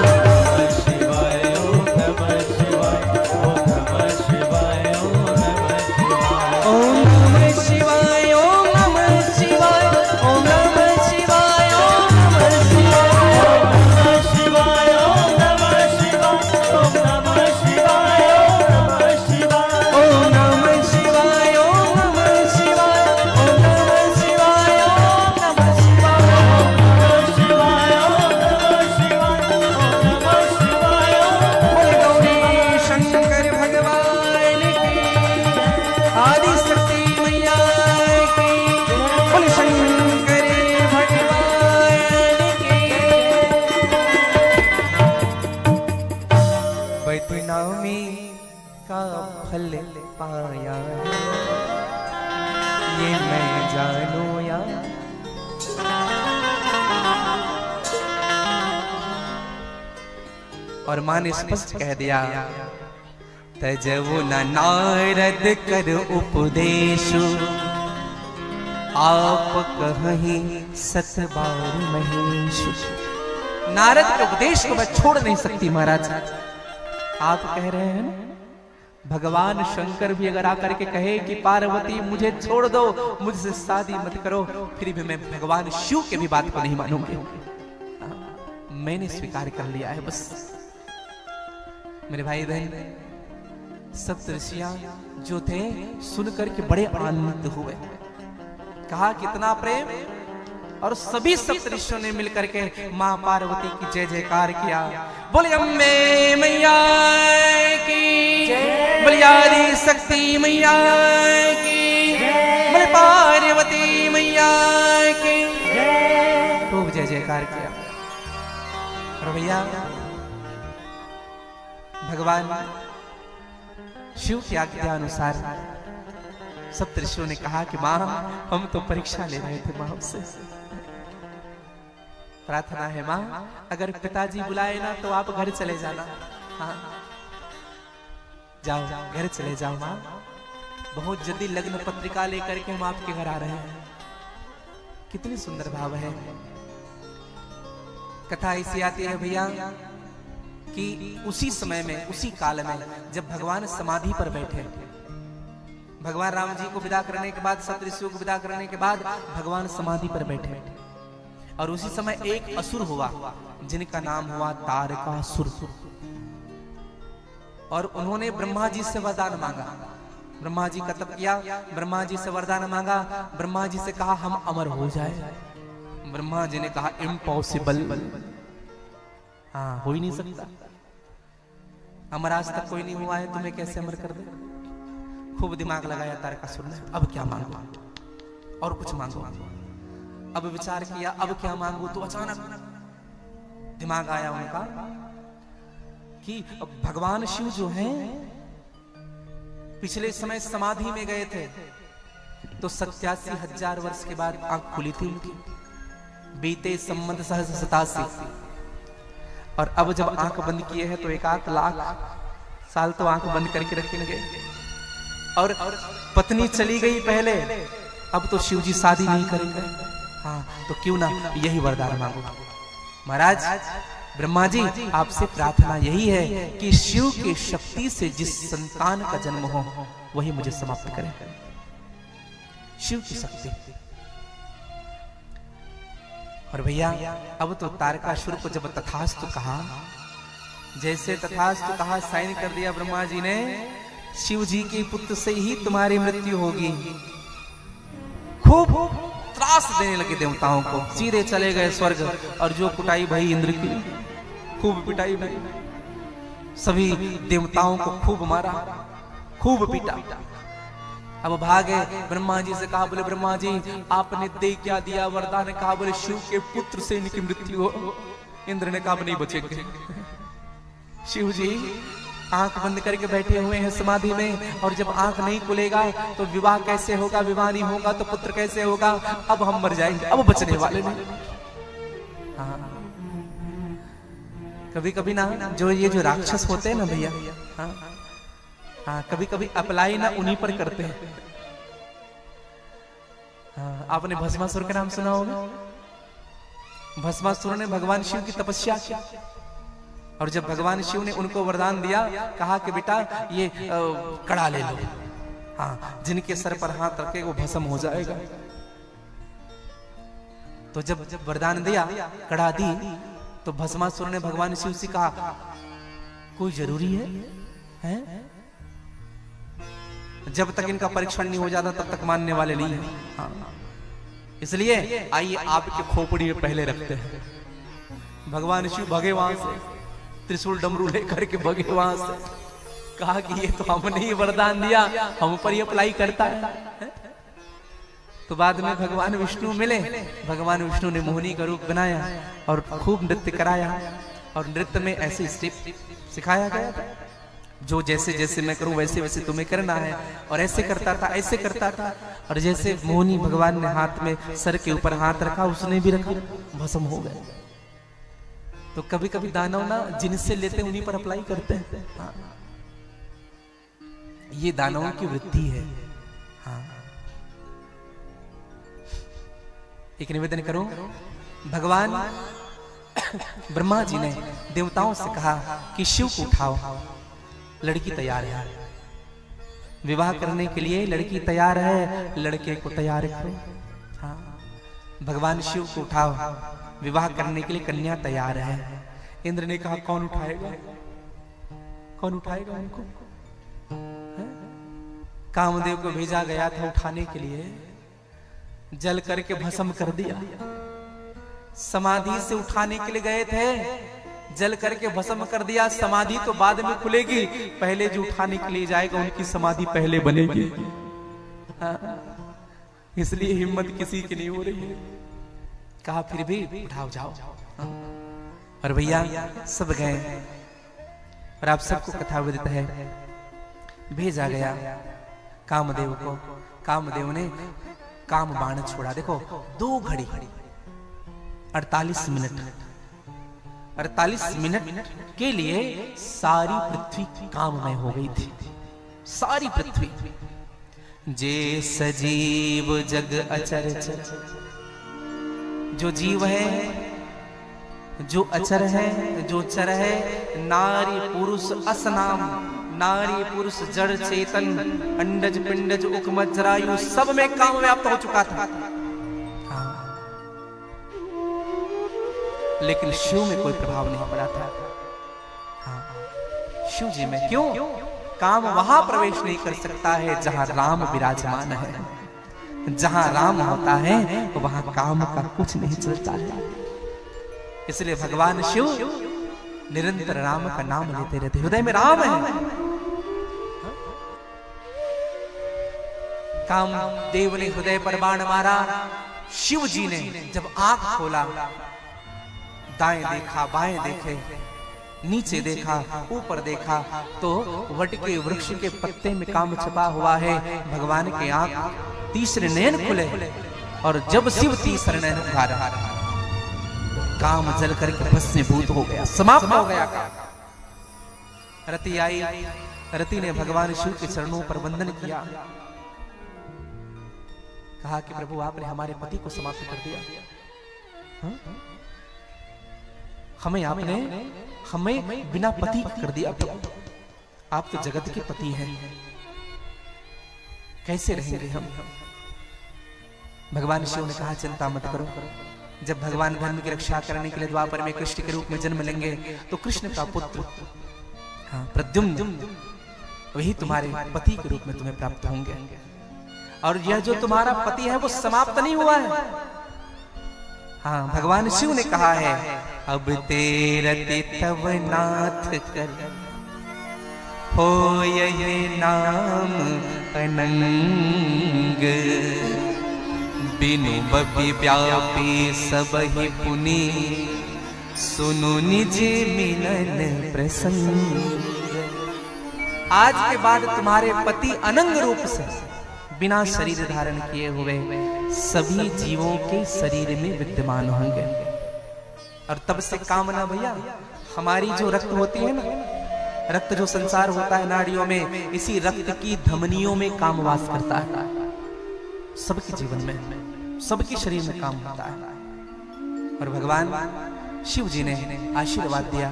Speaker 2: पाया है, ये मैं जानू या। और मां ने स्पष्ट कह दिया, तजवु न नारद कर उपदेश, आप कहीं सतबार महेश। नारद के उपदेश को मैं छोड़ नहीं सकती महाराज। आप कह रहे हैं ना, भगवान शंकर भी अगर आकर के कहे कि पार्वती मुझे छोड़ दो, मुझसे शादी मत करो, फिर भी मैं भगवान शिव के भी बात को नहीं मानूंगी। मैंने स्वीकार कर लिया है बस। मेरे भाई बहन, सप्तऋषियां जो थे सुनकर के बड़े आनंदित हुए, कहा कितना प्रेम। और सभी सप्तऋषियों ने मिलकर के मां पार्वती की जय जयकार किया। बोले अम्बे मैया की जय, बोले आदि शक्ति मैया की जय, बोले पार्वती मैया की जय। खूब जय जयकार किया। और भैया भगवान शिव की आज्ञा अनुसार सप्तऋषियों ने कहा कि मां हम तो परीक्षा ले रहे थे, मां से प्रार्थना है मां, अगर पिताजी बुलाए ना तो आप घर चले जाना। हाँ जाओ घर चले जाओ मां, बहुत जल्दी लग्न पत्रिका लेकर के हम आपके घर आ रहे हैं। कितनी सुंदर भाव है। कथा ऐसी आती है भैया कि उसी समय में, उसी काल में जब भगवान समाधि पर बैठे, भगवान राम जी को विदा करने के बाद, सप्तऋषियों को विदा करने के बाद भगवान समाधि पर बैठे, और उसी समय एक असुर हुआ जिनका नाम हुआ तारकासुर। और उन्होंने ब्रह्मा जी से वरदान मांगा। ब्रह्मा जी का तप किया, ब्रह्मा जी से वरदान मांगा, ब्रह्मा जी से कहा हम अमर हो जाए। ब्रह्मा जी ने कहा इम्पॉसिबल, हाँ हो ही नहीं सकता, अमर आज तक कोई नहीं हुआ है, तुम्हें कैसे अमर कर दे। खूब दिमाग लगाया तारकासुर ने, अब क्या मांगो, और कुछ मांगो। अब विचार किया अब क्या मांगू, तो अचानक दिमाग आया उनका कि भगवान शिव जो हैं पिछले समय समाधि में गए थे तो 87,000 वर्ष के बाद आंख खुली थी उनकी, बीते संवत सहज 87। और अब जब आंख बंद किए हैं तो 1 लाख साल तो आंख बंद करके रखेंगे। और पत्नी चली गई पहले, अब तो शिव जी शादी नहीं करेंगे। हाँ, तो क्यों ना यही वरदान मांगो। महाराज ब्रह्मा जी, आपसे प्रार्थना यही है कि शिव की शक्ति से जिस संतान का जन्म हो वही मुझे समाप्त करें। शिव की शक्ति। और भैया अब तो तारकासुर को जब तथास्तु कहा, जैसे तथास्तु कहा साइन कर दिया ब्रह्मा जी ने, शिव जी के पुत्र से ही तुम्हारी मृत्यु होगी। खूब त्रास देने लगे देवताओं को, सीधे चले गए स्वर्ग। और जो कुटाई भाई इंद्र की, खूब पिटाई भाई, सभी देवताओं को खूब मारा, खूब पीटा। अब भागे, ब्रह्मा जी से कहा, बोले ब्रह्मा जी आपने दे क्या दिया वरदान? कहा बोले शिव के पुत्र से इनकी मृत्यु हो। इंद्र ने कहा नहीं बचेंगे। शिव जी आंख बंद करके बैठे हुए हैं समाधि में, और जब आंख नहीं खुलेगा तो विवाह कैसे होगा? विवाह नहीं होगा तो पुत्र कैसे होगा? अब हम मर जाएंगे, अब बचने वाले नहीं। हाँ, कभी कभी ना जो राक्षस होते हैं ना भैया, हाँ, कभी कभी अप्लाई ना उन्हीं पर करते हैं। हाँ, आपने भस्मासुर का नाम सुना होगा। भस्मासुर ने भगवान शिव की तपस्या की, और जब भगवान शिव ने उनको वरदान दिया, कहा कि बेटा ये कड़ा ले लो, हाँ, जिनके सर पर हाथ रखे वो भस्म हो जाएगा। तो जब वरदान दिया, कड़ा दी, तो भस्मासुर ने भगवान शिव से कहा कोई जरूरी है? जब तक इनका परीक्षण नहीं हो जाता तब तक मानने वाले नहीं है। हाँ, इसलिए आइए आपके खोपड़ी में पहले रखते हैं। भगवान शिव भगे वहां से, त्रिशूल डमरू लेकर के भगे वहां से। कहा कि ये तो हमने ही वरदान दिया, हम पर ही अप्लाई करता है। तो बाद में भगवान विष्णु मिले, भगवान विष्णु ने मोहिनी का रूप बनाया और खूब नृत्य कराया। और नृत्य में ऐसे स्टेप सिखाया गया था, जो जैसे जैसे मैं करूं वैसे वैसे तुम्हें करना है। और ऐसे करता था, ऐसे करता था। और जैसे मोहिनी भगवान ने हाथ में सर के ऊपर हाथ रखा, उसने भी रखा, भस्म हो गए। तो कभी कभी दानव ना जिनसे लेते उन्हीं पर अप्लाई करते हैं। हाँ, ये दानवों की वृत्ति है। हाँ, एक निवेदन करो, भगवान ब्रह्मा जी ने देवताओं से कहा कि शिव को उठाओ, लड़की तैयार है, विवाह करने के लिए लड़की तैयार है, लड़के को तैयार करो। हाँ, भगवान शिव को उठाओ, विवाह करने के लिए कन्या तैयार है। इंद्र ने कहा कौन उठाएगा? कौन उठाएगा उनको? कामदेव को भेजा गया था उठाने के लिए, जल करके भस्म कर दिया। समाधि से उठाने के लिए गए थे, जल करके भस्म कर दिया। समाधि तो बाद में खुलेगी, पहले जो उठाने के लिए जाएगा उनकी समाधि पहले बनेगी। इसलिए हिम्मत किसी की नहीं हो रही है। कहा फिर भी उठाओ जाओ। और भैया सब गए, और आप सबको कथा विदित है, भेजा गया कामदेव को। कामदेव ने काम बाण छोड़ा। देखो 2 घड़ी 48 मिनट 48 मिनट के लिए सारी पृथ्वी काममय हो गई थी। सारी पृथ्वी, जे सजीव जग अचर, जो जीव है, जो अचर है, जो चर है, नारी पुरुष असनाम, नारी पुरुष जड़ चेतन, अंडज पिंडज उकमत जरायु, सब में काम व्याप्त हो चुका था। हाँ। लेकिन शिव में कोई प्रभाव नहीं पड़ा था। हाँ। शिव जी में क्यों? काम वहां प्रवेश नहीं कर सकता है जहां राम विराजमान है। जहां राम होता है वहां काम का कुछ नहीं चलता है। इसलिए भगवान शिव निरंतर राम का नाम लेते रहते। हृदय में राम है। कामदेव ने हृदय पर बाण मारा। शिव जी ने जब आंख खोला, दाएं देखा बाएं देखे, नीचे देखा, ऊपर देखा तो वट के वृक्ष के पत्ते में काम छिपा हुआ है। भगवान के आंख तीसरे नयन खुले और जब शिव तीसरे नयन उघारा, काम जल करके भस्मीभूत हो गया, समाप्त हो गया। रति आई, रति ने भगवान शिव के चरणों पर वंदन किया, कहा कि प्रभु आपने हमारे पति को समाप्त कर दिया। हमें बिना पति कर दिया। आप तो जगत के पति हैं, कैसे रहेंगे हम? भगवान शिव ने कहा चिंता मत करो, जब भगवान धर्म की रक्षा करने के लिए द्वापर में कृष्ण के रूप में जन्म लेंगे तो कृष्ण का पुत्र प्रद्युम्न वही तुम्हारे पति के रूप में तुम्हें प्राप्त होंगे। और यह जो तुम्हारा पति है वो समाप्त नहीं हुआ है। हाँ, भगवान शिव ने कहा है अब तेरति तव नाथ कर हो ये नाम अनंग, बिनु बपि व्यापी सब ही पुनि, सुनु निज मिलन प्रसंग। आज के बाद तुम्हारे पति अनंग रूप से बिना शरीर धारण किए हुए सभी जीवों के शरीर में विद्यमान होंगे। और तब से कामना भैया, हमारी जो रक्त होती है ना, रक्त जो संसार होता है नाड़ियों में, इसी रक्त की धमनियों में काम वास करता है। सबके जीवन में, सबके शरीर में काम होता है। और भगवान शिव जी ने आशीर्वाद दिया।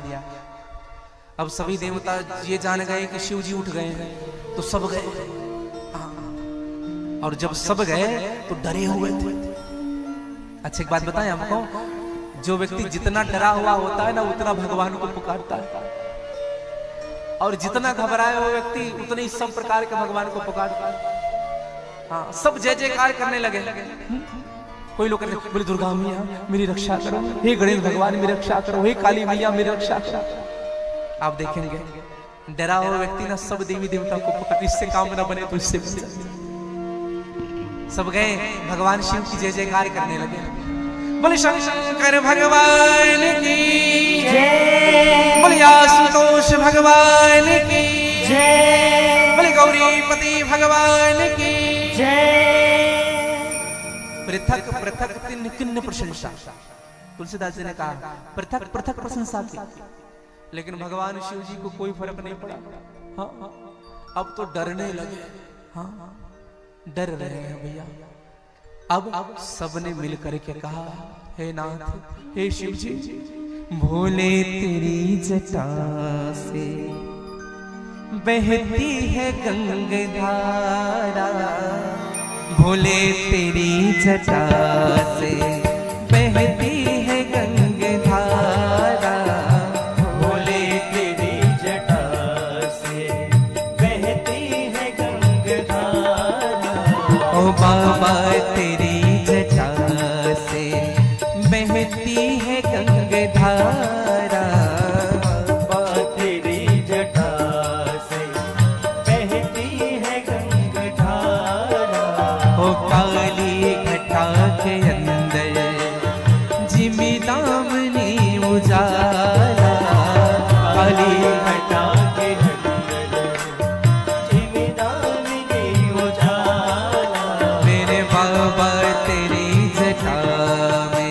Speaker 2: अब सभी देवता ये जान गए कि शिव जी उठ गए हैं, तो सब गए। और जब सब गए तो डरे हुए थे। अच्छा एक बात बताएं आपको, जो व्यक्ति जितना डरा हुआ होता है ना, उतना भगवान को पुकारता है, और जितना घबराया हुआ व्यक्ति उतने ही सब प्रकार के भगवान को पुकारता है। हाँ, सब जय जयकार करने लगे। कोई लोग कहते बोले दुर्गा मैया मेरी रक्षा करो, हे गणेश भगवान मेरी रक्षा करो, हे काली मैया मेरी रक्षा करो। आप देखेंगे डरा हुआ व्यक्ति ना सब देवी देवता को पुकार, इससे काम ना बने तो इससे बचे। सब गए भगवान शिव की जय जयकार करने लगे। बोले शंकर भगवान की जय, बोले आशुतोष भगवान की जय, बोले गौरीपति भगवान की जय। पृथक पृथक तिन किन्न प्रशंसा, तुलसीदास जी ने कहा पृथक पृथक प्रशंसा की, लेकिन भगवान शिव जी को कोई फर्क नहीं पड़ा। हाँ, अब तो डरने लगे। हाँ, डर रहे हैं भैया। अब सबने मिलकर के कहा हे नाथ, हे शिव जी, भोले तेरी जटा से बहती है गंगाधारा, भोले तेरी जटा से बहती है गंगाधारा,
Speaker 4: भोले तेरी जटा से बहती है गंगाधारा,
Speaker 2: ओ बाबा तेरी जटा से बहती है गंगाधारा,
Speaker 4: बाबा तेरी जटा से बहती है गंगाधारा,
Speaker 2: ओ काली घटा के अंदर जिमी दामनी उजाला, काली
Speaker 4: घटा के अंदर जिमी दामनी उजाला,
Speaker 2: मेरे बाबा तेरी जटा में।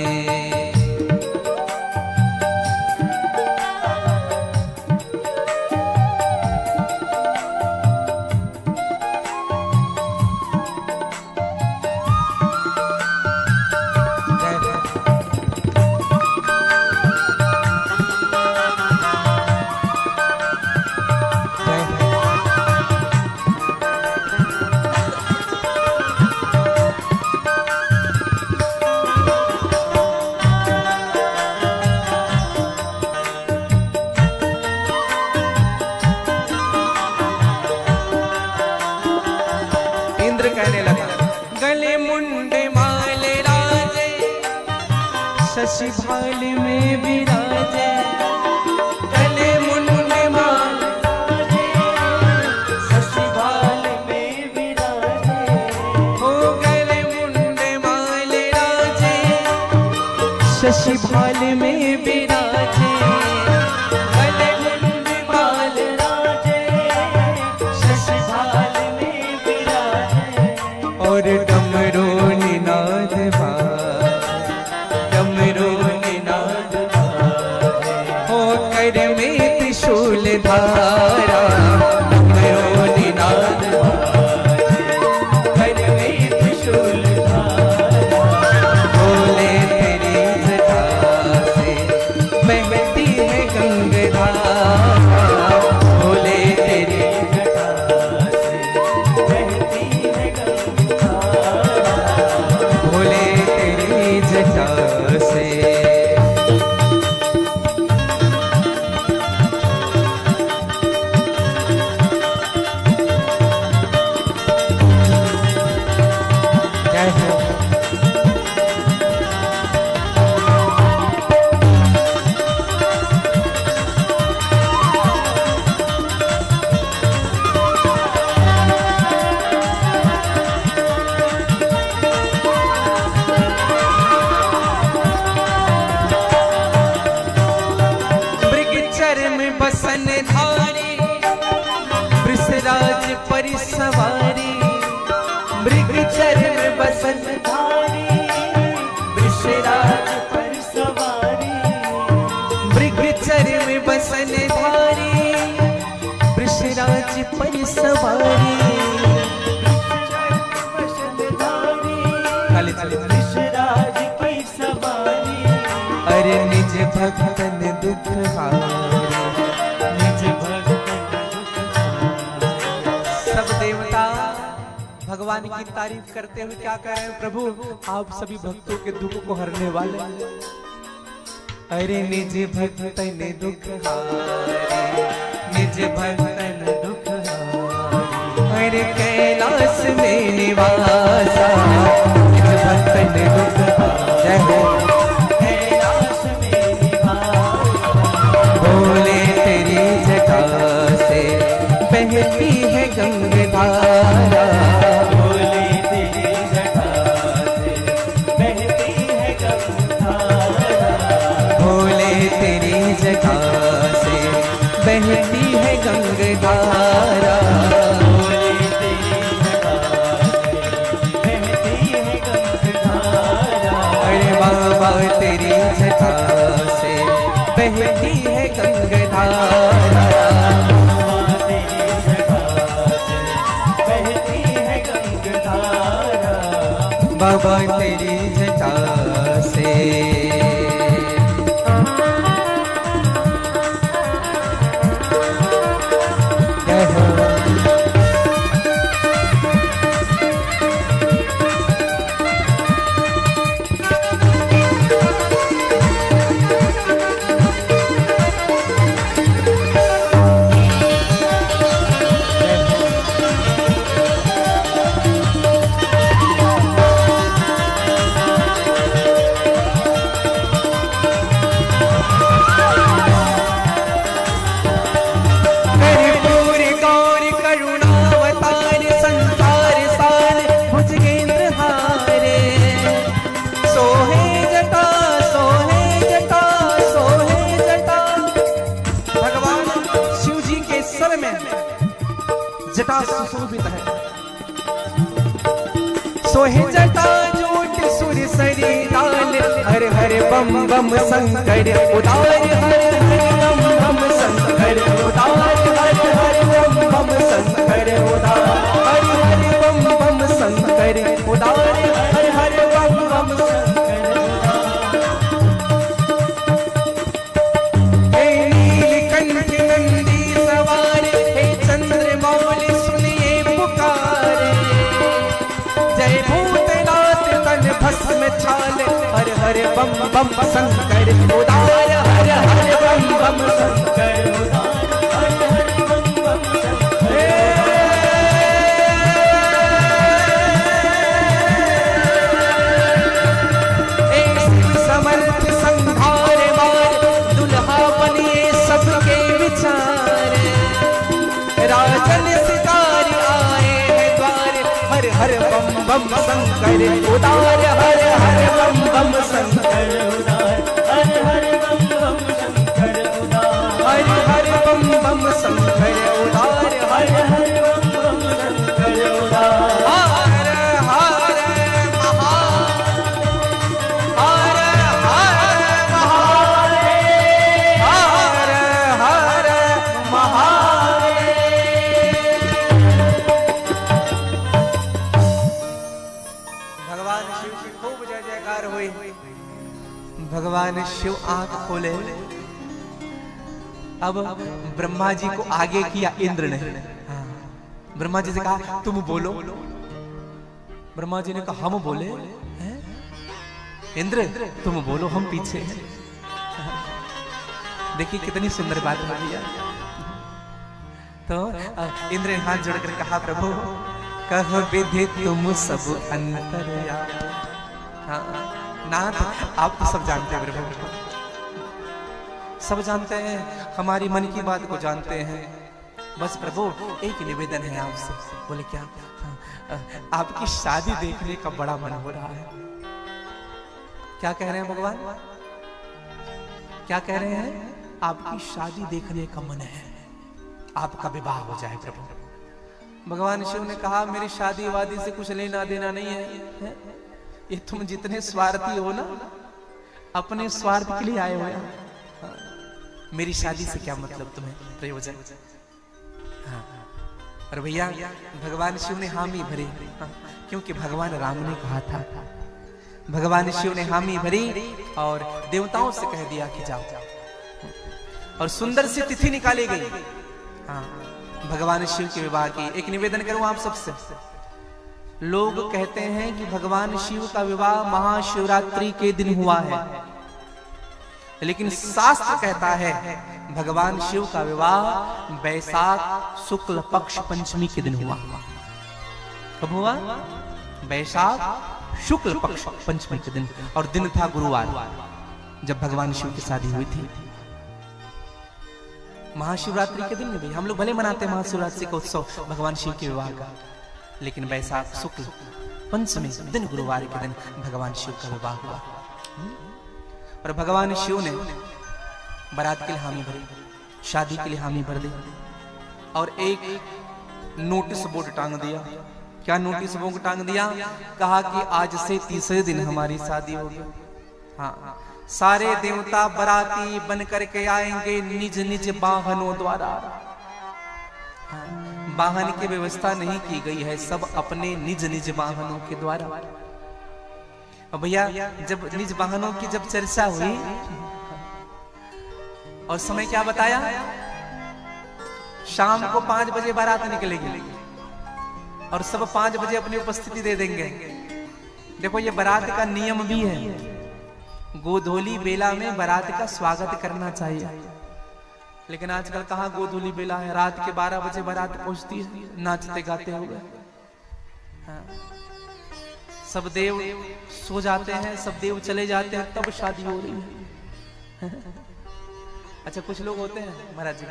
Speaker 2: इंद्र कहने लगा गले मुंडे माल राजे, शशि भाल में विराजे, गले मुंडे माल राजे,
Speaker 4: शशि भाल में विराजे,
Speaker 2: हो गले मुंडे माल राजे, शशि भाल में विराजे, गले धारा करो निनाद
Speaker 4: कर में त्रिशूल धारा
Speaker 2: बोले तेरी जटा से बहती है गंगाधारा बोले तेरी
Speaker 4: जटा से बहती है गंगाधारा
Speaker 2: बोले तेरी जटा से जय हो में बसन धारी वृषराज परिसवारी मृग चरण में बसन
Speaker 4: धारी वृषराज पर सवारी
Speaker 2: मृग चरण में बसन धारी वृषराज परिसवारी खाली खाली
Speaker 4: वृषराज की सवारी
Speaker 2: अरे निज भक्तन दुख हारे
Speaker 4: निज भक्तन
Speaker 2: सब देवता भगवान की तारीफ करते हुए क्या कर रहे हैं? प्रभु आप सभी भक्तों के दुख को हरने वाले हैं। अरे निज भक्तन दुख हारे निज भक्तन दुख हारे अरे कैलाश में निवासा निज भक्तन दुख हारे जय हो
Speaker 4: कैलाश में निवासा
Speaker 2: बोले तेरी जटा से बहती है गंगाधारा
Speaker 4: बोले तेरी जटा से बहती है गंगाधारा
Speaker 2: बोले तेरी जटा से बहती है गंगाधारा
Speaker 4: बोले तेरी जटा से बहती है गंगाधारा
Speaker 2: अरे बाबा तेरी जटा से बहती है गंगाधारा
Speaker 4: तेरी जटा से बहती है गंगाधारा
Speaker 2: बाबा तेरी जटा से जय हो कर्पूर गौर करुणावतार संसार सार भुजगेंद्र हारे सोहे जटा सोहे जटा सोहे जटा भगवान शिव जी के सर में जटा सुशोभित है सोहे जटा जोट सुर सरी लाल हर हर बम बम शंकर उदार हर हर बम बम शंकर उदार हर हर बम बम शंकर उदार हर हर बम बम शंकर उदार हर हर बम बम शंकर हे नीलकंठ नंदी सवार हे चंद्रमौली सुनिए पुकारे जय भूतनाथ तन भस्म छाल हर हर बम बम शंकर उदार हर हर बम बम शंकर उदार हर हर बम बम शंकर हे शिव समर्थ संहार मार दुल्हा बनिए सबके विचार राजन सितार आए हैं द्वार हर हर बम बम शंकर उदार हर हर बम बम शंकर
Speaker 4: उदार हर हर बम बम शंकर उदार
Speaker 2: हर हर बम बम शंकर उदार
Speaker 4: हर हर बम बम शंकर उदार
Speaker 2: हर हर महा हर हर महा हर हर महा प्रकार हुए। भगवान शिव आंख खोले, अब ब्रह्मा जी को आगे किया इंद्र ने। ब्रह्मा जी से कहा तुम बोलो। ब्रह्मा जी ने कहा हम बोले? इंद्र तुम बोलो, हम पीछे हैं। देखिए कितनी सुंदर बात है भैया। तो इंद्र ने हाथ जोड़कर कहा प्रभु कह विधि तुम सब अंतरया। हाँ नाथ आप तो सब जानते हैं प्रभु, सब जानते हैं, हमारी मन की बात को जानते हैं। बस प्रभु एक निवेदन है आपसे। बोले क्या? आपकी शादी देखने का बड़ा मन हो रहा है। क्या कह रहे हैं भगवान? क्या कह रहे हैं? आपकी शादी देखने का मन है, आपका विवाह हो जाए प्रभु। भगवान शिव ने कहा मेरी शादी वादी से कुछ लेना देना नहीं है। ये तुम जितने स्वार्थी हो ना, अपने स्वार्थ के लिए आए हो यहाँ। मेरी शादी से क्या मतलब तुम्हें प्रयोजन? हाँ। और भैया भगवान शिव ने हामी भरी, क्योंकि भगवान राम ने कहा था। भगवान शिव ने हामी भरी और देवताओं से कह दिया कि जाओ, और सुंदर सी तिथि निकाली गई। हाँ भगवान शिव के विवाह की। एक निवेदन करूं आप सबसे, लोग कहते हैं कि भगवान शिव का विवाह महाशिवरात्रि के दिन हुआ है, लेकिन शास्त्र कहता है भगवान शिव का विवाह वैशाख शुक्ल पक्ष पंचमी के दिन हुआ। कब हुआ? वैशाख शुक्ल पक्ष पंचमी के दिन, और दिन था गुरुवार, जब भगवान शिव की शादी हुई थी। महाशिवरात्रि के दिन में भी हम लोग भले मनाते हैं महाशिवरात्रि का उत्सव भगवान शिव के विवाह का, लेकिन वैशाख शुक्ल पंचमी दिन गुरुवार के दिन भगवान शिव का विवाह हुआ। और भगवान शिव ने बारात के लिए हामी भरी, शादी के लिए हामी भर दी, और एक नोटिस बोर्ड टांग दिया। क्या नोटिस बोर्ड टांग दिया? कहा कि आज से तीसरे दिन हमारी शादी होगी। हाँ सारे देवता बराती बन करके आएंगे निज निज वाहनों द्वारा। वाहन की व्यवस्था नहीं की गई है, सब अपने निज निज वाहनों के द्वारा। और भैया जब निज वाहनों की जब चर्चा हुई और समय क्या बताया? शाम को 5 बजे बारात निकलेगी और सब 5 बजे अपनी उपस्थिति दे देंगे। देखो ये बारात का नियम भी है, गोधूली बेला में बारात का स्वागत करना चाहिए, लेकिन आजकल कहाँ गोधूली बेला है। रात के 12 बजे बारात पहुंचती है नाचते गाते हुए। हाँ। सब देव सो जाते हैं, सब देव चले जाते हैं, तब शादी हो रही है। अच्छा कुछ लोग होते हैं महाराज जी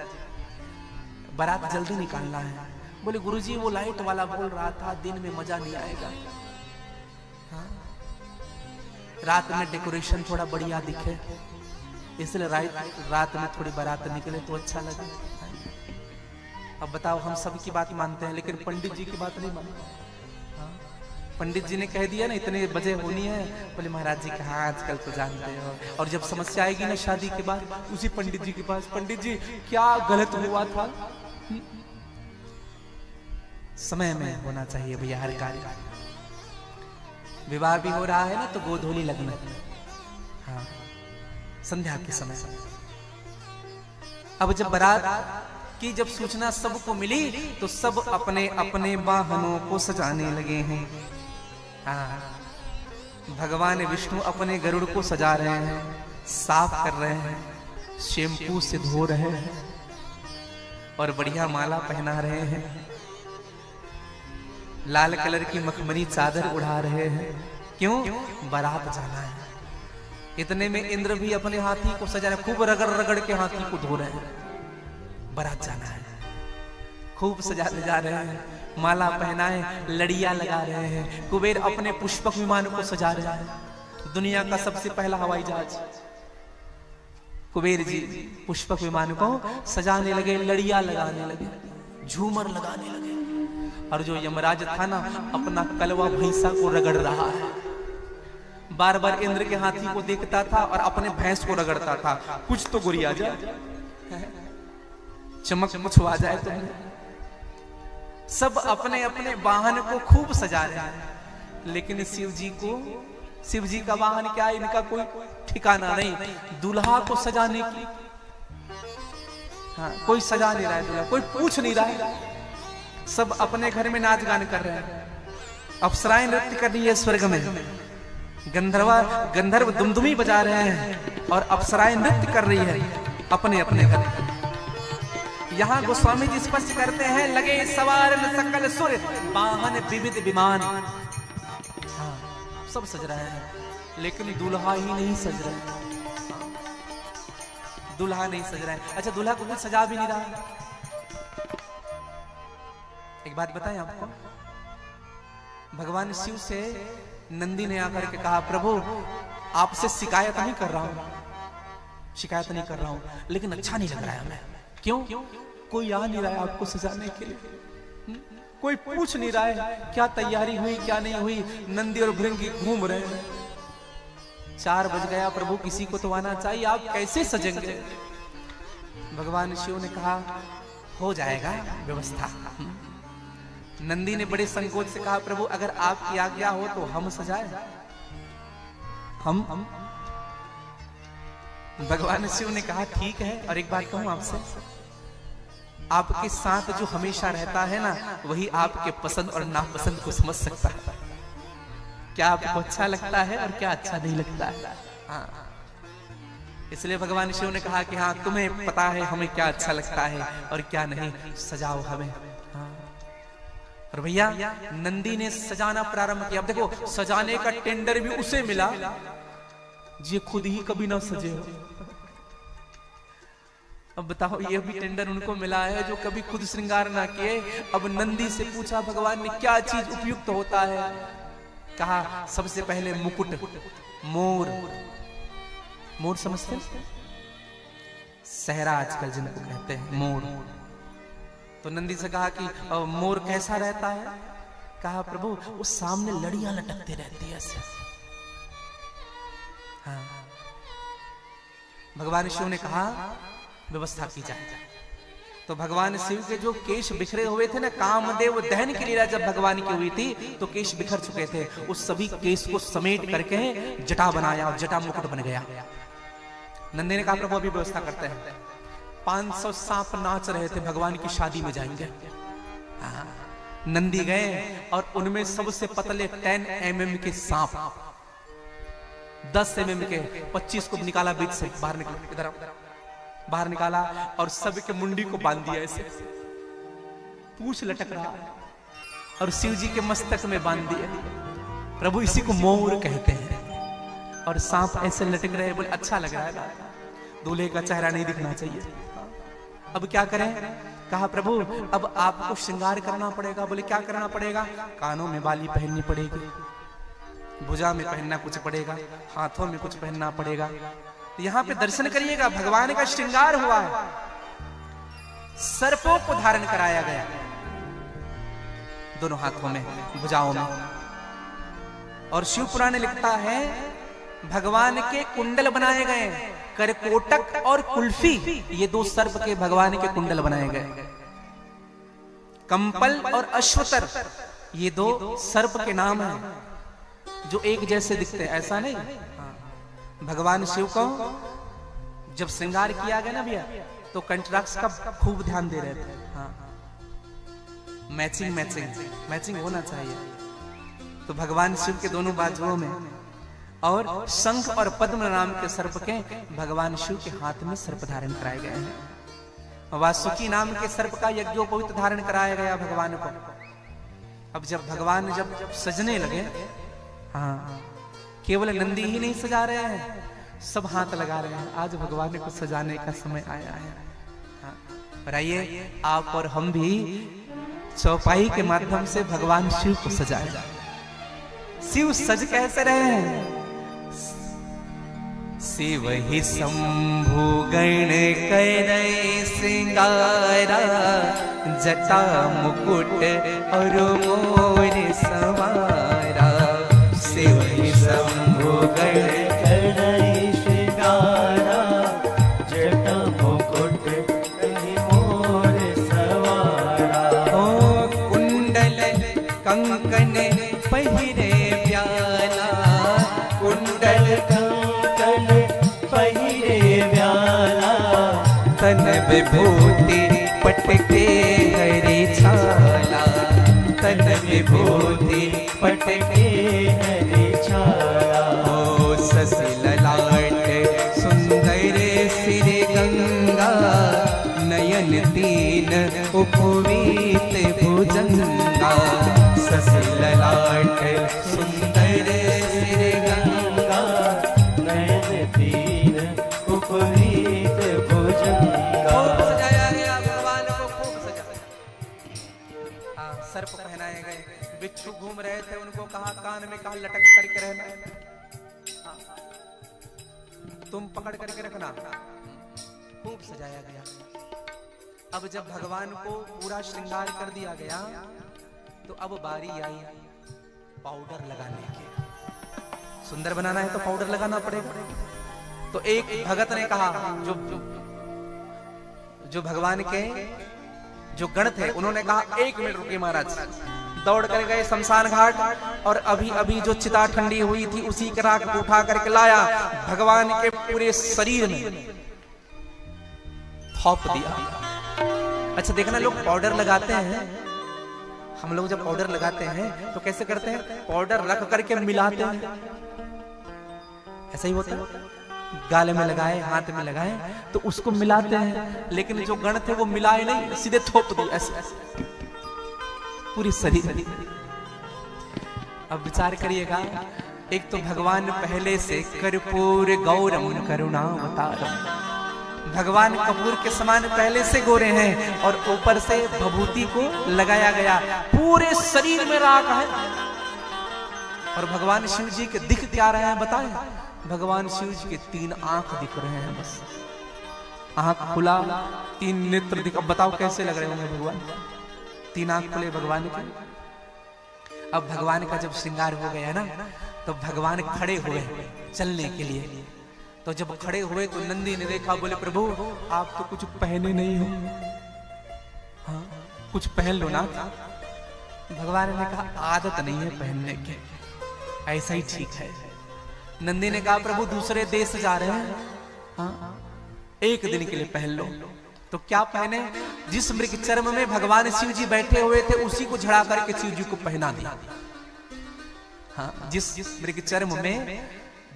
Speaker 2: बारात जल्दी निकालना है, बोले गुरुजी वो लाइट वाला बोल रहा था दिन में मजा नहीं आएगा। हाँ? रात में डेकोरेशन थोड़ा बढ़िया दिखे, इसलिए रात में थोड़ी बारात निकले तो अच्छा लगे। अब बताओ हम सबकी बात मानते हैं, लेकिन पंडित जी की बात नहीं मानते। पंडित जी ने कह दिया ना इतने बजे होनी है, बोले महाराज जी कहाँ आजकल तो जानते हो। और जब समस्या आएगी ना शादी के बाद, उसी पंडित जी के पास, पंडित जी क्या गलत हुआ था। समय में होना चाहिए भैया हर कार्य। विवाह भी हो रहा है ना तो गोधूली लगना, हाँ संध्या के समय। अब जब बारात की जब सूचना सबको मिली तो सब अपने अपने वाहनों को सजाने लगे हैं। हाँ भगवान विष्णु अपने गरुड़ को सजा रहे हैं, साफ कर रहे हैं, शैम्पू से धो रहे हैं और बढ़िया माला पहना रहे हैं, लाल कलर की मखमली चादर उड़ा रहे हैं। क्यों? बारात जाना है। इतने में इंद्र भी अपने हाथी को सजा रहे, खूब रगड़ रगड़ के हाथी को धो रहे हैं। बारात जाना है, खूब सजाते जा रहे हैं, माला पहनाए, लड़ियां लगा रहे हैं। कुबेर अपने पुष्पक विमान को सजा रहे हैं, दुनिया का सबसे पहला हवाई जहाज। कुबेर जी पुष्पक विमान को सजाने लगे, लड़ियां लगाने लगे, झूमर लगाने लगे। और जो यमराज था ना अपना कलवा भैंसा को रगड़ रहा है, बार बार इंद्र के हाथी को देखता था और अपने भैंस को रगड़ता था, कुछ तो गुरिया जाए, चमक मुछवा जाए तुम्हें। सब अपने अपने वाहन को खूब सजा रहे हैं, लेकिन शिव जी को शिव जी का वाहन क्या है, इनका कोई ठिकाना नहीं। दूल्हा को सजाने की, हाँ, कोई सजा नहीं रहा है दूल्हा, कोई पूछ नहीं रहा है, सब अपने घर में नाच गान कर रहे हैं। अप्सराएं नृत्य कर रही है स्वर्ग में, गंधर्व दुमदुमी बजा रहे हैं और अप्सराएं नृत्य कर रही है अपने अपने घर। यहाँ गोस्वामी जी स्पष्ट करते हैं, लगे सवार सकल सुर वाहन विविध विमान। हाँ, सब सज रहे हैं लेकिन दूल्हा ही नहीं सज रहा है। दूल्हा नहीं सज रहा है। अच्छा, दूल्हा को कुछ सजा भी नहीं रहा। एक बात बताएं आपको, भगवान शिव से नंदी ने आकर के कहा, प्रभु आपसे शिकायत नहीं कर रहा हूं, शिकायत नहीं कर रहा हूं, लेकिन अच्छा नहीं लग रहा है हमें। क्यों? कोई आ नहीं रहा है आपको सजाने के लिए, कोई पूछ नहीं रहा है क्या तैयारी हुई क्या नहीं हुई। नंदी और भृंगी घूम रहे हैं। 4 बज गया, प्रभु किसी को तो आना चाहिए, आप कैसे सजेंगे? भगवान शिव ने कहा, हो जाएगा व्यवस्था। नंदी ने बड़े संकोच से कहा, प्रभु अगर आपकी आज्ञा हो तो हम सजाए। हम भगवान शिव ने कहा, ठीक है। और एक बात कहूं आपसे, आपके साथ जो हमेशा रहता है ना, वही आपके पसंद और नापसंद को समझ सकता है। क्या आपको अच्छा लगता है और क्या अच्छा नहीं लगता है। हाँ, इसलिए भगवान शिव ने कहा कि हाँ, तुम्हें पता है हमें क्या अच्छा लगता है और क्या नहीं, सजाओ हमें। हाँ। और भैया नंदी ने सजाना प्रारंभ किया। अब देखो, सजाने का टेंडर भी उसे मिला जो खुद ही कभी ना सजे हो। अब बताओ, ये भी टेंडर उनको मिला है जो कभी खुद श्रृंगार ना किए। अब नंदी से पूछा भगवान ने, क्या चीज उपयुक्त होता है? कहा, सबसे पहले मुकुट, मोर। मोर समझते हैं? सहरा आजकल जिनको कहते हैं, मोर। तो नंदी से कहा कि मोर कैसा रहता है? कहा, प्रभु वो सामने लड़ियां लटकते रहती है ऐसे। हाँ। भगवान शिव ने कहा, व्यवस्था की जाए। तो भगवान शिव के जो केश बिखरे हुए थे ना, कामदेव दहन की लीला जब भगवान की हुई थी तो केश बिखर चुके थे। उस सभी केश को समेट करके जटा बनाया और जटा मुकुट बन गया। नंदी ने कहा, प्रभु अभी व्यवस्था करते हैं। 500 सांप नाच रहे थे, भगवान की शादी में जाएंगे। हाँ। नंदी गए और उनमें सबसे पतले 10 mm के सांप, 10 mm के 25 को निकाला बीच से, बाहर निकला, इधर बाहर निकाला और सबके मुंडी को बांध दिया ऐसे। पूंछ लटक रहा है और शिव जी के मस्तक में बांध दिया। प्रभु इसी को मोर कहते हैं। और सांप ऐसे लटक रहे, बोले अच्छा लग रहा है, दूल्हे का चेहरा नहीं दिखना चाहिए। अब क्या करें? कहा, प्रभु अब आपको श्रृंगार करना पड़ेगा। बोले क्या करना पड़ेगा? कानों में बाली पहननी पड़ेगी, भुजा में पहनना कुछ पड़ेगा, हाथों में कुछ पहनना पड़ेगा। यहाँ पे दर्शन करिएगा, भगवान का श्रृंगार हुआ है। सर्पों को धारण कराया गया दोनों हाथों में, भुजाओं में। और शिव पुराण लिखता है, भगवान के कुंडल बनाए गए, करकोटक और कुल्फी, ये 2 सर्प के भगवान के कुंडल बनाए गए। कंपल और अश्वतर, ये 2 सर्प के नाम हैं जो एक जैसे दिखते हैं, ऐसा नहीं। भगवान शिव को जब श्रृंगार किया गया ना भैया, तो कंट्राक्ट्स का खूब ध्यान दे रहे थे। हाँ, मैचिंग मैचिंग मैचिंग होना चाहिए। तो भगवान शिव के दोनों बाजुओं में और शंख और पद्म नाम के सर्प के भगवान शिव के हाथ में सर्प धारण कराए गए हैं। वासुकी नाम के सर्प का यज्ञोपवीत धारण कराया गया भगवान को। अब जब भगवान जब सजने लगे, हाँ, केवल नंदी ही नहीं सजा रहे हैं, सब हाथ लगा रहे हैं। आज भगवान को सजाने का समय आया है। हाँ, और आइए आप और हम भी चौपाई के माध्यम से भगवान शिव को सजाएं। शिव सज कैसे रहे हैं? शिव ही शंभु गण करे श्रृंगारा, जटा मुकुट और मोर सवारा। शिव ही शंभु गण
Speaker 4: करे श्रृंगारा, जटा मुकुट मोर सवारा।
Speaker 2: ओ कुंडल कंकन पहिरे प्याला, विभूति पटके हरी छाला,
Speaker 4: तन विभूति पटके हरी छाला।
Speaker 2: ओ शशि ललाट सुंदर सिर गंगा, नयन तीन उपवीत भुजंगा।
Speaker 4: शशि ललाट सुंदर सिर गंगा, नयन तीन उपवीत भुजंगा।
Speaker 2: खूब सजाया गया भगवान को, खूब सजाया। हाँ, सर्प पहनाए गए, बिच्छू घूम रहे थे, उनको कहा कान में कहा लटक करके रहना, हाँ, तुम पकड़ करके रखना। खूब सजाया गया। अब जब भगवान को पूरा श्रृंगार कर दिया गया तो अब बारी आई पाउडर लगाने की। सुंदर बनाना है तो पाउडर लगाना पड़ेगा। तो एक भगत ने कहा, जो भगवान के जो गण थे, उन्होंने कहा 1 मिनट रुकिए महाराज। दौड़ कर गए शमशान घाट और अभी अभी जो चिता ठंडी हुई थी उसी के राख को उठा करके लाया, भगवान के पूरे शरीर में थोप दिया। अच्छा देखना, लोग पाउडर लगाते हैं, हम लोग जब पाउडर लगाते हैं तो कैसे करते हैं? पाउडर रख करके मिलाते हैं, ऐसा ही होता है। गाले में लगाए, हाथ में लगाए तो उसको मिलाते हैं, लेकिन जो गण थे वो मिलाए नहीं, सीधे थोप दिए ऐसे पूरी शरीर। अब विचार करिएगा, एक तो भगवान पहले से कर्पूर गौरम करुणावतारम, भगवान कपूर के समान पहले से गोरे हैं और ऊपर से भभूति को लगाया गया, पूरे शरीर में राख है। और भगवान शिव जी के दिख क्या रहे हैं बताएं? भगवान शिव जी के 3 आंख दिख रहे हैं, बस आंख खुला, 3 नेत्र दिख। अब बताओ कैसे लग रहे होंगे भगवान? 3 आंख खुले भगवान के। अब भगवान का जब श्रृंगार हो गया ना, तो भगवान खड़े हुए चलने के लिए। तो जब खड़े हुए तो नंदी ने देखा, बोले प्रभु आप तो कुछ पहने नहीं हो, हाँ कुछ पहन लो ना। भगवान ने कहा आदत नहीं है पहनने की, ऐसा ही ठीक है। नंदी ने कहा प्रभु दूसरे देश जा रहे हैं, हाँ 1 दिन के लिए पहन लो। तो क्या पहने? जिस मृग चर्म में भगवान शिव जी बैठे हुए थे उसी को झड़ा करके शिव जी को पहना दिया। हाँ, जिस मृग चर्म में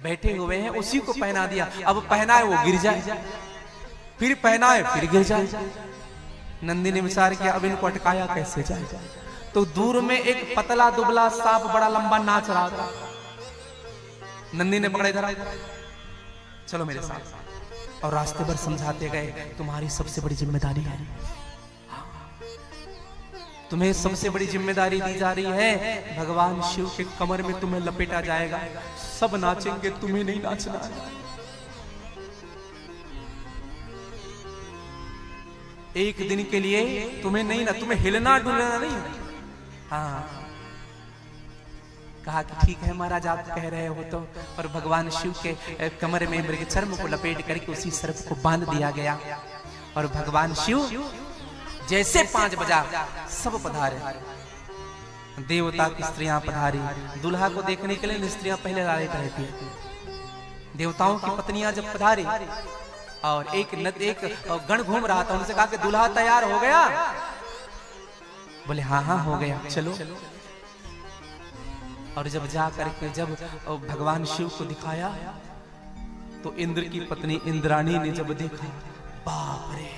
Speaker 2: बैठे हुए हैं उसी को पहना दिया। अब पहनाए वो गिर जाए, फिर पहनाए फिर गिर जाए। नंदी ने विचार किया अब इनको अटकाया कैसे जाए। तो दूर में एक पतला दुबला सांप बड़ा लंबा नाच रहा था। नंदी ने पकड़े धरा, चलो मेरे साथ। और रास्ते भर समझाते गए तुम्हारी सबसे बड़ी जिम्मेदारी है, तुम्हें सबसे बड़ी जिम्मेदारी दी जा रही है। भगवान शिव के कमर में तुम्हें लपेटा जाएगा, सब नाचेंगे, तुम्हें नहीं नाचना है। एक दिन के लिए तुम्हें नहीं ना, तुम्हें हिलना डुलना नहीं। हाँ कहा कि ठीक है महाराज आप कह रहे हो तो। और भगवान शिव के कमर में मृग चर्म को लपेट करके उसी सर्प को बांध दिया गया। और भगवान शिव जैसे 5 बजा सब पधारे, देवता की स्त्रियां पधारी। दूल्हा को देखने के लिए स्त्रियां पहले लालित रहती है। देवताओं की पत्नियां जब पधारी और एक गण घूम रहा था, उनसे कहा कि दूल्हा तैयार हो गया? बोले हाँ हाँ हो गया, चलो। और जब जा करके जब भगवान शिव को दिखाया तो इंद्र की पत्नी इंद्राणी ने जब देखा, बाप रे।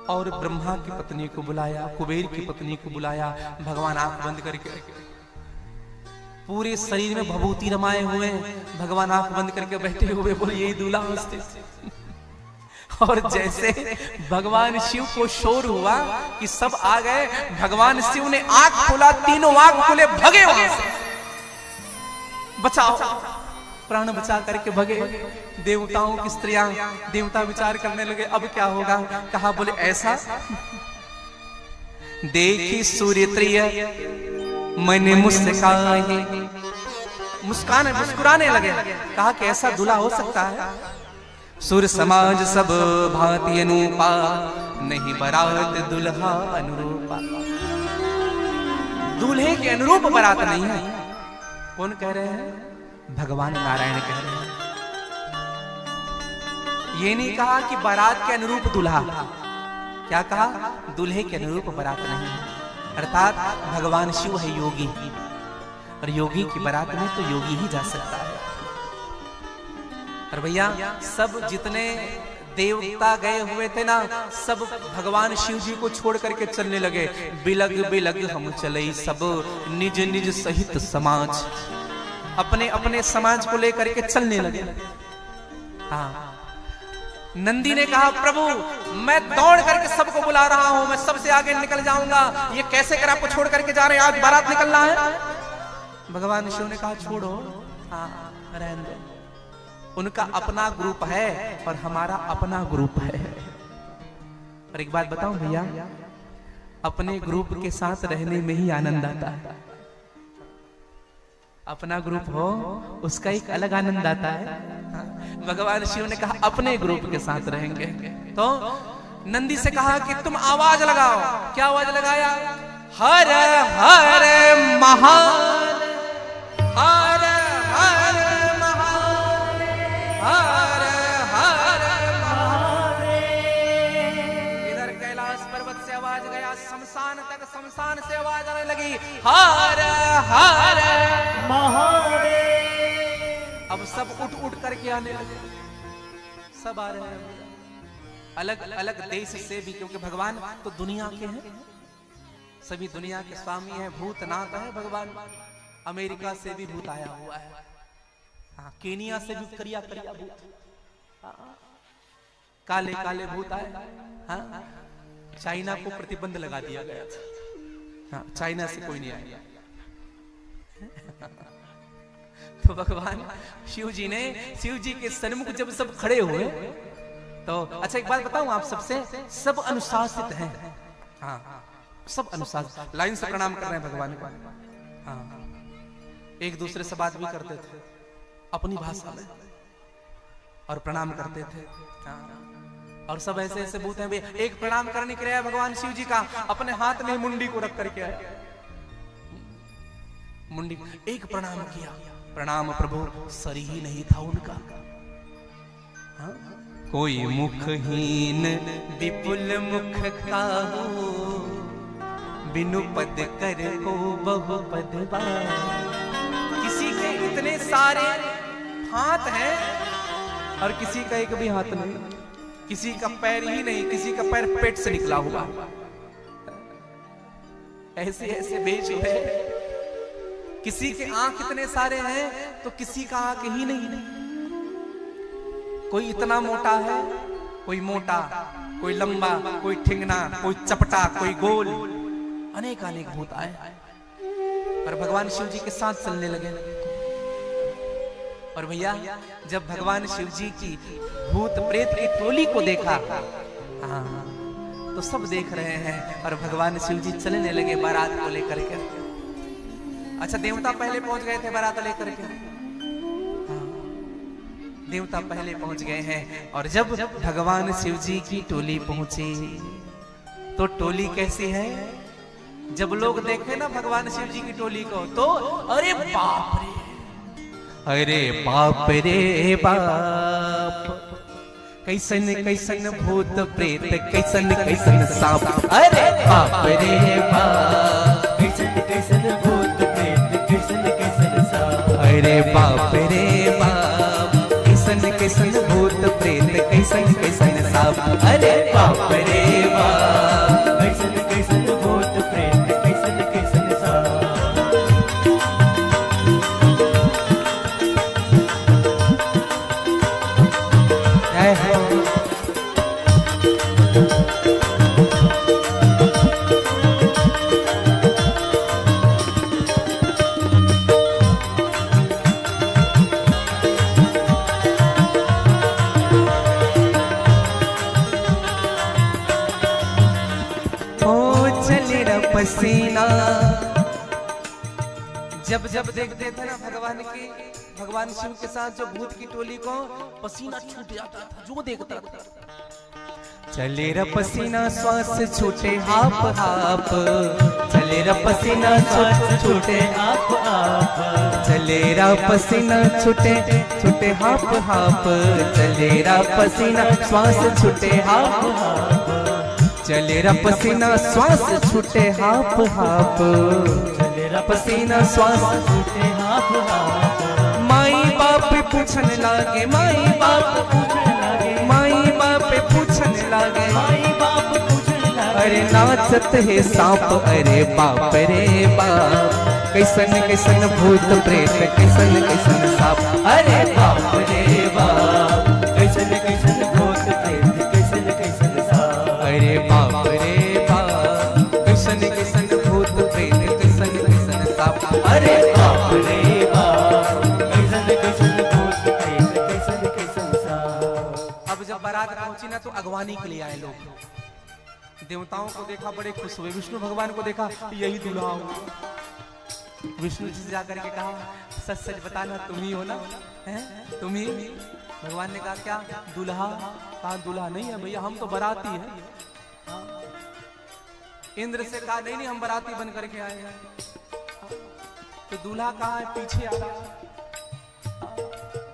Speaker 2: और ब्रह्मा की पत्नी को बुलाया, कुबेर की पत्नी को बुलाया। भगवान आंख बंद करके, पूरे शरीर में भभूति रमाए हुए, भगवान आंख बंद करके बैठे हुए, बोले यही दूल्हा हंसते। और जैसे भगवान शिव को शोर हुआ कि सब आ गए, भगवान शिव ने आंख खोला, तीनों आंख खोले, भगे वहां से, बचाओ, प्राण बचा करके भगे। देवताओं की स्त्रियां, देवता विचार करने लगे अब क्या होगा। कहा बोले ऐसा, देखी सूर्य त्रिय मन मुस्काए, मुस्कुराने लगे। कहा कि ऐसा दूल्हा हो सकता है? सुर समाज सब भांति अनूपा, नहीं बारात दुल्हा अनुरूपा। दूल्हे के अनुरूप बारात नहीं है। कौन कह रहे हैं? भगवान नारायण कह रहे हैं। ये नहीं कहा कि बारात के अनुरूप दुल्हा, क्या कहा? दूल्हे के अनुरूप बारात नहीं है। अर्थात भगवान शिव है योगी, और योगी की बारात में तो योगी ही जा सकता है। और भैया सब जितने देवता गए हुए थे ना, सब भगवान शिव जी को छोड़ करके चलने लगे। बिलग बिलग हम चले सब निज निज सहित समाज, अपने अपने समाज को लेकर के चलने लगे। हाँ, नंदी ने कहा प्रभु मैं दौड़ करके सबको बुला रहा हूं, मैं सबसे आगे निकल जाऊंगा, ये कैसे कर आपको छोड़ करके जा रहे हैं, आज बारात निकलना है। भगवान शिव ने कहा छोड़ो, हाँ रहने दो, उनका अपना ग्रुप है और हमारा अपना ग्रुप है। और एक बात बताऊं भैया, अपने ग्रुप के साथ रहने में ही आनंद आता है। अपना ग्रुप हो उसका एक अलग आनंद आता है। भगवान शिव ने कहा अपने ग्रुप के साथ रहेंगे। तो नंदी से कहा कि तुम आवाज लगाओ। क्या आवाज लगाया? हर हर महान, हर हर महान, हर हर महान। इधर कैलाश पर्वत से आवाज गया, शमशान तक, शमशान से आवाज आने लगी हर हर महादेव। अब सब उठ उठ करके आने लगे, सब आ रहे हैं अलग अलग देश से भी, क्योंकि भगवान तो दुनिया के हैं, सभी दुनिया के स्वामी हैं, भूतनाथ है भगवान। अमेरिका से भी भूत आया हुआ है, हाँ, केनिया से भी करिया करिया भूत, काले काले भूत आए। हाँ, चाइना को प्रतिबंध लगा दिया गया था, हाँ, चाइना से कोई नहीं आया। तो भगवान शिव जी ने, शिव जी के सन्मुख जब सब खड़े हुए तो अच्छा एक बात बताऊं आप सबसे, सब अनुशासित हैं। हाँ, सब अनुशासित, लाइन से प्रणाम कर रहे हैं भगवान को। हाँ, एक दूसरे से बात भी करते थे अपनी भाषा में और प्रणाम करते थे। हाँ, और सब ऐसे ऐसे भूत हैं भी, एक प्रणाम करने के लिए भगवान शिव जी का अपने हाथ में मुंडी को रख करके आए, मुंडी एक प्रणाम किया, प्रणाम प्रभु सर ही नहीं था उनका। हाँ? कोई मुखहीन विपुल मुख काहू, बिनु पद कर को बहु पद बार। किसी के इतने सारे हाथ हैं और किसी का एक भी हाथ नहीं, किसी का पैर ही नहीं, किसी का पैर पेट से निकला हुआ। ऐसे ऐसे बेच हुए, किसी के आंख इतने सारे हैं तो किसी का आंख ही नहीं। कोई इतना मोटा है, कोई मोटा, कोई लंबा, कोई ठिंगना, कोई चपटा, कोई गोल, अनेक अनेक भूत आए और भगवान शिव जी के साथ चलने लगे। और भैया जब भगवान शिव जी की भूत प्रेत की टोली को देखा, हाँ, तो सब देख रहे हैं और भगवान शिव जी चलने लगे बारात को लेकर के। अच्छा, देवता पहले पहुंच गए थे बारात लेकर के, हाँ, देवता पहले पहुंच गए हैं। और जब भगवान शिव जी की टोली पहुंची तो टोली कैसी है? जब लोग देखे ना भगवान शिव जी की टोली को तो अरे बाप रे, अरे बाप रे बाप, कैसन कैसन भूत प्रेत, कैसन कैसन सांप, अरे बाप रे बाप, कैसन कैसन भूत प्रेत, कैसन कैसन सांप, अरे बाप रे बाप, कैसन कैसन भूत प्रेत, कैसन कैसन सांप, अरे बाप रे बाप, कैसन कैसन भूत प्रेत, कैसन कैसन सांप। जय हो। पसीना जब जब देखते थे ना भगवान की, भगवान शिव के साथ जो भूत की टोली को, पसीना छूट जाता था जो देखता था। चले रा पसीना श्वास छूटे हाप हाप, चले रा पसीना श्वास छूटे
Speaker 4: आप आप,
Speaker 2: चले रा पसीना छूटे छूटे हाप हाप, चले रा पसीना श्वास छूटे हाप हाप, चले रा पसीना श्वास छूटे हाप हाप,
Speaker 4: चले रा
Speaker 2: पसीना श्वास
Speaker 4: छूटे हाफ हाफ,
Speaker 2: माई बाप पूछन लागे, माई बाप
Speaker 4: पूछने लगे
Speaker 2: माई बाप पूछन लागे,
Speaker 4: माई बाप पूछने लगे,
Speaker 2: अरे नाचत है सांप, अरे बाप रे बाप, कैसन कैसन भूत प्रेत, कैसन कैसन सांप, अरे बाप रे बाप,
Speaker 4: कैसन कैसन भूत प्रेत, कैसन कैसन सांप,
Speaker 2: अरे बाप रे बाप, कैसन कैसन भूत प्रेत, कैसन कैसन सांप, अरे
Speaker 4: बाप रे बाप, कैसन कैसन भूत प्रेत, कैसन कैसन सांप।
Speaker 2: अब जब बारात पहुंची ना तो अगवानी के लिए आए लोग, देवताओं को देखा बड़े खुश हुए, विष्णु भगवान को देखा यही दूल्हा हो। विष्णु जी से जाकर के कहा सच सच बताना तुम ही हो ना, हैं तुम ही। भगवान ने कहा क्या दूल्हा? कहा दूल्हा नहीं है भैया, हम तो बाराती हैं। हाँ। इंद्र से कहा नहीं नहीं हम बाराती बन करके आए हैं। तो दूल्हा कहाँ है? पीछे आ रहा है,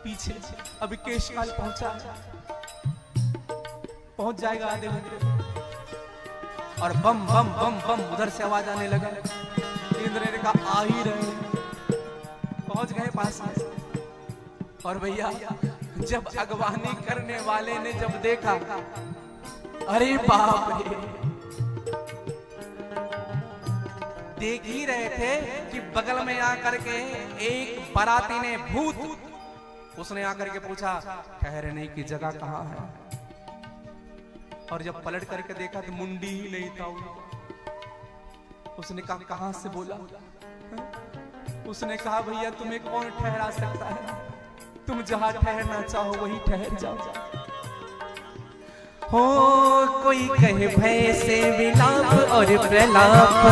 Speaker 2: पीछे अभी केश काल पहुंचा है, पहुंच जाएगा आधे घंटे। और बम बम बम बम उधर से आवाज आने लगा। इंद्र ने कहा आ ही रहे, पहुंच गए पास में। और भैया जब अगवानी करने वाले ने जब देखा, अरे बाप रे, देख ही रहे थे कि बगल में आकर के एक बाराती ने भूत, उसने आकर के पूछा ठहरने की जगह कहाँ है? और जब पलट करके देखा तो मुंडी ही नहीं था। उसने कहा कहां से बोला? उसने कहा भैया तुम्हें कौन ठहरा सकता है, तुम जहां ठहरना चाहो वहीं ठहर जाओ। हो कोई कहे भय से विलाप और प्रलाप,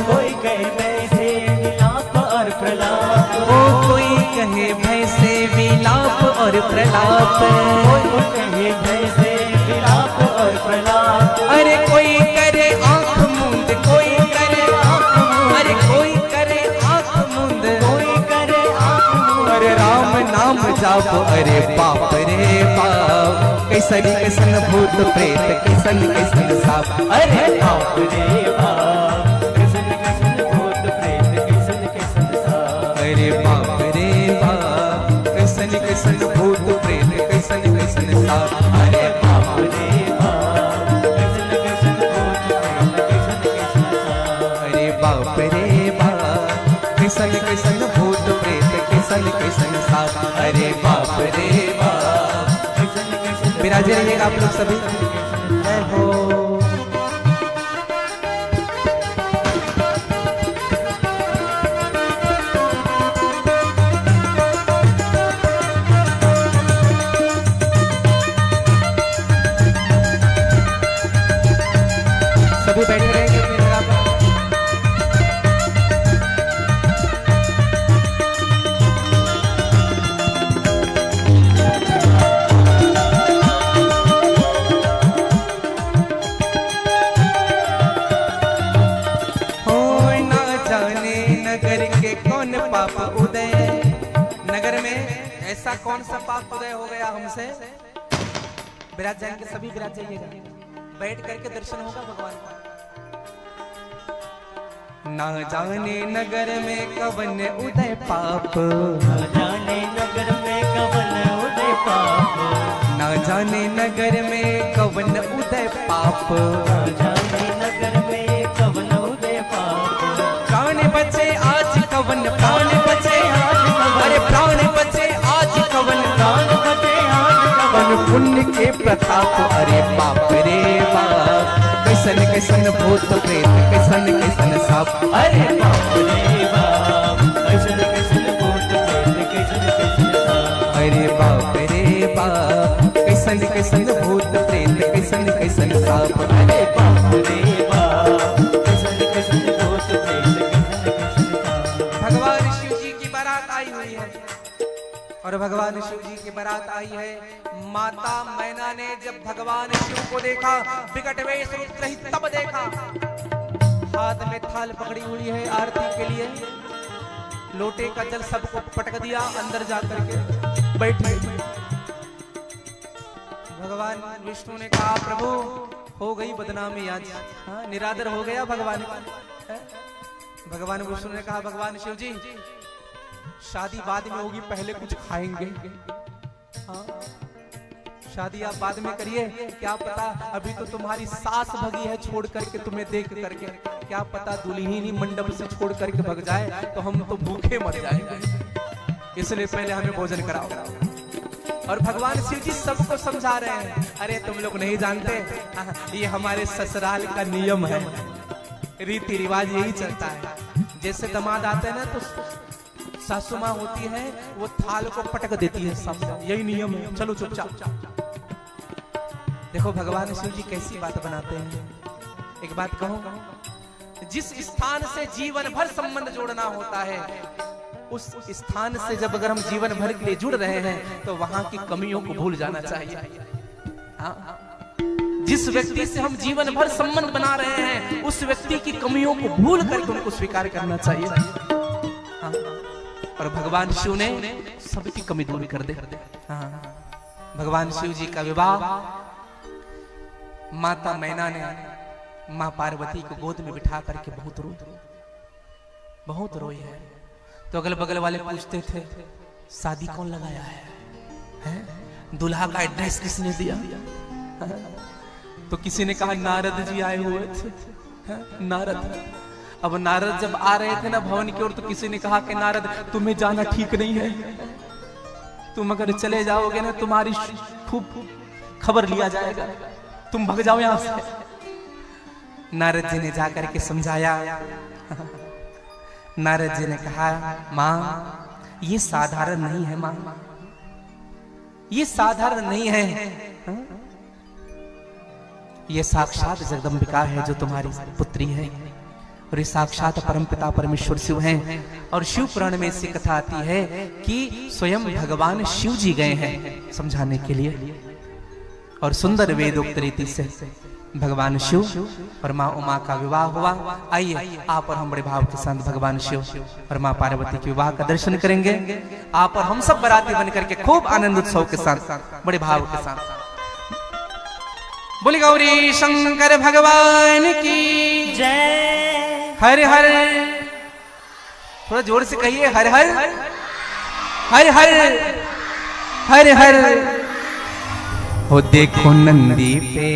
Speaker 4: कोई कहे भय से विलाप और प्रलाप,
Speaker 2: हो कोई कहे भय से विलाप और प्रलाप,
Speaker 4: कोई कहे भय से विलाप और प्रलाप,
Speaker 2: अरे कोई करे आंख मूंद, कोई करे आंख मूंद, अरे कोई करे आंख मूंद,
Speaker 4: कोई करे आंख मूंद,
Speaker 2: अरे राम नाम जाप, अरे बाप रे बाप, कैसन कैसन भूत प्रेत, कैसन कैसन सांप, अरे
Speaker 4: बाप रे बाप, कैसन कैसन भूत प्रेत, कैसन कैसन सांप,
Speaker 2: अरे बाप रे बाप, कैसन कैसन भूत प्रेत, कैसन कैसन सांप, अरे
Speaker 4: बाप रे बाप, कैसन कैसन भूत प्रेत, कैसन कैसन सांप,
Speaker 2: अरे बाप रे बाप, कैसन कैसन भूत प्रेत, कैसन कैसन सांप, अरे बाप रे बाप।
Speaker 4: कैसन कैसन
Speaker 2: विराजे रहिएगा आप लोग सभी। जय हो। सभी बैठे रहेंगे अपनी जगह पर। पाप उदय, नगर में ऐसा कौन सा पाप उदय हो गया हमसे? विराज जाएंगे सभी, विराज जाइएगा, बैठ करके दर्शन होगा भगवान का। ना जाने नगर में कवन उदय पाप,
Speaker 4: न जाने नगर में कवन उदय पाप,
Speaker 2: ना जाने नगर में कवन उदय पाप,
Speaker 4: न जाने नगर में कवन उदय पाप,
Speaker 2: प्राण बचे आज कवन, प्राण बचे आज कवन, अरे प्राण बचे आज कवन,
Speaker 4: प्राण बचे आज
Speaker 2: कवन पुण्य के प्रताप, अरे बाप रे बाप, कैसन कैसन भूत प्रेत, कैसन कैसन सांप, अरे
Speaker 4: बाप रे बाप, कैसन कैसन भूत प्रेत, कैसन कैसन सांप,
Speaker 2: अरे बाप रे बाप, कैसन कैसन भूत प्रेत, कैसन कैसन सांप, अरे
Speaker 4: बाप रे बाप, कैसन कैसन भूत प्रेत, कैसन कैसन सांप।
Speaker 2: भगवान शिव जी की बारात आई हुई है और भगवान शिव जी की बारात आई है। माता मैना ने जब भगवान शिव को देखा, विकट वेश रहित तब देखा, हाथ में थाल पकड़ी हुई है आरती के लिए, लोटे का जल सबको पटक दिया, अंदर जाकर के बैठे। भगवान विष्णु ने कहा प्रभु हो गई बदनामी आज, हाँ निरादर हो गया भगवान। भगवान विष्णु ने कहा भगवान शिव जी शादी बाद में होगी, पहले कुछ खाएंगे। हाँ शादी आप बाद में करिए, क्या पता अभी तो तुम्हारी सास भगी है छोड़ करके तुम्हें देख करके, क्या पता दुल्हन ही मंडप से छोड़ करके भग जाए तो हम तो भूखे मर जाएंगे, इसलिए पहले हमें भोजन कराओ। और भगवान शिव जी सबको समझा रहे हैं, अरे तुम लोग नहीं जानते, ये हमारे ससुराल का नियम है, रीति रिवाज यही चलता है। जैसे दामाद आते हैं ना तो सासू माँ होती है वो थाल को पटक देती है सामने, यही नियम है, चलो चुपचाप। देखो भगवान शिव जी कैसी बात बनाते हैं। एक बात कहूं, जिस स्थान से जीवन भर संबंध जोड़ना होता है, उस स्थान से जब अगर हम जीवन भर के लिए जुड़ रहे हैं तो वहां की कमियों को भूल जाना चाहिए। हाँ? जिस व्यक्ति से हम जीवन भर संबंध बना रहे हैं उस व्यक्ति की कमियों को भूल करके उनको स्वीकार करना चाहिए। हाँ? और भगवान शिव ने सबकी कमी दूर कर दे। हाँ? भगवान शिव जी का विवाह माता मैना ने माँ पार्वती को गोद में बिठा करके बहुत रोई है। तो अगल बगल वाले पूछते थे शादी कौन लगाया है? दूल्हा का एड्रेस किसने दिया? तो किसी ने कहा नारद जी आए हुए थे। नारद, अब नारद जब आ रहे थे ना भवन की ओर तो किसी ने कहा कि नारद तुम्हें जाना ठीक नहीं है, तुम अगर चले जाओगे ना तुम्हारी खूब खबर लिया जाएगा, तुम भग जाओ यहां से। नारद जी ने जाकर के समझाया। नारद जी ने कहा माँ ये साधारण नहीं है, माँ ये साधारण नहीं है, ये साक्षात जगदम्बिका है जो तुम्हारी पुत्री है, और ये साक्षात परमपिता परमेश्वर शिव हैं। और शिव पुराण में इसकी कथा आती है कि स्वयं भगवान शिव जी गए हैं समझाने के लिए, और सुंदर वेदोक्त रीति से भगवान शिव और माँ उमा का विवाह हुआ। आइए आप और हम बड़े भाव के साथ भगवान शिव और माँ पार्वती के विवाह का दर्शन करेंगे। आप और हम सब बराती बनकर के खूब आनंद उत्सव के साथ बड़े भाव के साथ। बोली गौरी शंकर भगवान की
Speaker 4: जय।
Speaker 2: हर हर, थोड़ा जोर से कहिए हर हर हर हर हर हर। हो देखो नंदी पे,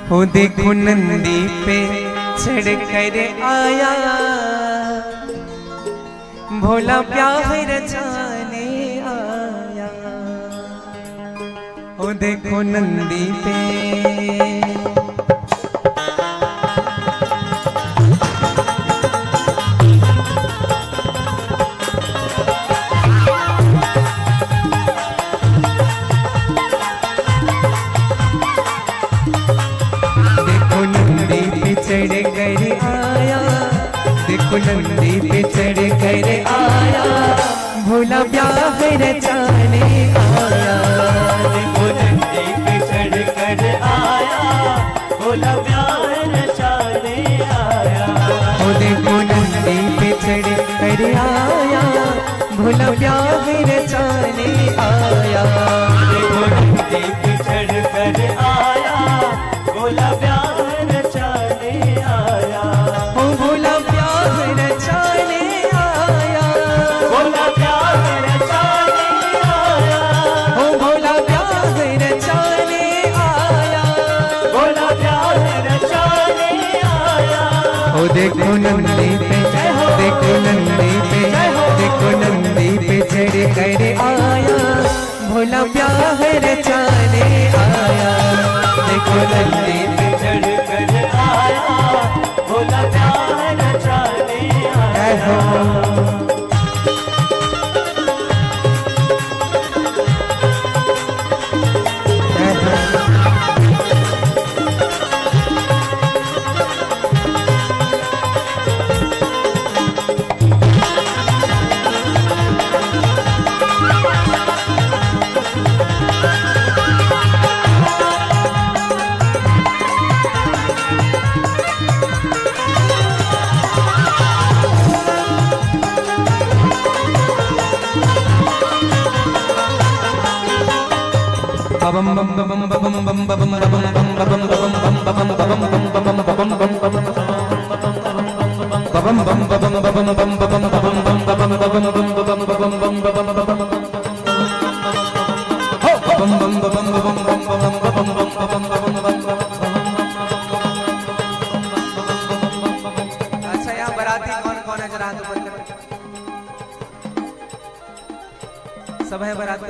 Speaker 2: हो देखो नंदी पे चढ़ कर आया, भोला प्यार जाने आया। हो देखो नंदी पे, चढ़ कर आया, देखो नंदी पे चढ़ कर आया, भोला प्यार रचाने आया।
Speaker 4: देखो नंदी पे चढ़ कर आया, भोला प्यार रचाने आया।
Speaker 2: ओ देखो नंदी पे चढ़ कर आया, भोला प्यार रचाने आया।
Speaker 4: देखो नंदी पे चढ़ कर आया, भोला प्यार
Speaker 2: देखो नंदी पे, देखो नंदी पे, देखो नंदी पे चढ़ कर आया, भोला प्यार रचाने आया। देखो नंदी पे
Speaker 4: चढ़ कर आया, भोला प्यार रचाने आया।
Speaker 2: अच्छा, यहाँ बाराती कौन कौन है, जरा हाथ ऊपर करो। सब है बाराती,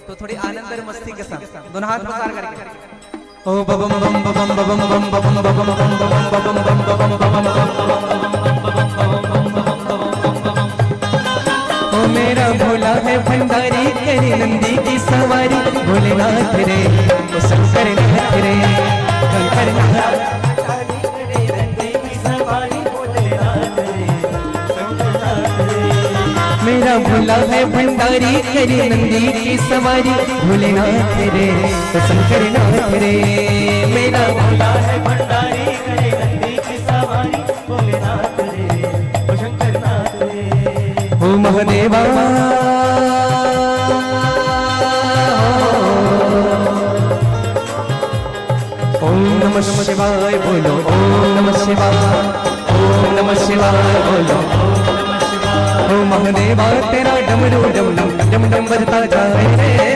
Speaker 2: तो थोड़ी आनंद और मस्ती के साथ दोनों हाथ पसार करके ओ बबम बम बम बम बम बम ओ मेरा भोला है भंडारी, करे नंदी की सवारी, भोलेनाथ रे ओ शंकर नाथ रे, शंकर नाथ मेरा भोला है भंडारी, करे नंदी की सवारी, भोलेनाथ रे तो शंकर नाथ रे। मेरा भोला है भंडारी, करे नंदी की सवारी, भोलेनाथ रे तो शंकर नाथ रे। ओ महादेवा ओम नमः शिवाय बोलो, ओम नमः शिवाय, ओम नमः शिवाय बोलो। ओ महादेवा तेरा डमरू डम डम डम डम बजता जाए रे,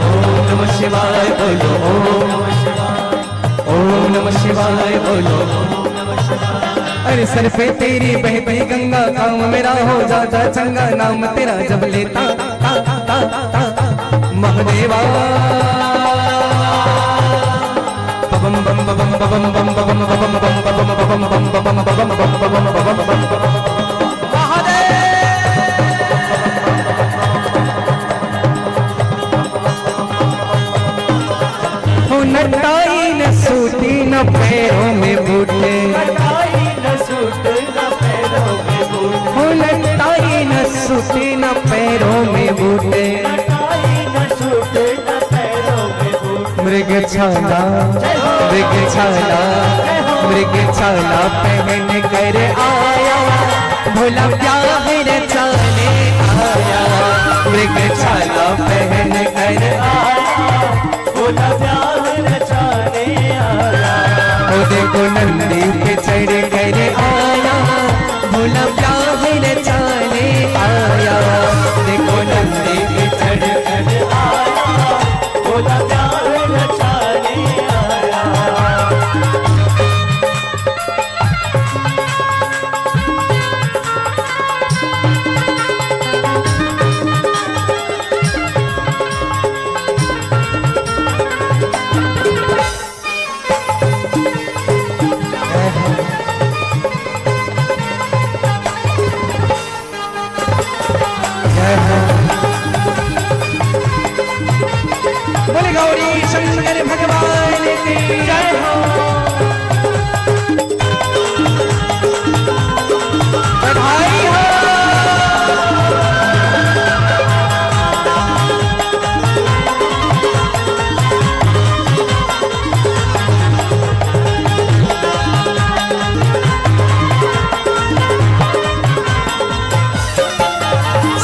Speaker 2: ओम नमः शिवाय बोलो, ओम नमः शिवाय बोलो। अरे सर पे तेरी बहती गंगा, काम मेरा हो जाता चंगा, नाम तेरा जब लेता ता ता ता महादेवा। बम बम बम बम बम बम बम बम बम बम बम बम बम बम नटाई न सूती न पैरों में बूटे, नटाई न सूती न पैरों में बूटे, नटाई न सूती न पैरों में बूटे, नटाई न सूती न पैरों में बूटे। मृग छाला मृग छाला मृग छाला पहन कर आया, भोला प्यार रचाने आया, मृग छाला पहन कर आया, भोला प्यार रचाने आया। ओ देखो नंदी पे चढ़ कर आया, भोला प्यार रचाने आया, देखो नंदी पे चढ़ कर आया, भोला प्यार रचाने आया। बोले गौरी शंकर भगवान की जय हो। बधाई हो।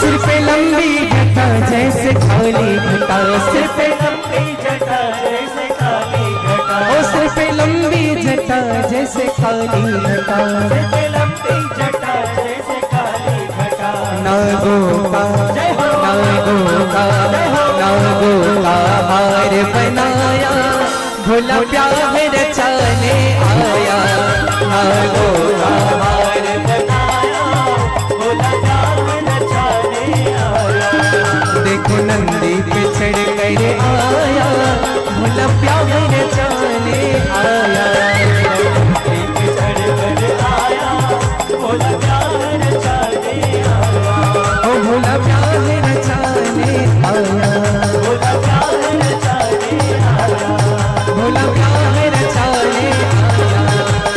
Speaker 2: सिर पे लंबी घटा जैसे खाली घटा, सिर पे लंबी जटा जैसे खाली घटा, ओ सिर पे लंबी जटा जैसे खाली घटा, सिर पे लंबी जटा जैसे खाली घटा। नागो का नागो का नागो का हार बनाया, भोला प्यार रचाने आया, नागो का हार बनाया, भोला प्यार रचाने आया। देखो नंदी पे चढ़ कर आया, भोला प्यार रचाने आया, नंदी पे चढ़ कर आया, भोला प्यार रचाने आया, ओ भोला प्यार रचाने आया, भोला प्यार रचाने आया, भोला प्यार रचाने आया,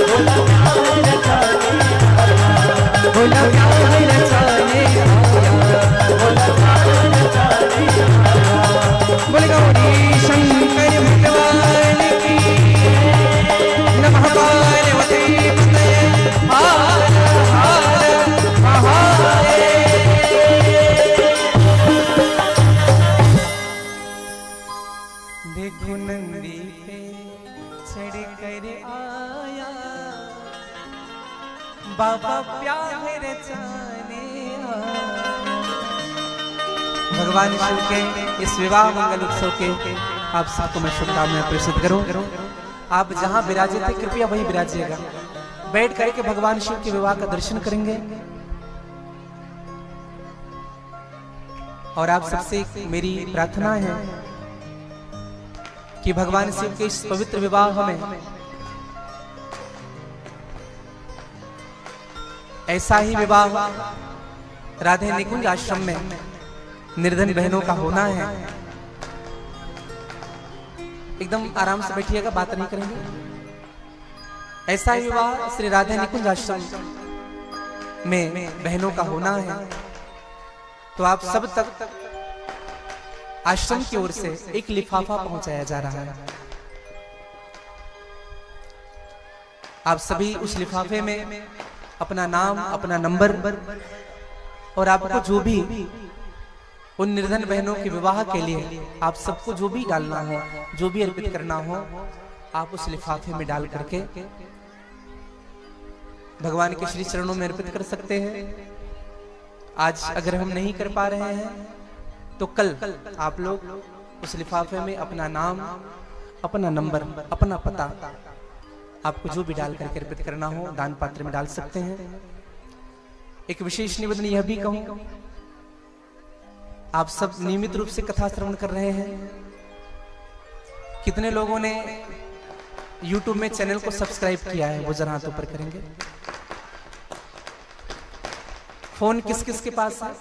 Speaker 2: भोला प्यार रचाने आया, भोला प्यार रचाने आया, भोला प्यार रचाने आया। बोले गौरी शंकर भगवान की नमः। पार्वती पतये हर हर महादेव। है रचाने भगवान शिव के इस विवाह मंगल उत्सव के आप सबको मैं शुभकामनाएं प्रेषित करूं। आप जहां विराजे थे कृपया वहीं विराजिएगा। बैठ करके भगवान शिव के विवाह का दर्शन करेंगे। और आप सबसे मेरी प्रार्थना है कि भगवान शिव के इस पवित्र विवाह में ऐसा ही विवाह राधे निकुंज आश्रम में निर्धन बहनों का होना है। एकदम आराम से बैठिएगा, बात नहीं करेंगे। ऐसा ही विवाह श्री राधे निकुंज आश्रम में बहनों का होना है। तो आप सब तक आश्रम की ओर से एक लिफाफा पहुंचाया जा रहा है। आप सभी उस लिफाफे में अपना नाम, अपना नंबर और आपको जो भी उन निर्धन बहनों के विवाह के लिए आप सबको जो भी डालना हो, जो भी अर्पित करना हो, आप उस लिफाफे में डाल करके भगवान के श्री चरणों में अर्पित कर सकते हैं। आज अगर हम नहीं कर पा रहे हैं तो कल आप लोग उस लिफाफे में अपना नाम, अपना नंबर, अपना पता, आपको जो भी डाल करके अर्पित करना हो दान पात्र में डाल सकते हैं। एक विशेष निवेदन यह भी कहूं, आप सब नियमित रूप से कथा श्रवण कर रहे हैं। कितने लोगों ने YouTube में चैनल को सब्सक्राइब किया है, वो जरा हाथ ऊपर करेंगे। फोन किस किस के पास है?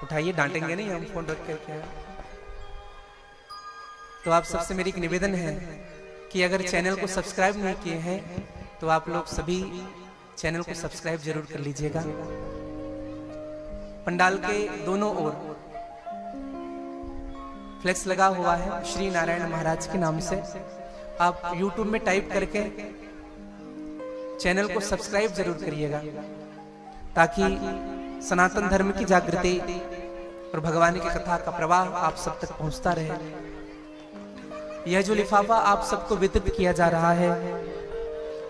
Speaker 2: उठाइए, डांटेंगे नहीं हम फोन रख करके। तो आप सबसे मेरी एक निवेदन है कि अगर चैनल को सब्सक्राइब नहीं किए हैं तो आप लोग सभी चैनल को सब्सक्राइब जरूर कर लीजिएगा। पंडाल के दोनों ओर फ्लेक्स लगा हुआ है श्री नारायण महाराज के नाम से। आप YouTube में टाइप करके चैनल को सब्सक्राइब जरूर करिएगा ताकि सनातन धर्म की जागृति और भगवान की कथा का प्रवाह आप सब तक पहुंचता रहे। यह जो लिफाफा आप सबको वितरित किया जा रहा है,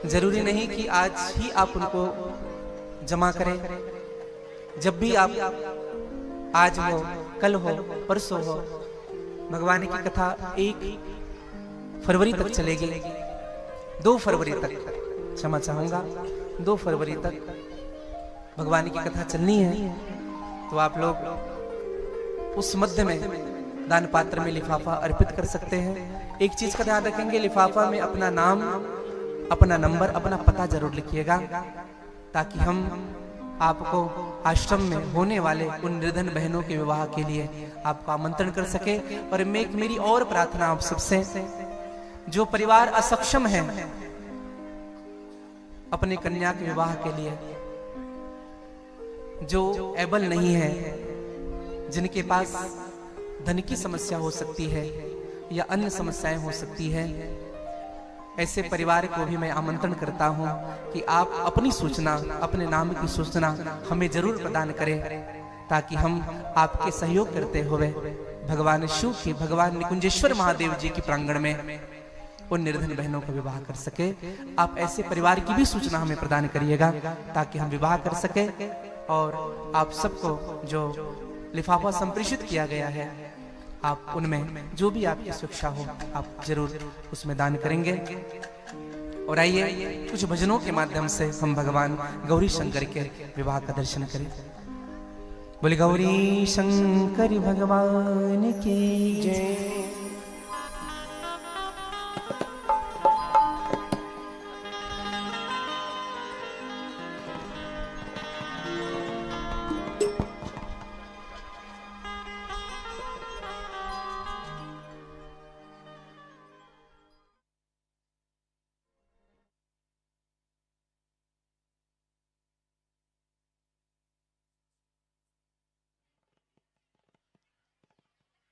Speaker 2: जरूरी नहीं कि आज ही आप उनको जमा करें। जब भी आप, आज हो, कल हो, परसों हो, भगवान की कथा 1 फरवरी तक चलेगी। 2 फरवरी तक, क्षमा चाहूंगा, 2 फरवरी तक भगवान की कथा चलनी है। तो आप लोग उस मध्य में दान पात्र में लिफाफा अर्पित कर सकते हैं। एक चीज का ध्यान रखेंगे, लिफाफा में अपना नाम, अपना नंबर, अपना पता जरूर लिखिएगा ताकि हम आपको आश्रम में होने वाले उन निर्धन बहनों के विवाह के लिए आपको आमंत्रण कर सके। और मेरी और प्रार्थना आप सबसे, जो परिवार असक्षम है अपने कन्या के विवाह के लिए, जो एबल नहीं है, जिनके पास धन की समस्या हो सकती है या अन्य समस्याएं हो सकती है, ऐसे परिवार को भी मैं आमंत्रण करता हूं कि आप अपनी सूचना, अपने नाम की सूचना हमें जरूर प्रदान करें ताकि हम आपके सहयोग करते हुए भगवान शिव की, भगवान निकुंजेश्वर महादेव जी की प्रांगण में उन निर्धन बहनों का विवाह कर सके। आप ऐसे परिवार की भी सूचना हमें प्रदान करिएगा ताकि हम विवाह कर सके। और आप सबको जो लिफाफा संप्रेषित किया गया है, आप उनमें जो भी आपकी शिक्षा हो आप जरूर उसमें दान करेंगे। और आइए कुछ भजनों के माध्यम से हम भगवान गौरी शंकर के विवाह का दर्शन करें। बोले गौरी शंकर भगवान की जय।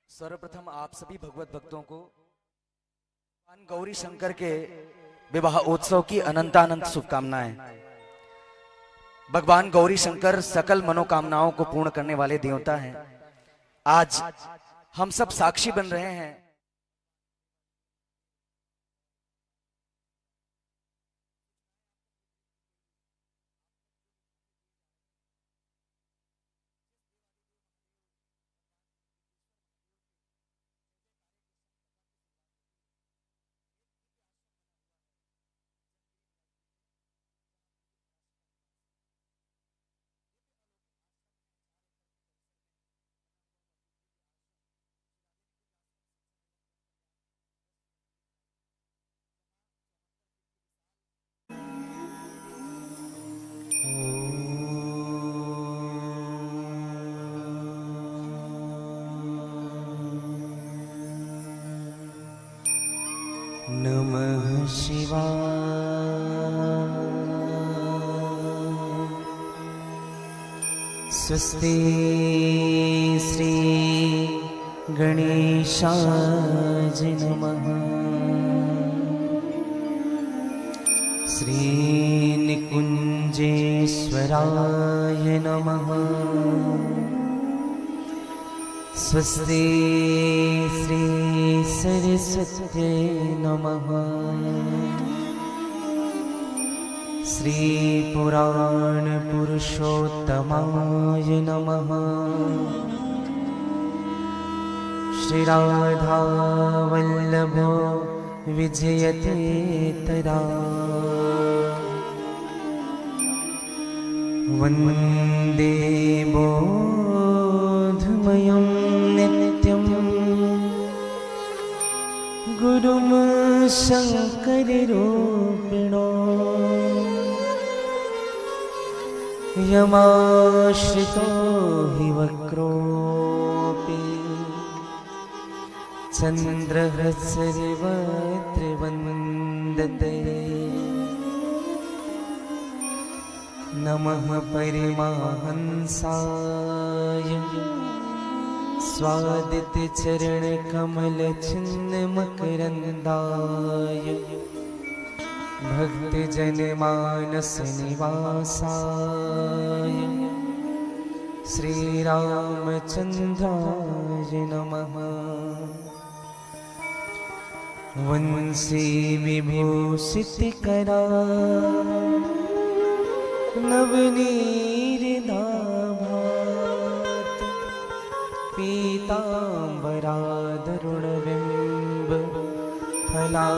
Speaker 3: सर्वप्रथम आप सभी भगवत भक्तों को भगवान गौरी शंकर के विवाह उत्सव की अनंतानंत शुभकामनाएं। भगवान गौरी शंकर सकल मनोकामनाओं को पूर्ण करने वाले देवता हैं। आज हम सब साक्षी बन रहे हैं
Speaker 1: स्वस्ति श्री गणेशाय नमः। श्री निकुंजेश्वराय नमः। स्वस्ति श्री सरस्वत्यै नमः। श्री पुराण पुरुषोत्तमाय नमः। श्री राधा वल्लभो विजयते तदा। वन्दे बोधमयं नित्यं गुरुं शङ्कररूपिणो। यमाश्रितो हि वक्रोऽपि चन्द्रः सर्वत्र वन्दते। नमः परमहंसाय स्वादितचरणकमलचिन्नमकरन्दाय भक्तजनमानसनिवासाय श्रीरामचन्द्राय नमः। वंशी विभूषितकरा नवनीरदाभात पीताम्बराधरुणबिम्ब फला।